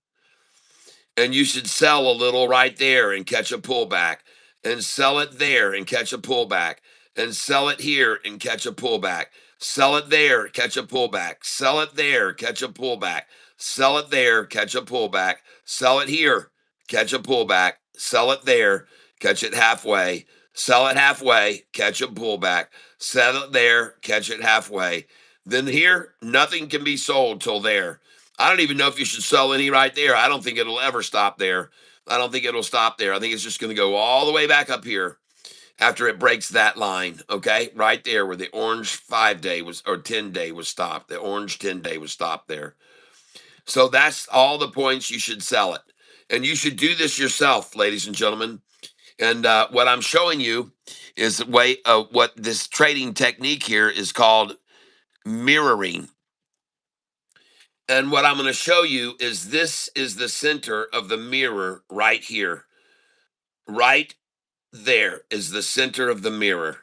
And you should sell a little right there and catch a pullback, and sell it there and catch a pullback, and sell it here and catch a pullback, sell it there, catch a pullback, sell it there, catch a pullback, sell it there, catch a pullback, sell it here, catch a pullback, sell it there, catch it halfway, sell it halfway, catch a pullback, sell it there, catch it halfway. Then here, nothing can be sold till there. I don't even know if you should sell any right there. I don't think it'll ever stop there. I don't think it'll stop there. I think it's just going to go all the way back up here after it breaks that line. Okay, right there where the orange 5-day was, or 10-day was stopped. The orange 10-day was stopped there. So that's all the points you should sell it. And you should do this yourself, ladies and gentlemen. And what I'm showing you is what this trading technique here is called mirroring. And what I'm going to show you is this is the center of the mirror right here. Right there is the center of the mirror.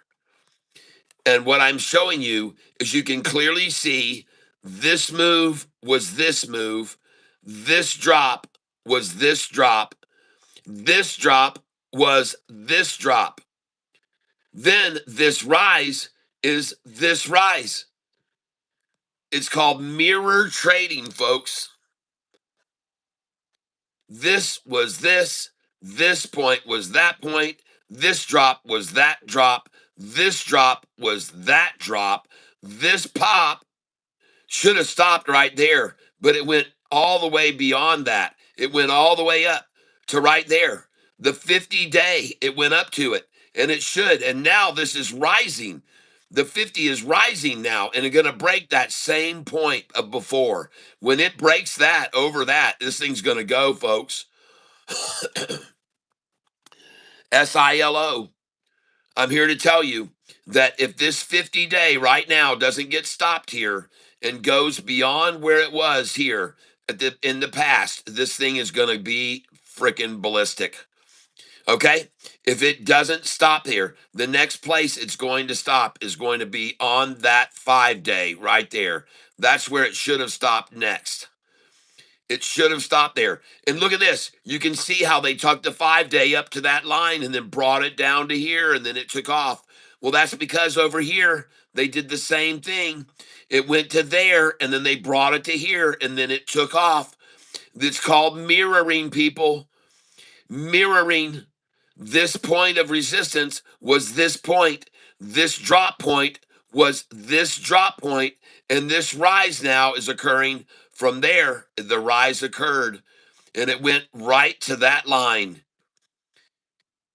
And what I'm showing you is you can clearly see this move was this move, this drop was this drop was this drop. Then this rise is this rise. It's called mirror trading, folks. This was this point was that point, this drop was that drop, this drop was that drop, this pop should have stopped right there, but it went all the way beyond that. It went all the way up to right there. The 50-day, it went up to it, and it should. And now this is rising. The 50 is rising now, and it's going to break that same point of before. When it breaks that over that, this thing's going to go, folks. SILO. I'm here to tell you that if this 50-day right now doesn't get stopped here and goes beyond where it was here in the past, this thing is going to be freaking ballistic. Okay? If it doesn't stop here, the next place it's going to stop is going to be on that 5-day right there. That's where it should have stopped next. It should have stopped there. And look at this. You can see how they took the 5-day up to that line and then brought it down to here and then it took off. Well, that's because over here they did the same thing. It went to there and then they brought it to here and then it took off. It's called mirroring, people. Mirroring. This point of resistance was this point. This drop point was this drop point, and this rise now is occurring from there. The rise occurred, and it went right to that line.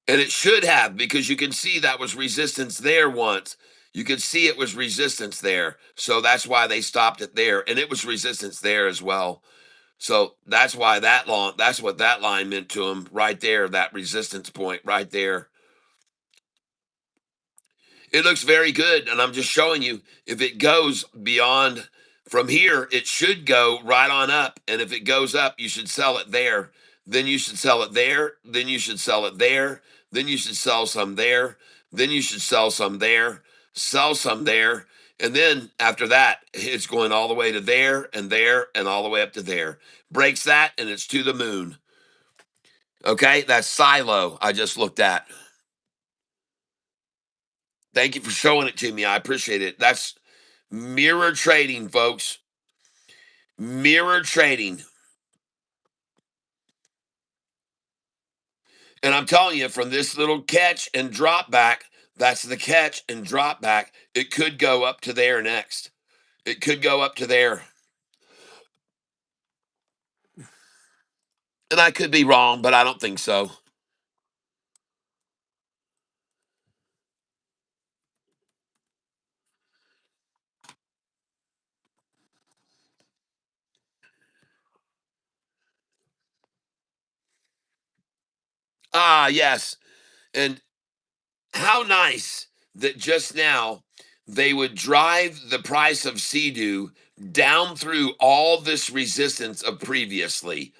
And it should have, because you can see that was resistance there once. You could see it was resistance there. So that's why they stopped it there. And it was resistance there as well. So that's why that's what that line meant to him right there, that resistance point right there. It looks very good, and I'm just showing you if it goes beyond from here, it should go right on up. And if it goes up, you should sell it there. Then you should sell it there. Then you should sell it there. Then you should sell some there. Then you should sell some there. Sell some there. And then after that, it's going all the way to there and all the way up to there. Breaks that, and it's to the moon. Okay, that's silo I just looked at. Thank you for showing it to me. I appreciate it. That's mirror trading, folks. Mirror trading. And I'm telling you, from this little catch and drop back, that's the catch and drop back. It could go up to there next. It could go up to there. And I could be wrong, but I don't think so. Ah, yes. And how nice that just now they would drive the price of SIDU down through all this resistance of previously.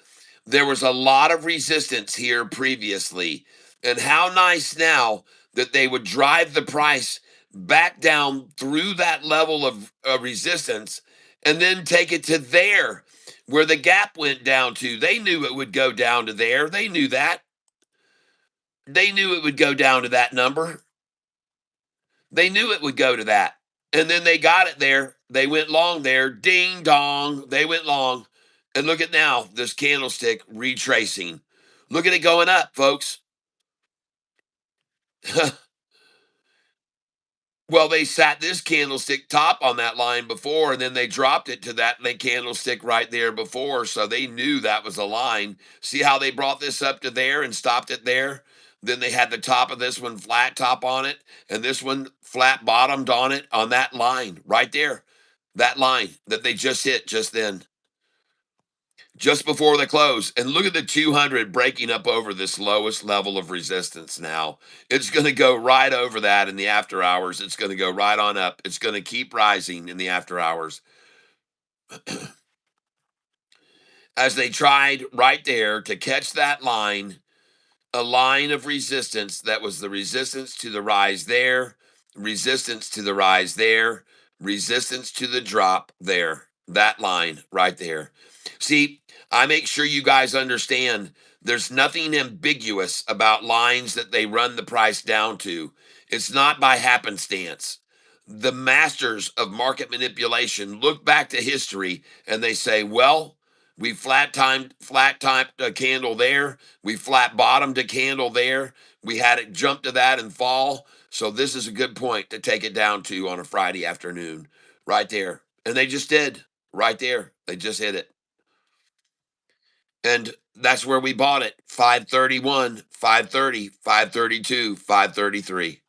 There was a lot of resistance here previously. And how nice now that they would drive the price back down through that level of resistance and then take it to there where the gap went down to. They knew it would go down to there. They knew that. They knew it would go down to that number. They knew it would go to that. And then they got it there. They went long there. Ding dong. They went long. And look at now, this candlestick retracing. Look at it going up, folks. Well, they sat this candlestick top on that line before, and then they dropped it to that candlestick right there before, so they knew that was a line. See how they brought this up to there and stopped it there? Then they had the top of this one flat top on it, and this one flat bottomed on it on that line right there. That line that they just hit just then, just before the close. And look at the 200 breaking up over this lowest level of resistance now. It's going to go right over that in the after hours. It's going to go right on up. It's going to keep rising in the after hours. As they tried right there to catch that line, a line of resistance that was the resistance to the rise there, resistance to the rise there, resistance to the drop there. That line right there. See, I make sure you guys understand there's nothing ambiguous about lines that they run the price down to. It's not by happenstance. The masters of market manipulation look back to history and they say, well, we flat timed a candle there. We flat bottomed a candle there. We had it jump to that and fall. So this is a good point to take it down to on a Friday afternoon, right there. And they just did, right there. They just hit it. And that's where we bought it. 531, 530, 532, 533.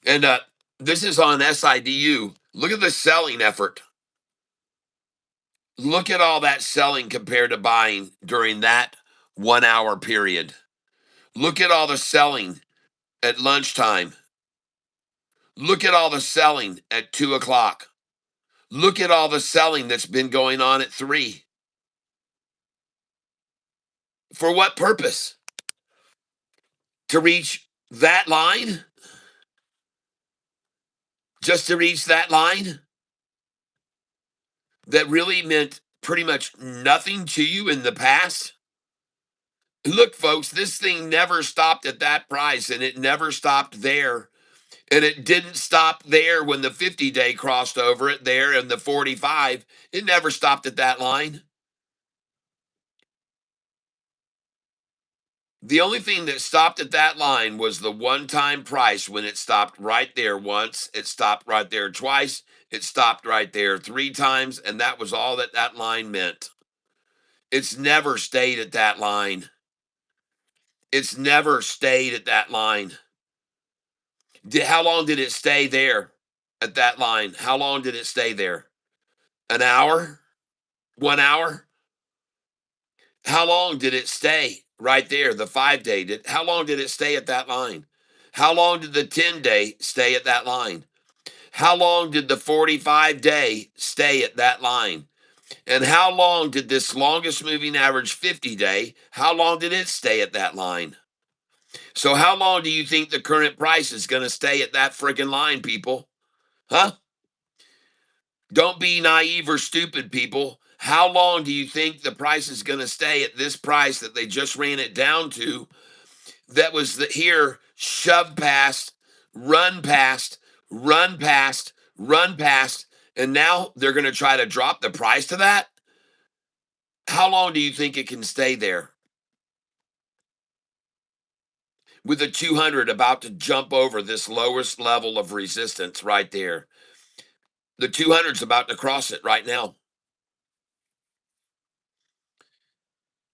And this is on SIDU. Look at the selling effort. Look at all that selling compared to buying during that 1 hour period. Look at all the selling at lunchtime. Look at all the selling at 2 o'clock. Look at all the selling that's been going on at 3. For what purpose? To reach that line? Just to reach that line? That really meant pretty much nothing to you in the past? Look, folks, this thing never stopped at that price, and it never stopped there. And it didn't stop there when the 50-day crossed over it there and the 45. It never stopped at that line. The only thing that stopped at that line was the one-time price when it stopped right there once. It stopped right there twice. It stopped right there 3 times. And that was all that that line meant. It's never stayed at that line. It's never stayed at that line. How long did it stay there at that line? How long did it stay there? An hour? 1 hour? How long did it stay right there? The 5-day how long did it stay at that line? How long did the 10-day stay at that line? How long did the 45-day stay at that line? And how long did this longest moving average 50-day, how long did it stay at that line? So how long do you think the current price is going to stay at that friggin' line, people? Huh? Don't be naive or stupid, people. How long do you think the price is going to stay at this price that they just ran it down to? That was here shoved past, run past, run past, run past, and now they're going to try to drop the price to that? How long do you think it can stay there? With the 200 about to jump over this lowest level of resistance right there. The 200's about to cross it right now.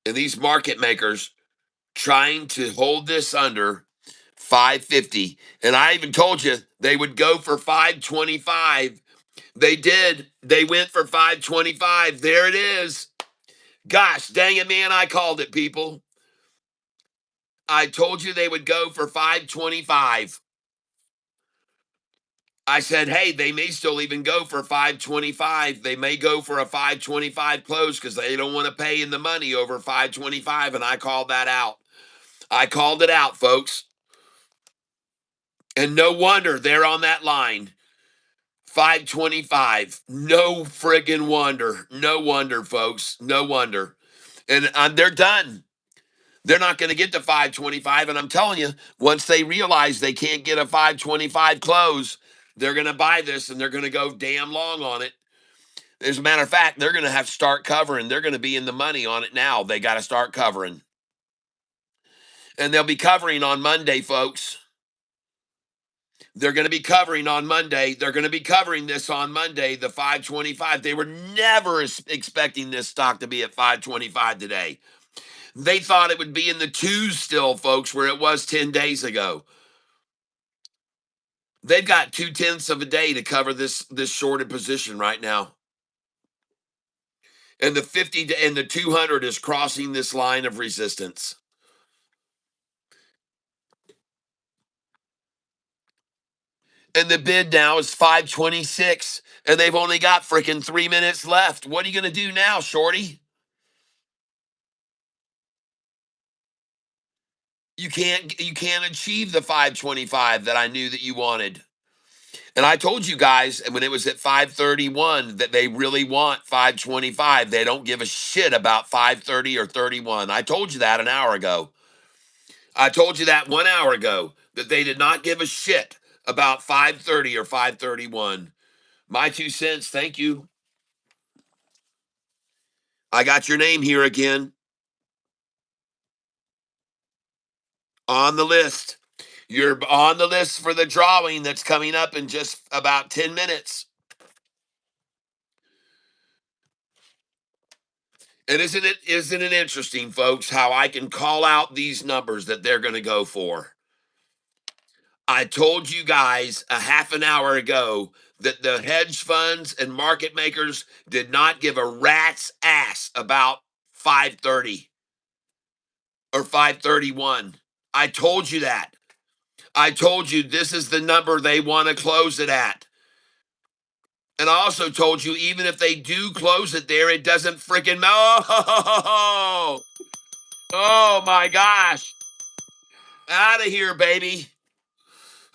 And these market makers trying to hold this under 550. And I even told you they would go for 525. They did. They went for 525. There it is. Gosh, dang it, man. I called it, people. I told you they would go for 525. I said, hey, they may still even go for 525. They may go for a 525 close because they don't want to pay in the money over 525. And I called that out. I called it out, folks. And no wonder they're on that line. 525. No friggin' wonder. No wonder, folks. No wonder. And they're done. They're not going to get to 525. And I'm telling you, once they realize they can't get a 525 close, they're going to buy this and they're going to go damn long on it. As a matter of fact, they're going to have to start covering. They're going to be in the money on it now. They got to start covering. And they'll be covering on Monday, folks. They're going to be covering on Monday. They're going to be covering this on Monday, the 525. They were never expecting this stock to be at 525 today. They thought it would be in the twos still, folks, where it was 10 days ago. They've got 2/10 of a day to cover this shorted position right now. And the 50 and the 200 is crossing this line of resistance. And the bid now is 526, and they've only got freaking 3 minutes left. What are you going to do now, shorty? You can't achieve the 525 that I knew that you wanted. And I told you guys, and when it was at 531, that they really want 525. They don't give a shit about 530 or 31. I told you that an hour ago. I told you that 1 hour ago, that they did not give a shit about 530 or 531. My 2 cents, thank you. I got your name here again on the list. You're on the list for the drawing that's coming up in just about 10 minutes. And isn't it interesting, folks, how I can call out these numbers that they're going to go for? I told you guys a half an hour ago that the hedge funds and market makers did not give a rat's ass about 530 or 531. I told you that. I told you this is the number they want to close it at. And I also told you, even if they do close it there, it doesn't freaking oh my gosh. Out of here, baby.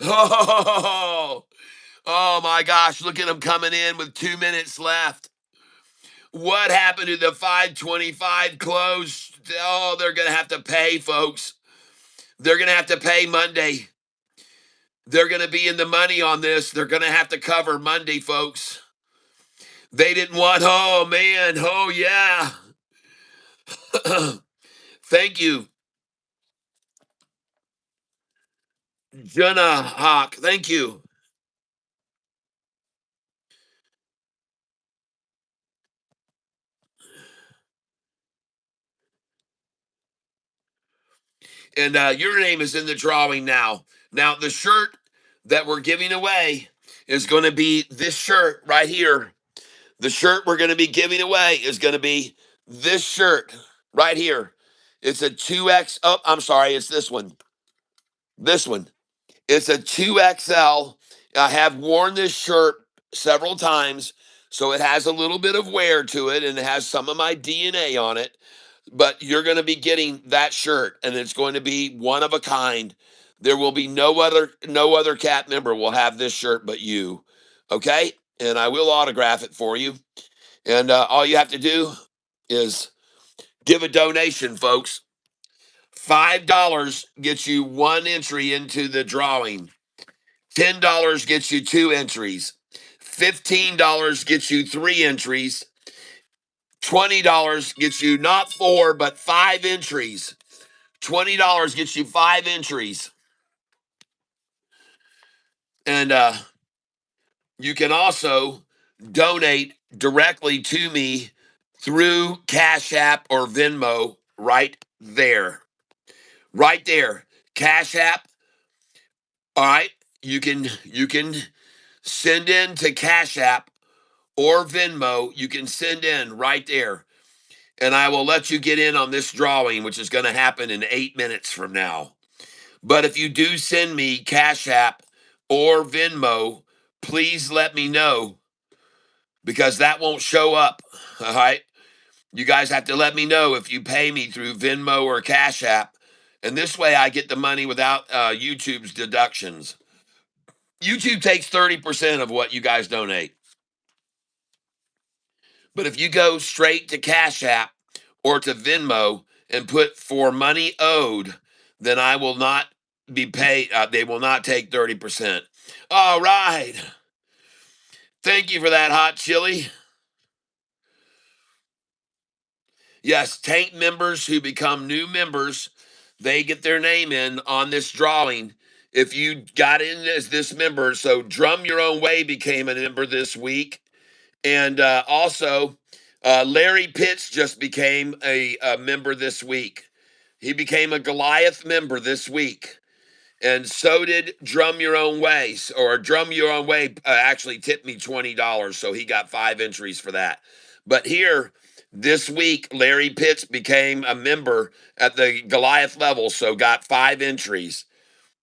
Oh, oh my gosh. Look at them coming in with 2 minutes left. What happened to the 525 close? Oh, they're going to have to pay, folks. They're going to have to pay Monday. They're going to be in the money on this. They're going to have to cover Monday, folks. They didn't want, oh man, oh yeah. Thank you, Jenna Hawk. Thank you. And your name is in the drawing now. Now, the shirt that we're giving away is going to be this shirt right here. The shirt we're going to be giving away is going to be this shirt right here. It's a 2X. Oh, I'm sorry. It's this one. This one. It's a 2XL. I have worn this shirt several times, so it has a little bit of wear to it and it has some of my DNA on it. But you're going to be getting that shirt, and it's going to be one of a kind. There will be no other cat member will have this shirt but you. Okay? And I will autograph it for you. And all you have to do is give a donation, folks. $5 gets you one entry into the drawing. $10 gets you two entries. $15 gets you three entries. $20 gets you not four, but five entries. $20 gets you five entries. And you can also donate directly to me through Cash App or Venmo right there. Right there. Cash App. All right. You can send in to Cash App or Venmo. You can send in right there. And I will let you get in on this drawing, which is going to happen in 8 minutes from now. But if you do send me Cash App or Venmo, please let me know, because that won't show up. All right. You guys have to let me know if you pay me through Venmo or Cash App. And this way I get the money without YouTube's deductions. YouTube takes 30% of what you guys donate. But if you go straight to Cash App or to Venmo and put for money owed, then I will not be paid. They will not take 30%. All right. Thank you for that, hot chili. Yes, Tank members who become new members, they get their name in on this drawing. if you got in as this member. So Drum Your Own Way became a member this week. And also, Larry Pitts just became a member this week. He became a Goliath member this week. And so did Drum Your Own Way, or Drum Your Own Way actually tipped me $20, so he got 5 entries for that. But here, this week, Larry Pitts became a member at the Goliath level, so got 5 entries.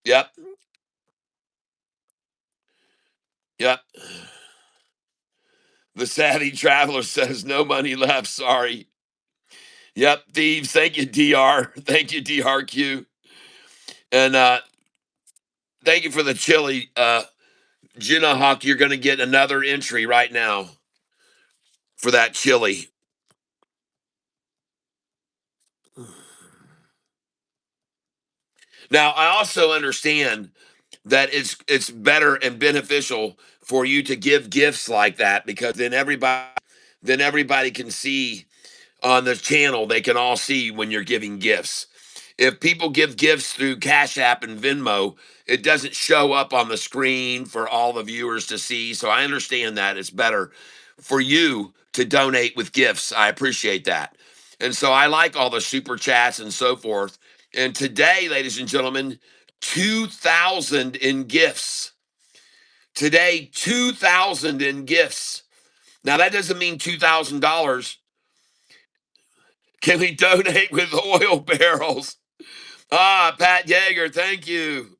Yep, yep. The Savvy Traveler says no money left, sorry. Yep, Thieves, thank you, DR. Thank you, DRQ. And thank you for the chili. Jenna Hawk, you're going to get another entry right now for that chili. Now, I also understand that it's better and beneficial for you to give gifts like that, because then everybody can see on the channel. They can all see when you're giving gifts. If people give gifts through Cash App and Venmo, it doesn't show up on the screen for all the viewers to see. So I understand that it's better for you to donate with gifts. I appreciate that. And so I like all the super chats and so forth. And today, ladies and gentlemen, 2,000 in gifts. Today, 2,000 in gifts. Now that doesn't mean $2,000. Can we donate with oil barrels? Ah, Pat Yeager, thank you.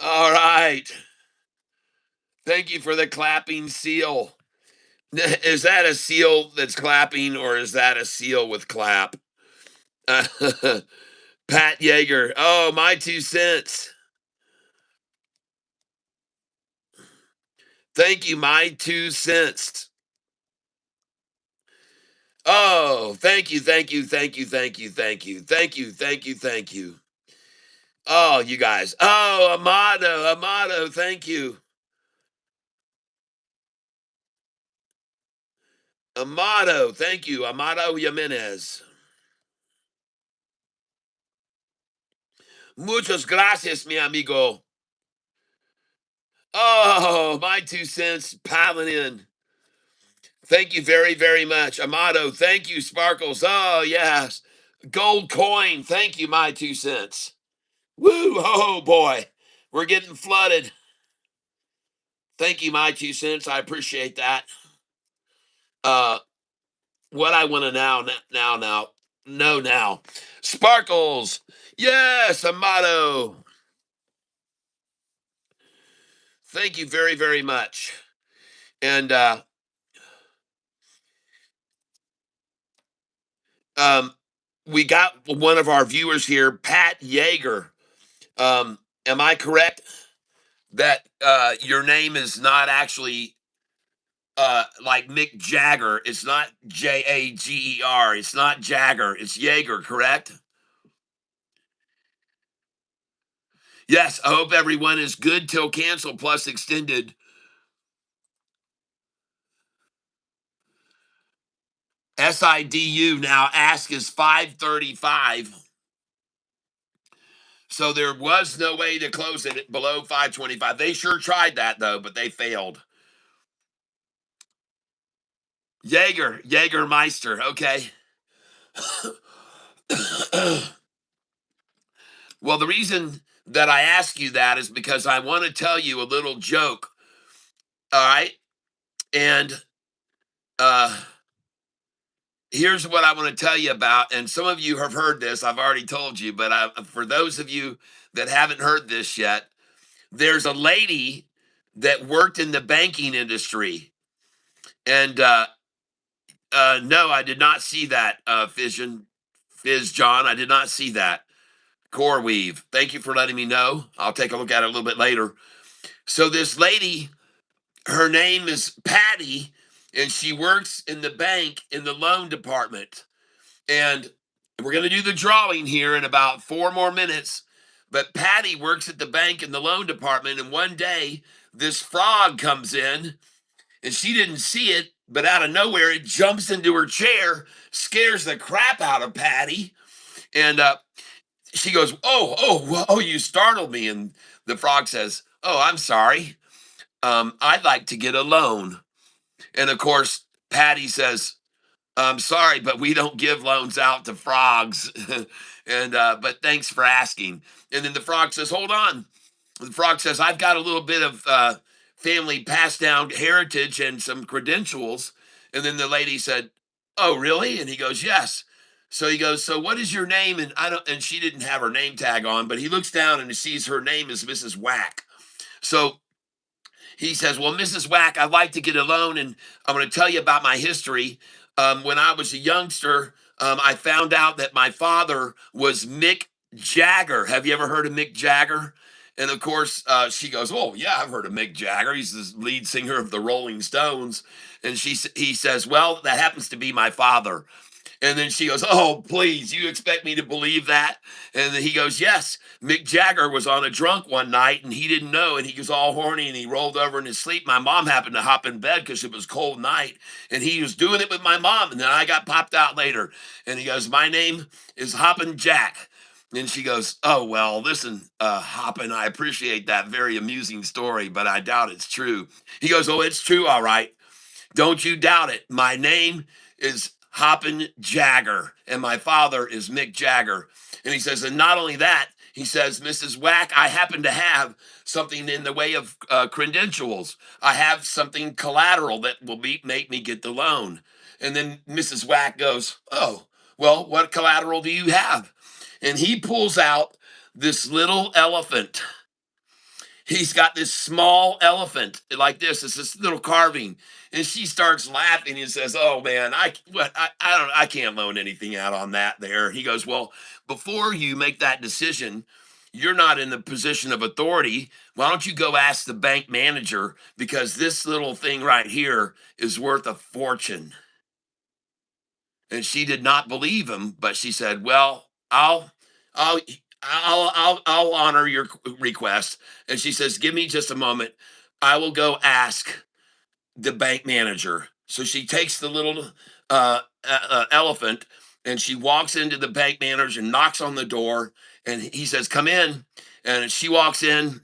All right. Thank you for the clapping seal. Is that a seal that's clapping, or is that a seal with clap? Pat Yeager. Oh, my 2 cents. Thank you, my 2 cents. Oh, thank you, thank you, thank you, thank you, thank you, thank you, thank you, thank you. Oh, you guys. Oh, Amado, thank you. Amado, thank you. Amado Jimenez. Muchas gracias, mi amigo. Oh, my 2 cents piling in. Thank you very, very much. Amado, thank you, Sparkles. Oh, yes. Gold coin. Thank you, my 2 cents. Woo, oh boy. We're getting flooded. Thank you, my 2 cents. I appreciate that. What I want to know now. Sparkles. Yes, Amado. Thank you very, very much. And um, we got one of our viewers here, Pat Yeager. Am I correct that your name is not actually like Mick Jagger? It's not Jager. It's not Jagger. It's Yeager, correct? Yes. I hope everyone is good till cancel plus extended. SIDU now ask is 535. So there was no way to close it below 525. They sure tried that though, but they failed. Jaegermeister. Okay. Well, the reason that I ask you that is because I want to tell you a little joke. All right. And uh, here's what I want to tell you about. And some of you have heard this. I've already told you, but for those of you that haven't heard this yet, there's a lady that worked in the banking industry. And no, I did not see that, Fizz John. I did not see that. Core Weave. Thank you for letting me know. I'll take a look at it a little bit later. So this lady, her name is Patty, and she works in the bank in the loan department. And we're going to do the drawing here in about 4 more minutes. But Patty works at the bank in the loan department, and one day this frog comes in, and she didn't see it, but out of nowhere it jumps into her chair, scares the crap out of Patty, and she goes, oh, you startled me. And the frog says, oh, I'm sorry. I'd like to get a loan. And of course, Patty says, I'm sorry, but we don't give loans out to frogs. And but thanks for asking. And then the frog says, hold on. The frog says, I've got a little bit of family passed down heritage and some credentials. And then the lady said, oh, really? And he goes, yes. So he goes, so what is your name? And I don't, and she didn't have her name tag on, but he looks down and he sees her name is Mrs. Whack. So he says, well, Mrs. Whack, I'd like to get a loan, and I'm going to tell you about my history. When I was a youngster, I found out that my father was Mick Jagger. Have you ever heard of Mick Jagger? And of course, she goes, oh, yeah, I've heard of Mick Jagger. He's the lead singer of the Rolling Stones. And he says, well, that happens to be my father. And then she goes, oh, please, you expect me to believe that? And then he goes, yes, Mick Jagger was on a drunk one night and he didn't know. And he was all horny and he rolled over in his sleep. My mom happened to hop in bed because it was a cold night. And he was doing it with my mom. And then I got popped out later. And he goes, my name is Hoppin' Jack. And she goes, oh, well, listen, Hoppin', I appreciate that very amusing story, but I doubt it's true. He goes, oh, it's true, all right. Don't you doubt it. My name is Hoppin' Jagger, and my father is Mick Jagger. And he says, and not only that, he says, Mrs. Whack, I happen to have something in the way of credentials. I have something collateral that will make me get the loan. And then Mrs. Whack goes, oh, well, what collateral do you have? And he pulls out this little elephant. He's got this small elephant like this. It's this little carving, and she starts laughing and says, "Oh man, I can't loan anything out on that." There, he goes, "Well, before you make that decision, you're not in the position of authority. Why don't you go ask the bank manager because this little thing right here is worth a fortune." And she did not believe him, but she said, "Well, I'll, I'll honor your request." And she says, "Give me just a moment. I will go ask the bank manager." So she takes the little elephant and she walks into the bank manager and knocks on the door. And he says, "Come in." And she walks in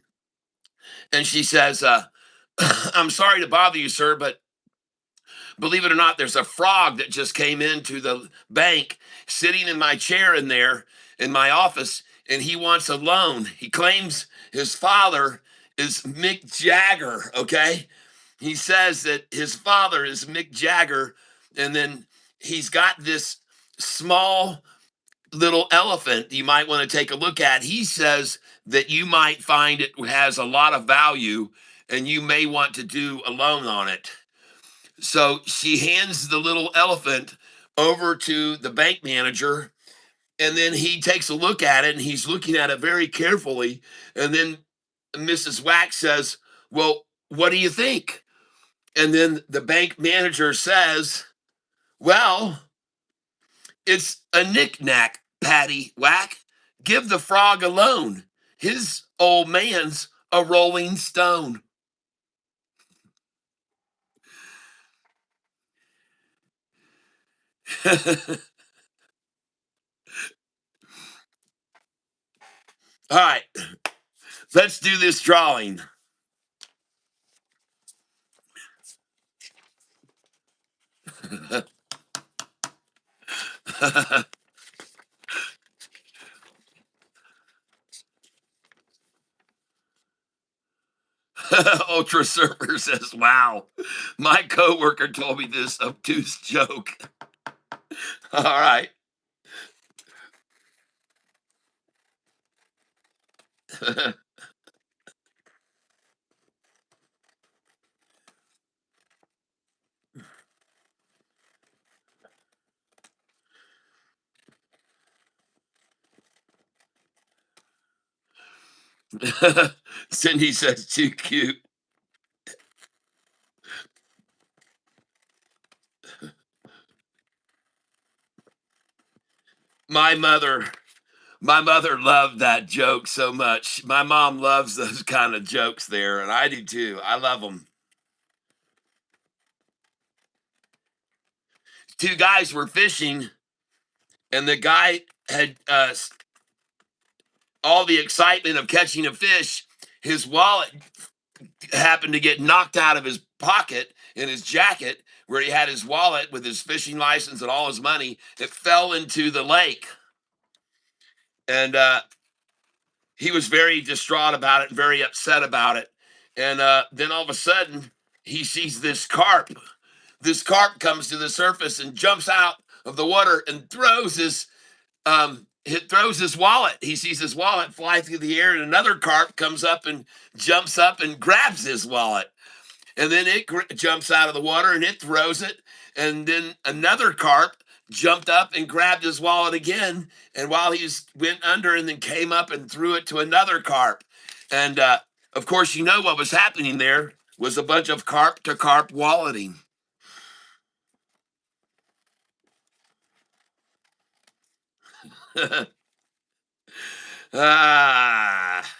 and she says, "I'm sorry to bother you, sir, but believe it or not, there's a frog that just came into the bank sitting in my chair in there in my office, and he wants a loan. He claims his father is Mick Jagger, okay? He says that his father is Mick Jagger, and then he's got this small little elephant you might want to take a look at. He says that you might find it has a lot of value and you may want to do a loan on it." So she hands the little elephant over to the bank manager, and then he takes a look at it and he's looking at it very carefully. And then Mrs. Wax says, well, what do you think? And then the bank manager says, well, it's a knick-knack, Patty Whack. Give the frog a loan. His old man's a rolling stone. All right, let's do this drawing. Ultra Surfer says, wow, my coworker told me this obtuse joke. All right. Cindy says, too cute. My mother, my mother loved that joke so much. My mom loves those kind of jokes there, and I do too. I love them. Two guys were fishing, and the guy had all the excitement of catching a fish, his wallet happened to get knocked out of his pocket in his jacket where he had his wallet with his fishing license and all his money. It fell into the lake. And he was very distraught about it, very upset about it. And then all of a sudden, he sees this carp. This carp comes to the surface and jumps out of the water and throws his wallet. He sees his wallet fly through the air, and another carp comes up and jumps up and grabs his wallet. And then it jumps out of the water and it throws it. And then another carp jumped up and grabbed his wallet again. And while he went under and then came up and threw it to another carp. And of course, you know what was happening there was a bunch of carp to carp walleting. ah.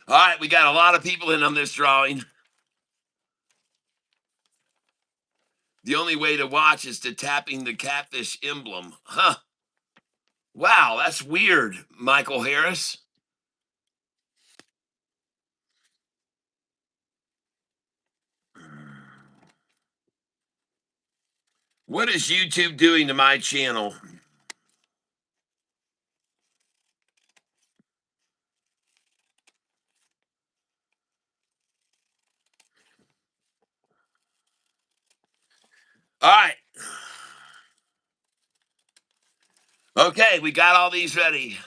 All right, we got a lot of people in on this drawing. The only way to watch is to tapping the catfish emblem. Huh. Wow, that's weird, Michael Harris. What is YouTube doing to my channel? All right. Okay, we got all these ready.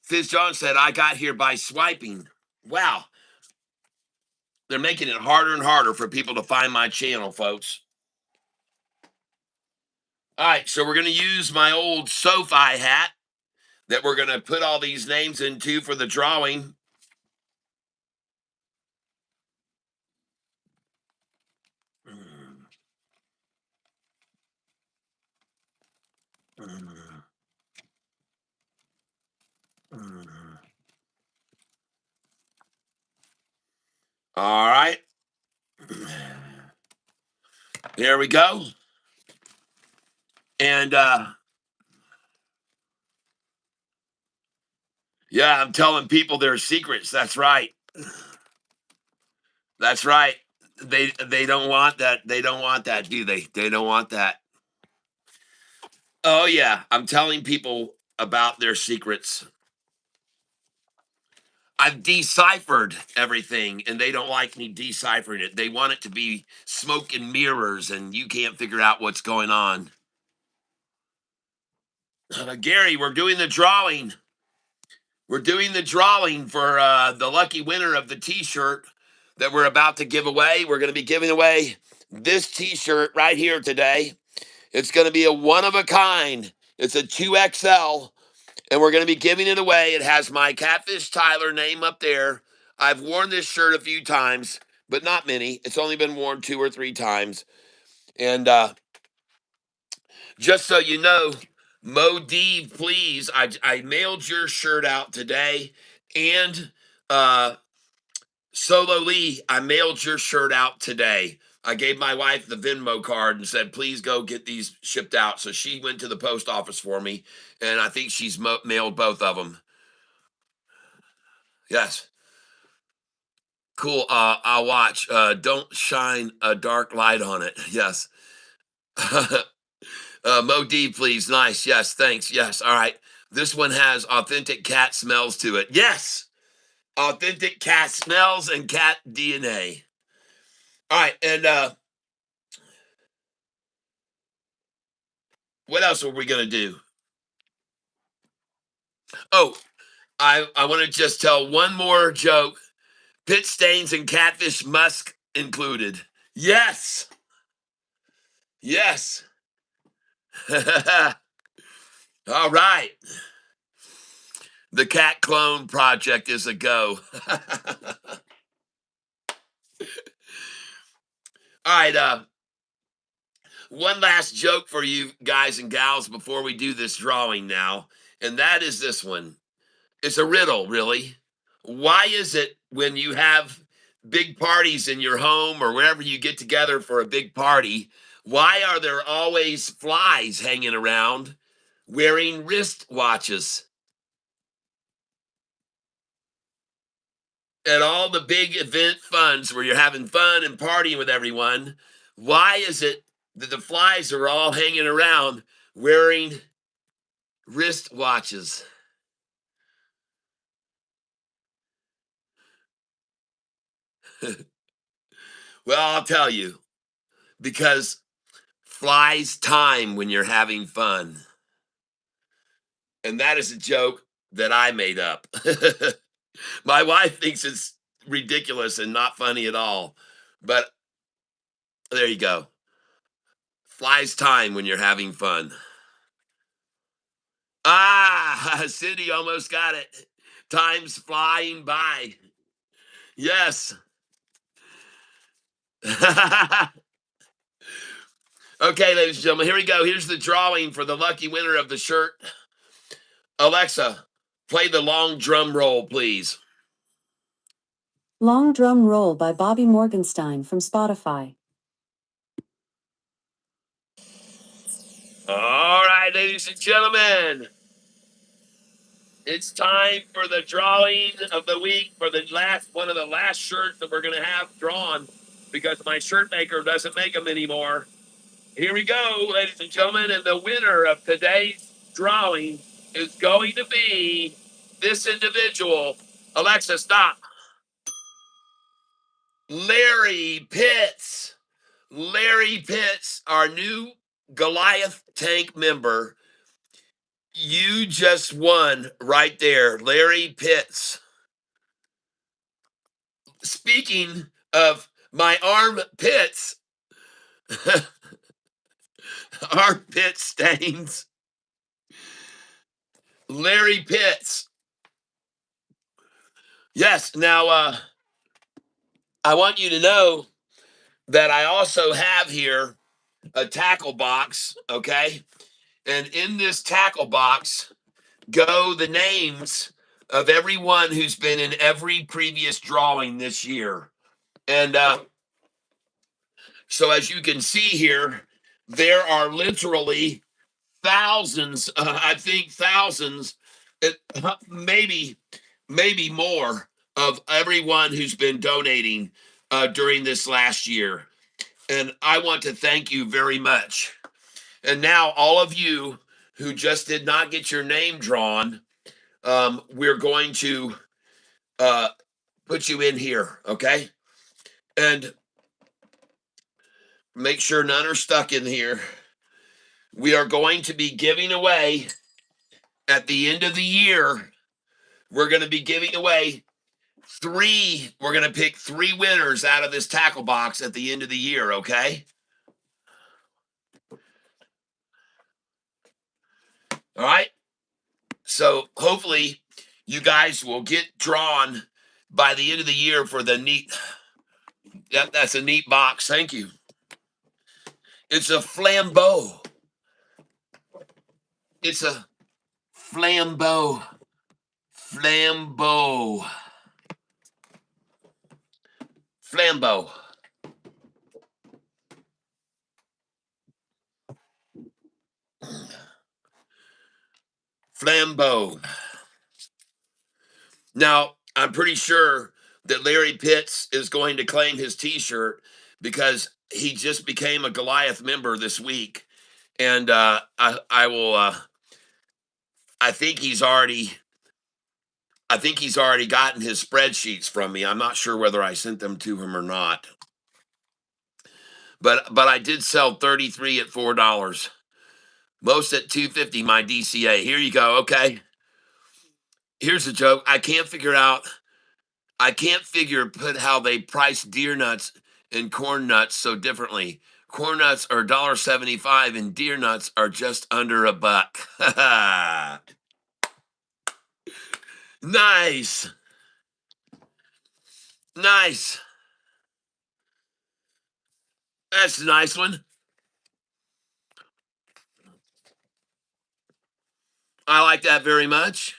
Fizz John said, I got here by swiping. Wow. They're making it harder and harder for people to find my channel, folks. All right, so we're going to use my old SoFi hat that we're going to put all these names into for the drawing. All right. There we go. And yeah, I'm telling people their secrets. That's right. That's right. They don't want that. They don't want that, do they? They don't want that. Oh yeah, I'm telling people about their secrets. I've deciphered everything, and they don't like me deciphering it. They want it to be smoke and mirrors, and you can't figure out what's going on. Gary, we're doing the drawing. We're doing the drawing for the lucky winner of the T-shirt that we're about to give away. We're going to be giving away this T-shirt right here today. It's going to be a one of a kind. It's a 2XL. And we're going to be giving it away. It has my Catfish Tyler name up there. I've worn this shirt a few times, but not many. It's only been worn 2 or 3 times. And just so you know, Mo D, please, I mailed your shirt out today. And Solo Lee, I mailed your shirt out today. I gave my wife the Venmo card and said, please go get these shipped out. So she went to the post office for me, and I think she's mailed both of them. Yes. Cool. I'll watch. Don't shine a dark light on it. Yes. Mo D, please. Nice. Yes. Thanks. Yes. All right. This one has authentic cat smells to it. Yes. Authentic cat smells and cat DNA. All right. And what else are we going to do? Oh, I want to just tell one more joke. Pit stains and catfish musk included. Yes. Yes. All right. The cat clone project is a go. All right. One last joke for you guys and gals before we do this drawing now, and that is this one. It's a riddle, really. Why is it when you have big parties in your home or wherever you get together for a big party, why are there always flies hanging around wearing wrist watches? At all the big event funds where you're having fun and partying with everyone, why is it that the flies are all hanging around wearing wrist watches? Well, I'll tell you, because flies time when you're having fun. And that is a joke that I made up. My wife thinks it's ridiculous and not funny at all. But there you go. Flies time when you're having fun. Ah, Cindy almost got it. Time's flying by. Yes. Okay, ladies and gentlemen, here we go. Here's the drawing for the lucky winner of the shirt. Alexa, play the long drum roll, please. Long Drum Roll by Bobby Morgenstein from Spotify. All right, ladies and gentlemen, it's time for the drawing of the week for the last one of the last shirts that we're going to have drawn because my shirt maker doesn't make them anymore. Here we go, ladies and gentlemen, and the winner of today's drawing is going to be this individual. Alexa, stop. Larry Pitts. Larry Pitts, our new Goliath tank member. You just won right there, Larry Pitts. Speaking of my armpits, armpit stains, Larry Pitts. Yes, now I want you to know that I also have here a tackle box, okay? And in this tackle box go the names of everyone who's been in every previous drawing this year. And so as you can see here, there are literally thousands, I think thousands, maybe more of everyone who's been donating during this last year. And I want to thank you very much. And now all of you who just did not get your name drawn, we're going to put you in here, okay? And make sure none are stuck in here. We are going to be giving away at the end of the year, we're going to be giving away we're going to pick 3 winners out of this tackle box at the end of the year, okay? All right? So hopefully you guys will get drawn by the end of the year for the neat. Yep, that's a neat box. Thank you. It's a flambeau. It's a flambeau. Flambeau. Flambeau. Flambeau. Now, I'm pretty sure that Larry Pitts is going to claim his T-shirt because he just became a Goliath member this week, and I will. I think he's already. I think he's already gotten his spreadsheets from me. I'm not sure whether I sent them to him or not, but I did sell 33 at $4, most at $2.50. My DCA. Here you go. Okay. Here's a joke. I can't put how they price deer nuts and corn nuts so differently. Corn nuts are $1.75 and deer nuts are just under $1. Nice. Nice. That's a nice one. I like that very much.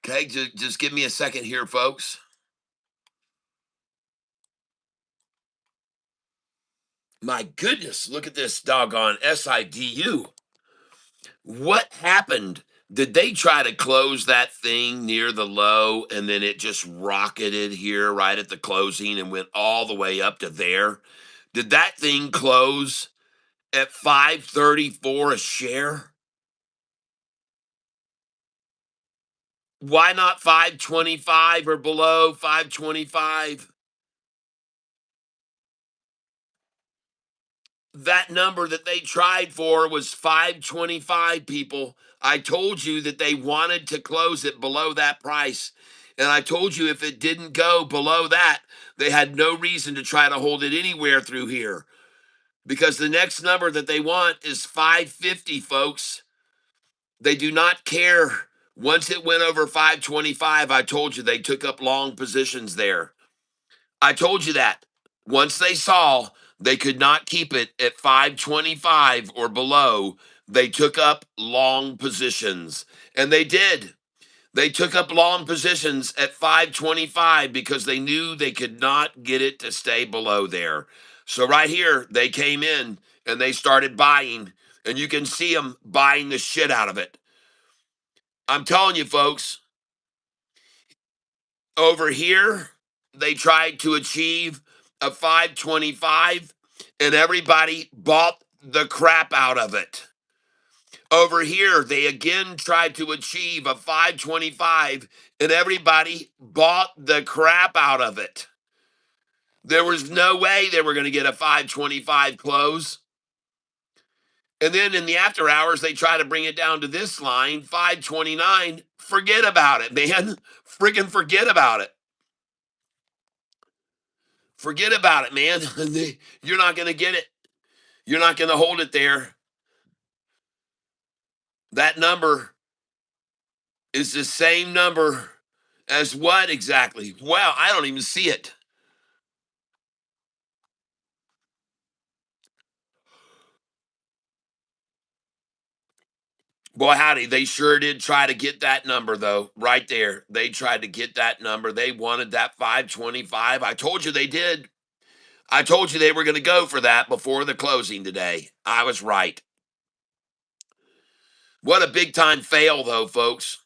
Okay, just give me a second here, folks. My goodness, look at this doggone SIDU. What happened? Did they try to close that thing near the low and then it just rocketed here right at the closing and went all the way up to there? Did that thing close at 534 a share? Why not 525 or below 525? That number that they tried for was 525, people. I told you that they wanted to close it below that price. And I told you if it didn't go below that, they had no reason to try to hold it anywhere through here. Because the next number that they want is 550, folks. They do not care. Once it went over 525, I told you they took up long positions there. I told you that. Once they saw they could not keep it at 525 or below, they took up long positions. And they did. They took up long positions at 525 because they knew they could not get it to stay below there. So, right here, they came in and they started buying, and you can see them buying the shit out of it. I'm telling you, folks, over here, they tried to achieve a 525 and everybody bought the crap out of it. Over here, they again tried to achieve a 525 and everybody bought the crap out of it. There was no way they were going to get a 525 close. And then in the after hours, they try to bring it down to this line, 529. Forget about it, man. Freaking forget about it. Forget about it, man. You're not going to get it. You're not going to hold it there. That number is the same number as what exactly? Wow, I don't even see it. Boy, howdy, they sure did try to get that number, though, right there. They tried to get that number. They wanted that 525. I told you they did. I told you they were going to go for that before the closing today. I was right. What a big time fail, though, folks.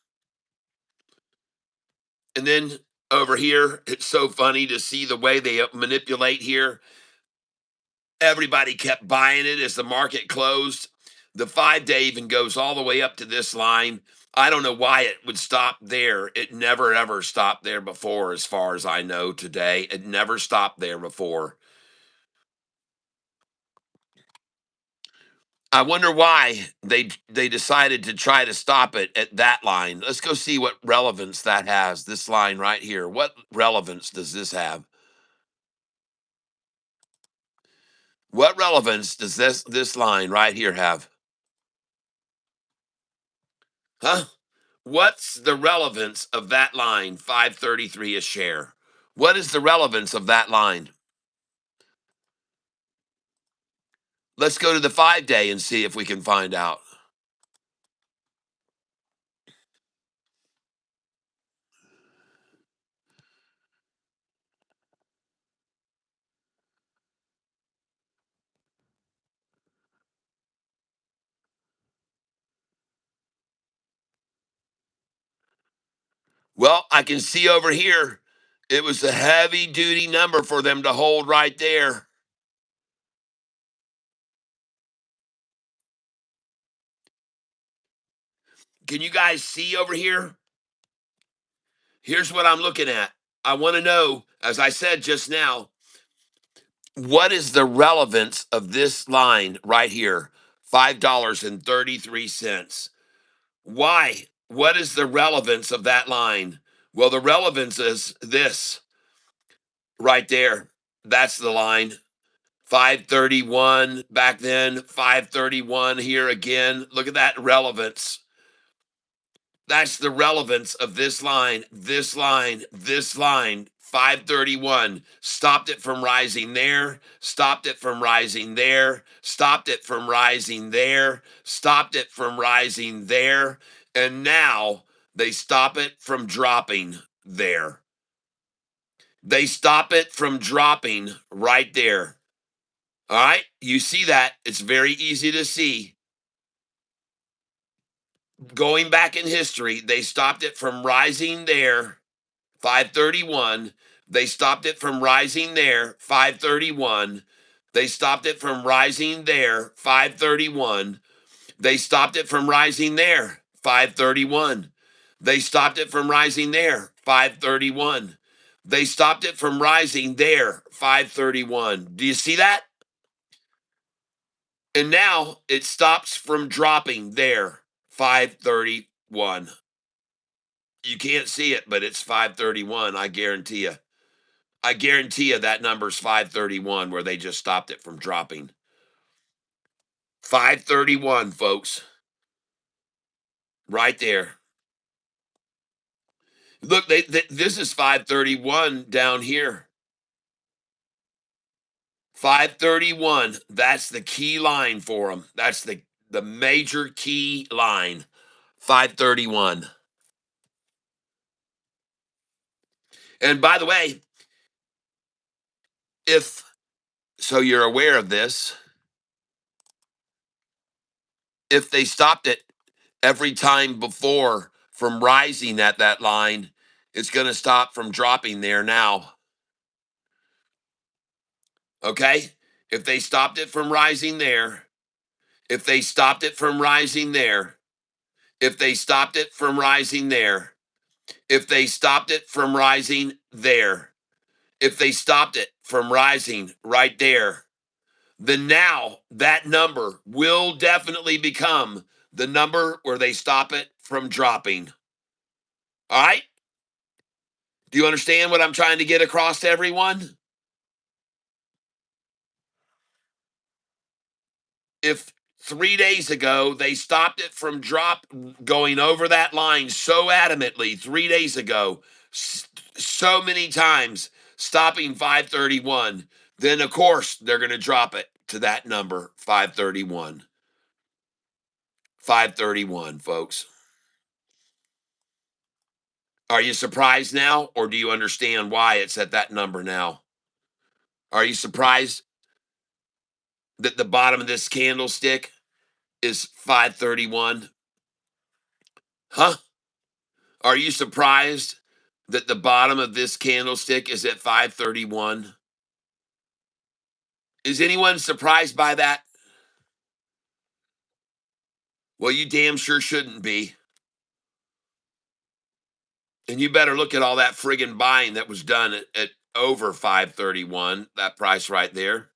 And then over here, it's so funny to see the way they manipulate here. Everybody kept buying it as the market closed. The 5 day even goes all the way up to this line. I don't know why it would stop there. It never ever stopped there before, as far as I know today. It never stopped there before. I wonder why they decided to try to stop it at that line. Let's go see what relevance that has. This line right here. What relevance does this have? What relevance does this line right here have? Huh? What's the relevance of that line, 533 a share? What is the relevance of that line? Let's go to the 5 day and see if we can find out. Well, I can see over here it was a heavy duty number for them to hold right there. Can you guys see over here? Here's what I'm looking at. I want to know, as I said just now, what is the relevance of this line right here? $5.33. Why? What is the relevance of that line? Well, the relevance is this right there. That's the line. 531 back then, 531 here again. Look at that relevance. That's the relevance of this line, this line, this line. 531 stopped it from rising there, stopped it from rising there, stopped it from rising there, stopped it from rising there, and now they stop it from dropping there. They stop it from dropping right there. All right, you see that? It's very easy to see. Going back in history, they stopped it from rising there, 531. They stopped it from rising there, 531. They stopped it from rising there, 531. They stopped it from rising there, 531. They stopped it from rising there, 531. They stopped it from rising there, 531. Do you see that? And now it stops from dropping there, 531. You can't see it, but it's 531. I guarantee you. I guarantee you that number's 531 where they just stopped it from dropping. 531, folks. Right there. Look, this is 531 down here. 531. That's the key line for them. That's the major key line. 531. And by the way, if so you're aware of this, if they stopped it every time before from rising at that line, it's going to stop from dropping there now. Okay? If they stopped it from rising there, if they stopped it from rising there, if they stopped it from rising there, if they stopped it from rising there, if they stopped it from rising right there, then now that number will definitely become the number where they stop it from dropping. All right? Do you understand what I'm trying to get across to everyone? If 3 days ago they stopped it from going over that line so adamantly 3 days ago, so many times stopping 531, then of course they're going to drop it to that number, 531. 531, folks. Are you surprised now, or do you understand why it's at that number now? Are you surprised that the bottom of this candlestick is 531? Huh? Are you surprised that the bottom of this candlestick is at 531? Is anyone surprised by that? Well, you damn sure shouldn't be. And you better look at all that friggin' buying that was done at over 531, that price right there.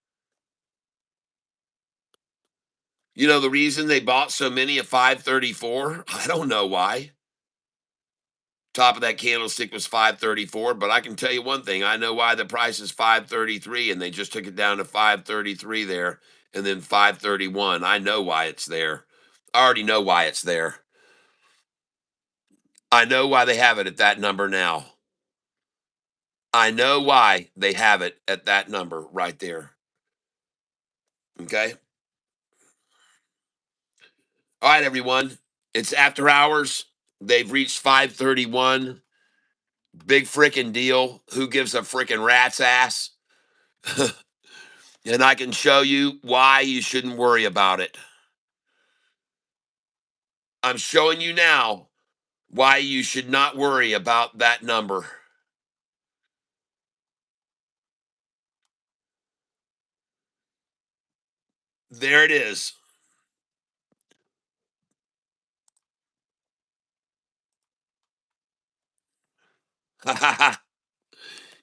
You know the reason they bought so many at 534? I don't know why. Top of that candlestick was 534, but I can tell you one thing. I know why the price is 533, and they just took it down to 533 there, and then 531. I know why it's there. I already know why it's there. I know why they have it at that number now. I know why they have it at that number right there. Okay? All right, everyone. It's after hours. They've reached 531. Big freaking deal. Who gives a freaking rat's ass? And I can show you why you shouldn't worry about it. I'm showing you now why you should not worry about that number. There it is.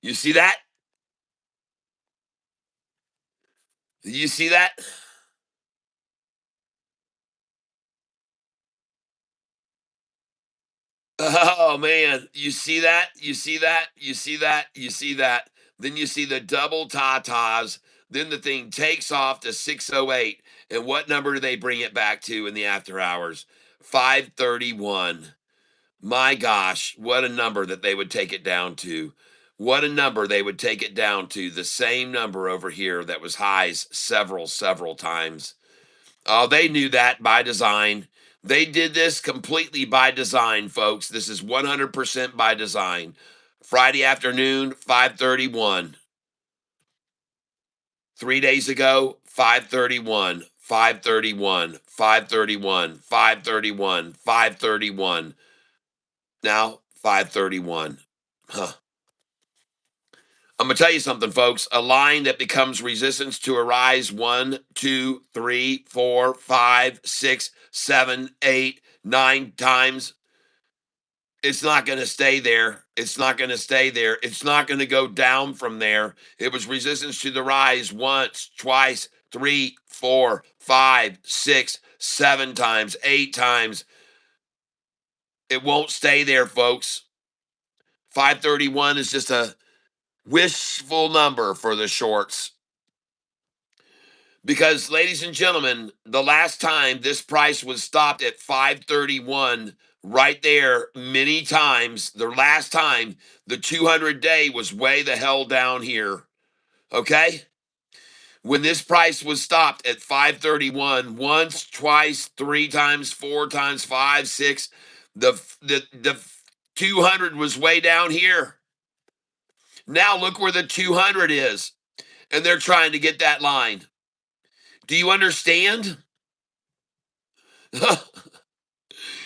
You see that? You see that? Oh man, you see that? You see that? You see that? You see that? Then you see the double tatas. Then the thing takes off to 608. And what number do they bring it back to in the after hours? 531. My gosh, what a number that they would take it down to. What a number they would take it down to. The same number over here that was highs several times. Oh, they knew that by design. They did this completely by design, folks. This is 100% by design. Friday afternoon, 5:31. 3 days ago, 5:31, 5:31, 5:31, 5:31, 5:31. Now, 5:31. Huh. I'm gonna tell you something, folks. A line that becomes resistance to a rise 1, 2, 3, 4, 5, 6, 7, 8, 9 times. It's not going to stay there. It's not going to stay there. It's not going to go down from there. It was resistance to the rise once, twice, 3, 4, 5, 6, 7 times, 8 times. It won't stay there, folks. 531 is just a wishful number for the shorts. Because, ladies and gentlemen, the last time this price was stopped at 531, right there, many times, the last time, the 200-day was way the hell down here. Okay? When this price was stopped at 531, once, twice, 3 times, 4 times, 5, 6, the 200 was way down here. Now look where the 200 is, and they're trying to get that line. Do you understand?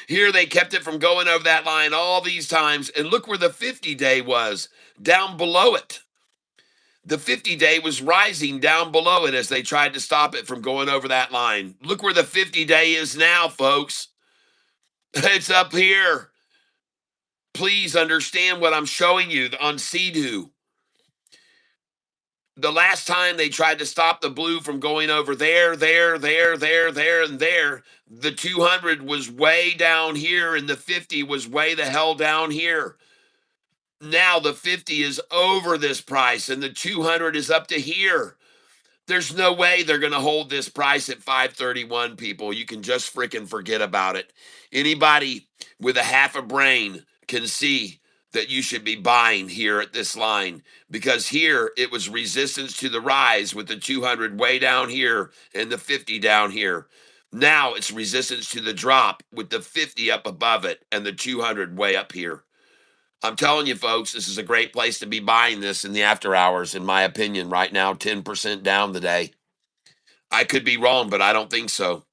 Here they kept it from going over that line all these times, and look where the 50-day was, down below it. The 50-day was rising down below it as they tried to stop it from going over that line. Look where the 50-day is now, folks. It's up here. Please understand what I'm showing you on SIDU. The last time they tried to stop the blue from going over there, and there, the 200 was way down here and the 50 was way the hell down here. Now the 50 is over this price and the 200 is up to here. There's no way they're going to hold this price at 531, people. You can just freaking forget about it. Anybody with a half a brain can see that you should be buying here at this line, because here it was resistance to the rise with the 200 way down here and the 50 down here. Now it's resistance to the drop with the 50 up above it and the 200 way up here. I'm telling you, folks, this is a great place to be buying this in the after hours, in my opinion, right now, 10% down today. I could be wrong, but I don't think so.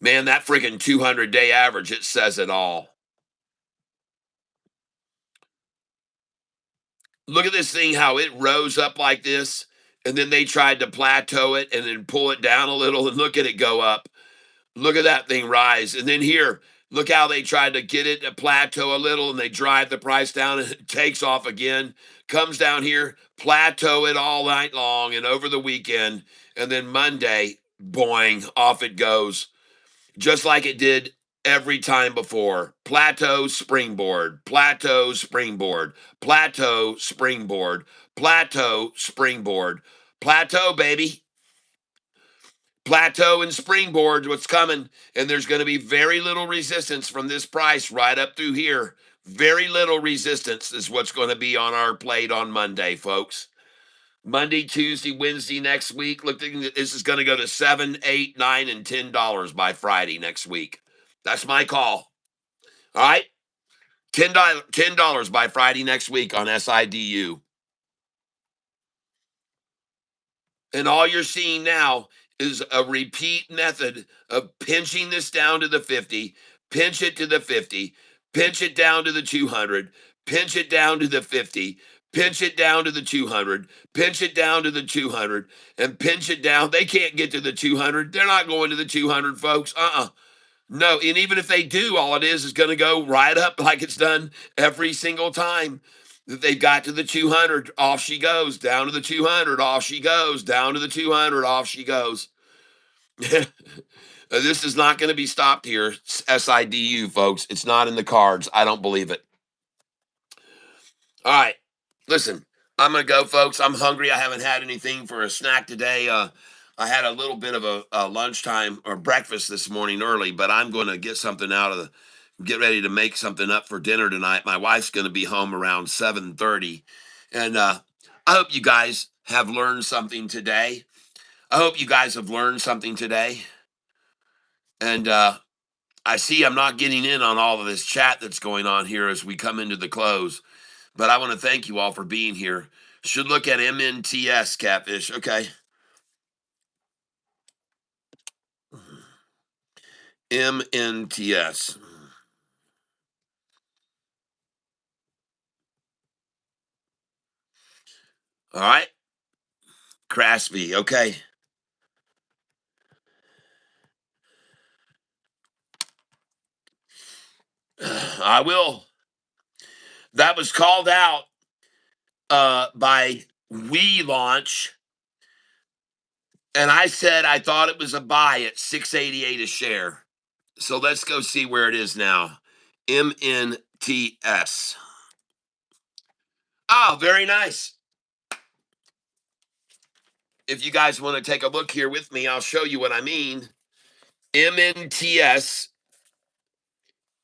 Man, that freaking 200-day average, it says it all. Look at this thing, how it rose up like this, and then they tried to plateau it and then pull it down a little, and look at it go up. Look at that thing rise. And then here, look how they tried to get it to plateau a little, and they drive the price down, and it takes off again, comes down here, plateau it all night long and over the weekend, and then Monday, boing, off it goes, just like it did every time before. Plateau, springboard, plateau, springboard, plateau, springboard, plateau, springboard, plateau, baby. Plateau and springboard, what's coming. And there's going to be very little resistance from this price right up through here. Very little resistance is what's going to be on our plate on Monday, folks. Monday, Tuesday, Wednesday next week. Look, this is going to go to $7, $8, $9, and $10 by Friday next week. That's my call. All right, $10 by Friday next week on SIDU. And all you're seeing now is a repeat method of pinching this down to the 50, pinch it to the 50, pinch it down to the 200, pinch it down to the 50, pinch it down to the 200, pinch it down to the 200, and pinch it down. They can't get to the 200. They're not going to the 200, folks. No, and even if they do, all it is going to go right up like it's done every single time that they've got to the 200. Off she goes, down to the 200. Off she goes, down to the 200. Off she goes. This is not going to be stopped here, SIDU, folks. It's not in the cards. I don't believe it. All right, listen, I'm going to go, folks. I'm hungry. I haven't had anything for a snack today. I had a little bit of a lunchtime or breakfast this morning early, but I'm going to get something out of get ready to make something up for dinner tonight. My wife's going to be home around 7:30, and I hope you guys have learned something today. I hope you guys have learned something today, and I see I'm not getting in on all of this chat that's going on here as we come into the close, but I want to thank you all for being here. Should look at MNTS, Catfish. Okay. MNTS. All right. Crasby. Okay. I will. That was called out by We Launch, and I said I thought it was a buy at 688 a share. So let's go see where it is now. MNTS. Oh, very nice. If you guys want to take a look here with me, I'll show you what I mean. MNTS.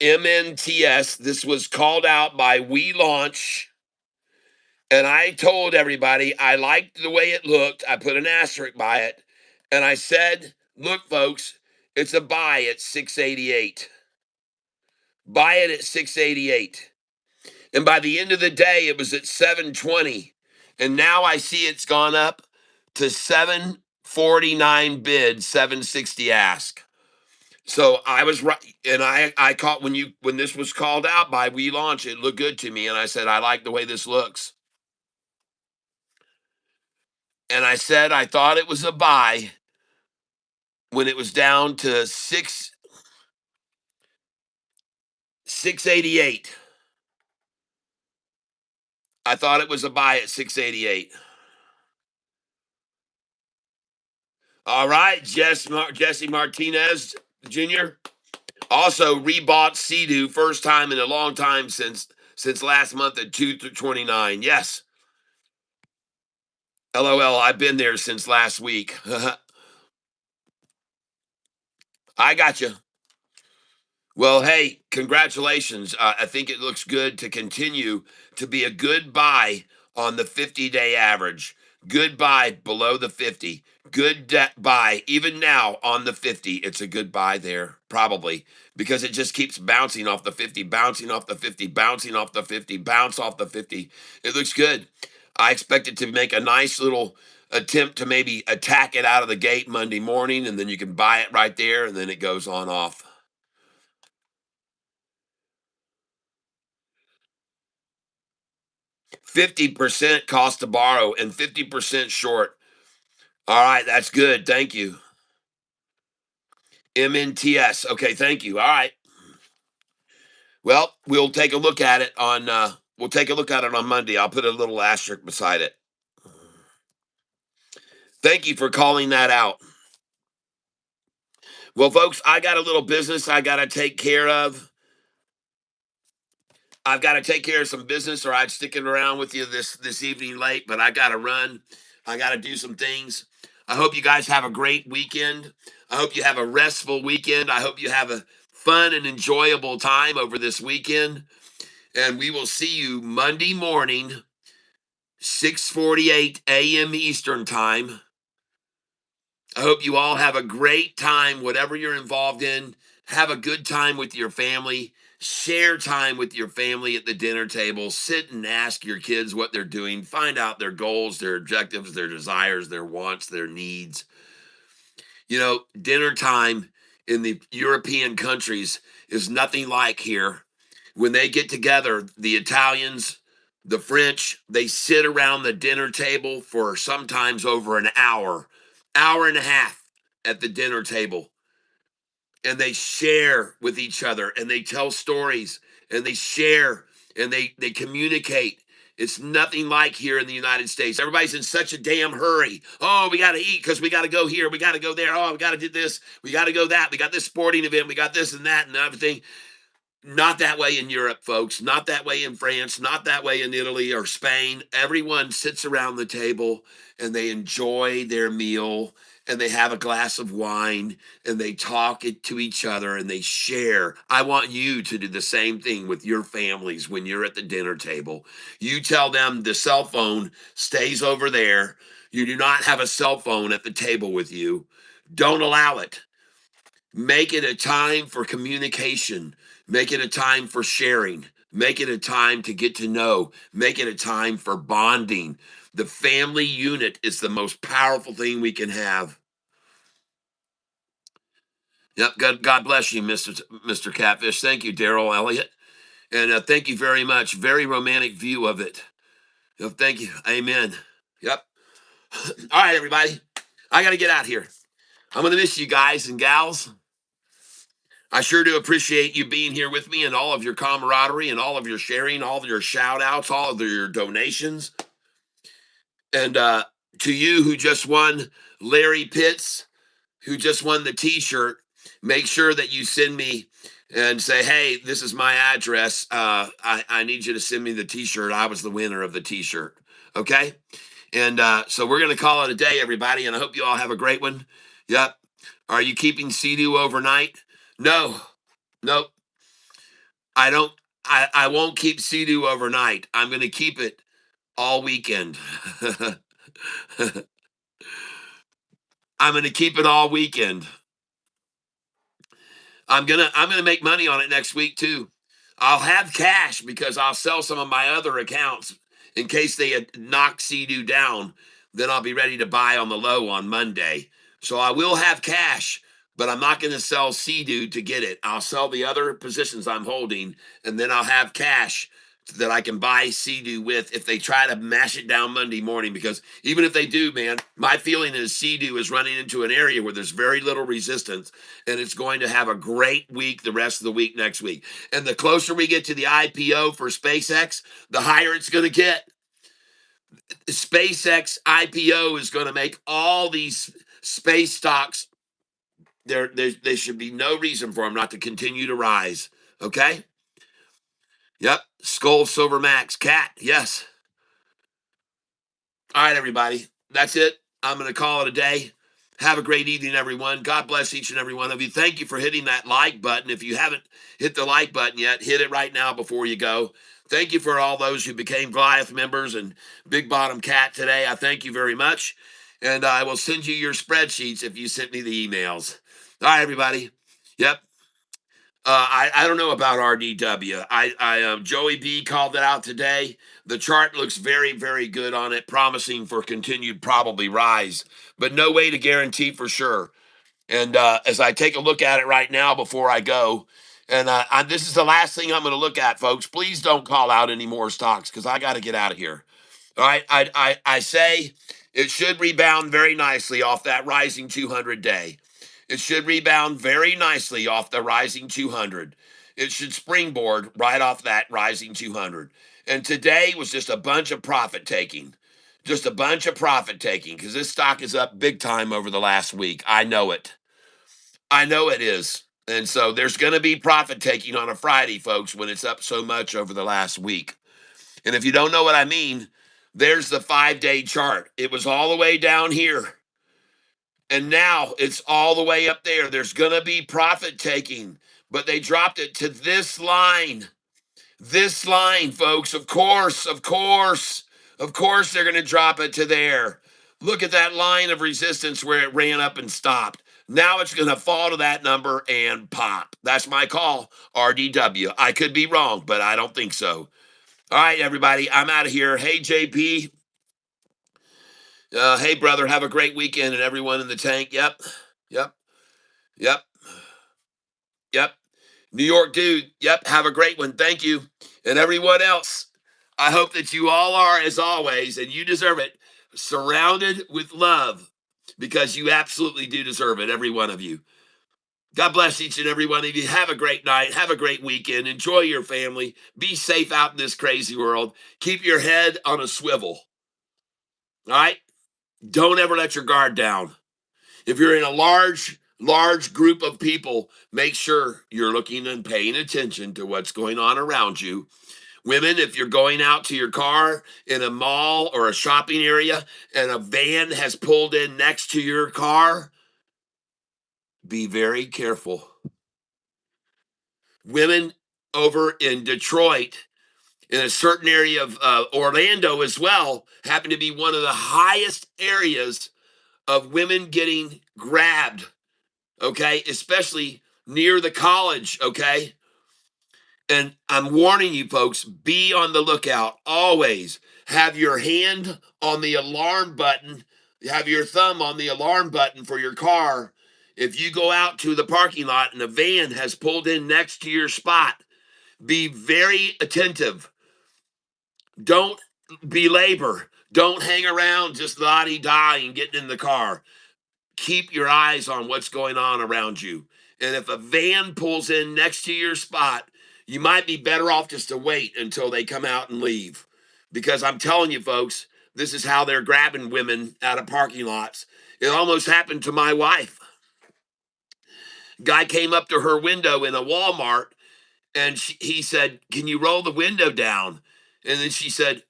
MNTS. This was called out by We Launch. And I told everybody I liked the way it looked. I put an asterisk by it. And I said, look, folks, it's a buy at 688. Buy it at 688. And by the end of the day, it was at 720. And now I see it's gone up to 749 bid, 760 ask. So I was right. And I caught when this was called out by We Launch, it looked good to me. And I said, I like the way this looks. And I said I thought it was a buy when it was down to 688. I thought it was a buy at 688. All right, Jesse Martinez Jr. also rebought SIDU, first time in a long time since last month at 229. Yes. LOL, I've been there since last week. I got you. Well, hey, congratulations. I think it looks good to continue to be a good buy on the 50-day average. Good buy below the 50. Good buy even now on the 50. It's a good buy there, probably, because it just keeps bouncing off the 50, bouncing off the 50, bouncing off the 50, bounce off the 50. It looks good. I expect it to make a nice little attempt to maybe attack it out of the gate Monday morning, and then you can buy it right there, and then it goes on off. 50% cost to borrow and 50% short. All right, that's good. Thank you. MNTS. Okay, thank you. All right. Well, we'll take a look at it on Monday. I'll put a little asterisk beside it. Thank you for calling that out. Well, folks, I got a little business I got to take care of. I've got to take care of some business, or I'd sticking around with you this evening late, but I got to run. I got to do some things. I hope you guys have a great weekend. I hope you have a restful weekend. I hope you have a fun and enjoyable time over this weekend. And we will see you Monday morning, 6:48 a.m. Eastern Time. I hope you all have a great time, whatever you're involved in. Have a good time with your family. Share time with your family at the dinner table. Sit and ask your kids what they're doing. Find out their goals, their objectives, their desires, their wants, their needs. You know, dinner time in the European countries is nothing like here. When they get together, the Italians, the French, they sit around the dinner table for sometimes over an hour, hour and a half at the dinner table. And they share with each other and they tell stories and they share and they communicate. It's nothing like here in the United States. Everybody's in such a damn hurry. Oh, we got to eat because we got to go here. We got to go there. Oh, we got to do this. We got to go that. We got this sporting event. We got this and that and everything. Not that way in Europe, folks. Not that way in France. Not that way in Italy or Spain. Everyone sits around the table and they enjoy their meal and they have a glass of wine and they talk it to each other and they share. I want you to do the same thing with your families when you're at the dinner table. You tell them the cell phone stays over there. You do not have a cell phone at the table with you. Don't allow it. Make it a time for communication. Make it a time for sharing. Make it a time to get to know. Make it a time for bonding. The family unit is the most powerful thing we can have. Yep. God bless you, Mr. Catfish. Thank you, Daryl Elliott. And thank you very much. Very romantic view of it. Yep, thank you. Amen. Yep. All right, everybody. I got to get out here. I'm going to miss you guys and gals. I sure do appreciate you being here with me and all of your camaraderie and all of your sharing, all of your shout outs, all of your donations. And to you who just won, Larry Pitts, who just won the t-shirt, make sure that you send me and say, hey, this is my address. I need you to send me the t-shirt. I was the winner of the t-shirt. Okay. And so we're going to call it a day, everybody. And I hope you all have a great one. Yep. Are you keeping SIDU overnight? No. Nope. I don't. I won't keep SIDU overnight. I'm going to keep it all weekend. I'm going to keep it all weekend. I'm gonna make money on it next week too. I'll have cash because I'll sell some of my other accounts in case they had knocked SIDU down. Then I'll be ready to buy on the low on Monday. So I will have cash, but I'm not going to sell SIDU to get it. I'll sell the other positions I'm holding, and then I'll have cash that I can buy SIDU with if they try to mash it down Monday morning. Because even if they do, man, my feeling is SIDU is running into an area where there's very little resistance, and it's going to have a great week the rest of the week next week. And the closer we get to the IPO for SpaceX, the higher it's going to get. SpaceX IPO is going to make all these space stocks, there should be no reason for them not to continue to rise. Okay? Yep. Skull Silver Max. Cat. Yes. All right, everybody. That's it. I'm going to call it a day. Have a great evening, everyone. God bless each and every one of you. Thank you for hitting that like button. If you haven't hit the like button yet, hit it right now before you go. Thank you for all those who became Goliath members and Big Bottom Cat today. I thank you very much. And I will send you your spreadsheets if you sent me the emails. All right, everybody. Yep. I don't know about RDW. Joey B called it out today. The chart looks very, very good on it, promising for continued probably rise, but no way to guarantee for sure. And as I take a look at it right now before I go, and this is the last thing I'm going to look at, folks. Please don't call out any more stocks because I got to get out of here. All right, I say it should rebound very nicely off that rising 200 day. It should rebound very nicely off the rising 200. It should springboard right off that rising 200. And today was just a bunch of profit taking. Just a bunch of profit taking because this stock is up big time over the last week. I know it. I know it is. And so there's going to be profit taking on a Friday, folks, when it's up so much over the last week. And if you don't know what I mean, there's the 5-day chart. It was all the way down here. And now it's all the way up there. There's going to be profit taking, but they dropped it to this line. This line, folks. Of course, they're going to drop it to there. Look at that line of resistance where it ran up and stopped. Now it's going to fall to that number and pop. That's my call, RDW. I could be wrong, but I don't think so. All right, everybody, I'm out of here. Hey, JP. Hey, brother, have a great weekend, and everyone in the tank. Yep. Yep. Yep. Yep. New York dude. Yep. Have a great one. Thank you. And everyone else, I hope that you all are, as always, and you deserve it, surrounded with love because you absolutely do deserve it, every one of you. God bless each and every one of you. Have a great night. Have a great weekend. Enjoy your family. Be safe out in this crazy world. Keep your head on a swivel. All right? Don't ever let your guard down. If you're in a large group of people, make sure you're looking and paying attention to what's going on around you. Women, if you're going out to your car in a mall or a shopping area and a van has pulled in next to your car, be very careful. Women over in Detroit, in a certain area of Orlando as well, happen to be one of the highest areas of women getting grabbed, okay, especially near the college, okay? And I'm warning you folks, be on the lookout. Always have your hand on the alarm button, have your thumb on the alarm button for your car. If you go out to the parking lot and a van has pulled in next to your spot, be very attentive. Don't belabor. Don't hang around just la-di-da and getting in the car. Keep your eyes on what's going on around you. And if a van pulls in next to your spot, you might be better off just to wait until they come out and leave. Because I'm telling you, folks, this is how they're grabbing women out of parking lots. It almost happened to my wife. Guy came up to her window in a Walmart and he said, "Can you roll the window down?" And then she said,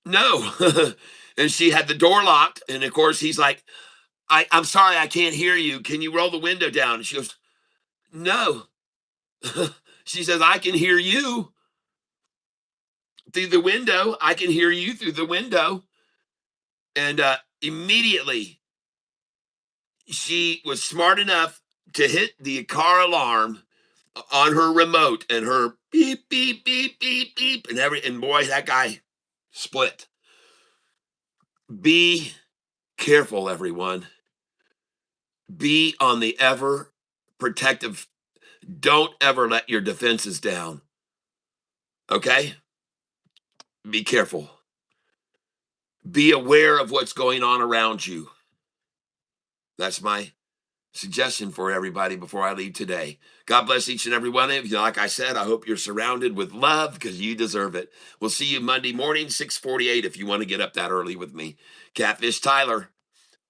"No." And she had the door locked. And of course, he's like, I'm sorry, I can't hear you. Can you roll the window down? And she goes, "No." She says, "I can hear you through the window. I can hear you through the window." And immediately she was smart enough to hit the car alarm on her remote and her beep, beep, beep, beep, beep. And boy, that guy split. Be careful, everyone. Be on the ever protective. Don't ever let your defenses down. Okay? Be careful. Be aware of what's going on around you. That's my suggestion for everybody before I leave today. God bless each and every one of you. Like I said, I hope you're surrounded with love because you deserve it. We'll see you Monday morning, 6:48, if you want to get up that early with me. Catfish Tyler,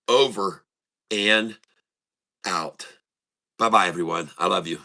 over and out. Bye-bye, everyone. I love you.